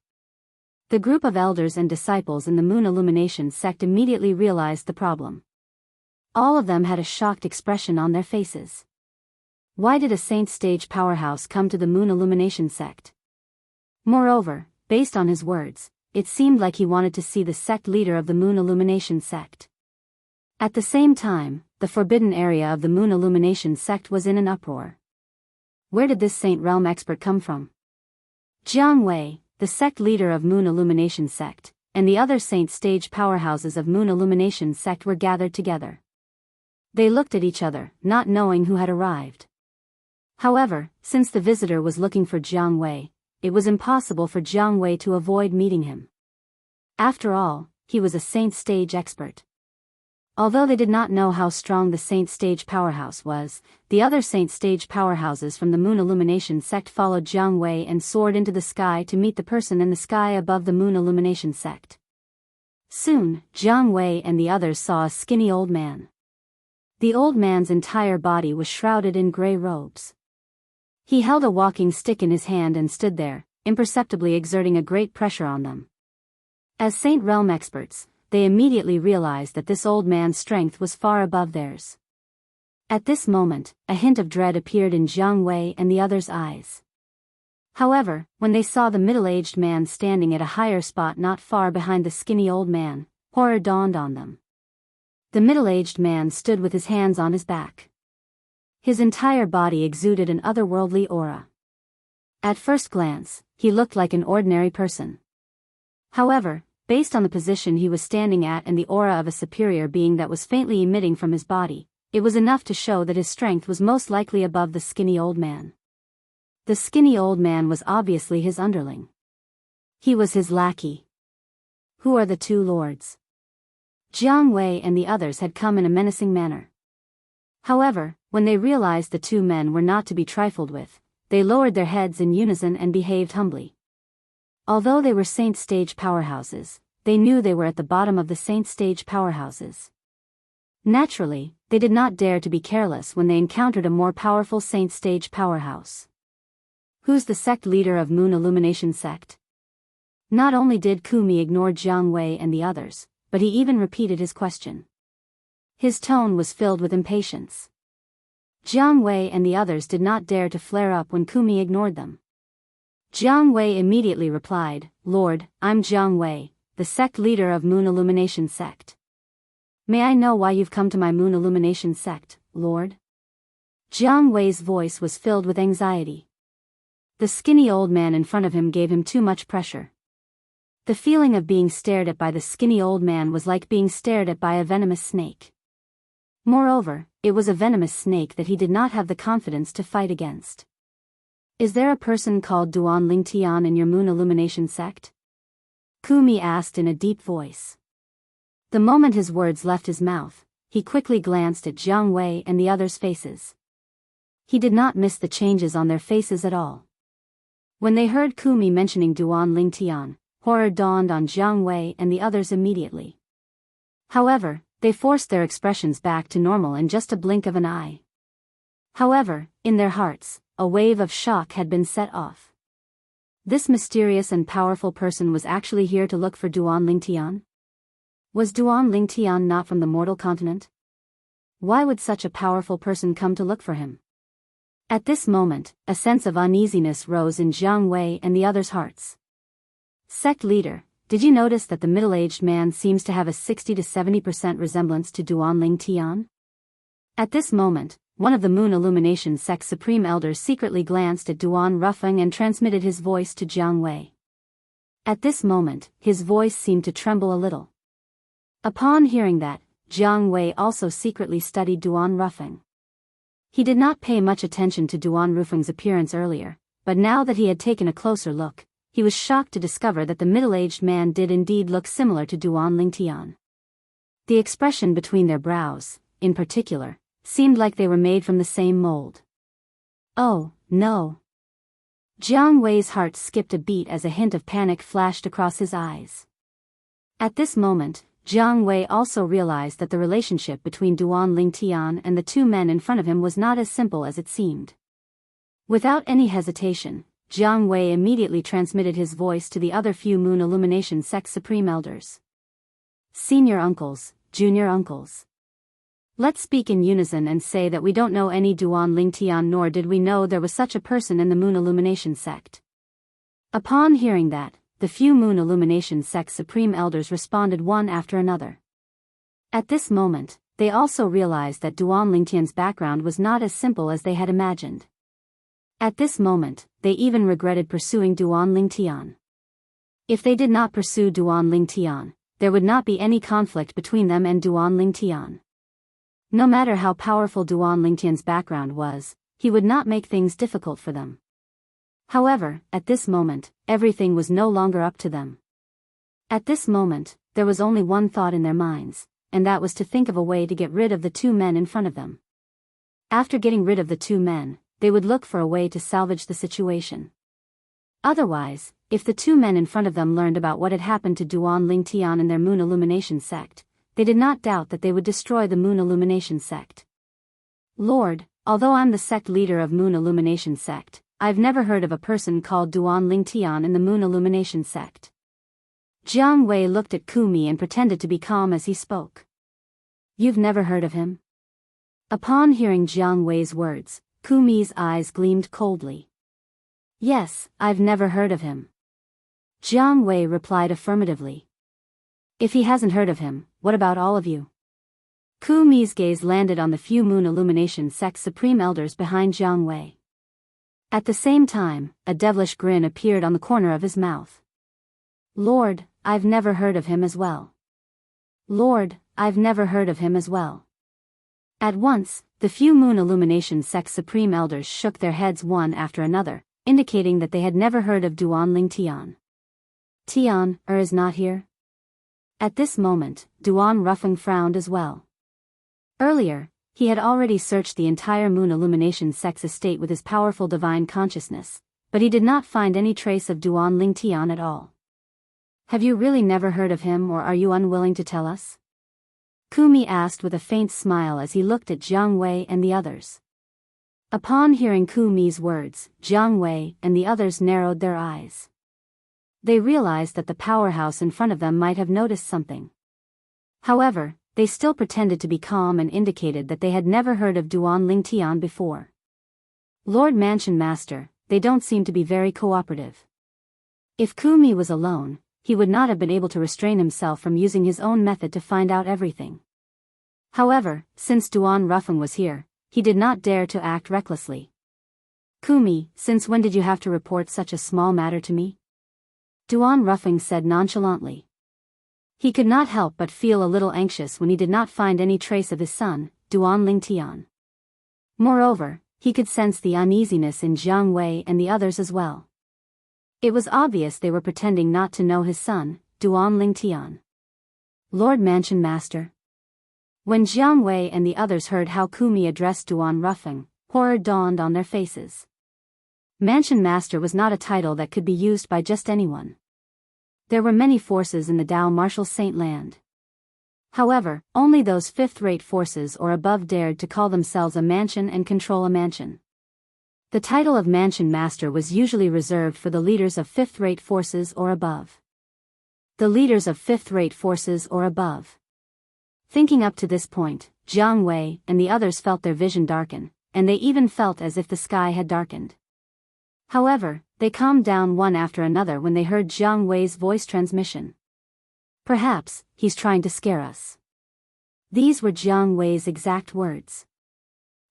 The group of elders and disciples in the Moon Illumination sect immediately realized the problem. All of them had a shocked expression on their faces. Why did a saint stage powerhouse come to the Moon Illumination sect? Moreover, based on his words, it seemed like he wanted to see the sect leader of the Moon Illumination sect. At the same time, the forbidden area of the Moon Illumination sect was in an uproar. Where did this Saint Realm expert come from? Jianghu, the sect leader of Moon Illumination sect, and the other saint stage powerhouses of Moon Illumination sect were gathered together. They looked at each other, not knowing who had arrived. However, since the visitor was looking for Jianghu, it was impossible for Jianghu to avoid meeting him. After all, he was a saint stage expert. Although they did not know how strong the saint stage powerhouse was, the other saint stage powerhouses from the Moon Illumination sect followed Jianghu and soared into the sky to meet the person in the sky above the Moon Illumination sect. Soon, Jianghu and the others saw a skinny old man. The old man's entire body was shrouded in gray robes. He held a walking stick in his hand and stood there, imperceptibly exerting a great pressure on them. As Saint Realm experts, they immediately realized that this old man's strength was far above theirs. At this moment, a hint of dread appeared in Jianghu and the others' eyes. However, when they saw the middle-aged man standing at a higher spot not far behind the skinny old man, horror dawned on them. The middle-aged man stood with his hands on his back. His entire body exuded an otherworldly aura. At first glance, he looked like an ordinary person. However, based on the position he was standing at and the aura of a superior being that was faintly emitting from his body, it was enough to show that his strength was most likely above the skinny old man. The skinny old man was obviously his underling. He was his lackey. Who are the two lords? Jianghu and the others had come in a menacing manner. However, when they realized the two men were not to be trifled with, they lowered their heads in unison and behaved humbly. Although they were Saint Stage powerhouses, they knew they were at the bottom of the Saint Stage powerhouses. Naturally, they did not dare to be careless when they encountered a more powerful Saint Stage powerhouse. Who's the sect leader of Moon Illumination Sect? Not only did Kumi ignore Jianghu and the others, but he even repeated his question. His tone was filled with impatience. Jianghu and the others did not dare to flare up when Kumi ignored them. Jianghu immediately replied, "Lord, I'm Jianghu, the sect leader of Moon Illumination Sect. May I know why you've come to my Moon Illumination Sect, Lord?" Jianghu's voice was filled with anxiety. The skinny old man in front of him gave him too much pressure. The feeling of being stared at by the skinny old man was like being stared at by a venomous snake. Moreover, it was a venomous snake that he did not have the confidence to fight against. "Is there a person called Duan Lingtian in your Moon Illumination Sect?" Kumi asked in a deep voice. The moment his words left his mouth, he quickly glanced at Jianghu and the others' faces. He did not miss the changes on their faces at all. When they heard Kumi mentioning Duan Lingtian, horror dawned on Jianghu and the others immediately. However, they forced their expressions back to normal in just a blink of an eye. However, in their hearts, a wave of shock had been set off. This mysterious and powerful person was actually here to look for Duan Lingtian? Was Duan Lingtian not from the mortal continent? Why would such a powerful person come to look for him? At this moment, a sense of uneasiness rose in Jianghu and the others' hearts. Sect leader, did you notice that the middle-aged man seems to have a 60 to 70% resemblance to Duan Lingtian? At this moment, one of the Moon Illumination Sect's supreme elders secretly glanced at Duan Rufeng and transmitted his voice to Jianghu. At this moment, his voice seemed to tremble a little. Upon hearing that, Jianghu also secretly studied Duan Rufeng. He did not pay much attention to Duan Rufeng's appearance earlier, but now that he had taken a closer look, he was shocked to discover that the middle-aged man did indeed look similar to Duan Lingtian. The expression between their brows, in particular, seemed like they were made from the same mold. Oh, no. Jianghu's heart skipped a beat as a hint of panic flashed across his eyes. At this moment, Jianghu also realized that the relationship between Duan Lingtian and the two men in front of him was not as simple as it seemed. Without any hesitation, Jianghu immediately transmitted his voice to the other few Moon Illumination Sect supreme elders. Senior uncles, junior uncles. Let's speak in unison and say that we don't know any Duan Lingtian, nor did we know there was such a person in the Moon Illumination Sect. Upon hearing that, the few Moon Illumination Sect supreme elders responded one after another. At this moment, they also realized that Duan Lingtian's background was not as simple as they had imagined. At this moment, they even regretted pursuing Duan Lingtian. If they did not pursue Duan Lingtian, there would not be any conflict between them and Duan Lingtian. No matter how powerful Duan Lingtian's background was, he would not make things difficult for them. However, at this moment, everything was no longer up to them. At this moment, there was only one thought in their minds, and that was to think of a way to get rid of the two men in front of them. After getting rid of the two men, they would look for a way to salvage the situation. Otherwise, if the two men in front of them learned about what had happened to Duan Lingtian and their Moon Illumination Sect, they did not doubt that they would destroy the Moon Illumination Sect. Lord, although I'm the sect leader of Moon Illumination Sect, I've never heard of a person called Duan Lingtian in the Moon Illumination Sect. Jianghu looked at Kumi and pretended to be calm as he spoke. You've never heard of him? Upon hearing Jianghu's words, Kumi's eyes gleamed coldly. Yes, I've never heard of him. Jiang Wei replied affirmatively. If he hasn't heard of him, what about all of you? Ku Mi's gaze landed on the few Moon Illumination sect supreme elders behind Jiang Wei. At the same time, a devilish grin appeared on the corner of his mouth. Lord, I've never heard of him as well. Lord, I've never heard of him as well. At once, the few Moon Illumination sect supreme elders shook their heads one after another, indicating that they had never heard of Duan Ling Tian. Tian, is not here? At this moment, Duan Ruffeng frowned as well. Earlier, he had already searched the entire Moon Illumination sect's estate with his powerful divine consciousness, but he did not find any trace of Duan Ling Tian at all. Have you really never heard of him, or are you unwilling to tell us? Ku Mi asked with a faint smile as he looked at Jiang Wei and the others. Upon hearing Ku Mi's words, Jiang Wei and the others narrowed their eyes. They realized that the powerhouse in front of them might have noticed something. However, they still pretended to be calm and indicated that they had never heard of Duan Ling Tian before. Lord Mansion Master, they don't seem to be very cooperative. If Ku Mi was alone, he would not have been able to restrain himself from using his own method to find out everything. However, since Duan Ruffeng was here, he did not dare to act recklessly. Ku Mi, since when did you have to report such a small matter to me? Duan Ruffeng said nonchalantly. He could not help but feel a little anxious when he did not find any trace of his son, Duan Ling Tian. Moreover, he could sense the uneasiness in Jiang Wei and the others as well. It was obvious they were pretending not to know his son, Duan Ling Tian. Lord Mansion Master. When Jiang Wei and the others heard how Ku Mi addressed Duan Ruffeng, horror dawned on their faces. Mansion Master was not a title that could be used by just anyone. There were many forces in the Dao Martial Saint Land. However, only those fifth-rate forces or above dared to call themselves a mansion and control a mansion. The title of Mansion Master was usually reserved for the leaders of fifth-rate forces or above. The leaders of fifth-rate forces or above. Thinking up to this point, Jiang Wei and the others felt their vision darken, and they even felt as if the sky had darkened. However, they calmed down one after another when they heard Jiang Wei's voice transmission. Perhaps, he's trying to scare us. These were Jiang Wei's exact words.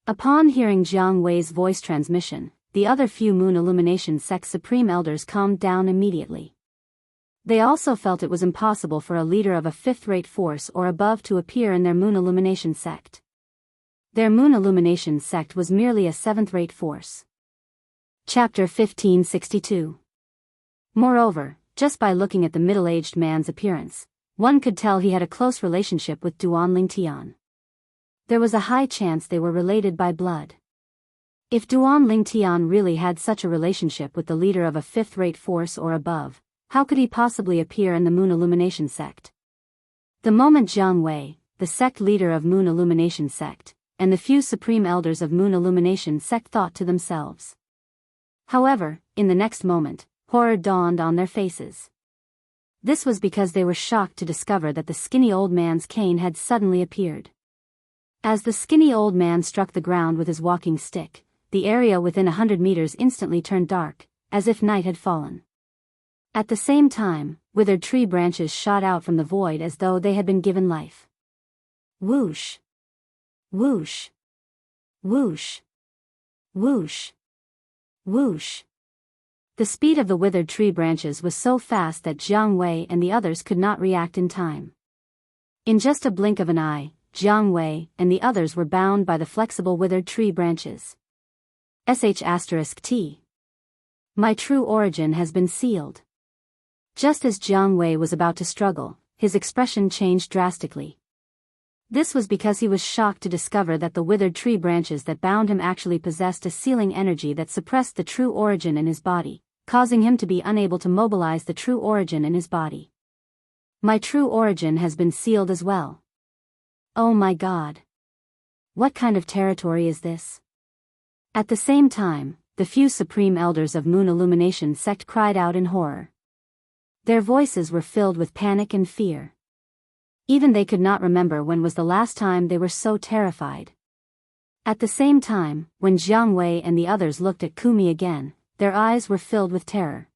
Upon hearing Jiang Wei's voice transmission, the other few Moon Illumination sect supreme elders calmed down immediately. They also felt it was impossible for a leader of a fifth-rate force or above to appear in their Moon Illumination sect. Their Moon Illumination sect was merely a seventh-rate force. Chapter 1562. Moreover, just by looking at the middle-aged man's appearance, one could tell he had a close relationship with Duan Ling Tian. There was a high chance they were related by blood. If Duan Ling Tian really had such a relationship with the leader of a fifth-rate force or above, how could he possibly appear in the Moon Illumination sect? The moment Jiang Wei, the sect leader of Moon Illumination sect, and the few supreme elders of Moon Illumination sect thought to themselves. However, in the next moment, horror dawned on their faces. This was because they were shocked to discover that the skinny old man's cane had suddenly appeared. As the skinny old man struck the ground with his walking stick, the area within 100 meters instantly turned dark, as if night had fallen. At the same time, withered tree branches shot out from the void as though they had been given life. Whoosh! Whoosh! Whoosh! Whoosh! Whoosh! The speed of the withered tree branches was so fast that Jiang Wei and the others could not react in time. In just a blink of an eye, Jiang Wei and the others were bound by the flexible withered tree branches. *T. My true origin has been sealed. Just as Jiang Wei was about to struggle, his expression changed drastically. This was because he was shocked to discover that the withered tree branches that bound him actually possessed a sealing energy that suppressed the true origin in his body, causing him to be unable to mobilize the true origin in his body. My true origin has been sealed as well. Oh my God! What kind of territory is this? At the same time, the few supreme elders of Moon Illumination sect cried out in horror. Their voices were filled with panic and fear. Even they could not remember when was the last time they were so terrified. At the same time, when Jiang Wei and the others looked at Ku Mi again, their eyes were filled with terror.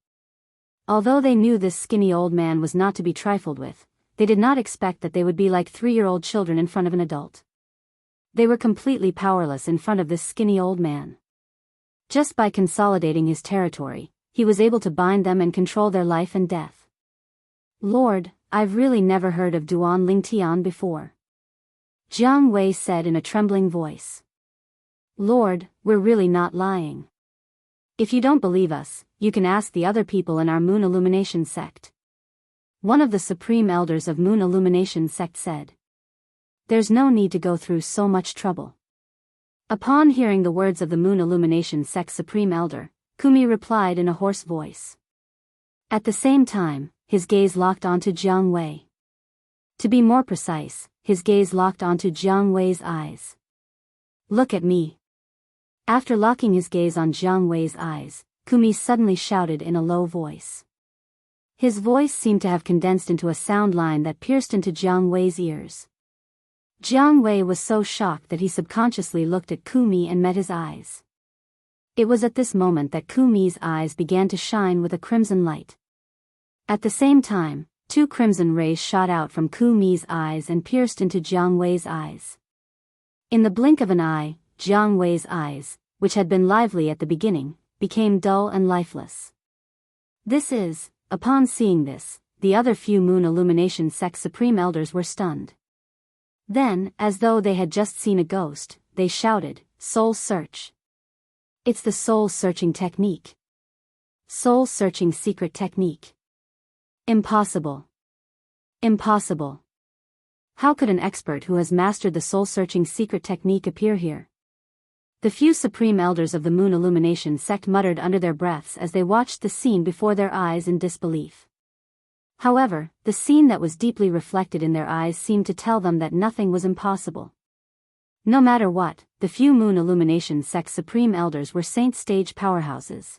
Although they knew this skinny old man was not to be trifled with, they did not expect that they would be like 3-year-old children in front of an adult. They were completely powerless in front of this skinny old man. Just by consolidating his territory, he was able to bind them and control their life and death. Lord, I've really never heard of Duan Lingtian before. Jiang Wei said in a trembling voice. Lord, we're really not lying. If you don't believe us, you can ask the other people in our Moon Illumination sect. One of the supreme elders of Moon Illumination sect said. There's no need to go through so much trouble. Upon hearing the words of the Moon Illumination sect supreme elder, Kumi replied in a hoarse voice. At the same time, his gaze locked onto Jiang Wei. To be more precise, his gaze locked onto Jiang Wei's eyes. Look at me. After locking his gaze on Jiang Wei's eyes, Kumi suddenly shouted in a low voice. His voice seemed to have condensed into a sound line that pierced into Jiang Wei's ears. Jiang Wei was so shocked that he subconsciously looked at Kumi and met his eyes. It was at this moment that Kumi's eyes began to shine with a crimson light. At the same time, 2 crimson rays shot out from Kumi's eyes and pierced into Jiang Wei's eyes. In the blink of an eye, Jiang Wei's eyes, which had been lively at the beginning, became dull and lifeless. Upon seeing this, the other few Moon Illumination sect supreme elders were stunned. Then, as though they had just seen a ghost, they shouted, Soul Search. It's the soul-searching technique. Soul-searching secret technique. Impossible. Impossible. How could an expert who has mastered the soul-searching secret technique appear here? The few supreme elders of the Moon Illumination sect muttered under their breaths as they watched the scene before their eyes in disbelief. However, the scene that was deeply reflected in their eyes seemed to tell them that nothing was impossible. No matter what, the few Moon Illumination sect supreme elders were saint-stage powerhouses.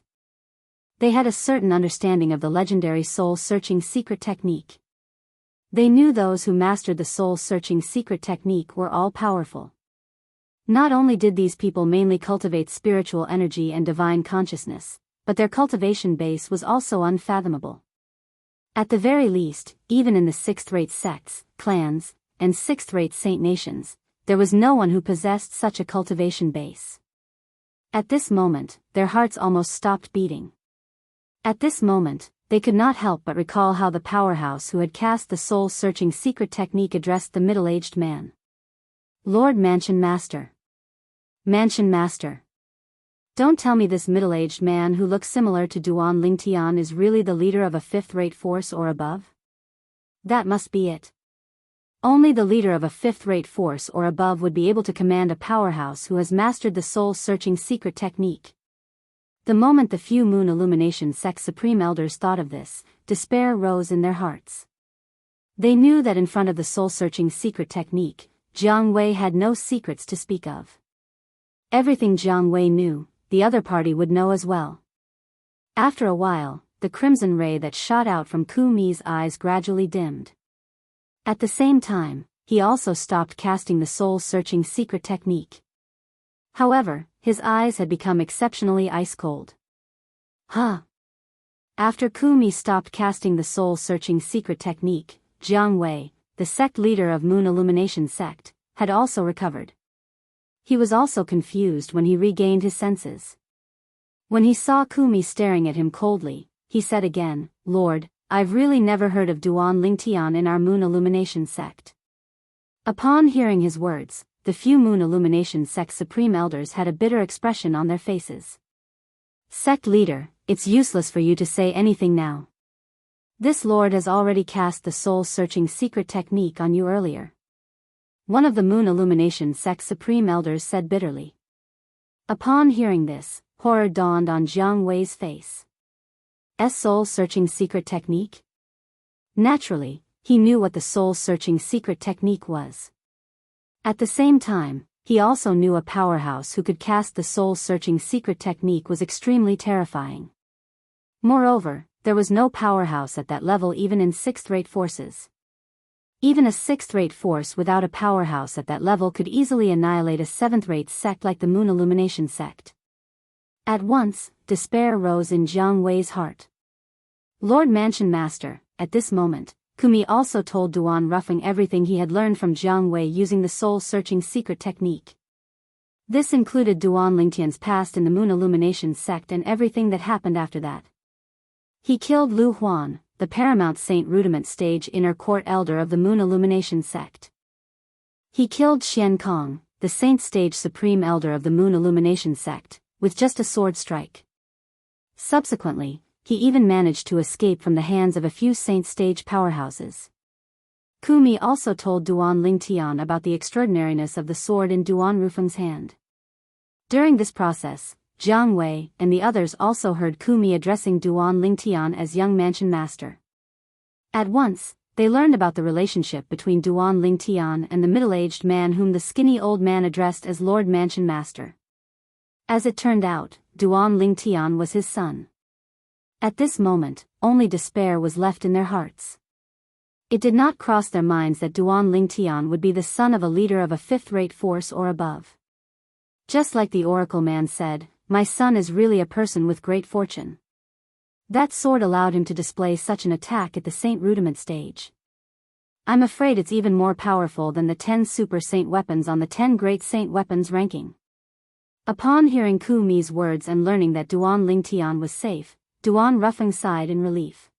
They had a certain understanding of the legendary soul-searching secret technique. They knew those who mastered the soul-searching secret technique were all-powerful. Not only did these people mainly cultivate spiritual energy and divine consciousness, but their cultivation base was also unfathomable. At the very least, even in the 6th-rate sects, clans, and 6th-rate saint nations, there was no one who possessed such a cultivation base. At this moment, their hearts almost stopped beating. At this moment, they could not help but recall how the powerhouse who had cast the soul-searching secret technique addressed the middle-aged man. Lord Mansion Master. Mansion Master. Don't tell me this middle-aged man who looks similar to Duan Lingtian is really the leader of a 5th-rate force or above? That must be it. Only the leader of a 5th-rate force or above would be able to command a powerhouse who has mastered the soul-searching secret technique. The moment the few Moon Illumination sect supreme elders thought of this, despair rose in their hearts. They knew that in front of the soul-searching secret technique, Jiang Wei had no secrets to speak of. Everything Jiang Wei knew, the other party would know as well. After a while, the crimson ray that shot out from Kumi's eyes gradually dimmed. At the same time, he also stopped casting the soul-searching secret technique. However, his eyes had become exceptionally ice-cold. Huh. After Kumi stopped casting the soul-searching secret technique, Jiang Wei, the sect leader of Moon Illumination sect, had also recovered. He was also confused when he regained his senses. When he saw Kumi staring at him coldly, he said again, Lord, I've really never heard of Duan Lingtian in our Moon Illumination sect. Upon hearing his words, the few Moon Illumination sect supreme elders had a bitter expression on their faces. Sect leader, it's useless for you to say anything now. This lord has already cast the soul-searching secret technique on you earlier. One of the Moon Illumination sect supreme elders said bitterly. Upon hearing this, horror dawned on Jiang Wei's face. Soul-searching secret technique? Naturally, he knew what the soul-searching secret technique was. At the same time, he also knew a powerhouse who could cast the soul-searching secret technique was extremely terrifying. Moreover, there was no powerhouse at that level even in 6th-rate forces. Even a 6th-rate force without a powerhouse at that level could easily annihilate a 7th-rate sect like the Moon Illumination sect. At once, despair rose in Jiang Wei's heart. Lord Mansion Master, at this moment, Kumi also told Duan Ruffing everything he had learned from Jiang Wei using the soul-searching secret technique. This included Duan Lingtian's past in the Moon Illumination sect and everything that happened after that. He killed Lu Huan, the Paramount Saint Rudiment Stage Inner Court Elder of the Moon Illumination sect. He killed Xian Kong, the Saint Stage Supreme Elder of the Moon Illumination sect, with just a sword strike. Subsequently, he even managed to escape from the hands of a few Saint Stage powerhouses. Kumi also told Duan Lingtian about the extraordinariness of the sword in Duan Rufeng's hand. During this process, Jiang Wei and the others also heard Kumi addressing Duan Lingtian as young Mansion Master. At once, they learned about the relationship between Duan Lingtian and the middle-aged man whom the skinny old man addressed as Lord Mansion Master. As it turned out, Duan Lingtian was his son. At this moment, only despair was left in their hearts. It did not cross their minds that Duan Lingtian would be the son of a leader of a fifth-rate force or above. Just like the Oracle man said, my son is really a person with great fortune. That sword allowed him to display such an attack at the Saint Rudiment stage. I'm afraid it's even more powerful than the 10 Super Saint weapons on the 10 Great Saint weapons ranking. Upon hearing Kumi's words and learning that Duan Lingtian was safe, Duan Ruffing sighed in relief.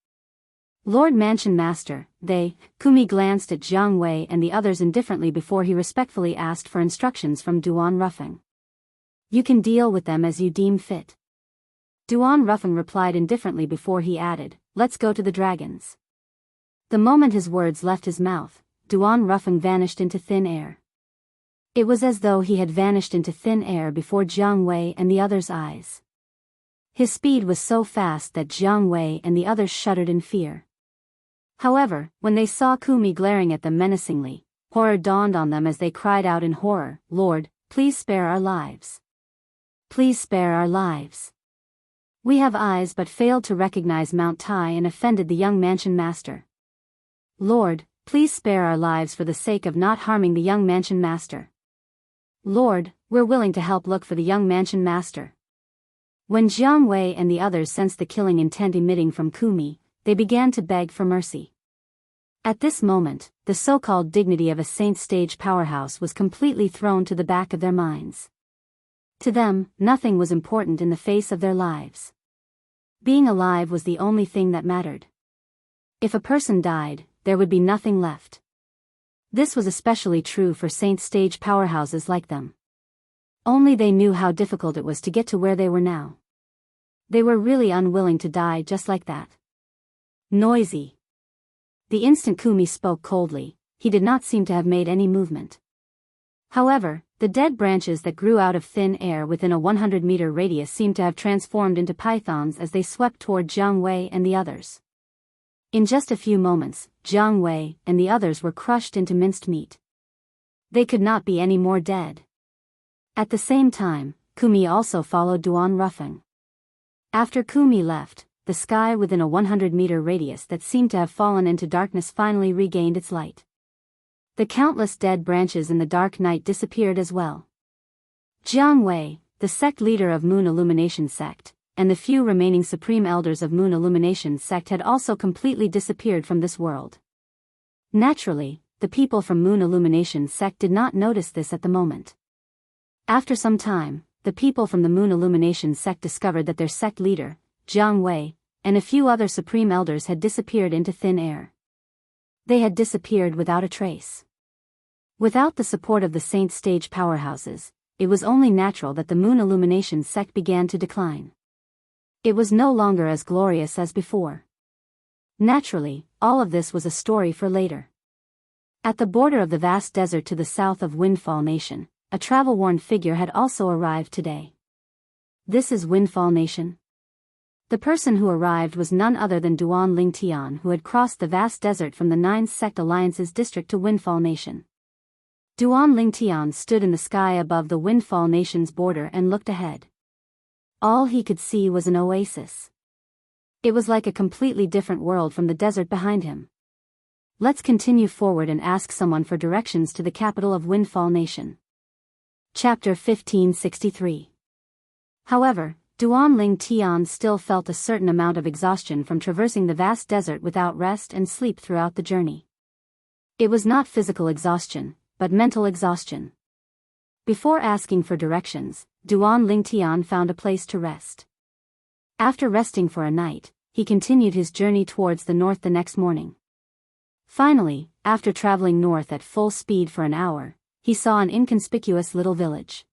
Lord Mansion Master, Kumi glanced at Jiang Wei and the others indifferently before he respectfully asked for instructions from Duan Ruffing. You can deal with them as you deem fit. Duan Ruffing replied indifferently before he added, let's go to the dragons. The moment his words left his mouth, Duan Ruffing vanished into thin air. It was as though he had vanished into thin air before Jiang Wei and the others' eyes. His speed was so fast that Jiang Wei and the others shuddered in fear. However, when they saw Kumi glaring at them menacingly, horror dawned on them as they cried out in horror, Lord, please spare our lives. Please spare our lives. We have eyes but failed to recognize Mount Tai and offended the young Mansion Master. Lord, please spare our lives for the sake of not harming the young Mansion Master. Lord, we're willing to help look for the young Mansion Master. When Jiang Wei and the others sensed the killing intent emitting from Kumi, they began to beg for mercy. At this moment, the so-called dignity of a Saint Stage powerhouse was completely thrown to the back of their minds. To them, nothing was important in the face of their lives. Being alive was the only thing that mattered. If a person died, there would be nothing left. This was especially true for Saint Stage powerhouses like them. Only they knew how difficult it was to get to where they were now. They were really unwilling to die just like that. Noisy. The instant Kumi spoke coldly, he did not seem to have made any movement. However, the dead branches that grew out of thin air within a 100-meter radius seemed to have transformed into pythons as they swept toward Jiang Wei and the others. In just a few moments, Jiang Wei and the others were crushed into minced meat. They could not be any more dead. At the same time, Kumi also followed Duan Ruffing. After Kumi left, the sky within a 100-meter radius that seemed to have fallen into darkness finally regained its light. The countless dead branches in the dark night disappeared as well. Jiang Wei, the sect leader of Moon Illumination sect, and the few remaining supreme elders of Moon Illumination sect had also completely disappeared from this world. Naturally, the people from Moon Illumination sect did not notice this at the moment. After some time, the people from the Moon Illumination sect discovered that their sect leader, Jiang Wei, and a few other supreme elders had disappeared into thin air. They had disappeared without a trace. Without the support of the Saint Stage powerhouses, it was only natural that the Moon Illumination sect began to decline. It was no longer as glorious as before. Naturally, all of this was a story for later. At the border of the vast desert to the south of Windfall Nation, a travel-worn figure had also arrived today. This is Windfall Nation. The person who arrived was none other than Duan Lingtian, who had crossed the vast desert from the 9th Sect Alliance's district to Windfall Nation. Duan Lingtian stood in the sky above the Windfall Nation's border and looked ahead. All he could see was an oasis. It was like a completely different world from the desert behind him. Let's continue forward and ask someone for directions to the capital of Windfall Nation. Chapter 1563. However, Duan Ling Tian still felt a certain amount of exhaustion from traversing the vast desert without rest and sleep throughout the journey. It was not physical exhaustion, but mental exhaustion. Before asking for directions, Duan Ling Tian found a place to rest. After resting for a night, he continued his journey towards the north the next morning. Finally, after traveling north at full speed for an hour, he saw an inconspicuous little village.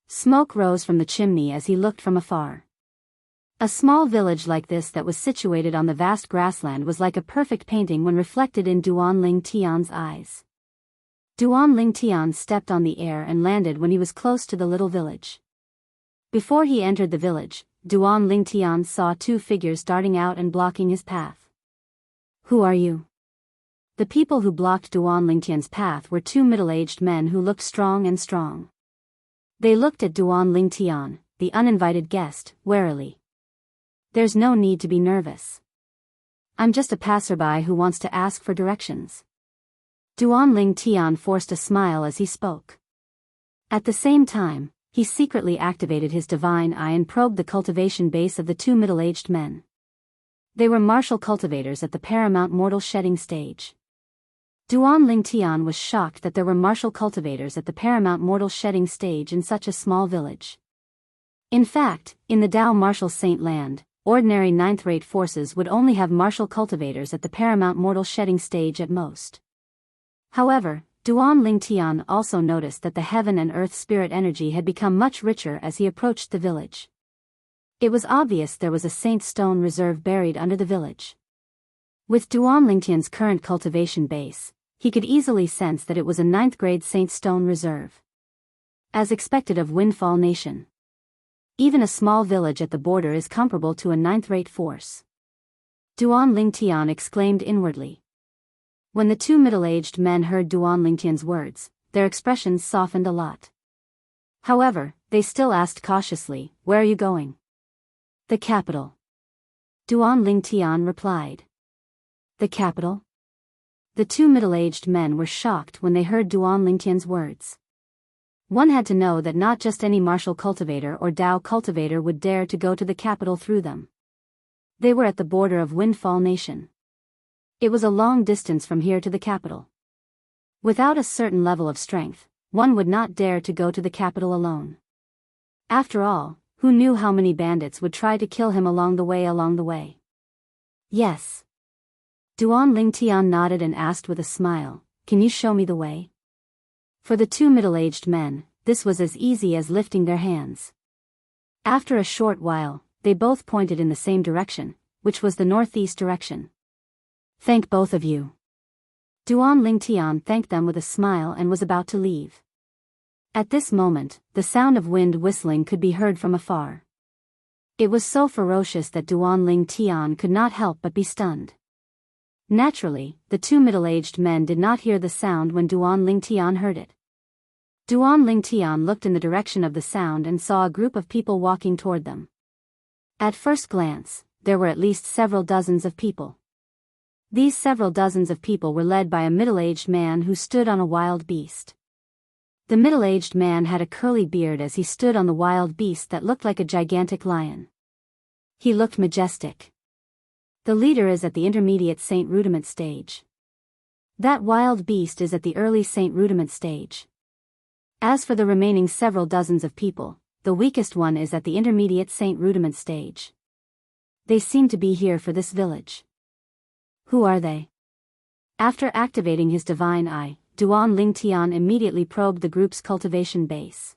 Smoke rose from the chimney as he looked from afar. A small village like this that was situated on the vast grassland was like a perfect painting when reflected in Duan Ling Tian's eyes. Duan Ling Tian stepped on the air and landed when he was close to the little village. Before he entered the village, Duan Ling Tian saw two figures darting out and blocking his path. "Who are you?" The people who blocked Duan Ling Tian's path were two middle-aged men who looked strong. They looked at Duan Ling Tian, the uninvited guest, warily. "There's no need to be nervous. I'm just a passerby who wants to ask for directions." Duan Ling Tian forced a smile as he spoke. At the same time, he secretly activated his divine eye and probed the cultivation base of the two middle-aged men. They were martial cultivators at the paramount mortal shedding stage. Duan Ling Tian was shocked that there were martial cultivators at the paramount mortal shedding stage in such a small village. In fact, in the Dao martial saint land, ordinary ninth-rate forces would only have martial cultivators at the paramount mortal shedding stage at most. However, Duan Ling Tian also noticed that the heaven and earth spirit energy had become much richer as he approached the village. It was obvious there was a saint stone reserve buried under the village. With Duan Ling Tian's current cultivation base, he could easily sense that it was a 9th-grade saint stone reserve. As expected of Windfall Nation. Even a small village at the border is comparable to a 9th-rate force. Duan Ling Tian exclaimed inwardly. When the two middle-aged men heard Duan Ling Tian's words, their expressions softened a lot. However, they still asked cautiously, "Where are you going?" "The capital." Duan Ling Tian replied. "The capital?" The two middle-aged men were shocked when they heard Duan Ling Tian's words. One had to know that not just any martial cultivator or Dao cultivator would dare to go to the capital through them. They were at the border of Windfall Nation. It was a long distance from here to the capital. Without a certain level of strength, one would not dare to go to the capital alone. After all, who knew how many bandits would try to kill him along the way? "Yes." Duan Ling Tian nodded and asked with a smile, "Can you show me the way?" For the two middle-aged men, this was as easy as lifting their hands. After a short while, they both pointed in the same direction, which was the northeast direction. "Thank both of you." Duan Ling Tian thanked them with a smile and was about to leave. At this moment, the sound of wind whistling could be heard from afar. It was so ferocious that Duan Ling Tian could not help but be stunned. Naturally, the two middle-aged men did not hear the sound when Duan Ling Tian heard it. Duan Ling Tian looked in the direction of the sound and saw a group of people walking toward them. At first glance, there were at least several dozens of people. These several dozens of people were led by a middle-aged man who stood on a wild beast. The middle-aged man had a curly beard as he stood on the wild beast that looked like a gigantic lion. He looked majestic. The leader is at the intermediate Saint Rudiment stage. That wild beast is at the early Saint Rudiment stage. As for the remaining several dozens of people, the weakest one is at the intermediate Saint Rudiment stage. They seem to be here for this village. Who are they? After activating his divine eye, Duan Ling Tian immediately probed the group's cultivation base.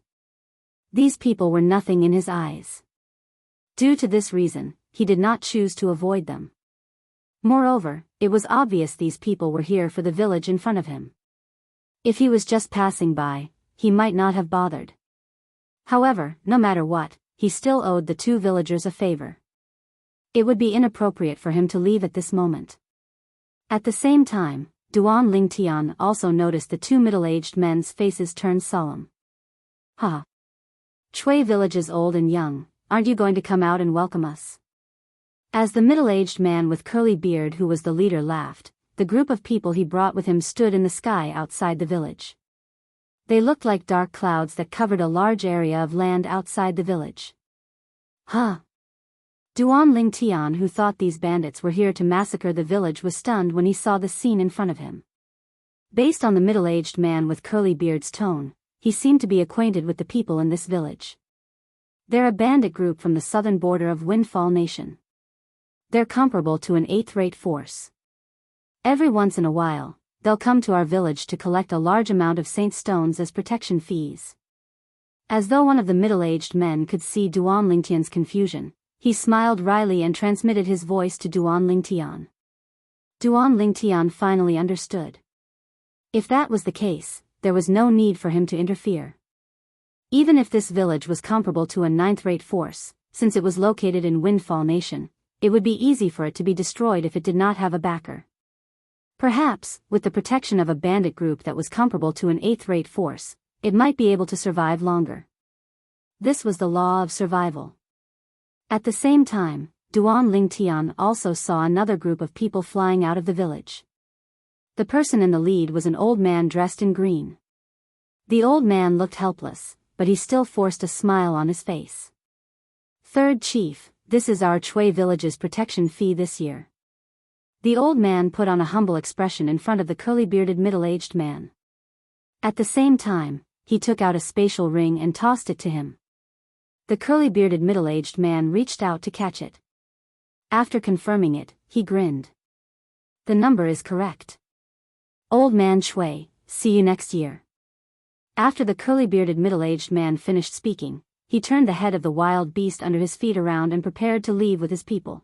These people were nothing in his eyes. Due to this reason, he did not choose to avoid them. Moreover, it was obvious these people were here for the village in front of him. If he was just passing by, he might not have bothered. However, no matter what, he still owed the two villagers a favor. It would be inappropriate for him to leave at this moment. At the same time, Duan Ling Tian also noticed the two middle-aged men's faces turn solemn. "Ha! Chui village is old and young, aren't you going to come out and welcome us?" As the middle-aged man with curly beard who was the leader laughed, the group of people he brought with him stood in the sky outside the village. They looked like dark clouds that covered a large area of land outside the village. Huh. Duan Lingtian, who thought these bandits were here to massacre the village, was stunned when he saw the scene in front of him. Based on the middle-aged man with curly beard's tone, he seemed to be acquainted with the people in this village. They're a bandit group from the southern border of Windfall Nation. They're comparable to an 8th-rate force. Every once in a while, they'll come to our village to collect a large amount of saint stones as protection fees. As though one of the middle-aged men could see Duan Lingtian's confusion, he smiled wryly and transmitted his voice to Duan Lingtian. Duan Lingtian finally understood. If that was the case, there was no need for him to interfere. Even if this village was comparable to a 9th-rate force, since it was located in Windfall Nation, it would be easy for it to be destroyed if it did not have a backer. Perhaps, with the protection of a bandit group that was comparable to an 8th-rate force, it might be able to survive longer. This was the law of survival. At the same time, Duan Lingtian also saw another group of people flying out of the village. The person in the lead was an old man dressed in green. The old man looked helpless, but he still forced a smile on his face. "Third Chief, this is our Chui village's protection fee this year." The old man put on a humble expression in front of the curly-bearded middle-aged man. At the same time, he took out a spatial ring and tossed it to him. The curly-bearded middle-aged man reached out to catch it. After confirming it, he grinned. "The number is correct. Old man Chui, see you next year." After the curly-bearded middle-aged man finished speaking, he turned the head of the wild beast under his feet around and prepared to leave with his people.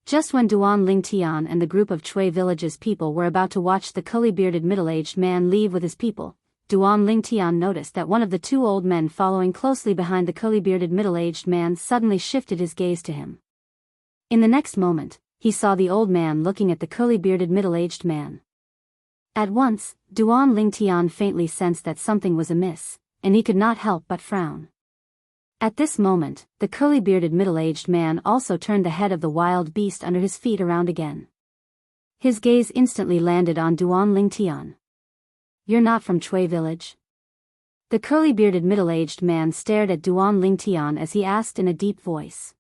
Just when Duan Lingtian and the group of Chui village's people were about to watch the curly-bearded middle-aged man leave with his people, Duan Lingtian noticed that one of the two old men following closely behind the curly-bearded middle-aged man suddenly shifted his gaze to him. In the next moment, he saw the old man looking at the curly-bearded middle-aged man. At once, Duan Lingtian faintly sensed that something was amiss, and he could not help but frown. At this moment, the curly-bearded middle-aged man also turned the head of the wild beast under his feet around again. His gaze instantly landed on Duan Lingtian. "You're not from Chui village?" The curly-bearded middle-aged man stared at Duan Lingtian as he asked in a deep voice.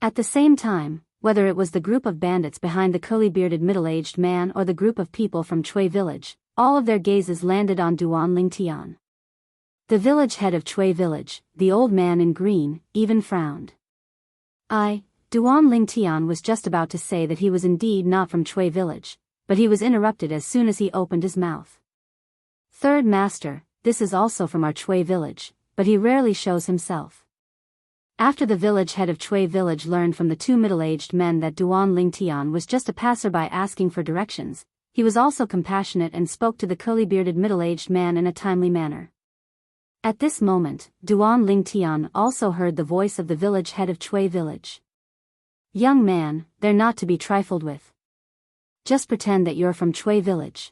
At the same time, whether it was the group of bandits behind the curly-bearded middle-aged man or the group of people from Chui village, all of their gazes landed on Duan Lingtian. The village head of Chui village, the old man in green, even frowned. Duan Lingtian was just about to say that he was indeed not from Chui village, but he was interrupted as soon as he opened his mouth. "Third Master, this is also from our Chui village, but he rarely shows himself." After the village head of Chui village learned from the two middle-aged men that Duan Lingtian was just a passerby asking for directions, he was also compassionate and spoke to the curly-bearded middle-aged man in a timely manner. At this moment, Duan Lingtian also heard the voice of the village head of Chui village. "Young man, they're not to be trifled with. Just pretend that you're from Chui village."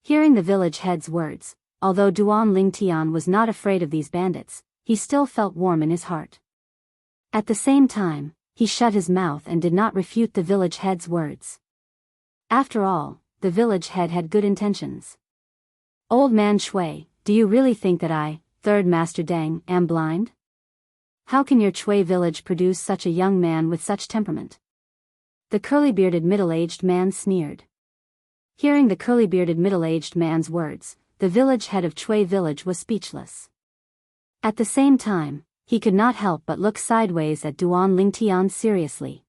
Hearing the village head's words, although Duan Lingtian was not afraid of these bandits, he still felt warm in his heart. At the same time, he shut his mouth and did not refute the village head's words. After all, the village head had good intentions. "Old man Chui, do you really think that I, Third Master Deng, am blind? How can your Chui village produce such a young man with such temperament?" The curly-bearded middle-aged man sneered. Hearing the curly-bearded middle-aged man's words, the village head of Chui village was speechless. At the same time, he could not help but look sideways at Duan Lingtian seriously.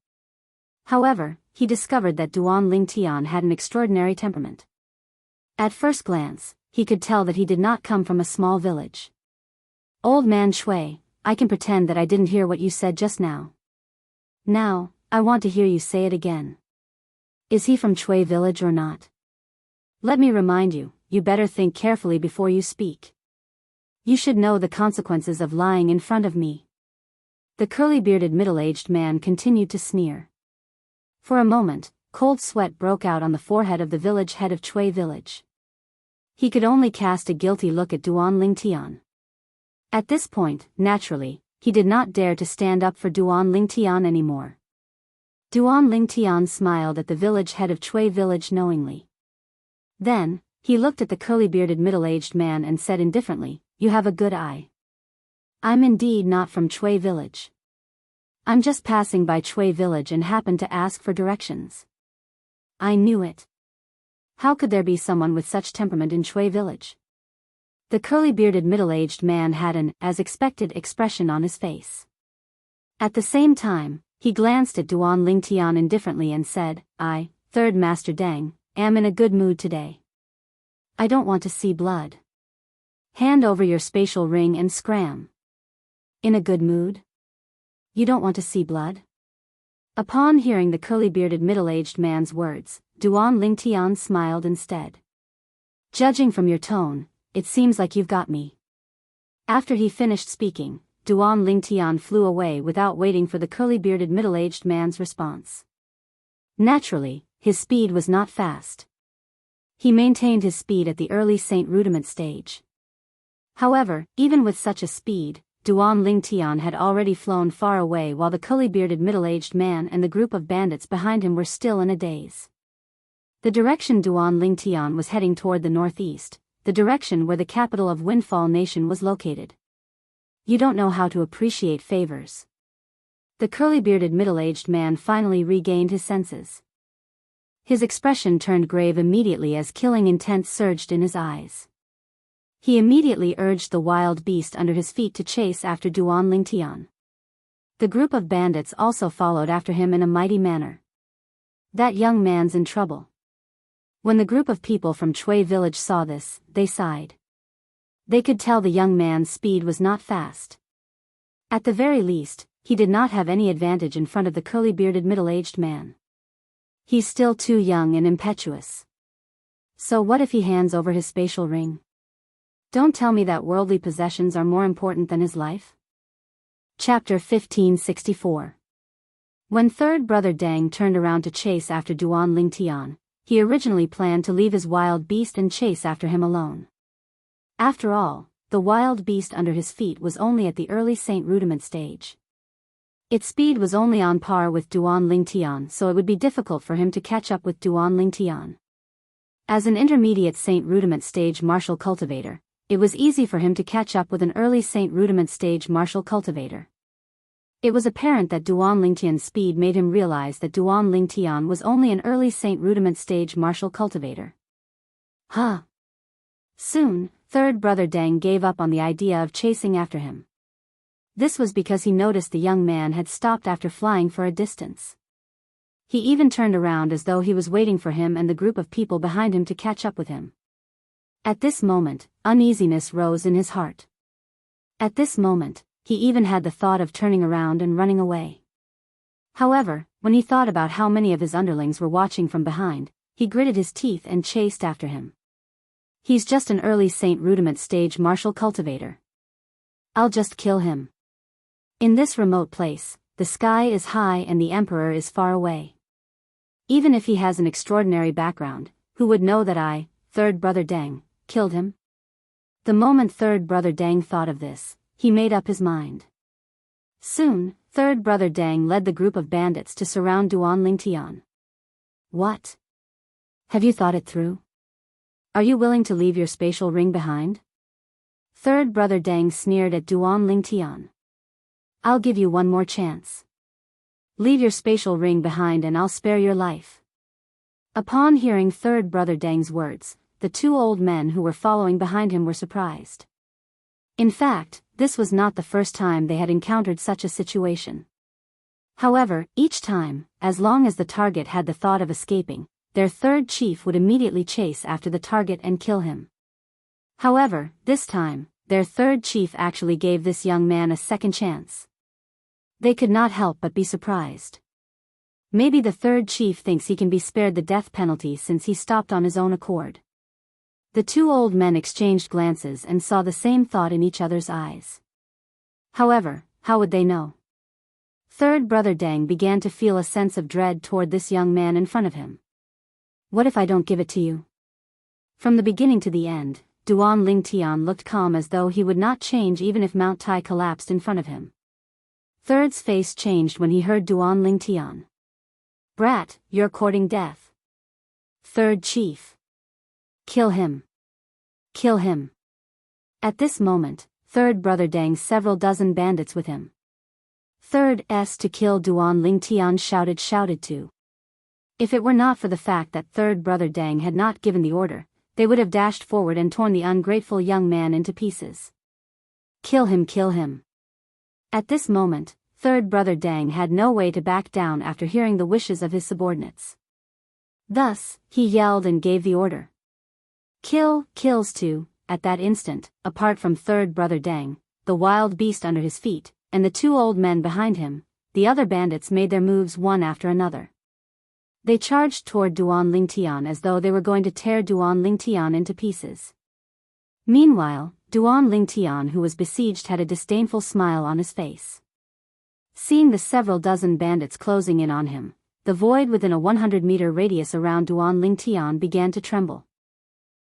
However, he discovered that Duan Lingtian had an extraordinary temperament. At first glance, he could tell that he did not come from a small village. "Old man Chui, I can pretend that I didn't hear what you said just now. Now, I want to hear you say it again. Is he from Chui village or not? Let me remind you, you better think carefully before you speak. You should know the consequences of lying in front of me." The curly-bearded middle-aged man continued to sneer. For a moment, cold sweat broke out on the forehead of the village head of Chui village. He could only cast a guilty look at Duan Lingtian. At this point, naturally, he did not dare to stand up for Duan Lingtian anymore. Duan Lingtian smiled at the village head of Chui village knowingly. Then, he looked at the curly-bearded middle-aged man and said indifferently, "You have a good eye. I'm indeed not from Chui village. I'm just passing by Chui village and happened to ask for directions. I knew it. How could there be someone with such temperament in Chui village? The curly-bearded middle-aged man had an, as expected, expression on his face. At the same time, he glanced at Duan Lingtian indifferently and said, I, Third Master Deng, am in a good mood today. I don't want to see blood. Hand over your spatial ring and scram. In a good mood? You don't want to see blood? Upon hearing the curly-bearded middle-aged man's words, Duan Lingtian smiled instead. Judging from your tone, it seems like you've got me. After he finished speaking, Duan Lingtian flew away without waiting for the curly-bearded middle-aged man's response. Naturally, his speed was not fast. He maintained his speed at the early Saint Rudiment stage. However, even with such a speed, Duan Lingtian had already flown far away while the curly-bearded middle-aged man and the group of bandits behind him were still in a daze. The direction Duan Lingtian was heading toward the northeast, the direction where the capital of Windfall Nation was located. You don't know how to appreciate favors. The curly-bearded middle-aged man finally regained his senses. His expression turned grave immediately as killing intent surged in his eyes. He immediately urged the wild beast under his feet to chase after Duan Lingtian. The group of bandits also followed after him in a mighty manner. That young man's in trouble. When the group of people from Chui village saw this, they sighed. They could tell the young man's speed was not fast. At the very least, he did not have any advantage in front of the curly-bearded middle-aged man. He's still too young and impetuous. So what if he hands over his spatial ring? Don't tell me that worldly possessions are more important than his life. Chapter 1564. When third brother Deng turned around to chase after Duan Lingtian, he originally planned to leave his wild beast and chase after him alone. After all, the wild beast under his feet was only at the early Saint Rudiment stage. Its speed was only on par with Duan Lingtian, so it would be difficult for him to catch up with Duan Lingtian. As an intermediate Saint Rudiment stage martial cultivator, it was easy for him to catch up with an early Saint Rudiment stage martial cultivator. It was apparent that Duan Lingtian's speed made him realize that Duan Lingtian was only an early Saint Rudiment stage martial cultivator. Soon, third brother Deng gave up on the idea of chasing after him. This was because he noticed the young man had stopped after flying for a distance. He even turned around as though he was waiting for him and the group of people behind him to catch up with him. At this moment, uneasiness rose in his heart. At this moment, he even had the thought of turning around and running away. However, when he thought about how many of his underlings were watching from behind, he gritted his teeth and chased after him. He's just an early Saint Rudiment stage martial cultivator. I'll just kill him. In this remote place, the sky is high and the Emperor is far away. Even if he has an extraordinary background, who would know that I, third brother Deng, killed him? The moment third brother Deng thought of this, he made up his mind. Soon, third brother Deng led the group of bandits to surround Duan Lingtian. What? Have you thought it through? Are you willing to leave your spatial ring behind? Third brother Deng sneered at Duan Lingtian. I'll give you one more chance. Leave your spatial ring behind and I'll spare your life. Upon hearing third brother Deng's words, the two old men who were following behind him were surprised. In fact, this was not the first time they had encountered such a situation. However, each time, as long as the target had the thought of escaping, their third chief would immediately chase after the target and kill him. However, this time, their third chief actually gave this young man a second chance. They could not help but be surprised. Maybe the third chief thinks he can be spared the death penalty since he stopped on his own accord. The two old men exchanged glances and saw the same thought in each other's eyes. However, how would they know? Third brother Deng began to feel a sense of dread toward this young man in front of him. What if I don't give it to you? From the beginning to the end, Duan Lingtian looked calm as though he would not change even if Mount Tai collapsed in front of him. Third's face changed when he heard Duan Lingtian. Brat, you're courting death. Third chief. Kill him. Kill him. At this moment, third brother Deng's several dozen bandits with him. Third S to kill Duan Lingtian shouted to. If it were not for the fact that third brother Dang had not given the order, they would have dashed forward and torn the ungrateful young man into pieces. Kill him, kill him. At this moment, third brother Dang had no way to back down after hearing the wishes of his subordinates. Thus, he yelled and gave the order. Kills two. At that instant, apart from third brother Dang, the wild beast under his feet, and the two old men behind him, the other bandits made their moves one after another. They charged toward Duan Lingtian as though they were going to tear Duan Lingtian into pieces. Meanwhile, Duan Lingtian, who was besieged, had a disdainful smile on his face. Seeing the several dozen bandits closing in on him, the void within a 100-meter radius around Duan Lingtian began to tremble.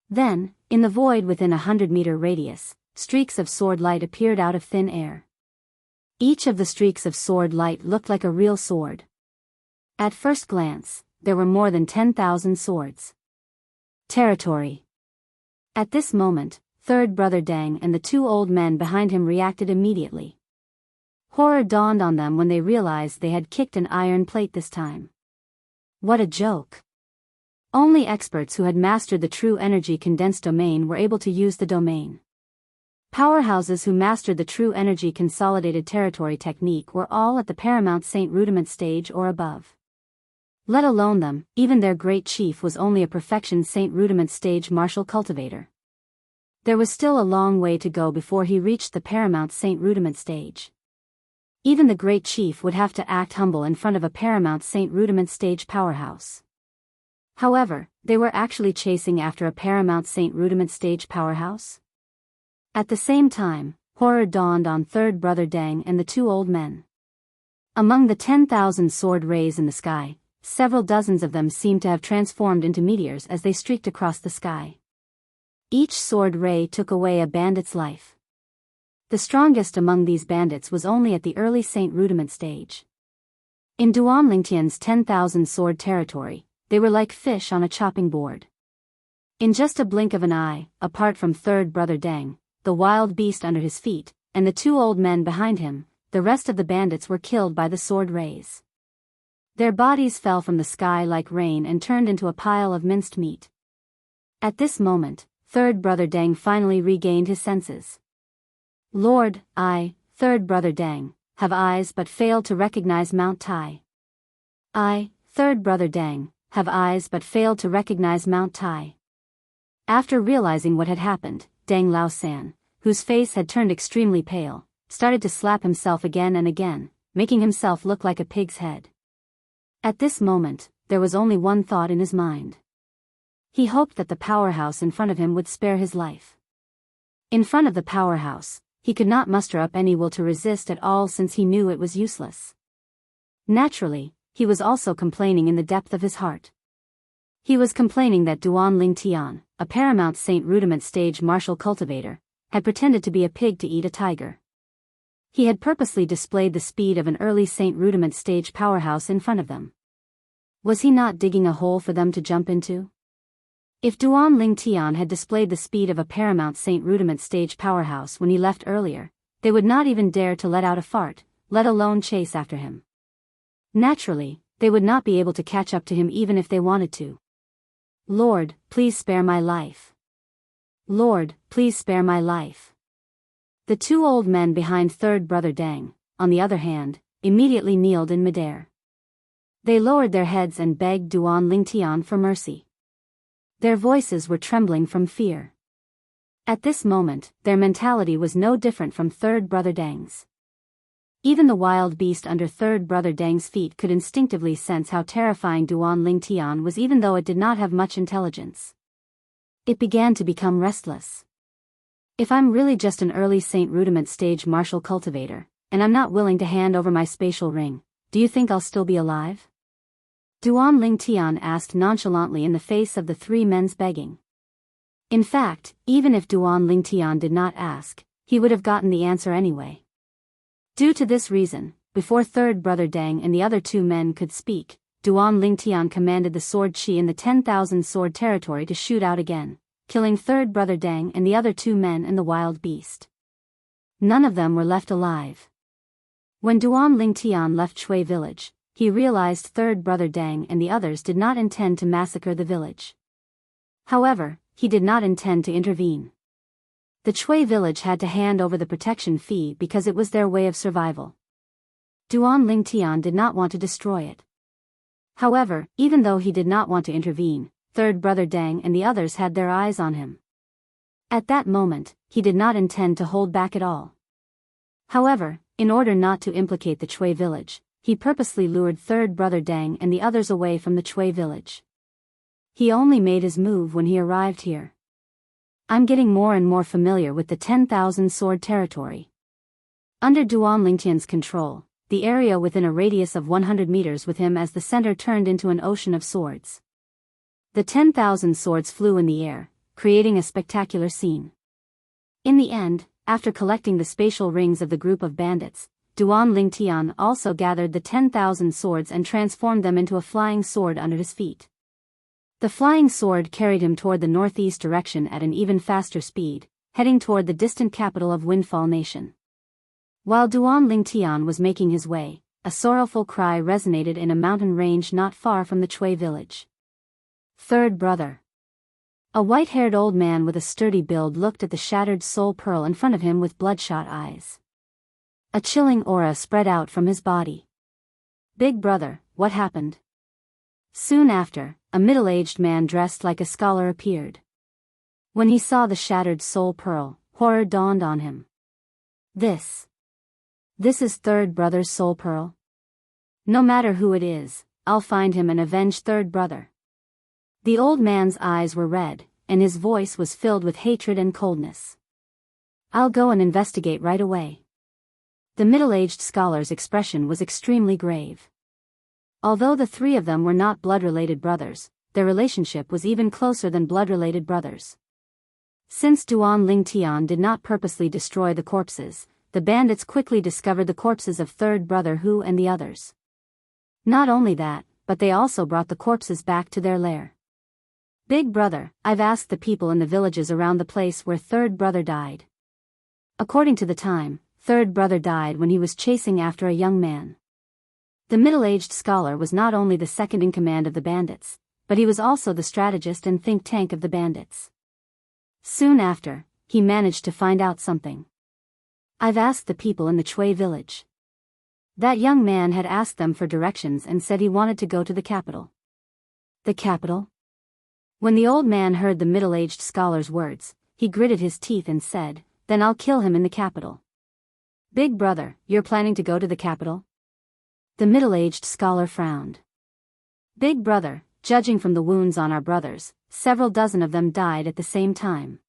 Then, in the void within a 100-meter radius, streaks of sword light appeared out of thin air. Each of the streaks of sword light looked like a real sword. At first glance, there were more than 10,000 swords. Territory. At this moment, third brother Dang and the two old men behind him reacted immediately. Horror dawned on them when they realized they had kicked an iron plate this time. What a joke! Only experts who had mastered the true energy condensed domain were able to use the domain. Powerhouses who mastered the true energy consolidated territory technique were all at the paramount Saint Rudiment stage or above. Let alone them, even their great chief was only a perfection Saint Rudiment stage martial cultivator. There was still a long way to go before he reached the paramount Saint Rudiment stage. Even the great chief would have to act humble in front of a paramount Saint Rudiment stage powerhouse. However, they were actually chasing after a paramount Saint Rudiment stage powerhouse. At the same time, horror dawned on third brother Dang and the two old men. Among the 10,000 sword rays in the sky, several dozens of them seemed to have transformed into meteors as they streaked across the sky. Each sword ray took away a bandit's life. The strongest among these bandits was only at the early Saint Rudiment stage. In Duan Lingtian's 10,000 sword territory, they were like fish on a chopping board. In just a blink of an eye, apart from third brother Dang, the wild beast under his feet, and the two old men behind him, the rest of the bandits were killed by the sword rays. Their bodies fell from the sky like rain and turned into a pile of minced meat. At this moment, third brother Dang finally regained his senses. Lord, I, third brother Dang, have eyes but fail to recognize Mount Tai. I, third brother Dang, have eyes but fail to recognize Mount Tai. After realizing what had happened, Dang Lao San, whose face had turned extremely pale, started to slap himself again and again, making himself look like a pig's head. At this moment, there was only one thought in his mind. He hoped that the powerhouse in front of him would spare his life. In front of the powerhouse, he could not muster up any will to resist at all since he knew it was useless. Naturally, he was also complaining in the depth of his heart. He was complaining that Duan Lingtian, a paramount Saint Rudiment stage martial cultivator, had pretended to be a pig to eat a tiger. He had purposely displayed the speed of an early Saint Rudiment stage powerhouse in front of them. Was he not digging a hole for them to jump into? If Duan Lingtian had displayed the speed of a paramount Saint Rudiment stage powerhouse when he left earlier, they would not even dare to let out a fart, let alone chase after him. Naturally, they would not be able to catch up to him even if they wanted to. Lord, please spare my life. Lord, please spare my life. The two old men behind third brother Dang, on the other hand, immediately kneeled in midair. They lowered their heads and begged Duan Lingtian for mercy. Their voices were trembling from fear. At this moment, their mentality was no different from third brother Dang's. Even the wild beast under third brother Dang's feet could instinctively sense how terrifying Duan Lingtian was even though it did not have much intelligence. It began to become restless. If I'm really just an early Saint Rudiment stage martial cultivator, and I'm not willing to hand over my spatial ring, do you think I'll still be alive? Duan Lingtian asked nonchalantly in the face of the three men's begging. In fact, even if Duan Lingtian did not ask, he would have gotten the answer anyway. Due to this reason, before third brother Dang and the other two men could speak, Duan Lingtian commanded the sword chi in the 10,000 sword territory to shoot out again, killing third brother Dang and the other two men and the wild beast. None of them were left alive. When Duan Lingtian left Shui village, he realized third brother Dang and the others did not intend to massacre the village. However, he did not intend to intervene. The Shui village had to hand over the protection fee because it was their way of survival. Duan Lingtian did not want to destroy it. However, even though he did not want to intervene, third brother Dang and the others had their eyes on him. At that moment, he did not intend to hold back at all. However, in order not to implicate the Shui village, he purposely lured third brother Dang and the others away from the Shui village. He only made his move when he arrived here. I'm getting more and more familiar with the 10,000 sword territory. Under Duan Lingtian's control, the area within a radius of 100 meters with him as the center turned into an ocean of swords. The 10,000 swords flew in the air, creating a spectacular scene. In the end, after collecting the spatial rings of the group of bandits, Duan Lingtian also gathered the 10,000 swords and transformed them into a flying sword under his feet. The flying sword carried him toward the northeast direction at an even faster speed, heading toward the distant capital of Windfall Nation. While Duan Lingtian was making his way, a sorrowful cry resonated in a mountain range not far from the Shui village. Third brother. A white-haired old man with a sturdy build looked at the shattered soul pearl in front of him with bloodshot eyes. A chilling aura spread out from his body. Big brother, what happened? Soon after, a middle-aged man dressed like a scholar appeared. When he saw the shattered soul pearl, horror dawned on him. This is third brother's soul pearl? No matter who it is, I'll find him and avenge third brother. The old man's eyes were red, and his voice was filled with hatred and coldness. I'll go and investigate right away. The middle-aged scholar's expression was extremely grave. Although the three of them were not blood-related brothers, their relationship was even closer than blood-related brothers. Since Duan Lingtian did not purposely destroy the corpses, the bandits quickly discovered the corpses of third brother Hu and the others. Not only that, but they also brought the corpses back to their lair. Big brother, I've asked the people in the villages around the place where third brother died. According to the time, third brother died when he was chasing after a young man. The middle-aged scholar was not only the second in command of the bandits, but he was also the strategist and think tank of the bandits. Soon after, he managed to find out something. I've asked the people in the Shui village. That young man had asked them for directions and said he wanted to go to the capital. The capital? When the old man heard the middle-aged scholar's words, he gritted his teeth and said, then I'll kill him in the capital. Big brother, you're planning to go to the capital? The middle-aged scholar frowned. Big brother, judging from the wounds on our brothers, several dozen of them died at the same time.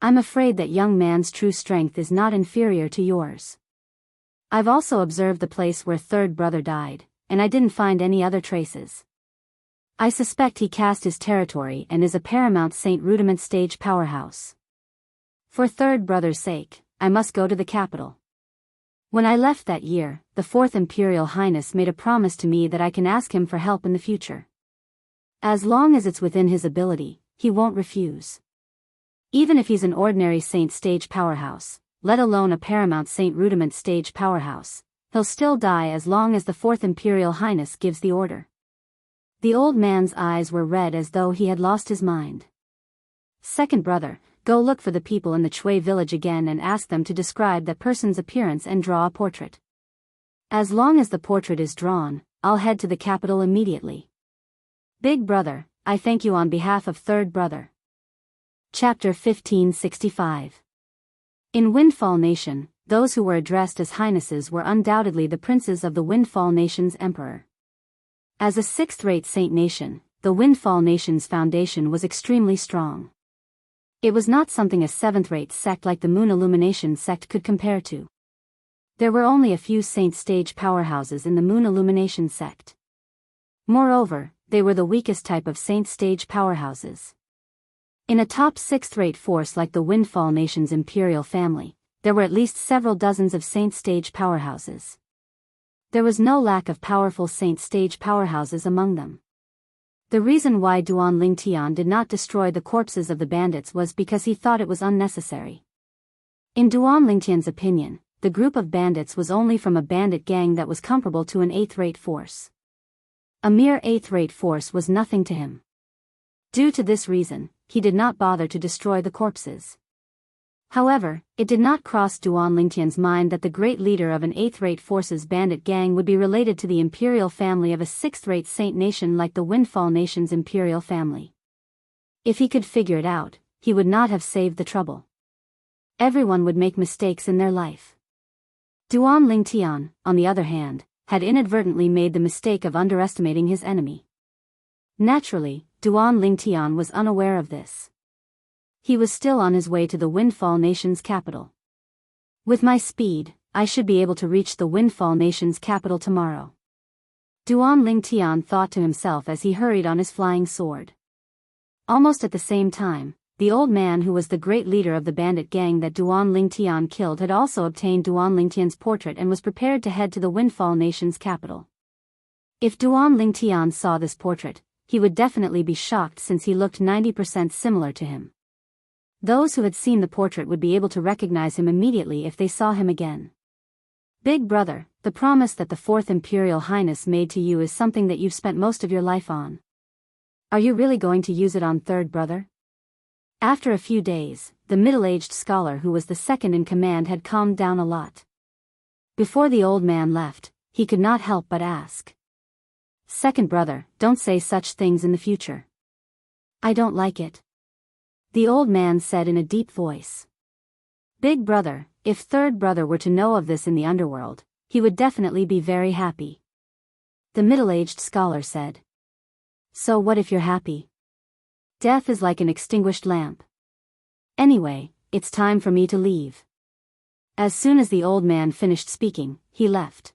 I'm afraid that young man's true strength is not inferior to yours. I've also observed the place where third brother died, and I didn't find any other traces. I suspect he cast his territory and is a Paramount Saint Rudiment stage powerhouse. For third brother's sake, I must go to the capital. When I left that year, the Fourth Imperial Highness made a promise to me that I can ask him for help in the future. As long as it's within his ability, he won't refuse. Even if he's an ordinary Saint stage powerhouse, let alone a Paramount Saint Rudiment stage powerhouse, he'll still die as long as the Fourth Imperial Highness gives the order. The old man's eyes were red as though he had lost his mind. Second brother, go look for the people in the Shui village again and ask them to describe that person's appearance and draw a portrait. As long as the portrait is drawn, I'll head to the capital immediately. Big brother, I thank you on behalf of third brother. Chapter 1565. In Windfall Nation, those who were addressed as highnesses were undoubtedly the princes of the Windfall Nation's emperor. As a sixth-rate saint nation, the Windfall Nation's foundation was extremely strong. It was not something a seventh-rate sect like the Moon Illumination sect could compare to. There were only a few saint stage powerhouses in the Moon Illumination sect. Moreover, they were the weakest type of saint stage powerhouses. In a top sixth-rate force like the Windfall Nation's imperial family, there were at least several dozens of saint stage powerhouses. There was no lack of powerful saint stage powerhouses among them. The reason why Duan Lingtian did not destroy the corpses of the bandits was because he thought it was unnecessary. In Duan Lingtian's opinion, the group of bandits was only from a bandit gang that was comparable to an 8th-rate force. A mere 8th-rate force was nothing to him. Due to this reason, he did not bother to destroy the corpses. However, it did not cross Duan Lingtian's mind that the great leader of an 8th-rate force's bandit gang would be related to the imperial family of a 6th-rate saint nation like the Windfall Nation's imperial family. If he could figure it out, he would not have saved the trouble. Everyone would make mistakes in their life. Duan Lingtian, on the other hand, had inadvertently made the mistake of underestimating his enemy. Naturally, Duan Lingtian was unaware of this. He was still on his way to the Windfall Nation's capital. With my speed, I should be able to reach the Windfall Nation's capital tomorrow. Duan Lingtian thought to himself as he hurried on his flying sword. Almost at the same time, the old man who was the great leader of the bandit gang that Duan Lingtian killed had also obtained Duan Lingtian's portrait and was prepared to head to the Windfall Nation's capital. If Duan Lingtian saw this portrait, he would definitely be shocked since he looked 90% similar to him. Those who had seen the portrait would be able to recognize him immediately if they saw him again. Big brother, the promise that the 4th Imperial Highness made to you is something that you've spent most of your life on. Are you really going to use it on third brother? After a few days, the middle-aged scholar who was the second in command had calmed down a lot. Before the old man left, he could not help but ask. Second brother, don't say such things in the future. I don't like it. The old man said in a deep voice. Big brother, if third brother were to know of this in the underworld, he would definitely be very happy. The middle-aged scholar said. So what if you're happy? Death is like an extinguished lamp. Anyway, it's time for me to leave. As soon as the old man finished speaking, he left.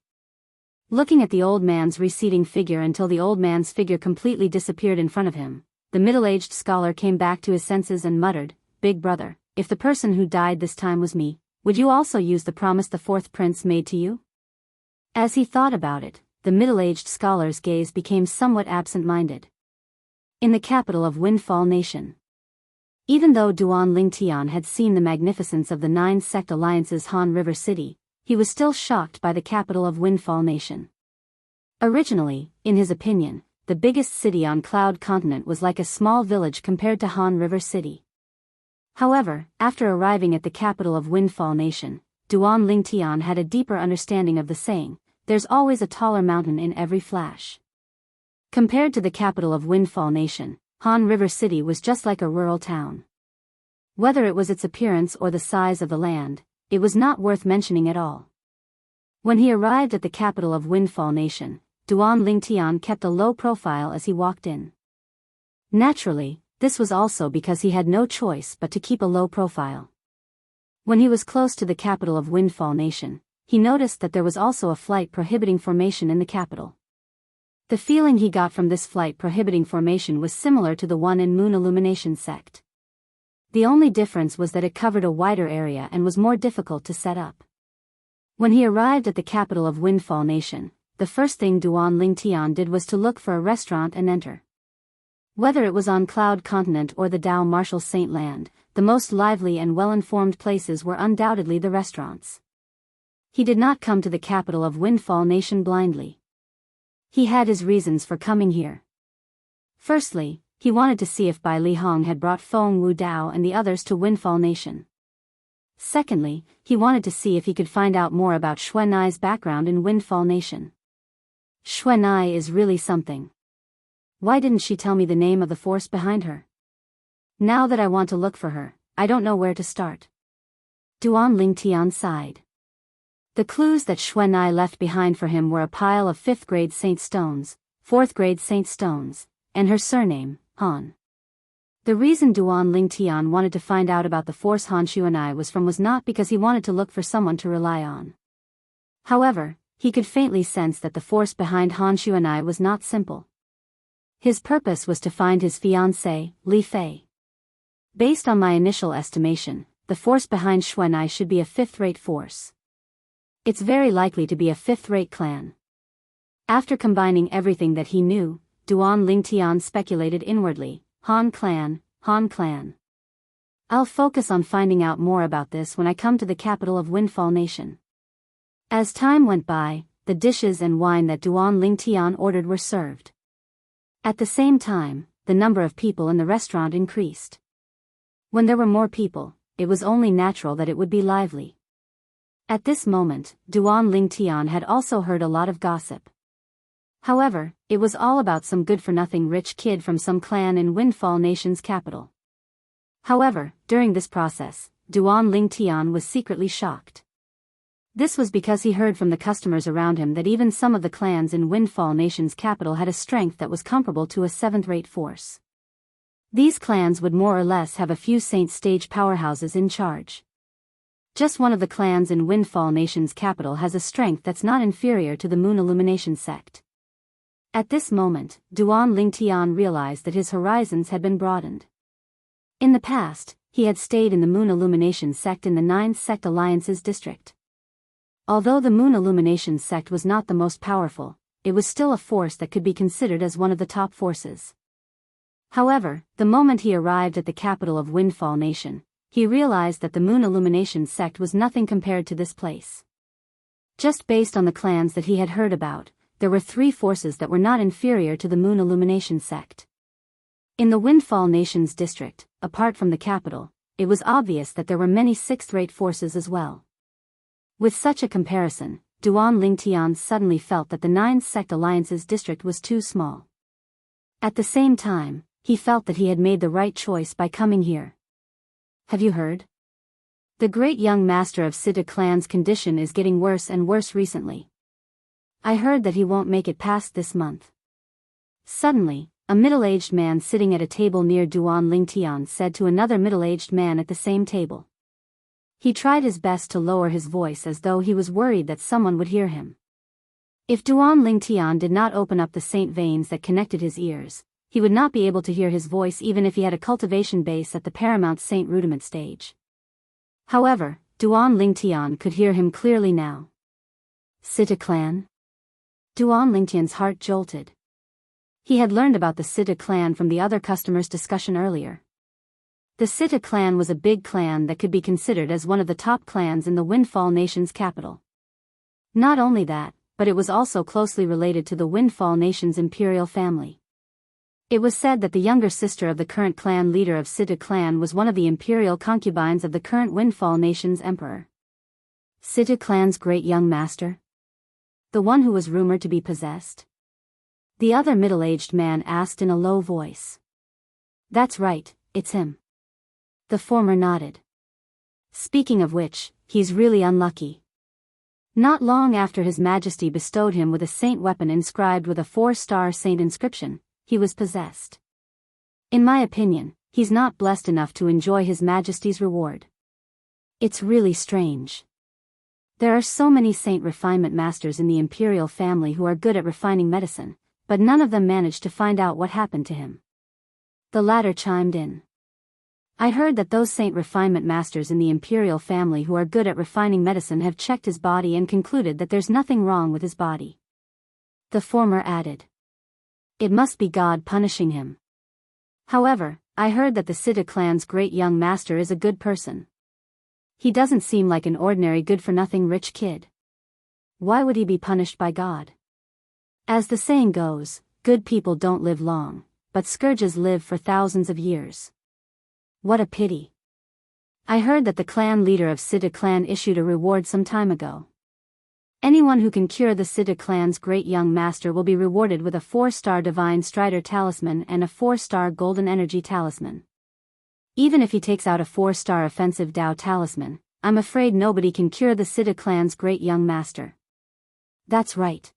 Looking at the old man's receding figure until the old man's figure completely disappeared in front of him, the middle-aged scholar came back to his senses and muttered, Big brother, if the person who died this time was me, would you also use the promise the 4th prince made to you? As he thought about it, the middle-aged scholar's gaze became somewhat absent-minded. In the capital of Windfall Nation. Even though Duan Lingtian had seen the magnificence of the 9 sect alliance's Han River City, he was still shocked by the capital of Windfall Nation. Originally, in his opinion, the biggest city on Cloud Continent was like a small village compared to Han River City. However, after arriving at the capital of Windfall Nation, Duan Lingtian had a deeper understanding of the saying, there's always a taller mountain in every flash. Compared to the capital of Windfall Nation, Han River City was just like a rural town. Whether it was its appearance or the size of the land, it was not worth mentioning at all. When he arrived at the capital of Windfall Nation, Duan Lingtian kept a low profile as he walked in. Naturally, this was also because he had no choice but to keep a low profile. When he was close to the capital of Windfall Nation, he noticed that there was also a flight prohibiting formation in the capital. The feeling he got from this flight prohibiting formation was similar to the one in Moon Illumination sect. The only difference was that it covered a wider area and was more difficult to set up. When he arrived at the capital of Windfall Nation, the first thing Duan Lingtian did was to look for a restaurant and enter. Whether it was on Cloud Continent or the Dao Martial Saint Land, the most lively and well-informed places were undoubtedly the restaurants. He did not come to the capital of Windfall Nation blindly. He had his reasons for coming here. Firstly, he wanted to see if Bai Li Hong had brought Feng Wu Dao and the others to Windfall Nation. Secondly, he wanted to see if he could find out more about Xuanai's background in Windfall Nation. Xuanai is really something. Why didn't she tell me the name of the force behind her? Now that I want to look for her, I don't know where to start. Duan Lingtian sighed. The clues that Xuanai left behind for him were a pile of 5th-grade saint stones, 4th-grade saint stones, and her surname, Han. The reason Duan Lingtian wanted to find out about the force Han Xuanai was not because he wanted to look for someone to rely on. However, he could faintly sense that the force behind Han Xuanai was not simple. His purpose was to find his fiancée, Li Fei. Based on my initial estimation, the force behind Xuanai should be a 5th-rate force. It's very likely to be a 5th-rate clan. After combining everything that he knew, Duan Lingtian speculated inwardly, Han clan, Han clan. I'll focus on finding out more about this when I come to the capital of Windfall Nation. As time went by, the dishes and wine that Duan Lingtian ordered were served. At the same time, the number of people in the restaurant increased. When there were more people, it was only natural that it would be lively. At this moment, Duan Lingtian had also heard a lot of gossip. However, it was all about some good-for-nothing rich kid from some clan in Windfall Nation's capital. However, during this process, Duan Lingtian was secretly shocked. This was because he heard from the customers around him that even some of the clans in Windfall Nation's capital had a strength that was comparable to a seventh-rate force. These clans would more or less have a few saint stage powerhouses in charge. Just one of the clans in Windfall Nation's capital has a strength that's not inferior to the Moon Illumination sect. At this moment, Duan Lingtian realized that his horizons had been broadened. In the past, he had stayed in the Moon Illumination sect in the 9 Sect Alliances district. Although the Moon Illumination sect was not the most powerful, it was still a force that could be considered as one of the top forces. However, the moment he arrived at the capital of Windfall Nation, he realized that the Moon Illumination sect was nothing compared to this place. Just based on the clans that he had heard about, there were 3 forces that were not inferior to the Moon Illumination sect. In the Windfall Nation's district, apart from the capital, it was obvious that there were many 6th-rate forces as well. With such a comparison, Duan Lingtian suddenly felt that the 9 Sect Alliances district was too small. At the same time, he felt that he had made the right choice by coming here. Have you heard? The great young master of Sita clan's condition is getting worse and worse recently. I heard that he won't make it past this month. Suddenly, a middle-aged man sitting at a table near Duan Lingtian said to another middle-aged man at the same table. He tried his best to lower his voice as though he was worried that someone would hear him. If Duan Lingtian did not open up the saint veins that connected his ears, he would not be able to hear his voice even if he had a cultivation base at the paramount saint rudiment stage. However, Duan Lingtian could hear him clearly now. Sita clan? Duan Lingtian's heart jolted. He had learned about the Sita clan from the other customers' discussion earlier. The Sita clan was a big clan that could be considered as one of the top clans in the Windfall Nation's capital. Not only that, but it was also closely related to the Windfall Nation's imperial family. It was said that the younger sister of the current clan leader of Sita clan was one of the imperial concubines of the current Windfall Nation's emperor. Sita clan's great young master? The one who was rumored to be possessed? The other middle-aged man asked in a low voice. That's right, it's him. The former nodded. Speaking of which, he's really unlucky. Not long after His Majesty bestowed him with a saint weapon inscribed with a 4-star saint inscription, he was possessed. In my opinion, he's not blessed enough to enjoy His Majesty's reward. It's really strange. There are so many saint refinement masters in the imperial family who are good at refining medicine, but none of them managed to find out what happened to him. The latter chimed in. I heard that those saint refinement masters in the imperial family who are good at refining medicine have checked his body and concluded that there's nothing wrong with his body. The former added. It must be God punishing him. However, I heard that the Sita clan's great young master is a good person. He doesn't seem like an ordinary good-for-nothing rich kid. Why would he be punished by God? As the saying goes, good people don't live long, but scourges live for thousands of years. What a pity. I heard that the clan leader of Sita clan issued a reward some time ago. Anyone who can cure the Sita clan's great young master will be rewarded with a 4-star Divine Strider talisman and a 4-star Golden Energy talisman. Even if he takes out a 4-star Offensive Dao talisman, I'm afraid nobody can cure the Sita clan's great young master. That's right.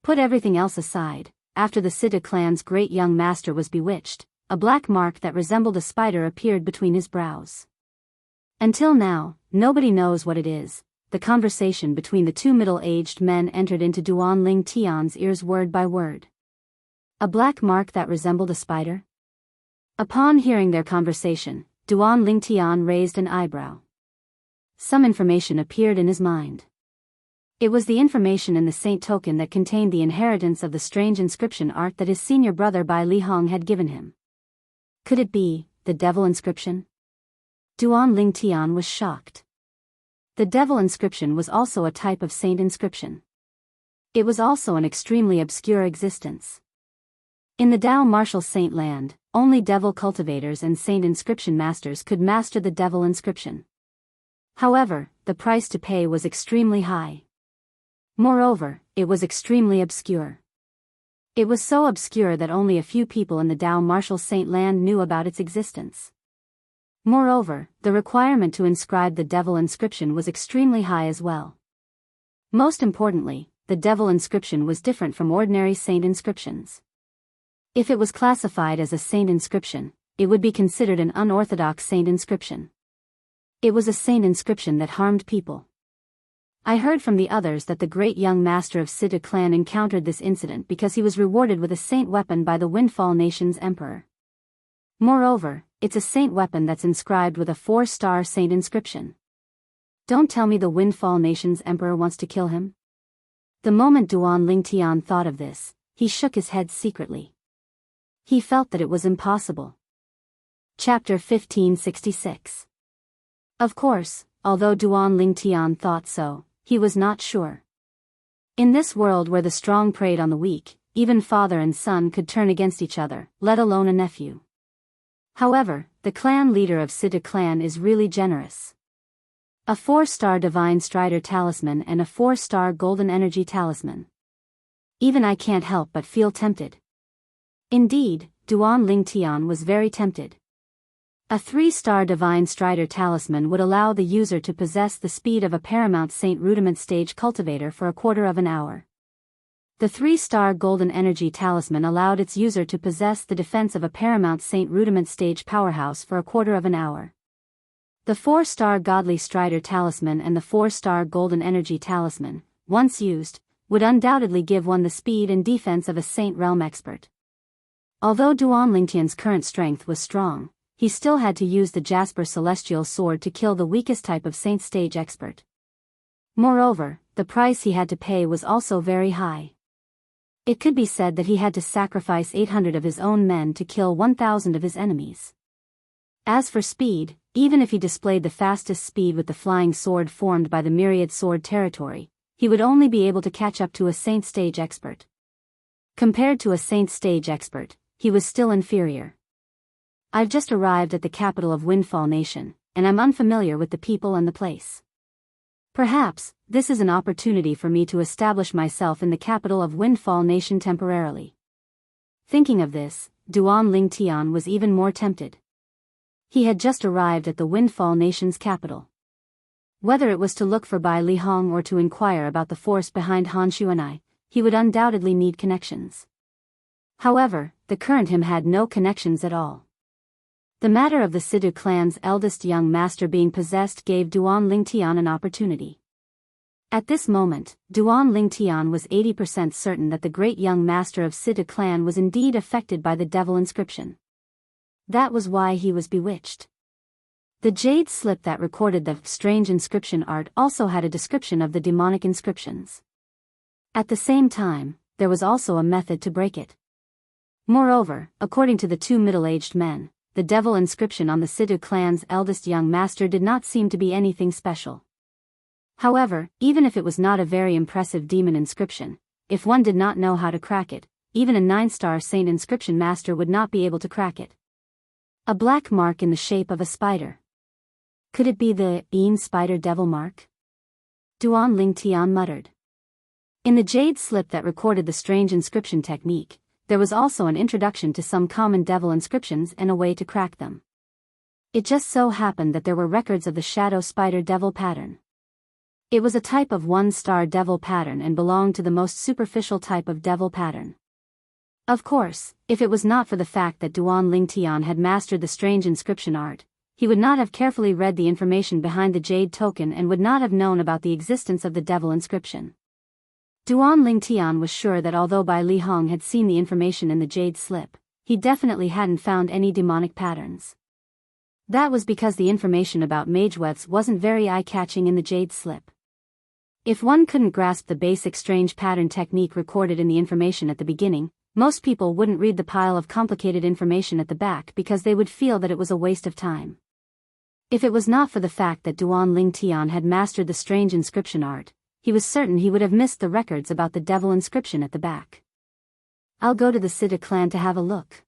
Put everything else aside, after the Sita clan's great young master was bewitched, a black mark that resembled a spider appeared between his brows. Until now, nobody knows what it is. The conversation between the 2 middle-aged men entered into Duan Lingtian's ears word by word. A black mark that resembled a spider? Upon hearing their conversation, Duan Lingtian raised an eyebrow. Some information appeared in his mind. It was the information in the saint token that contained the inheritance of the strange inscription art that his senior brother Bai Li Hong had given him. Could it be the devil inscription? Duan Lingtian was shocked. The devil inscription was also a type of saint inscription. It was also an extremely obscure existence. In the Dao martial saint land, only devil cultivators and saint inscription masters could master the devil inscription. However, the price to pay was extremely high. Moreover, it was extremely obscure. It was so obscure that only a few people in the Dao martial saint land knew about its existence. Moreover, the requirement to inscribe the devil inscription was extremely high as well. Most importantly, the devil inscription was different from ordinary saint inscriptions. If it was classified as a saint inscription, it would be considered an unorthodox saint inscription. It was a saint inscription that harmed people. I heard from the others that the great young master of Siddha clan encountered this incident because he was rewarded with a saint weapon by the Windfall Nation's emperor. Moreover, it's a saint weapon that's inscribed with a 4-star saint inscription. Don't tell me the Windfall Nation's emperor wants to kill him? The moment Duan Lingtian thought of this, he shook his head secretly. He felt that it was impossible. Chapter 1566. Of course, although Duan Lingtian thought so, he was not sure. In this world where the strong preyed on the weak, even father and son could turn against each other, let alone a nephew. However, the clan leader of Siddha clan is really generous. A 4-star divine strider talisman and a 4-star golden energy talisman. Even I can't help but feel tempted. Indeed, Duan Lingtian was very tempted. A 3-star divine strider talisman would allow the user to possess the speed of a paramount saint rudiment stage cultivator for a quarter of an hour. The 3-star golden energy talisman allowed its user to possess the defense of a paramount saint rudiment stage powerhouse for a quarter of an hour. The 4-star godly strider talisman and the 4-star golden energy talisman, once used, would undoubtedly give one the speed and defense of a saint realm expert. Although Duan Lingtian's current strength was strong, he still had to use the Jasper Celestial Sword to kill the weakest type of saint stage expert. Moreover, the price he had to pay was also very high. It could be said that he had to sacrifice 800 of his own men to kill 1,000 of his enemies. As for speed, even if he displayed the fastest speed with the flying sword formed by the myriad sword territory, he would only be able to catch up to a saint stage expert. Compared to a saint stage expert, he was still inferior. I've just arrived at the capital of Windfall Nation, and I'm unfamiliar with the people and the place. Perhaps, this is an opportunity for me to establish myself in the capital of Windfall Nation temporarily. Thinking of this, Duan Lingtian was even more tempted. He had just arrived at the Windfall Nation's capital. Whether it was to look for Bai Lihong or to inquire about the force behind Han Xuanai, he would undoubtedly need connections. However, the current him had no connections at all. The matter of the Siddha clan's eldest young master being possessed gave Duan Lingtian an opportunity. At this moment, Duan Lingtian was 80% certain that the great young master of Siddha clan was indeed affected by the devil inscription. That was why he was bewitched. The jade slip that recorded the strange inscription art also had a description of the demonic inscriptions. At the same time, there was also a method to break it. Moreover, according to the two middle-aged men, the devil inscription on the Siddha clan's eldest young master did not seem to be anything special. However, even if it was not a very impressive demon inscription, if one did not know how to crack it, even a 9-star saint inscription master would not be able to crack it. A black mark in the shape of a spider. Could it be the Bean Spider Devil mark? Duan Lingtian muttered. In the jade slip that recorded the strange inscription technique, there was also an introduction to some common devil inscriptions and a way to crack them. It just so happened that there were records of the Shadow Spider Devil pattern. It was a type of 1-star devil pattern and belonged to the most superficial type of devil pattern. Of course, if it was not for the fact that Duan Lingtian had mastered the strange inscription art, he would not have carefully read the information behind the jade token and would not have known about the existence of the devil inscription. Duan Lingtian was sure that although Bai Lihong had seen the information in the jade slip, he definitely hadn't found any demonic patterns. That was because the information about magewebs wasn't very eye-catching in the jade slip. If one couldn't grasp the basic strange pattern technique recorded in the information at the beginning, most people wouldn't read the pile of complicated information at the back because they would feel that it was a waste of time. If it was not for the fact that Duan Lingtian had mastered the strange inscription art, he was certain he would have missed the records about the devil inscription at the back. I'll go to the Sita clan to have a look.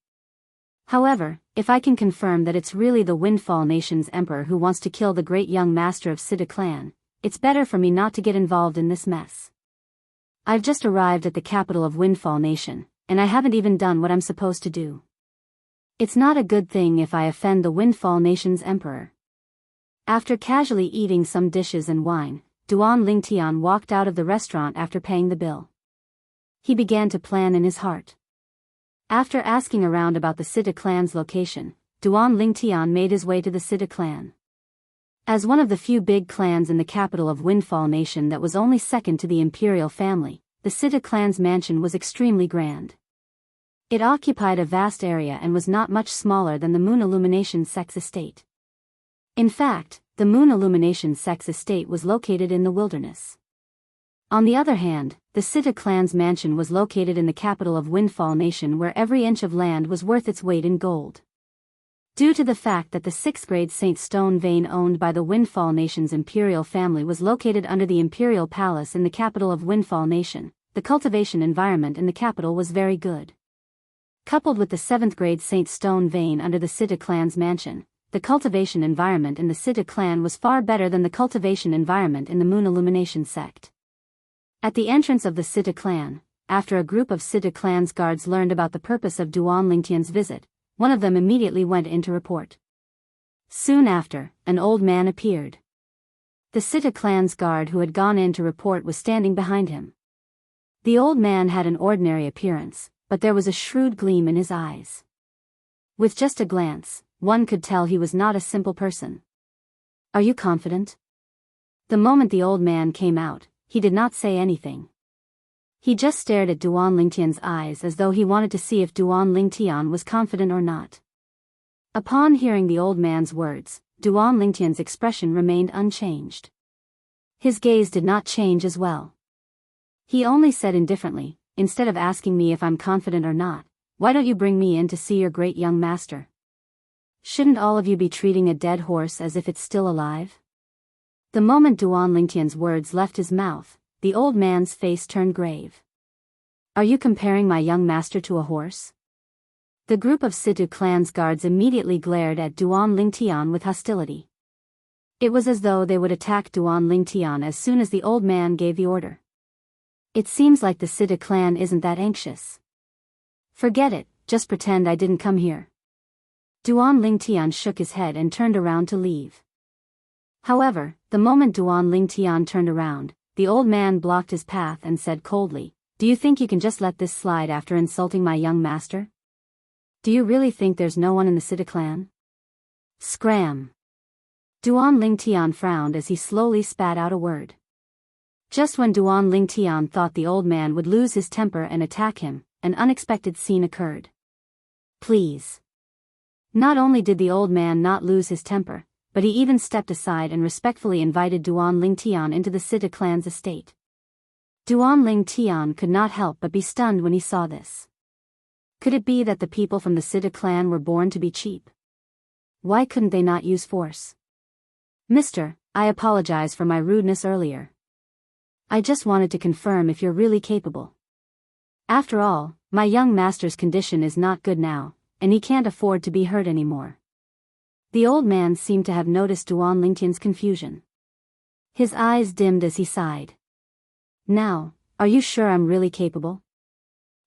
However, if I can confirm that it's really the Windfall Nation's emperor who wants to kill the great young master of Sita clan, it's better for me not to get involved in this mess. I've just arrived at the capital of Windfall Nation, and I haven't even done what I'm supposed to do. It's not a good thing if I offend the Windfall Nation's emperor. After casually eating some dishes and wine, Duan Lingtian walked out of the restaurant after paying the bill. He began to plan in his heart. After asking around about the Sita clan's location, Duan Lingtian made his way to the Sita clan. As one of the few big clans in the capital of Windfall Nation that was only second to the imperial family, the Sita clan's mansion was extremely grand. It occupied a vast area and was not much smaller than the Moon Illumination Sex Estate. In fact, the Moon Illumination Sex Estate was located in the wilderness. On the other hand, the Sita clan's mansion was located in the capital of Windfall Nation where every inch of land was worth its weight in gold. Due to the fact that the 6th grade Saint Stone vein owned by the Windfall Nation's imperial family was located under the Imperial Palace in the capital of Windfall Nation, the cultivation environment in the capital was very good. Coupled with the 7th grade Saint Stone vein under the Sita clan's mansion, the cultivation environment in the Sita clan was far better than the cultivation environment in the Moon Illumination sect. At the entrance of the Sita clan, after a group of Sita clan's guards learned about the purpose of Duan Lingtian's visit, one of them immediately went in to report. Soon after, an old man appeared. The Sita clan's guard who had gone in to report was standing behind him. The old man had an ordinary appearance, but there was a shrewd gleam in his eyes. With just a glance, one could tell he was not a simple person. Are you confident? The moment the old man came out, he did not say anything. He just stared at Duan Lingtian's eyes as though he wanted to see if Duan Lingtian was confident or not. Upon hearing the old man's words, Duan Lingtian's expression remained unchanged. His gaze did not change as well. He only said indifferently, instead of asking me if I'm confident or not, why don't you bring me in to see your great young master? Shouldn't all of you be treating a dead horse as if it's still alive? The moment Duan Lingtian's words left his mouth, the old man's face turned grave. Are you comparing my young master to a horse? The group of Sita clan's guards immediately glared at Duan Lingtian with hostility. It was as though they would attack Duan Lingtian as soon as the old man gave the order. It seems like the Sita clan isn't that anxious. Forget it, just pretend I didn't come here. Duan Lingtian shook his head and turned around to leave. However, the moment Duan Lingtian turned around, the old man blocked his path and said coldly, "Do you think you can just let this slide after insulting my young master? Do you really think there's no one in the Sita clan?" Scram! Duan Lingtian frowned as he slowly spat out a word. Just when Duan Lingtian thought the old man would lose his temper and attack him, an unexpected scene occurred. Please. Not only did the old man not lose his temper, but he even stepped aside and respectfully invited Duan Lingtian into the Sita clan's estate. Duan Lingtian could not help but be stunned when he saw this. Could it be that the people from the Sita clan were born to be cheap? Why couldn't they not use force? Mister, I apologize for my rudeness earlier. I just wanted to confirm if you're really capable. After all, my young master's condition is not good now, and he can't afford to be hurt anymore. The old man seemed to have noticed Duan Lingtian's confusion. His eyes dimmed as he sighed. Now, are you sure I'm really capable?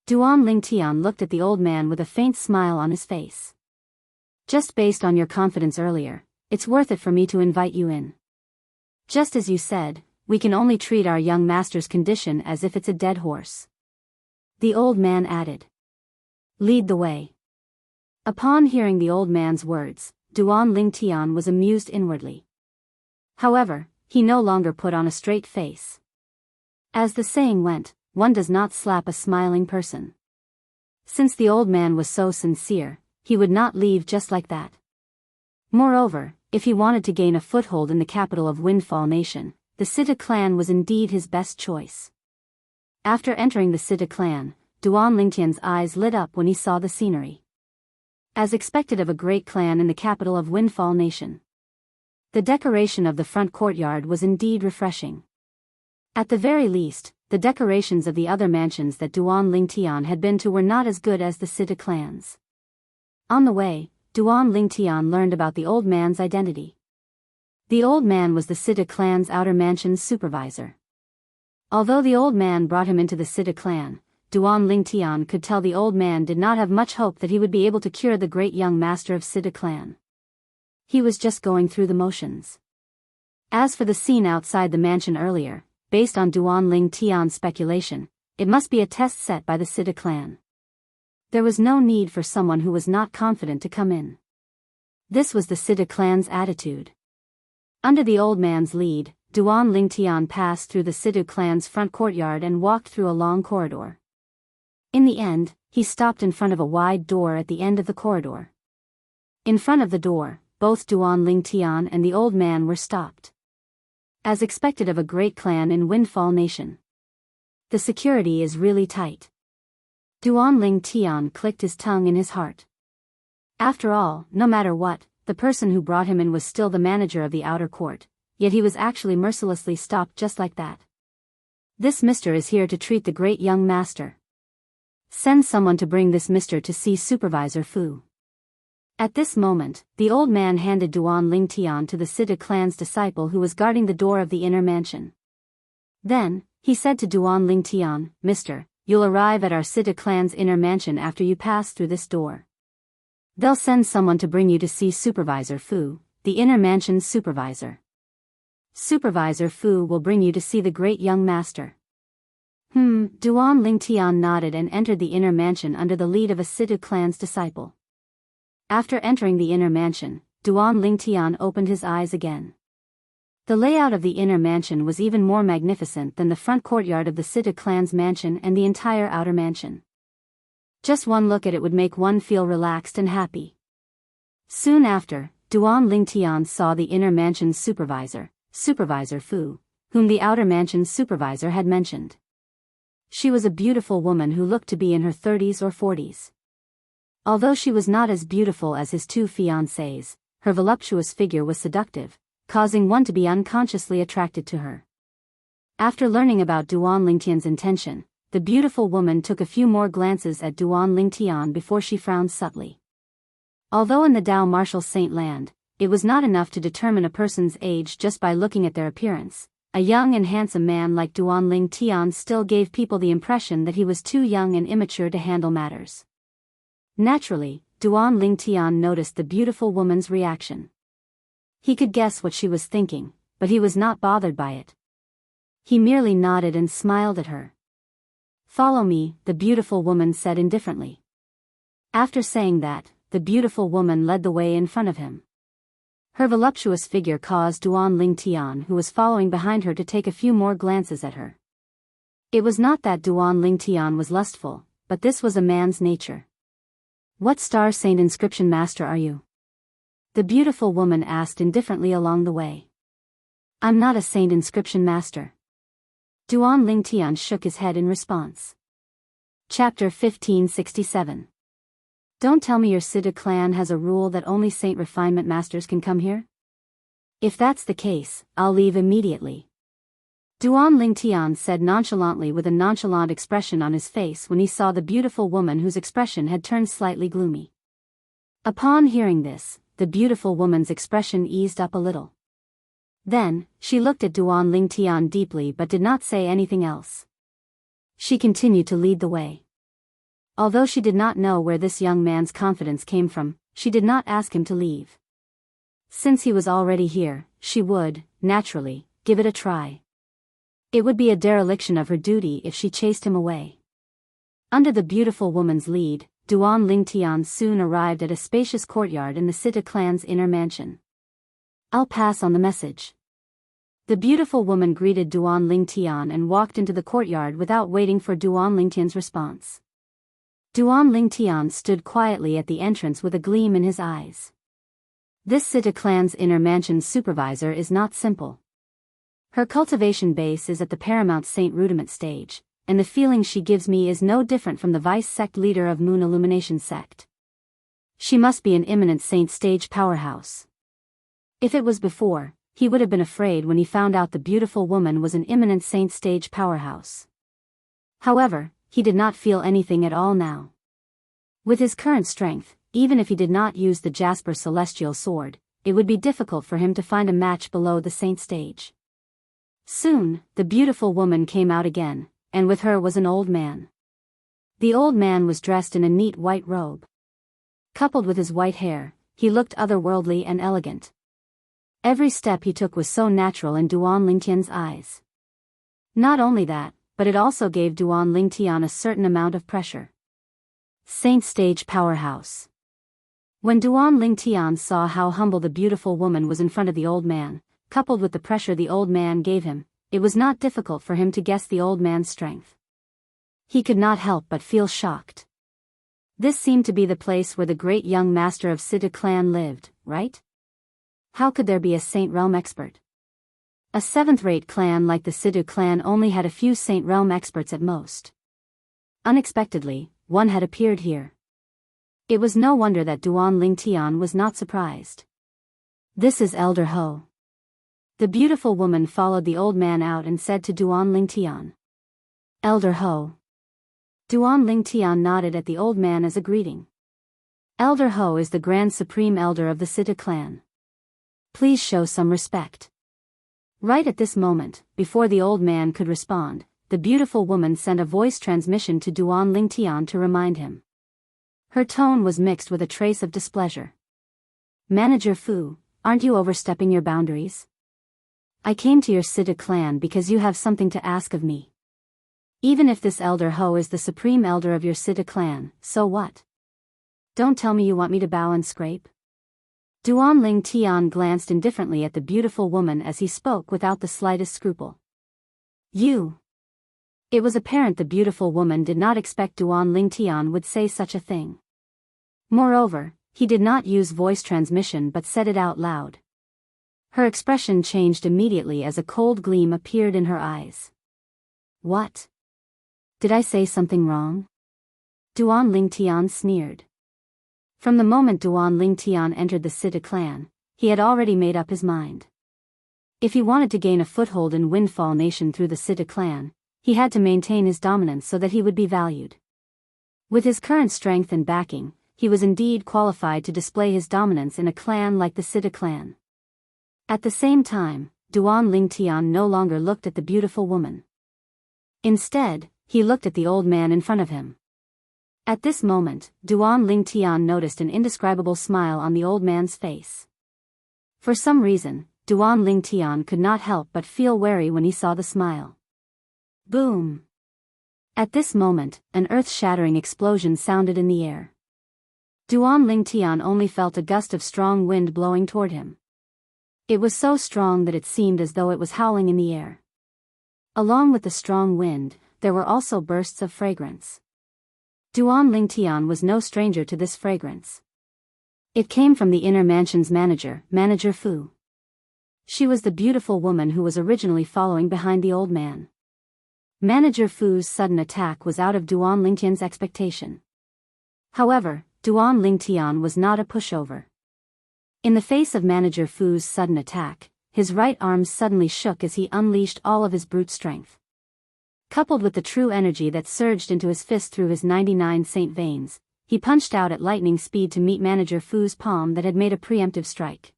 Duan Lingtian looked at the old man with a faint smile on his face. Just based on your confidence earlier, it's worth it for me to invite you in. Just as you said, we can only treat our young master's condition as if it's a dead horse. The old man added. Lead the way. Upon hearing the old man's words, Duan Lingtian was amused inwardly. However, he no longer put on a straight face. As the saying went, one does not slap a smiling person. Since the old man was so sincere, he would not leave just like that. Moreover, if he wanted to gain a foothold in the capital of Windfall Nation, the Sita clan was indeed his best choice. After entering the Sita clan, Duan Lingtian's eyes lit up when he saw the scenery. As expected of a great clan in the capital of Windfall Nation. The decoration of the front courtyard was indeed refreshing. At the very least, the decorations of the other mansions that Duan Lingtian had been to were not as good as the Sita clan's. On the way, Duan Lingtian learned about the old man's identity. The old man was the Sita clan's outer mansion's supervisor. Although the old man brought him into the Sita clan, Duan Lingtian could tell the old man did not have much hope that he would be able to cure the great young master of Sita clan. He was just going through the motions. As for the scene outside the mansion earlier, based on Duan Lingtian's speculation, it must be a test set by the Sita clan. There was no need for someone who was not confident to come in. This was the Sita clan's attitude. Under the old man's lead, Duan Lingtian passed through the Sita clan's front courtyard and walked through a long corridor. In the end, he stopped in front of a wide door at the end of the corridor. In front of the door, both Duan Lingtian and the old man were stopped. As expected of a great clan in Windfall Nation. The security is really tight. Duan Lingtian clicked his tongue in his heart. After all, no matter what, the person who brought him in was still the manager of the outer court, yet he was actually mercilessly stopped just like that. This mister is here to treat the great young master. Send someone to bring this mister to see Supervisor Fu. At this moment, the old man handed Duan Lingtian to the Sita clan's disciple who was guarding the door of the inner mansion. Then, he said to Duan Lingtian, "Mister, you'll arrive at our Sita clan's inner mansion after you pass through this door. They'll send someone to bring you to see Supervisor Fu, the inner mansion's supervisor. Supervisor Fu will bring you to see the great young master." Duan Lingtian nodded and entered the inner mansion under the lead of a Sita clan's disciple. After entering the inner mansion, Duan Lingtian opened his eyes again. The layout of the inner mansion was even more magnificent than the front courtyard of the Sita clan's mansion and the entire outer mansion. Just one look at it would make one feel relaxed and happy. Soon after, Duan Lingtian saw the inner mansion's supervisor, Supervisor Fu, whom the outer mansion's supervisor had mentioned. She was a beautiful woman who looked to be in her 30s or 40s. Although she was not as beautiful as his two fiancées, her voluptuous figure was seductive, causing one to be unconsciously attracted to her. After learning about Duan Lingtian's intention, the beautiful woman took a few more glances at Duan Lingtian before she frowned subtly. Although in the Dao Martial Saint Land, it was not enough to determine a person's age just by looking at their appearance, a young and handsome man like Duan Lingtian still gave people the impression that he was too young and immature to handle matters. Naturally, Duan Lingtian noticed the beautiful woman's reaction. He could guess what she was thinking, but he was not bothered by it. He merely nodded and smiled at her. "Follow me," the beautiful woman said indifferently. After saying that, the beautiful woman led the way in front of him. Her voluptuous figure caused Duan Lingtian, who was following behind her, to take a few more glances at her. It was not that Duan Lingtian was lustful, but this was a man's nature. "What star saint inscription master are you?" the beautiful woman asked indifferently along the way. "I'm not a saint inscription master." Duan Lingtian shook his head in response. Chapter 1567. Don't tell me your Sita clan has a rule that only saint refinement masters can come here? If that's the case, I'll leave immediately. Duan Lingtian said nonchalantly, with a nonchalant expression on his face when he saw the beautiful woman whose expression had turned slightly gloomy. Upon hearing this, the beautiful woman's expression eased up a little. Then, she looked at Duan Lingtian deeply but did not say anything else. She continued to lead the way. Although she did not know where this young man's confidence came from, she did not ask him to leave. Since he was already here, she would, naturally, give it a try. It would be a dereliction of her duty if she chased him away. Under the beautiful woman's lead, Duan Lingtian soon arrived at a spacious courtyard in the Sita clan's inner mansion. "I'll pass on the message." The beautiful woman greeted Duan Lingtian and walked into the courtyard without waiting for Duan Lingtian's response. Duan Lingtian stood quietly at the entrance with a gleam in his eyes. This Sita clan's inner mansion's supervisor is not simple. Her cultivation base is at the paramount saint rudiment stage, and the feeling she gives me is no different from the vice sect leader of Moon Illumination sect. She must be an imminent saint stage powerhouse. If it was before, he would have been afraid when he found out the beautiful woman was an imminent saint stage powerhouse. However, he did not feel anything at all now. With his current strength, even if he did not use the Jasper Celestial Sword, it would be difficult for him to find a match below the saint stage. Soon, the beautiful woman came out again, and with her was an old man. The old man was dressed in a neat white robe. Coupled with his white hair, he looked otherworldly and elegant. Every step he took was so natural in Duan Lingtian's eyes. Not only that, but it also gave Duan Lingtian a certain amount of pressure. Saint Stage Powerhouse. When Duan Lingtian saw how humble the beautiful woman was in front of the old man, coupled with the pressure the old man gave him, it was not difficult for him to guess the old man's strength. He could not help but feel shocked. This seemed to be the place where the great young master of Siddha clan lived, right? How could there be a Saint Realm expert? A seventh-rate clan like the Siddha clan only had a few Saint Realm experts at most. Unexpectedly, one had appeared here. It was no wonder that Duan Lingtian was not surprised. This is Elder Ho. The beautiful woman followed the old man out and said to Duan Lingtian. Elder Ho. Duan Lingtian nodded at the old man as a greeting. Elder Ho is the Grand Supreme Elder of the Siddha clan. Please show some respect. Right at this moment, before the old man could respond, the beautiful woman sent a voice transmission to Duan Lingtian to remind him. Her tone was mixed with a trace of displeasure. Manager Fu, aren't you overstepping your boundaries? I came to your Siddha clan because you have something to ask of me. Even if this Elder Ho is the supreme elder of your Siddha clan, so what? Don't tell me you want me to bow and scrape. Duan Lingtian glanced indifferently at the beautiful woman as he spoke without the slightest scruple. You. It was apparent the beautiful woman did not expect Duan Lingtian would say such a thing. Moreover, he did not use voice transmission but said it out loud. Her expression changed immediately as a cold gleam appeared in her eyes. What? Did I say something wrong? Duan Lingtian sneered. From the moment Duan Lingtian entered the Siddha clan, he had already made up his mind. If he wanted to gain a foothold in Windfall Nation through the Siddha clan, he had to maintain his dominance so that he would be valued. With his current strength and backing, he was indeed qualified to display his dominance in a clan like the Siddha clan. At the same time, Duan Lingtian no longer looked at the beautiful woman. Instead, he looked at the old man in front of him. At this moment, Duan Lingtian noticed an indescribable smile on the old man's face. For some reason, Duan Lingtian could not help but feel wary when he saw the smile. Boom! At this moment, an earth-shattering explosion sounded in the air. Duan Lingtian only felt a gust of strong wind blowing toward him. It was so strong that it seemed as though it was howling in the air. Along with the strong wind, there were also bursts of fragrance. Duan Lingtian was no stranger to this fragrance. It came from the inner mansion's manager, Manager Fu. She was the beautiful woman who was originally following behind the old man. Manager Fu's sudden attack was out of Duan Lingtian's expectation. However, Duan Lingtian was not a pushover. In the face of Manager Fu's sudden attack, his right arm suddenly shook as he unleashed all of his brute strength. Coupled with the true energy that surged into his fist through his 99 saint veins, he punched out at lightning speed to meet Manager Fu's palm that had made a preemptive strike.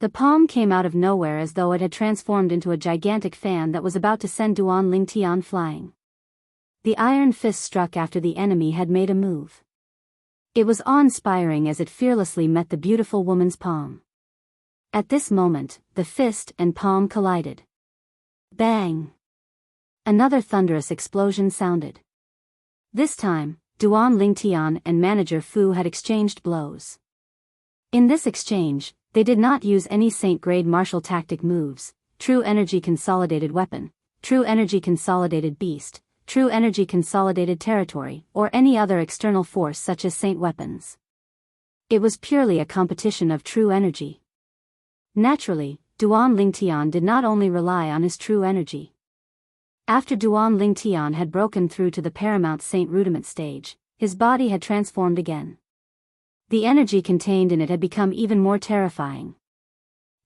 The palm came out of nowhere as though it had transformed into a gigantic fan that was about to send Duan Lingtian flying. The iron fist struck after the enemy had made a move. It was awe-inspiring as it fearlessly met the beautiful woman's palm. At this moment, the fist and palm collided. Bang! Another thunderous explosion sounded. This time, Duan Lingtian and Manager Fu had exchanged blows. In this exchange, they did not use any saint-grade martial tactic moves, true energy consolidated weapon, true energy consolidated beast, true energy consolidated territory, or any other external force such as saint weapons. It was purely a competition of true energy. Naturally, Duan Lingtian did not only rely on his true energy. After Duan Lingtian had broken through to the Paramount Saint Rudiment stage, his body had transformed again. The energy contained in it had become even more terrifying.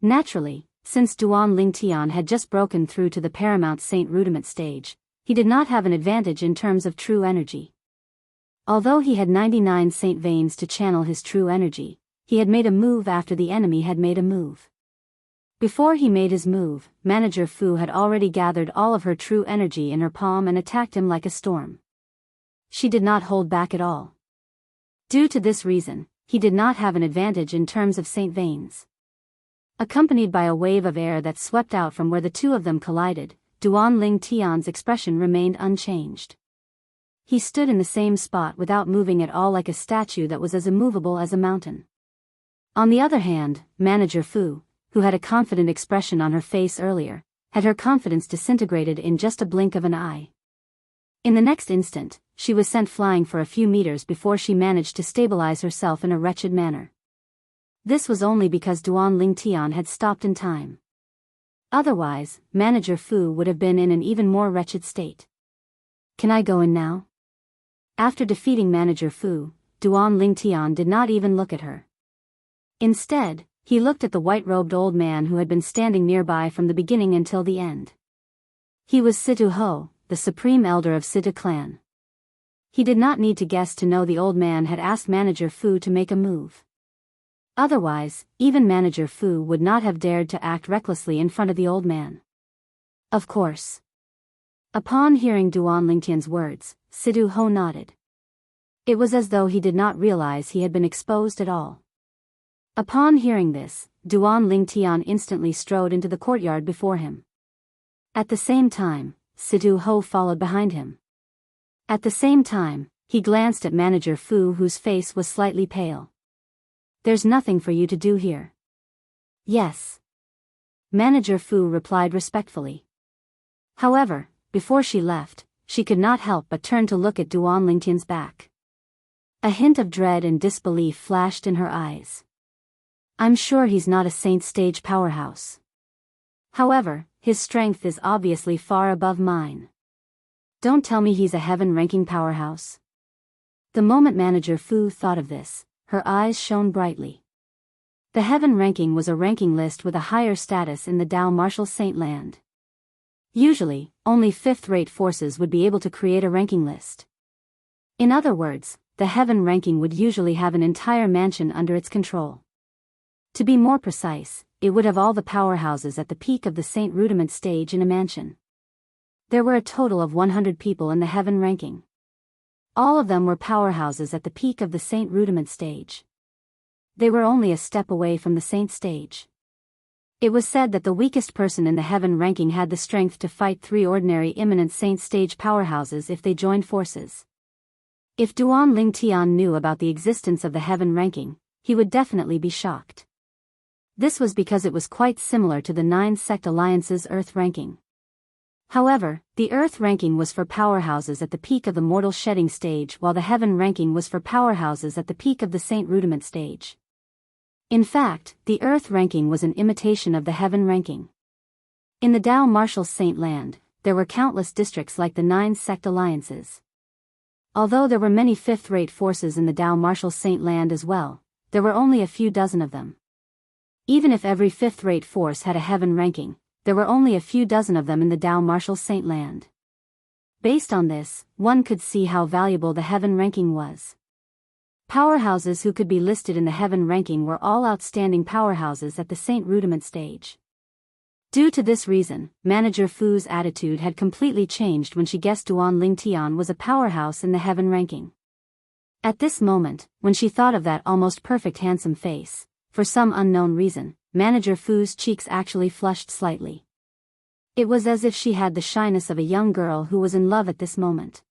Naturally, since Duan Lingtian had just broken through to the Paramount Saint Rudiment stage, he did not have an advantage in terms of true energy. Although he had 99 saint veins to channel his true energy, he had made a move after the enemy had made a move. Before he made his move, Manager Fu had already gathered all of her true energy in her palm and attacked him like a storm. She did not hold back at all. Due to this reason, he did not have an advantage in terms of saint veins. Accompanied by a wave of air that swept out from where the two of them collided, Duan Lingtian's expression remained unchanged. He stood in the same spot without moving at all, like a statue that was as immovable as a mountain. On the other hand, Manager Fu, who had a confident expression on her face earlier, had her confidence disintegrated in just a blink of an eye. In the next instant, she was sent flying for a few meters before she managed to stabilize herself in a wretched manner. This was only because Duan Lingtian had stopped in time. Otherwise, Manager Fu would have been in an even more wretched state. Can I go in now? After defeating Manager Fu, Duan Lingtian did not even look at her. Instead, he looked at the white-robed old man who had been standing nearby from the beginning until the end. He was Situ Ho, the supreme elder of Situ clan. He did not need to guess to know the old man had asked Manager Fu to make a move. Otherwise, even Manager Fu would not have dared to act recklessly in front of the old man. Of course. Upon hearing Duan Lingtian's words, Situ Ho nodded. It was as though he did not realize he had been exposed at all. Upon hearing this, Duan Lingtian instantly strode into the courtyard before him. At the same time, Situ Ho followed behind him. At the same time, he glanced at Manager Fu, whose face was slightly pale. There's nothing for you to do here. Yes. Manager Fu replied respectfully. However, before she left, she could not help but turn to look at Duan Lingtian's back. A hint of dread and disbelief flashed in her eyes. I'm sure he's not a saint stage powerhouse. However, his strength is obviously far above mine. Don't tell me he's a heaven-ranking powerhouse. The moment Manager Fu thought of this, her eyes shone brightly. The heaven ranking was a ranking list with a higher status in the Dao Martial Saint Land. Usually, only fifth-rate forces would be able to create a ranking list. In other words, the heaven ranking would usually have an entire mansion under its control. To be more precise, it would have all the powerhouses at the peak of the Saint Rudiment stage in a mansion. There were a total of 100 people in the heaven ranking. All of them were powerhouses at the peak of the Saint Rudiment stage. They were only a step away from the Saint stage. It was said that the weakest person in the heaven ranking had the strength to fight 3 ordinary imminent Saint stage powerhouses if they joined forces. If Duan Lingtian knew about the existence of the heaven ranking, he would definitely be shocked. This was because it was quite similar to the 9 sect alliance's Earth ranking. However, the Earth ranking was for powerhouses at the peak of the mortal shedding stage, while the heaven ranking was for powerhouses at the peak of the Saint Rudiment stage. In fact, the Earth ranking was an imitation of the heaven ranking. In the Dao Martial Saint Land, there were countless districts like the 9 sect alliances. Although there were many fifth-rate forces in the Dao Martial Saint Land as well, there were only a few dozen of them. Even if every fifth-rate force had a heaven ranking, there were only a few dozen of them in the Dao Martial Saint Land. Based on this, one could see how valuable the heaven ranking was. Powerhouses who could be listed in the heaven ranking were all outstanding powerhouses at the Saint Rudiment stage. Due to this reason, Manager Fu's attitude had completely changed when she guessed Duan Lingtian was a powerhouse in the heaven ranking. At this moment, when she thought of that almost perfect handsome face, for some unknown reason, Manager Fu's cheeks actually flushed slightly. It was as if she had the shyness of a young girl who was in love at this moment.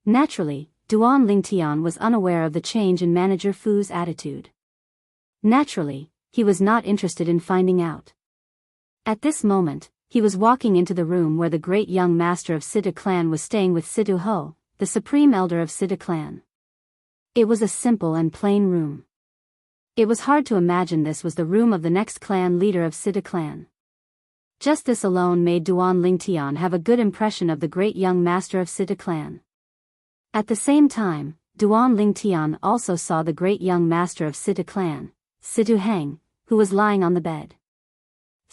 Naturally, Duan Lingtian was unaware of the change in Manager Fu's attitude. Naturally, he was not interested in finding out. At this moment, he was walking into the room where the great young master of Situ clan was staying with Situ Ho, the supreme elder of Situ clan. It was a simple and plain room. It was hard to imagine this was the room of the next clan leader of Situ clan. Just this alone made Duan Lingtian have a good impression of the great young master of Situ clan. At the same time, Duan Lingtian also saw the great young master of Situ clan, Situ Heng, who was lying on the bed.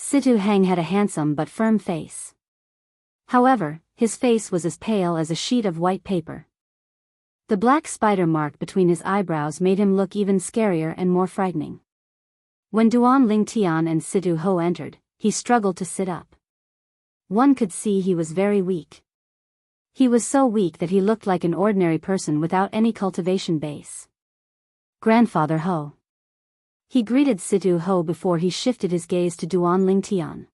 Situ Hang had a handsome but firm face. However, his face was as pale as a sheet of white paper. The black spider mark between his eyebrows made him look even scarier and more frightening. When Duan Lingtian and Situ Ho entered, he struggled to sit up. One could see he was very weak. He was so weak that he looked like an ordinary person without any cultivation base. Grandfather Ho. He greeted Situ Ho before he shifted his gaze to Duan Lingtian.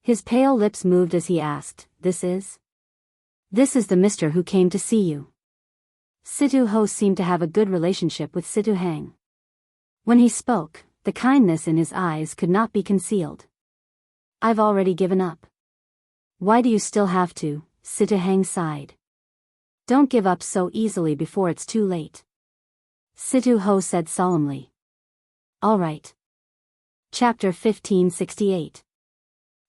His pale lips moved as he asked, This is the mister who came to see you. Situ Ho seemed to have a good relationship with Situ Hang. When he spoke, the kindness in his eyes could not be concealed. I've already given up. Why do you still have to? Situ Hang sighed. Don't give up so easily before it's too late. Situ Ho said solemnly. All right. Chapter 1568.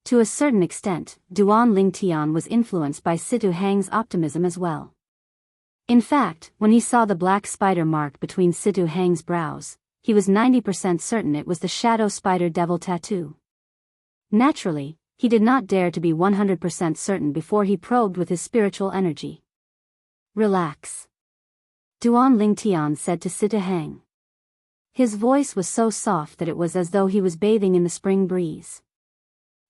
To a certain extent, Duan Lingtian was influenced by Situ Hang's optimism as well. In fact, when he saw the black spider mark between Situ Hang's brows, he was 90% certain it was the shadow spider devil tattoo. Naturally, he did not dare to be 100% certain before he probed with his spiritual energy. Relax. Duan Lingtian said to Situ Hang. His voice was so soft that it was as though he was bathing in the spring breeze.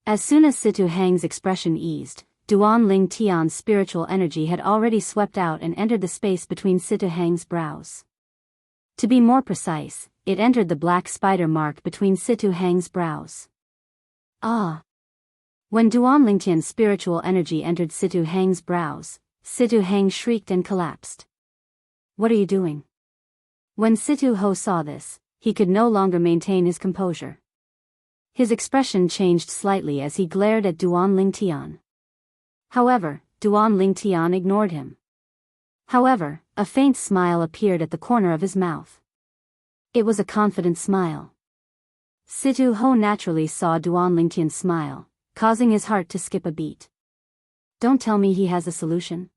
As soon as Situ Hang's expression eased, Duan Lingtian's spiritual energy had already swept out and entered the space between Situ Hang's brows. To be more precise, it entered the black spider mark between Situ Hang's brows. Ah! When Duan Lingtian's spiritual energy entered Situ Hang's brows, Situ Hang shrieked and collapsed. What are you doing? When Situ Ho saw this, he could no longer maintain his composure. His expression changed slightly as he glared at Duan Lingtian. However, Duan Lingtian ignored him. However, a faint smile appeared at the corner of his mouth. It was a confident smile. Situ Ho naturally saw Duan Lingtian's smile, causing his heart to skip a beat. Don't tell me he has a solution.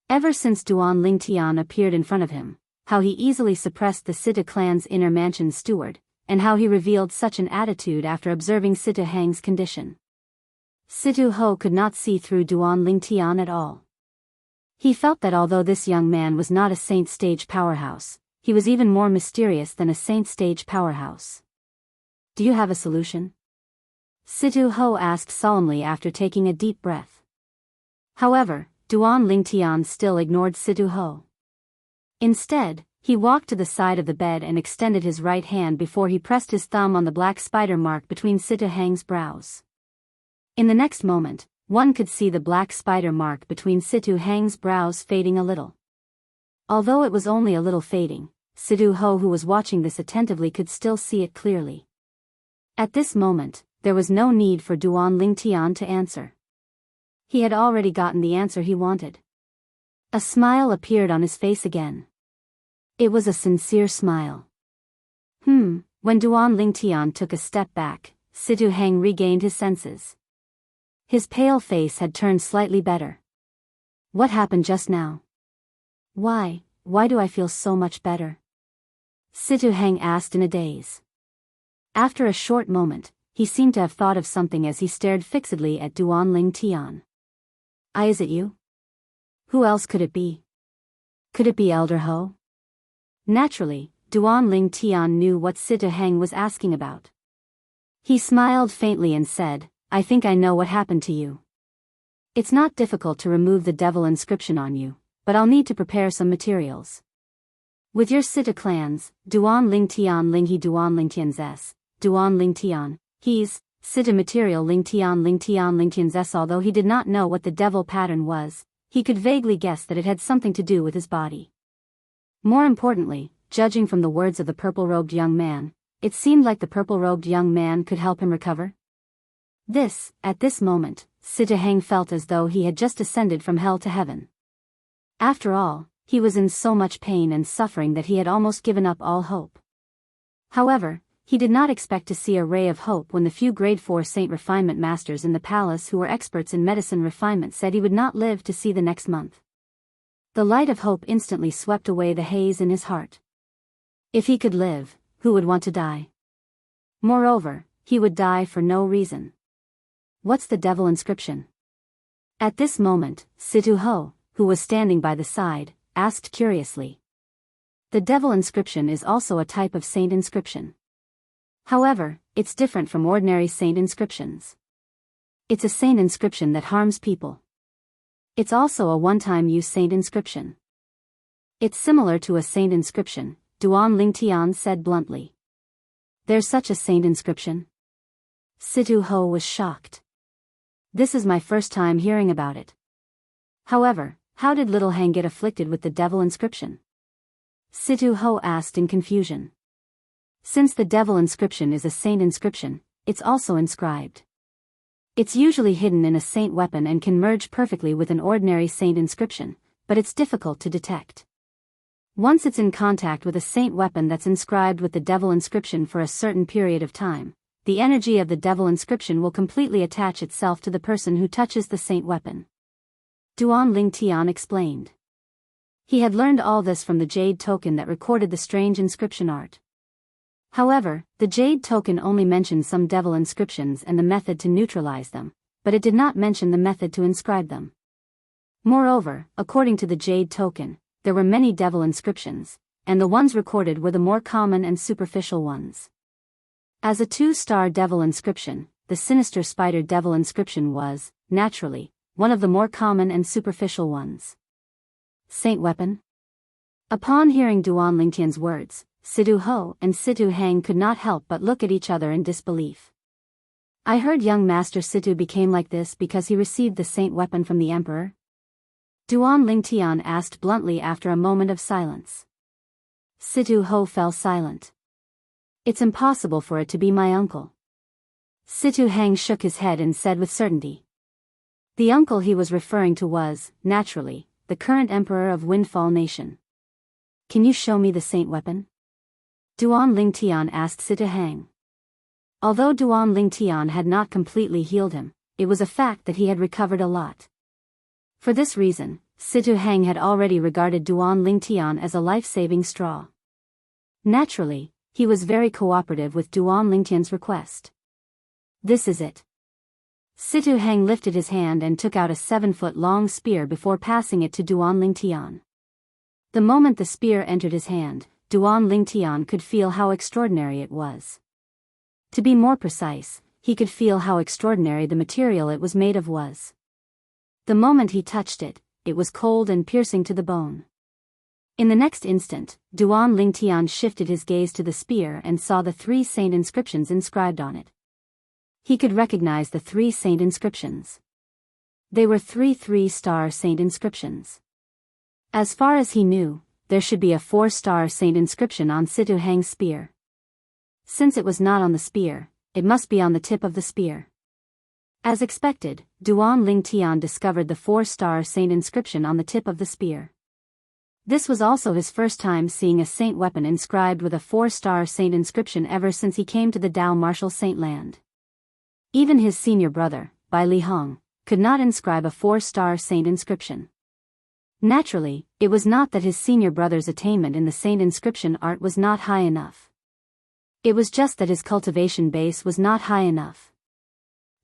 Ever since Duan Lingtian appeared in front of him, how he easily suppressed the Situ clan's inner mansion steward, and how he revealed such an attitude after observing Situ Hang's condition. Situ Ho could not see through Duan Lingtian at all. He felt that although this young man was not a saint stage powerhouse, he was even more mysterious than a saint stage powerhouse. Do you have a solution? Situ Ho asked solemnly after taking a deep breath. However, Duan Lingtian still ignored Situ Ho. Instead, he walked to the side of the bed and extended his right hand before he pressed his thumb on the black spider mark between Situ Hang's brows. In the next moment, one could see the black spider mark between Situ Hang's brows fading a little. Although it was only a little fading, Situ Ho, who was watching this attentively, could still see it clearly. At this moment, there was no need for Duan Lingtian to answer. He had already gotten the answer he wanted. A smile appeared on his face again. It was a sincere smile. When Duan Lingtian took a step back, Situ Hang regained his senses. His pale face had turned slightly better. What happened just now? Why do I feel so much better? Situ Hang asked in a daze. After a short moment, he seemed to have thought of something as he stared fixedly at Duan Lingtian. Is it you? Who else could it be? Could it be Elder Ho? Naturally, Duan Lingtian knew what Situ Hang was asking about. He smiled faintly and said, I think I know what happened to you. It's not difficult to remove the devil inscription on you, but I'll need to prepare some materials. With your Situ clans, Duan Lingtian Linghe Duan Lingtian's S, Duan Lingtian, he's, Situ material Lingtian Lingtian's S. Although he did not know what the devil pattern was, he could vaguely guess that it had something to do with his body. More importantly, judging from the words of the purple-robed young man, it seemed like the purple-robed young man could help him recover. At this moment, Situ Hang felt as though he had just ascended from hell to heaven. After all, he was in so much pain and suffering that he had almost given up all hope. However, he did not expect to see a ray of hope when the few grade 4 saint refinement masters in the palace who were experts in medicine refinement said he would not live to see the next month. The light of hope instantly swept away the haze in his heart. If he could live, who would want to die? Moreover, he would die for no reason. What's the devil inscription? At this moment, Situ Ho, who was standing by the side, asked curiously. The devil inscription is also a type of saint inscription. However, it's different from ordinary saint inscriptions. It's a saint inscription that harms people. It's also a one-time use saint inscription. It's similar to a saint inscription, Duan Lingtian said bluntly. There's such a saint inscription? Situ Ho was shocked. This is my first time hearing about it. However, how did Little Hang get afflicted with the devil inscription? Situ Ho asked in confusion. Since the devil inscription is a saint inscription, it's also inscribed. It's usually hidden in a saint weapon and can merge perfectly with an ordinary saint inscription, but it's difficult to detect. Once it's in contact with a saint weapon that's inscribed with the devil inscription for a certain period of time, the energy of the devil inscription will completely attach itself to the person who touches the saint weapon. Duan Lingtian explained. He had learned all this from the jade token that recorded the strange inscription art. However, the jade token only mentioned some devil inscriptions and the method to neutralize them, but it did not mention the method to inscribe them. Moreover, according to the jade token, there were many devil inscriptions, and the ones recorded were the more common and superficial ones. As a 2-star devil inscription, the sinister spider devil inscription was, naturally, one of the more common and superficial ones. Saint weapon? Upon hearing Duan Lingtian's words, Situ Ho and Situ Hang could not help but look at each other in disbelief. I heard young Master Situ became like this because he received the saint weapon from the emperor? Duan Lingtian asked bluntly after a moment of silence. Situ Ho fell silent. It's impossible for it to be my uncle. Situ Hang shook his head and said with certainty. The uncle he was referring to was, naturally, the current emperor of Windfall Nation. Can you show me the saint weapon? Duan Lingtian asked Situ Hang. Although Duan Lingtian had not completely healed him, it was a fact that he had recovered a lot. For this reason, Situ Hang had already regarded Duan Lingtian as a life-saving straw. Naturally, he was very cooperative with Duan Lingtian's request. This is it. Situ Hang lifted his hand and took out a 7-foot-long spear before passing it to Duan Lingtian. The moment the spear entered his hand, Duan Lingtian could feel how extraordinary it was. To be more precise, he could feel how extraordinary the material it was made of was. The moment he touched it, it was cold and piercing to the bone. In the next instant, Duan Lingtian shifted his gaze to the spear and saw the 3 saint inscriptions inscribed on it. He could recognize the 3 saint inscriptions. They were 3 3-star saint inscriptions. As far as he knew, there should be a 4-star saint inscription on Situ Hang's spear. Since it was not on the spear, it must be on the tip of the spear. As expected, Duan Lingtian discovered the 4-star saint inscription on the tip of the spear. This was also his first time seeing a saint weapon inscribed with a 4-star saint inscription ever since he came to the Dao Martial Saint Land. Even his senior brother, Bai Li Hong, could not inscribe a 4-star saint inscription. Naturally, it was not that his senior brother's attainment in the saint inscription art was not high enough. It was just that his cultivation base was not high enough.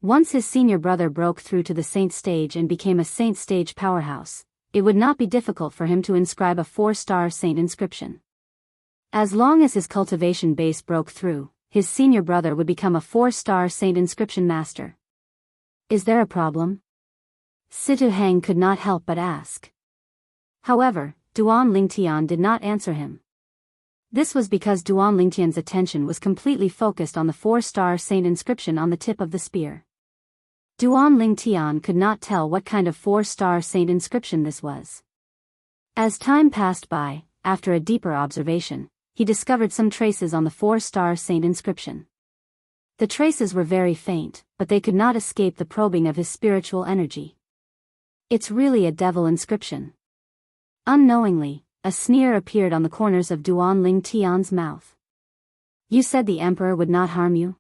Once his senior brother broke through to the saint stage and became a saint stage powerhouse, it would not be difficult for him to inscribe a 4-star saint inscription. As long as his cultivation base broke through, his senior brother would become a 4-star saint inscription master. Is there a problem? Situ Hang could not help but ask. However, Duan Lingtian did not answer him. This was because Duan Lingtian's attention was completely focused on the 4-star saint inscription on the tip of the spear. Duan Lingtian could not tell what kind of 4-star saint inscription this was. As time passed by, after a deeper observation, he discovered some traces on the 4-star saint inscription. The traces were very faint, but they could not escape the probing of his spiritual energy. It's really a devil inscription. Unknowingly, a sneer appeared on the corners of Duan Lingtian's mouth. You said the emperor would not harm you?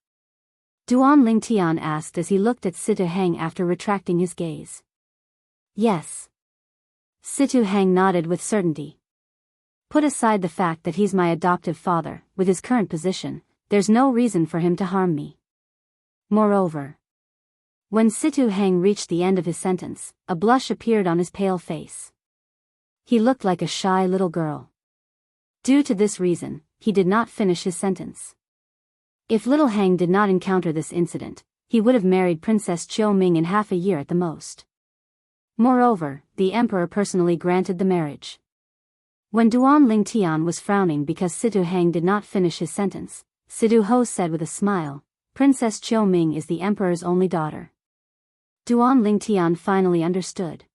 Duan Lingtian asked as he looked at Situ Hang after retracting his gaze. Yes. Situ Hang nodded with certainty. Put aside the fact that he's my adoptive father, with his current position, there's no reason for him to harm me. Moreover, when Situ Heng reached the end of his sentence, a blush appeared on his pale face. He looked like a shy little girl. Due to this reason, he did not finish his sentence. If little Heng did not encounter this incident, he would have married Princess Chiu Ming in half a year at the most. Moreover, the emperor personally granted the marriage. When Duan Lingtian was frowning because Situ Heng did not finish his sentence, Situ Ho said with a smile, "Princess Chiu Ming is the emperor's only daughter." Duan Lingtian finally understood.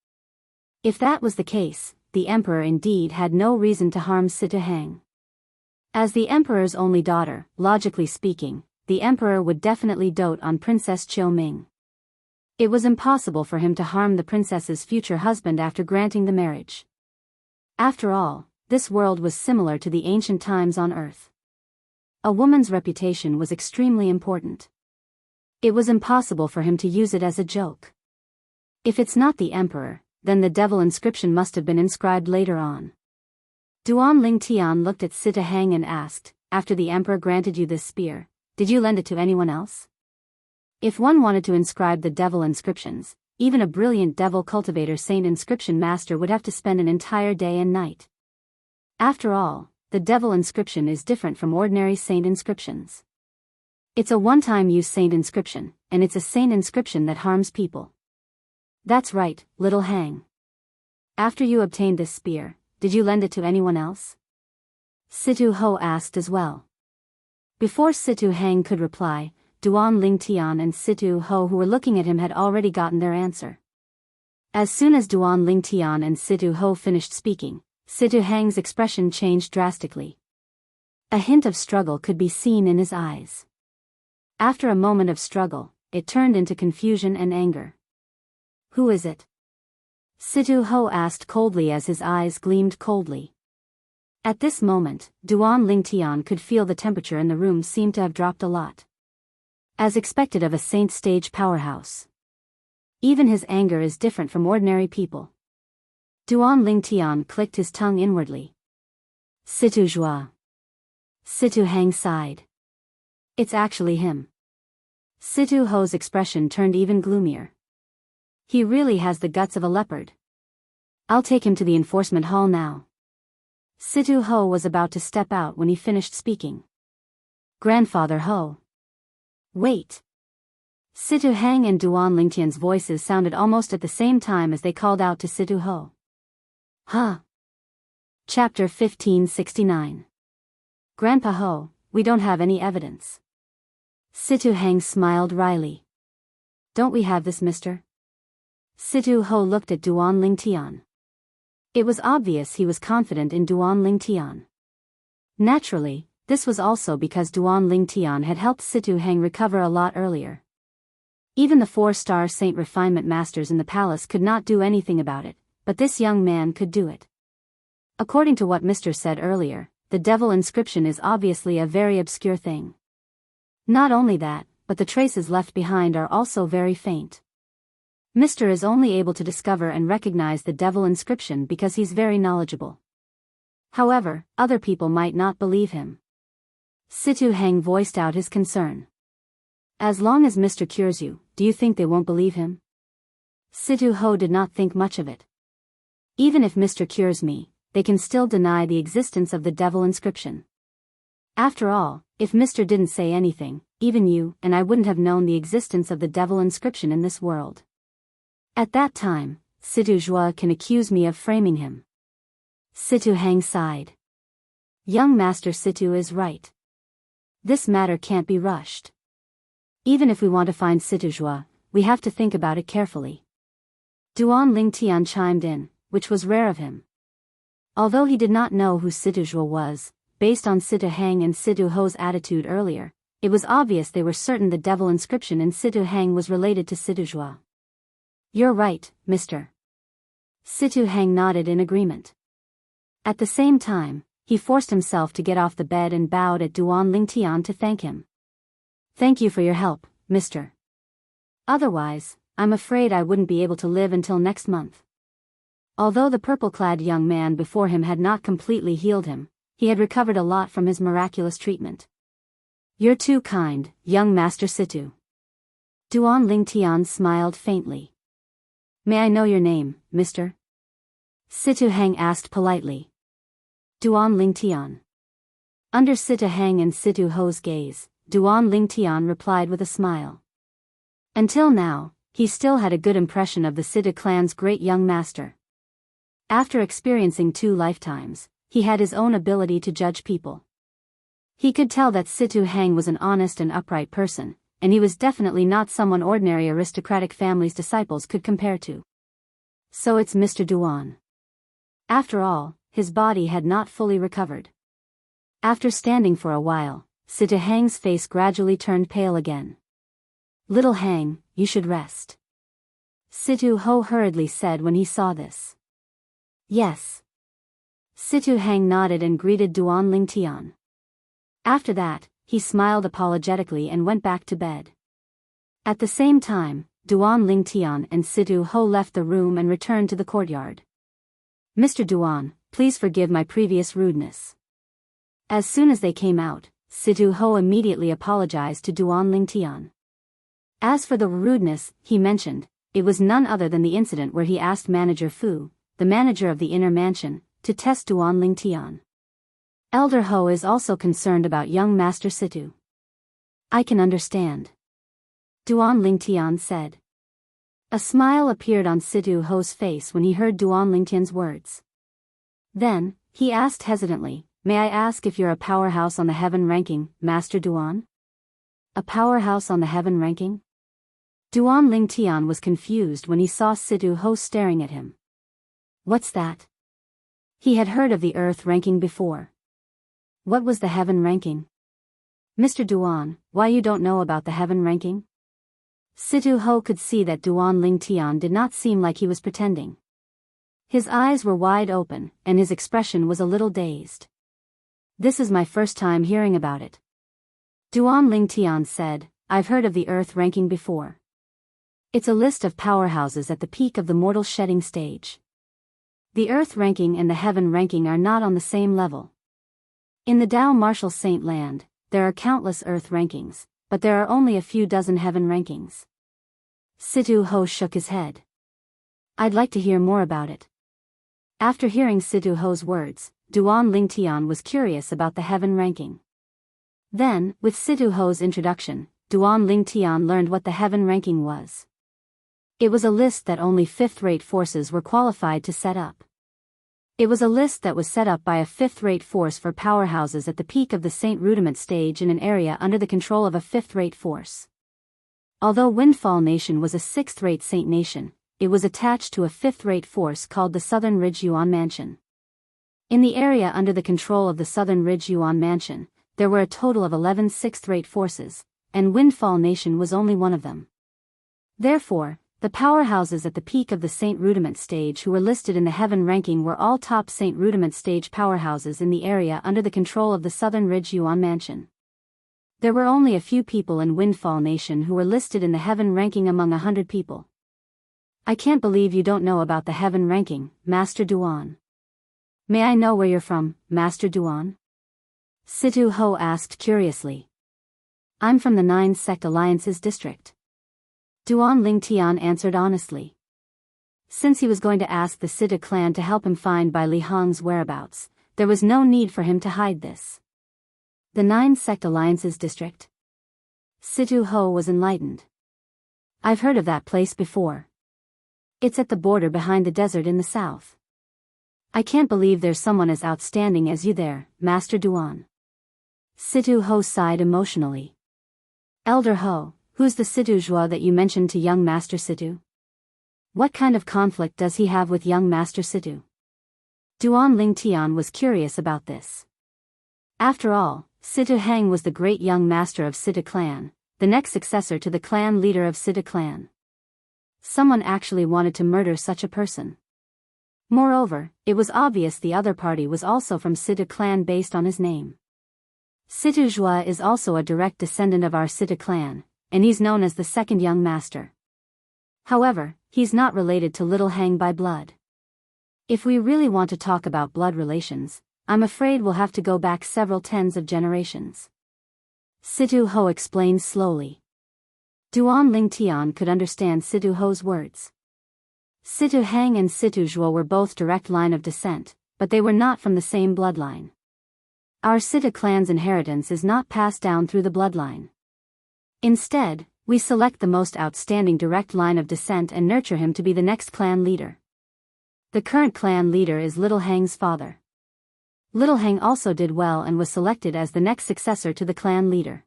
If that was the case, the emperor indeed had no reason to harm Situ Heng. As the emperor's only daughter, logically speaking, the emperor would definitely dote on Princess Chiu Ming. It was impossible for him to harm the princess's future husband after granting the marriage. After all, this world was similar to the ancient times on Earth. A woman's reputation was extremely important. It was impossible for him to use it as a joke. If it's not the emperor, then the devil inscription must have been inscribed later on. Duan Lingtian looked at Situ Heng and asked, "After the emperor granted you this spear, did you lend it to anyone else?" If one wanted to inscribe the devil inscriptions, even a brilliant devil cultivator saint inscription master would have to spend an entire day and night. After all, the devil inscription is different from ordinary saint inscriptions. It's a one-time use saint inscription, and it's a saint inscription that harms people. That's right, little Heng. After you obtained this spear, did you lend it to anyone else? Situ Ho asked as well. Before Situ Heng could reply, Duan Lingtian and Situ Ho who were looking at him had already gotten their answer. As soon as Duan Lingtian and Situ Ho finished speaking, Situ Heng's expression changed drastically. A hint of struggle could be seen in his eyes. After a moment of struggle, it turned into confusion and anger. "Who is it?" Situ Ho asked coldly as his eyes gleamed coldly. At this moment, Duan Lingtian could feel the temperature in the room seemed to have dropped a lot. As expected of a saint stage powerhouse. Even his anger is different from ordinary people. Duan Lingtian clicked his tongue inwardly. Situ Zhua. Situ Heng sighed. It's actually him. Situ Ho's expression turned even gloomier. He really has the guts of a leopard. I'll take him to the enforcement hall now. Situ Ho was about to step out when he finished speaking. Grandfather Ho. Wait. Situ Heng and Duan Lingtian's voices sounded almost at the same time as they called out to Situ Ho. Huh. Chapter 1569. Grandpa Ho, we don't have any evidence. Situ Heng smiled wryly. Don't we have this, mister? Situ Ho looked at Duan Lingtian. It was obvious he was confident in Duan Lingtian. Naturally, this was also because Duan Lingtian had helped Situ Heng recover a lot earlier. Even the 4-star saint refinement masters in the palace could not do anything about it, but this young man could do it. According to what Mr. said earlier, the devil inscription is obviously a very obscure thing. Not only that, but the traces left behind are also very faint. Mr. is only able to discover and recognize the devil inscription because he's very knowledgeable. However, other people might not believe him. Situ Heng voiced out his concern. As long as Mr. cures you, do you think they won't believe him? Situ Ho did not think much of it. Even if Mr. cures me, they can still deny the existence of the devil inscription. After all, if Mr. didn't say anything, even you and I wouldn't have known the existence of the devil inscription in this world. At that time, Situ Zhua can accuse me of framing him. Situ Heng sighed. Young Master Situ is right. This matter can't be rushed. Even if we want to find Situ Zhua, we have to think about it carefully. Duan Lingtian chimed in, which was rare of him. Although he did not know who Situ Zhua was, based on Situ Heng and Situ Ho's attitude earlier, it was obvious they were certain the devil inscription in Situ Heng was related to Situ Zhua. You're right, mister. Situ Heng nodded in agreement. At the same time, he forced himself to get off the bed and bowed at Duan Lingtian to thank him. Thank you for your help, mister. Otherwise, I'm afraid I wouldn't be able to live until next month. Although the purple-clad young man before him had not completely healed him, he had recovered a lot from his miraculous treatment. You're too kind, young Master Situ. Duan Lingtian smiled faintly. May I know your name, mister? Situ Hang asked politely. Duan Lingtian. Under Situ Hang and Situ Ho's gaze, Duan Lingtian replied with a smile. Until now, he still had a good impression of the Situ clan's great young master. After experiencing 2 lifetimes, he had his own ability to judge people. He could tell that Situ Hang was an honest and upright person, and he was definitely not someone ordinary aristocratic family's disciples could compare to. So it's Mr. Duan. After all, his body had not fully recovered. After standing for a while, Situ Hang's face gradually turned pale again. Little Hang, you should rest. Situ Ho hurriedly said when he saw this. Yes. Situ Hang nodded and greeted Duan Lingtian. After that, he smiled apologetically and went back to bed. At the same time, Duan Lingtian and Situ Ho left the room and returned to the courtyard. Mr. Duan, please forgive my previous rudeness. As soon as they came out, Situ Ho immediately apologized to Duan Lingtian. As for the rudeness he mentioned, it was none other than the incident where he asked Manager Fu, the manager of the inner mansion, to test Duan Lingtian. Elder Ho is also concerned about young Master Situ. I can understand. Duan Lingtian said. A smile appeared on Situ Ho's face when he heard Duan Lingtian's words. Then, he asked hesitantly, may I ask if you're a powerhouse on the heaven ranking, Master Duan? A powerhouse on the heaven ranking? Duan Lingtian was confused when he saw Situ Ho staring at him. What's that? He had heard of the earth ranking before. What was the heaven ranking? Mr. Duan, why you don't know about the heaven ranking? Situ Ho could see that Duan Lingtian did not seem like he was pretending. His eyes were wide open, and his expression was a little dazed. This is my first time hearing about it. Duan Lingtian said, I've heard of the earth ranking before. It's a list of powerhouses at the peak of the mortal shedding stage. The earth ranking and the heaven ranking are not on the same level. In the Dao Martial Saint Land, there are countless earth rankings, but there are only a few dozen heaven rankings. Situ Ho shook his head. I'd like to hear more about it. After hearing Situ Ho's words, Duan Lingtian was curious about the heaven ranking. Then, with Situ Ho's introduction, Duan Lingtian learned what the heaven ranking was. It was a list that only 5th-rate forces were qualified to set up. It was a list that was set up by a 5th-rate force for powerhouses at the peak of the Saint Rudiment stage in an area under the control of a 5th-rate force. Although Windfall Nation was a 6th-rate Saint Nation, it was attached to a 5th-rate force called the Southern Ridge Yuan Mansion. In the area under the control of the Southern Ridge Yuan Mansion, there were a total of 11 6th-rate forces, and Windfall Nation was only one of them. Therefore, the powerhouses at the peak of the Saint Rudiment stage who were listed in the heaven ranking were all top Saint Rudiment stage powerhouses in the area under the control of the Southern Ridge Yuan Mansion. There were only a few people in Windfall Nation who were listed in the heaven ranking among 100 people. I can't believe you don't know about the heaven ranking, Master Duan. May I know where you're from, Master Duan? Situ Ho asked curiously. I'm from the 9 Sect Alliances district. Duan Lingtian answered honestly. Since he was going to ask the Situ clan to help him find Bai Li Hong's whereabouts, there was no need for him to hide this. The 9 Sect Alliances district? Situ Ho was enlightened. I've heard of that place before. It's at the border behind the desert in the south. I can't believe there's someone as outstanding as you there, Master Duan. Situ Ho sighed emotionally. Elder Ho, who's the Situ Zhua that you mentioned to young Master Situ? What kind of conflict does he have with young Master Situ? Duan Lingtian was curious about this. After all, Situ Hang was the great young master of Situ clan, the next successor to the clan leader of Situ clan. Someone actually wanted to murder such a person. Moreover, it was obvious the other party was also from Situ clan based on his name. Situ Zhua is also a direct descendant of our Situ clan, and he's known as the second young master. However, he's not related to Little Hang by blood. If we really want to talk about blood relations, I'm afraid we'll have to go back several tens of generations. Situ Ho explained slowly. Duan Lingtian could understand Situ Ho's words. Situ Hang and Situ Zhuo were both direct line of descent, but they were not from the same bloodline. Our Situ clan's inheritance is not passed down through the bloodline. Instead, we select the most outstanding direct line of descent and nurture him to be the next clan leader. The current clan leader is Little Hang's father. Little Hang also did well and was selected as the next successor to the clan leader.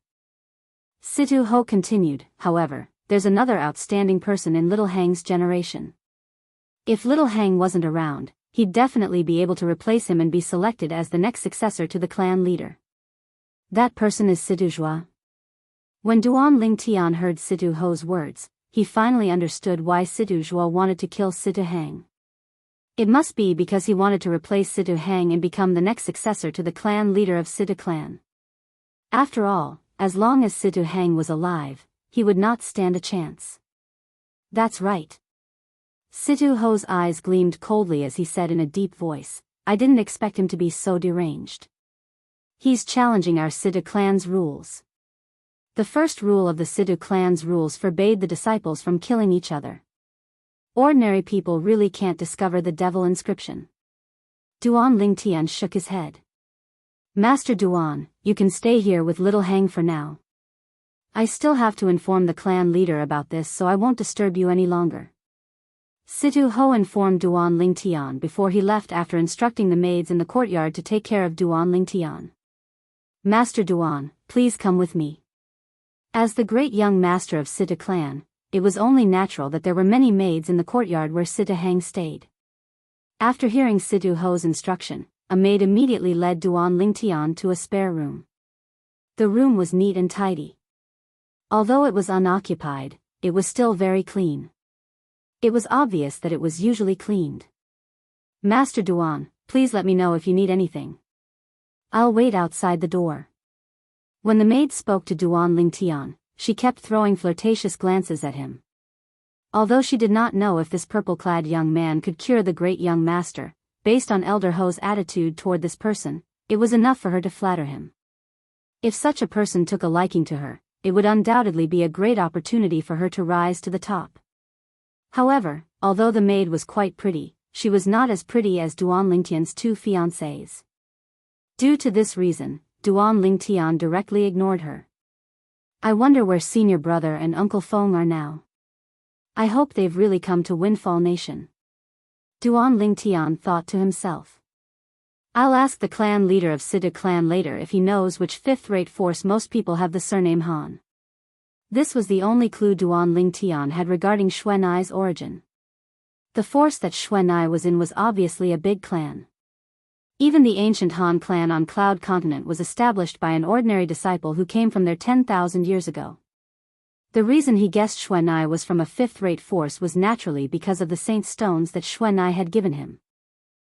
Situ Ho continued, however, there's another outstanding person in Little Hang's generation. If Little Hang wasn't around, he'd definitely be able to replace him and be selected as the next successor to the clan leader. That person is Situ Zhuo. When Duan Lingtian heard Situ Ho's words, he finally understood why Situ Zhuo wanted to kill Situ Hang. It must be because he wanted to replace Situ Hang and become the next successor to the clan leader of Situ clan. After all, as long as Situ Hang was alive, he would not stand a chance. That's right. Situ Ho's eyes gleamed coldly as he said in a deep voice, I didn't expect him to be so deranged. He's challenging our Situ clan's rules. The first rule of the Situ clan's rules forbade the disciples from killing each other. Ordinary people really can't discover the devil inscription. Duan Lingtian shook his head. Master Duan, you can stay here with Little Hang for now. I still have to inform the clan leader about this, so I won't disturb you any longer. Situ Ho informed Duan Lingtian before he left after instructing the maids in the courtyard to take care of Duan Lingtian. Master Duan, please come with me. As the great young master of Situ clan, it was only natural that there were many maids in the courtyard where Situ Hang stayed. After hearing Situ Ho's instruction, a maid immediately led Duan Lingtian to a spare room. The room was neat and tidy. Although it was unoccupied, it was still very clean. It was obvious that it was usually cleaned. Master Duan, please let me know if you need anything. I'll wait outside the door. When the maid spoke to Duan Lingtian, she kept throwing flirtatious glances at him. Although she did not know if this purple-clad young man could cure the great young master, based on Elder Ho's attitude toward this person, it was enough for her to flatter him. If such a person took a liking to her, it would undoubtedly be a great opportunity for her to rise to the top. However, although the maid was quite pretty, she was not as pretty as Duan Lingtian's two fiancés. Due to this reason, Duan Lingtian directly ignored her. I wonder where senior brother and Uncle Feng are now. I hope they've really come to Windfall Nation. Duan Lingtian thought to himself. I'll ask the clan leader of Situ clan later if he knows which fifth-rate force most people have the surname Han. This was the only clue Duan Lingtian had regarding Xuanai's origin. The force that Xuanai was in was obviously a big clan. Even the ancient Han clan on Cloud Continent was established by an ordinary disciple who came from there 10,000 years ago. The reason he guessed Xuanai was from a fifth-rate force was naturally because of the saint stones that Xuanai had given him.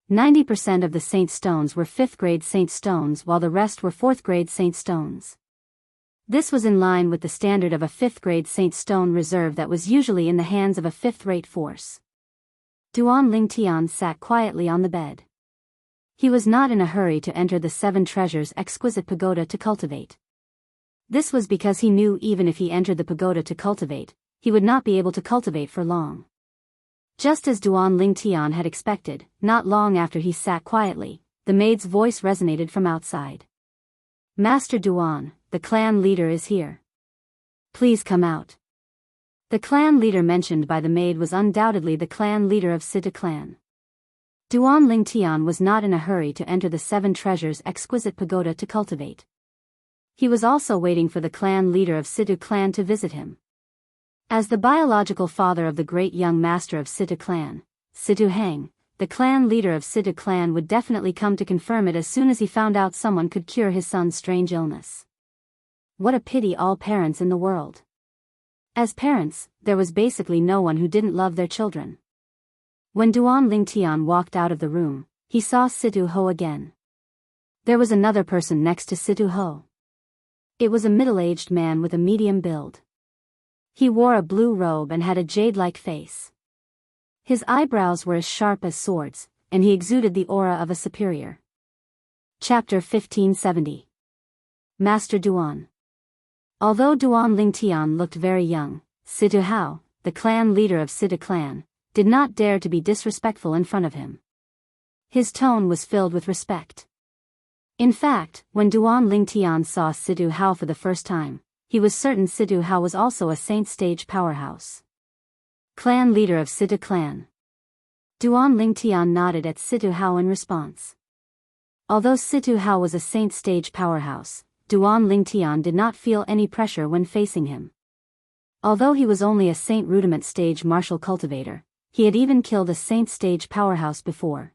90% of the saint stones were 5th-grade saint stones while the rest were 4th-grade saint stones. This was in line with the standard of a 5th-grade saint stone reserve that was usually in the hands of a 5th-rate force. Duan Lingtian sat quietly on the bed. He was not in a hurry to enter the 7 treasures exquisite pagoda to cultivate. This was because he knew even if he entered the pagoda to cultivate, he would not be able to cultivate for long. Just as Duan Lingtian had expected, not long after he sat quietly, the maid's voice resonated from outside. Master Duan, the clan leader is here. Please come out. The clan leader mentioned by the maid was undoubtedly the clan leader of Situ clan. Duan Lingtian was not in a hurry to enter the 7 treasures exquisite pagoda to cultivate. He was also waiting for the clan leader of Situ clan to visit him. As the biological father of the great young master of Situ clan, Situ Hang, the clan leader of Situ clan would definitely come to confirm it as soon as he found out someone could cure his son's strange illness. What a pity all parents in the world. As parents, there was basically no one who didn't love their children. When Duan Lingtian walked out of the room, he saw Situ Ho again. There was another person next to Situ Ho. It was a middle-aged man with a medium build. He wore a blue robe and had a jade-like face. His eyebrows were as sharp as swords, and he exuded the aura of a superior. Chapter 1570. Master Duan. Although Duan Lingtian looked very young, Situ Hao, the clan leader of Situ clan, did not dare to be disrespectful in front of him. His tone was filled with respect. In fact, when Duan Lingtian saw Situ Hao for the first time, he was certain Situ Hao was also a saint stage powerhouse. Clan leader of Situ clan. Duan Lingtian nodded at Situ Hao in response. Although Situ Hao was a saint stage powerhouse, Duan Lingtian did not feel any pressure when facing him. Although he was only a saint rudiment stage martial cultivator, he had even killed a saint stage powerhouse before.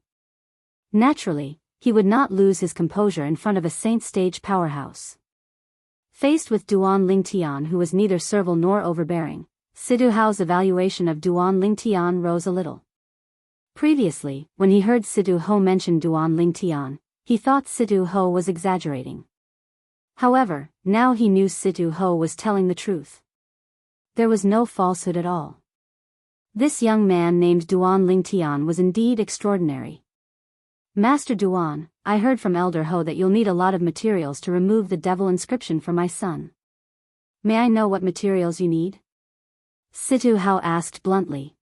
Naturally, he would not lose his composure in front of a saint stage powerhouse. Faced with Duan Lingtian, who was neither servile nor overbearing, Situ Hao's evaluation of Duan Lingtian rose a little. Previously, when he heard Situ Hao mention Duan Lingtian, he thought Situ Hao was exaggerating. However, now he knew Situ Hao was telling the truth. There was no falsehood at all. This young man named Duan Lingtian was indeed extraordinary. Master Duan, I heard from Elder Ho that you'll need a lot of materials to remove the devil inscription for my son. May I know what materials you need? Situ Hao asked bluntly.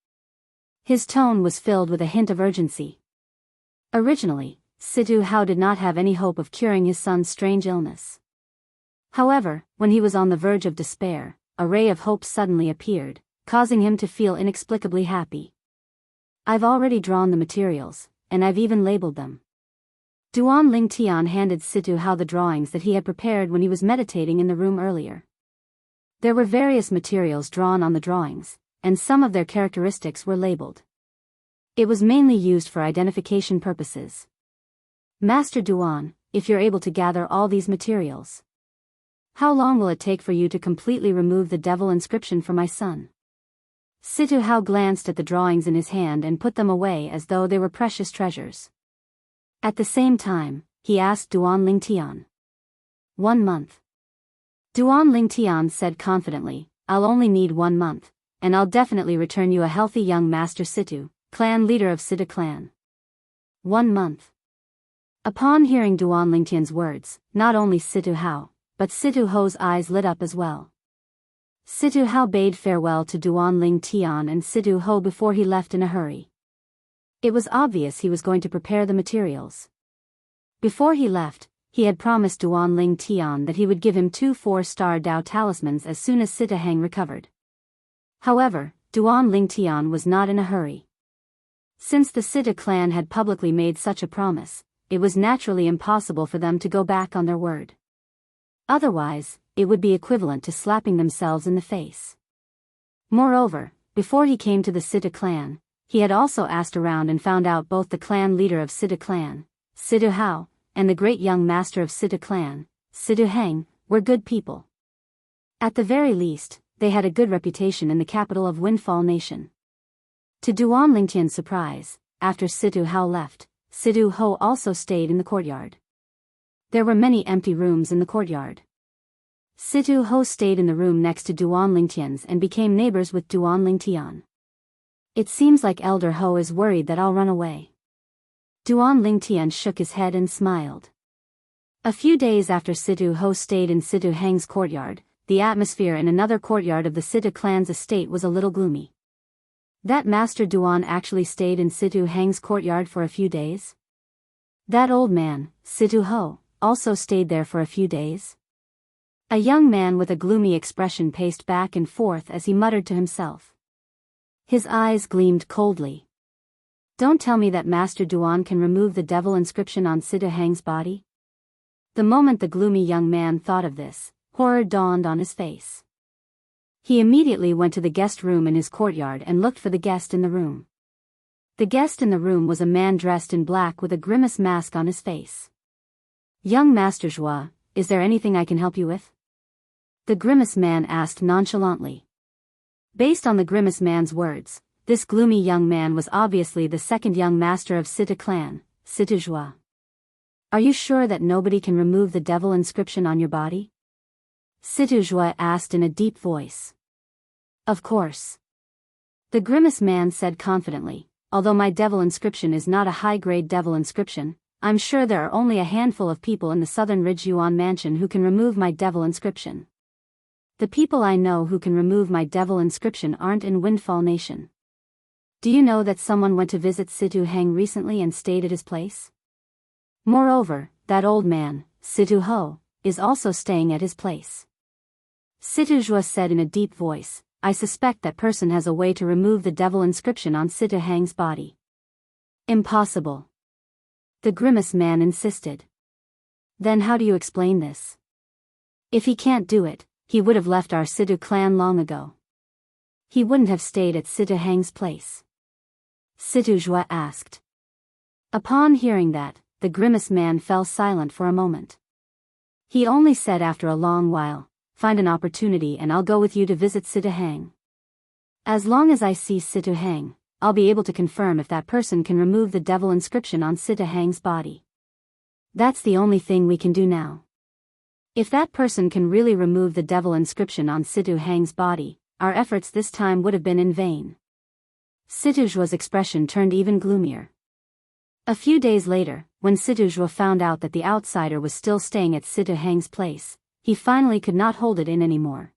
His tone was filled with a hint of urgency. Originally, Situ Hao did not have any hope of curing his son's strange illness. However, when he was on the verge of despair, a ray of hope suddenly appeared, causing him to feel inexplicably happy. I've already drawn the materials, and I've even labeled them. Duan Lingtian handed Situ Hao the drawings that he had prepared when he was meditating in the room earlier. There were various materials drawn on the drawings, and some of their characteristics were labeled. It was mainly used for identification purposes. Master Duan, if you're able to gather all these materials, how long will it take for you to completely remove the devil inscription for my son? Situ Hao glanced at the drawings in his hand and put them away as though they were precious treasures. At the same time, he asked Duan Lingtian. 1 month. Duan Lingtian said confidently, I'll only need 1 month, and I'll definitely return you a healthy young Master Situ, clan leader of Situ clan. 1 month. Upon hearing Duan Lingtian's words, not only Situ Hao, but Situ Ho's eyes lit up as well. Situ Hao bade farewell to Duan Lingtian and Situ Ho before he left in a hurry. It was obvious he was going to prepare the materials. Before he left, he had promised Duan Lingtian that he would give him 2 4-star Dao talismans as soon as Situ Hang recovered. However, Duan Lingtian was not in a hurry. Since the Situ clan had publicly made such a promise, it was naturally impossible for them to go back on their word. Otherwise, it would be equivalent to slapping themselves in the face. Moreover, before he came to the Situ clan, he had also asked around and found out both the clan leader of Situ clan, Situ Hao, and the great young master of Situ clan, Situ Hang, were good people. At the very least, they had a good reputation in the capital of Windfall Nation. To Duan Lingtian's surprise, after Situ Hao left, Situ Ho also stayed in the courtyard. There were many empty rooms in the courtyard. Situ Ho stayed in the room next to Duan Lingtian's and became neighbors with Duan Lingtian. It seems like Elder Ho is worried that I'll run away. Duan Lingtian shook his head and smiled. A few days after Situ Ho stayed in Situ Hang's courtyard, the atmosphere in another courtyard of the Situ clan's estate was a little gloomy. That Master Duan actually stayed in Situ Hang's courtyard for a few days? That old man, Situ Ho, also stayed there for a few days? A young man with a gloomy expression paced back and forth as he muttered to himself. His eyes gleamed coldly. Don't tell me that Master Duan can remove the devil inscription on Situ Hang's body? The moment the gloomy young man thought of this, horror dawned on his face. He immediately went to the guest room in his courtyard and looked for the guest in the room. The guest in the room was a man dressed in black with a grimace mask on his face. Young Master Zhua, is there anything I can help you with? The grimace man asked nonchalantly. Based on the grimace man's words, this gloomy young man was obviously the second young master of Situ clan, Situ Zhua. Are you sure that nobody can remove the devil inscription on your body? Situ Zhua asked in a deep voice. Of course. The grimace man said confidently, although my devil inscription is not a high-grade devil inscription, I'm sure there are only a handful of people in the Southern Ridge Yuan mansion who can remove my devil inscription. The people I know who can remove my devil inscription aren't in Windfall Nation. Do you know that someone went to visit Situ Heng recently and stayed at his place? Moreover, that old man, Situ Ho, is also staying at his place. Situ Zhua said in a deep voice, I suspect that person has a way to remove the devil inscription on Situ Heng's body. Impossible. The grimace man insisted. Then how do you explain this? If he can't do it, he would have left our Situ clan long ago. He wouldn't have stayed at Situ Heng's place. Situ Zhua asked. Upon hearing that, the grimace man fell silent for a moment. He only said after a long while, find an opportunity and I'll go with you to visit Situ Heng. As long as I see Situ Heng, I'll be able to confirm if that person can remove the devil inscription on Situ Heng's body. That's the only thing we can do now. If that person can really remove the devil inscription on Situ Heng's body, our efforts this time would have been in vain. Situ Zhua's expression turned even gloomier. A few days later, when Situ Zhua found out that the outsider was still staying at Situ Heng's place, he finally could not hold it in anymore.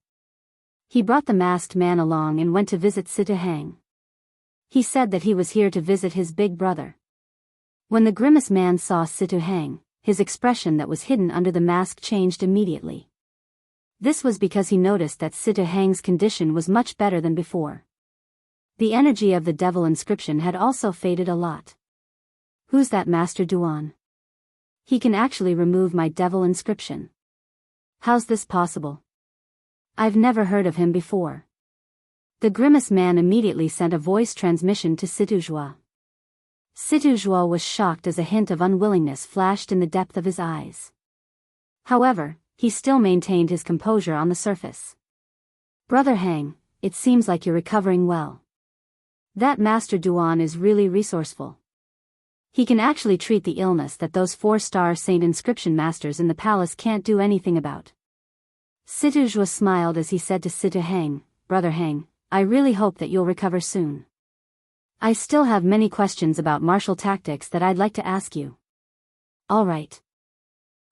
He brought the masked man along and went to visit Situ Heng. He said that he was here to visit his big brother. When the grimace man saw Situ Heng, his expression that was hidden under the mask changed immediately. This was because he noticed that Situ Heng's condition was much better than before. The energy of the devil inscription had also faded a lot. Who's that Master Duan? He can actually remove my devil inscription. How's this possible? I've never heard of him before. The grimace man immediately sent a voice transmission to Situ Zhua. Situ Zhua was shocked as a hint of unwillingness flashed in the depth of his eyes. However, he still maintained his composure on the surface. Brother Heng, it seems like you're recovering well. That Master Duan is really resourceful. He can actually treat the illness that those 4-star Saint inscription masters in the palace can't do anything about. Situ Zhua smiled as he said to Situ Heng, Brother Heng, I really hope that you'll recover soon. I still have many questions about martial tactics that I'd like to ask you. All right.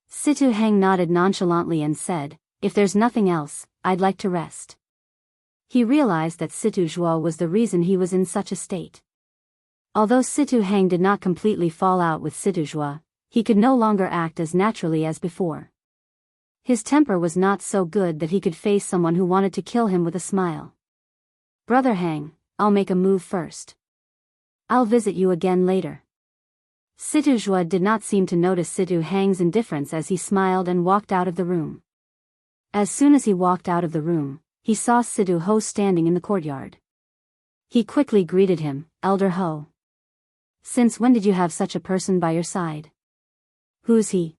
Situ Heng nodded nonchalantly and said, if there's nothing else, I'd like to rest. He realized that Situ Zhua was the reason he was in such a state. Although Situ Heng did not completely fall out with Situ Zhua, he could no longer act as naturally as before. His temper was not so good that he could face someone who wanted to kill him with a smile. Brother Heng, I'll make a move first. I'll visit you again later. Situ Zhua did not seem to notice Situ Heng's indifference as he smiled and walked out of the room. As soon as he walked out of the room, he saw Situ Ho standing in the courtyard. He quickly greeted him, Elder Ho. Since when did you have such a person by your side? Who's he?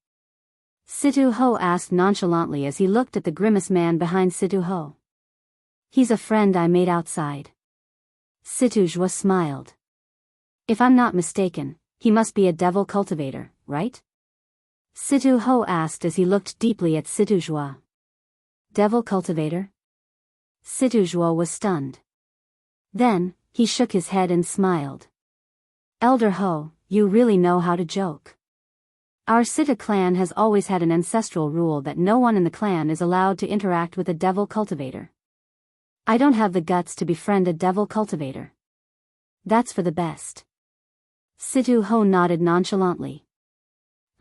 Situ Ho asked nonchalantly as he looked at the grimace man behind Situ Ho. He's a friend I made outside. Situ Zhua smiled. If I'm not mistaken, he must be a devil cultivator, right? Situ Ho asked as he looked deeply at Situ Zhua. Devil cultivator? Situ Zhua was stunned. Then, he shook his head and smiled. Elder Ho, you really know how to joke. Our Situ clan has always had an ancestral rule that no one in the clan is allowed to interact with a devil cultivator. I don't have the guts to befriend a devil cultivator. That's for the best. Situ Ho nodded nonchalantly.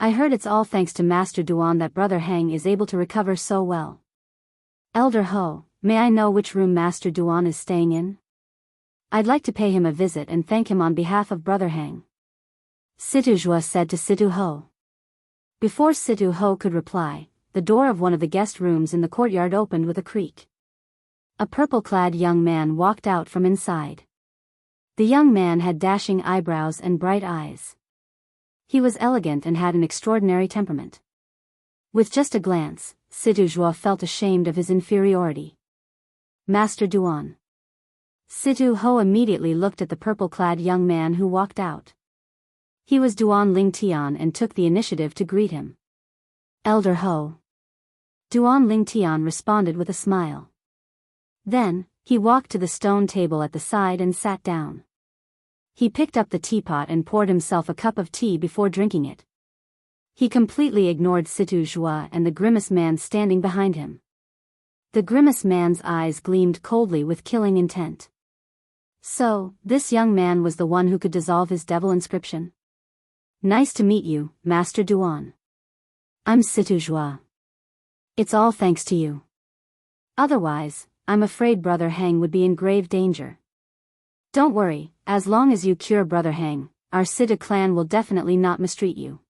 I heard it's all thanks to Master Duan that Brother Heng is able to recover so well. Elder Ho, may I know which room Master Duan is staying in? I'd like to pay him a visit and thank him on behalf of Brother Heng. Situ Zhua said to Situ Ho. Before Situ Ho could reply, the door of one of the guest rooms in the courtyard opened with a creak. A purple-clad young man walked out from inside. The young man had dashing eyebrows and bright eyes. He was elegant and had an extraordinary temperament. With just a glance, Situ Zhua felt ashamed of his inferiority. Master Duan. Situ Ho immediately looked at the purple-clad young man who walked out. He was Duan Lingtian and took the initiative to greet him. Elder Ho. Duan Lingtian responded with a smile. Then, he walked to the stone table at the side and sat down. He picked up the teapot and poured himself a cup of tea before drinking it. He completely ignored Situ Zhua and the grimace man standing behind him. The grimace man's eyes gleamed coldly with killing intent. So, this young man was the one who could dissolve his devil inscription? Nice to meet you, Master Duan. I'm Situ Zhua. It's all thanks to you. Otherwise, I'm afraid Brother Hang would be in grave danger. Don't worry, as long as you cure Brother Hang, our Situ clan will definitely not mistreat you.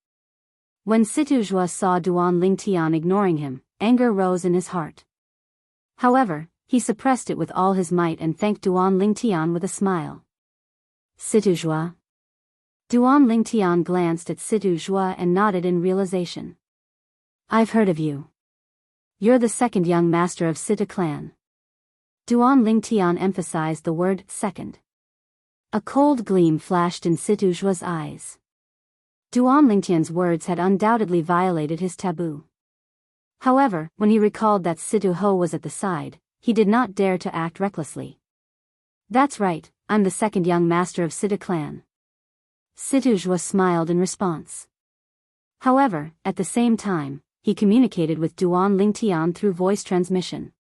When Situ Zhua saw Duan Lingtian ignoring him, anger rose in his heart. However, he suppressed it with all his might and thanked Duan Lingtian with a smile. Situ Zhua. Duan Lingtian glanced at Situ Zhua and nodded in realization. I've heard of you. You're the second young master of Situ clan. Duan Lingtian emphasized the word second. A cold gleam flashed in Situ Zhua's eyes. Duan Lingtian's words had undoubtedly violated his taboo. However, when he recalled that Situ Ho was at the side, he did not dare to act recklessly. That's right, I'm the second young master of Situ clan. Situ Zhua smiled in response. However, at the same time, he communicated with Duan Lingtian through voice transmission.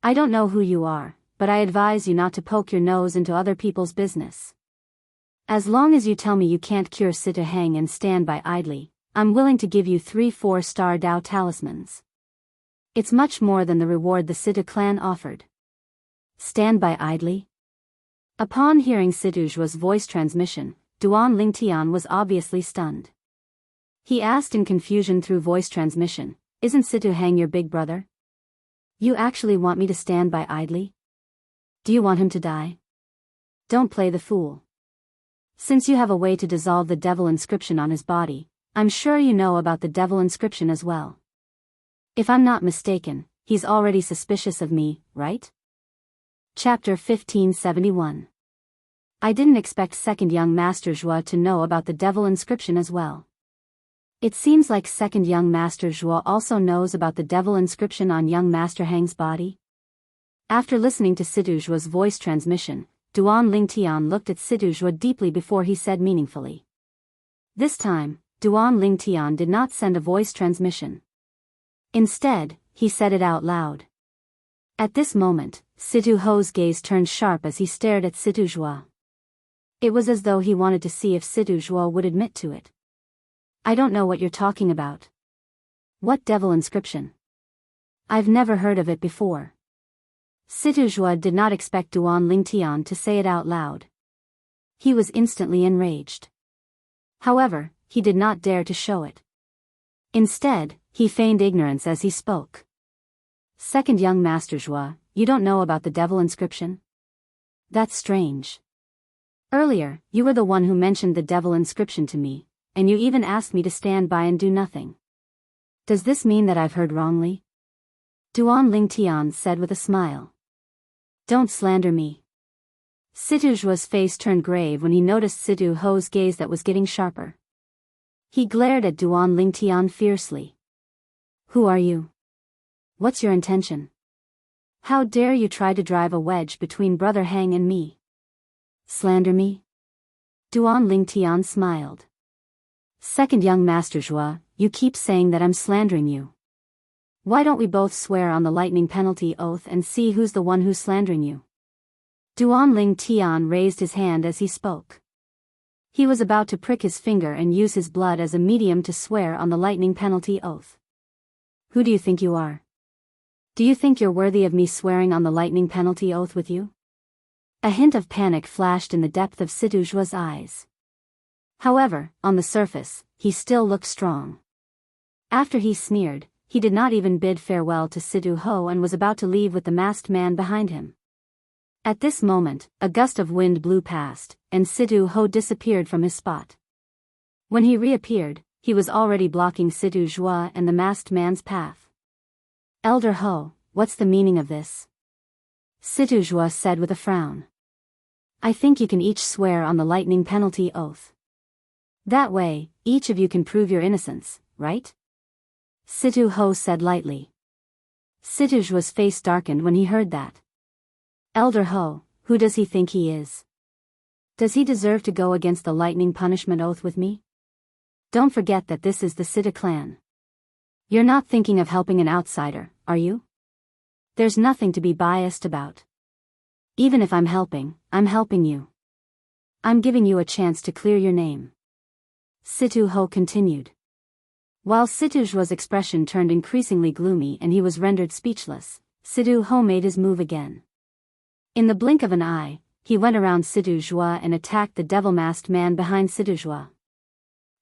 I don't know who you are, but I advise you not to poke your nose into other people's business. As long as you tell me you can't cure Situ Hang and stand by idly, I'm willing to give you 3 4-star Dao talismans. It's much more than the reward the Situ clan offered. Stand by idly? Upon hearing Situ Zhua's voice transmission, Duan Lingtian was obviously stunned. He asked in confusion through voice transmission, isn't Situ Hang your big brother? You actually want me to stand by idly? Do you want him to die? Don't play the fool. Since you have a way to dissolve the devil inscription on his body, I'm sure you know about the devil inscription as well. If I'm not mistaken, he's already suspicious of me, right? Chapter 1571. I didn't expect second young Master Zhua to know about the devil inscription as well. It seems like second young Master Zhua also knows about the devil inscription on young Master Hang's body. After listening to Situ Zhua's voice transmission, Duan Lingtian looked at Situ Zhua deeply before he said meaningfully. This time, Duan Lingtian did not send a voice transmission. Instead, he said it out loud. At this moment, Situ Ho's gaze turned sharp as he stared at Situ Zhua. It was as though he wanted to see if Situ Zhua would admit to it. I don't know what you're talking about. What devil inscription? I've never heard of it before. Situ Zhua did not expect Duan Lingtian to say it out loud. He was instantly enraged. However, he did not dare to show it. Instead, he feigned ignorance as he spoke. Second young Master Zhua, you don't know about the devil inscription? That's strange. Earlier, you were the one who mentioned the devil inscription to me, and you even asked me to stand by and do nothing. Does this mean that I've heard wrongly? Duan Lingtian said with a smile. Don't slander me. Situ Zhua's face turned grave when he noticed Situ Ho's gaze that was getting sharper. He glared at Duan Lingtian fiercely. Who are you? What's your intention? How dare you try to drive a wedge between Brother Hang and me? Slander me? Duan Lingtian smiled. Second young Master Zhua, you keep saying that I'm slandering you. Why don't we both swear on the lightning penalty oath and see who's the one who's slandering you? Duan Lingtian raised his hand as he spoke. He was about to prick his finger and use his blood as a medium to swear on the lightning penalty oath. Who do you think you are? Do you think you're worthy of me swearing on the lightning penalty oath with you? A hint of panic flashed in the depth of Situ Zhua's eyes. However, on the surface, he still looked strong. After he sneered, he did not even bid farewell to Situ Ho and was about to leave with the masked man behind him. At this moment, a gust of wind blew past, and Situ Ho disappeared from his spot. When he reappeared, he was already blocking Situ Zhua and the masked man's path. Elder Ho, what's the meaning of this? Situ Zhua said with a frown. I think you can each swear on the lightning penalty oath. That way, each of you can prove your innocence, right? Situ Ho said lightly. Situ Zhua's face darkened when he heard that. Elder Ho, who does he think he is? Does he deserve to go against the lightning punishment oath with me? Don't forget that this is the Situ clan. You're not thinking of helping an outsider, are you? There's nothing to be biased about. Even if I'm helping you. I'm giving you a chance to clear your name. Situ Ho continued. While Situ Zhuo's expression turned increasingly gloomy and he was rendered speechless, Situ Ho made his move again. In the blink of an eye, he went around Situ Zhuo and attacked the devil-masked man behind Situ Zhuo.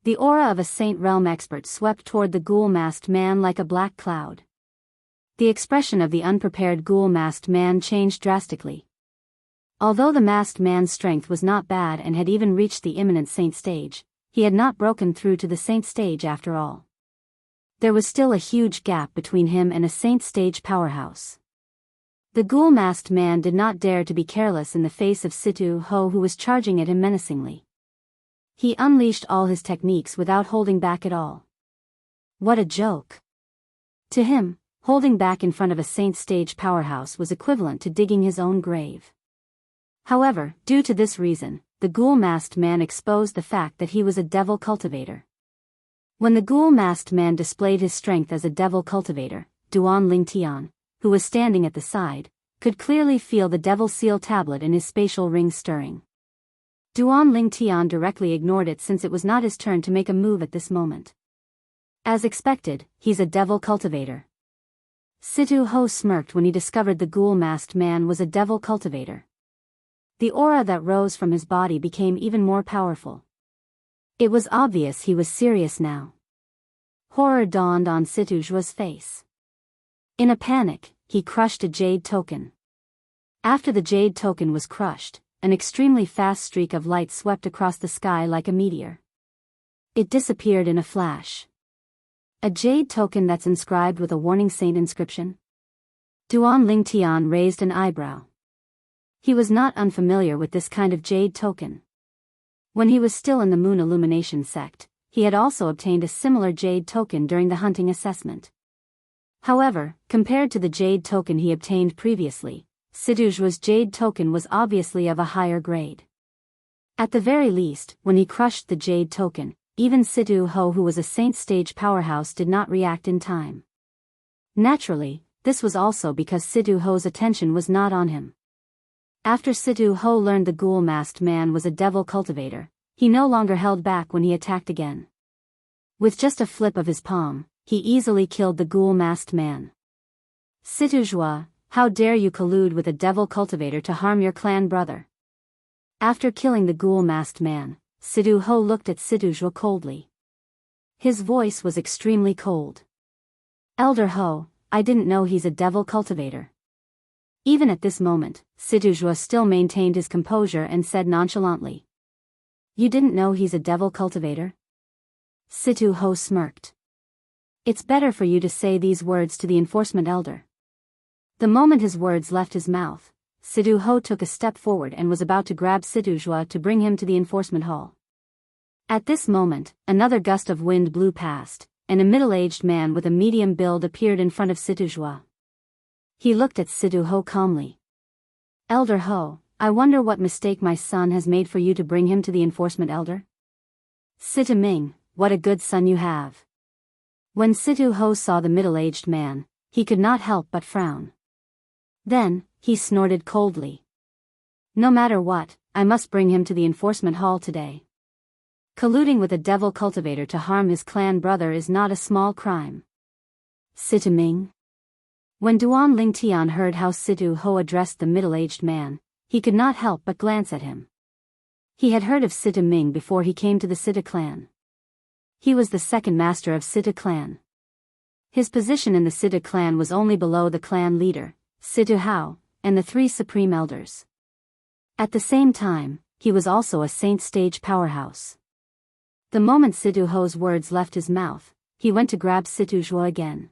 The aura of a Saint Realm expert swept toward the ghoul-masked man like a black cloud. The expression of the unprepared ghoul-masked man changed drastically. Although the masked man's strength was not bad and had even reached the imminent saint stage, he had not broken through to the saint stage after all. There was still a huge gap between him and a saint stage powerhouse. The ghoul-masked man did not dare to be careless in the face of Situ Ho, who was charging at him menacingly. He unleashed all his techniques without holding back at all. What a joke! To him, holding back in front of a saint stage powerhouse was equivalent to digging his own grave. However, due to this reason, the ghoul-masked man exposed the fact that he was a devil cultivator. When the ghoul-masked man displayed his strength as a devil cultivator, Duan Lingtian, who was standing at the side, could clearly feel the devil seal tablet in his spatial ring stirring. Duan Lingtian directly ignored it since it was not his turn to make a move at this moment. As expected, he's a devil cultivator. Situ Ho smirked when he discovered the ghoul-masked man was a devil cultivator. The aura that rose from his body became even more powerful. It was obvious he was serious now. Horror dawned on Situ Zhuo's face. In a panic, he crushed a jade token. After the jade token was crushed, an extremely fast streak of light swept across the sky like a meteor. It disappeared in a flash. A jade token that's inscribed with a warning saint inscription? Duan Lingtian raised an eyebrow. He was not unfamiliar with this kind of jade token. When he was still in the Moon Illumination sect, he had also obtained a similar jade token during the hunting assessment. However, compared to the jade token he obtained previously, Situ Zhuo's jade token was obviously of a higher grade. At the very least, when he crushed the jade token, even Situ Ho, who was a saint stage powerhouse, did not react in time. Naturally, this was also because Situ Ho's attention was not on him. After Situ Ho learned the ghoul-masked man was a devil cultivator, he no longer held back when he attacked again. With just a flip of his palm, he easily killed the ghoul-masked man. Situ Zhuo, how dare you collude with a devil cultivator to harm your clan brother? After killing the ghoul-masked man, Situ Ho looked at Situ Zhuo coldly. His voice was extremely cold. Elder Ho, I didn't know he's a devil cultivator. Even at this moment, Situ Zhuo still maintained his composure and said nonchalantly. You didn't know he's a devil cultivator? Situ Ho smirked. It's better for you to say these words to the enforcement elder. The moment his words left his mouth, Situ Ho took a step forward and was about to grab Situ Zhuo to bring him to the enforcement hall. At this moment, another gust of wind blew past, and a middle-aged man with a medium build appeared in front of Situ Zhuo. He looked at Situ Ho calmly. Elder Ho, I wonder what mistake my son has made for you to bring him to the enforcement elder? Situ Ming, what a good son you have. When Situ Ho saw the middle-aged man, he could not help but frown. Then, he snorted coldly. No matter what, I must bring him to the enforcement hall today. Colluding with a devil cultivator to harm his clan brother is not a small crime. Situ Ming. When Duan Lingtian heard how Situ Ho addressed the middle-aged man, he could not help but glance at him. He had heard of Situ Ming before he came to the Situ clan. He was the second master of Situ clan. His position in the Situ clan was only below the clan leader, Situ Hao, and the three supreme elders. At the same time, he was also a saint stage powerhouse. The moment Situ Ho's words left his mouth, he went to grab Situ Zhuo again.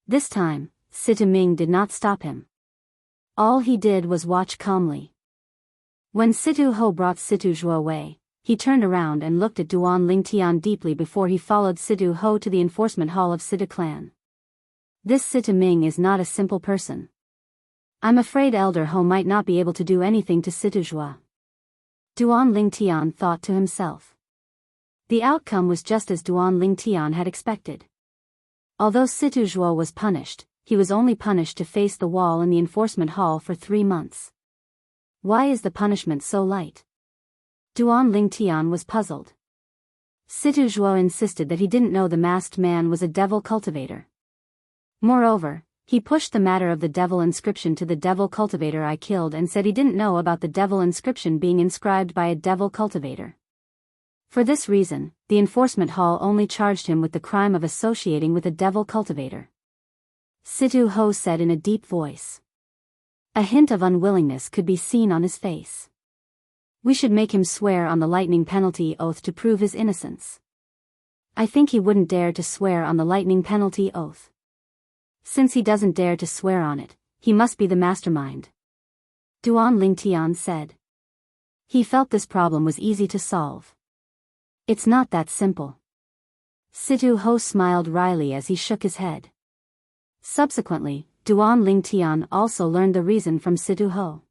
This time, Situ Ming did not stop him. All he did was watch calmly. When Situ Ho brought Situ Zhuo away, he turned around and looked at Duan Lingtian deeply before he followed Situ Ho to the enforcement hall of Situ clan. This Situ Ming is not a simple person. I'm afraid Elder Ho might not be able to do anything to Situ Zhuo. Duan Lingtian thought to himself. The outcome was just as Duan Lingtian had expected. Although Situ Zhuo was punished, he was only punished to face the wall in the enforcement hall for 3 months. Why is the punishment so light? Duan Lingtian was puzzled. Situ Zhuo insisted that he didn't know the masked man was a devil cultivator. Moreover, he pushed the matter of the devil inscription to the devil cultivator I killed and said he didn't know about the devil inscription being inscribed by a devil cultivator. For this reason, the enforcement hall only charged him with the crime of associating with a devil cultivator. Situ Ho said in a deep voice. A hint of unwillingness could be seen on his face. We should make him swear on the lightning penalty oath to prove his innocence. I think he wouldn't dare to swear on the lightning penalty oath. Since he doesn't dare to swear on it, he must be the mastermind. Duan Lingtian said. He felt this problem was easy to solve. It's not that simple. Situ Ho smiled wryly as he shook his head. Subsequently, Duan Lingtian also learned the reason from Situ Ho.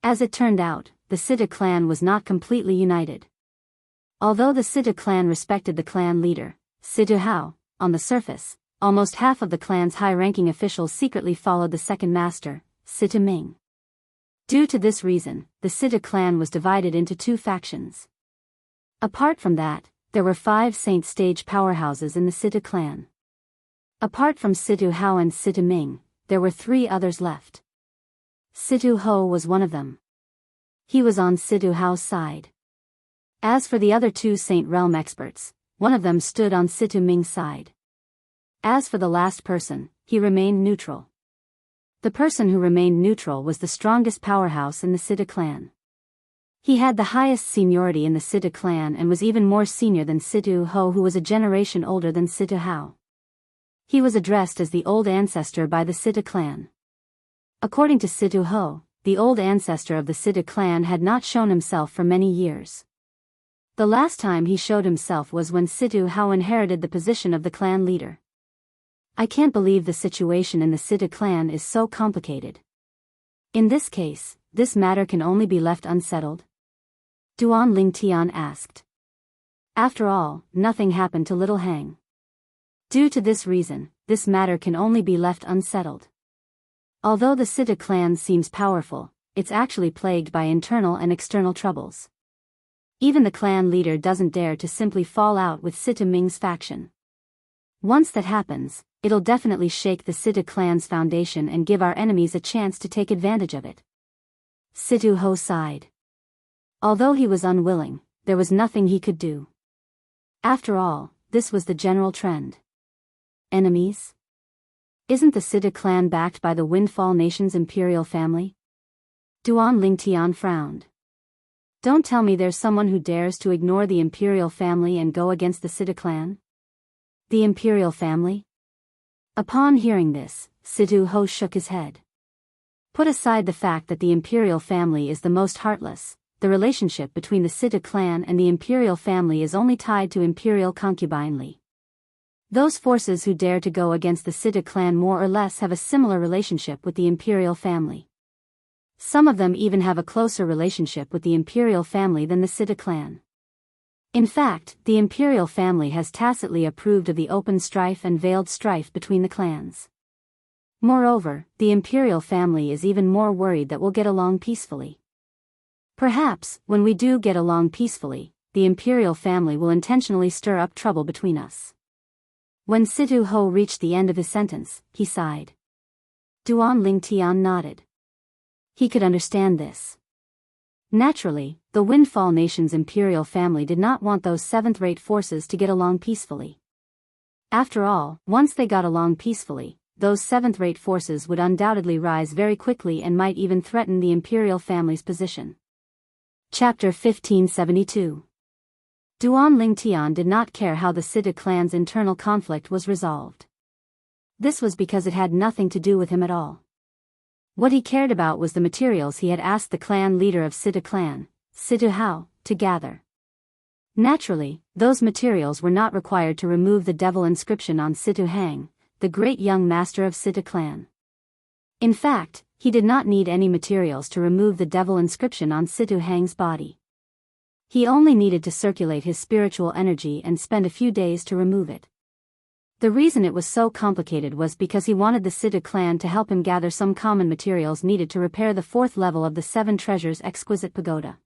As it turned out, the Situ clan was not completely united. Although the Situ clan respected the clan leader, Situ Hao, on the surface, almost half of the clan's high-ranking officials secretly followed the second master, Situ Ming. Due to this reason, the Situ clan was divided into 2 factions. Apart from that, there were 5 saint stage powerhouses in the Situ clan. Apart from Situ Hao and Situ Ming, there were 3 others left. Situ Ho was one of them. He was on Situ Hao's side. As for the other 2 Saint Realm experts, one of them stood on Situ Ming's side. As for the last person, he remained neutral. The person who remained neutral was the strongest powerhouse in the Situ clan. He had the highest seniority in the Situ clan and was even more senior than Situ Ho, who was a generation older than Situ Hao. He was addressed as the Old Ancestor by the Situ clan. According to Situ Ho, the Old Ancestor of the Situ clan had not shown himself for many years. The last time he showed himself was when Situ Hao inherited the position of the clan leader. I can't believe the situation in the Situ clan is so complicated. In this case, this matter can only be left unsettled? Duan Lingtian asked. After all, nothing happened to Little Hang. Due to this reason, this matter can only be left unsettled. Although the Situ clan seems powerful, it's actually plagued by internal and external troubles. Even the clan leader doesn't dare to simply fall out with Situ Ming's faction. Once that happens, it'll definitely shake the Situ clan's foundation and give our enemies a chance to take advantage of it. Situ Ho sighed. Although he was unwilling, there was nothing he could do. After all, this was the general trend. Enemies? Isn't the Situ clan backed by the Windfall Nation's imperial family? Duan Lingtian frowned. Don't tell me there's someone who dares to ignore the imperial family and go against the Situ clan? The imperial family? Upon hearing this, Situ Ho shook his head. Put aside the fact that the imperial family is the most heartless, the relationship between the Situ clan and the imperial family is only tied to imperial concubinely. Those forces who dare to go against the Situ clan more or less have a similar relationship with the imperial family. Some of them even have a closer relationship with the imperial family than the Situ clan. In fact, the imperial family has tacitly approved of the open strife and veiled strife between the clans. Moreover, the imperial family is even more worried that we'll get along peacefully. Perhaps, when we do get along peacefully, the imperial family will intentionally stir up trouble between us. When Situ Ho reached the end of his sentence, he sighed. Duan Lingtian nodded. He could understand this. Naturally, the Windfall Nation's imperial family did not want those 7th-rate forces to get along peacefully. After all, once they got along peacefully, those 7th-rate forces would undoubtedly rise very quickly and might even threaten the imperial family's position. Chapter 1572. Duan Lingtian did not care how the Situ clan's internal conflict was resolved. This was because it had nothing to do with him at all. What he cared about was the materials he had asked the clan leader of Situ clan, Situ Hao, to gather. Naturally, those materials were not required to remove the devil inscription on Situ Hang, the great young master of Situ clan. In fact, he did not need any materials to remove the devil inscription on Situ Hang's body. He only needed to circulate his spiritual energy and spend a few days to remove it. The reason it was so complicated was because he wanted the Situ clan to help him gather some common materials needed to repair the 4th level of the 7 Treasures Exquisite Pagoda.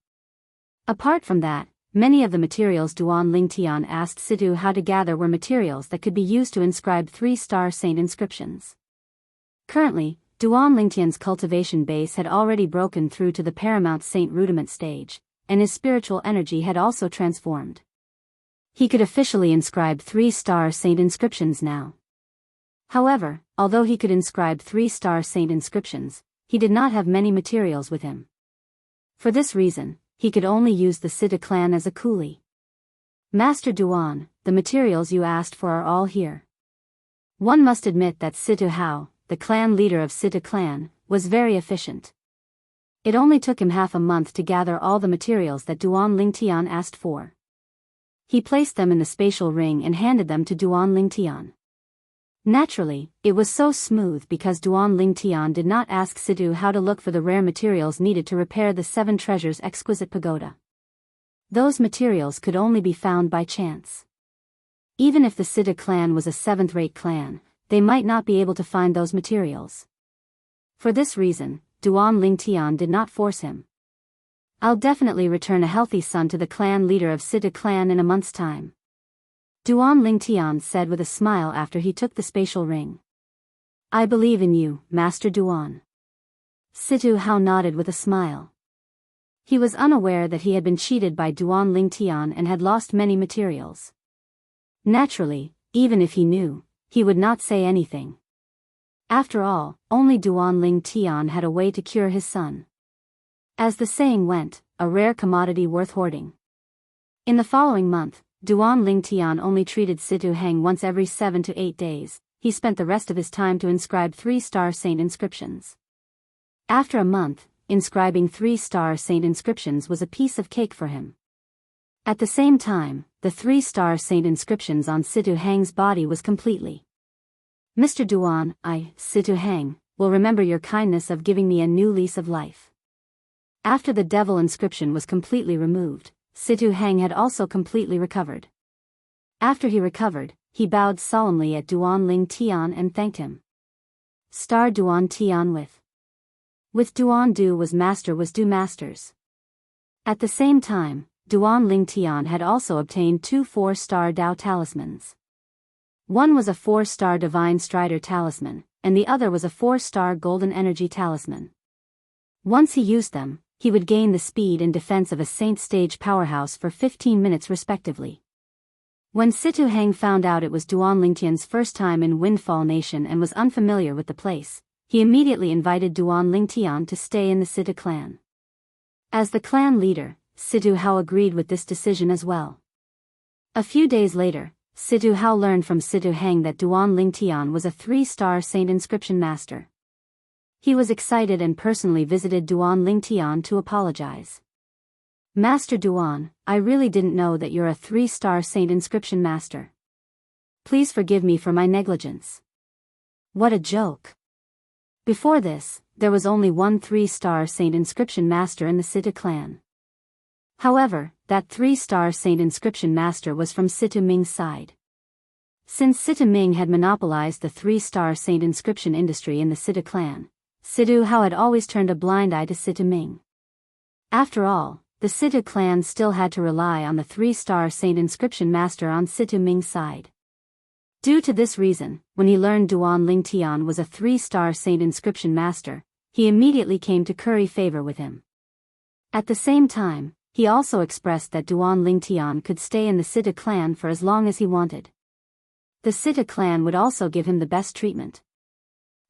Apart from that, many of the materials Duan Lingtian asked Situ how to gather were materials that could be used to inscribe 3-star saint inscriptions. Currently, Duan Lingtian's cultivation base had already broken through to the paramount saint rudiment stage, and his spiritual energy had also transformed. He could officially inscribe 3-star saint inscriptions now. However, although he could inscribe 3-star saint inscriptions, he did not have many materials with him. For this reason, he could only use the Situ clan as a coolie. Master Duan, the materials you asked for are all here. One must admit that Situ Hao, the clan leader of Situ clan, was very efficient. It only took him half a month to gather all the materials that Duan Lingtian asked for. He placed them in the spatial ring and handed them to Duan Lingtian. Naturally, it was so smooth because Duan Lingtian did not ask Situ how to look for the rare materials needed to repair the 7 Treasures Exquisite Pagoda. Those materials could only be found by chance. Even if the Situ clan was a 7th-rate clan, they might not be able to find those materials. For this reason, Duan Lingtian did not force him. I'll definitely return a healthy son to the clan leader of Situ clan in a month's time. Duan Lingtian said with a smile after he took the spatial ring. I believe in you, Master Duan. Situ Hao nodded with a smile. He was unaware that he had been cheated by Duan Lingtian and had lost many materials. Naturally, even if he knew, he would not say anything. After all, only Duan Lingtian had a way to cure his son. As the saying went, a rare commodity worth hoarding. In the following month, Duan Lingtian only treated Situ Heng once every 7 to 8 days. He spent the rest of his time to inscribe 3-star saint inscriptions. After a month, inscribing 3-star saint inscriptions was a piece of cake for him. At the same time, the 3-star saint inscriptions on Situ Heng's body was completely. Mr. Duan, I, Situ Heng, will remember your kindness of giving me a new lease of life. After the devil inscription was completely removed, Situ Heng had also completely recovered. After he recovered, he bowed solemnly at Duan Lingtian and thanked him. Star Duan Tian with Duan Du was due masters. At the same time, Duan Lingtian had also obtained 2 4-star Dao talismans. One was a 4-star Divine Strider talisman, and the other was a 4-star Golden Energy talisman. Once he used them, he would gain the speed and defense of a Saint Stage powerhouse for 15 minutes respectively. When Situ Heng found out it was Duan Lingtian's first time in Windfall Nation and was unfamiliar with the place, he immediately invited Duan Lingtian to stay in the Situ clan. As the clan leader, Situ Hao agreed with this decision as well. A few days later, Situ Hao learned from Situ Heng that Duan Lingtian was a 3-star saint inscription master. He was excited and personally visited Duan Lingtian to apologize. Master Duan, I really didn't know that you're a 3-star saint inscription master. Please forgive me for my negligence. What a joke. Before this, there was only one 3-star saint inscription master in the Situ clan. However, that 3-star saint inscription master was from Situ Ming's side. Since Situ Ming had monopolized the 3-star saint inscription industry in the Situ clan, Situ Hao had always turned a blind eye to Situ Ming. After all, the Situ clan still had to rely on the 3-star saint inscription master on Situ Ming's side. Due to this reason, when he learned Duan Lingtian was a 3-star saint inscription master, he immediately came to curry favor with him. At the same time, he also expressed that Duan Lingtian could stay in the Situ clan for as long as he wanted. The Situ clan would also give him the best treatment.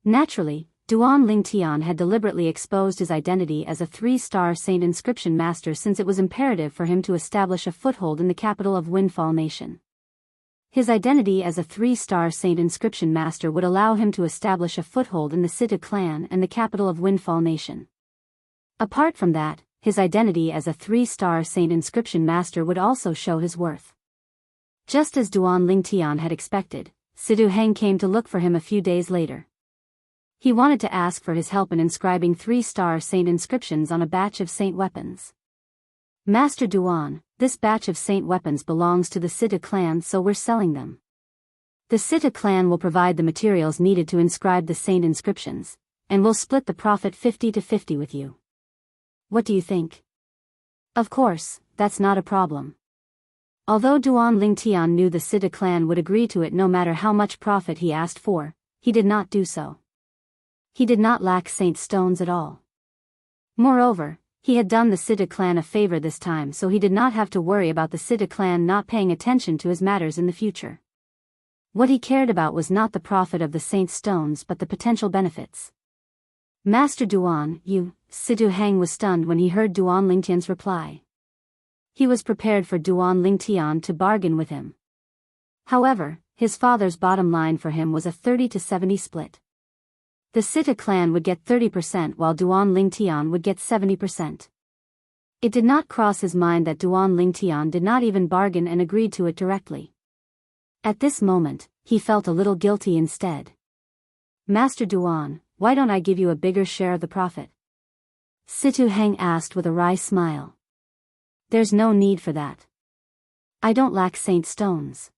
Naturally, Duan Lingtian had deliberately exposed his identity as a 3-star saint inscription master since it was imperative for him to establish a foothold in the capital of Windfall Nation. His identity as a 3-star saint inscription master would allow him to establish a foothold in the Situ clan and the capital of Windfall Nation. Apart from that, his identity as a 3-star saint inscription master would also show his worth. Just as Duan Lingtian had expected, Situ Heng came to look for him a few days later. He wanted to ask for his help in inscribing 3-star saint inscriptions on a batch of saint weapons. Master Duan, this batch of saint weapons belongs to the Situ clan, so we're selling them. The Sita clan will provide the materials needed to inscribe the saint inscriptions, and will split the profit 50-50 with you. What do you think? Of course, that's not a problem. Although Duan Lingtian knew the Sita clan would agree to it no matter how much profit he asked for, he did not do so. He did not lack saint stones at all. Moreover, he had done the Sita clan a favor this time, so he did not have to worry about the Sita clan not paying attention to his matters in the future. What he cared about was not the profit of the saint stones but the potential benefits. Master Duan, you, Situ Hang was stunned when he heard Duan Lingtian's reply. He was prepared for Duan Lingtian to bargain with him. However, his father's bottom line for him was a 30-70 split. The Sita clan would get 30% while Duan Lingtian would get 70%. It did not cross his mind that Duan Lingtian did not even bargain and agreed to it directly. At this moment, he felt a little guilty instead. Master Duan, why don't I give you a bigger share of the profit? Situ Hang asked with a wry smile. There's no need for that. I don't lack saint stones.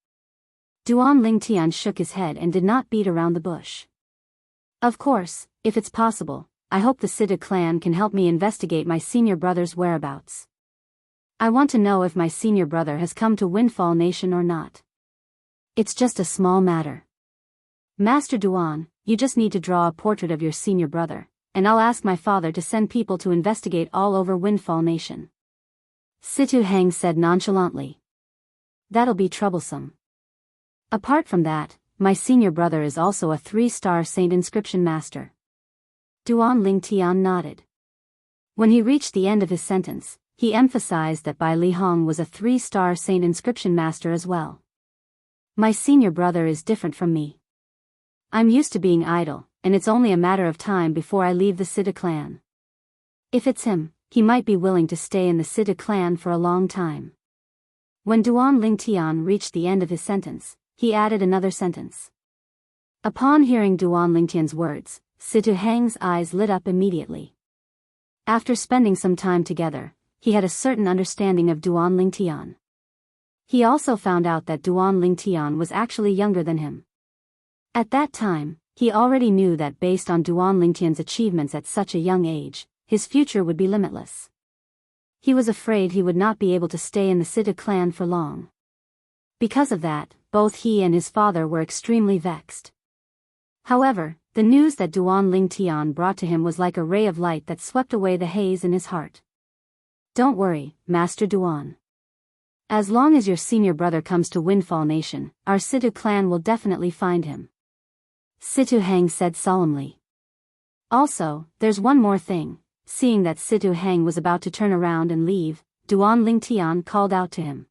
Duan Lingtian shook his head and did not beat around the bush. Of course, if it's possible, I hope the Sita clan can help me investigate my senior brother's whereabouts. I want to know if my senior brother has come to Windfall Nation or not. It's just a small matter. Master Duan, you just need to draw a portrait of your senior brother, and I'll ask my father to send people to investigate all over Windfall Nation. Situ Hang said nonchalantly. That'll be troublesome. Apart from that, my senior brother is also a 3-star saint inscription master. Duan Lingtian nodded. When he reached the end of his sentence, he emphasized that Bai Li Hong was a 3-star saint inscription master as well. My senior brother is different from me. I'm used to being idle, and it's only a matter of time before I leave the Sita clan. If it's him, he might be willing to stay in the Sita clan for a long time. When Duan Lingtian reached the end of his sentence, he added another sentence. Upon hearing Duan Lingtian's words, Situ Hang's eyes lit up immediately. After spending some time together, he had a certain understanding of Duan Lingtian. He also found out that Duan Lingtian was actually younger than him. At that time, he already knew that based on Duan Lingtian's achievements at such a young age, his future would be limitless. He was afraid he would not be able to stay in the Sita clan for long. Because of that, both he and his father were extremely vexed. However, the news that Duan Lingtian brought to him was like a ray of light that swept away the haze in his heart. Don't worry, Master Duan. As long as your senior brother comes to Windfall Nation, our Situ clan will definitely find him. Situ Hang said solemnly. Also, there's one more thing. Seeing that Situ Hang was about to turn around and leave, Duan Lingtian called out to him.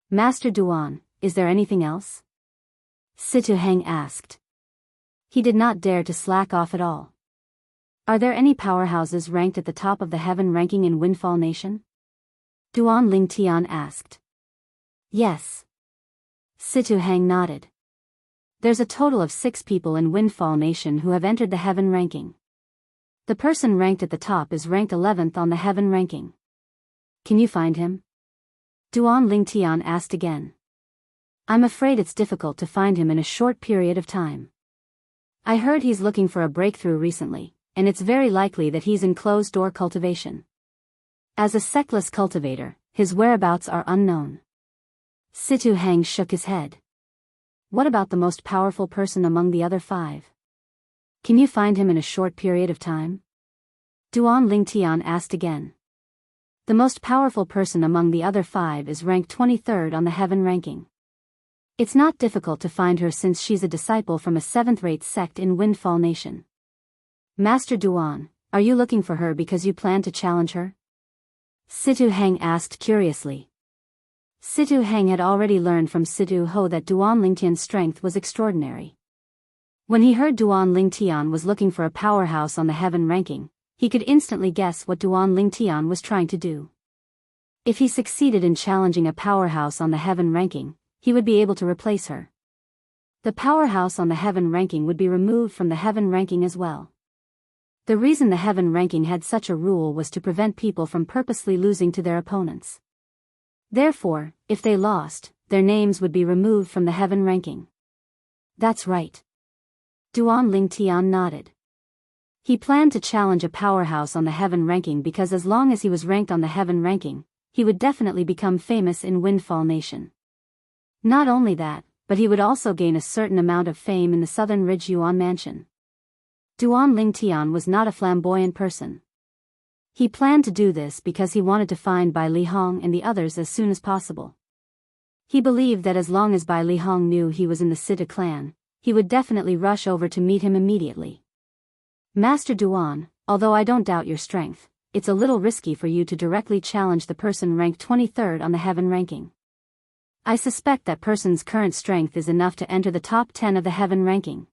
Master Duan, is there anything else? Situ Hang asked. He did not dare to slack off at all. Are there any powerhouses ranked at the top of the heaven ranking in Windfall Nation? Duan Lingtian asked. Yes. Situ Hang nodded. There's a total of 6 people in Windfall Nation who have entered the heaven ranking. The person ranked at the top is ranked 11th on the heaven ranking. Can you find him? Duan Lingtian asked again. I'm afraid it's difficult to find him in a short period of time. I heard he's looking for a breakthrough recently, and it's very likely that he's in closed-door cultivation. As a sectless cultivator, his whereabouts are unknown. Situ Hang shook his head. What about the most powerful person among the other 5? Can you find him in a short period of time? Duan Lingtian asked again. The most powerful person among the other 5 is ranked 23rd on the heaven ranking. It's not difficult to find her since she's a disciple from a 7th-rate sect in Windfall Nation. Master Duan, are you looking for her because you plan to challenge her? Situ Hang asked curiously. Situ Hang had already learned from Situ Ho that Duan Lingtian's strength was extraordinary. When he heard Duan Lingtian was looking for a powerhouse on the heaven ranking, he could instantly guess what Duan Lingtian was trying to do. If he succeeded in challenging a powerhouse on the heaven ranking, he would be able to replace her. The powerhouse on the heaven ranking would be removed from the heaven ranking as well. The reason the heaven ranking had such a rule was to prevent people from purposely losing to their opponents. Therefore, if they lost, their names would be removed from the heaven ranking. That's right. Duan Lingtian nodded. He planned to challenge a powerhouse on the heaven ranking because as long as he was ranked on the heaven ranking, he would definitely become famous in Windfall Nation. Not only that, but he would also gain a certain amount of fame in the Southern Ridge Yuan Mansion. Duan Lingtian was not a flamboyant person. He planned to do this because he wanted to find Bai Lihong and the others as soon as possible. He believed that as long as Bai Lihong knew he was in the Sita clan, he would definitely rush over to meet him immediately. Master Duan, although I don't doubt your strength, it's a little risky for you to directly challenge the person ranked 23rd on the heaven ranking. I suspect that person's current strength is enough to enter the top 10 of the heaven ranking.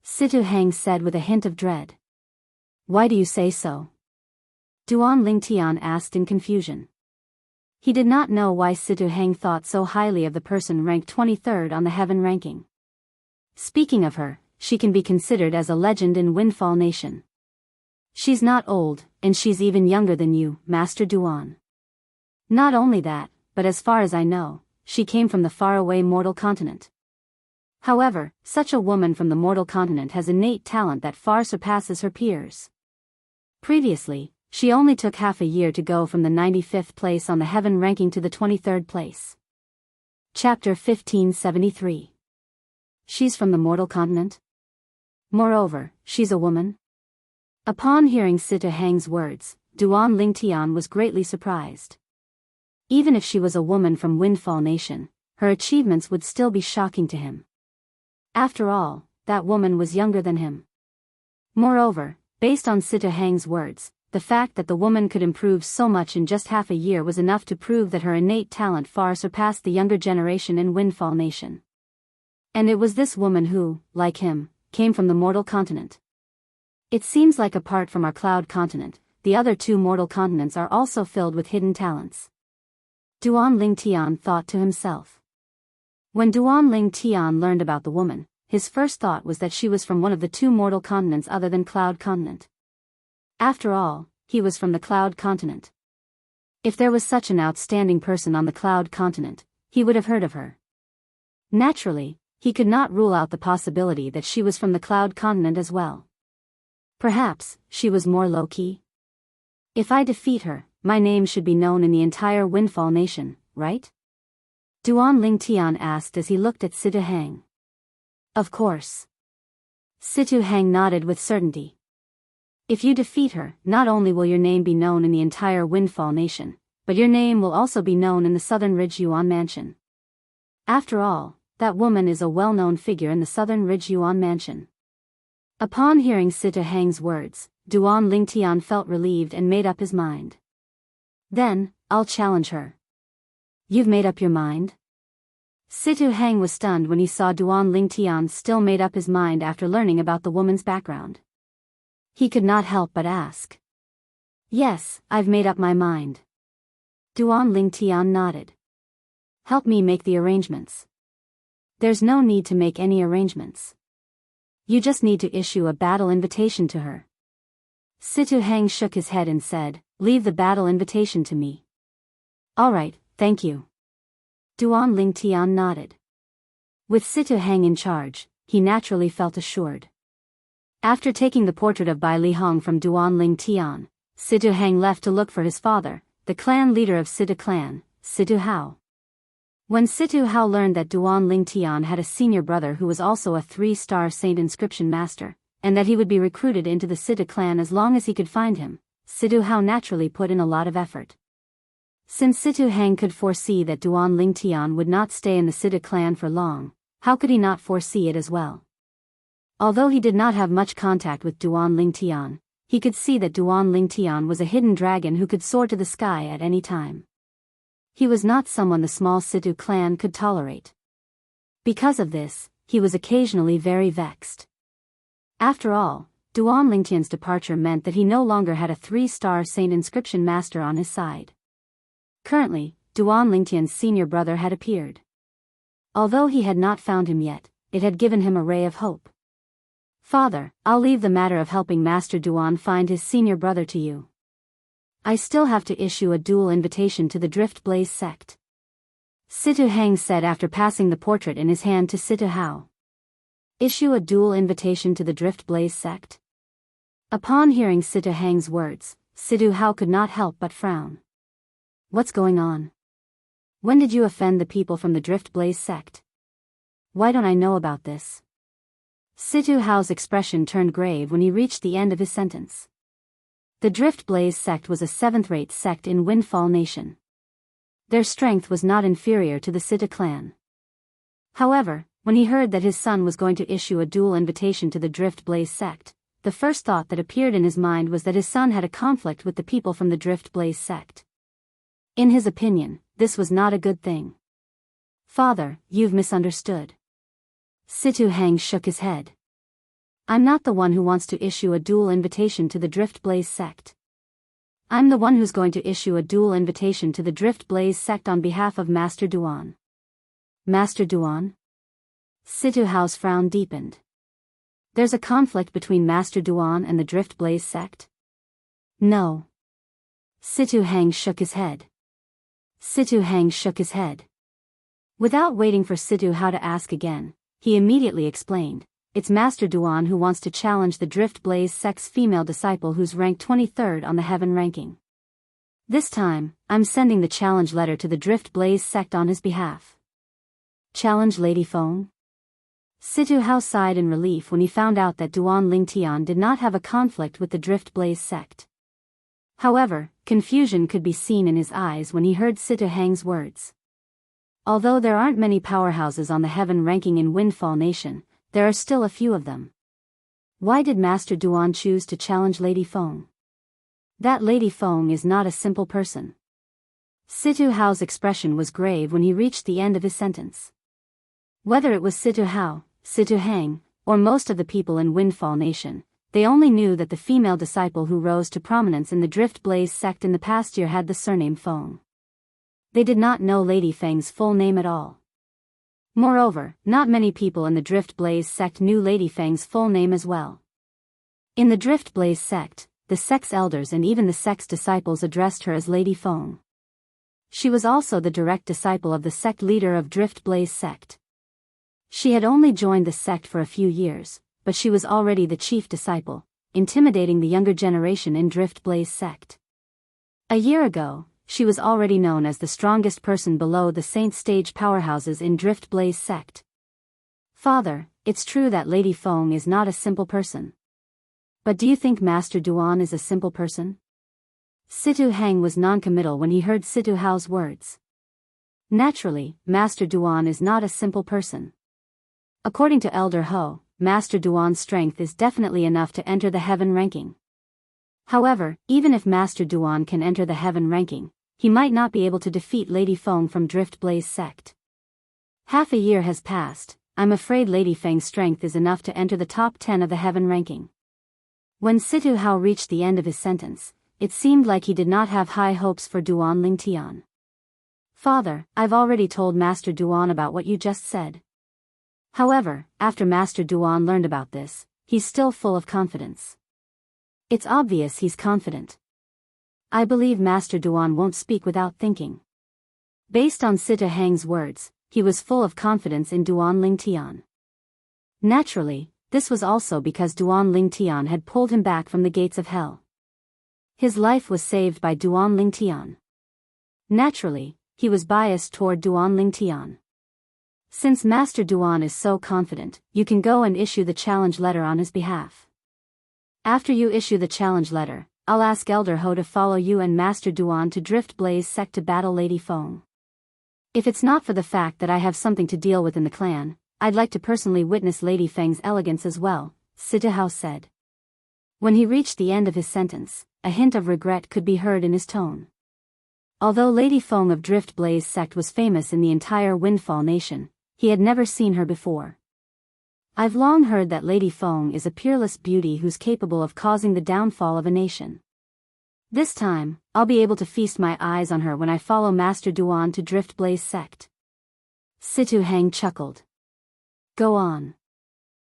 Situ Hang said with a hint of dread. Why do you say so? Duan Lingtian asked in confusion. He did not know why Situ Hang thought so highly of the person ranked 23rd on the heaven ranking. Speaking of her, she can be considered as a legend in Windfall Nation. She's not old, and she's even younger than you, Master Duan. Not only that, but as far as I know, she came from the faraway mortal continent. However, such a woman from the mortal continent has innate talent that far surpasses her peers. Previously, she only took half a year to go from the 95th place on the heaven ranking to the 23rd place. Chapter 1573. She's from the mortal continent? Moreover, she's a woman? Upon hearing Sita Hang's words, Duan Lingtian was greatly surprised. Even if she was a woman from Windfall Nation, her achievements would still be shocking to him. After all, that woman was younger than him. Moreover, based on Sita Hang's words, the fact that the woman could improve so much in just half a year was enough to prove that her innate talent far surpassed the younger generation in Windfall Nation. And it was this woman who, like him, came from the mortal continent. It seems like apart from our cloud continent, the other two mortal continents are also filled with hidden talents. Duan Lingtian thought to himself. When Duan Lingtian learned about the woman, his first thought was that she was from one of the two mortal continents other than Cloud Continent. After all, he was from the Cloud Continent. If there was such an outstanding person on the Cloud Continent, he would have heard of her. Naturally, he could not rule out the possibility that she was from the Cloud Continent as well. Perhaps, she was more low-key? If I defeat her, my name should be known in the entire Windfall Nation, right? Duan Lingtian asked as he looked at Situ Hang. Of course. Situ Hang nodded with certainty. If you defeat her, not only will your name be known in the entire Windfall Nation, but your name will also be known in the Southern Ridge Yuan Mansion. After all, that woman is a well-known figure in the Southern Ridge Yuan Mansion. Upon hearing Situ Hang's words, Duan Lingtian felt relieved and made up his mind. Then, I'll challenge her. You've made up your mind? Situ Hang was stunned when he saw Duan Lingtian still made up his mind after learning about the woman's background. He could not help but ask. Yes, I've made up my mind. Duan Lingtian nodded. Help me make the arrangements. There's no need to make any arrangements. You just need to issue a battle invitation to her. Situ Hang shook his head and said, leave the battle invitation to me. All right, thank you. Duan Lingtian nodded. With Situ Hang in charge, he naturally felt assured. After taking the portrait of Bai Lihong from Duan Lingtian, Situ Hang left to look for his father, the clan leader of Sita clan, Situ Hao. When Situ Hao learned that Duan Lingtian had a senior brother who was also a 3-star saint inscription master, and that he would be recruited into the Sita clan as long as he could find him, Situ Hao naturally put in a lot of effort. Since Situ Hang could foresee that Duan Lingtian would not stay in the Sita clan for long, how could he not foresee it as well? Although he did not have much contact with Duan Lingtian, he could see that Duan Lingtian was a hidden dragon who could soar to the sky at any time. He was not someone the small Situ clan could tolerate. Because of this, he was occasionally very vexed. After all, Duan Lingtian's departure meant that he no longer had a 3-star saint inscription master on his side. Currently, Duan Lingtian's senior brother had appeared. Although he had not found him yet, it had given him a ray of hope. Father, I'll leave the matter of helping Master Duan find his senior brother to you. I still have to issue a dual invitation to the Drift Blaze sect. Situ Hang said after passing the portrait in his hand to Situ Hao. Issue a dual invitation to the Drift Blaze sect? Upon hearing Situ Hang's words, Situ Hao could not help but frown. What's going on? When did you offend the people from the Drift Blaze sect? Why don't I know about this? Situ Hao's expression turned grave when he reached the end of his sentence. The Drift Blaze sect was a seventh-rate sect in Windfall Nation. Their strength was not inferior to the Situ clan. However, when he heard that his son was going to issue a dual invitation to the Drift Blaze sect, the first thought that appeared in his mind was that his son had a conflict with the people from the Drift Blaze sect. In his opinion, this was not a good thing. Father, you've misunderstood. Situ Hang shook his head. I'm not the one who wants to issue a dual invitation to the Drift Blaze sect. I'm the one who's going to issue a dual invitation to the Drift Blaze sect on behalf of Master Duan. Master Duan? Situ Hao's frown deepened. There's a conflict between Master Duan and the Drift Blaze sect? No. Situ Hang shook his head. Situ Hang shook his head. Without waiting for Situ Hao to ask again, he immediately explained, it's Master Duan who wants to challenge the Drift Blaze sect's female disciple who's ranked 23rd on the heaven ranking. This time, I'm sending the challenge letter to the Drift Blaze sect on his behalf. Challenge Lady Feng? Situ Hao sighed in relief when he found out that Duan Lingtian did not have a conflict with the Drift Blaze sect. However, confusion could be seen in his eyes when he heard Situ Hang's words. Although there aren't many powerhouses on the heaven ranking in Windfall Nation, there are still a few of them. Why did Master Duan choose to challenge Lady Feng? That Lady Feng is not a simple person. Situ Hao's expression was grave when he reached the end of his sentence. Whether it was Situ Hao, Situ Hang, or most of the people in Windfall Nation, they only knew that the female disciple who rose to prominence in the Drift Blaze sect in the past year had the surname Feng. They did not know Lady Feng's full name at all. Moreover, not many people in the Drift Blaze sect knew Lady Feng's full name as well. In the Drift Blaze sect, the sect's elders and even the sect's disciples addressed her as Lady Feng. She was also the direct disciple of the sect leader of Drift Blaze sect. She had only joined the sect for a few years, but she was already the chief disciple, intimidating the younger generation in Drift Blaze sect. A year ago, she was already known as the strongest person below the Saint Stage powerhouses in Drift Blaze sect. Father, it's true that Lady Feng is not a simple person. But do you think Master Duan is a simple person? Situ Hang was non-committal when he heard Situ Hao's words. Naturally, Master Duan is not a simple person. According to Elder Ho, Master Duan's strength is definitely enough to enter the heaven ranking. However, even if Master Duan can enter the heaven ranking, he might not be able to defeat Lady Feng from Drift Blaze sect. Half a year has passed, I'm afraid Lady Feng's strength is enough to enter the top 10 of the heaven ranking. When Situ Hao reached the end of his sentence, it seemed like he did not have high hopes for Duan Lingtian. Father, I've already told Master Duan about what you just said. However, after Master Duan learned about this, he's still full of confidence. It's obvious he's confident. I believe Master Duan won't speak without thinking. Based on Situ Hang's words, he was full of confidence in Duan Lingtian. Naturally, this was also because Duan Lingtian had pulled him back from the gates of hell. His life was saved by Duan Lingtian. Naturally, he was biased toward Duan Lingtian. Since Master Duan is so confident, you can go and issue the challenge letter on his behalf. After you issue the challenge letter, I'll ask Elder Ho to follow you and Master Duan to Drift Blaze sect to battle Lady Feng. If it's not for the fact that I have something to deal with in the clan, I'd like to personally witness Lady Feng's elegance as well, Situ Hao said. When he reached the end of his sentence, a hint of regret could be heard in his tone. Although Lady Feng of Drift Blaze sect was famous in the entire Windfall Nation, he had never seen her before. I've long heard that Lady Feng is a peerless beauty who's capable of causing the downfall of a nation. This time, I'll be able to feast my eyes on her when I follow Master Duan to Drift Blaze sect. Situ Hang chuckled. Go on.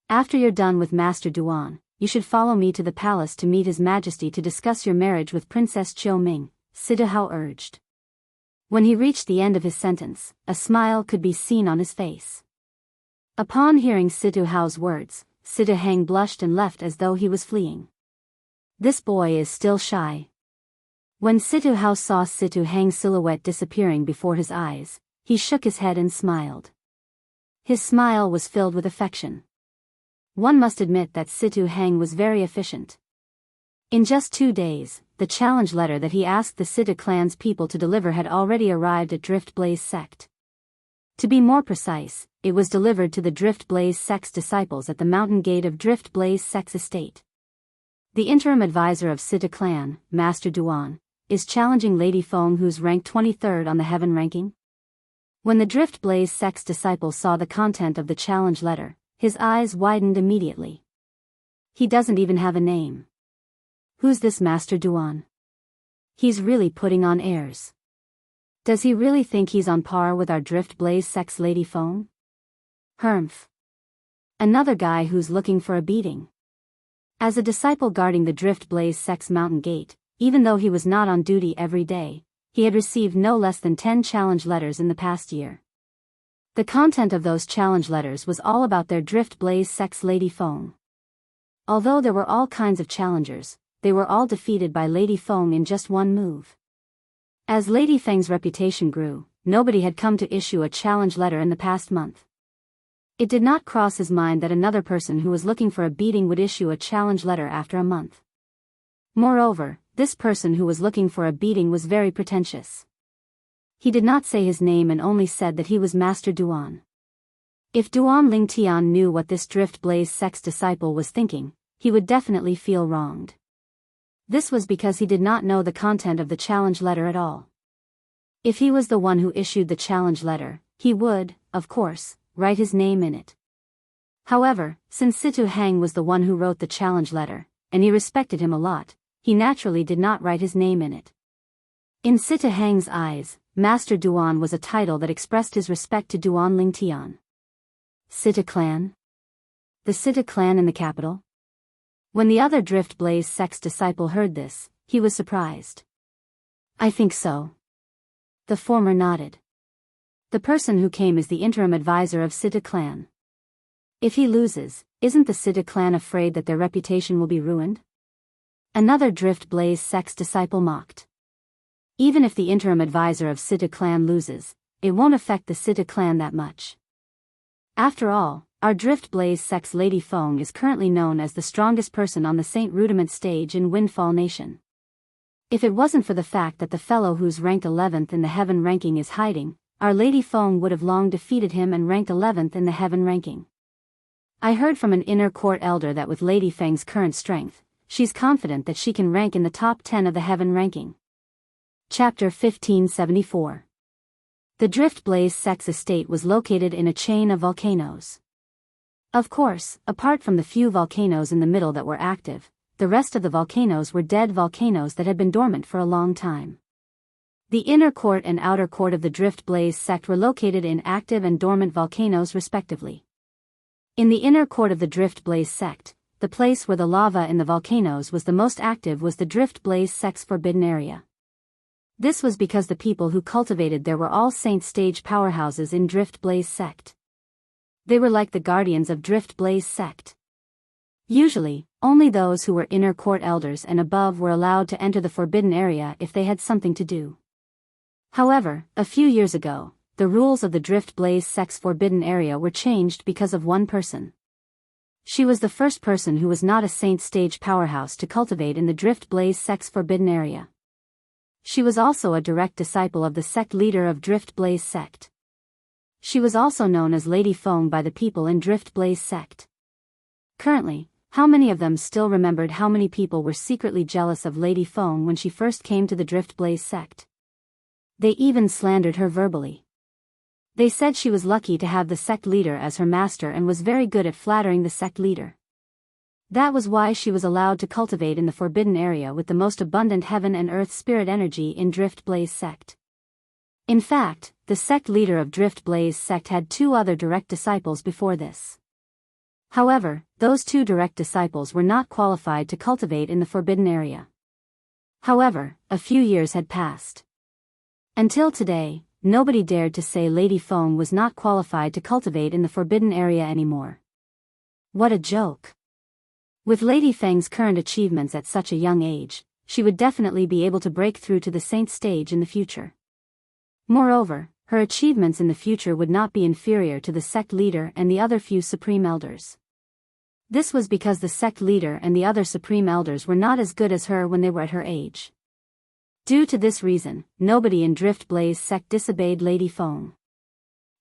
After you're done with Master Duan, you should follow me to the palace to meet His Majesty to discuss your marriage with Princess Chiu Ming, Situ Hao urged. When he reached the end of his sentence, a smile could be seen on his face. Upon hearing Situ Hao's words, Situ Hang blushed and left as though he was fleeing. This boy is still shy. When Situ Hao saw Situ Hang's silhouette disappearing before his eyes, he shook his head and smiled. His smile was filled with affection. One must admit that Situ Hang was very efficient. In just 2 days, the challenge letter that he asked the Situ clan's people to deliver had already arrived at Drift Blaze sect. To be more precise, it was delivered to the Drift Blaze sect's disciples at the mountain gate of Drift Blaze sect's estate. The interim advisor of Situ clan, Master Duan, is challenging Lady Feng, who's ranked 23rd on the heaven ranking. When the Drift Blaze sect's disciples saw the content of the challenge letter, his eyes widened immediately. He doesn't even have a name. Who's this Master Duan? He's really putting on airs. Does he really think he's on par with our Drift Blaze sect's Lady Feng? Humph. Another guy who's looking for a beating. As a disciple guarding the Drift Blaze sect's mountain gate, even though he was not on duty every day, he had received no less than 10 challenge letters in the past year. The content of those challenge letters was all about their Drift Blaze sect's Lady Feng. Although there were all kinds of challengers, they were all defeated by Lady Feng in just one move. As Lady Feng's reputation grew, nobody had come to issue a challenge letter in the past month. It did not cross his mind that another person who was looking for a beating would issue a challenge letter after a month. Moreover, this person who was looking for a beating was very pretentious. He did not say his name and only said that he was Master Duan. If Duan Lingtian knew what this Drift Blaze sect's disciple was thinking, he would definitely feel wronged. This was because he did not know the content of the challenge letter at all. If he was the one who issued the challenge letter, he would, of course, write his name in it. However, since Situ Hang was the one who wrote the challenge letter, and he respected him a lot, he naturally did not write his name in it. In Situ Hang's eyes, Master Duan was a title that expressed his respect to Duan Lingtian. Situ clan? The Situ clan in the capital? When the other Drift Blaze sect's disciple heard this, he was surprised. I think so. The former nodded. The person who came is the interim advisor of Situ clan. If he loses, isn't the Situ clan afraid that their reputation will be ruined? Another Drift Blaze sect's disciple mocked. Even if the interim advisor of Situ clan loses, it won't affect the Situ clan that much. After all, our Drift Blaze sect's Lady Feng is currently known as the strongest person on the Saint Rudiment stage in Windfall Nation. If it wasn't for the fact that the fellow who's ranked 11th in the heaven ranking is hiding, our Lady Feng would have long defeated him and ranked 11th in the heaven ranking. I heard from an inner court elder that with Lady Feng's current strength, she's confident that she can rank in the top 10 of the heaven ranking. Chapter 1574. The Drift Blaze sect's estate was located in a chain of volcanoes. Of course, apart from the few volcanoes in the middle that were active, the rest of the volcanoes were dead volcanoes that had been dormant for a long time. The inner court and outer court of the Drift Blaze sect were located in active and dormant volcanoes respectively. In the inner court of the Drift Blaze sect, the place where the lava in the volcanoes was the most active was the Drift Blaze sect's forbidden area. This was because the people who cultivated there were all saint stage powerhouses in Drift Blaze sect. They were like the guardians of Drift Blaze sect. Usually, only those who were inner court elders and above were allowed to enter the forbidden area if they had something to do. However, a few years ago, the rules of the Drift Blaze sect's forbidden area were changed because of one person. She was the first person who was not a saint stage powerhouse to cultivate in the Drift Blaze sect's forbidden area. She was also a direct disciple of the sect leader of Drift Blaze sect. She was also known as Lady Feng by the people in Drift Blaze sect. Currently, how many of them still remembered how many people were secretly jealous of Lady Feng when she first came to the Drift Blaze sect? They even slandered her verbally. They said she was lucky to have the sect leader as her master and was very good at flattering the sect leader. That was why she was allowed to cultivate in the forbidden area with the most abundant heaven and earth spirit energy in Drift Blaze sect. In fact, the sect leader of Drift Blaze sect had 2 other direct disciples before this. However, those 2 direct disciples were not qualified to cultivate in the forbidden area. However, a few years had passed. Until today, nobody dared to say Lady Feng was not qualified to cultivate in the forbidden area anymore. What a joke! With Lady Feng's current achievements at such a young age, she would definitely be able to break through to the saint stage in the future. Moreover, her achievements in the future would not be inferior to the sect leader and the other few supreme elders. This was because the sect leader and the other supreme elders were not as good as her when they were at her age. Due to this reason, nobody in Drift Blaze sect disobeyed Lady Feng.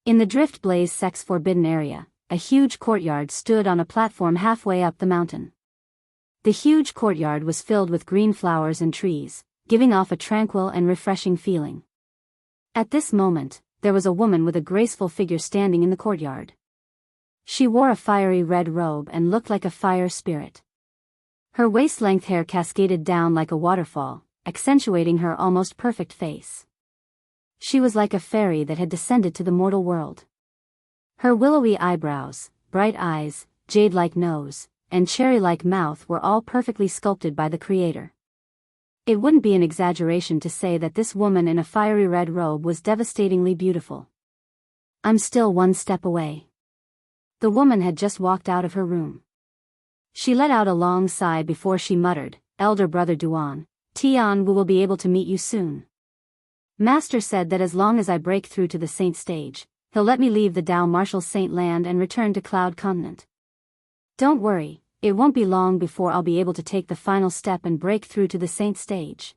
In the Drift Blaze sect's forbidden area, a huge courtyard stood on a platform halfway up the mountain. The huge courtyard was filled with green flowers and trees, giving off a tranquil and refreshing feeling. At this moment, there was a woman with a graceful figure standing in the courtyard. She wore a fiery red robe and looked like a fire spirit. Her waist-length hair cascaded down like a waterfall, accentuating her almost perfect face. She was like a fairy that had descended to the mortal world. Her willowy eyebrows, bright eyes, jade-like nose, and cherry-like mouth were all perfectly sculpted by the Creator. It wouldn't be an exaggeration to say that this woman in a fiery red robe was devastatingly beautiful. I'm still one step away. The woman had just walked out of her room. She let out a long sigh before she muttered, "Elder brother Duan, Tianwu will be able to meet you soon. Master said that as long as I break through to the saint stage, he'll let me leave the Dao Martial Saint land and return to Cloud Continent. Don't worry, it won't be long before I'll be able to take the final step and break through to the saint stage."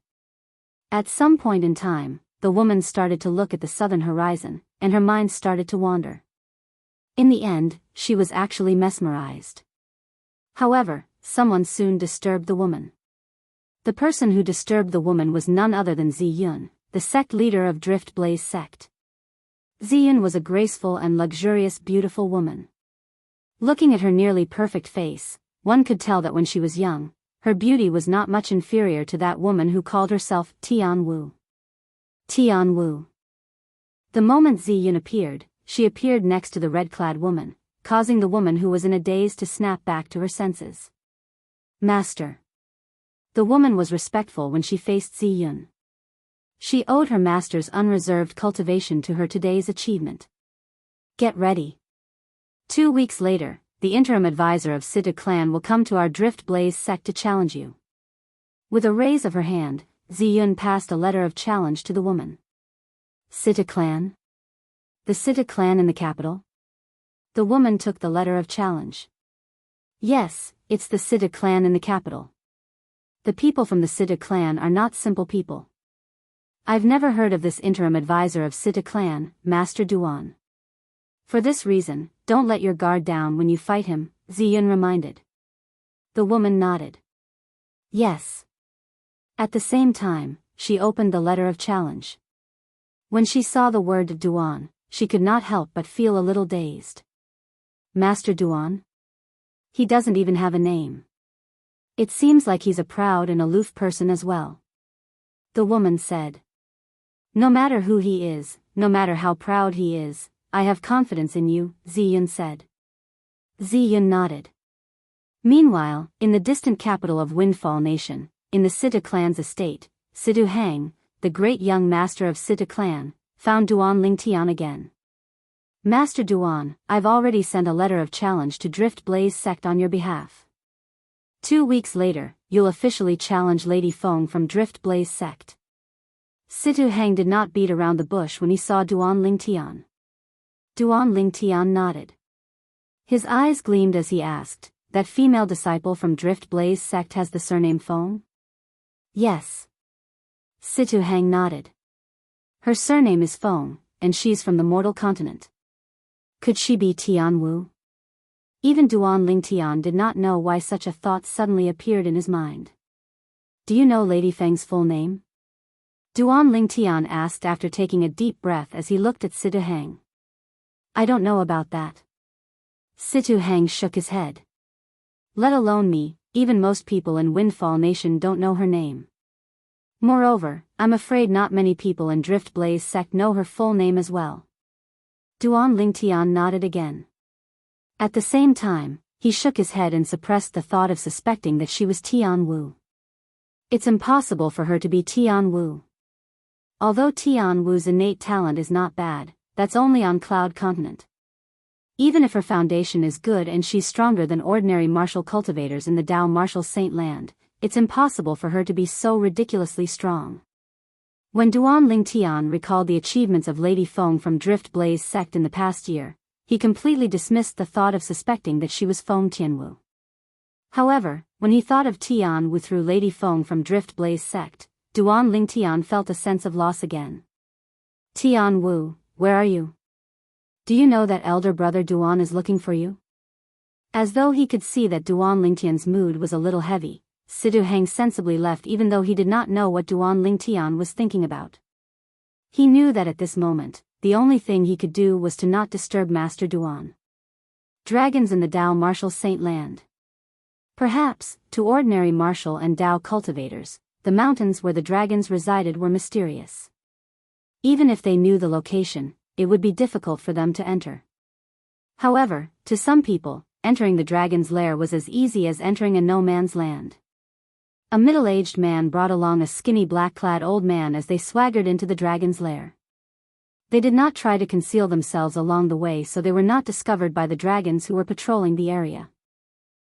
At some point in time, the woman started to look at the southern horizon, and her mind started to wander. In the end, she was actually mesmerized. However, someone soon disturbed the woman. The person who disturbed the woman was none other than Ziyun, the sect leader of Drift Blaze sect. Ziyun was a graceful and luxurious beautiful woman. Looking at her nearly perfect face, one could tell that when she was young, her beauty was not much inferior to that woman who called herself Tianwu. Tianwu. The moment Ziyun appeared, she appeared next to the red-clad woman, causing the woman who was in a daze to snap back to her senses. Master. The woman was respectful when she faced Ziyun. She owed her master's unreserved cultivation to her today's achievement. Get ready. 2 weeks later, the interim advisor of Sita clan will come to our Drift Blaze sect to challenge you. With a raise of her hand, Ziyun passed a letter of challenge to the woman. Sita clan? The Sita clan in the capital? The woman took the letter of challenge. Yes, it's the Sita clan in the capital. The people from the Sita clan are not simple people. I've never heard of this interim advisor of Sita clan, Master Duan. For this reason, don't let your guard down when you fight him, Ziyun reminded. The woman nodded. Yes. At the same time, she opened the letter of challenge. When she saw the word Duan, she could not help but feel a little dazed. Master Duan? He doesn't even have a name. It seems like he's a proud and aloof person as well. The woman said. No matter who he is, no matter how proud he is, I have confidence in you, Ziyun said. Ziyun nodded. Meanwhile, in the distant capital of Windfall Nation, in the Sita clan's estate, Sidu Hang, the great young master of Sita clan, found Duan Lingtian again. Master Duan, I've already sent a letter of challenge to Drift Blaze sect on your behalf. 2 weeks later, you'll officially challenge Lady Feng from Drift Blaze sect. Situ Hang did not beat around the bush when he saw Duan Lingtian. Duan Lingtian nodded. His eyes gleamed as he asked, that female disciple from Drift Blaze sect has the surname Feng? Yes. Situ Hang nodded. Her surname is Feng, and she's from the mortal continent. Could she be Tianwu? Even Duan Lingtian did not know why such a thought suddenly appeared in his mind. Do you know Lady Feng's full name? Duan Lingtian asked after taking a deep breath as he looked at Situ Hang. I don't know about that. Situ Hang shook his head. Let alone me, even most people in Windfall Nation don't know her name. Moreover, I'm afraid not many people in Drift Blaze sect know her full name as well. Duan Lingtian nodded again. At the same time, he shook his head and suppressed the thought of suspecting that she was Tianwu. It's impossible for her to be Tianwu. Although Tian Wu's innate talent is not bad, that's only on Cloud Continent. Even if her foundation is good and she's stronger than ordinary martial cultivators in the Dao martial saint land, it's impossible for her to be so ridiculously strong. When Duan Lingtian recalled the achievements of Lady Feng from Drift Blaze sect in the past year, he completely dismissed the thought of suspecting that she was Feng Tianwu. However, when he thought of Tian Wu through Lady Feng from Drift Blaze sect, Duan Lingtian felt a sense of loss again. Tian Wu, where are you? Do you know that elder brother Duan is looking for you? As though he could see that Duan Lingtian's mood was a little heavy, Sidu Heng sensibly left even though he did not know what Duan Lingtian was thinking about. He knew that at this moment, the only thing he could do was to not disturb Master Duan. Dragons in the Dao martial saint land. Perhaps, to ordinary martial and Dao cultivators, the mountains where the dragons resided were mysterious. Even if they knew the location, it would be difficult for them to enter. However, to some people, entering the dragon's lair was as easy as entering a no-man's land. A middle-aged man brought along a skinny black-clad old man as they swaggered into the dragon's lair. They did not try to conceal themselves along the way so they were not discovered by the dragons who were patrolling the area.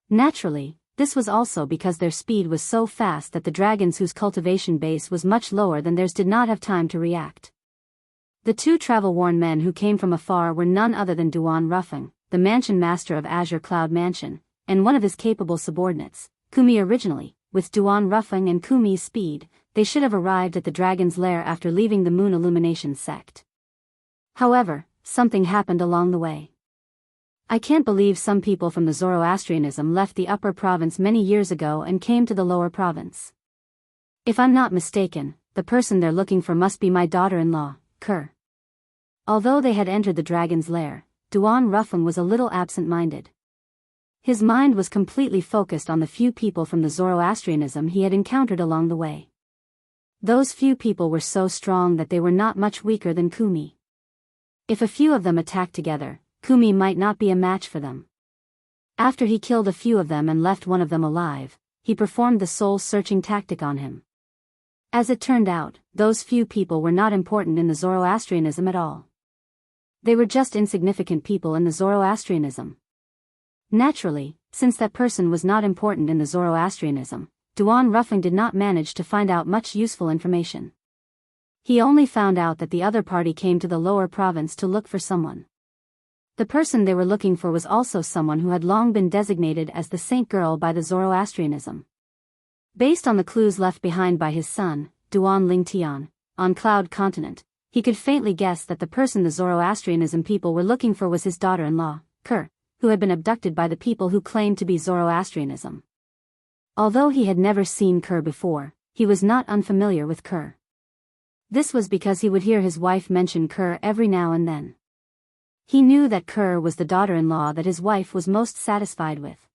Naturally, this was also because their speed was so fast that the dragons whose cultivation base was much lower than theirs did not have time to react. The two travel-worn men who came from afar were none other than Duan Ruffing, the mansion master of Azure Cloud Mansion, and one of his capable subordinates, Kumi. Originally, with Duan Ruffing and Kumi's speed, they should have arrived at the dragon's lair after leaving the Moon Illumination sect. However, something happened along the way. I can't believe some people from the Zoroastrianism left the upper province many years ago and came to the lower province. If I'm not mistaken, the person they're looking for must be my daughter-in-law, Kerr. Although they had entered the dragon's lair, Duan Ruffing was a little absent-minded. His mind was completely focused on the few people from the Zoroastrianism he had encountered along the way. Those few people were so strong that they were not much weaker than Kumi. If a few of them attacked together, Kumi might not be a match for them. After he killed a few of them and left one of them alive, he performed the soul-searching tactic on him. As it turned out, those few people were not important in the Zoroastrianism at all. They were just insignificant people in the Zoroastrianism. Naturally, since that person was not important in the Zoroastrianism, Duan Ruffing did not manage to find out much useful information. He only found out that the other party came to the lower province to look for someone. The person they were looking for was also someone who had long been designated as the Saint Girl by the Zoroastrianism. Based on the clues left behind by his son, Duan Lingtian, on Cloud Continent, he could faintly guess that the person the Zoroastrianism people were looking for was his daughter-in-law, Kerr, who had been abducted by the people who claimed to be Zoroastrianism. Although he had never seen Kerr before, he was not unfamiliar with Kerr. This was because he would hear his wife mention Kerr every now and then. He knew that Kerr was the daughter-in-law that his wife was most satisfied with.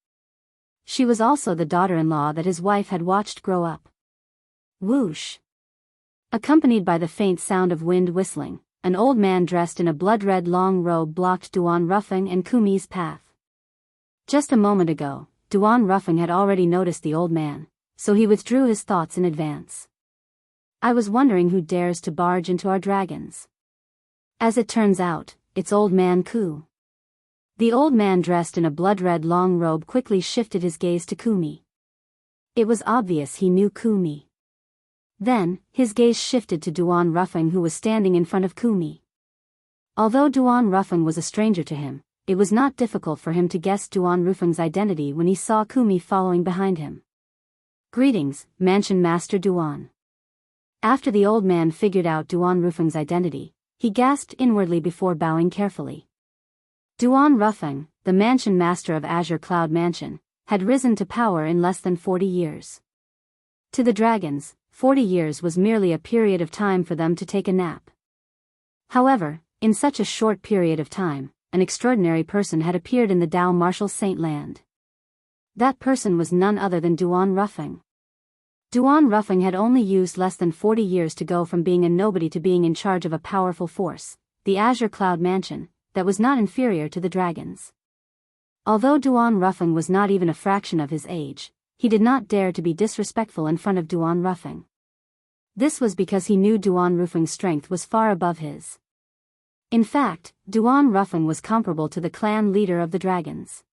She was also the daughter-in-law that his wife had watched grow up. Whoosh! Accompanied by the faint sound of wind whistling, an old man dressed in a blood-red long robe blocked Duan Ruffing and Kumi's path. Just a moment ago, Duan Ruffing had already noticed the old man, so he withdrew his thoughts in advance. I was wondering who dares to barge into our dragons. As it turns out, it's old man Ku. The old man dressed in a blood-red long robe quickly shifted his gaze to Kumi. It was obvious he knew Kumi. Then, his gaze shifted to Duan Ruffing who was standing in front of Kumi. Although Duan Ruffing was a stranger to him, it was not difficult for him to guess Duan Ruffing's identity when he saw Kumi following behind him. Greetings, Mansion Master Duan. After the old man figured out Duan Ruffing's identity, he gasped inwardly before bowing carefully. Duan Ruffing, the mansion master of Azure Cloud Mansion, had risen to power in less than 40 years. To the dragons, 40 years was merely a period of time for them to take a nap. However, in such a short period of time, an extraordinary person had appeared in the Dao martial saint land. That person was none other than Duan Ruffing. Duan Ruffing had only used less than 40 years to go from being a nobody to being in charge of a powerful force, the Azure Cloud Mansion, that was not inferior to the dragons. Although Duan Ruffing was not even a fraction of his age, he did not dare to be disrespectful in front of Duan Ruffing. This was because he knew Duan Rufeng's strength was far above his. In fact, Duan Rufeng was comparable to the clan leader of the dragons.